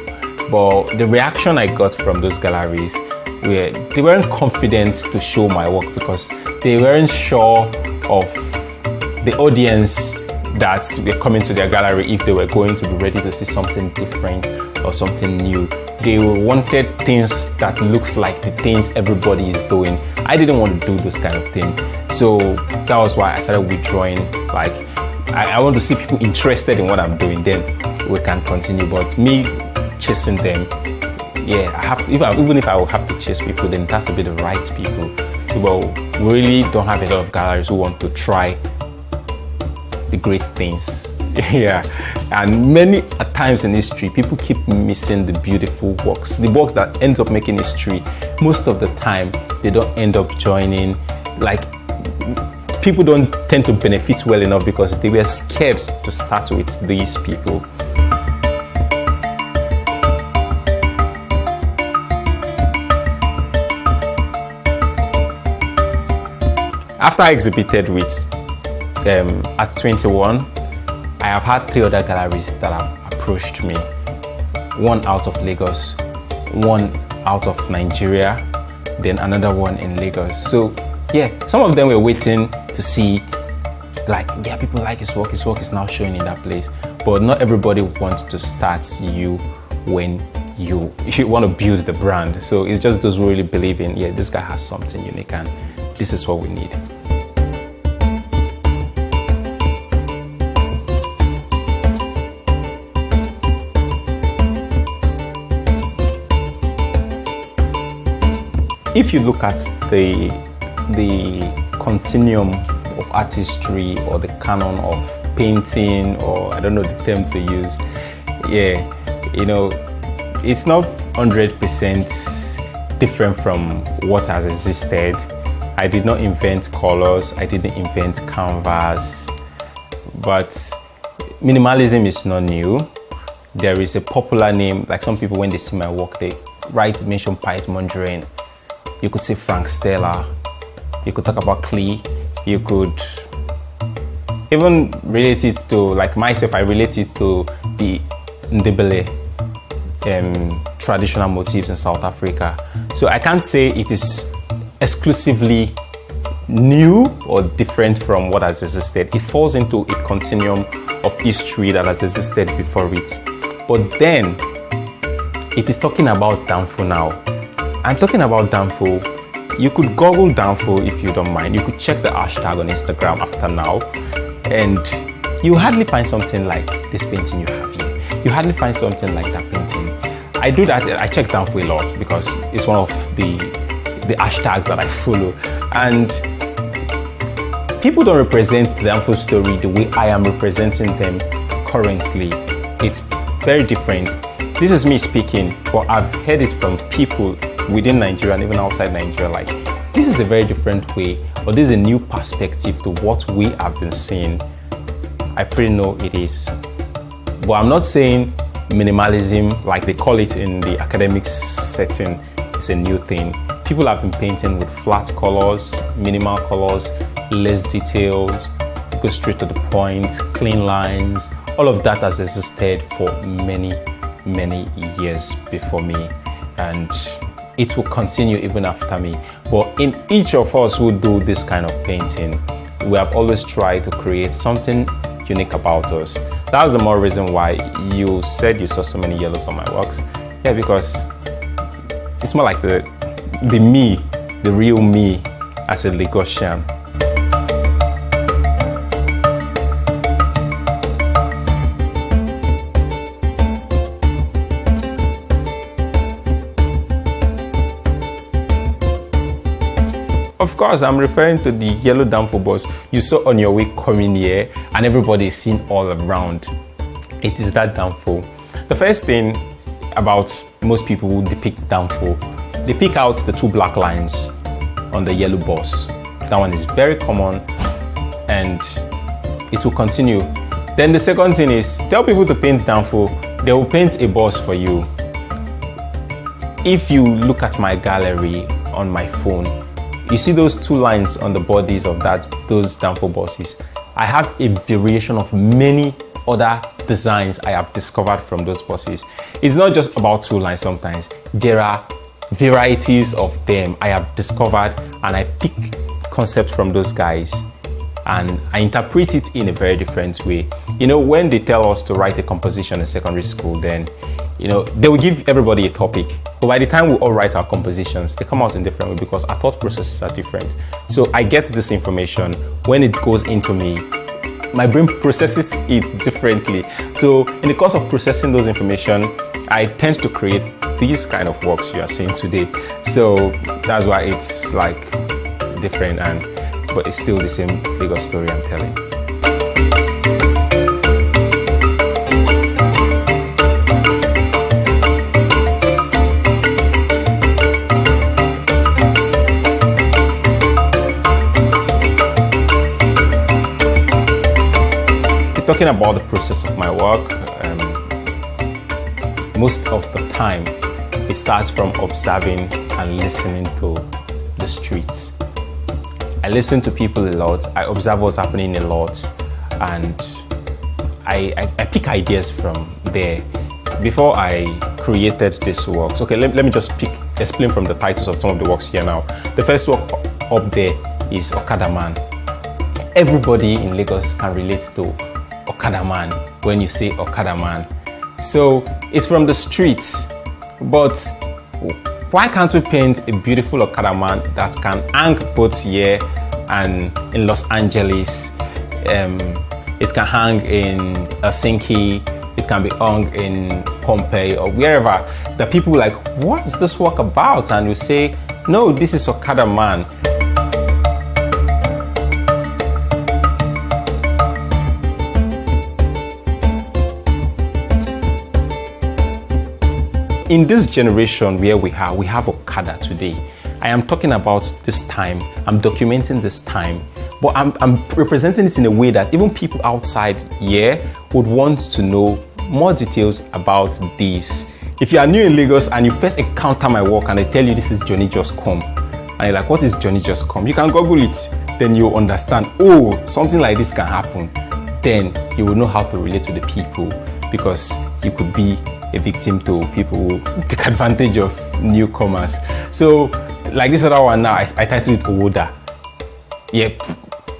But the reaction I got from those galleries were, they weren't confident to show my work because they weren't sure of the audience that were coming to their gallery, if they were going to be ready to see something different or something new. They wanted things that looks like the things everybody is doing. I didn't want to do those kind of things. So that was why I started withdrawing. Like, I want to see people interested in what I'm doing, then we can continue. But me chasing them, yeah, even if I will have to chase people, then it has to be the right people. So, well, we really don't have a lot of galleries who want to try the great things. Yeah, and many times in history, people keep missing the beautiful works, the works that end up making history. Most of the time, they don't end up joining. Like, people don't tend to benefit well enough because they were scared to start with these people. After I exhibited with at 21, I have had 3 other galleries that have approached me. One out of Lagos, one out of Nigeria, then another one in Lagos. So yeah, some of them were waiting to see, like, yeah, people like his work is now showing in that place. But not everybody wants to start you when you want to build the brand. So it's just those who really believe in, yeah, this guy has something unique and this is what we need. If you look at the continuum of artistry or the canon of painting, or I don't know the term to use, yeah, you know, it's not 100% different from what has existed. I did not invent colors, I didn't invent canvas, but minimalism is not new. There is a popular name, like some people when they see my work, they mention Piet Mondrian. You could say Frank Stella, you could talk about Klee, you could even relate it to, like myself, I relate it to the Ndebele traditional motifs in South Africa. So I can't say it is exclusively new or different from what has existed. It falls into a continuum of history that has existed before it. But then, it is talking about Danfo now. And talking about Danfo, you could Google Danfo if you don't mind. You could check the hashtag on Instagram after now, and you hardly find something like this painting you have here. You hardly find something like that painting. I do that. I check Danfo a lot because it's one of the hashtags that I follow, and people don't represent the Danfo story the way I am representing them currently. It's very different. This is me speaking, but I've heard it from people within Nigeria and even outside Nigeria, like, this is a very different way, or this is a new perspective to what we have been seeing. I pretty know it is. But I'm not saying minimalism, like they call it in the academic setting, is a new thing. People have been painting with flat colors, minimal colors, less details, go straight to the point, clean lines. All of that has existed for many years before me, and it will continue even after me. But in each of us who do this kind of painting, we have always tried to create something unique about us. That's the more reason why you said you saw so many yellows on my works. Yeah, because it's more like the me, the real me as a Lagosian. Of course, I'm referring to the yellow Danfo bus you saw on your way coming here and everybody is seen all around. It is that Danfo. The first thing about most people who depict Danfo, they pick out the two black lines on the yellow bus. That one is very common and it will continue. Then the second thing is, tell people to paint Danfo, they will paint a bus for you. If you look at my gallery on my phone, you see those two lines on the bodies of those Danfo buses. I have a variation of many other designs I have discovered from those buses. It's not just about two lines sometimes. There are varieties of them I have discovered, and I pick concepts from those guys and I interpret it in a very different way. You know, when they tell us to write a composition in secondary school, then they will give everybody a topic. But by the time we all write our compositions, they come out in different ways because our thought processes are different. So I get this information. When it goes into me, my brain processes it differently. So in the course of processing those information, I tend to create these kind of works you are seeing today. So that's why it's like different, but it's still the same Lagos story I'm telling. Talking about the process of my work, most of the time it starts from observing and listening to the streets. I listen to people a lot, I observe what's happening a lot, and I pick ideas from there. Before I created these works, okay, let me just explain from the titles of some of the works here now. The first work up there is Okada Man. Everybody in Lagos can relate to Okada Man when you say Okada Man. So it's from the streets, but why can't we paint a beautiful Okada Man that can hang both here and in Los Angeles? It can hang in Helsinki, it can be hung in Pompeii or wherever. The people like, what is this work about? And we say, no, this is Okada Man. In this generation where we have Okada today, I am talking about this time, I'm documenting this time, but I'm representing it in a way that even people outside here would want to know more details about this. If you are new in Lagos and you first encounter my work and I tell you this is Johnny Just Come, and you're like, what is Johnny Just Come? You can Google it, then you understand, oh, something like this can happen. Then you will know how to relate to the people, because you could be a victim to people who take advantage of newcomers. So, like this other one now, I titled it Owoda. Yeah,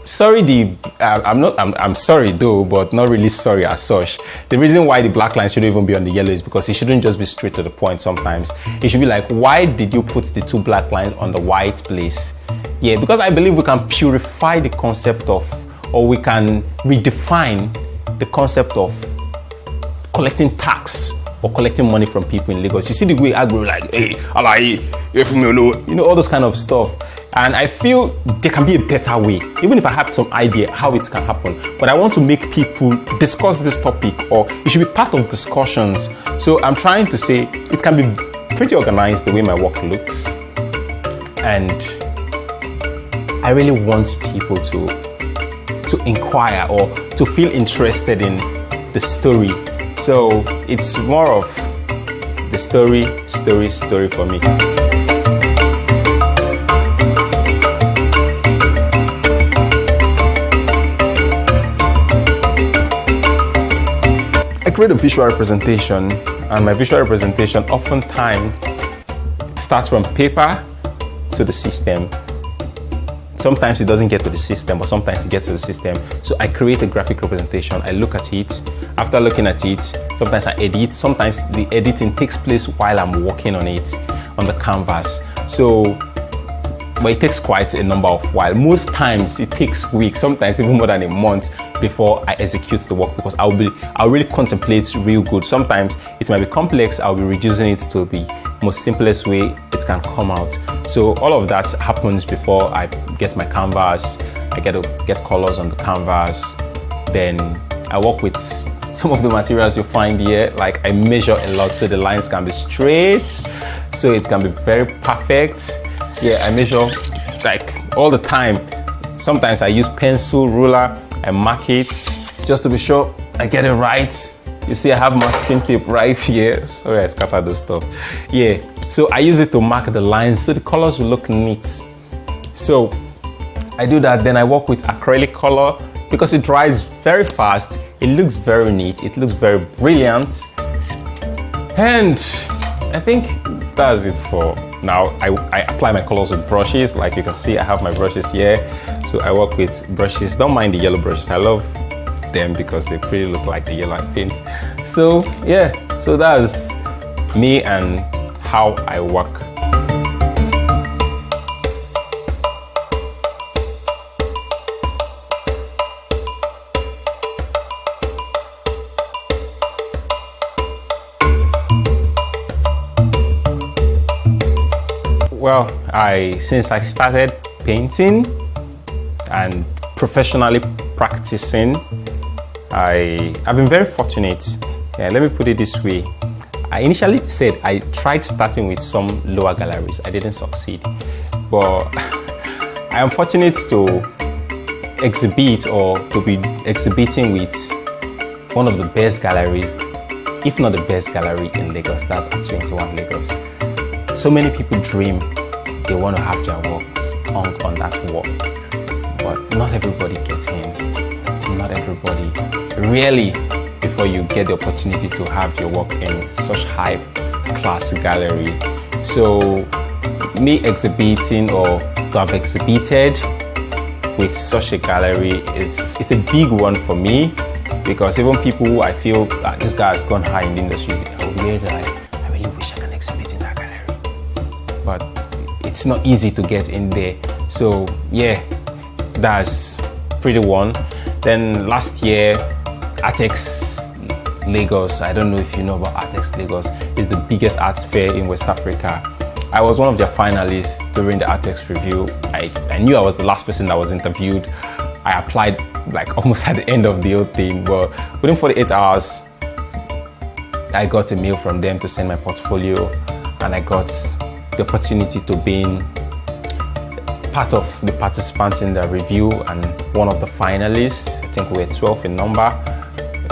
sorry, I'm sorry though, but not really sorry as such. The reason why the black line shouldn't even be on the yellow is because it shouldn't just be straight to the point sometimes. It should be like, why did you put the 2 black lines on the white place? Yeah, because I believe we can purify the concept of, or we can redefine the concept of collecting tax or collecting money from people in Lagos. You see the way I go like, hey, you know, all those kind of stuff. And I feel there can be a better way, even if I have some idea how it can happen. But I want to make people discuss this topic, or it should be part of discussions. So I'm trying to say it can be pretty organized the way my work looks. And I really want people to inquire or to feel interested in the story. So it's more of the story for me. I create a visual representation, and my visual representation oftentimes starts from paper to the system. Sometimes it doesn't get to the system, but sometimes it gets to the system. So I create a graphic representation, I look at it. After looking at it, sometimes I edit. Sometimes the editing takes place while I'm working on it, on the canvas. So, but it takes quite a number of while. Most times it takes weeks, sometimes even more than a month before I execute the work, because I'll really contemplate real good. Sometimes it might be complex, I'll be reducing it to the most simplest way it can come out. So all of that happens before I get my canvas. I get to get colors on the canvas. Then I work with some of the materials you find here. Like I measure a lot so the lines can be straight, so it can be very perfect. Yeah, I measure like all the time. Sometimes I use pencil, ruler, I mark it just to be sure I get it right. You see I have masking tape right here. Sorry I scattered the stuff. Yeah, so I use it to mark the lines so the colors will look neat. So I do that, then I work with acrylic color because it dries very fast. It looks very neat, it looks very brilliant. And I think that's it for now. I apply my colors with brushes. Like you can see, I have my brushes here. So I work with brushes. Don't mind the yellow brushes. I love them because they pretty look like the yellow I paint. So yeah, so that's me and how I work. Well, since I started painting and professionally practicing, I've been very fortunate. Yeah, let me put it this way. I initially said I tried starting with some lower galleries. I didn't succeed, but I am fortunate to exhibit or to be exhibiting with one of the best galleries, if not the best gallery in Lagos. That's at 21 Lagos. So many people dream they want to have their works hung on that wall, but not everybody gets in. Not everybody. Really, before you get the opportunity to have your work in such high class gallery. So me exhibiting or to have exhibited with such a gallery, it's a big one for me, because even people who I feel this guy has gone high in the industry, they're really like, I really wish I can exhibit in that gallery. But it's not easy to get in there. So yeah, that's pretty one. Then last year, Artex Lagos, I don't know if you know about Artex Lagos, is the biggest arts fair in West Africa. I was one of their finalists during the Artex review. I knew I was the last person that was interviewed. I applied like almost at the end of the whole thing, but within 48 hours, I got a mail from them to send my portfolio, and I got the opportunity to be part of the participants in the review and one of the finalists. I think we were 12 in number,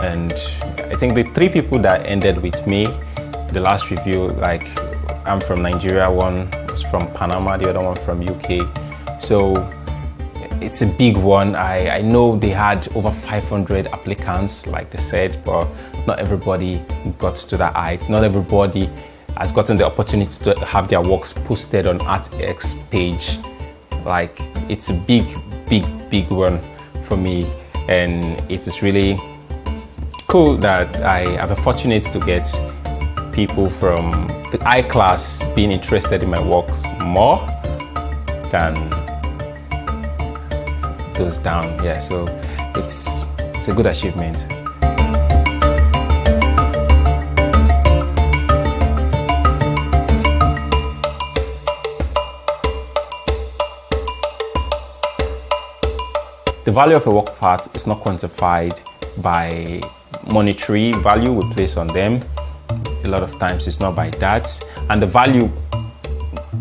and I think the 3 people that ended with me, the last review, like I'm from Nigeria, one was from Panama, the other one from UK. So it's a big one. I know they had over 500 applicants, like they said, but not everybody got to that height. Not everybody has gotten the opportunity to have their works posted on ArtX page. Like, it's a big big one for me, and it is really cool that I have been fortunate to get people from the high class being interested in my work more than those down. Yeah, so it's a good achievement. The value of a work part is not quantified by monetary value we place on them. A lot of times it's not by that. And the value,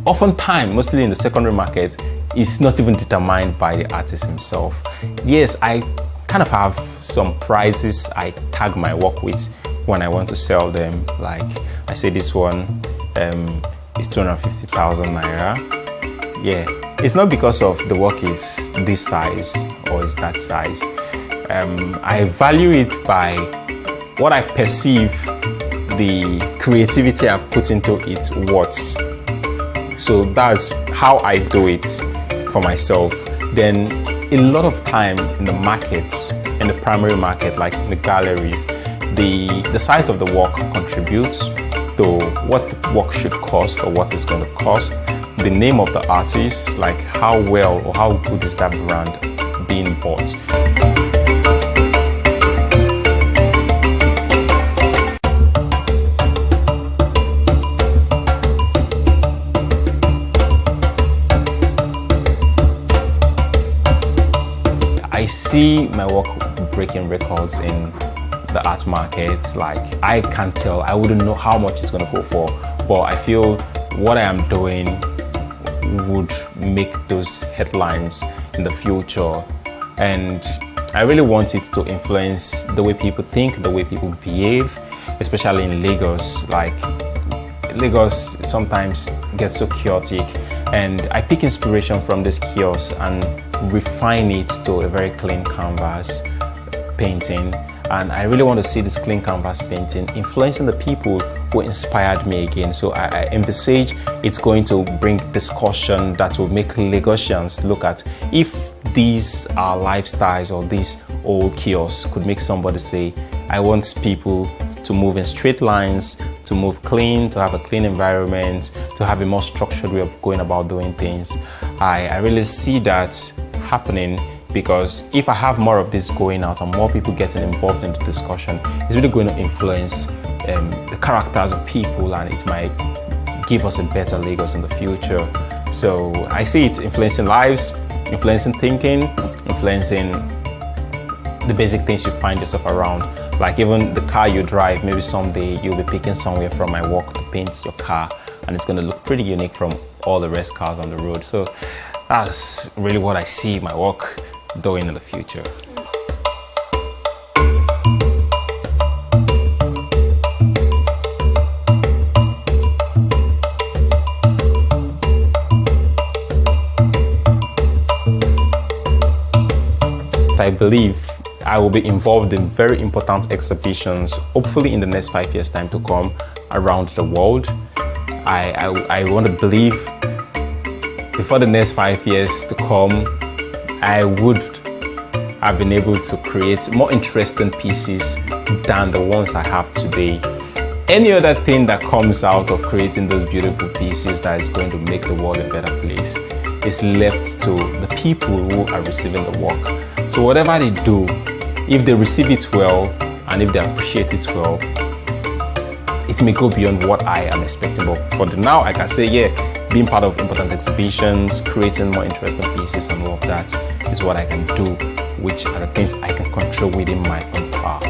oftentimes, mostly in the secondary market, is not even determined by the artist himself. Yes, I kind of have some prices I tag my work with when I want to sell them. Like I say this one is 250,000 naira. Yeah, it's not because of the work is this size or is that size. I value it by what I perceive the creativity I've put into it worth. So that's how I do it for myself. Then a lot of time in the market, in the primary market, like the galleries, the size of the work contributes to what the work should cost or what it's going to cost. The name of the artist, like how well or how good is that brand being bought. I see my work breaking records in the art market. Like I can't tell, I wouldn't know how much it's gonna go for, but I feel what I am doing would make those headlines in the future, and I really want it to influence the way people think, the way people behave, especially in Lagos. Like Lagos sometimes gets so chaotic, and I pick inspiration from this chaos and refine it to a very clean canvas painting. And I really want to see this clean canvas painting influencing the people who inspired me again. So I envisage it's going to bring discussion that will make Lagosians look at if these are lifestyles or these old kiosks could make somebody say, I want people to move in straight lines, to move clean, to have a clean environment, to have a more structured way of going about doing things. I really see that happening, because if I have more of this going out and more people getting involved in the discussion, it's really going to influence the characters of people, and it might give us a better Lagos in the future. So I see it influencing lives, influencing thinking, influencing the basic things you find yourself around. Like even the car you drive, maybe someday you'll be picking somewhere from my work to paint your car, and it's going to look pretty unique from all the rest cars on the road. So that's really what I see my work doing in the future. I believe I will be involved in very important exhibitions, hopefully in the next 5 years' time to come, around the world. I want to believe before the next 5 years to come, I would have been able to create more interesting pieces than the ones I have today. Any other thing that comes out of creating those beautiful pieces that is going to make the world a better place is left to the people who are receiving the work. So whatever they do, if they receive it well and if they appreciate it well, it may go beyond what I am expecting. But for now, I can say, yeah, being part of important exhibitions, creating more interesting pieces and all of that is what I can do, which are the things I can control within my own power.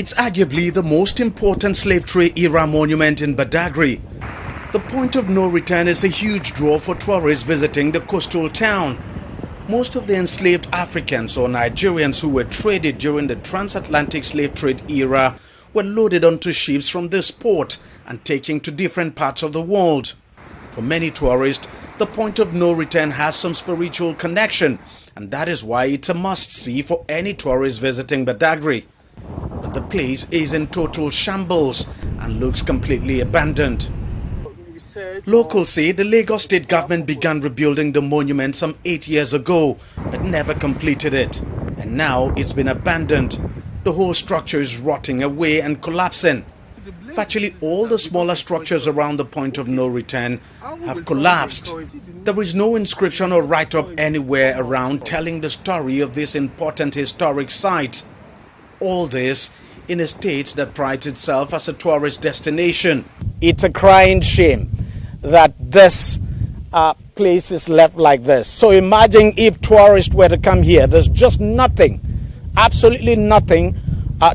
It's arguably the most important slave trade era monument in Badagry. The point of no return is a huge draw for tourists visiting the coastal town. Most of the enslaved Africans or Nigerians who were traded during the transatlantic slave trade era were loaded onto ships from this port and taken to different parts of the world. For many tourists, the point of no return has some spiritual connection, and that is why it's a must-see for any tourist visiting Badagry. But the place is in total shambles and looks completely abandoned. Locals say the Lagos state government began rebuilding the monument some 8 years ago, but never completed it. And now it's been abandoned. The whole structure is rotting away and collapsing. Virtually all the smaller structures around the point of no return have collapsed. There is no inscription or write-up anywhere around telling the story of this important historic site. All this in a state that prides itself as a tourist destination. It's a crying shame that this place is left like this. So imagine if tourists were to come here. There's just nothing, absolutely nothing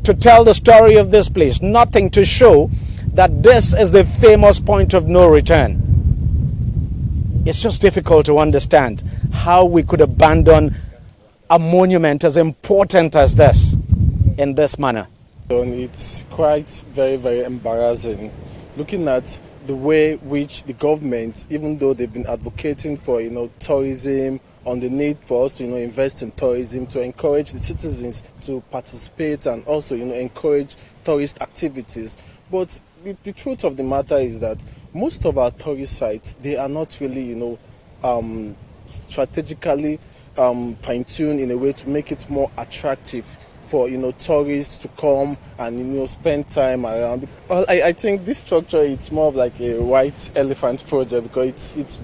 to tell the story of this place. Nothing to show that this is the famous point of no return. It's just difficult to understand how we could abandon a monument as important as this in this manner. It's quite very embarrassing looking at the way which the government, even though they've been advocating for tourism, on the need for us to invest in tourism, to encourage the citizens to participate and also encourage tourist activities. But the truth of the matter is that most of our tourist sites, they are not really strategically fine-tuned in a way to make it more attractive for tourists to come and spend time around. Well, I think this structure, it's more of like a white elephant project because it's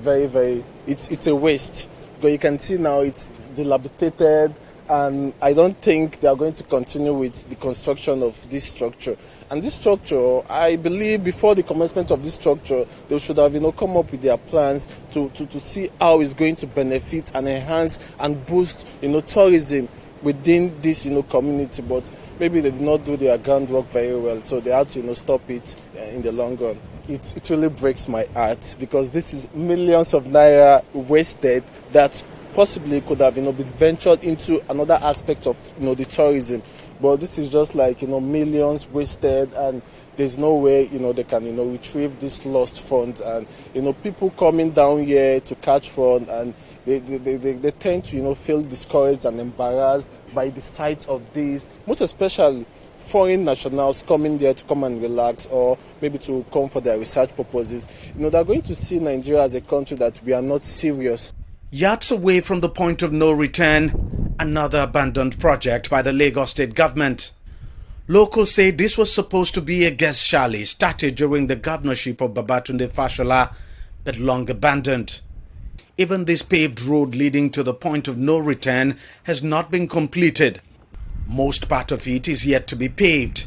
it's a waste. Because you can see now it's dilapidated, and I don't think they are going to continue with the construction of this structure. And this structure, I believe before the commencement of this structure, they should have come up with their plans to see how it's going to benefit and enhance and boost tourism within this community. But maybe they did not do their groundwork very well, so they had to stop it in the long run. It really breaks my heart because this is millions of naira wasted that possibly could have been ventured into another aspect of the tourism. But this is just like millions wasted, and there's no way they can retrieve this lost funds. And people coming down here to catch fun, and they tend to feel discouraged and embarrassed by the sight of these, most especially foreign nationals coming there to come and relax, or maybe to come for their research purposes. They're going to see Nigeria as a country that we are not serious. Yards away from the point of no return, another abandoned project by the Lagos state government. Locals say this was supposed to be a guest chalet started during the governorship of Babatunde Fashola, but long abandoned. Even this paved road leading to the point of no return has not been completed. Most part of it is yet to be paved.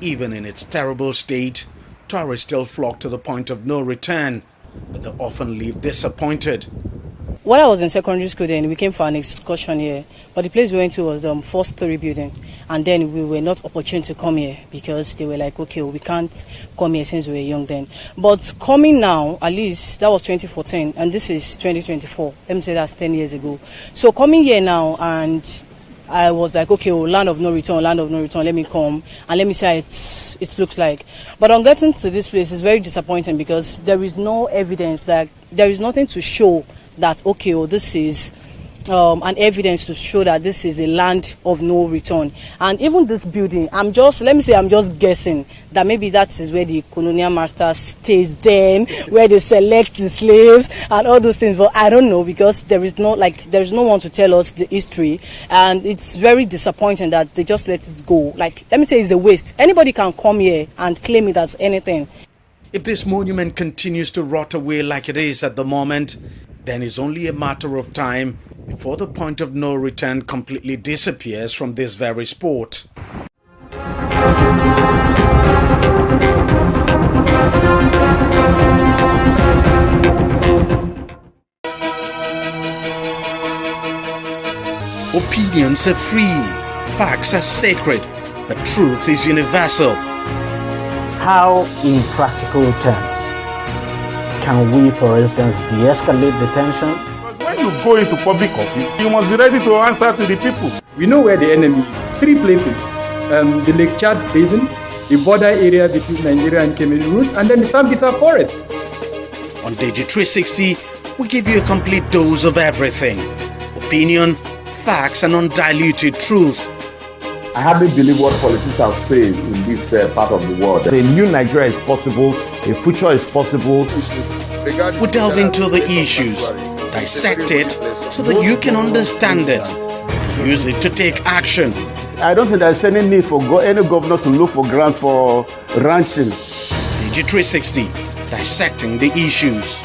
Even in its terrible state, tourists still flock to the point of no return, but they often leave disappointed. When I was in secondary school then, we came for an excursion here, but the place we went to was 4-story building, and then we were not opportune to come here because they were like, okay, we can't come here since we were young then. But coming now, at least, that was 2014, and this is 2024, let me say that's 10 years ago. So coming here now, and I was like, okay, land of no return, let me come and let me see how it looks like. But on getting to this place, it's very disappointing because there is no evidence, that there is nothing to show that, okay, this is an evidence to show that this is a land of no return. And even this building, I'm just guessing that maybe that is where the colonial master stays then, where they select the slaves and all those things. But I don't know, because there is no one to tell us the history, and it's very disappointing that they just let it go. Like, let me say, it's a waste. Anybody can come here and claim it as anything. If this monument continues to rot away like it is at the moment, then it's only a matter of time before the point of no return completely disappears from this very spot. Opinions are free, facts are sacred. but truth is universal. How, in practical terms, can we, for instance, de-escalate the tension? When you go into public office, you must be ready to answer to the people. We know where the enemy is. 3 places. The Lake Chad Basin, the border area between Nigeria and Cameroon, and then the Sambisa Forest. On TV360, we give you a complete dose of everything. Opinion, facts, and undiluted truth. I hardly believe what politicians are saying in this part of the world. A new Nigeria is possible, a future is possible. We delve into the issues, dissect it so that you can understand it. Use it to take action. I don't think there's any need for any governor to look for grant for ranching. TV360, dissecting the issues.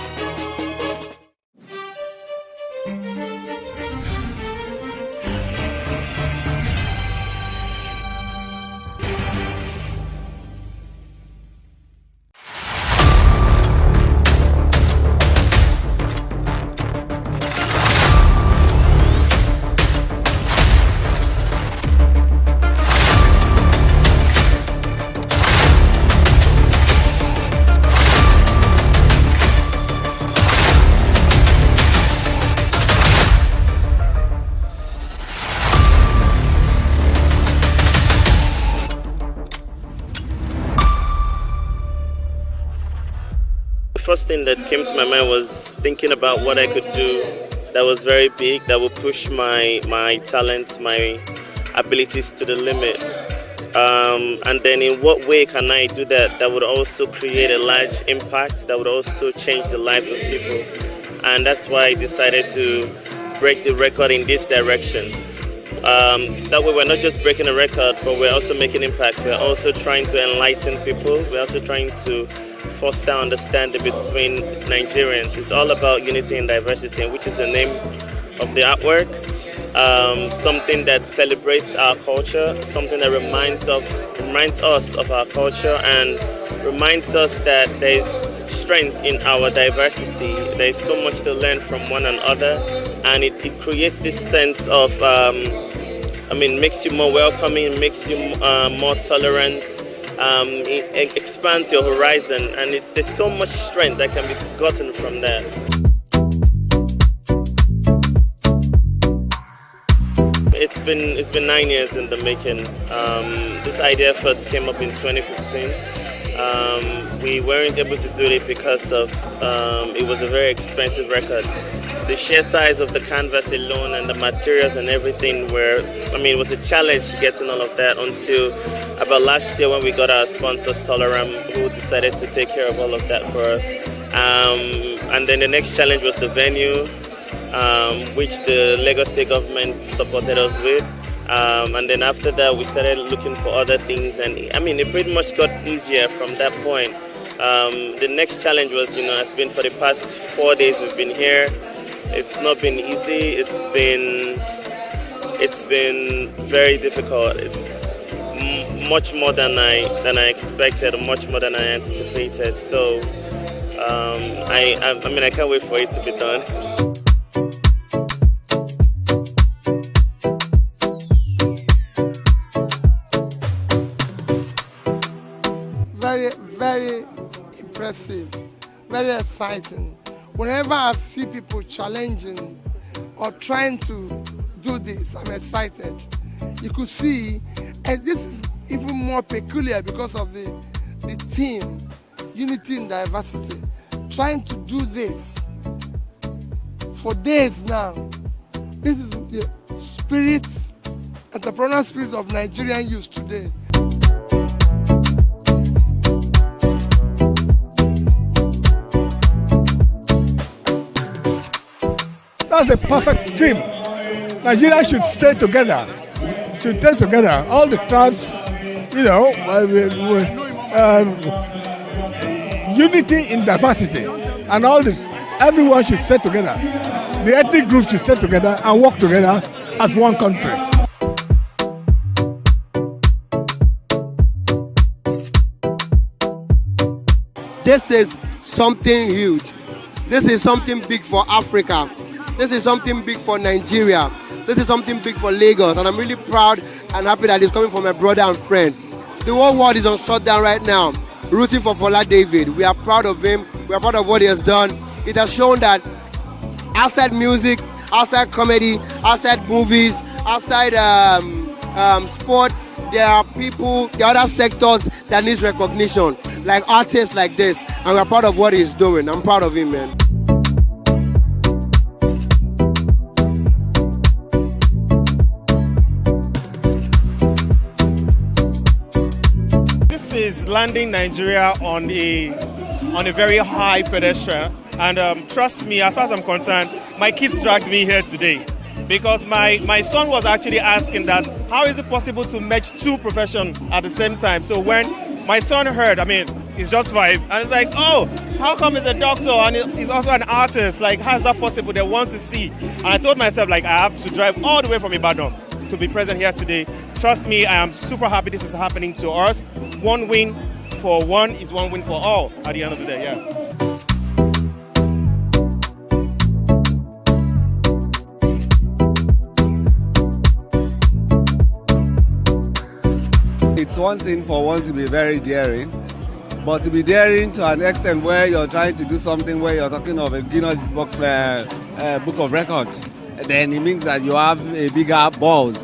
First thing that came to my mind was thinking about what I could do that was very big, that would push my talents, my abilities to the limit. And then in what way can I do that would also create a large impact, that would also change the lives of people. And that's why I decided to break the record in this direction. That way we're not just breaking a record, but we're also making impact. We're also trying to enlighten people. We're also trying to foster understanding between Nigerians. It's all about unity and diversity, which is the name of the artwork. Something that celebrates our culture, something that reminds us of our culture and reminds us that there is strength in our diversity. There is so much to learn from one another, and it creates this sense of, makes you more welcoming, makes you more tolerant. It expands your horizon, and there's so much strength that can be gotten from that. It's been 9 years in the making. This idea first came up in 2015. We weren't able to do it because of it was a very expensive record. The sheer size of the canvas alone and the materials and everything it was a challenge getting all of that until about last year when we got our sponsors, Toleram, who decided to take care of all of that for us. And then the next challenge was the venue, which the Lagos State government supported us with. And then after that, we started looking for other things, and it pretty much got easier from that point. The next challenge was, it's been for the past 4 days we've been here. It's not been easy. It's been very difficult. It's much more than I expected, much more than I anticipated. So I can't wait for it to be done. Very, very impressive, very exciting. Whenever I see people challenging or trying to do this, I'm excited. You could see, and this is even more peculiar because of the theme, unity and diversity. Trying to do this for days now. This is the spirit, entrepreneurial spirit of Nigerian youth today. That's a perfect theme. Nigeria should stay together. All the tribes, unity in diversity, and all this. Everyone should stay together. The ethnic groups should stay together and work together as one country. This is something huge. This is something big for Africa. This is something big for Nigeria. This is something big for Lagos. And I'm really proud and happy that it's coming from a brother and friend. The whole world is on shutdown right now, rooting for Fola David. We are proud of him. We are proud of what he has done. It has shown that outside music, outside comedy, outside movies, outside sport, there are people, there are other sectors that needs recognition, like artists like this. And we're proud of what he's doing. I'm proud of him, man. This is landing Nigeria on a very high pedestal. And trust me, as far as I'm concerned, my kids dragged me here today because my son was actually asking that, how is it possible to merge two professions at the same time? So when my son heard, I mean, he's just 5, and it's like, oh, how come he's a doctor and he's also an artist? Like, how is that possible? They want to see. And I told myself, like, I have to drive all the way from Ibadan to be present here today. Trust me, I am super happy this is happening to us. One win for one is one win for all at the end of the day, yeah. It's one thing for one to be very daring, but to be daring to an extent where you're trying to do something where you're talking of a Guinness Book of Records, then it means that you have a bigger balls.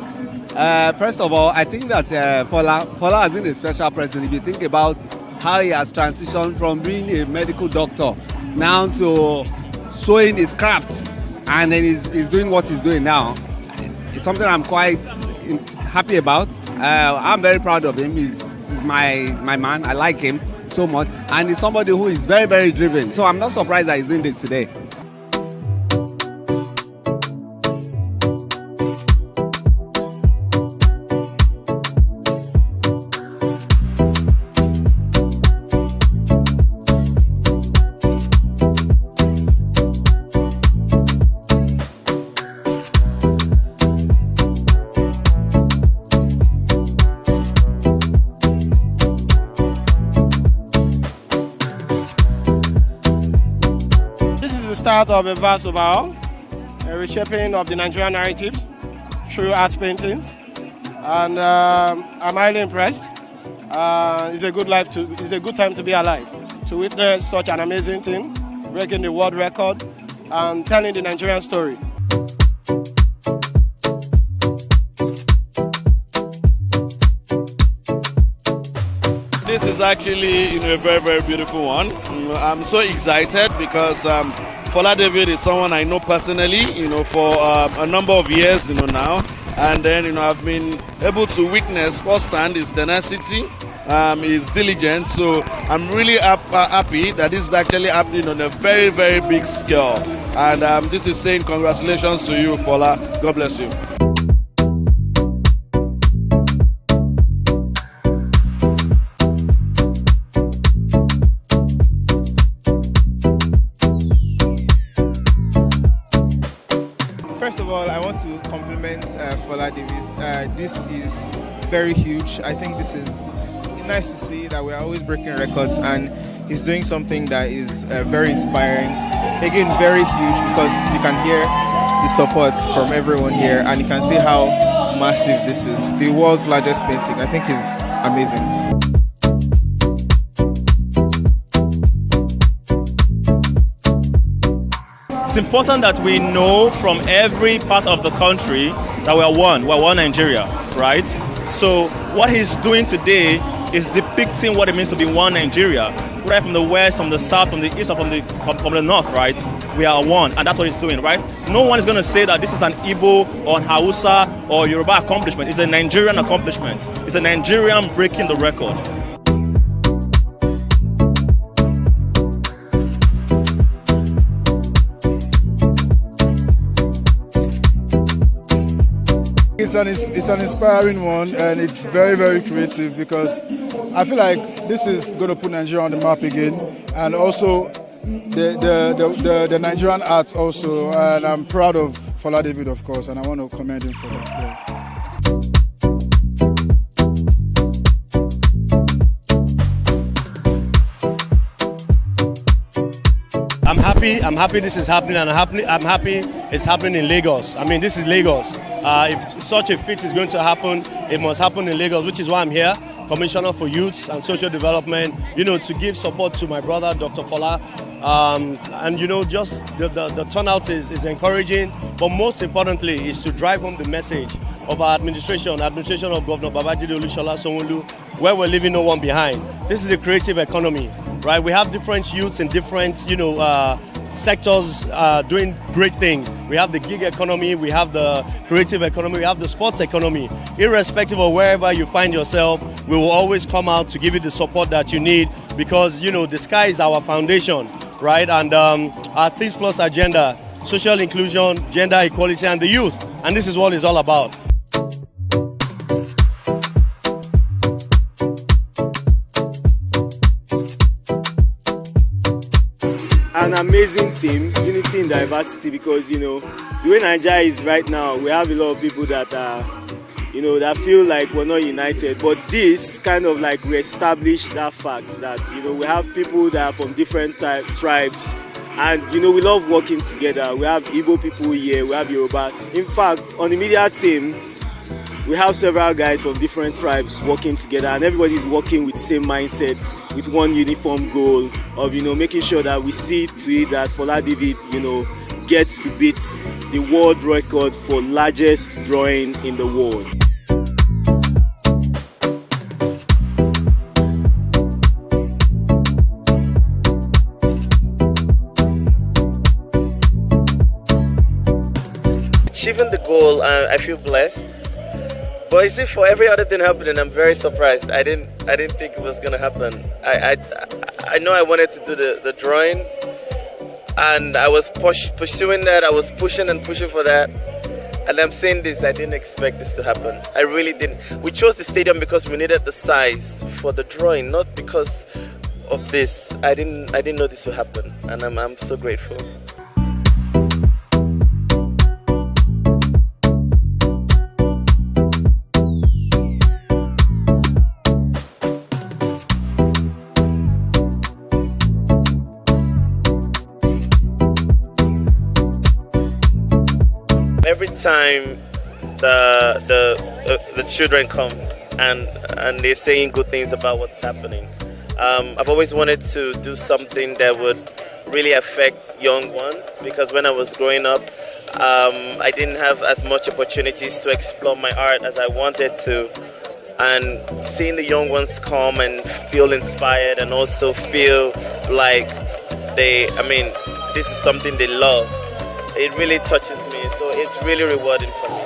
First of all, I think that Fola has been a special person. If you think about how he has transitioned from being a medical doctor now to showing his crafts, and then he's doing what he's doing now. It's something I'm quite happy about. I'm very proud of him. He's my man. I like him so much, and he's somebody who is very, very driven. So I'm not surprised that he's doing this today. Start of a vast overhaul, a reshaping of the Nigerian narrative through art paintings, and I'm highly impressed. It's a good time to be alive, to witness such an amazing thing, breaking the world record and telling the Nigerian story. This is actually a very, very beautiful one. I'm so excited because Fola David is someone I know personally, for a number of years, now. And then, I've been able to witness firsthand his tenacity, his diligence. So I'm really happy that this is actually happening on a very, very big scale. And this is saying congratulations to you, Fola. God bless you. First of all, I want to compliment Fola Davis. This is very huge. I think this is nice to see that we're always breaking records, and he's doing something that is very inspiring. Again, very huge because you can hear the support from everyone here, and you can see how massive this is. The world's largest painting, I think, is amazing. It's important that we know from every part of the country that we're one Nigeria, right? So what he's doing today is depicting what it means to be one Nigeria, right? From the west, from the south, from the east, or from the north, right? We are one, and that's what he's doing, right? No one is going to say that this is an Igbo or an Hausa or Yoruba accomplishment. It's a Nigerian accomplishment. It's a Nigerian breaking the record. It's an inspiring one, and it's very, very creative because I feel like this is going to put Nigeria on the map again, and also the Nigerian art also. And I'm proud of Fola David, of course, and I want to commend him for that. I'm happy this is happening, and I'm happy is happening in Lagos. I mean, this is Lagos. If such a feat is going to happen, it must happen in Lagos, which is why I'm here, Commissioner for Youth and Social Development, to give support to my brother, Dr. Fola. And just the turnout is encouraging, but most importantly is to drive home the message of our administration of Governor Babajide Olusola Sanwo-Olu, where we're leaving no one behind. This is a creative economy, right? We have different youths in different, sectors doing great things. We have the gig economy, we have the creative economy, we have the sports economy. Irrespective of wherever you find yourself, we will always come out to give you the support that you need, because, the sky is our foundation, right? And our Things Plus agenda, social inclusion, gender equality, and the youth. And this is what it's all about. An amazing team, unity in diversity, because the way Nigeria is right now, we have a lot of people that are that feel like we're not united, but this kind of like reestablished that fact that we have people that are from different tribes, and we love working together. We have Igbo people here, we have Yoruba. In fact, on the media team, we have several guys from different tribes working together, and everybody is working with the same mindset, with one uniform goal of making sure that we see to it that Fola David gets to beat the world record for largest drawing in the world. Achieving the goal, I feel blessed. But you see, for every other thing happening, I'm very surprised. I didn't think it was gonna happen. I know I wanted to do the drawing, and I was pursuing that. I was pushing and pushing for that. And I'm saying this, I didn't expect this to happen. I really didn't. We chose the stadium because we needed the size for the drawing, not because of this. I didn't know this would happen, and I'm so grateful. Every time the children come and they're saying good things about what's happening, I've always wanted to do something that would really affect young ones, because when I was growing up, I didn't have as much opportunities to explore my art as I wanted to. And seeing the young ones come and feel inspired and also feel like this is something they love, it really touches me, so it's really rewarding for me.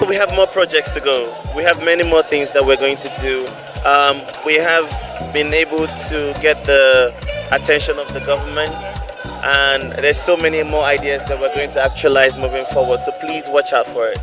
We have more projects to go. We have many more things that we're going to do. We have been able to get the attention of the government, and there's so many more ideas that we're going to actualize moving forward, so please watch out for it.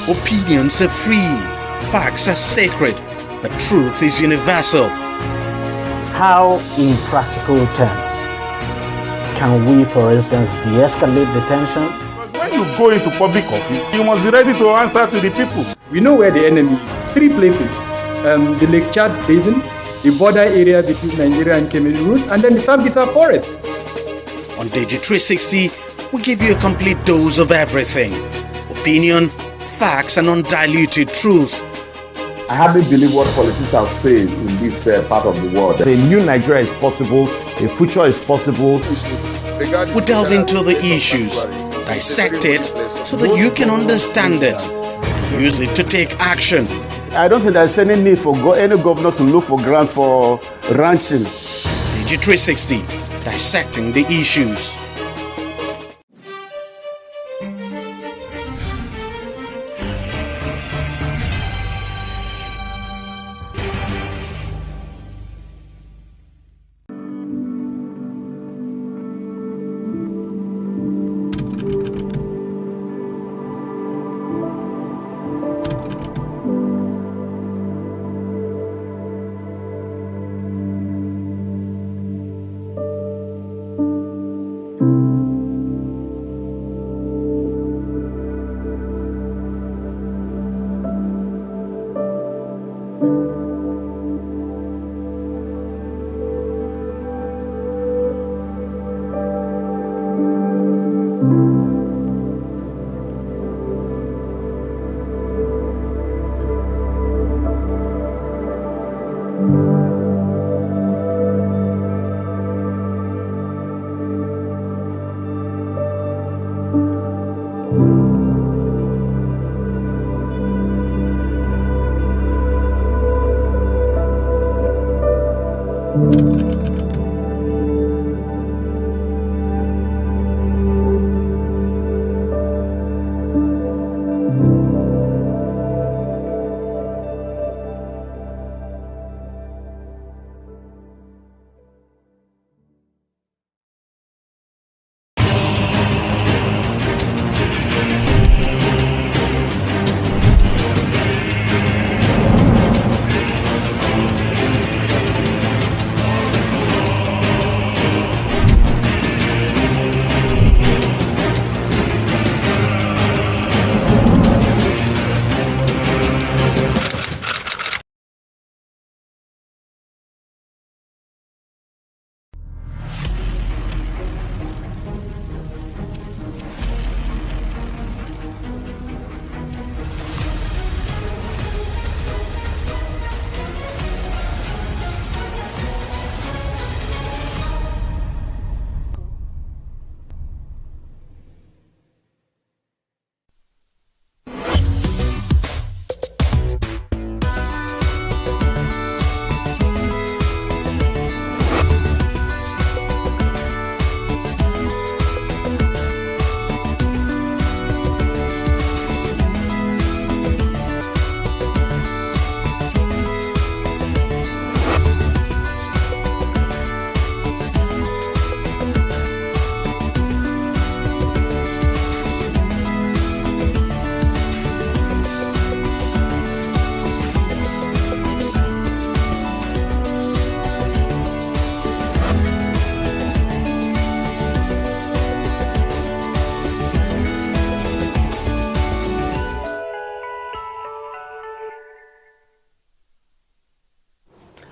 Opinions are free, facts are sacred, but truth is universal. How, in practical terms, can we, for instance, de-escalate the tension? When you go into public office, you must be ready to answer to the people. We know where the enemy is. 3 places. The Lake Chad Basin, the border area between Nigeria and Cameroon, and then the Sambisa Forest. On TV360, we give you a complete dose of everything. Opinion, facts, and undiluted truth. I hardly believe what politicians have said in this part of the world. A new Nigeria is possible, a future is possible. We delve into the issues, dissect it so that you can understand it, and use it to take action. I don't think there's any need for any governor to look for grant for ranching. TV360, dissecting the issues.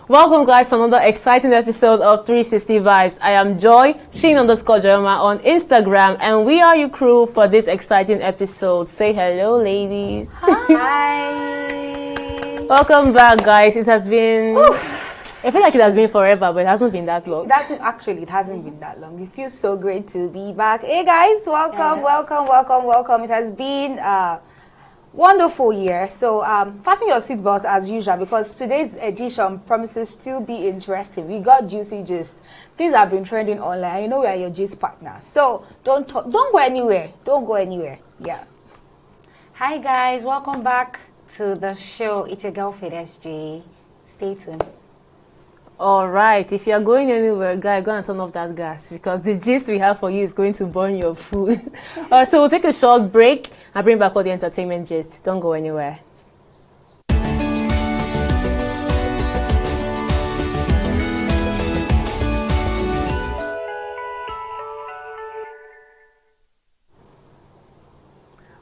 Welcome guys to another exciting episode of 360 Vibes. I am Joy, Sheen_Joyoma on Instagram, and we are your crew for this exciting episode. Say hello, ladies. Hi. Welcome back, guys. It has been... I feel like it has been forever, but it hasn't been that long. It hasn't been that long. It feels so great to be back. Hey guys, welcome. It has been wonderful year. So fasten your seatbelts as usual, because today's edition promises to be interesting. We got juicy gist. Things have been trending online. You know we are your gist partner. So don't go anywhere. Don't go anywhere. Yeah. Hi guys, welcome back to the show. It's your girl Fed SJ. Stay tuned. All right, if you're going anywhere, guy, go and turn off that gas because the gist we have for you is going to burn your food. All right, so we'll take a short break and bring back all the entertainment gist. Don't go anywhere.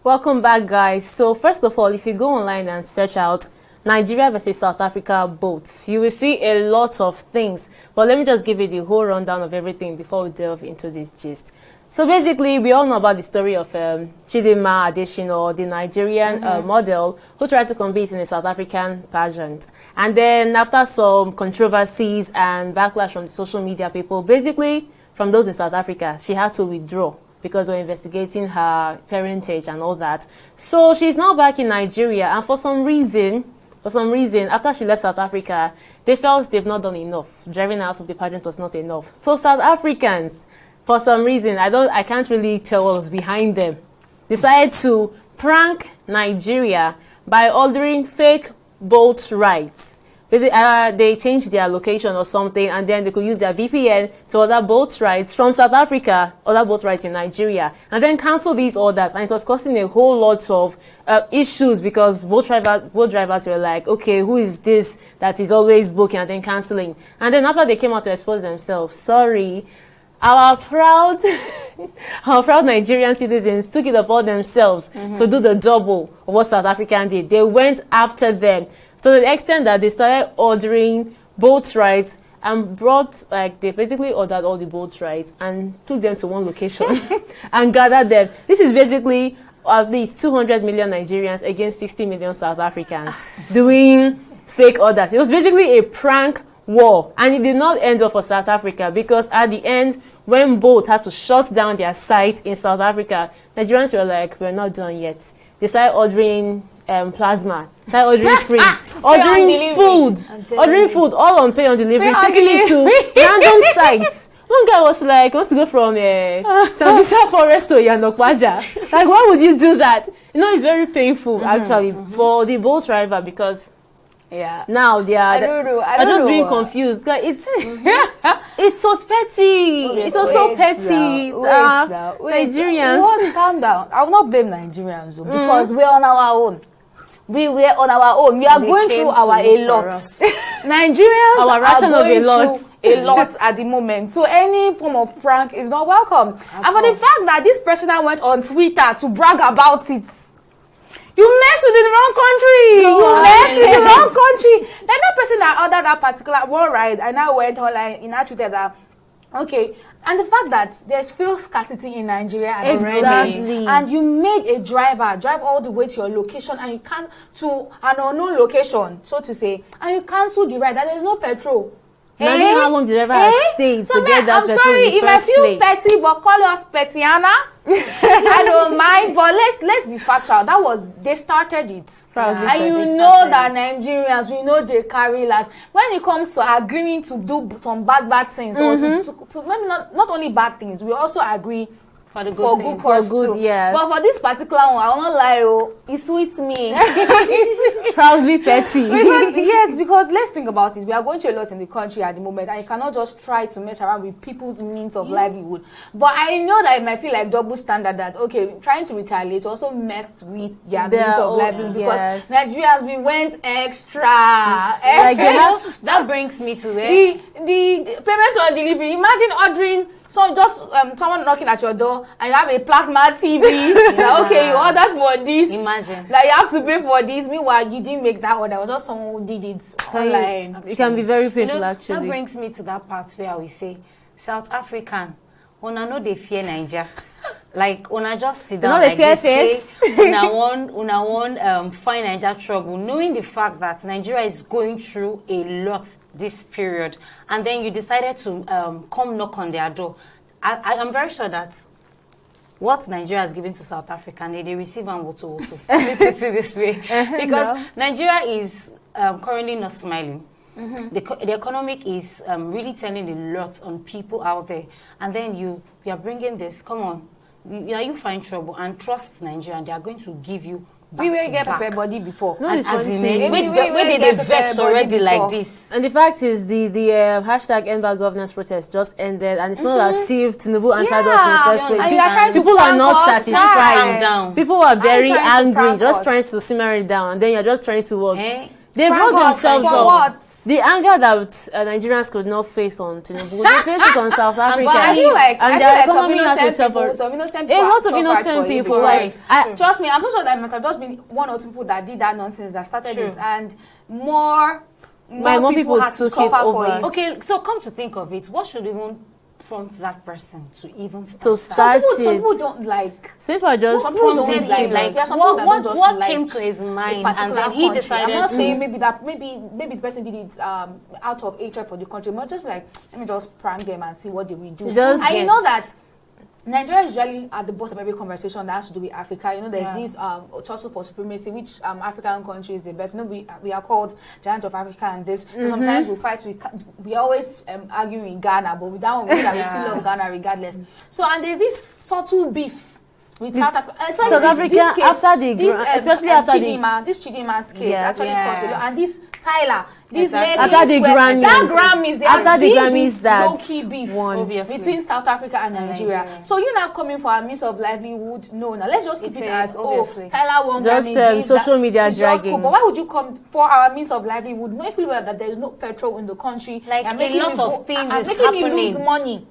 Welcome back, guys. So first of all, if you go online and search out Nigeria versus South Africa boats, you will see a lot of things. But let me just give you the whole rundown of everything before we delve into this gist. So basically, we all know about the story of Chidinma Adesina, the Nigerian model who tried to compete in a South African pageant. And then after some controversies and backlash from the social media people, basically from those in South Africa, she had to withdraw because we're investigating her parentage and all that. So she's now back in Nigeria, and for some reason, after she left South Africa, they felt they've not done enough. Driving her out of the pageant was not enough. So South Africans, for some reason, I can't really tell what was behind them, decided to prank Nigeria by ordering fake boat rides. They changed their location or something, and then they could use their VPN to order boat rides from South Africa, other boat rides in Nigeria, and then cancel these orders. And it was causing a whole lot of issues because boat drivers were like, okay, who is this that is always booking and then canceling? And then after they came out to expose themselves, sorry, our proud Nigerian citizens took it upon themselves to do the double of what South Africa did. They went after them to the extent that they started ordering boat rides and they basically ordered all the boat rides and took them to one location and gathered them. This is basically at least 200 million Nigerians against 60 million South Africans doing fake orders. It was basically a prank war, and it did not end up for South Africa because at the end, when boats had to shut down their site in South Africa, Nigerians were like, we're not done yet. They started ordering plasma, started ordering fridge, ordering food, all on pay on delivery, taking it to random sites. One guy was like, wants to go from Sambisa Forest to Yanokwaja. Like, why would you do that? You know, it's very painful actually for the boat driver because now they are just being confused. It's it's so petty. It's so petty. Nigerians. Calm down. I will not blame Nigerians though, because we're on our own. We were on our own. We are going through a lot. Nigerians are going through a lot at the moment. So any form of prank is not welcome. And for the fact that this person went on Twitter to brag about it, you messed with the wrong country. You messed with the wrong country. Like that person that ordered that particular one ride, I now went online in that Twitter that, okay, and the fact that there's fuel scarcity in Nigeria already, and you made a driver drive all the way to your location, and you can't to an unknown location, so to say, and you cancel the ride, and there's no petrol. Imagine how long the driver has stayed to get that petrol. I'm sorry if I feel petty, but call us Petiana. I don't mind, but let's be factual. They started it, and you know that Nigerians, we know they carry last when it comes to agreeing to do some bad things, or to maybe not only bad things. We also agree for good cause too. Yes. But for this particular one, I will not lie, it sweets me. Proudly petty. Because let's think about it. We are going through a lot in the country at the moment, and you cannot just try to mess around with people's means of livelihood. But I know that it might feel like double standard that, okay, trying to retaliate also messed with their means of livelihood, because Nigerians, we went extra. That brings me to it. The payment on delivery. Imagine ordering someone knocking at your door and you have a plasma TV. Okay, you ordered for this. Imagine. Like you have to pay for this. Meanwhile, you didn't make that order. It was just someone who did it online. It can be very painful, actually. That brings me to that part where we say, South African, una no dey fear Nigeria. Like una just sit down like this, say una want find Nigeria trouble, knowing the fact that Nigeria is going through a lot this period, and then you decided to come knock on their door. I'm very sure that what Nigeria has given to South Africa, they receive and woto. Let me put it this way, because Nigeria is currently not smiling. The economic is really telling a lot on people out there, and then you are bringing this. Come on, you find trouble and trust Nigeria, and they are going to give you We will get pepper body before. No, and as in where did they vex already like this? And the fact is, the hashtag End Bad Governance protest just ended, and it's not as if Tinubu answered us in the first place. People are not satisfied. People are very angry, just trying to simmer it down, and then you're just trying to work. They brought themselves up. The anger that Nigerians could not face on Tinubu, they faced it on South Africa. I feel like some innocent people. A lot of innocent people. Trust me, I'm not sure that it might have just been one or two people that did that nonsense that started it, and more people had to suffer for it. Okay, so come to think of it, what should even prompt that person to even start some people don't like. Simple, just some people don't like. What came to his mind, and then he decided. I'm not saying maybe the person did it out of hatred for the country, but just like, let me just prank them and see what they will do. I know that Nigeria is usually at the bottom of every conversation that has to do with Africa. You know, there's this tussle for supremacy, which African country is the best. You know, we are called giant of Africa and this. Sometimes we fight, we always argue in Ghana, but with that one, we still love Ghana regardless. So, and there's this subtle beef with South Africa, especially this Chidima's case actually caused a lot, and this Tyler, this after the Grammys, after the Grammys, low-key beef between South Africa and Nigeria. So you're not coming for a means of livelihood? No, now let's just keep it at Tyler won Grammy. Social media dragging. But why would you come for our means of livelihood? No, if you know that there's no petrol in the country, like a lot of things is making me lose money.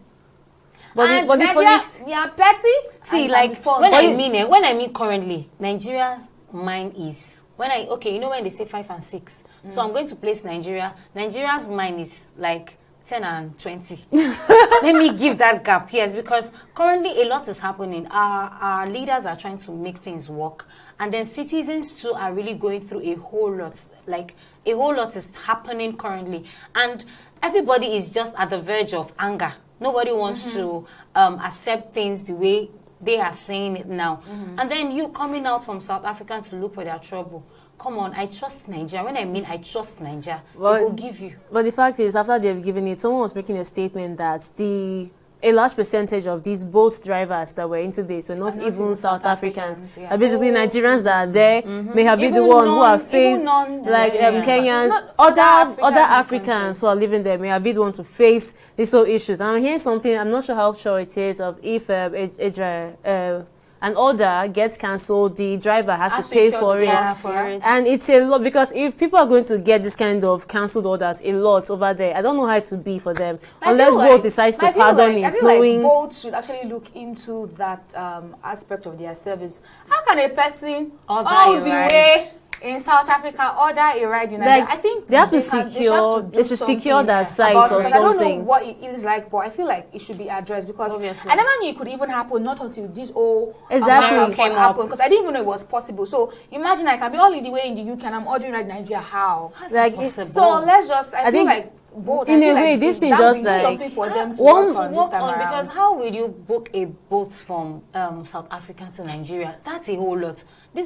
But Nigeria, we are petty. See, like when I mean currently, Nigeria's mind is you know when they say 5 and 6. So I'm going to place Nigeria. Nigeria's mind is like 10 and 20. Let me give that gap, yes, because currently a lot is happening. Our leaders are trying to make things work, and then citizens too are really going through a whole lot. Like a whole lot is happening currently, and everybody is just at the verge of anger. Nobody wants to accept things the way they are saying it now. And then you coming out from South Africa to look for their trouble. Come on, I trust Nigeria. When I mean I trust Nigeria, they will give you. But the fact is, after they've given it, someone was making a statement that a large percentage of these boat drivers that were into this were not even South Africans. Basically, Nigerians that are there may have been the one who have faced, like Kenyans, other Africans who are living there may have been the one to face these whole issues. And I'm hearing something, I'm not sure how sure it is, of if an order gets cancelled, the driver has to pay for it. And it's a lot, because if people are going to get this kind of cancelled orders a lot over there, I don't know how it would be for them. Unless both decides to pardon it, knowing... both should actually look into that aspect of their service. How can a person all the way in South Africa order a ride in Nigeria? I think they have to secure that site or something. I don't know what it is like, but I feel like it should be addressed, because I never knew it could even happen, not until this whole came up, because I didn't even know it was possible. So imagine I can be all the way in the UK and I'm ordering ride in Nigeria. How? Like possible. So let's just, I feel like both. In a way, this thing just like something for them to work on this time around. Because how will you book a boat from South Africa to Nigeria? That's a whole lot. A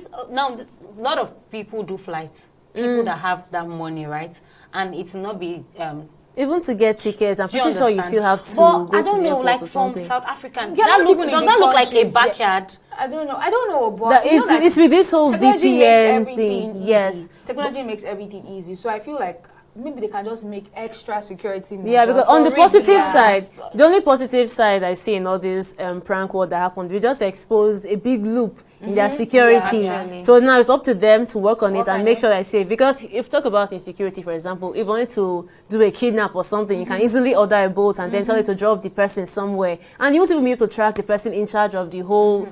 lot of people do flights. People that have that money, right? And it will not be even to get tickets. I'm pretty sure you still have to. But I don't know, like from South African, does that look like a backyard? I don't know, but it's with this whole VPN thing. Yes, technology makes everything easy. So I feel like maybe they can just make extra security measures. Yeah, because on the positive side, the only positive side I see in all this prank war that happened, we just exposed a big loop in their security. So now it's up to them to work on it and make sure they're safe. Because if you talk about insecurity, for example, if you wanted to do a kidnap or something, you can easily order a boat and then tell it to drop the person somewhere. And you won't even be able to track the person in charge of the whole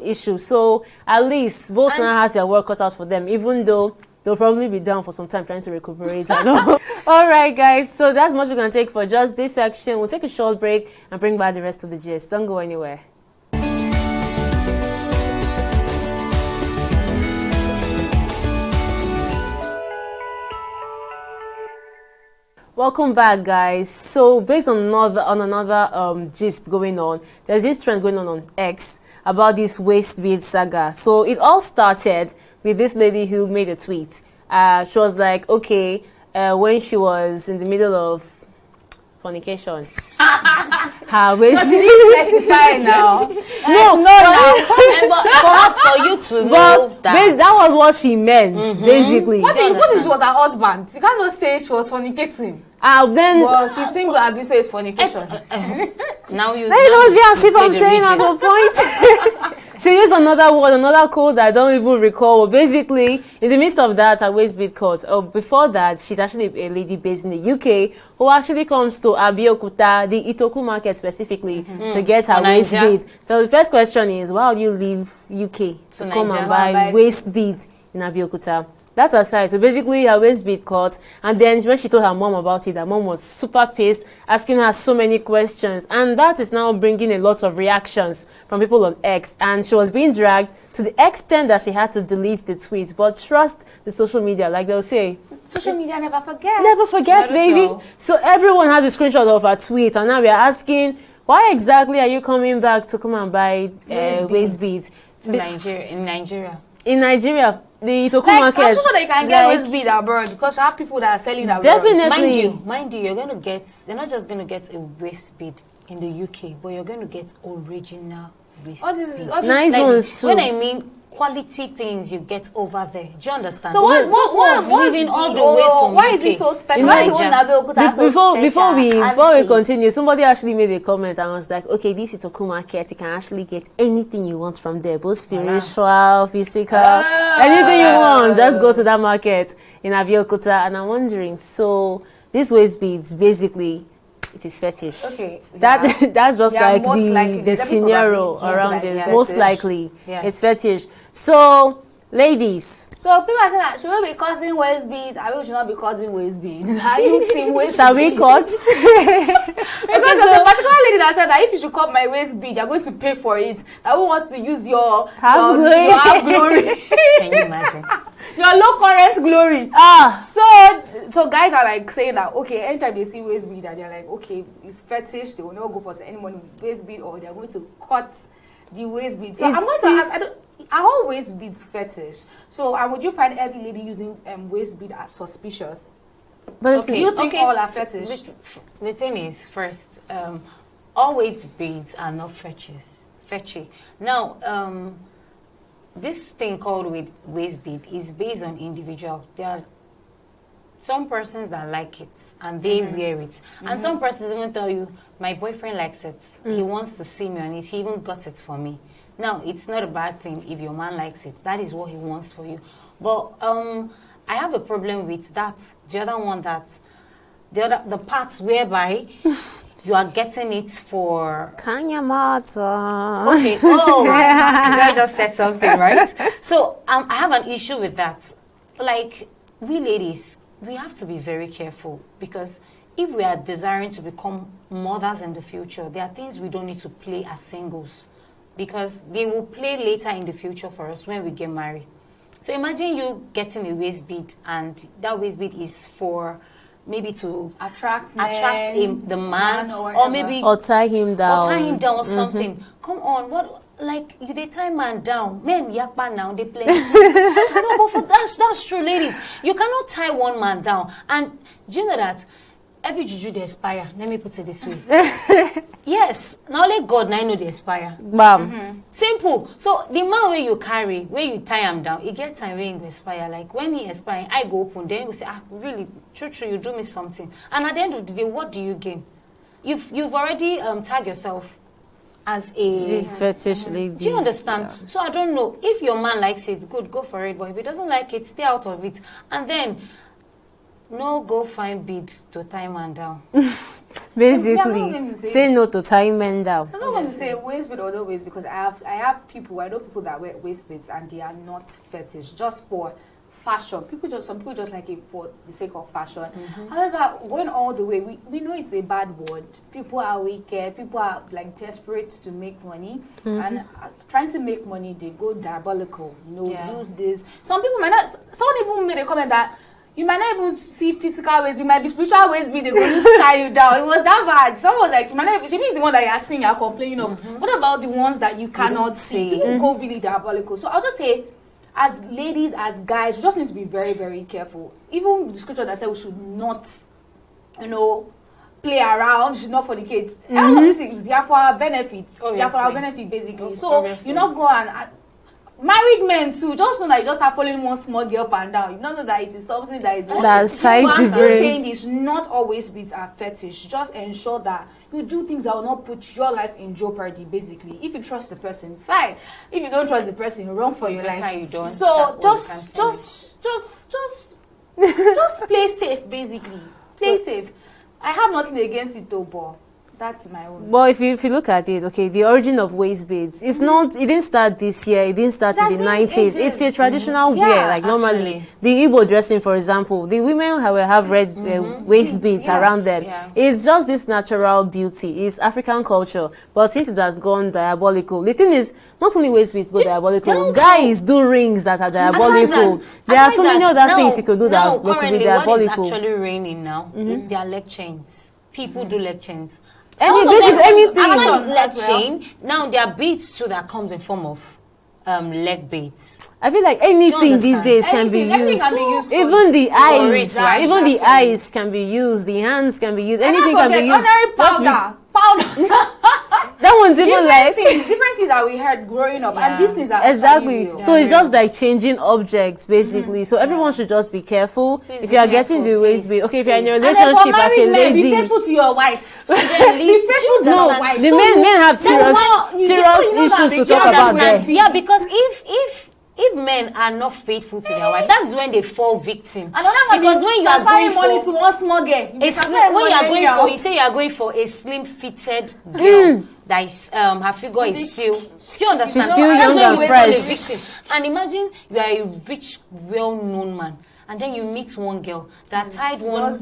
issue. So at least both now has their work cut out for them, even though they'll probably be down for some time trying to recuperate. All right, guys. So that's much we're going to take for just this section. We'll take a short break and bring back the rest of the gist. Don't go anywhere. Welcome back, guys. So based on another gist going on, there's this trend going on X about this waist bead saga. So it all started with this lady who made a tweet. She was like, okay, when she was in the middle of fornication, her waist. But you need to specify now. For her for you to know that. That was what she meant, basically. What if she was her husband? You can't just say she was fornicating. Then well, she's single and so it's fornication. Now you don't be as if I'm saying at a point. She used another word, another code I don't even recall. But basically, in the midst of that, her waist bead caught. Before that, she's actually a lady based in the UK who actually comes to Abeokuta, the Itoku market specifically, to get her waist bead. So the first question is, why would you leave UK to come and buy waist beads in Abeokuta? That's aside. So basically, her waist bead caught, and then when she told her mom about it, her mom was super pissed, asking her so many questions, and that is now bringing a lot of reactions from people on X. And she was being dragged to the extent that she had to delete the tweet. But trust the social media, like they'll say. Social media never forgets. Never forgets, baby. So everyone has a screenshot of her tweet, and now we are asking, why exactly are you coming back to come and buy waist beads? In Nigeria. In Nigeria. The Itoku market. I'm sure that you can get waist bead abroad because you have people that are selling abroad. Definitely. Mind you, you're not just going to get a waist bead in the UK, but you're going to get original waist bead. Nice ones too. When I mean quality things you get over there. Do you understand? So what living all the way from why is it so special? Why is it before we continue, somebody actually made a comment and was like, okay, this Itoku market, you can actually get anything you want from there, both spiritual, physical, anything you want. Just go to that market in Abeokuta. And I'm wondering, so these waist beads, basically, it is fetish. Okay. That's just like the scenario around it. Most likely, it's fetish. So, ladies. So people are saying that should we be causing waist bead? I will should not be causing waist bead. Are you team waist bead? Shall we cut? Because there's a particular lady that said that if you should cut my waist bead, you're going to pay for it. That who wants to use your half glory? Can you imagine? Your low current glory. So guys are like saying that okay, anytime they see waist bead, that they're like, okay, it's fetish. They will not go for anyone with waist bead, or they're going to cut the waist bead. So I'm going to are all waist beads fetish? So would you find every lady using waist bead as suspicious? But do you think all are fetish? The thing is, first, all waist beads are not fetchy. Now, this thing called waist bead is based on individual. There are some persons that like it and they wear it, and some persons even tell you, my boyfriend likes it. He wants to see me on it. He even got it for me. Now, it's not a bad thing if your man likes it. That is what he wants for you. But I have a problem with that. The other one, the part whereby you are getting it for Kanya Mata. Okay. Oh, I just said something, right? So I have an issue with that. Like, we ladies, we have to be very careful, because if we are desiring to become mothers in the future, there are things we don't need to play as singles, because they will play later in the future for us when we get married. So imagine you getting a waist bead, and that waist bead is for maybe to attract the man, or maybe or tie him down, or something. Come on, what? Like, you they tie man down. Men yakpa now, they play. No, but that's true, ladies. You cannot tie one man down. And do you know that every juju they expire? Let me put it this way. Yes, now let God now know they expire. Simple. So the man where you carry, where you tie him down, it gets time when he expire. Like when he expire, I go open, then we say, really, true, you do me something. And at the end of the day, what do you gain? You've already tagged yourself as this fetish lady. Do you understand? Yeah. So I don't know. If your man likes it, good, go for it. But if he doesn't like it, stay out of it. And then, no, go find bead to tie man down. Basically, say no to tying men down. I'm not going to say waist bead or no waist, because I know people that wear waist beads and they are not fetish, just for fashion. Some people just like it for the sake of fashion. However, going all the way, we know it's a bad word. People are wicked. People are like desperate to make money, and trying to make money, they go diabolical. Use this. Some people might not. Someone even made a comment that you might not even see physical waist bead. It might be spiritual waist bead. They go just tie you down. It was that bad. Someone was like, you might not. She means the one that you are seeing, you are complaining of. What about the ones that you cannot see? People go really diabolical. So I'll just say, as ladies, as guys, we just need to be very, very careful. Even the scripture that said we should not, play around, should not fornicate. All of these things, they are for our benefit. They are for our benefit, basically. So, you not go and married men too, just know that you just have following one small girl up and down. You don't know that it is something that is that's tight. I'm still saying this, not always beats are fetish. Just ensure that you do things that will not put your life in jeopardy, basically. If you trust the person, fine. If you don't trust the person, run for your life. You don't so just play safe, basically. Play safe. I have nothing against it though, but that's my own. Well, if you look at it, okay, the origin of waist beads, it's not, it didn't start this year, it didn't start in the 90s. It's a traditional wear, like normally. The Igbo dressing, for example, the women have red waist beads around them. Yeah. It's just this natural beauty. It's African culture. But since it has gone diabolical, the thing is, not only waist beads go diabolical, guys do rings that are diabolical. There are so many other things you could do that could be diabolical. What is actually raining now? They are leg chains. People do leg chains. Anything. Leg chain. Now there are beads too that comes in form of leg beads. I feel like anything these days can be used. Even the eyes, even the eyes can be used. The hands can be used. Anything can be used. Powder. That one's even like different things that we heard growing up, and these things are exactly. So it's just like changing objects, basically. So everyone should just be careful. If you are getting the waist bead, okay, if you are in a relationship as a lady, be faithful to your wife. Be faithful to your wife. The men have serious issues to talk about there. Yeah, because if men are not faithful to their wife, that's when they fall victim. Another one because when you are going money to one small girl, when you are going for, you say you are going for a slim fitted girl that is her figure is still understand. She's still young and fresh. And imagine you are a rich, well-known man, and then you meet one girl that tied one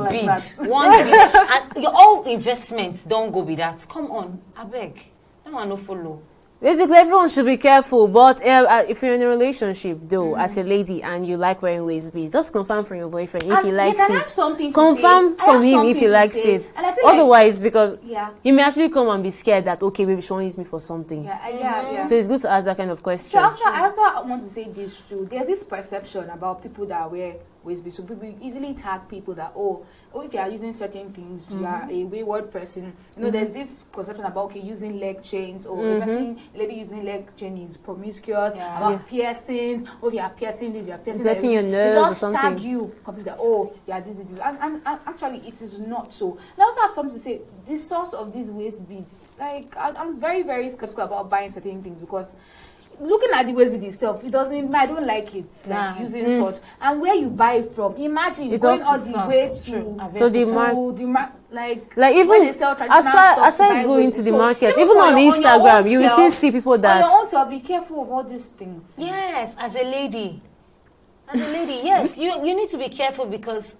bead, and your all investments don't go with that. Come on, I beg, that one no follow. Basically, everyone should be careful. But if you're in a relationship, though, as a lady, and you like wearing waist beads, just confirm from your boyfriend if he likes it. Confirm from him if he likes it. Otherwise, because he may actually come and be scared that, okay, maybe she won't use me for something. So it's good to ask that kind of question. So I also want to say this too. There's this perception about people that wear waist beads. So people easily tag people that, oh, if you are using certain things, you are a wayward person. You know, there's this conception about, okay, using leg chains, or a lady using leg chain is promiscuous, about piercings, oh, if you are piercing this, you are piercing that. Your nose just or something. tag you completely, oh, yeah, this. And actually, it is not so. And I also have something to say, the source of these waist beads, like, I'm very, very skeptical about buying certain things, because looking at the waist bead itself, it doesn't. I don't like it. Like using such, and where you buy it from. Imagine going all the way to the market. Like even when they sell traditional stuff, aside going to the market, even on Instagram, you will still see people that. On your own self, be careful of all these things. Yes, as a lady, yes, you need to be careful, because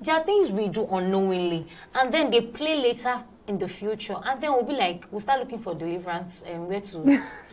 there are things we do unknowingly, and then they play later in the future, and then we'll be like, we'll start looking for deliverance and where to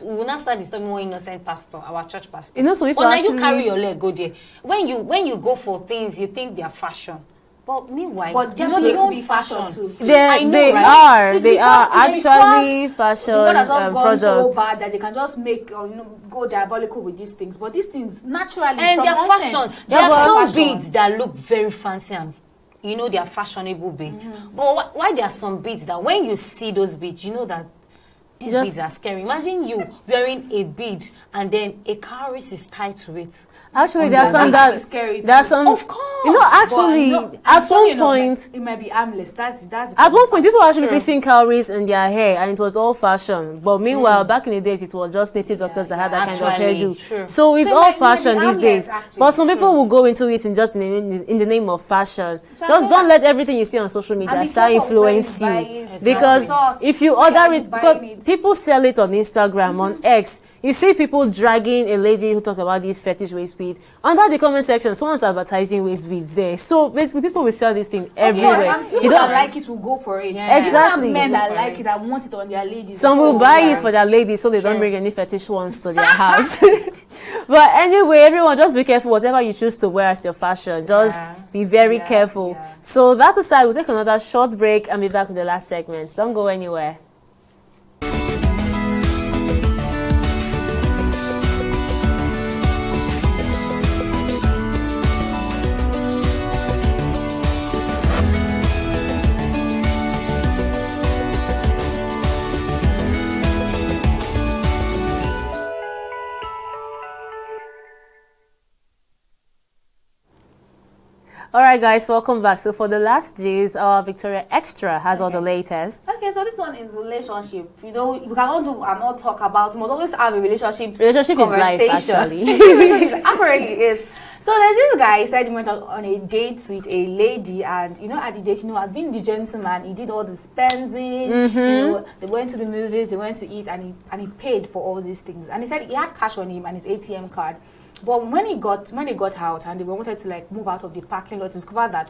we'll not start disturbing one innocent pastor, our church pastor. You know, so people now you carry your leg, go there. When you go for things, you think they are fashion. But meanwhile, they could be fashion too. They are actually fashion products. So bad that they can just make go diabolical with these things. But these things naturally and from they're fashion. There are some beads that look very fancy and they are fashionable beads. But why there are some beads that when you see those beads, you know that these beads are scary. Imagine you wearing a bead and then a cowries is tied to it. Actually, there are some that scary. There are some, of course. Actually, at one point, it might be armless. That's at one point, people were actually fixing cowries in their hair, and it was all fashion. But meanwhile, back in the days, it was just native doctors that had that kind of hairdo. So it's all fashion these days. But some people will go into it in the name of fashion. Just don't let everything you see on social media start influence you, because if you order it, because people sell it on Instagram, on X. You see people dragging a lady who talk about these fetish waist beads. Under the comment section, someone's advertising waist beads there. So basically, people will sell this thing everywhere. People that like it will go for it. Exactly. Men that like it, that want it on their ladies. Some will buy it for their ladies so they don't bring any fetish ones to their house. But anyway, everyone, just be careful. Whatever you choose to wear as your fashion, just be very careful. So that aside, we'll take another short break and be back with the last segment. Don't go anywhere. All right, guys, welcome back. So for the last G's, our Victoria Extra has all the latest. Okay, so this one is relationship. You know, you cannot do and not talk about. You must always have a relationship Relationship is life, conversation. actually. Apparently it is. So there's this guy, he said he went on a date with a lady, and you know, at the date, you know, as being the gentleman, he did all the spending. You know, they went to the movies, they went to eat, and he paid for all these things. And he said he had cash on him and his ATM card. But when they got out and they wanted to like move out of the parking lot, discovered that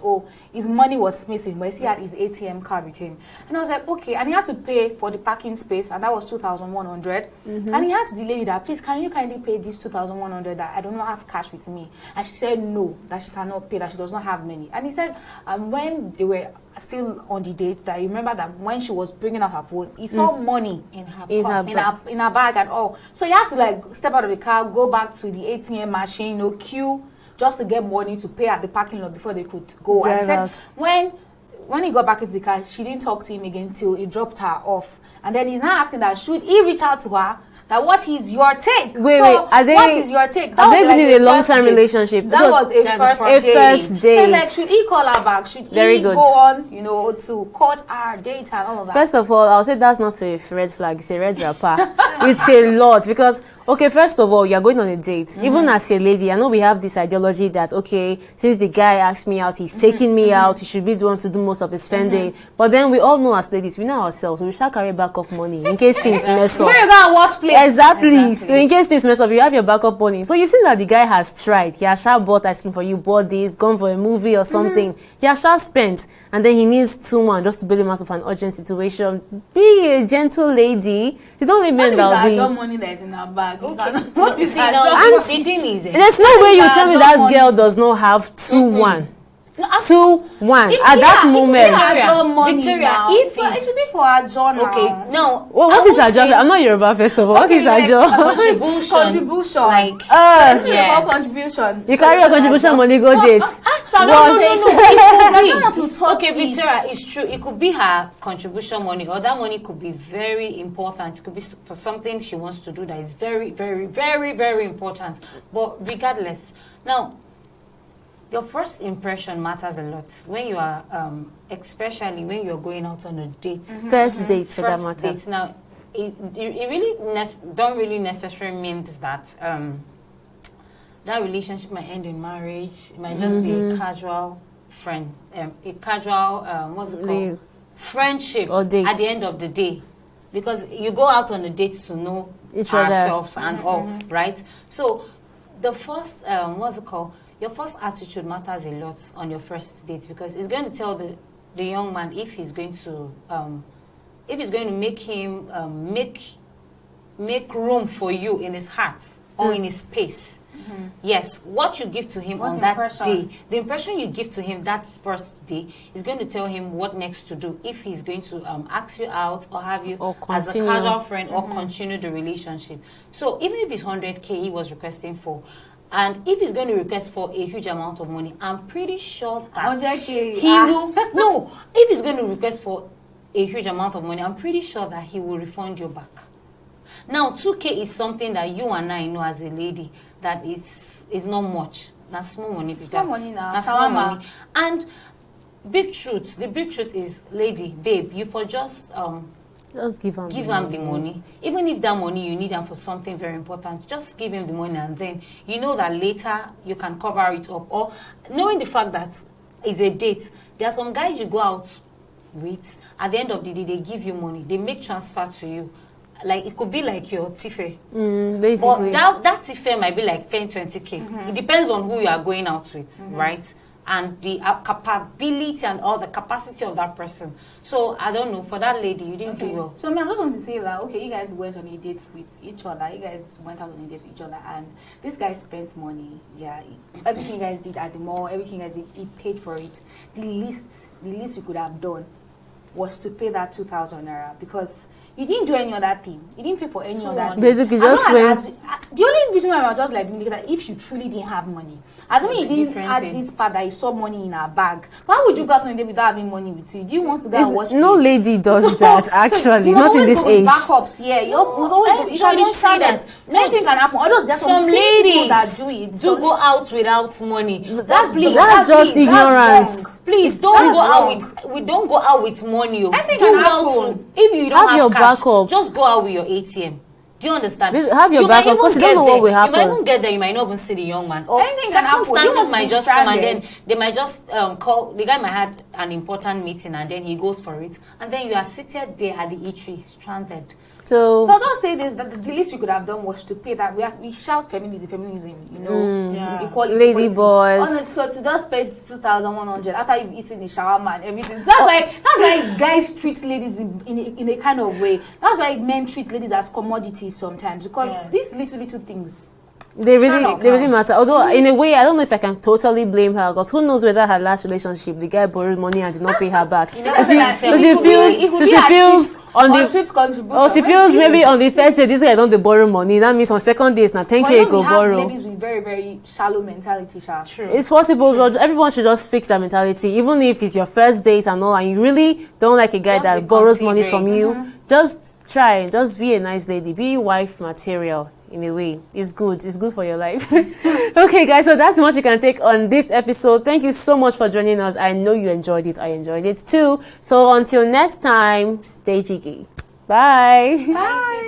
his money was missing, but he had his ATM card with him. And I was like, okay, and he had to pay for the parking space, and that was 2,100. And he asked the lady that, please, can you kindly pay this 2,100 that I do not have cash with me? And she said no, that she cannot pay, that she does not have money. And he said, when they were still on the date, that he remember that when she was bringing out her phone, he saw money in her bag and all. So he had to like step out of the car, go back to the ATM machine, queue just to get money to pay at the parking lot before they could go. And he said when he got back into the car, she didn't talk to him again till he dropped her off. And then he's now asking that should he reach out to her? That what is your take? What is your take? Are they in a long-term relationship? That was a first date. So like, should he call her back? Should he go on, to court her, date and all of that? First of all, I'll say that's not a red flag. It's a red wrapper. It's a lot because, okay, first of all, you're going on a date. Even as a lady, I know we have this ideology that, okay, since the guy asked me out, he's taking me out, he should be the one to do most of the spending. But then we all know as ladies, we know ourselves, we shall carry backup money in case things mess up. Where you gonna wash plates? Exactly. So in case things mess up, you have your backup money. So you've seen that the guy has tried. He has bought ice cream for you, bought this, gone for a movie or something. He has spent, and then he needs someone just to bail him out of an urgent situation. Be a gentle lady. It's not only men that will be. Money that is in her bag. What is the thing is, there's no way you tell me that girl does not have 2-1. 2-1 at that moment. Victoria, if it should be for her job. Okay, no. Well, what is her job? I'm not Yoruba, first of all. What is her job? Contribution. Like, contribution. You carry your contribution money, go date. Okay, Victoria, it's true. It could be her contribution money, or that money could be very important. It could be for something she wants to do that is very, very, very, very important. But regardless, now, your first impression matters a lot when you are, especially when you're going out on a date. First date, for that matter. Date. Now, it really don't really necessarily mean that that relationship might end in marriage. It might just be a casual friend, a casual what's it called? Friendship or date. At the end of the day, because you go out on a date to know each other ourselves and all, right? So the first what's it called? Your first attitude matters a lot on your first date, because it's going to tell the young man if he's going to make him make room for you in his heart or in his space. Yes, what you give to him on that day, the impression you give to him that first day is going to tell him what next to do, if he's going to ask you out or have you as a casual friend or continue the relationship. So even if it's 100K he was requesting for, and if he's going to request for a huge amount of money, I'm pretty sure that he will. No, if he's going to request for a huge amount of money, I'm pretty sure that he will refund you back. Now, 2K is something that you and I know as a lady that is not much. That's small money. Small money now. That's small money. And the big truth is, lady, babe, you for just give him the money. Even if that money you need him for something very important, just give him the money, and then you know that later you can cover it up. Or knowing the fact that it's a date, there are some guys you go out with, at the end of the day, they give you money. They make transfer to you. Like, it could be like your tife. Basically. But that tife might be like 10, 20K. It depends on who you are going out with, right? And the capability and all the capacity of that person. So, I don't know, for that lady, you didn't do well. So, I just want to say that, okay, you guys went on a date with each other. You guys went out on a date with each other. And this guy spent money. Yeah, everything you guys did at the mall, everything you guys did, he paid for it. The least you could have done was to pay that 2,000 naira, because you didn't do any other thing. You didn't pay for any other thing. Basically, just went. The only reason why I was just like that if she truly didn't have money, assuming you didn't add this part that you saw money in her bag, why would you go out on a date without having money with you? Do you want to go and watch? No lady does that actually, not in this age. Backups, yeah. You must always go. You should say that. Anything can happen. Although there's some ladies that do it. Do go out without money. That's just ignorance. Please don't go out with. We don't go out with money. Anything can happen. If you don't have your cash, backup. just go out with your ATM. Do you understand? Have your backup because you don't know what will happen. You might even get there, you might not even see the young man. Or anything can happen. Circumstances might just come and then they might just call. The guy might have an important meeting and then he goes for it. And then you are seated there at the eatery, stranded. So I'll just say this, that the least you could have done was to pay that. We shout feminism, you know, equality. Lady boys. So to just pay 2,100 after you've eaten the shawarma and everything. That's why guys treat ladies in a kind of way. That's why men treat ladies as commodities sometimes, because these little things. They really matter. Although in a way, I don't know if I can totally blame her, because who knows whether her last relationship, the guy borrowed money and did not pay her back. She feels maybe on the first day this guy don't borrow money. That means on second days now 10K go borrow. Ladies with very, very shallow mentality. True. It's possible, but everyone should just fix that mentality. Even if it's your first date and all, and you really don't like a guy that borrows money from you, just try. Just be a nice lady. Be wife material. In a way, it's good for your life. Okay guys, so that's much you can take on this episode. Thank you so much for joining us. I know you enjoyed it. I enjoyed it too. So until next time, stay cheeky. Bye. Bye.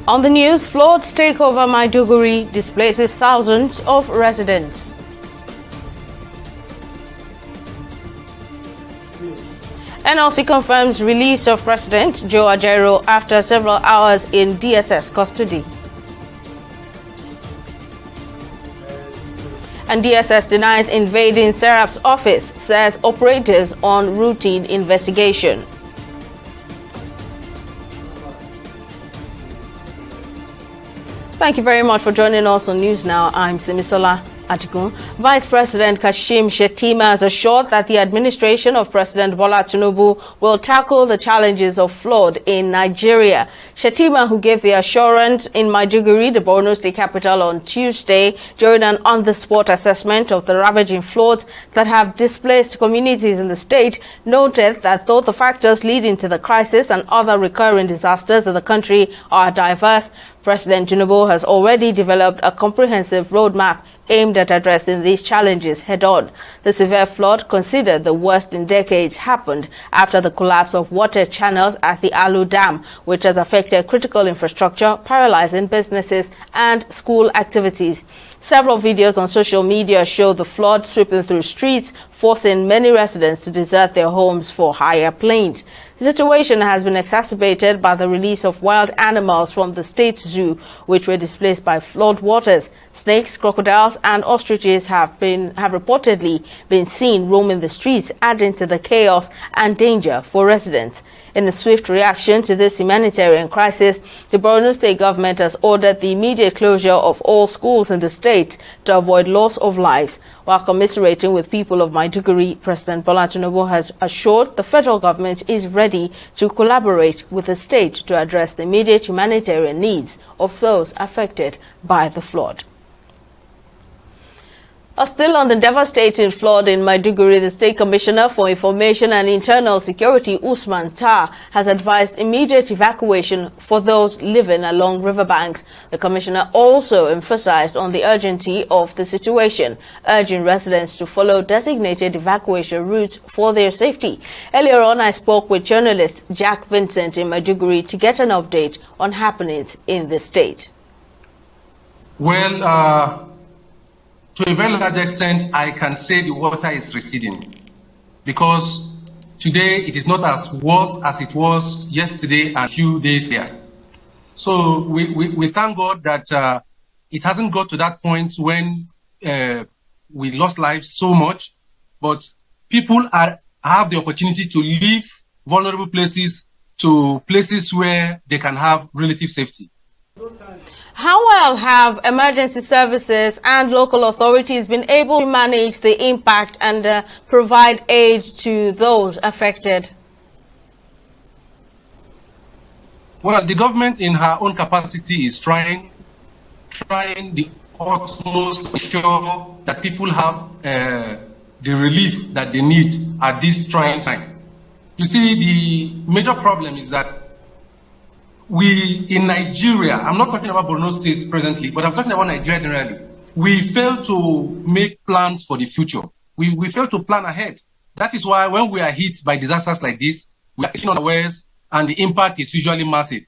On the news, floods take over Maiduguri, displaces thousands of residents. NLC confirms release of President Joe Ajaero after several hours in DSS custody. And DSS denies invading Serap's office, says operatives on routine investigation. Thank you very much for joining us on News Now. I'm Simisola Adigun. Vice President Kashim Shettima has assured that the administration of President Bola Tinubu will tackle the challenges of flood in Nigeria. Shettima, who gave the assurance in Maiduguri, the Borno State capital, on Tuesday during an on-the-spot assessment of the ravaging floods that have displaced communities in the state, noted that though the factors leading to the crisis and other recurring disasters in the country are diverse, President Tinubu has already developed a comprehensive roadmap aimed at addressing these challenges head-on. The severe flood, considered the worst in decades, happened after the collapse of water channels at the Alu Dam, which has affected critical infrastructure, paralyzing businesses and school activities. Several videos on social media show the flood sweeping through streets, forcing many residents to desert their homes for higher plains. The situation has been exacerbated by the release of wild animals from the state zoo, which were displaced by flood waters. Snakes, crocodiles and ostriches have reportedly been seen roaming the streets, adding to the chaos and danger for residents. In a swift reaction to this humanitarian crisis, the Borno State government has ordered the immediate closure of all schools in the state to avoid loss of lives. While commiserating with people of Maiduguri, President Bola Tinubu has assured the federal government is ready to collaborate with the state to address the immediate humanitarian needs of those affected by the flood. Still on the devastating flood in Maiduguri, the State Commissioner for Information and Internal Security, Usman Tar, has advised immediate evacuation for those living along riverbanks. The Commissioner also emphasized on the urgency of the situation, urging residents to follow designated evacuation routes for their safety. Earlier on, I spoke with journalist Jack Vincent in Maiduguri to get an update on happenings in the state. Well, to a very large extent, I can say the water is receding, because today it is not as worse as it was yesterday and a few days here. So we thank God that it hasn't got to that point when we lost lives so much, but people have the opportunity to leave vulnerable places to places where they can have relative safety. How well have emergency services and local authorities been able to manage the impact and provide aid to those affected? Well, the government in her own capacity is trying the utmost to ensure that people have the relief that they need at this trying time. You see, the major problem is that we in Nigeria, I'm not talking about Borno State presently, but I'm talking about Nigeria generally. We fail to make plans for the future. We fail to plan ahead. That is why when we are hit by disasters like this, we are taking unawares and the impact is usually massive.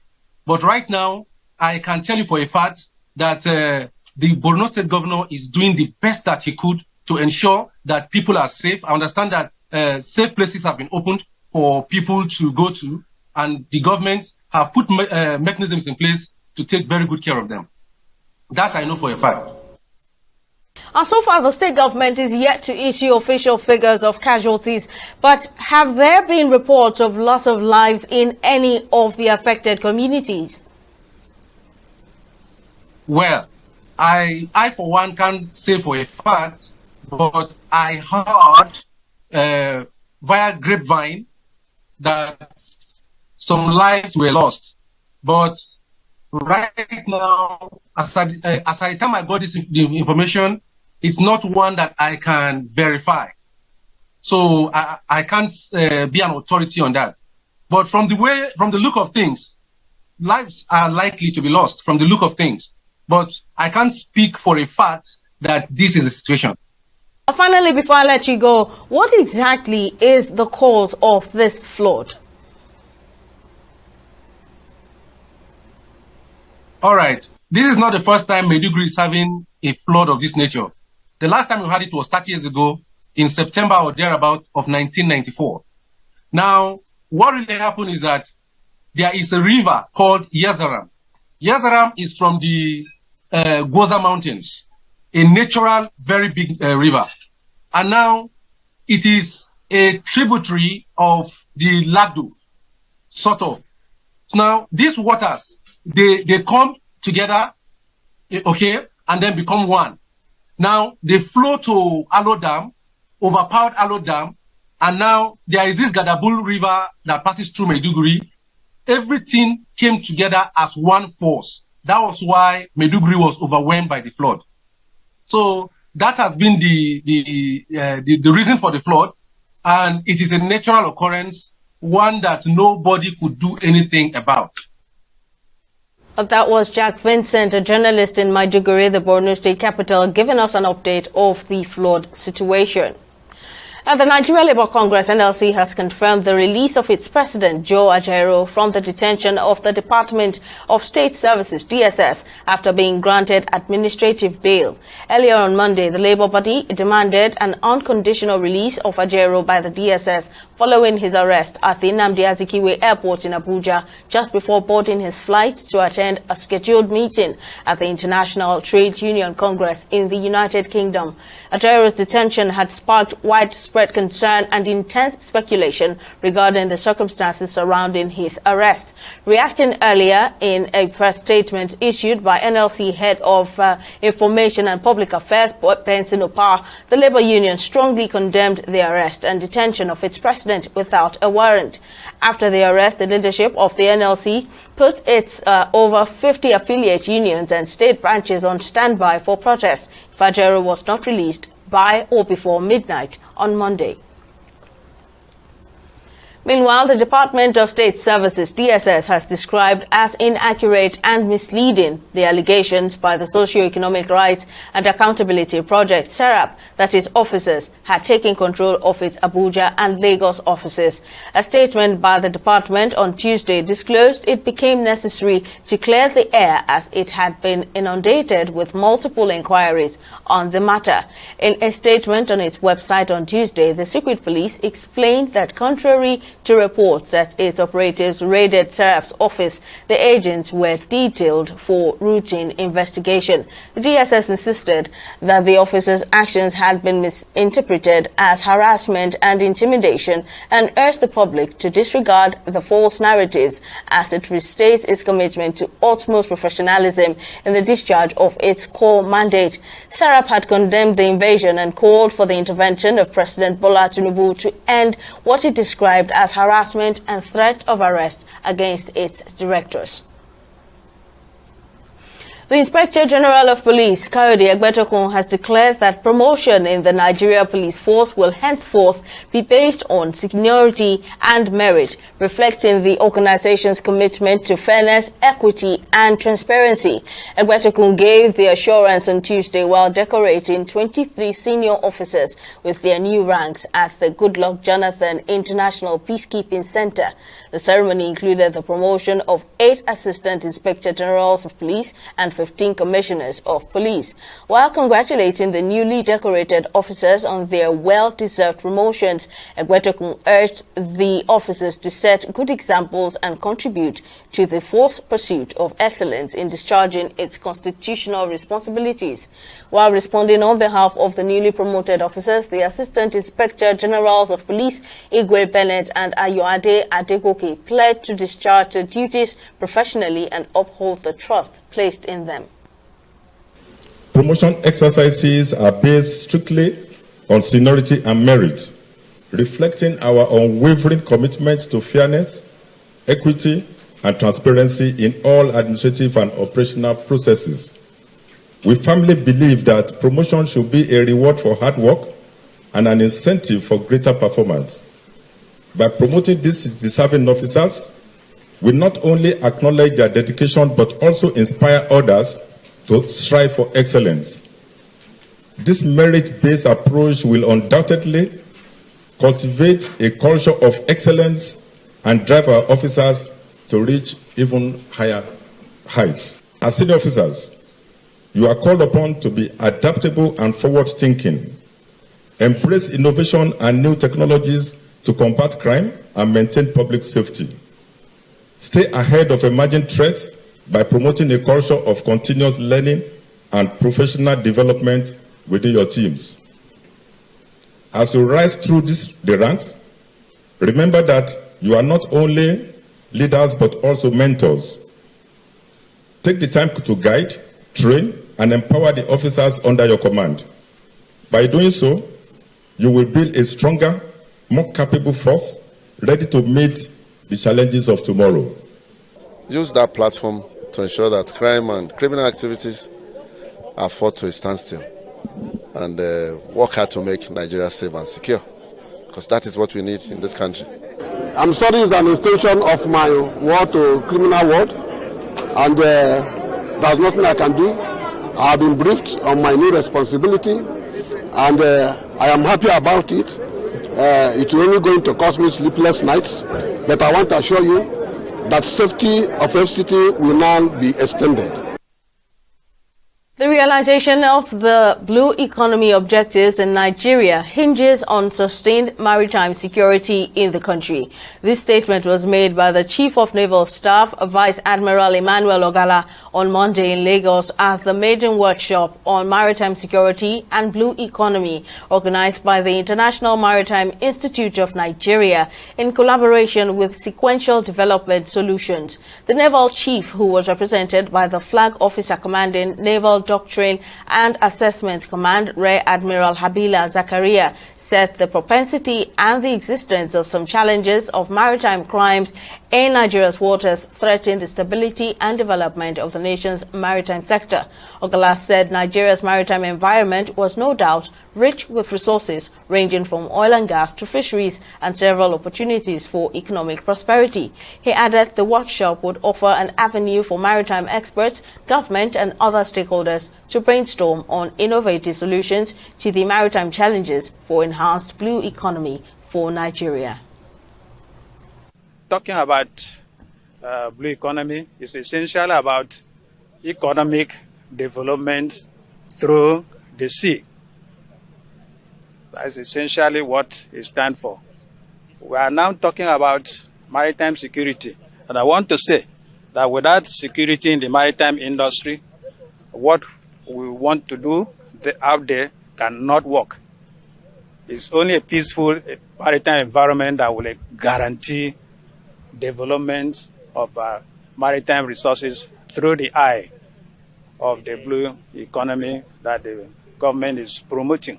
But right now, I can tell you for a fact that the Borno State governor is doing the best that he could to ensure that people are safe. I understand that safe places have been opened for people to go to, and the government have put mechanisms in place to take very good care of them. That I know for a fact. And so far, the state government is yet to issue official figures of casualties. But have there been reports of loss of lives in any of the affected communities? Well, I for one can't say for a fact, but I heard via grapevine that some lives were lost. But right now, as at the time I got the information, it's not one that I can verify. So I can't be an authority on that. But from the look of things, lives are likely to be lost from the look of things. But I can't speak for a fact that this is the situation. Finally, before I let you go, what exactly is the cause of this flood? All right. This is not the first time Maiduguri is having a flood of this nature. The last time we had it was 30 years ago in September or thereabout of 1994. Now, what really happened is that there is a river called Yazaram. Yazaram is from the Goza Mountains, a natural, very big river. And now it is a tributary of the Lagdo, sort of. Now, these waters, they come together, okay, and then become one. Now, they flow to Alo Dam, overpowered Alo Dam, and now there is this Gadabul River that passes through Maiduguri. Everything came together as one force. That was why Maiduguri was overwhelmed by the flood. So that has been the reason for the flood, and it is a natural occurrence, one that nobody could do anything about. That was Jack Vincent, a journalist in Maiduguri, the Borno state capital, giving us an update of the flood situation. And the Nigeria Labour Congress, NLC, has confirmed the release of its president, Joe Ajaero, from the detention of the Department of State Services, DSS, after being granted administrative bail. Earlier on Monday, the Labour body demanded an unconditional release of Ajaero by the DSS following his arrest at the Nnamdi Azikiwe Airport in Abuja just before boarding his flight to attend a scheduled meeting at the International Trade Union Congress in the United Kingdom. Ajaero's detention had sparked widespread concern and intense speculation regarding the circumstances surrounding his arrest. Reacting earlier in a press statement issued by NLC Head of Information and Public Affairs, Benson Opar, the Labour Union strongly condemned the arrest and detention of its president without a warrant. After the arrest, the leadership of the NLC put its over 50 affiliate unions and state branches on standby for protest if Ajaero was not released by or before midnight on Monday. Meanwhile, the Department of State Services, DSS, has described as inaccurate and misleading the allegations by the Socio-Economic Rights and Accountability Project, SERAP, that its officers had taken control of its Abuja and Lagos offices. A statement by the department on Tuesday disclosed it became necessary to clear the air as it had been inundated with multiple inquiries on the matter. In a statement on its website on Tuesday, the Secret Police explained that contrary to reports that its operatives raided SERAP's office, the agents were detailed for routine investigation. The DSS insisted that the officers' actions had been misinterpreted as harassment and intimidation and urged the public to disregard the false narratives as it restates its commitment to utmost professionalism in the discharge of its core mandate. SERAP had condemned the invasion and called for the intervention of President Bola Tinubu to end what it described as harassment and threat of arrest against its directors. The Inspector General of Police, Kayode Egbetokun, has declared that promotion in the Nigeria Police Force will henceforth be based on seniority and merit, reflecting the organization's commitment to fairness, equity, and transparency. Egbetokun gave the assurance on Tuesday while decorating 23 senior officers with their new ranks at the Goodluck Jonathan International Peacekeeping Center. The ceremony included the promotion of 8 Assistant Inspector Generals of Police and 15 Commissioners of Police. While congratulating the newly decorated officers on their well-deserved promotions, Egbetokun urged the officers to set good examples and contribute to the force pursuit of excellence in discharging its constitutional responsibilities. While responding on behalf of the newly promoted officers, the Assistant Inspector Generals of Police, Igwe Bennett and Ayoade Adegoke, pledged to discharge their duties professionally and uphold the trust placed in them. Promotion exercises are based strictly on seniority and merit, reflecting our unwavering commitment to fairness, equity, and transparency in all administrative and operational processes. We firmly believe that promotion should be a reward for hard work and an incentive for greater performance. By promoting these deserving officers, we not only acknowledge their dedication but also inspire others to strive for excellence. This merit-based approach will undoubtedly cultivate a culture of excellence and drive our officers to reach even higher heights. As senior officers, you are called upon to be adaptable and forward-thinking, embrace innovation and new technologies to combat crime and maintain public safety. Stay ahead of emerging threats by promoting a culture of continuous learning and professional development within your teams. As you rise through the ranks, remember that you are not only leaders but also mentors. Take the time to guide, train, and empower the officers under your command. By doing so, you will build a stronger, more capable force ready to meet the challenges of tomorrow. Use that platform to ensure that crime and criminal activities are fought to a standstill, and work hard to make Nigeria safe and secure, because that is what we need in this country. I'm studying as an extension of my world to criminal world, and there's nothing I can do. I have been briefed on my new responsibility, and I am happy about it. It's only going to cost me sleepless nights, but I want to assure you that safety of FCT will now be extended. The realization of the blue economy objectives in Nigeria hinges on sustained maritime security in the country. This statement was made by the Chief of Naval Staff, Vice Admiral Emmanuel Ogala, on Monday in Lagos at the maiden workshop on maritime security and blue economy, organized by the International Maritime Institute of Nigeria in collaboration with Sequential Development Solutions. The naval chief, who was represented by the Flag Officer Commanding Naval Doctrine and Assessment Command, Rear Admiral Habila Zakaria, said the propensity and the existence of some challenges of maritime crimes in Nigeria's waters threaten the stability and development of the nation's maritime sector. Ogala said Nigeria's maritime environment was no doubt rich with resources ranging from oil and gas to fisheries and several opportunities for economic prosperity. He added the workshop would offer an avenue for maritime experts, government and other stakeholders to brainstorm on innovative solutions to the maritime challenges for enhanced blue economy for Nigeria. Talking about blue economy is essentially about economic development through the sea. That's essentially what it stands for. We are now talking about maritime security. And I want to say that without security in the maritime industry, what we want to do out there cannot work. It's only a peaceful maritime environment that will guarantee development of maritime resources through the eye of the blue economy that the government is promoting.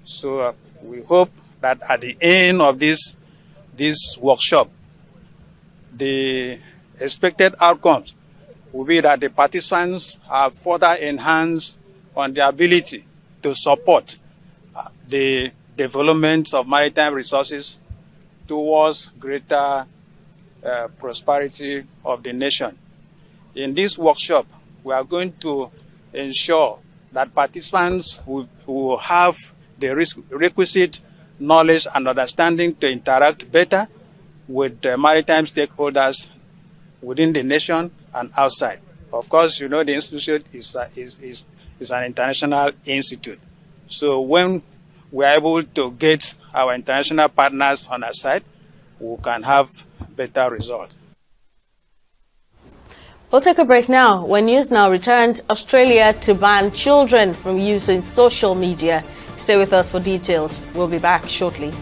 So we hope that at the end of this workshop, the expected outcomes will be that the participants have further enhanced on the ability to support the development of maritime resources towards greater prosperity of the nation. In this workshop, we are going to ensure that participants will have the requisite knowledge and understanding to interact better with the maritime stakeholders within the nation and outside. Of course, you know the institute is an international institute. So when we are able to get our international partners on our side, we can have better results. We'll take a break now. When News Now returns, Australia to ban children from using social media. Stay with us for details. We'll be back shortly.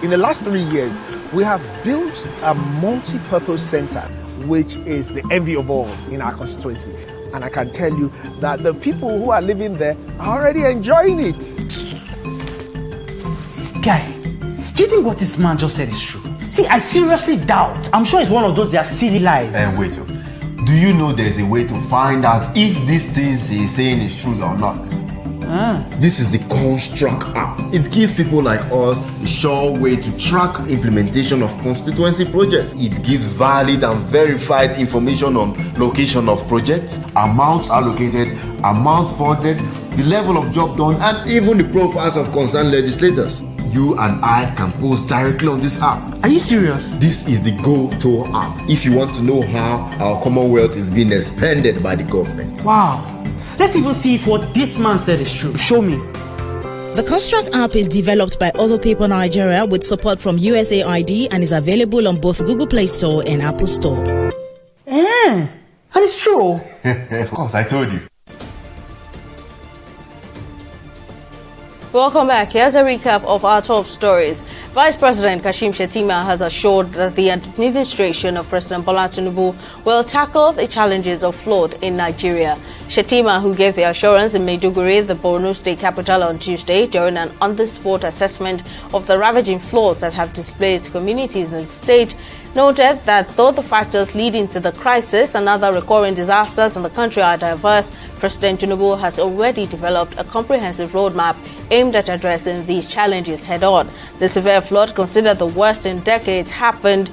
In the last 3 years, we have built a multi-purpose center, which is the envy of all in our constituency. And I can tell you that the people who are living there are already enjoying it. Guy, do you think what this man just said is true? See, I seriously doubt. I'm sure it's one of those their silly lies. Wait. Do you know there's a way to find out if these things he's saying is true or not? This is the Construct app. It gives people like us a sure way to track implementation of constituency projects. It gives valid and verified information on location of projects, amounts allocated, amount funded, the level of job done, and even the profiles of concerned legislators. You and I can post directly on this app. Are you serious? This is the go-to app if you want to know how our Commonwealth is being expanded by the government. Wow. Let's even see if what this man said is true. Show me. The Construct app is developed by Other People Nigeria with support from USAID and is available on both Google Play Store and Apple Store. And it's true. Of course, I told you. Welcome back. Here's a recap of our top stories. Vice President Kashim Shettima has assured that the administration of President Bola Tinubu will tackle the challenges of flood in Nigeria. Shettima, who gave the assurance in Maiduguri, the Borno state capital, on Tuesday during an on-the-spot assessment of the ravaging floods that have displaced communities in the state, noted that though the factors leading to the crisis and other recurring disasters in the country are diverse, President Tinubu has already developed a comprehensive roadmap aimed at addressing these challenges head-on. The severe flood, considered the worst in decades, happened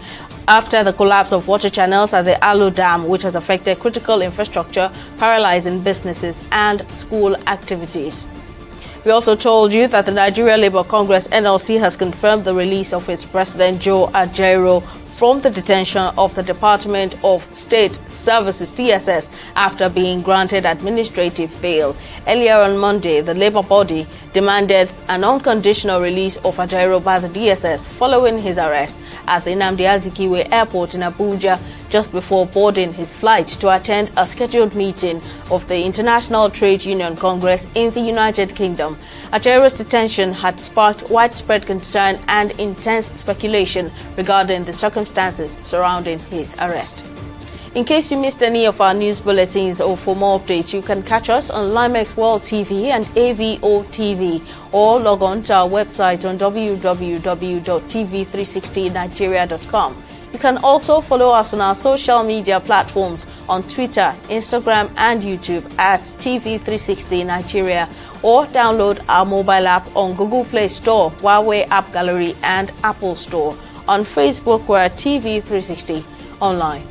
after the collapse of water channels at the Alo Dam, which has affected critical infrastructure, paralyzing businesses and school activities. We also told you that the Nigeria Labour Congress NLC has confirmed the release of its president Joe Ajaero from the detention of the Department of State Services DSS after being granted administrative bail. Earlier on Monday, the Labour body demanded an unconditional release of Ajaero by the DSS following his arrest at the Nnamdi Azikiwe Airport in Abuja just before boarding his flight to attend a scheduled meeting of the International Trade Union Congress in the United Kingdom. Ajaero's detention had sparked widespread concern and intense speculation regarding the circumstances surrounding his arrest. In case you missed any of our news bulletins or for more updates, you can catch us on Limex World TV and AVO TV or log on to our website on www.tv360nigeria.com. You can also follow us on our social media platforms on Twitter, Instagram and YouTube at TV360 Nigeria, or download our mobile app on Google Play Store, Huawei App Gallery and Apple Store. On Facebook, we're at TV360 Online.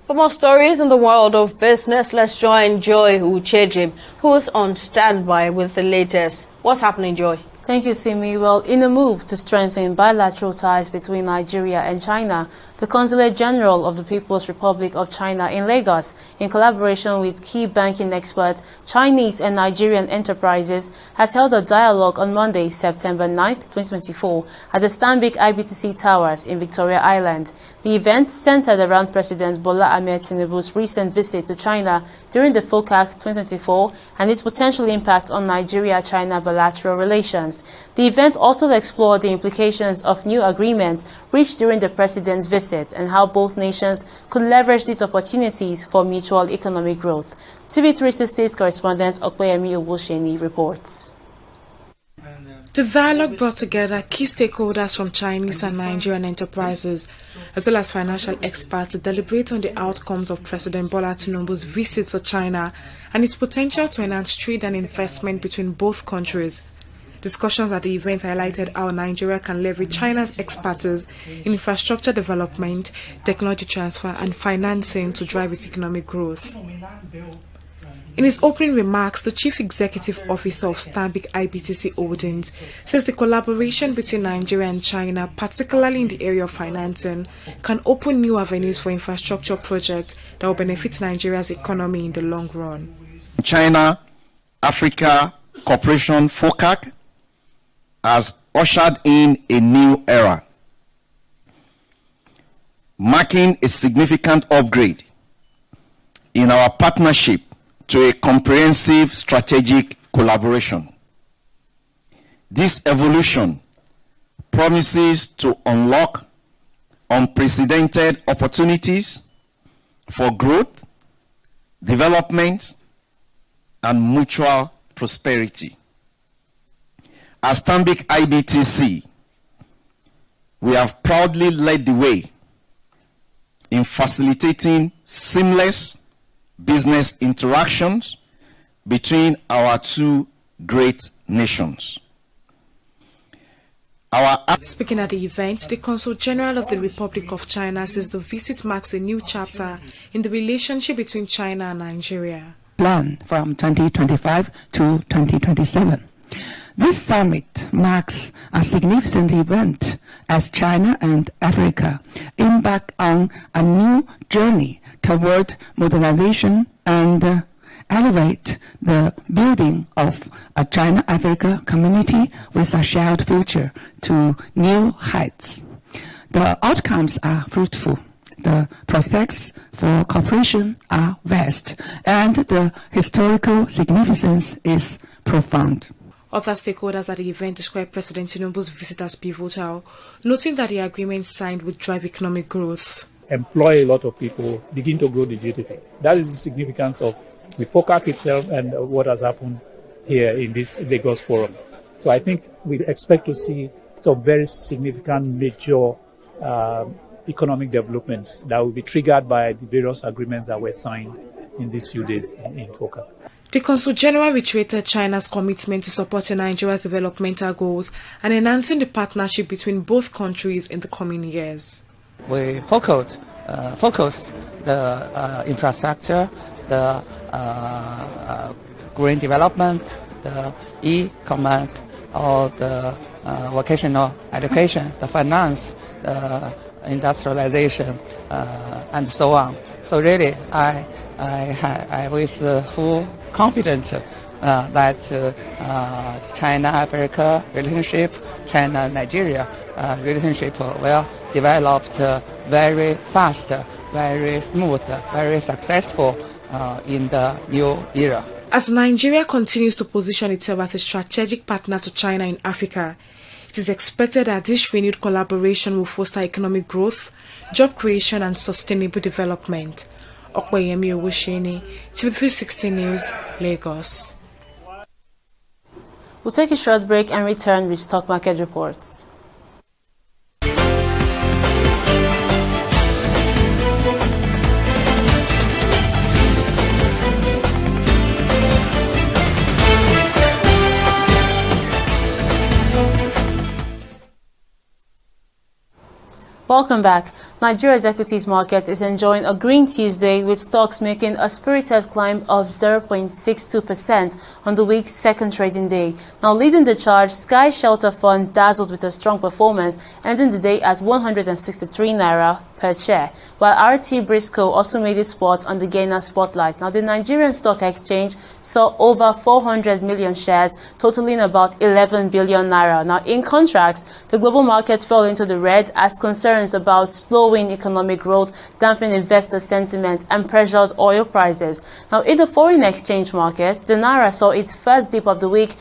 For more stories in the world of business, let's join Joy Uchejim, who's on standby with the latest. What's happening, Joy? Thank you, Simi. Well, in a move to strengthen bilateral ties between Nigeria and China, the Consulate General of the People's Republic of China in Lagos, in collaboration with key banking experts, Chinese and Nigerian enterprises, has held a dialogue on Monday, September 9th, 2024, at the Stanbic IBTC Towers in Victoria Island. The event centered around President Bola Ahmed Tinubu's recent visit to China during the FOCAC 2024 and its potential impact on Nigeria-China bilateral relations. The event also explored the implications of new agreements reached during the president's visit and how both nations could leverage these opportunities for mutual economic growth. TV360's correspondent Okpeyemi Owosheni reports. The dialogue brought together key stakeholders from Chinese and Nigerian enterprises, as well as financial experts, to deliberate on the outcomes of President Bola Tinubu's visit to China and its potential to enhance trade and investment between both countries. Discussions at the event highlighted how Nigeria can leverage China's expertise in infrastructure development, technology transfer, and financing to drive its economic growth. In his opening remarks, the Chief Executive Officer of Stanbic IBTC Holdings says the collaboration between Nigeria and China, particularly in the area of financing, can open new avenues for infrastructure projects that will benefit Nigeria's economy in the long run. China-Africa Cooperation FOCAC has ushered in a new era, marking a significant upgrade in our partnership to a comprehensive strategic collaboration. This evolution promises to unlock unprecedented opportunities for growth, development, and mutual prosperity. As Stanbic IBTC, we have proudly led the way in facilitating seamless business interactions between our two great nations. Speaking at the event, the Consul General of the Republic of China says the visit marks a new chapter in the relationship between China and Nigeria. Plan from 2025 to 2027. This summit marks a significant event as China and Africa embark on a new journey toward modernization and elevate the building of a China-Africa community with a shared future to new heights. The outcomes are fruitful. The prospects for cooperation are vast, and the historical significance is profound. Other stakeholders at the event described President Tinubu's visit as pivotal, noting that the agreement signed would drive economic growth. Employ a lot of people, begin to grow the GDP. That is the significance of the FOCAC itself and what has happened here in this Lagos Forum. So I think we expect to see some very significant major economic developments that will be triggered by the various agreements that were signed in these few days in FOCAC. The Consul General reiterated China's commitment to supporting Nigeria's developmental goals and enhancing the partnership between both countries in the coming years. We focus the infrastructure, the green development, the e-commerce, or the vocational education, the finance, the industrialization, and so on. So really, I with full confidence that China-Africa relationship, China-Nigeria relationship will develop very fast, very smooth, very successful in the new era. As Nigeria continues to position itself as a strategic partner to China in Africa, it is expected that this renewed collaboration will foster economic growth, job creation, and sustainable development. Okoyemi Owusheni, TV360 News, Lagos. We'll take a short break and return with stock market reports. Welcome back. Nigeria's equities market is enjoying a green Tuesday with stocks making a spirited climb of 0.62% on the week's second trading day. Now leading the charge, Sky Shelter Fund dazzled with a strong performance, ending the day at 163 naira per share, while RT Briscoe also made its spot on the gainer spotlight. Now the Nigerian Stock Exchange saw over 400 million shares, totaling about 11 billion naira. Now in contrast, the global market fell into the red as concerns about slowing economic growth dampened investor sentiment and pressured oil prices. Now in the foreign exchange market, the naira saw its first dip of the week,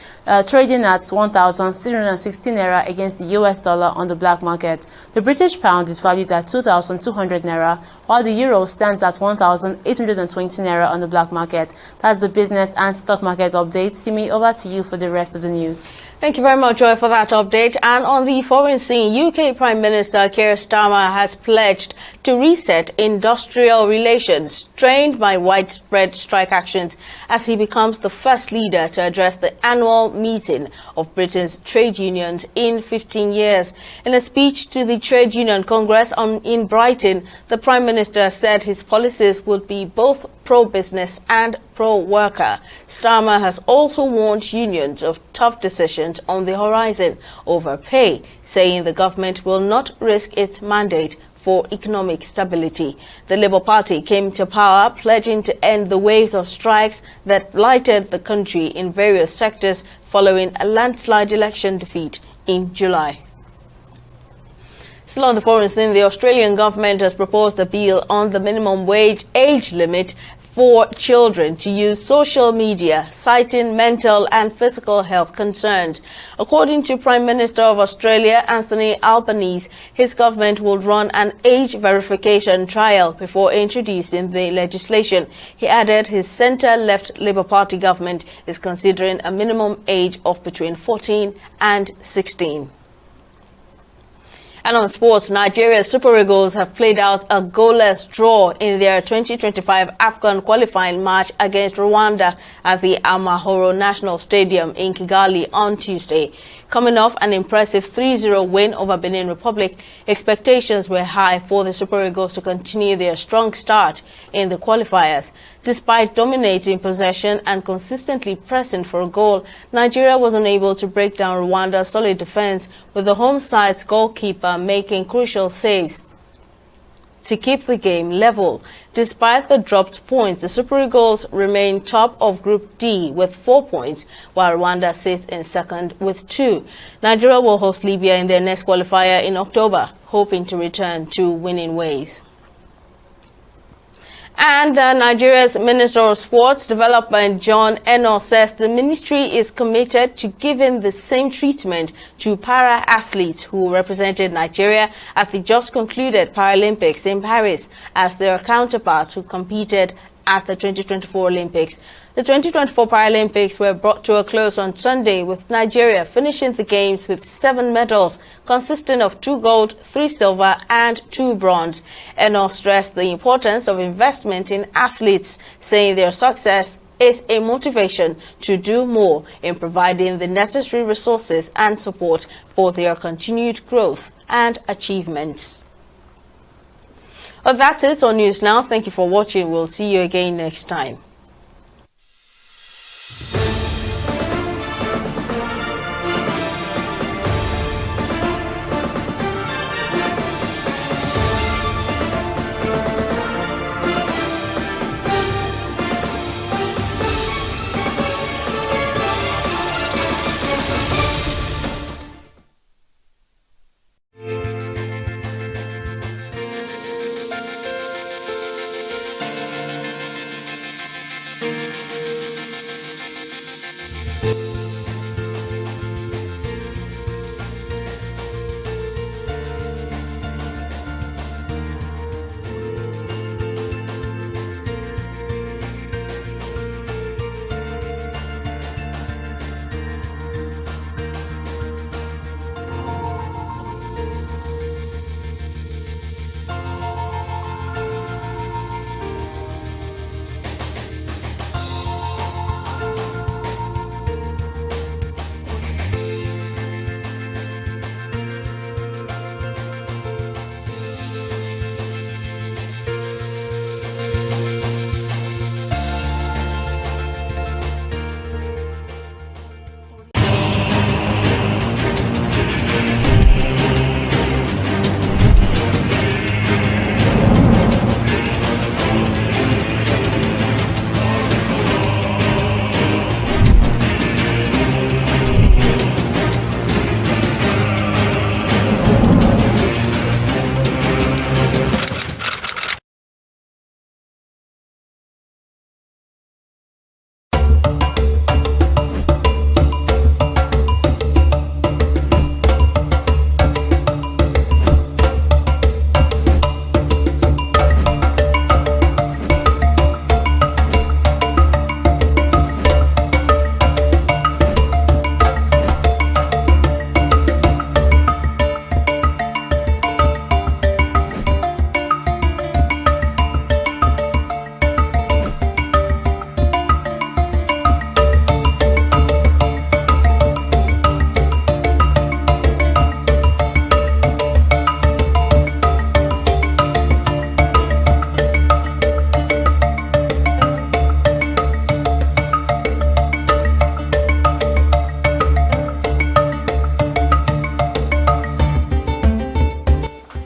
trading at 1,616 naira against the US dollar on the black market. The British pound is valued at 2,200 naira, while the euro stands at 1,820 naira on the black market. That's the business and stock market update. Simi, over to you for the rest of the news. Thank you very much, Joy, for that update. And on the foreign scene, UK Prime Minister Keir Starmer has pledged pledged to reset industrial relations strained by widespread strike actions as he becomes the first leader to address the annual meeting of Britain's trade unions in 15 years. In a speech to the Trade Union Congress in Brighton, the Prime Minister said his policies would be both pro-business and pro-worker. Starmer has also warned unions of tough decisions on the horizon over pay, saying the government will not risk its mandate for economic stability. The Labour Party came to power pledging to end the waves of strikes that blighted the country in various sectors following a landslide election defeat in July. Still on the foreign scene, the Australian government has proposed a bill on the minimum wage age limit for children to use social media, citing mental and physical health concerns. According to Prime Minister of Australia, Anthony Albanese, his government will run an age verification trial before introducing the legislation. He added his centre-left Labour Party government is considering a minimum age of between 14 and 16. And on sports, Nigeria's Super Eagles have played out a goalless draw in their 2025 AFCON qualifying match against Rwanda at the Amahoro National Stadium in Kigali on Tuesday. Coming off an impressive 3-0 win over Benin Republic, expectations were high for the Super Eagles to continue their strong start in the qualifiers. Despite dominating possession and consistently pressing for a goal, Nigeria was unable to break down Rwanda's solid defense, with the home side's goalkeeper making crucial saves to keep the game level. Despite the dropped points, the Super Eagles remain top of Group D with 4 points, while Rwanda sits in second with 2. Nigeria will host Libya in their next qualifier in October, hoping to return to winning ways. And Nigeria's Minister of Sports Development, John Eno, says the ministry is committed to giving the same treatment to para-athletes who represented Nigeria at the just concluded Paralympics in Paris as their counterparts who competed at the 2024 Olympics. The 2024 Paralympics were brought to a close on Sunday, with Nigeria finishing the games with 7 medals, consisting of 2 gold, 3 silver and 2 bronze. Eno stressed the importance of investment in athletes, saying their success is a motivation to do more in providing the necessary resources and support for their continued growth and achievements. Well, that's it on News Now. Thank you for watching. We'll see you again next time.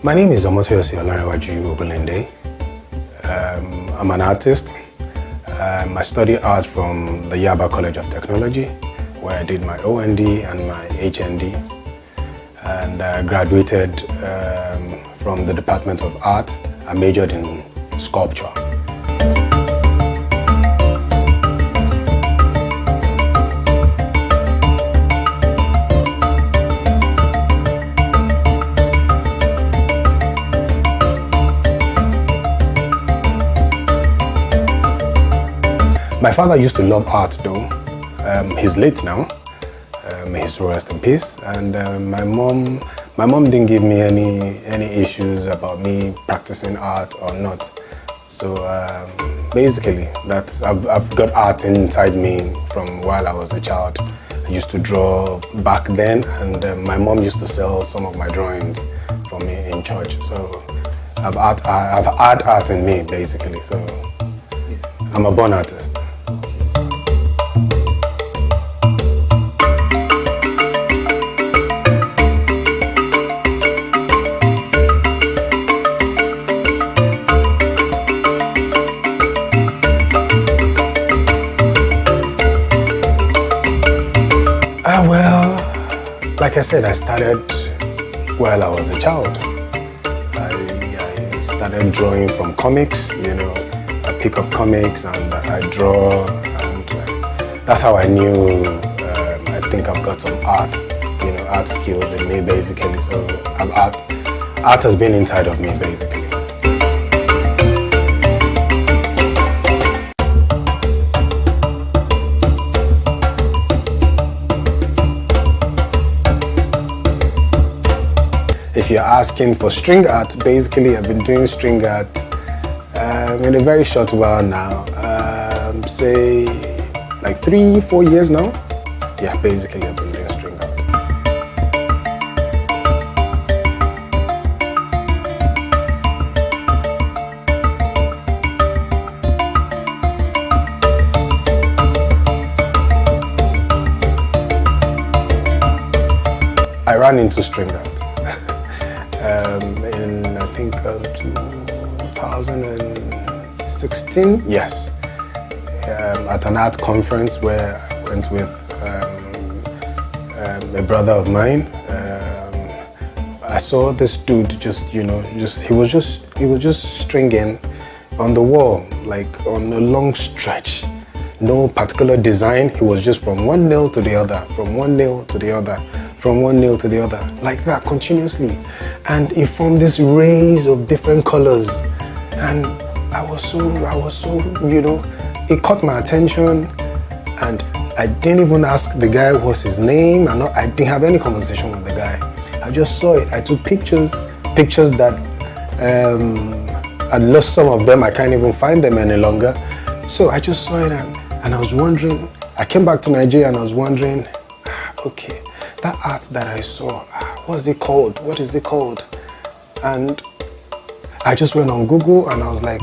My name is Omotoyosi Olarewaju Ogunlende. I'm an artist. I studied art from the Yaba College of Technology, where I did my OND and my HND. And I graduated from the Department of Art. I majored in sculpture. My father used to love art though. He's late now. May his soul rest in peace. And my mom didn't give me any issues about me practicing art or not. So basically, I've got art inside me from while I was a child. I used to draw back then, and my mom used to sell some of my drawings for me in church. So I've had art in me basically. So I'm a born artist. Like I said, I started while I was a child. I started drawing from comics, you know. I pick up comics and I draw, and that's how I knew I think I've got some art, you know, art skills in me basically. So art has been inside of me basically. If you're asking for string art, basically I've been doing string art in a very short while now, say like 3-4 years now. Yeah, basically I've been doing string art. I ran into string art. In I think 2016, yes, at an art conference where I went with a brother of mine. I saw this dude he was just stringing on the wall, like on a long stretch, no particular design. He was just from one nail to the other, from one nail to the other, from one nail to the other, like that continuously. And it formed this rays of different colors. And I was so, you know, it caught my attention. And I didn't even ask the guy what's his name. I didn't have any conversation with the guy. I just saw it. I took pictures that I lost some of them. I can't even find them any longer. So I just saw it and I was wondering, I came back to Nigeria and I was wondering, okay, that art that I saw, what's it called? What is it called? And I just went on Google and I was like,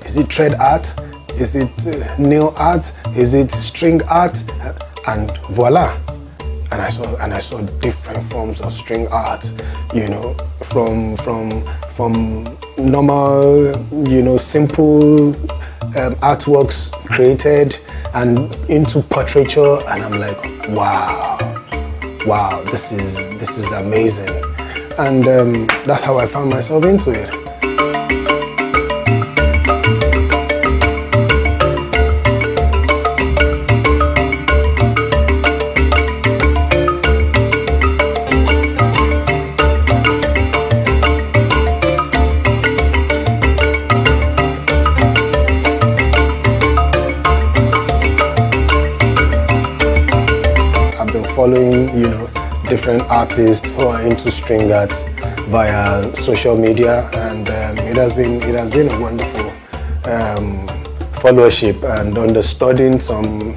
is it thread art? Is it nail art? Is it string art? And voila. And I saw different forms of string art, you know, from normal, you know, simple artworks created and into portraiture, and I'm like, wow, this is amazing. And that's how I found myself into it. Following, you know, different artists who are into string art via social media, and it has been a wonderful followership and understudying some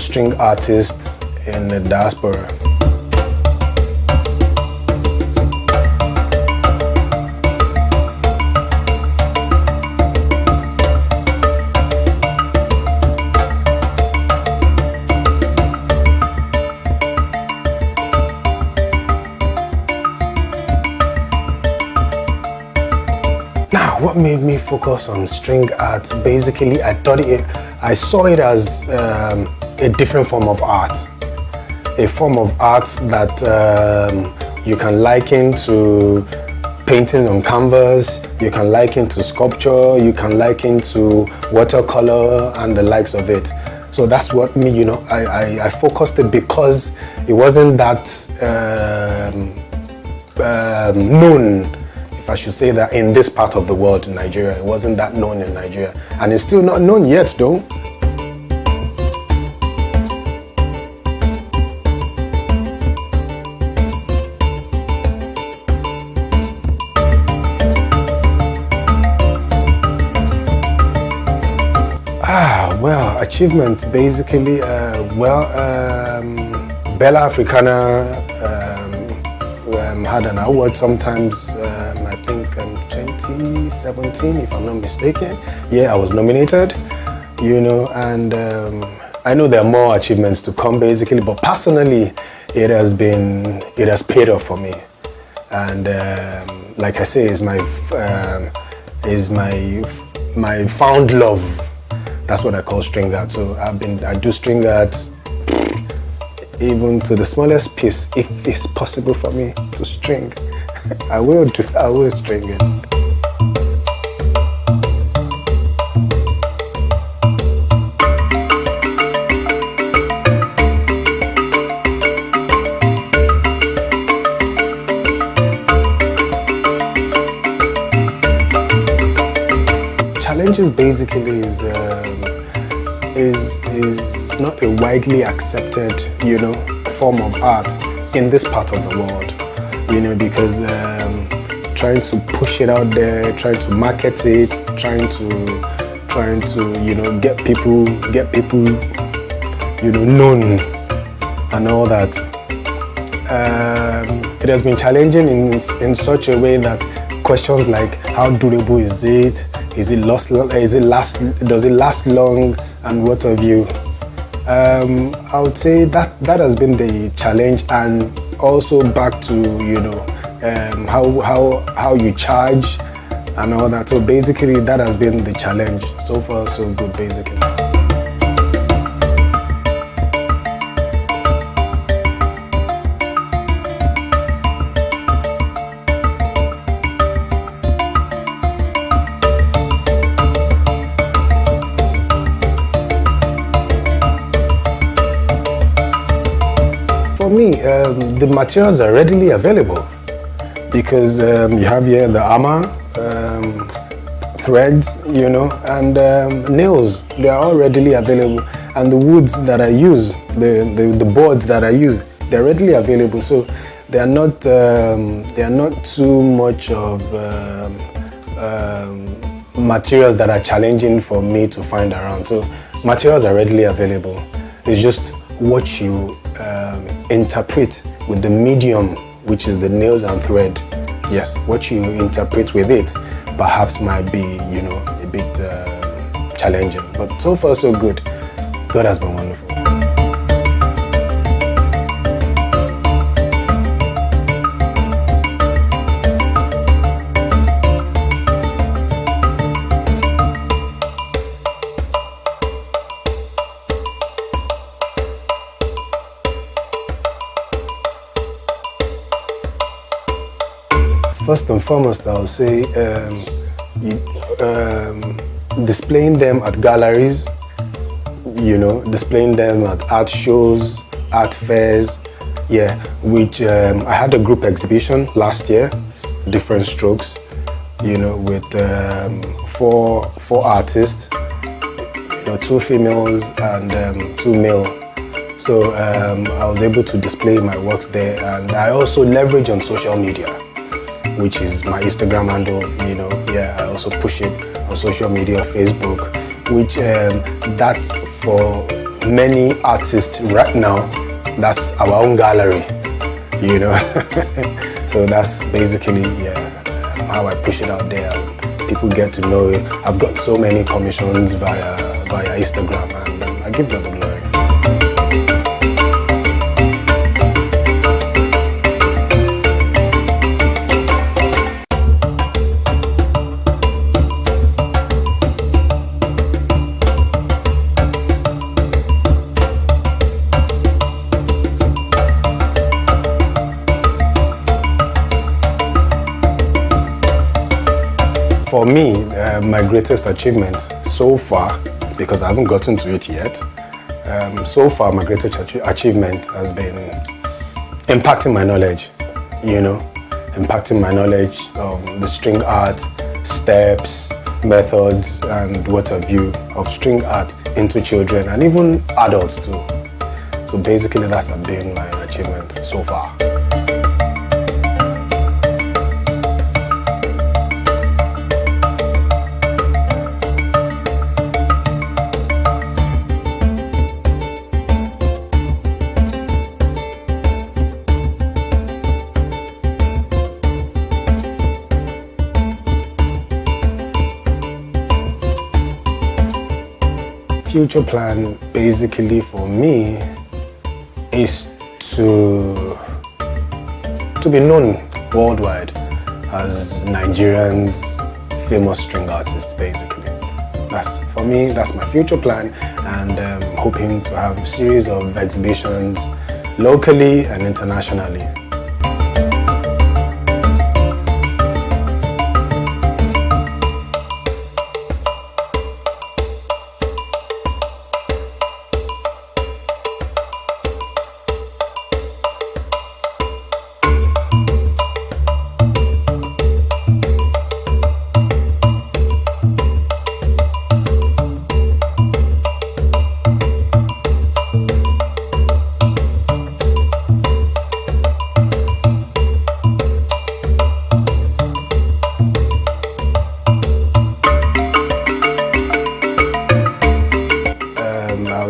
string artists in the diaspora. What made me focus on string art? Basically, I saw it as a different form of art. A form of art that you can liken to painting on canvas, you can liken to sculpture, you can liken to watercolor and the likes of it. So that's what I focused it because it wasn't that known, if I should say that, in this part of the world, in Nigeria. It wasn't that known in Nigeria, and it's still not known yet though. Well, achievement basically, Bella Africana had an award sometimes, I think 2017, if I'm not mistaken. Yeah, I was nominated, and I know there are more achievements to come basically, but personally, it has paid off for me. And like I say, is my found love. That's what I call string art. So I do string art even to the smallest piece. If it's possible for me to string, I will string it. Challenges basically is not a widely accepted, form of art in this part of the world, because trying to push it out there, trying to market it, trying to get people, known and all that. It has been challenging in such a way that questions like how durable is it? Does it last long, and what have you? I would say that has been the challenge, and also back to how you charge and all that. So basically, that has been the challenge. So far, so good, basically. For me, the materials are readily available because you have here the armor, threads, and nails. They are all readily available, and the woods that I use, the boards that I use, they're readily available. So they are not too much of materials that are challenging for me to find around. So materials are readily available. It's just what you interpret with the medium, which is the nails and thread. Yes, what you interpret with it perhaps might be, a bit challenging. But so far, so good. God has been wonderful. First and foremost, I would say displaying them at galleries, displaying them at art shows, art fairs, which I had a group exhibition last year, Different Strokes, with four artists, 2 females and 2 male. So I was able to display my works there, and I also leverage on social media, which is my Instagram handle, I also push it on social media, Facebook, which that's for many artists right now, that's our own gallery, So that's basically, how I push it out there. People get to know it. I've got so many commissions via Instagram, and I give them the glory. For me, my greatest achievement so far, because I haven't gotten to it yet, so far my greatest achievement has been impacting my knowledge, impacting my knowledge of the string art, steps, methods, and what have you of string art into children and even adults too. So basically that's been my achievement so far. Future plan basically for me is to be known worldwide as Nigerians' famous string artists basically. For me, that's my future plan, and I'm hoping to have a series of exhibitions locally and internationally.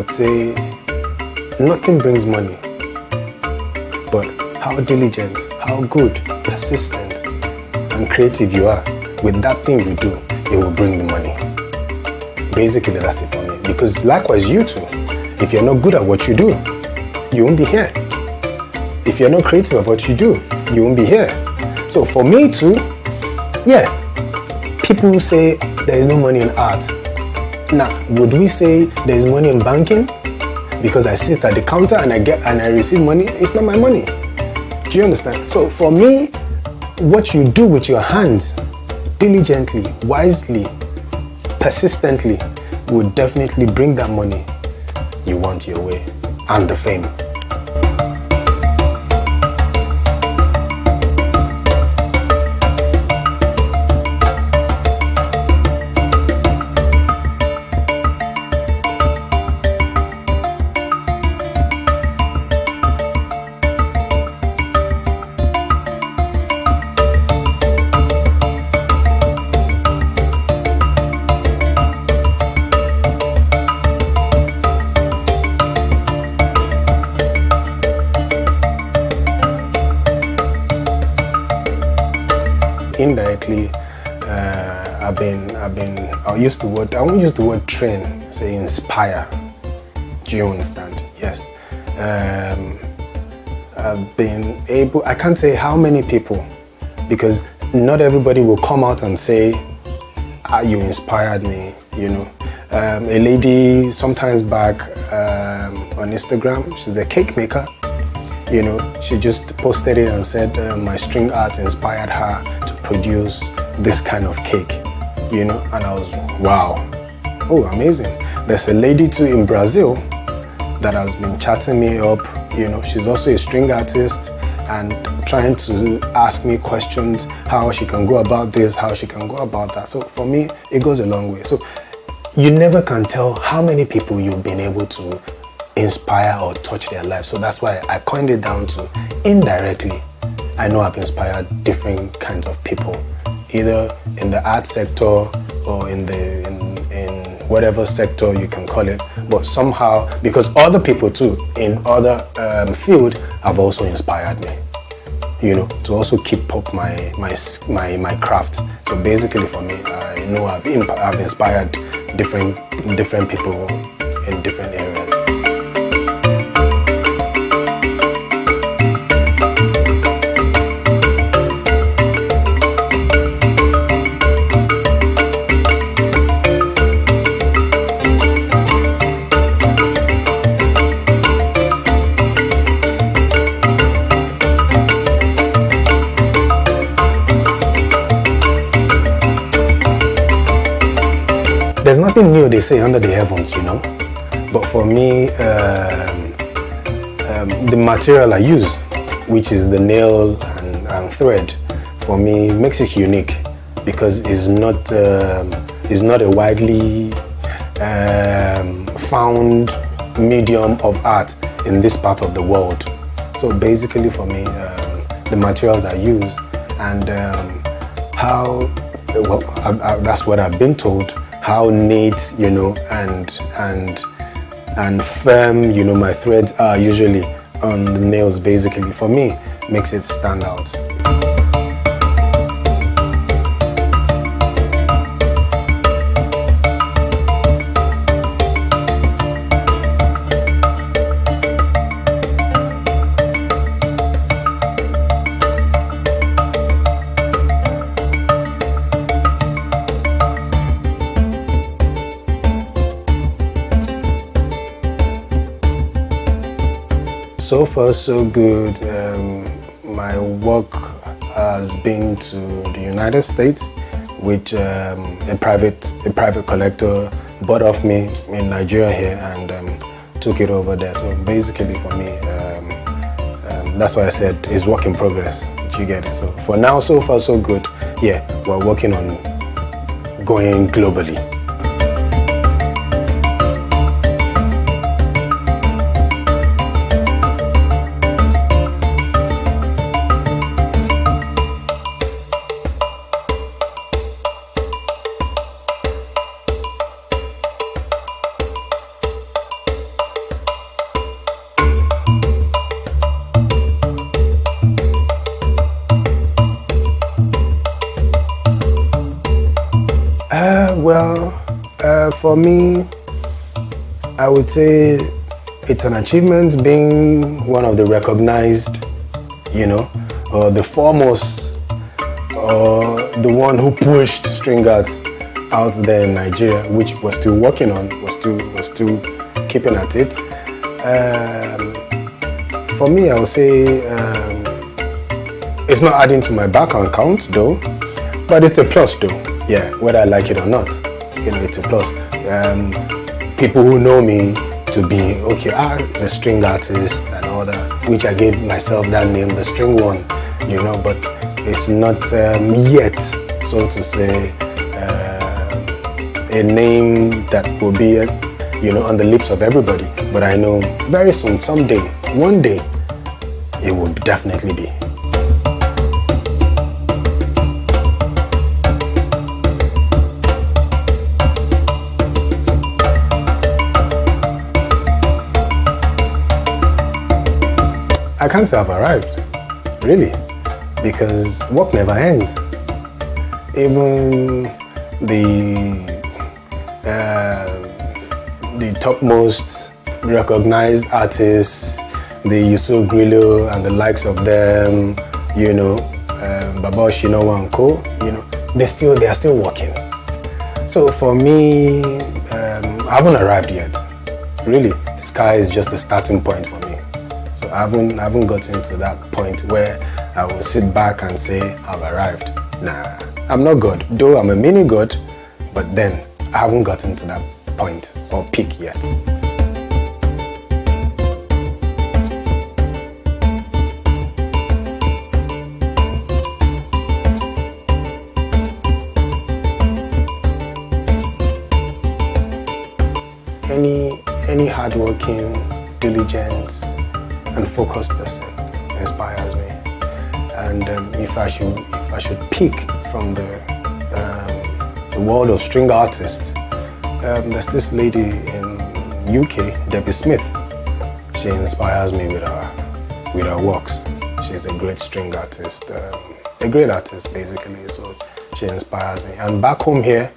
Say nothing brings money, but how diligent, how good, persistent, and creative you are with that thing you do, it will bring the money. Basically, that's it for me. Because likewise, you too, if you're not good at what you do, you won't be here. If you're not creative at what you do, you won't be here. So for me too, yeah, people say there is no money in art. Now, would we say there is money in banking? Because I sit at the counter and I receive money, it's not my money. Do you understand? So for me, what you do with your hands, diligently, wisely, persistently, will definitely bring that money you want your way and the fame. Indirectly, I won't use the word train, say inspire. Do you understand? Yes. I've been able, I can't say how many people, because not everybody will come out and say, you inspired me, A lady sometimes back on Instagram, she's a cake maker. She just posted it and said my string art inspired her to produce this kind of cake, and I was, wow, oh, amazing. There's a lady too in Brazil that has been chatting me up, she's also a string artist and trying to ask me questions, how she can go about this, how she can go about that. So for me, it goes a long way. So you never can tell how many people you've been able to inspire or touch their lives. So that's why I coined it down to indirectly. I know I've inspired different kinds of people, either in the art sector or in whatever sector you can call it, but somehow, because other people too in other field have also inspired me, to also keep up my craft. So basically for me, I know I've inspired different people in different areas. they say under the heavens, you know. But for me, the material I use, which is the nail and thread, for me makes it unique because it's not a widely found medium of art in this part of the world. So basically for me, the materials I use and how, well, that's what I've been told, how neat, you know, and firm, you know, my threads are usually on the nails, basically, for me, makes it stand out. So far, so good. My work has been to the United States, which a private collector bought off me in Nigeria here and took it over there. So basically, for me, that's why I said it's work in progress. You get it. So for now, so far, so good. Yeah, we're working on going globally. For me, I would say it's an achievement being one of the recognized, you know, or the foremost, or the one who pushed string arts out there in Nigeria, which we're still working on, we're still keeping at it. For me, I would say it's not adding to my bank account though, but it's a plus though, yeah, whether I like it or not. You know, it's a plus. People who know me to be, okay, the string artist and all that, which I gave myself that name, the string one, you know, but it's not yet, so to say, a name that will be, you know, on the lips of everybody. But I know very soon, someday, one day, it will definitely be. I can't say I've arrived, really, because work never ends. Even the topmost recognized artists, the Yusuf Grillo and the likes of them, you know, Baba Oshinowa and Co, you know, they are still working. So for me, I haven't arrived yet. Really, sky is just the starting point for me. So I haven't gotten to that point where I will sit back and say I've arrived. Nah, I'm not God, though I'm a mini God, but then I haven't gotten to that point or peak yet. Any hardworking, diligent, and focused person inspires me. And if I should pick from the world of string artists, there's this lady in UK, Debbie Smith. She inspires me with her works. She's a great string artist, a great artist basically. So she inspires me. And back home here,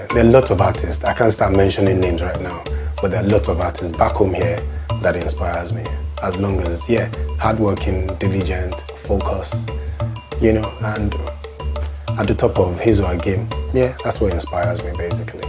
there are a lot of artists. I can't start mentioning names right now, but there are lots of artists back home here that inspires me. As long as, yeah, hardworking, diligent, focused, you know, and at the top of his or her game. Yeah, that's what inspires me basically.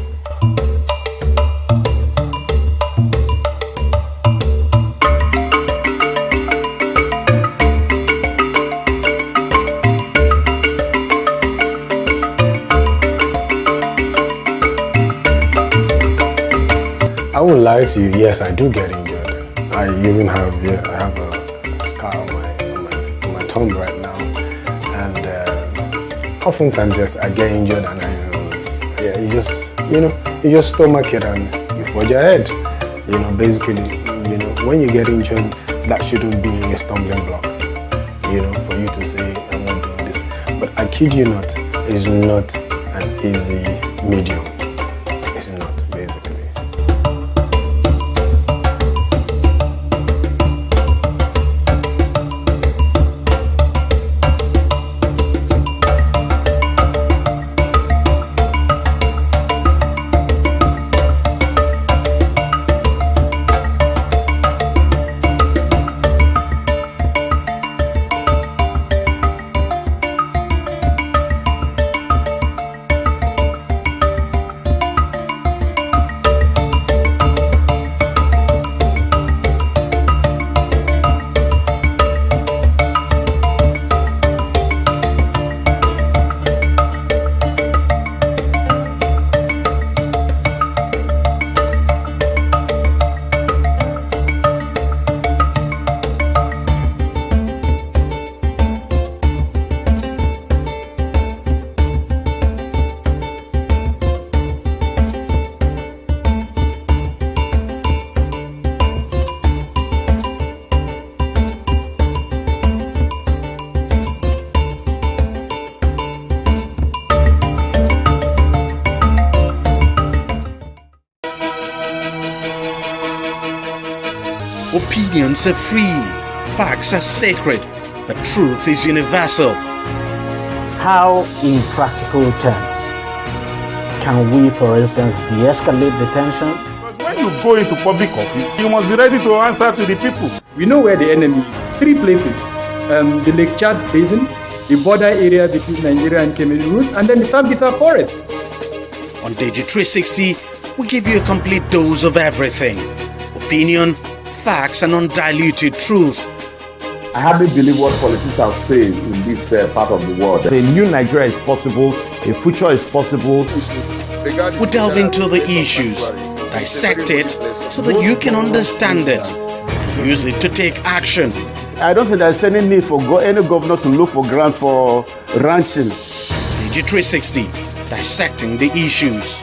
lie to you, yes, I do get injured. I even have a scar on my thumb right now, and oftentimes yes, I get injured and you just stomach it and you forge your head. Basically, when you get injured, that shouldn't be a stumbling block. For you to say I'm not doing this. But I kid you not, it's not an easy medium. It's not, basically. Opinions are free, facts are sacred, but truth is universal. How, in practical terms, can we, for instance, de-escalate the tension? Because when you go into public office, you must be ready to answer to the people. We know where the enemy is. 3 places. The Lake Chad Basin, the border area between Nigeria and Cameroon, and then the Sambisa Forest. On TV360, we give you a complete dose of everything. Opinion, facts, and undiluted truth. I hardly believe what politicians say in this part of the world. A new Nigeria is possible, a future is possible. We delve into the issues, dissect it so that you can understand it, use it to take action. I don't think there's any need for any governor to look for grant for ranching. TV360, dissecting the issues.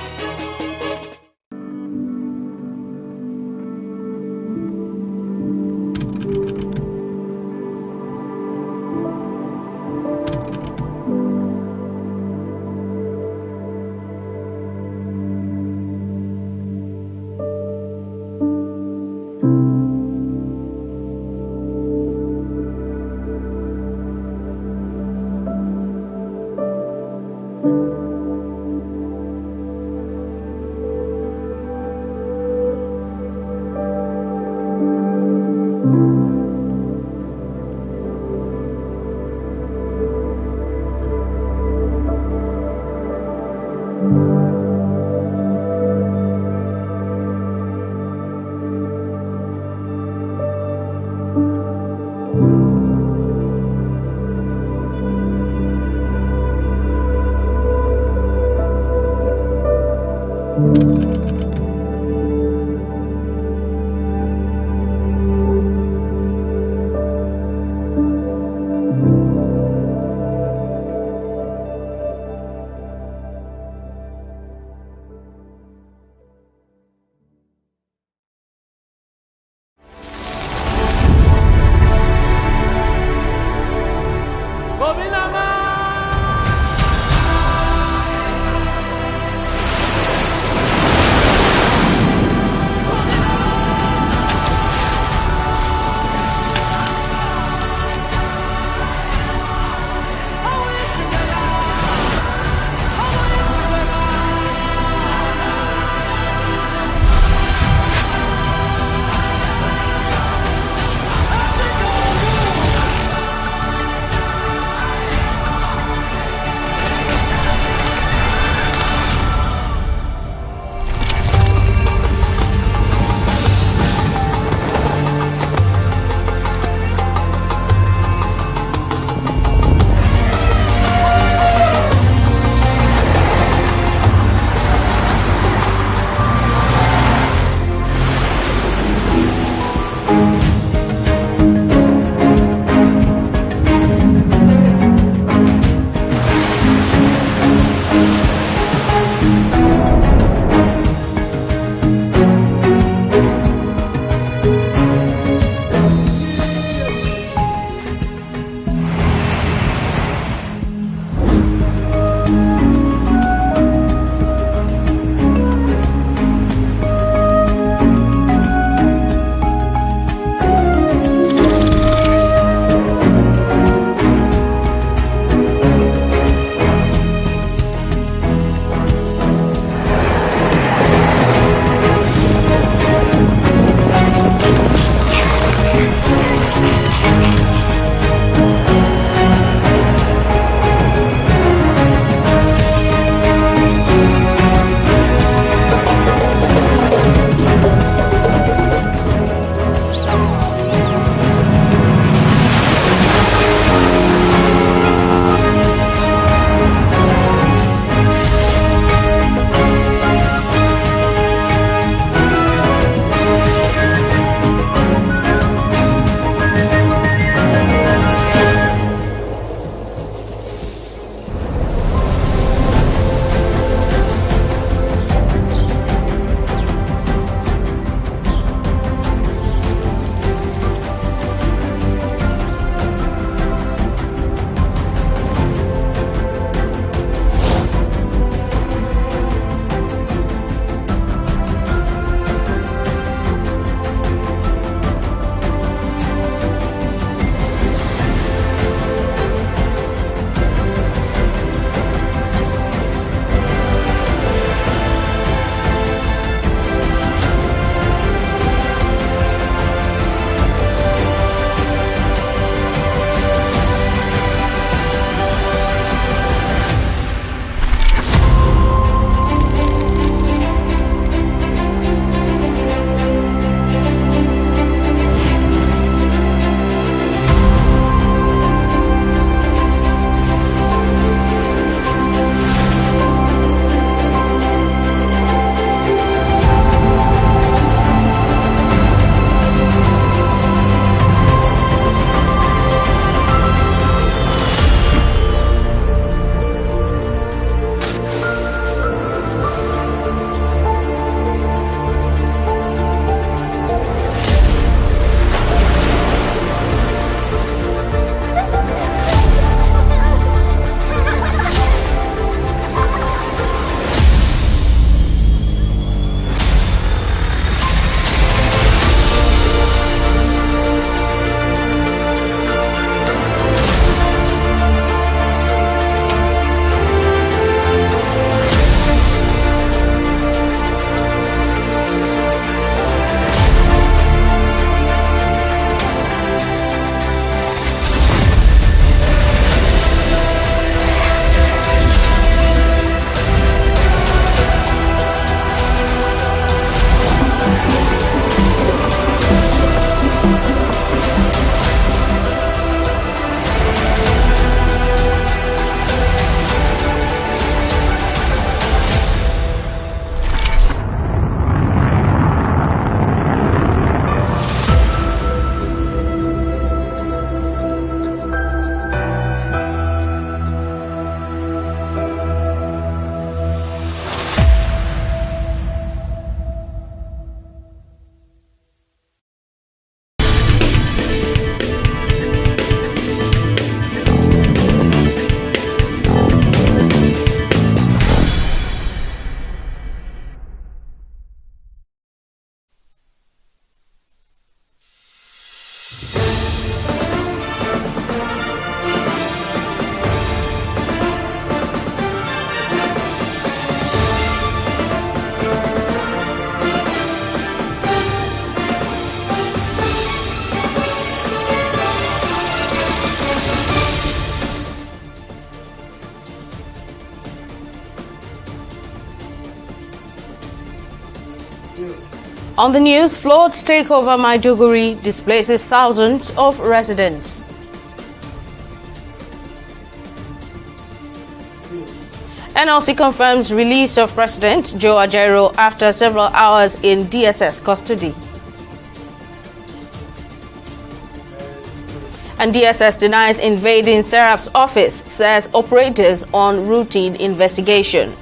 On the news, floods take over Maiduguri, displaces thousands of residents. NLC confirms release of President Joe Ajaero after several hours in DSS custody. And DSS denies invading Serap's office, says operatives on routine investigation.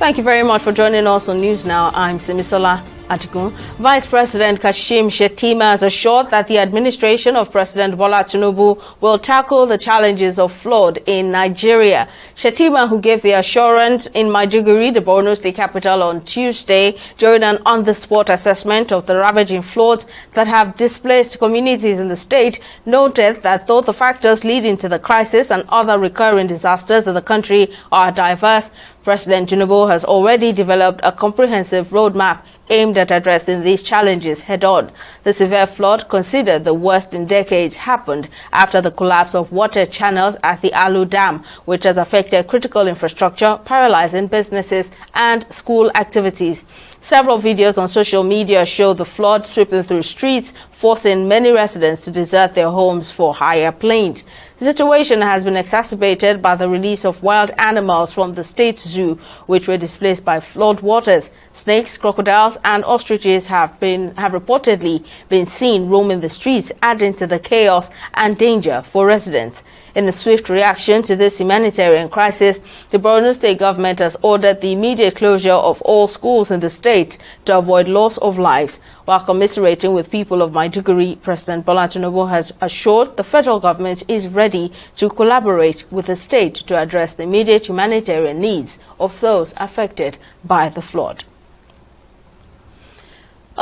Thank you very much for joining us on News Now. I'm Simisola Atigun. Vice President Kashim Shettima has assured that the administration of President Bola Tinubu will tackle the challenges of flood in Nigeria. Shettima, who gave the assurance in Maiduguri, the Borno State capital, on Tuesday during an on-the-spot assessment of the ravaging floods that have displaced communities in the state, noted that though the factors leading to the crisis and other recurring disasters in the country are diverse, President Tinubu has already developed a comprehensive roadmap aimed at addressing these challenges head-on. The severe flood, considered the worst in decades, happened after the collapse of water channels at the Alu Dam, which has affected critical infrastructure, paralyzing businesses and school activities. Several videos on social media show the flood sweeping through streets, forcing many residents to desert their homes for higher plains. The situation has been exacerbated by the release of wild animals from the state zoo, which were displaced by flood waters. Snakes, crocodiles and ostriches have reportedly been seen roaming the streets, adding to the chaos and danger for residents. In a swift reaction to this humanitarian crisis, the Borno State government has ordered the immediate closure of all schools in the state to avoid loss of lives. While commiserating with people of Maiduguri, President Bola Tinubu has assured the federal government is ready to collaborate with the state to address the immediate humanitarian needs of those affected by the flood.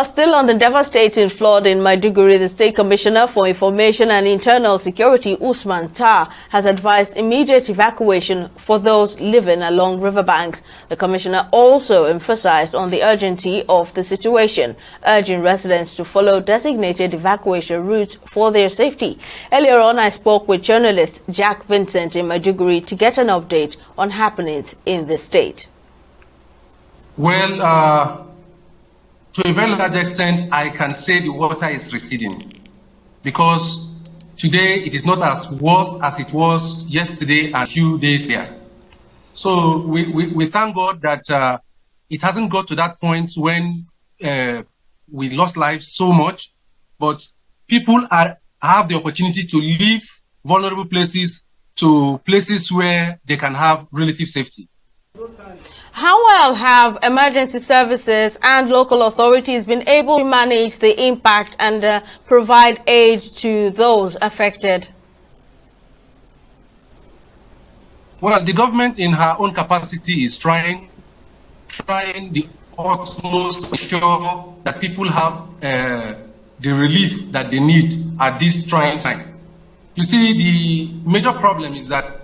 Still on the devastating flood in Maiduguri, the State Commissioner for Information and Internal Security, Usman Tar, has advised immediate evacuation for those living along riverbanks. The Commissioner also emphasized on the urgency of the situation, urging residents to follow designated evacuation routes for their safety. Earlier on, I spoke with journalist Jack Vincent in Maiduguri to get an update on happenings in the state. Well, to a very large extent, I can say the water is receding, because today it is not as worse as it was yesterday and a few days here. So we thank God that it hasn't got to that point when we lost lives so much, but people have the opportunity to leave vulnerable places to places where they can have relative safety. How well have emergency services and local authorities been able to manage the impact and provide aid to those affected? Well, the government in her own capacity is trying the utmost to ensure that people have the relief that they need at this trying time. You see, the major problem is that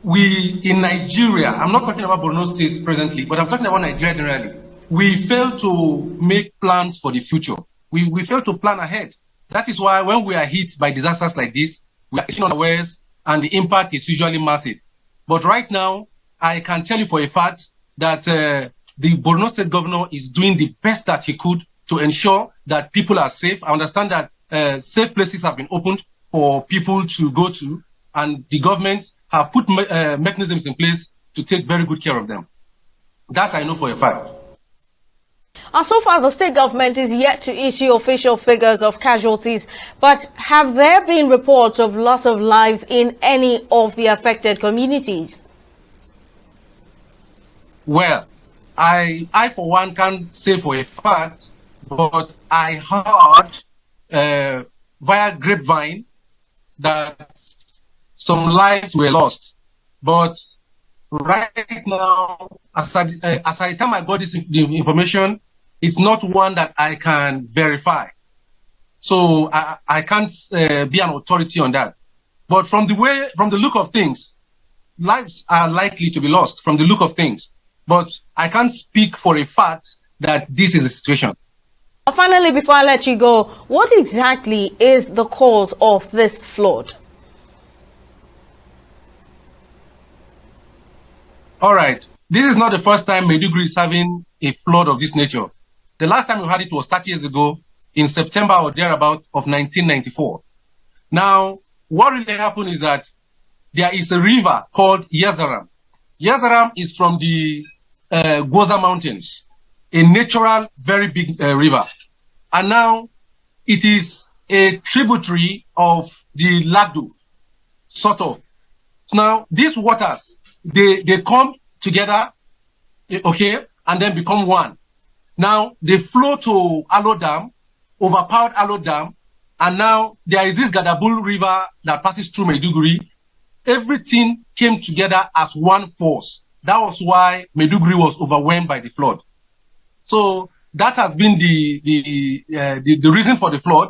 we in Nigeria, I'm not talking about Borno State presently, but I'm talking about Nigeria generally, we fail to make plans for the future. We fail to plan ahead. That is why when we are hit by disasters like this, we are taking unawares and the impact is usually massive. But right now, I can tell you for a fact that the Borno State governor is doing the best that he could to ensure that people are safe. I understand that safe places have been opened for people to go to, and the government have put mechanisms in place to take very good care of them. That I know for a fact. And so far, the state government is yet to issue official figures of casualties. But have there been reports of loss of lives in any of the affected communities? Well, I for one can't say for a fact, but I heard via grapevine that some lives were lost. But right now, as at the time I got the information, it's not one that I can verify. So I can't be an authority on that. But from the look of things, lives are likely to be lost from the look of things. But I can't speak for a fact that this is the situation. Finally, before I let you go, what exactly is the cause of this flood? All right. This is not the first time Maiduguri is having a flood of this nature. The last time we had it was 30 years ago in September or thereabout of 1994. Now, what really happened is that there is a river called Yazaram. Yazaram is from the Goza Mountains, a natural, very big river. And now it is a tributary of the Lagdo, sort of. Now, these waters, they come together, okay, and then become one. Now, they flow to Alo Dam, overpowered Alo Dam, and now there is this Gadabul River that passes through Maiduguri. Everything came together as one force. That was why Maiduguri was overwhelmed by the flood. So that has been the reason for the flood,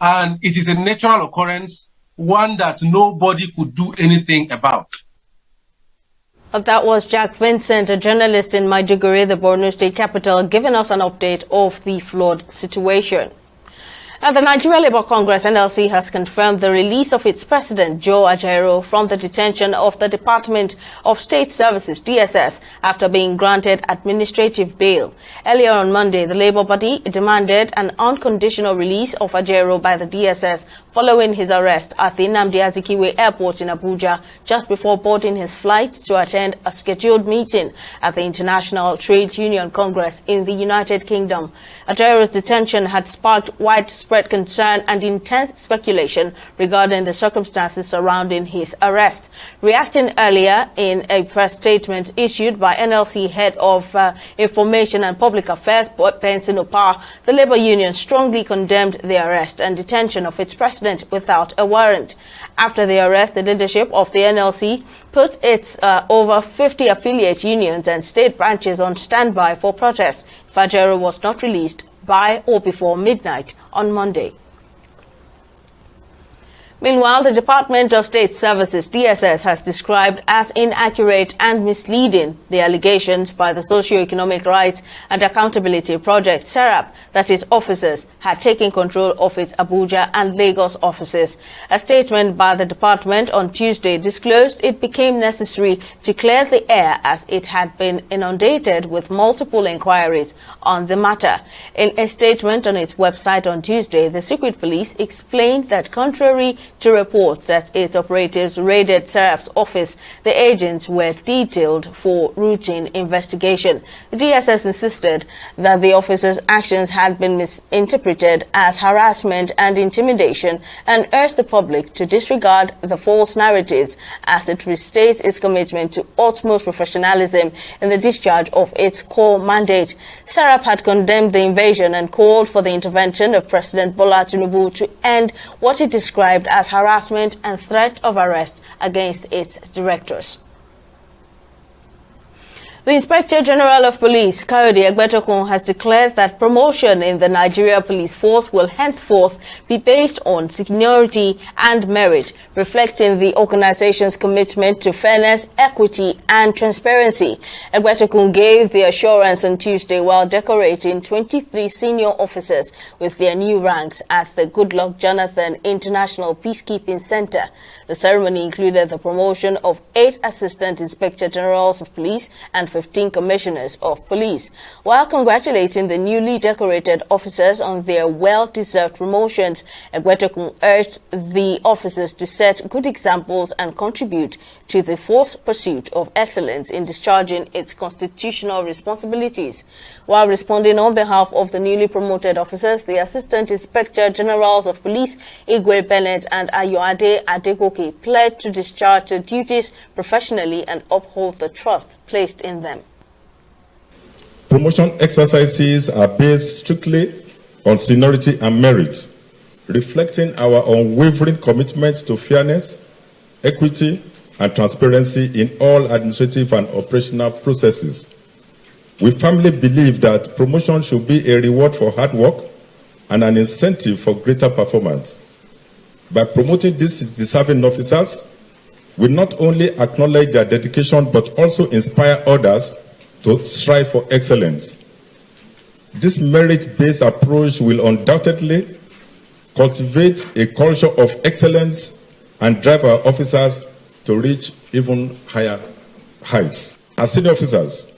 and it is a natural occurrence, one that nobody could do anything about. That was Jack Vincent, a journalist in Maiduguri, the Borno state capital, giving us an update of the flood situation. And the Nigeria Labour Congress, NLC, has confirmed the release of its president, Joe Ajaero, from the detention of the Department of State Services, DSS, after being granted administrative bail. Earlier on Monday, the Labour body demanded an unconditional release of Ajaero by the DSS following his arrest at the Nnamdi Azikiwe Airport in Abuja just before boarding his flight to attend a scheduled meeting at the International Trade Union Congress in the United Kingdom. Ajaero's detention had sparked widespread concern and intense speculation regarding the circumstances surrounding his arrest. Reacting earlier in a press statement issued by NLC Head of Information and Public Affairs, Benson Opar, the Labour Union strongly condemned the arrest and detention of its president without a warrant. After the arrest, the leadership of the NLC put its over 50 affiliate unions and state branches on standby for protest if Ajaero was not released by or before midnight on Monday. Meanwhile, the Department of State Services, DSS, has described as inaccurate and misleading the allegations by the Socio-Economic Rights and Accountability Project, SERAP, that its officers had taken control of its Abuja and Lagos offices. A statement by the department on Tuesday disclosed it became necessary to clear the air as it had been inundated with multiple inquiries on the matter. In a statement on its website on Tuesday, the Secret Police explained that contrary to reports that its operatives raided SERAP's office, the agents were detailed for routine investigation. The DSS insisted that the officers' actions had been misinterpreted as harassment and intimidation and urged the public to disregard the false narratives as it restates its commitment to utmost professionalism in the discharge of its core mandate. SERAP had condemned the invasion and called for the intervention of President Bola Tinubu to end what it described as harassment and threat of arrest against its directors. The Inspector General of Police, Kayode Egbetokun, has declared that promotion in the Nigeria Police Force will henceforth be based on seniority and merit, reflecting the organization's commitment to fairness, equity, and transparency. Egbetokun gave the assurance on Tuesday while decorating 23 senior officers with their new ranks at the Goodluck Jonathan International Peacekeeping Center. The ceremony included the promotion of 8 Assistant Inspector Generals of Police and 15 Commissioners of Police. While congratulating the newly decorated officers on their well-deserved promotions, Egbetokun urged the officers to set good examples and contribute to the force pursuit of excellence in discharging its constitutional responsibilities. While responding on behalf of the newly promoted officers, the Assistant Inspector Generals of Police, Igwe Bennett and Ayoade Adegoke, pledged to discharge their duties professionally and uphold the trust placed in them. Promotion exercises are based strictly on seniority and merit, reflecting our unwavering commitment to fairness, equity, and transparency in all administrative and operational processes. We firmly believe that promotion should be a reward for hard work and an incentive for greater performance. By promoting these deserving officers, we not only acknowledge their dedication but also inspire others to strive for excellence. This merit-based approach will undoubtedly cultivate a culture of excellence and drive our officers to reach even higher heights. As senior officers,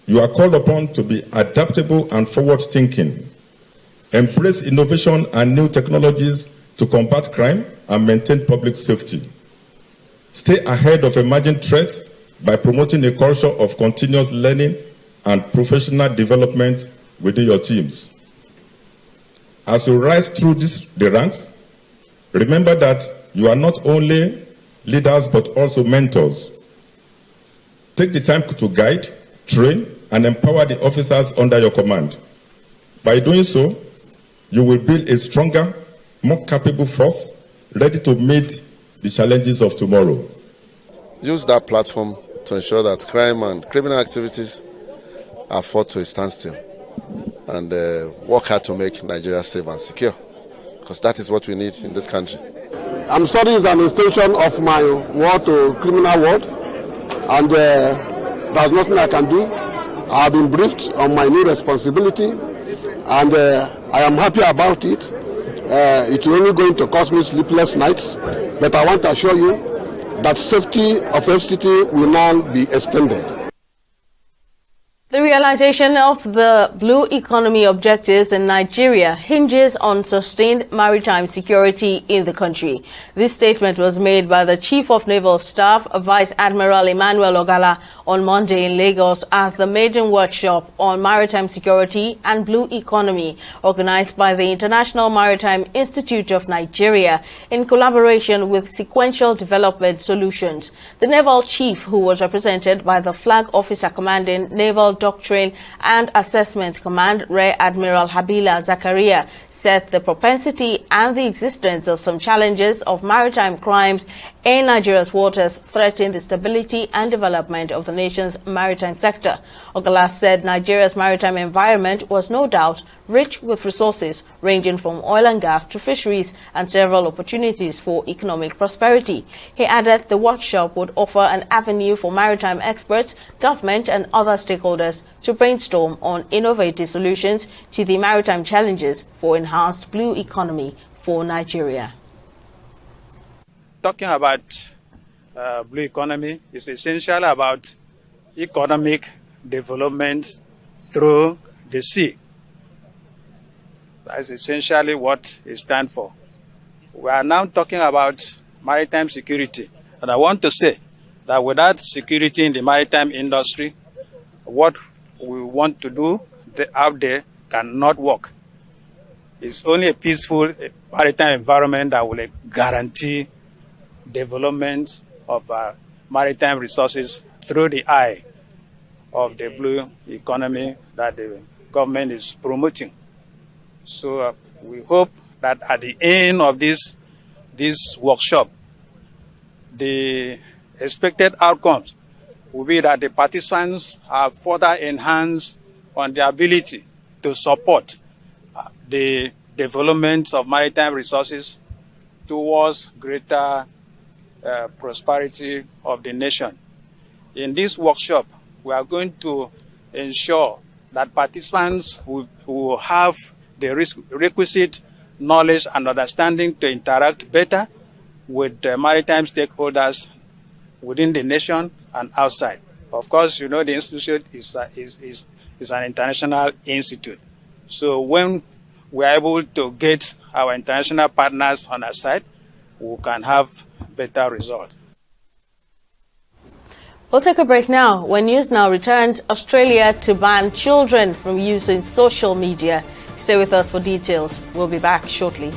you are called upon to be adaptable and forward-thinking, embrace innovation and new technologies to combat crime and maintain public safety. Stay ahead of emerging threats by promoting a culture of continuous learning and professional development within your teams. As you rise through the ranks, remember that you are not only leaders but also mentors. Take the time to guide, train, and empower the officers under your command. By doing so, you will build a stronger, more capable force ready to meet the challenges of tomorrow. Use that platform to ensure that crime and criminal activities are fought to a standstill, and work hard to make Nigeria safe and secure, because that is what we need in this country. I'm sorry, it's an extension of my war to criminal world, and there's nothing I can do. I've been briefed on my new responsibility, and I am happy about it. It's only going to cost me sleepless nights, but I want to assure you that safety of FCT will now be extended. The realization of the blue economy objectives in Nigeria hinges on sustained maritime security in the country. This statement was made by the Chief of Naval Staff, Vice Admiral Emmanuel Ogala, on Monday in Lagos at the maiden workshop on maritime security and blue economy, organized by the International Maritime Institute of Nigeria in collaboration with Sequential Development Solutions. The naval chief, who was represented by the Flag Officer Commanding Naval Doctrine and Assessment Command, Rear Admiral Habila Zakaria, said the propensity and the existence of some challenges of maritime crimes in Nigeria's waters threaten the stability and development of the nation's maritime sector. Ogala said Nigeria's maritime environment was no doubt rich with resources ranging from oil and gas to fisheries and several opportunities for economic prosperity. He added the workshop would offer an avenue for maritime experts, government and other stakeholders to brainstorm on innovative solutions to the maritime challenges for enhanced blue economy for Nigeria. Talking about blue economy is essentially about economic development through the sea. That's essentially what it stands for. We are now talking about maritime security. And I want to say that without security in the maritime industry, what we want to do out there cannot work. It's only a peaceful maritime environment that will guarantee development of maritime resources through the eye of the blue economy that the government is promoting. So we hope that at the end of this workshop, the expected outcomes will be that the participants are further enhanced on the ability to support the development of maritime resources towards greater prosperity of the nation. In this workshop, we are going to ensure that participants will have the requisite knowledge and understanding to interact better with maritime stakeholders within the nation and outside. Of course, you know, the institute is an international institute. So when we are able to get our international partners on our side, we can have better results. We'll take a break now. When News Now returns, Australia to ban children from using social media. Stay with us for details. We'll be back shortly.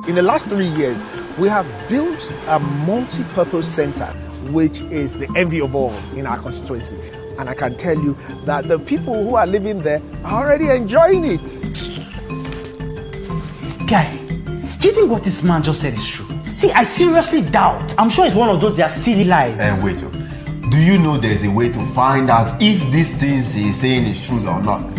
In the last 3 years, we have built a multi-purpose center, which is the envy of all in our constituency. And I can tell you that the people who are living there are already enjoying it. Guy, do you think what this man just said is true? See, I seriously doubt. I'm sure it's one of those their silly lies. And wait, do you know there's a way to find out if these things he's saying is true or not?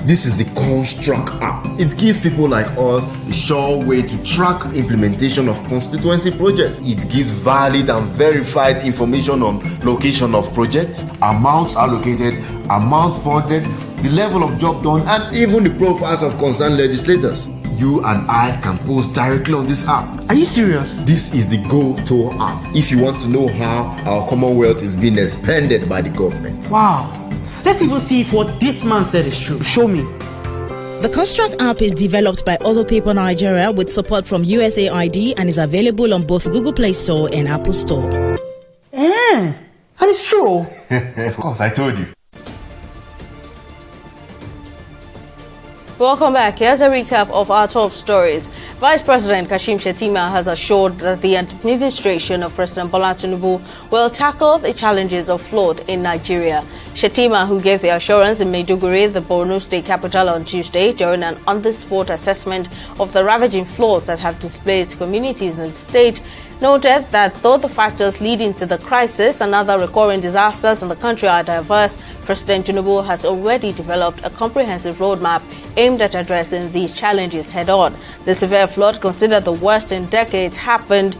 This is the Construct app. It gives people like us a sure way to track implementation of constituency projects. It gives valid and verified information on location of projects, amounts allocated, amount funded, the level of job done, and even the profiles of concerned legislators. You and I can post directly on this app. Are you serious? This is the go-to app if you want to know how our Commonwealth is being expanded by the government. Wow. Let's even see if what this man said is true. Show me. The Construct app is developed by Other People Nigeria with support from USAID and is available on both Google Play Store and Apple Store. And it's true. Of course, I told you. Welcome back. Here's a recap of our top stories. Vice President Kashim Shettima has assured that the administration of President Bola Tinubu will tackle the challenges of flood in Nigeria. Shettima, who gave the assurance in Maiduguri, the Borno state capital, on Tuesday during an on-the-spot assessment of the ravaging floods that have displaced communities in the state, noted that though the factors leading to the crisis and other recurring disasters in the country are diverse, President Tinubu has already developed a comprehensive roadmap aimed at addressing these challenges head-on. The severe flood, considered the worst in decades, happened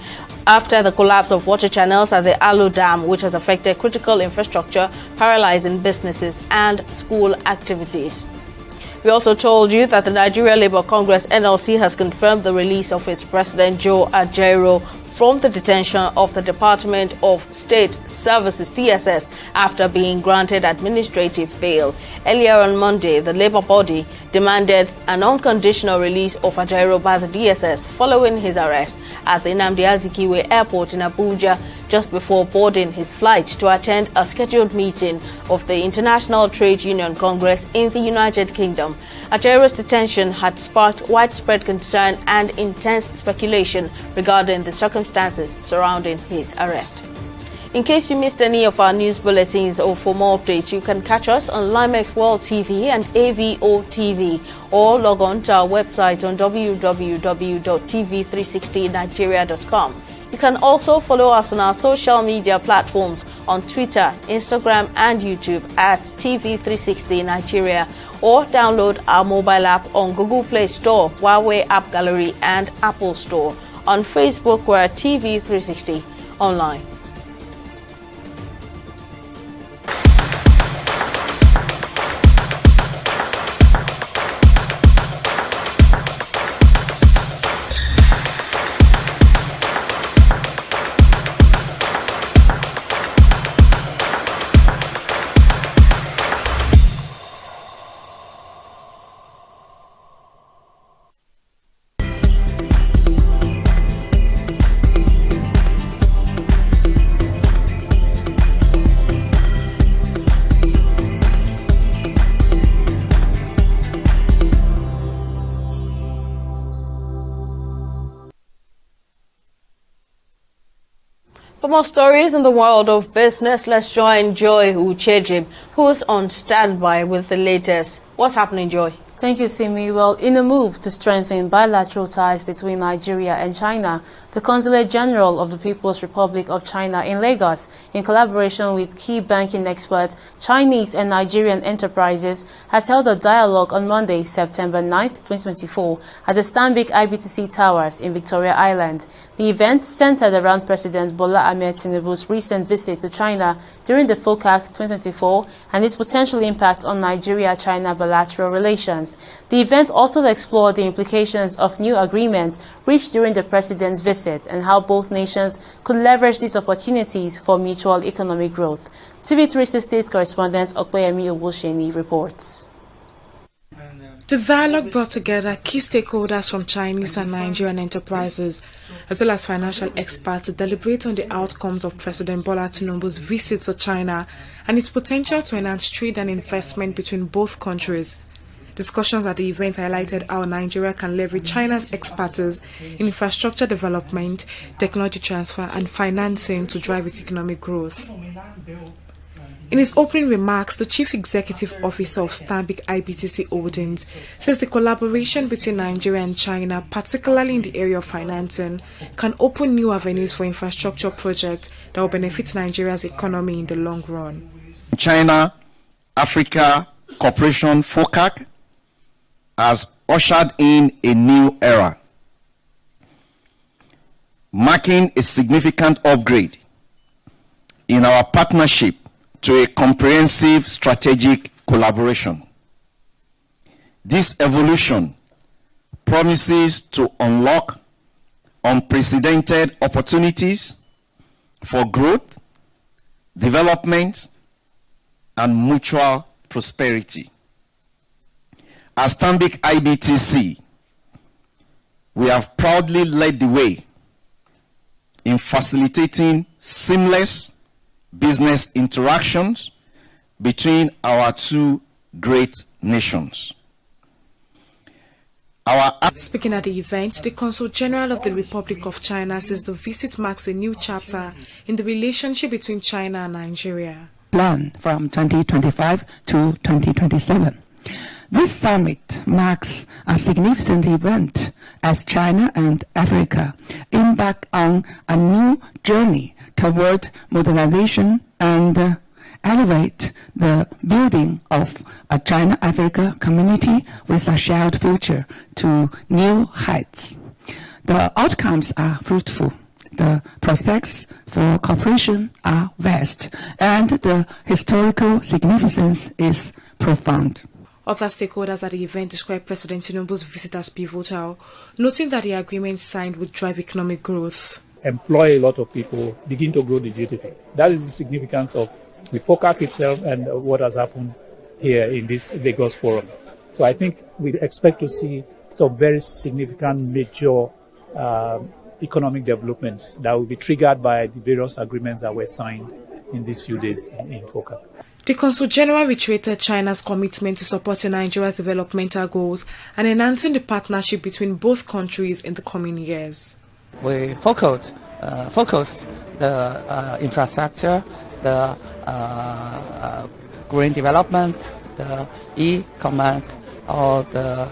after the collapse of water channels at the Alo Dam, which has affected critical infrastructure, paralyzing businesses and school activities. We also told you that the Nigeria Labour Congress (NLC) has confirmed the release of its president Joe Ajaero from the detention of the Department of State Services (DSS) after being granted administrative bail. Earlier on Monday, the Labour body demanded an unconditional release of Ajaero by the DSS following his arrest at the Nnamdi Azikiwe Airport in Abuja just before boarding his flight to attend a scheduled meeting of the International Trade Union Congress in the United Kingdom. Ajaero's detention had sparked widespread concern and intense speculation regarding the circumstances surrounding his arrest. In case you missed any of our news bulletins or for more updates, you can catch us on Limex World TV and AVO TV or log on to our website on www.tv360nigeria.com. You can also follow us on our social media platforms on Twitter, Instagram and YouTube at TV360 Nigeria, or download our mobile app on Google Play Store, Huawei App Gallery and Apple Store. On Facebook, we're at TV360 Online. For more stories in the world of business, let's join Joy Uchejim, who's on standby with the latest. What's happening, Joy? Thank you, Simi. Well, in a move to strengthen bilateral ties between Nigeria and China, the Consulate General of the People's Republic of China in Lagos, in collaboration with key banking experts, Chinese and Nigerian enterprises, has held a dialogue on Monday, September 9th, 2024, at the Stanbic IBTC Towers in Victoria Island. The event centered around President Bola Ahmed Tinubu's recent visit to China during the FOCAC 2024 and its potential impact on Nigeria-China bilateral relations. The event also explored the implications of new agreements reached during the president's visit and how both nations could leverage these opportunities for mutual economic growth. TV360's correspondent Okpeyemi Obusheni reports. The dialogue brought together key stakeholders from Chinese and Nigerian enterprises, as well as financial experts, to deliberate on the outcomes of President Bola Tinubu's visit to China and its potential to enhance trade and investment between both countries. Discussions at the event highlighted how Nigeria can leverage China's expertise in infrastructure development, technology transfer, and financing to drive its economic growth. In his opening remarks, the Chief Executive Officer of Stanbic IBTC Holdings says the collaboration between Nigeria and China, particularly in the area of financing, can open new avenues for infrastructure projects that will benefit Nigeria's economy in the long run. China-Africa Cooperation FOCAC has ushered in a new era, marking a significant upgrade in our partnership to a comprehensive strategic collaboration. This evolution promises to unlock unprecedented opportunities for growth, development, and mutual prosperity. As Stanbic IBTC, we have proudly led the way in facilitating seamless business interactions between our two great nations. Speaking at the event, the Consul General of the Republic of China says the visit marks a new chapter in the relationship between China and Nigeria. Plan from 2025 to 2027. This summit marks a significant event as China and Africa embark on a new journey toward modernization and elevate the building of a China-Africa community with a shared future to new heights. The outcomes are fruitful. The prospects for cooperation are vast, and the historical significance is profound. Other stakeholders at the event described President Tinubu's visit as pivotal, noting that the agreement signed would drive economic growth. Employ a lot of people, begin to grow the GDP. That is the significance of the FOCAC itself and what has happened here in this Lagos forum. So I think we expect to see some very significant major economic developments that will be triggered by the various agreements that were signed in these few days in FOCAC. The Consul General reiterated China's commitment to supporting Nigeria's developmental goals and enhancing the partnership between both countries in the coming years. We focus the infrastructure, the green development, the e-commerce, or the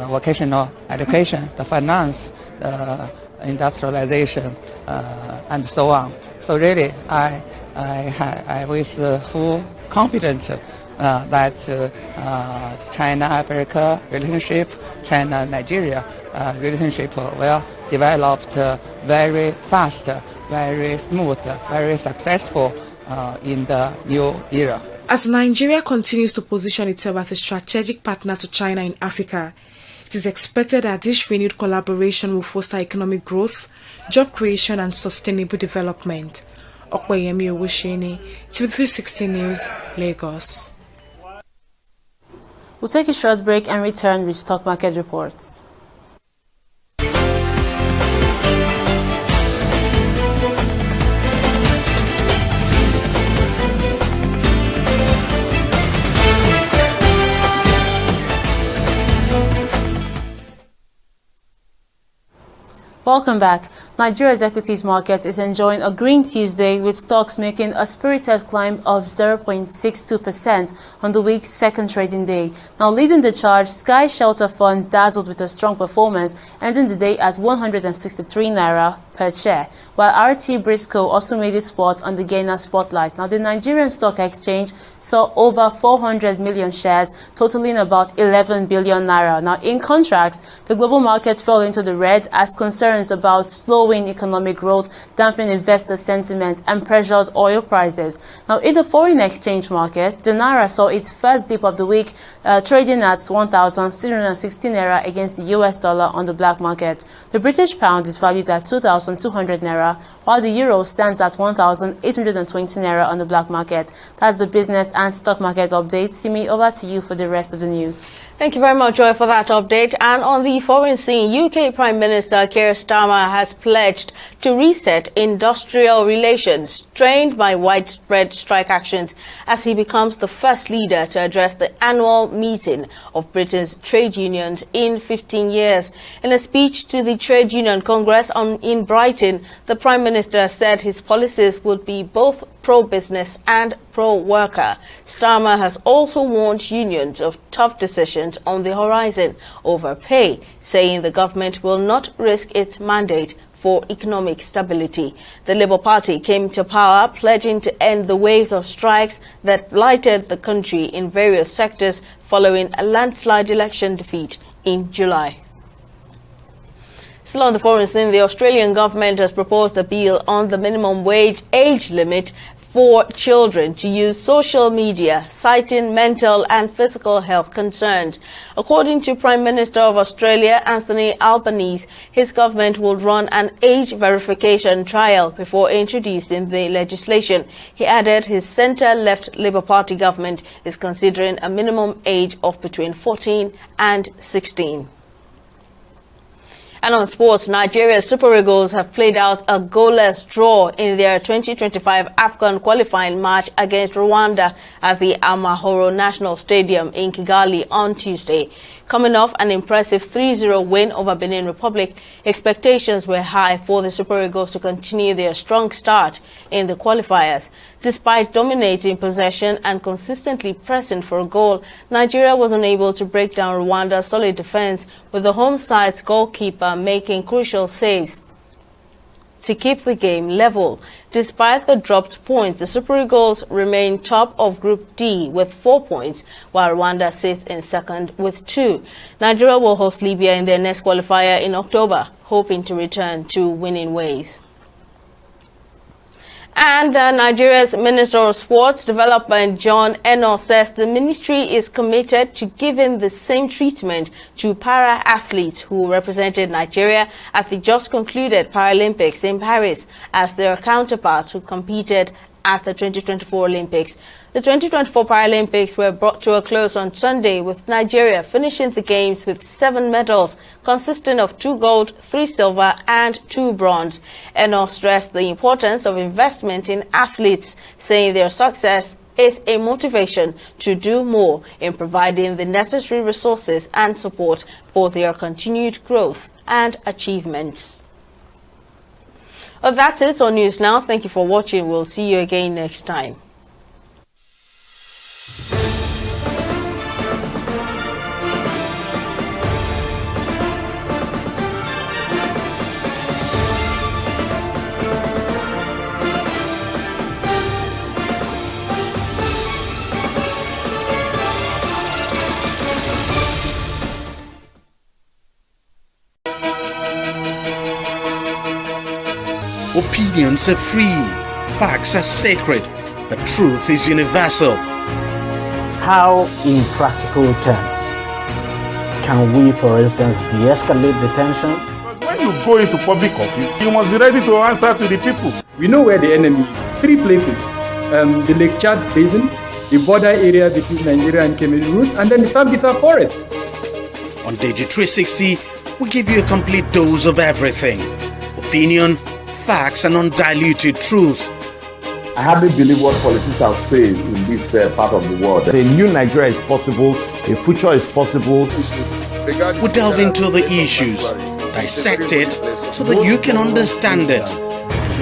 vocational education, the finance, the industrialization, and so on. So really, I with full confidence that China-Africa relationship, China-Nigeria relationship will develop very fast, very smooth, very successful in the new era. As Nigeria continues to position itself as a strategic partner to China in Africa, it is expected that this renewed collaboration will foster economic growth, job creation, and sustainable development. Okweyemi Owusheni, TV360 News, Lagos. We'll take a short break and return with stock market reports. Welcome back. Nigeria's equities market is enjoying a green Tuesday with stocks making a spirited climb of 0.62% on the week's second trading day. Now leading the charge, Sky Shelter Fund dazzled with a strong performance, ending the day at 163 naira per share, while RT Briscoe also made its spot on the gainer spotlight. Now the Nigerian Stock Exchange saw over 400 million shares, totaling about 11 billion naira. Now in contrast, the global market fell into the red as concerns about slowing economic growth dampened investor sentiment and pressured oil prices. Now in the foreign exchange market, the naira saw its first dip of the week, trading at 1,616 naira against the US dollar on the black market. The British pound is valued at 2,200 naira, while the euro stands at 1,820 naira on the black market. That's the business and stock market update. Simi, over to you for the rest of the news. Thank you very much, Joy, for that update. And on the foreign scene, UK Prime Minister Keir Starmer has pledged to reset industrial relations strained by widespread strike actions as he becomes the first leader to address the annual meeting of Britain's trade unions in 15 years. In a speech to the Trade Union Congress in Brussels, writing, the Prime Minister said his policies would be both pro-business and pro-worker. Starmer has also warned unions of tough decisions on the horizon over pay, saying the government will not risk its mandate for economic stability. The Labour Party came to power pledging to end the waves of strikes that blighted the country in various sectors following a landslide election defeat in July. Still on the foreign scene, the Australian government has proposed a bill on the minimum wage age limit for children to use social media, citing mental and physical health concerns. According to Prime Minister of Australia, Anthony Albanese, his government will run an age verification trial before introducing the legislation. He added his centre-left Labour Party government is considering a minimum age of between 14 and 16. And on sports, Nigeria's Super Eagles have played out a goalless draw in their 2025 AFCON qualifying match against Rwanda at the Amahoro National Stadium in Kigali on Tuesday. Coming off an impressive 3-0 win over Benin Republic, expectations were high for the Super Eagles to continue their strong start in the qualifiers. Despite dominating possession and consistently pressing for a goal, Nigeria was unable to break down Rwanda's solid defense, with the home side's goalkeeper making crucial saves to keep the game level. Despite the dropped points, the Super Eagles remain top of Group D with 4 points, while Rwanda sits in second with 2. Nigeria will host Libya in their next qualifier in October, hoping to return to winning ways. And Nigeria's Minister of Sports Development, John Eno, says the ministry is committed to giving the same treatment to para-athletes who represented Nigeria at the just concluded Paralympics in Paris as their counterparts who competed at the 2024 Olympics. The 2024 Paralympics were brought to a close on Sunday, with Nigeria finishing the games with 7 medals, consisting of 2 gold, 3 silver and 2 bronze. Eno stressed the importance of investment in athletes, saying their success is a motivation to do more in providing the necessary resources and support for their continued growth and achievements. Well, that's it on News Now. Thank you for watching. We'll see you again next time. Opinions are free, facts are sacred, but truth is universal. How, in practical terms, can we, for instance, de-escalate the tension? Because when you go into public office, you must be ready to answer to the people. We know where the enemy is. 3 places. The Lake Chad Basin, the border area between Nigeria and Cameroon, and then the Sambisa Forest. On TV360, we give you a complete dose of everything. Opinion, facts and undiluted truth. I hardly believe what politicians are saying in this part of the world. A new Nigeria is possible, a future is possible. We delve into the issues, dissect it so that you can understand it,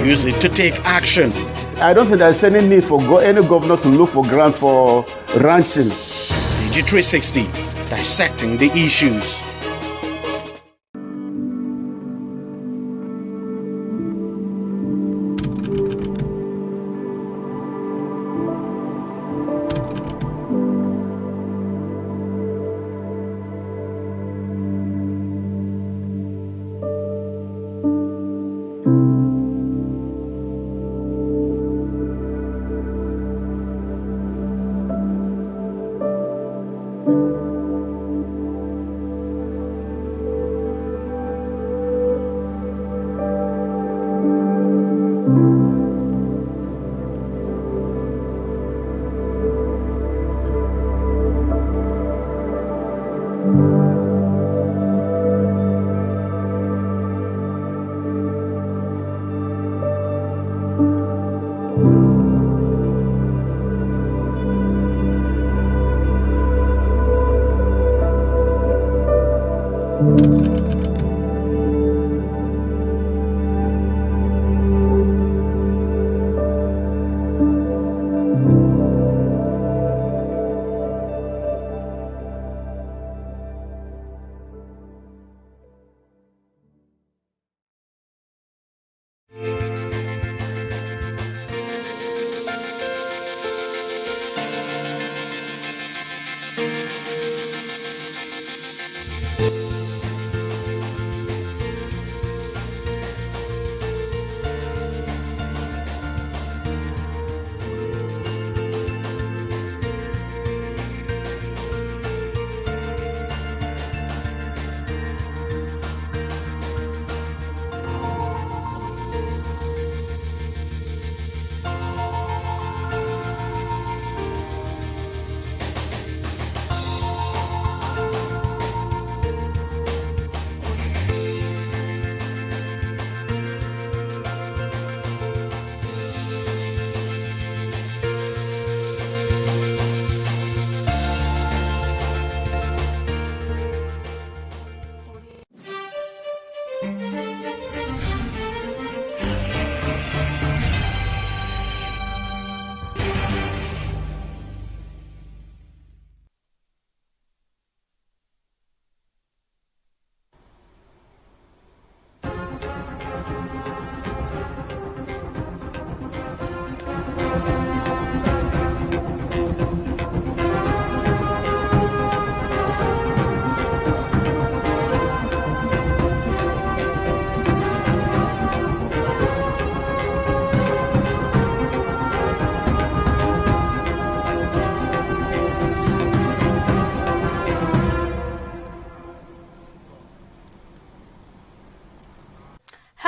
use it to take action. I don't think there's any need for any governor to look for grant for ranching. TV360, dissecting the issues.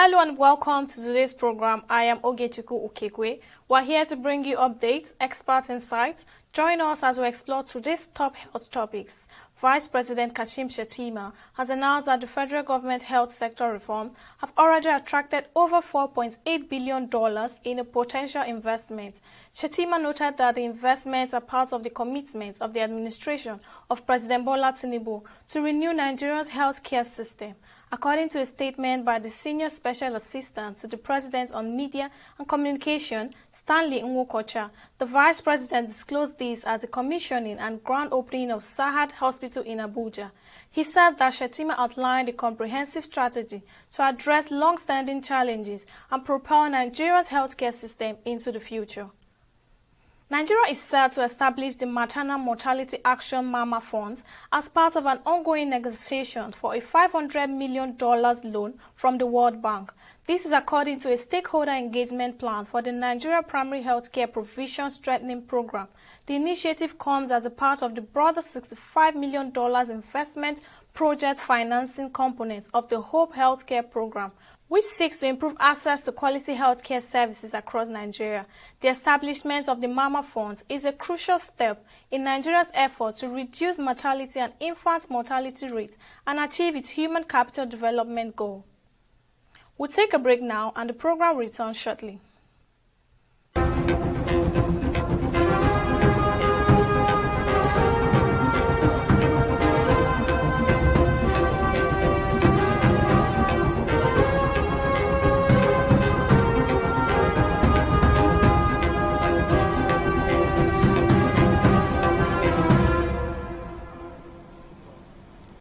Hello and welcome to today's program. I am Ogechuku Ukekwe. We're here to bring you updates, expert insights. Join us as we explore today's top health topics. Vice President Kashim Shettima has announced that the federal government health sector reform have already attracted over $4.8 billion in a potential investment. Shettima noted that the investments are part of the commitment of the administration of President Bola Tinubu to renew Nigeria's healthcare system. According to a statement by the Senior Special Assistant to the President on Media and Communication, Stanley Nwokocha, the Vice President disclosed this at the commissioning and grand opening of Sahad Hospital in Abuja. He said that Shettima outlined a comprehensive strategy to address long-standing challenges and propel Nigeria's healthcare system into the future. Nigeria is set to establish the Maternal Mortality Action Mama Funds as part of an ongoing negotiation for a $500 million loan from the World Bank. This is according to a stakeholder engagement plan for the Nigeria Primary Healthcare Provision Strengthening Program. The initiative comes as a part of the broader $65 million investment project financing component of the Hope Healthcare Program, which seeks to improve access to quality healthcare services across Nigeria. The establishment of the Mama Funds is a crucial step in Nigeria's effort to reduce mortality and infant mortality rates and achieve its human capital development goal. We'll take a break now and the program will return shortly.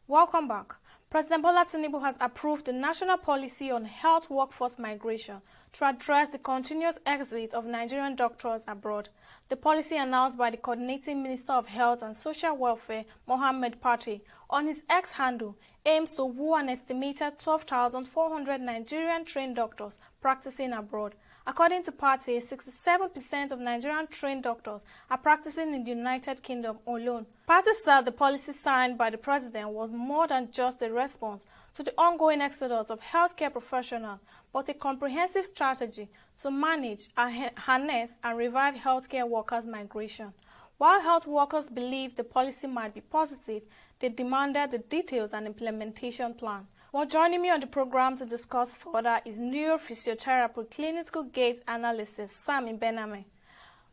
Welcome back. President Bola Tinubu has approved the national policy on health workforce migration to address the continuous exit of Nigerian doctors abroad. The policy announced by the Coordinating Minister of Health and Social Welfare, Mohammed Pate, on his X handle aims to woo an estimated 12,400 Nigerian trained doctors practicing abroad. According to Pate, 67% of Nigerian trained doctors are practicing in the United Kingdom alone. Pate said the policy signed by the president was more than just a response to the ongoing exodus of healthcare professionals, but a comprehensive strategy to manage, harness, and revive healthcare workers' migration. While health workers believed the policy might be positive, they demanded the details and implementation plan. Well, joining me on the program to discuss further is neurophysiotherapy clinical gait analysis, Sam Bename.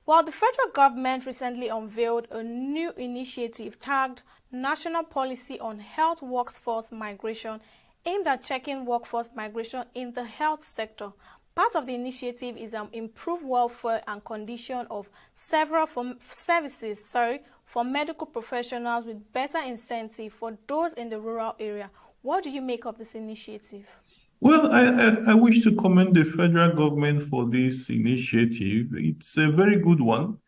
Well, the federal government recently unveiled a new initiative tagged National Policy on Health Workforce Migration aimed at checking workforce migration in the health sector. Part of the initiative is improved welfare and condition of several services for medical professionals with better incentive for those in the rural area. What do you make of this initiative? Well, I wish to commend the federal government for this initiative. It's a very good one.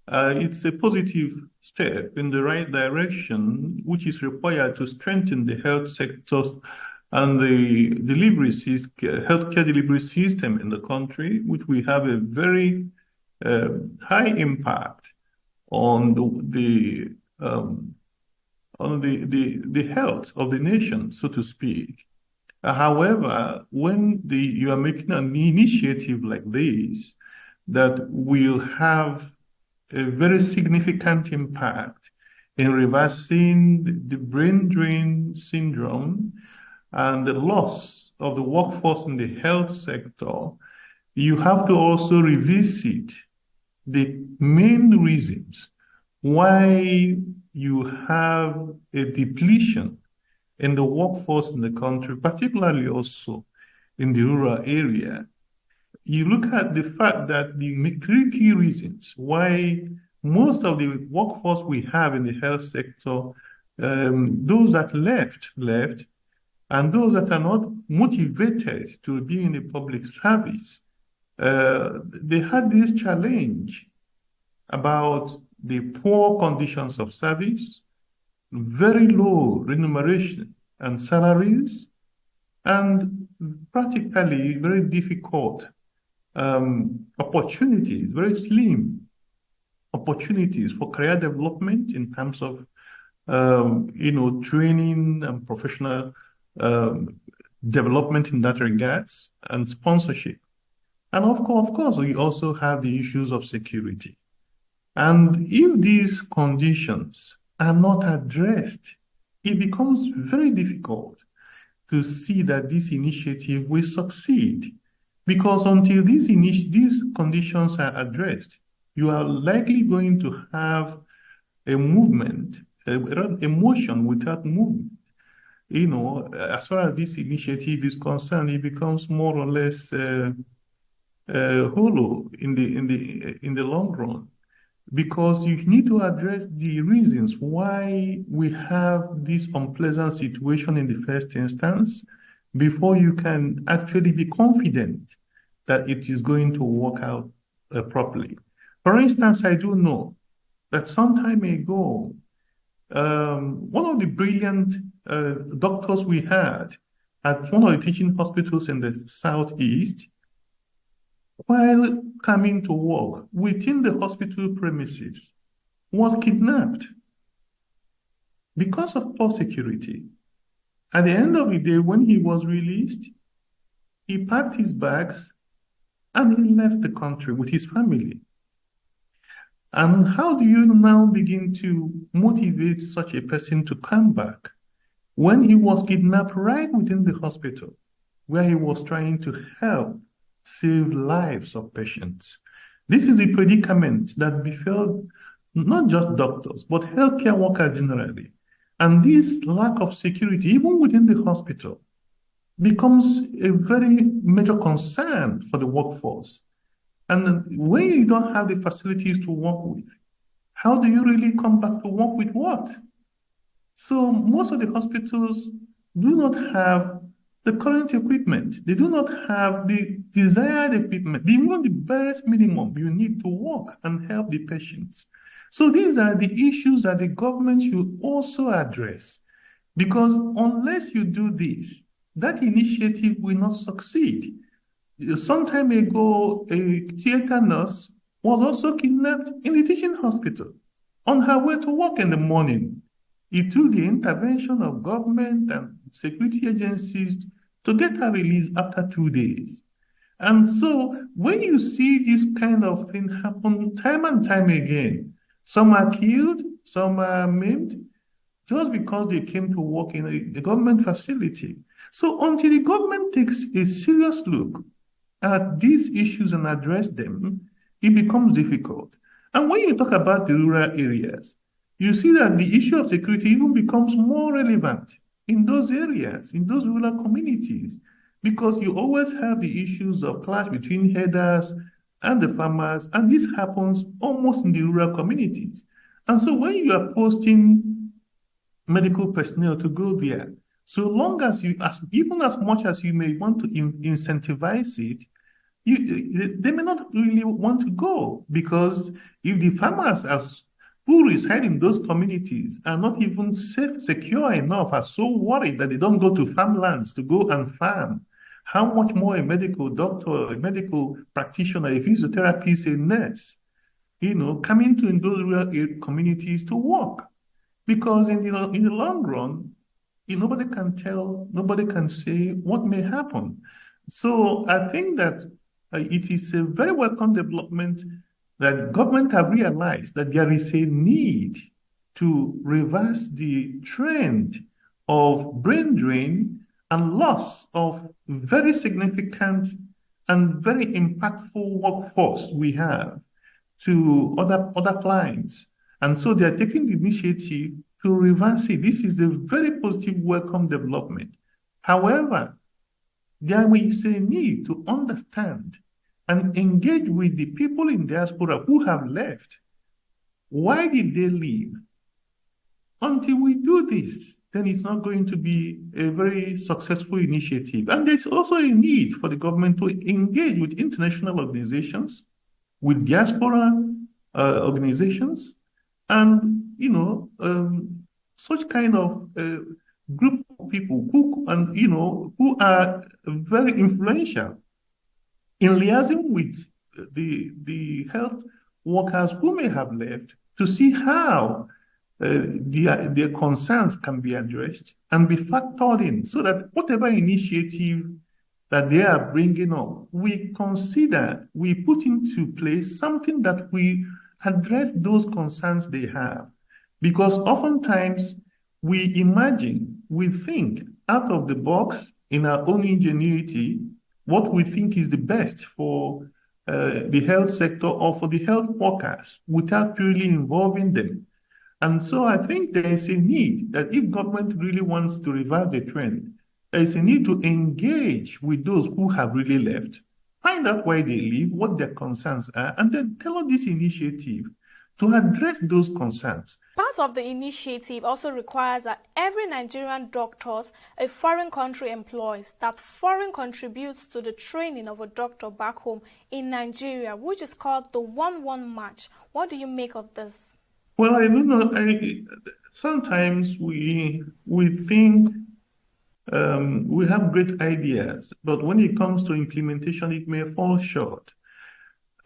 It's a positive step in the right direction, which is required to strengthen the health sector and the healthcare delivery system in the country, which we have a very high impact on the health of the nation, so to speak. However, when you are making an initiative like this that will have a very significant impact in reversing the brain drain syndrome and the loss of the workforce in the health sector, you have to also revisit the main reasons why you have a depletion in the workforce in the country, particularly also in the rural area. You look at the fact that the three key reasons why most of the workforce we have in the health sector, those that left, and those that are not motivated to be in the public service, they had this challenge about the poor conditions of service, very low remuneration and salaries, and practically very difficult opportunities, very slim opportunities for career development in terms of training and professional development in that regards and sponsorship. And of course, we also have the issues of security. And if these conditions are not addressed, it becomes very difficult to see that this initiative will succeed. Because until these conditions are addressed, you are likely going to have a movement, a motion without movement. You know, as far as this initiative is concerned, it becomes more or less hollow in the long run, because you need to address the reasons why we have this unpleasant situation in the first instance before you can actually be confident that it is going to work out properly. For instance, I do know that some time ago, one of the brilliant doctors we had at one of the teaching hospitals in the Southeast, while coming to work within the hospital premises, was kidnapped because of poor security. At the end of the day, when he was released, he packed his bags and he left the country with his family. And how do you now begin to motivate such a person to come back when he was kidnapped right within the hospital, where he was trying to help save lives of patients? This is the predicament that befell not just doctors, but healthcare workers generally. And this lack of security, even within the hospital, becomes a very major concern for the workforce. And when you don't have the facilities to work with, how do you really come back to work with what? So most of the hospitals do not have the current equipment. They do not have the desired equipment, even the barest minimum you need to work and help the patients. So these are the issues that the government should also address, because unless you do this, that initiative will not succeed. Some time ago, a theater nurse was also kidnapped in the teaching hospital on her way to work in the morning. It took the intervention of government and security agencies to get her released after 2 days. And so when you see this kind of thing happen time and time again, some are killed, some are maimed, just because they came to work in a government facility. So until the government takes a serious look at these issues and address them, it becomes difficult. And when you talk about the rural areas, you see that the issue of security even becomes more relevant in those areas, in those rural communities, because you always have the issues of clash between herders and the farmers, and this happens almost in the rural communities. And so when you are posting medical personnel to go there, so long as you, even as much as you may want to incentivize it, they may not really want to go, because if the farmers who reside in those communities are not even secure enough, are so worried that they don't go to farmlands to go and farm, how much more a medical doctor, a medical practitioner, a physiotherapist, a nurse, coming to in those rural communities to work? Because in the long run, nobody can tell, nobody can say what may happen. So I think that it is a very welcome development that government have realized that there is a need to reverse the trend of brain drain and loss of very significant and very impactful workforce we have to other clients. And so they are taking the initiative to reverse it. This is a very positive, welcome development. However, there is a need to understand and engage with the people in diaspora who have left. Why did they leave? Until we do this, then it's not going to be a very successful initiative. And there's also a need for the government to engage with international organizations, with diaspora organizations, and such kind of group of people who are very influential in liaising with the health workers who may have left, to see how their concerns can be addressed and be factored in so that whatever initiative that they are bringing up, we consider, we put into place something that we address those concerns they have. Because oftentimes we imagine, we think out of the box in our own ingenuity, what we think is the best for the health sector or for the health workers without really involving them. And so I think there is a need that if government really wants to reverse the trend, there is a need to engage with those who have really left, find out where they live, what their concerns are, and then tell us this initiative to address those concerns. Part of the initiative also requires that every Nigerian doctor a foreign country employs, that foreign contributes to the training of a doctor back home in Nigeria, which is called the 1-1 match. What do you make of this? Well, I don't know. Sometimes we think we have great ideas, but when it comes to implementation, it may fall short.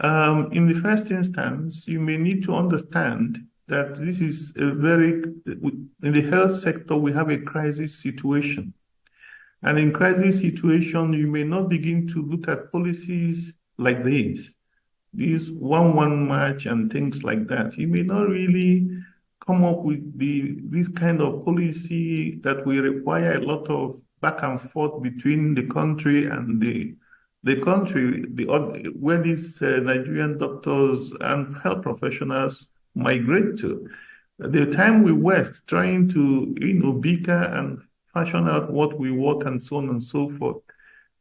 In the first instance, you may need to understand that this is in the health sector, we have a crisis situation. And in crisis situation, you may not begin to look at policies like this 1-1 match and things like that. You may not really come up with this kind of policy that will require a lot of back and forth between the country and the country where these Nigerian doctors and health professionals migrate to. The time we waste trying to bicker and fashion out what we want and so on and so forth,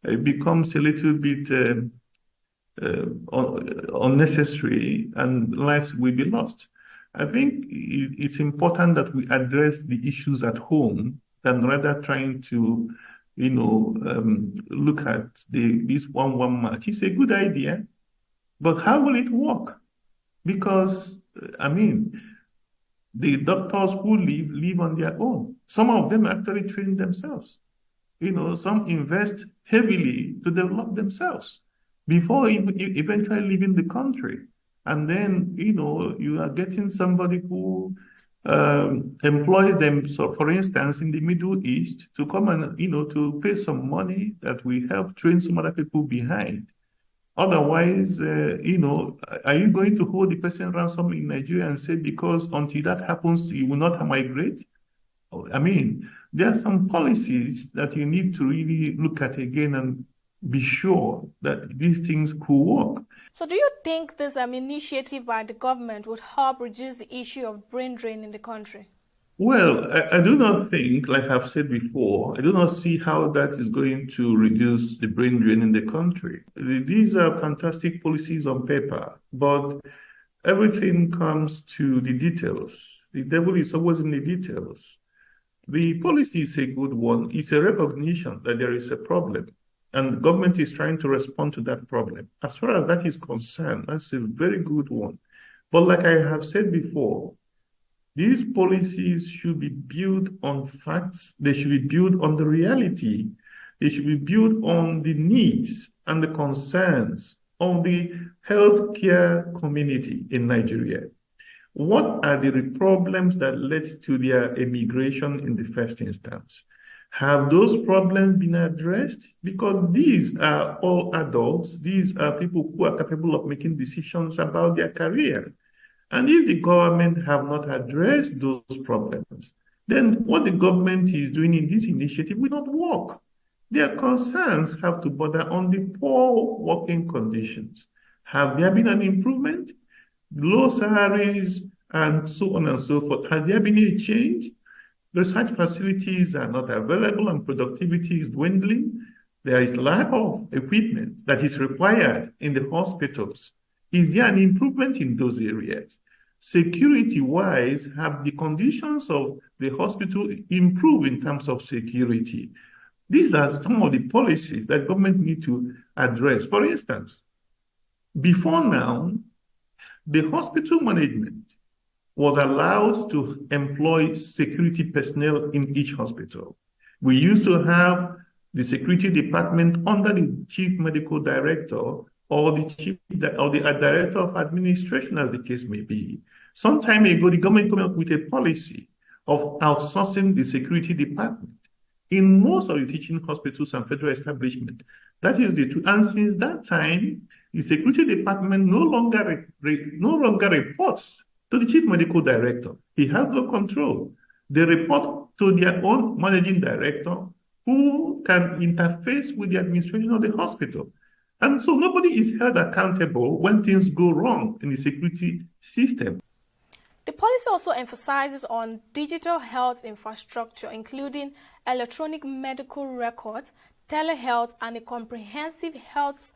it becomes a little bit unnecessary and lives will be lost. I think it's important that we address the issues at home than rather trying to look at this 1-1 match. It's a good idea, but how will it work? Because, the doctors who live on their own. Some of them actually train themselves. Some invest heavily to develop themselves before eventually leaving the country. And then, you are getting somebody who employs them, so for instance, in the Middle East, to come and, to pay some money that will help train some other people behind. Otherwise, are you going to hold the person ransom in Nigeria and say, because until that happens, you will not migrate? There are some policies that you need to really look at again and be sure that these things could work. So do you think this initiative by the government would help reduce the issue of brain drain in the country? Well, I do not think, like I've said before, I do not see how that is going to reduce the brain drain in the country. These are fantastic policies on paper, but everything comes to the details. The devil is always in the details. The policy is a good one. It's a recognition that there is a problem, and the government is trying to respond to that problem. As far as that is concerned, that's a very good one. But like I have said before, these policies should be built on facts. They should be built on the reality. They should be built on the needs and the concerns of the healthcare community in Nigeria. What are the problems that led to their emigration in the first instance? Have those problems been addressed? Because these are all adults. These are people who are capable of making decisions about their career. And if the government have not addressed those problems, then what the government is doing in this initiative will not work. Their concerns have to border on the poor working conditions. Have there been an improvement? Low salaries and so on and so forth. Has there been a change? Research facilities are not available and productivity is dwindling. There is lack of equipment that is required in the hospitals. Is there an improvement in those areas? Security-wise, have the conditions of the hospital improved in terms of security? These are some of the policies that government need to address. For instance, before now, the hospital management was allowed to employ security personnel in each hospital. We used to have the security department under the chief medical director or the director of administration, as the case may be. Some time ago, the government came up with a policy of outsourcing the security department in most of the teaching hospitals and federal establishments. That is the truth. And since that time, the security department no longer reports to the chief medical director. He has no control. They report to their own managing director, who can interface with the administration of the hospital. And so nobody is held accountable when things go wrong in the security system. The policy also emphasizes on digital health infrastructure, including electronic medical records, telehealth, and a comprehensive health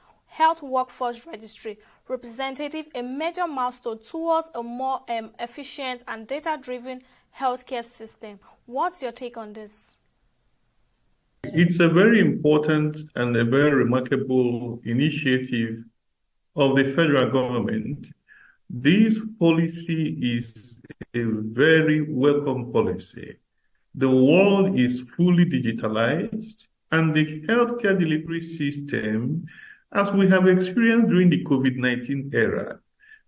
workforce registry. Representative, a major milestone towards a more efficient and data-driven healthcare system. What's your take on this? It's a very important and a very remarkable initiative of the federal government. This policy is a very welcome policy. The world is fully digitalized, and the healthcare delivery system, as we have experienced during the COVID-19 era,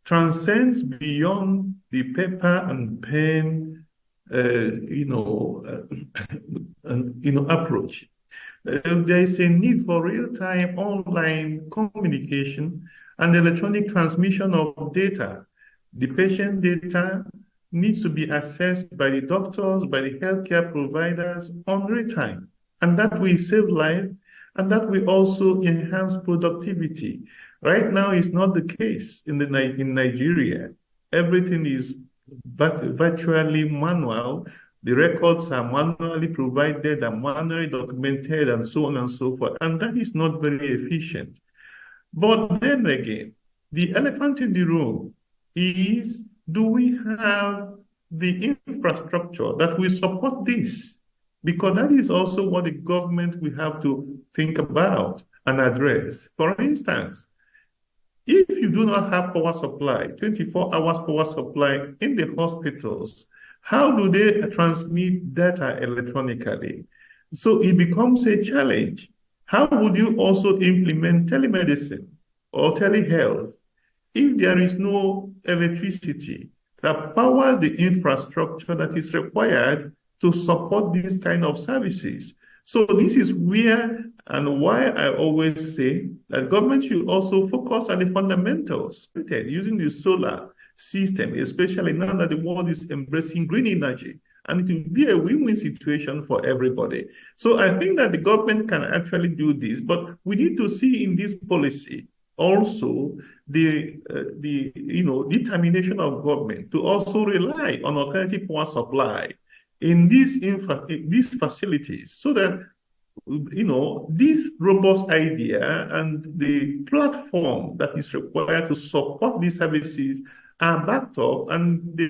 transcends beyond the paper and pen approach. There is a need for real-time online communication and electronic transmission of data. The patient data needs to be accessed by the doctors, by the healthcare providers on real time. And that will save life, and that will also enhance productivity. Right now, it's not the case in Nigeria. Everything is virtually manual. The records are manually provided and manually documented and so on and so forth. And that is not very efficient. But then again, the elephant in the room is, do we have the infrastructure that will support this? Because that is also what the government will have to think about and address. For instance, if you do not have power supply, 24 hours power supply in the hospitals, how do they transmit data electronically? So it becomes a challenge. How would you also implement telemedicine or telehealth if there is no electricity that powers the infrastructure that is required to support these kind of services? So this is where and why I always say that government should also focus on the fundamentals, using the solar system, especially now that the world is embracing green energy. And it will be a win-win situation for everybody. So I think that the government can actually do this, but we need to see in this policy also the determination of government to also rely on alternative power supply in these facilities, so that this robust idea and the platform that is required to support these services are backed up, and they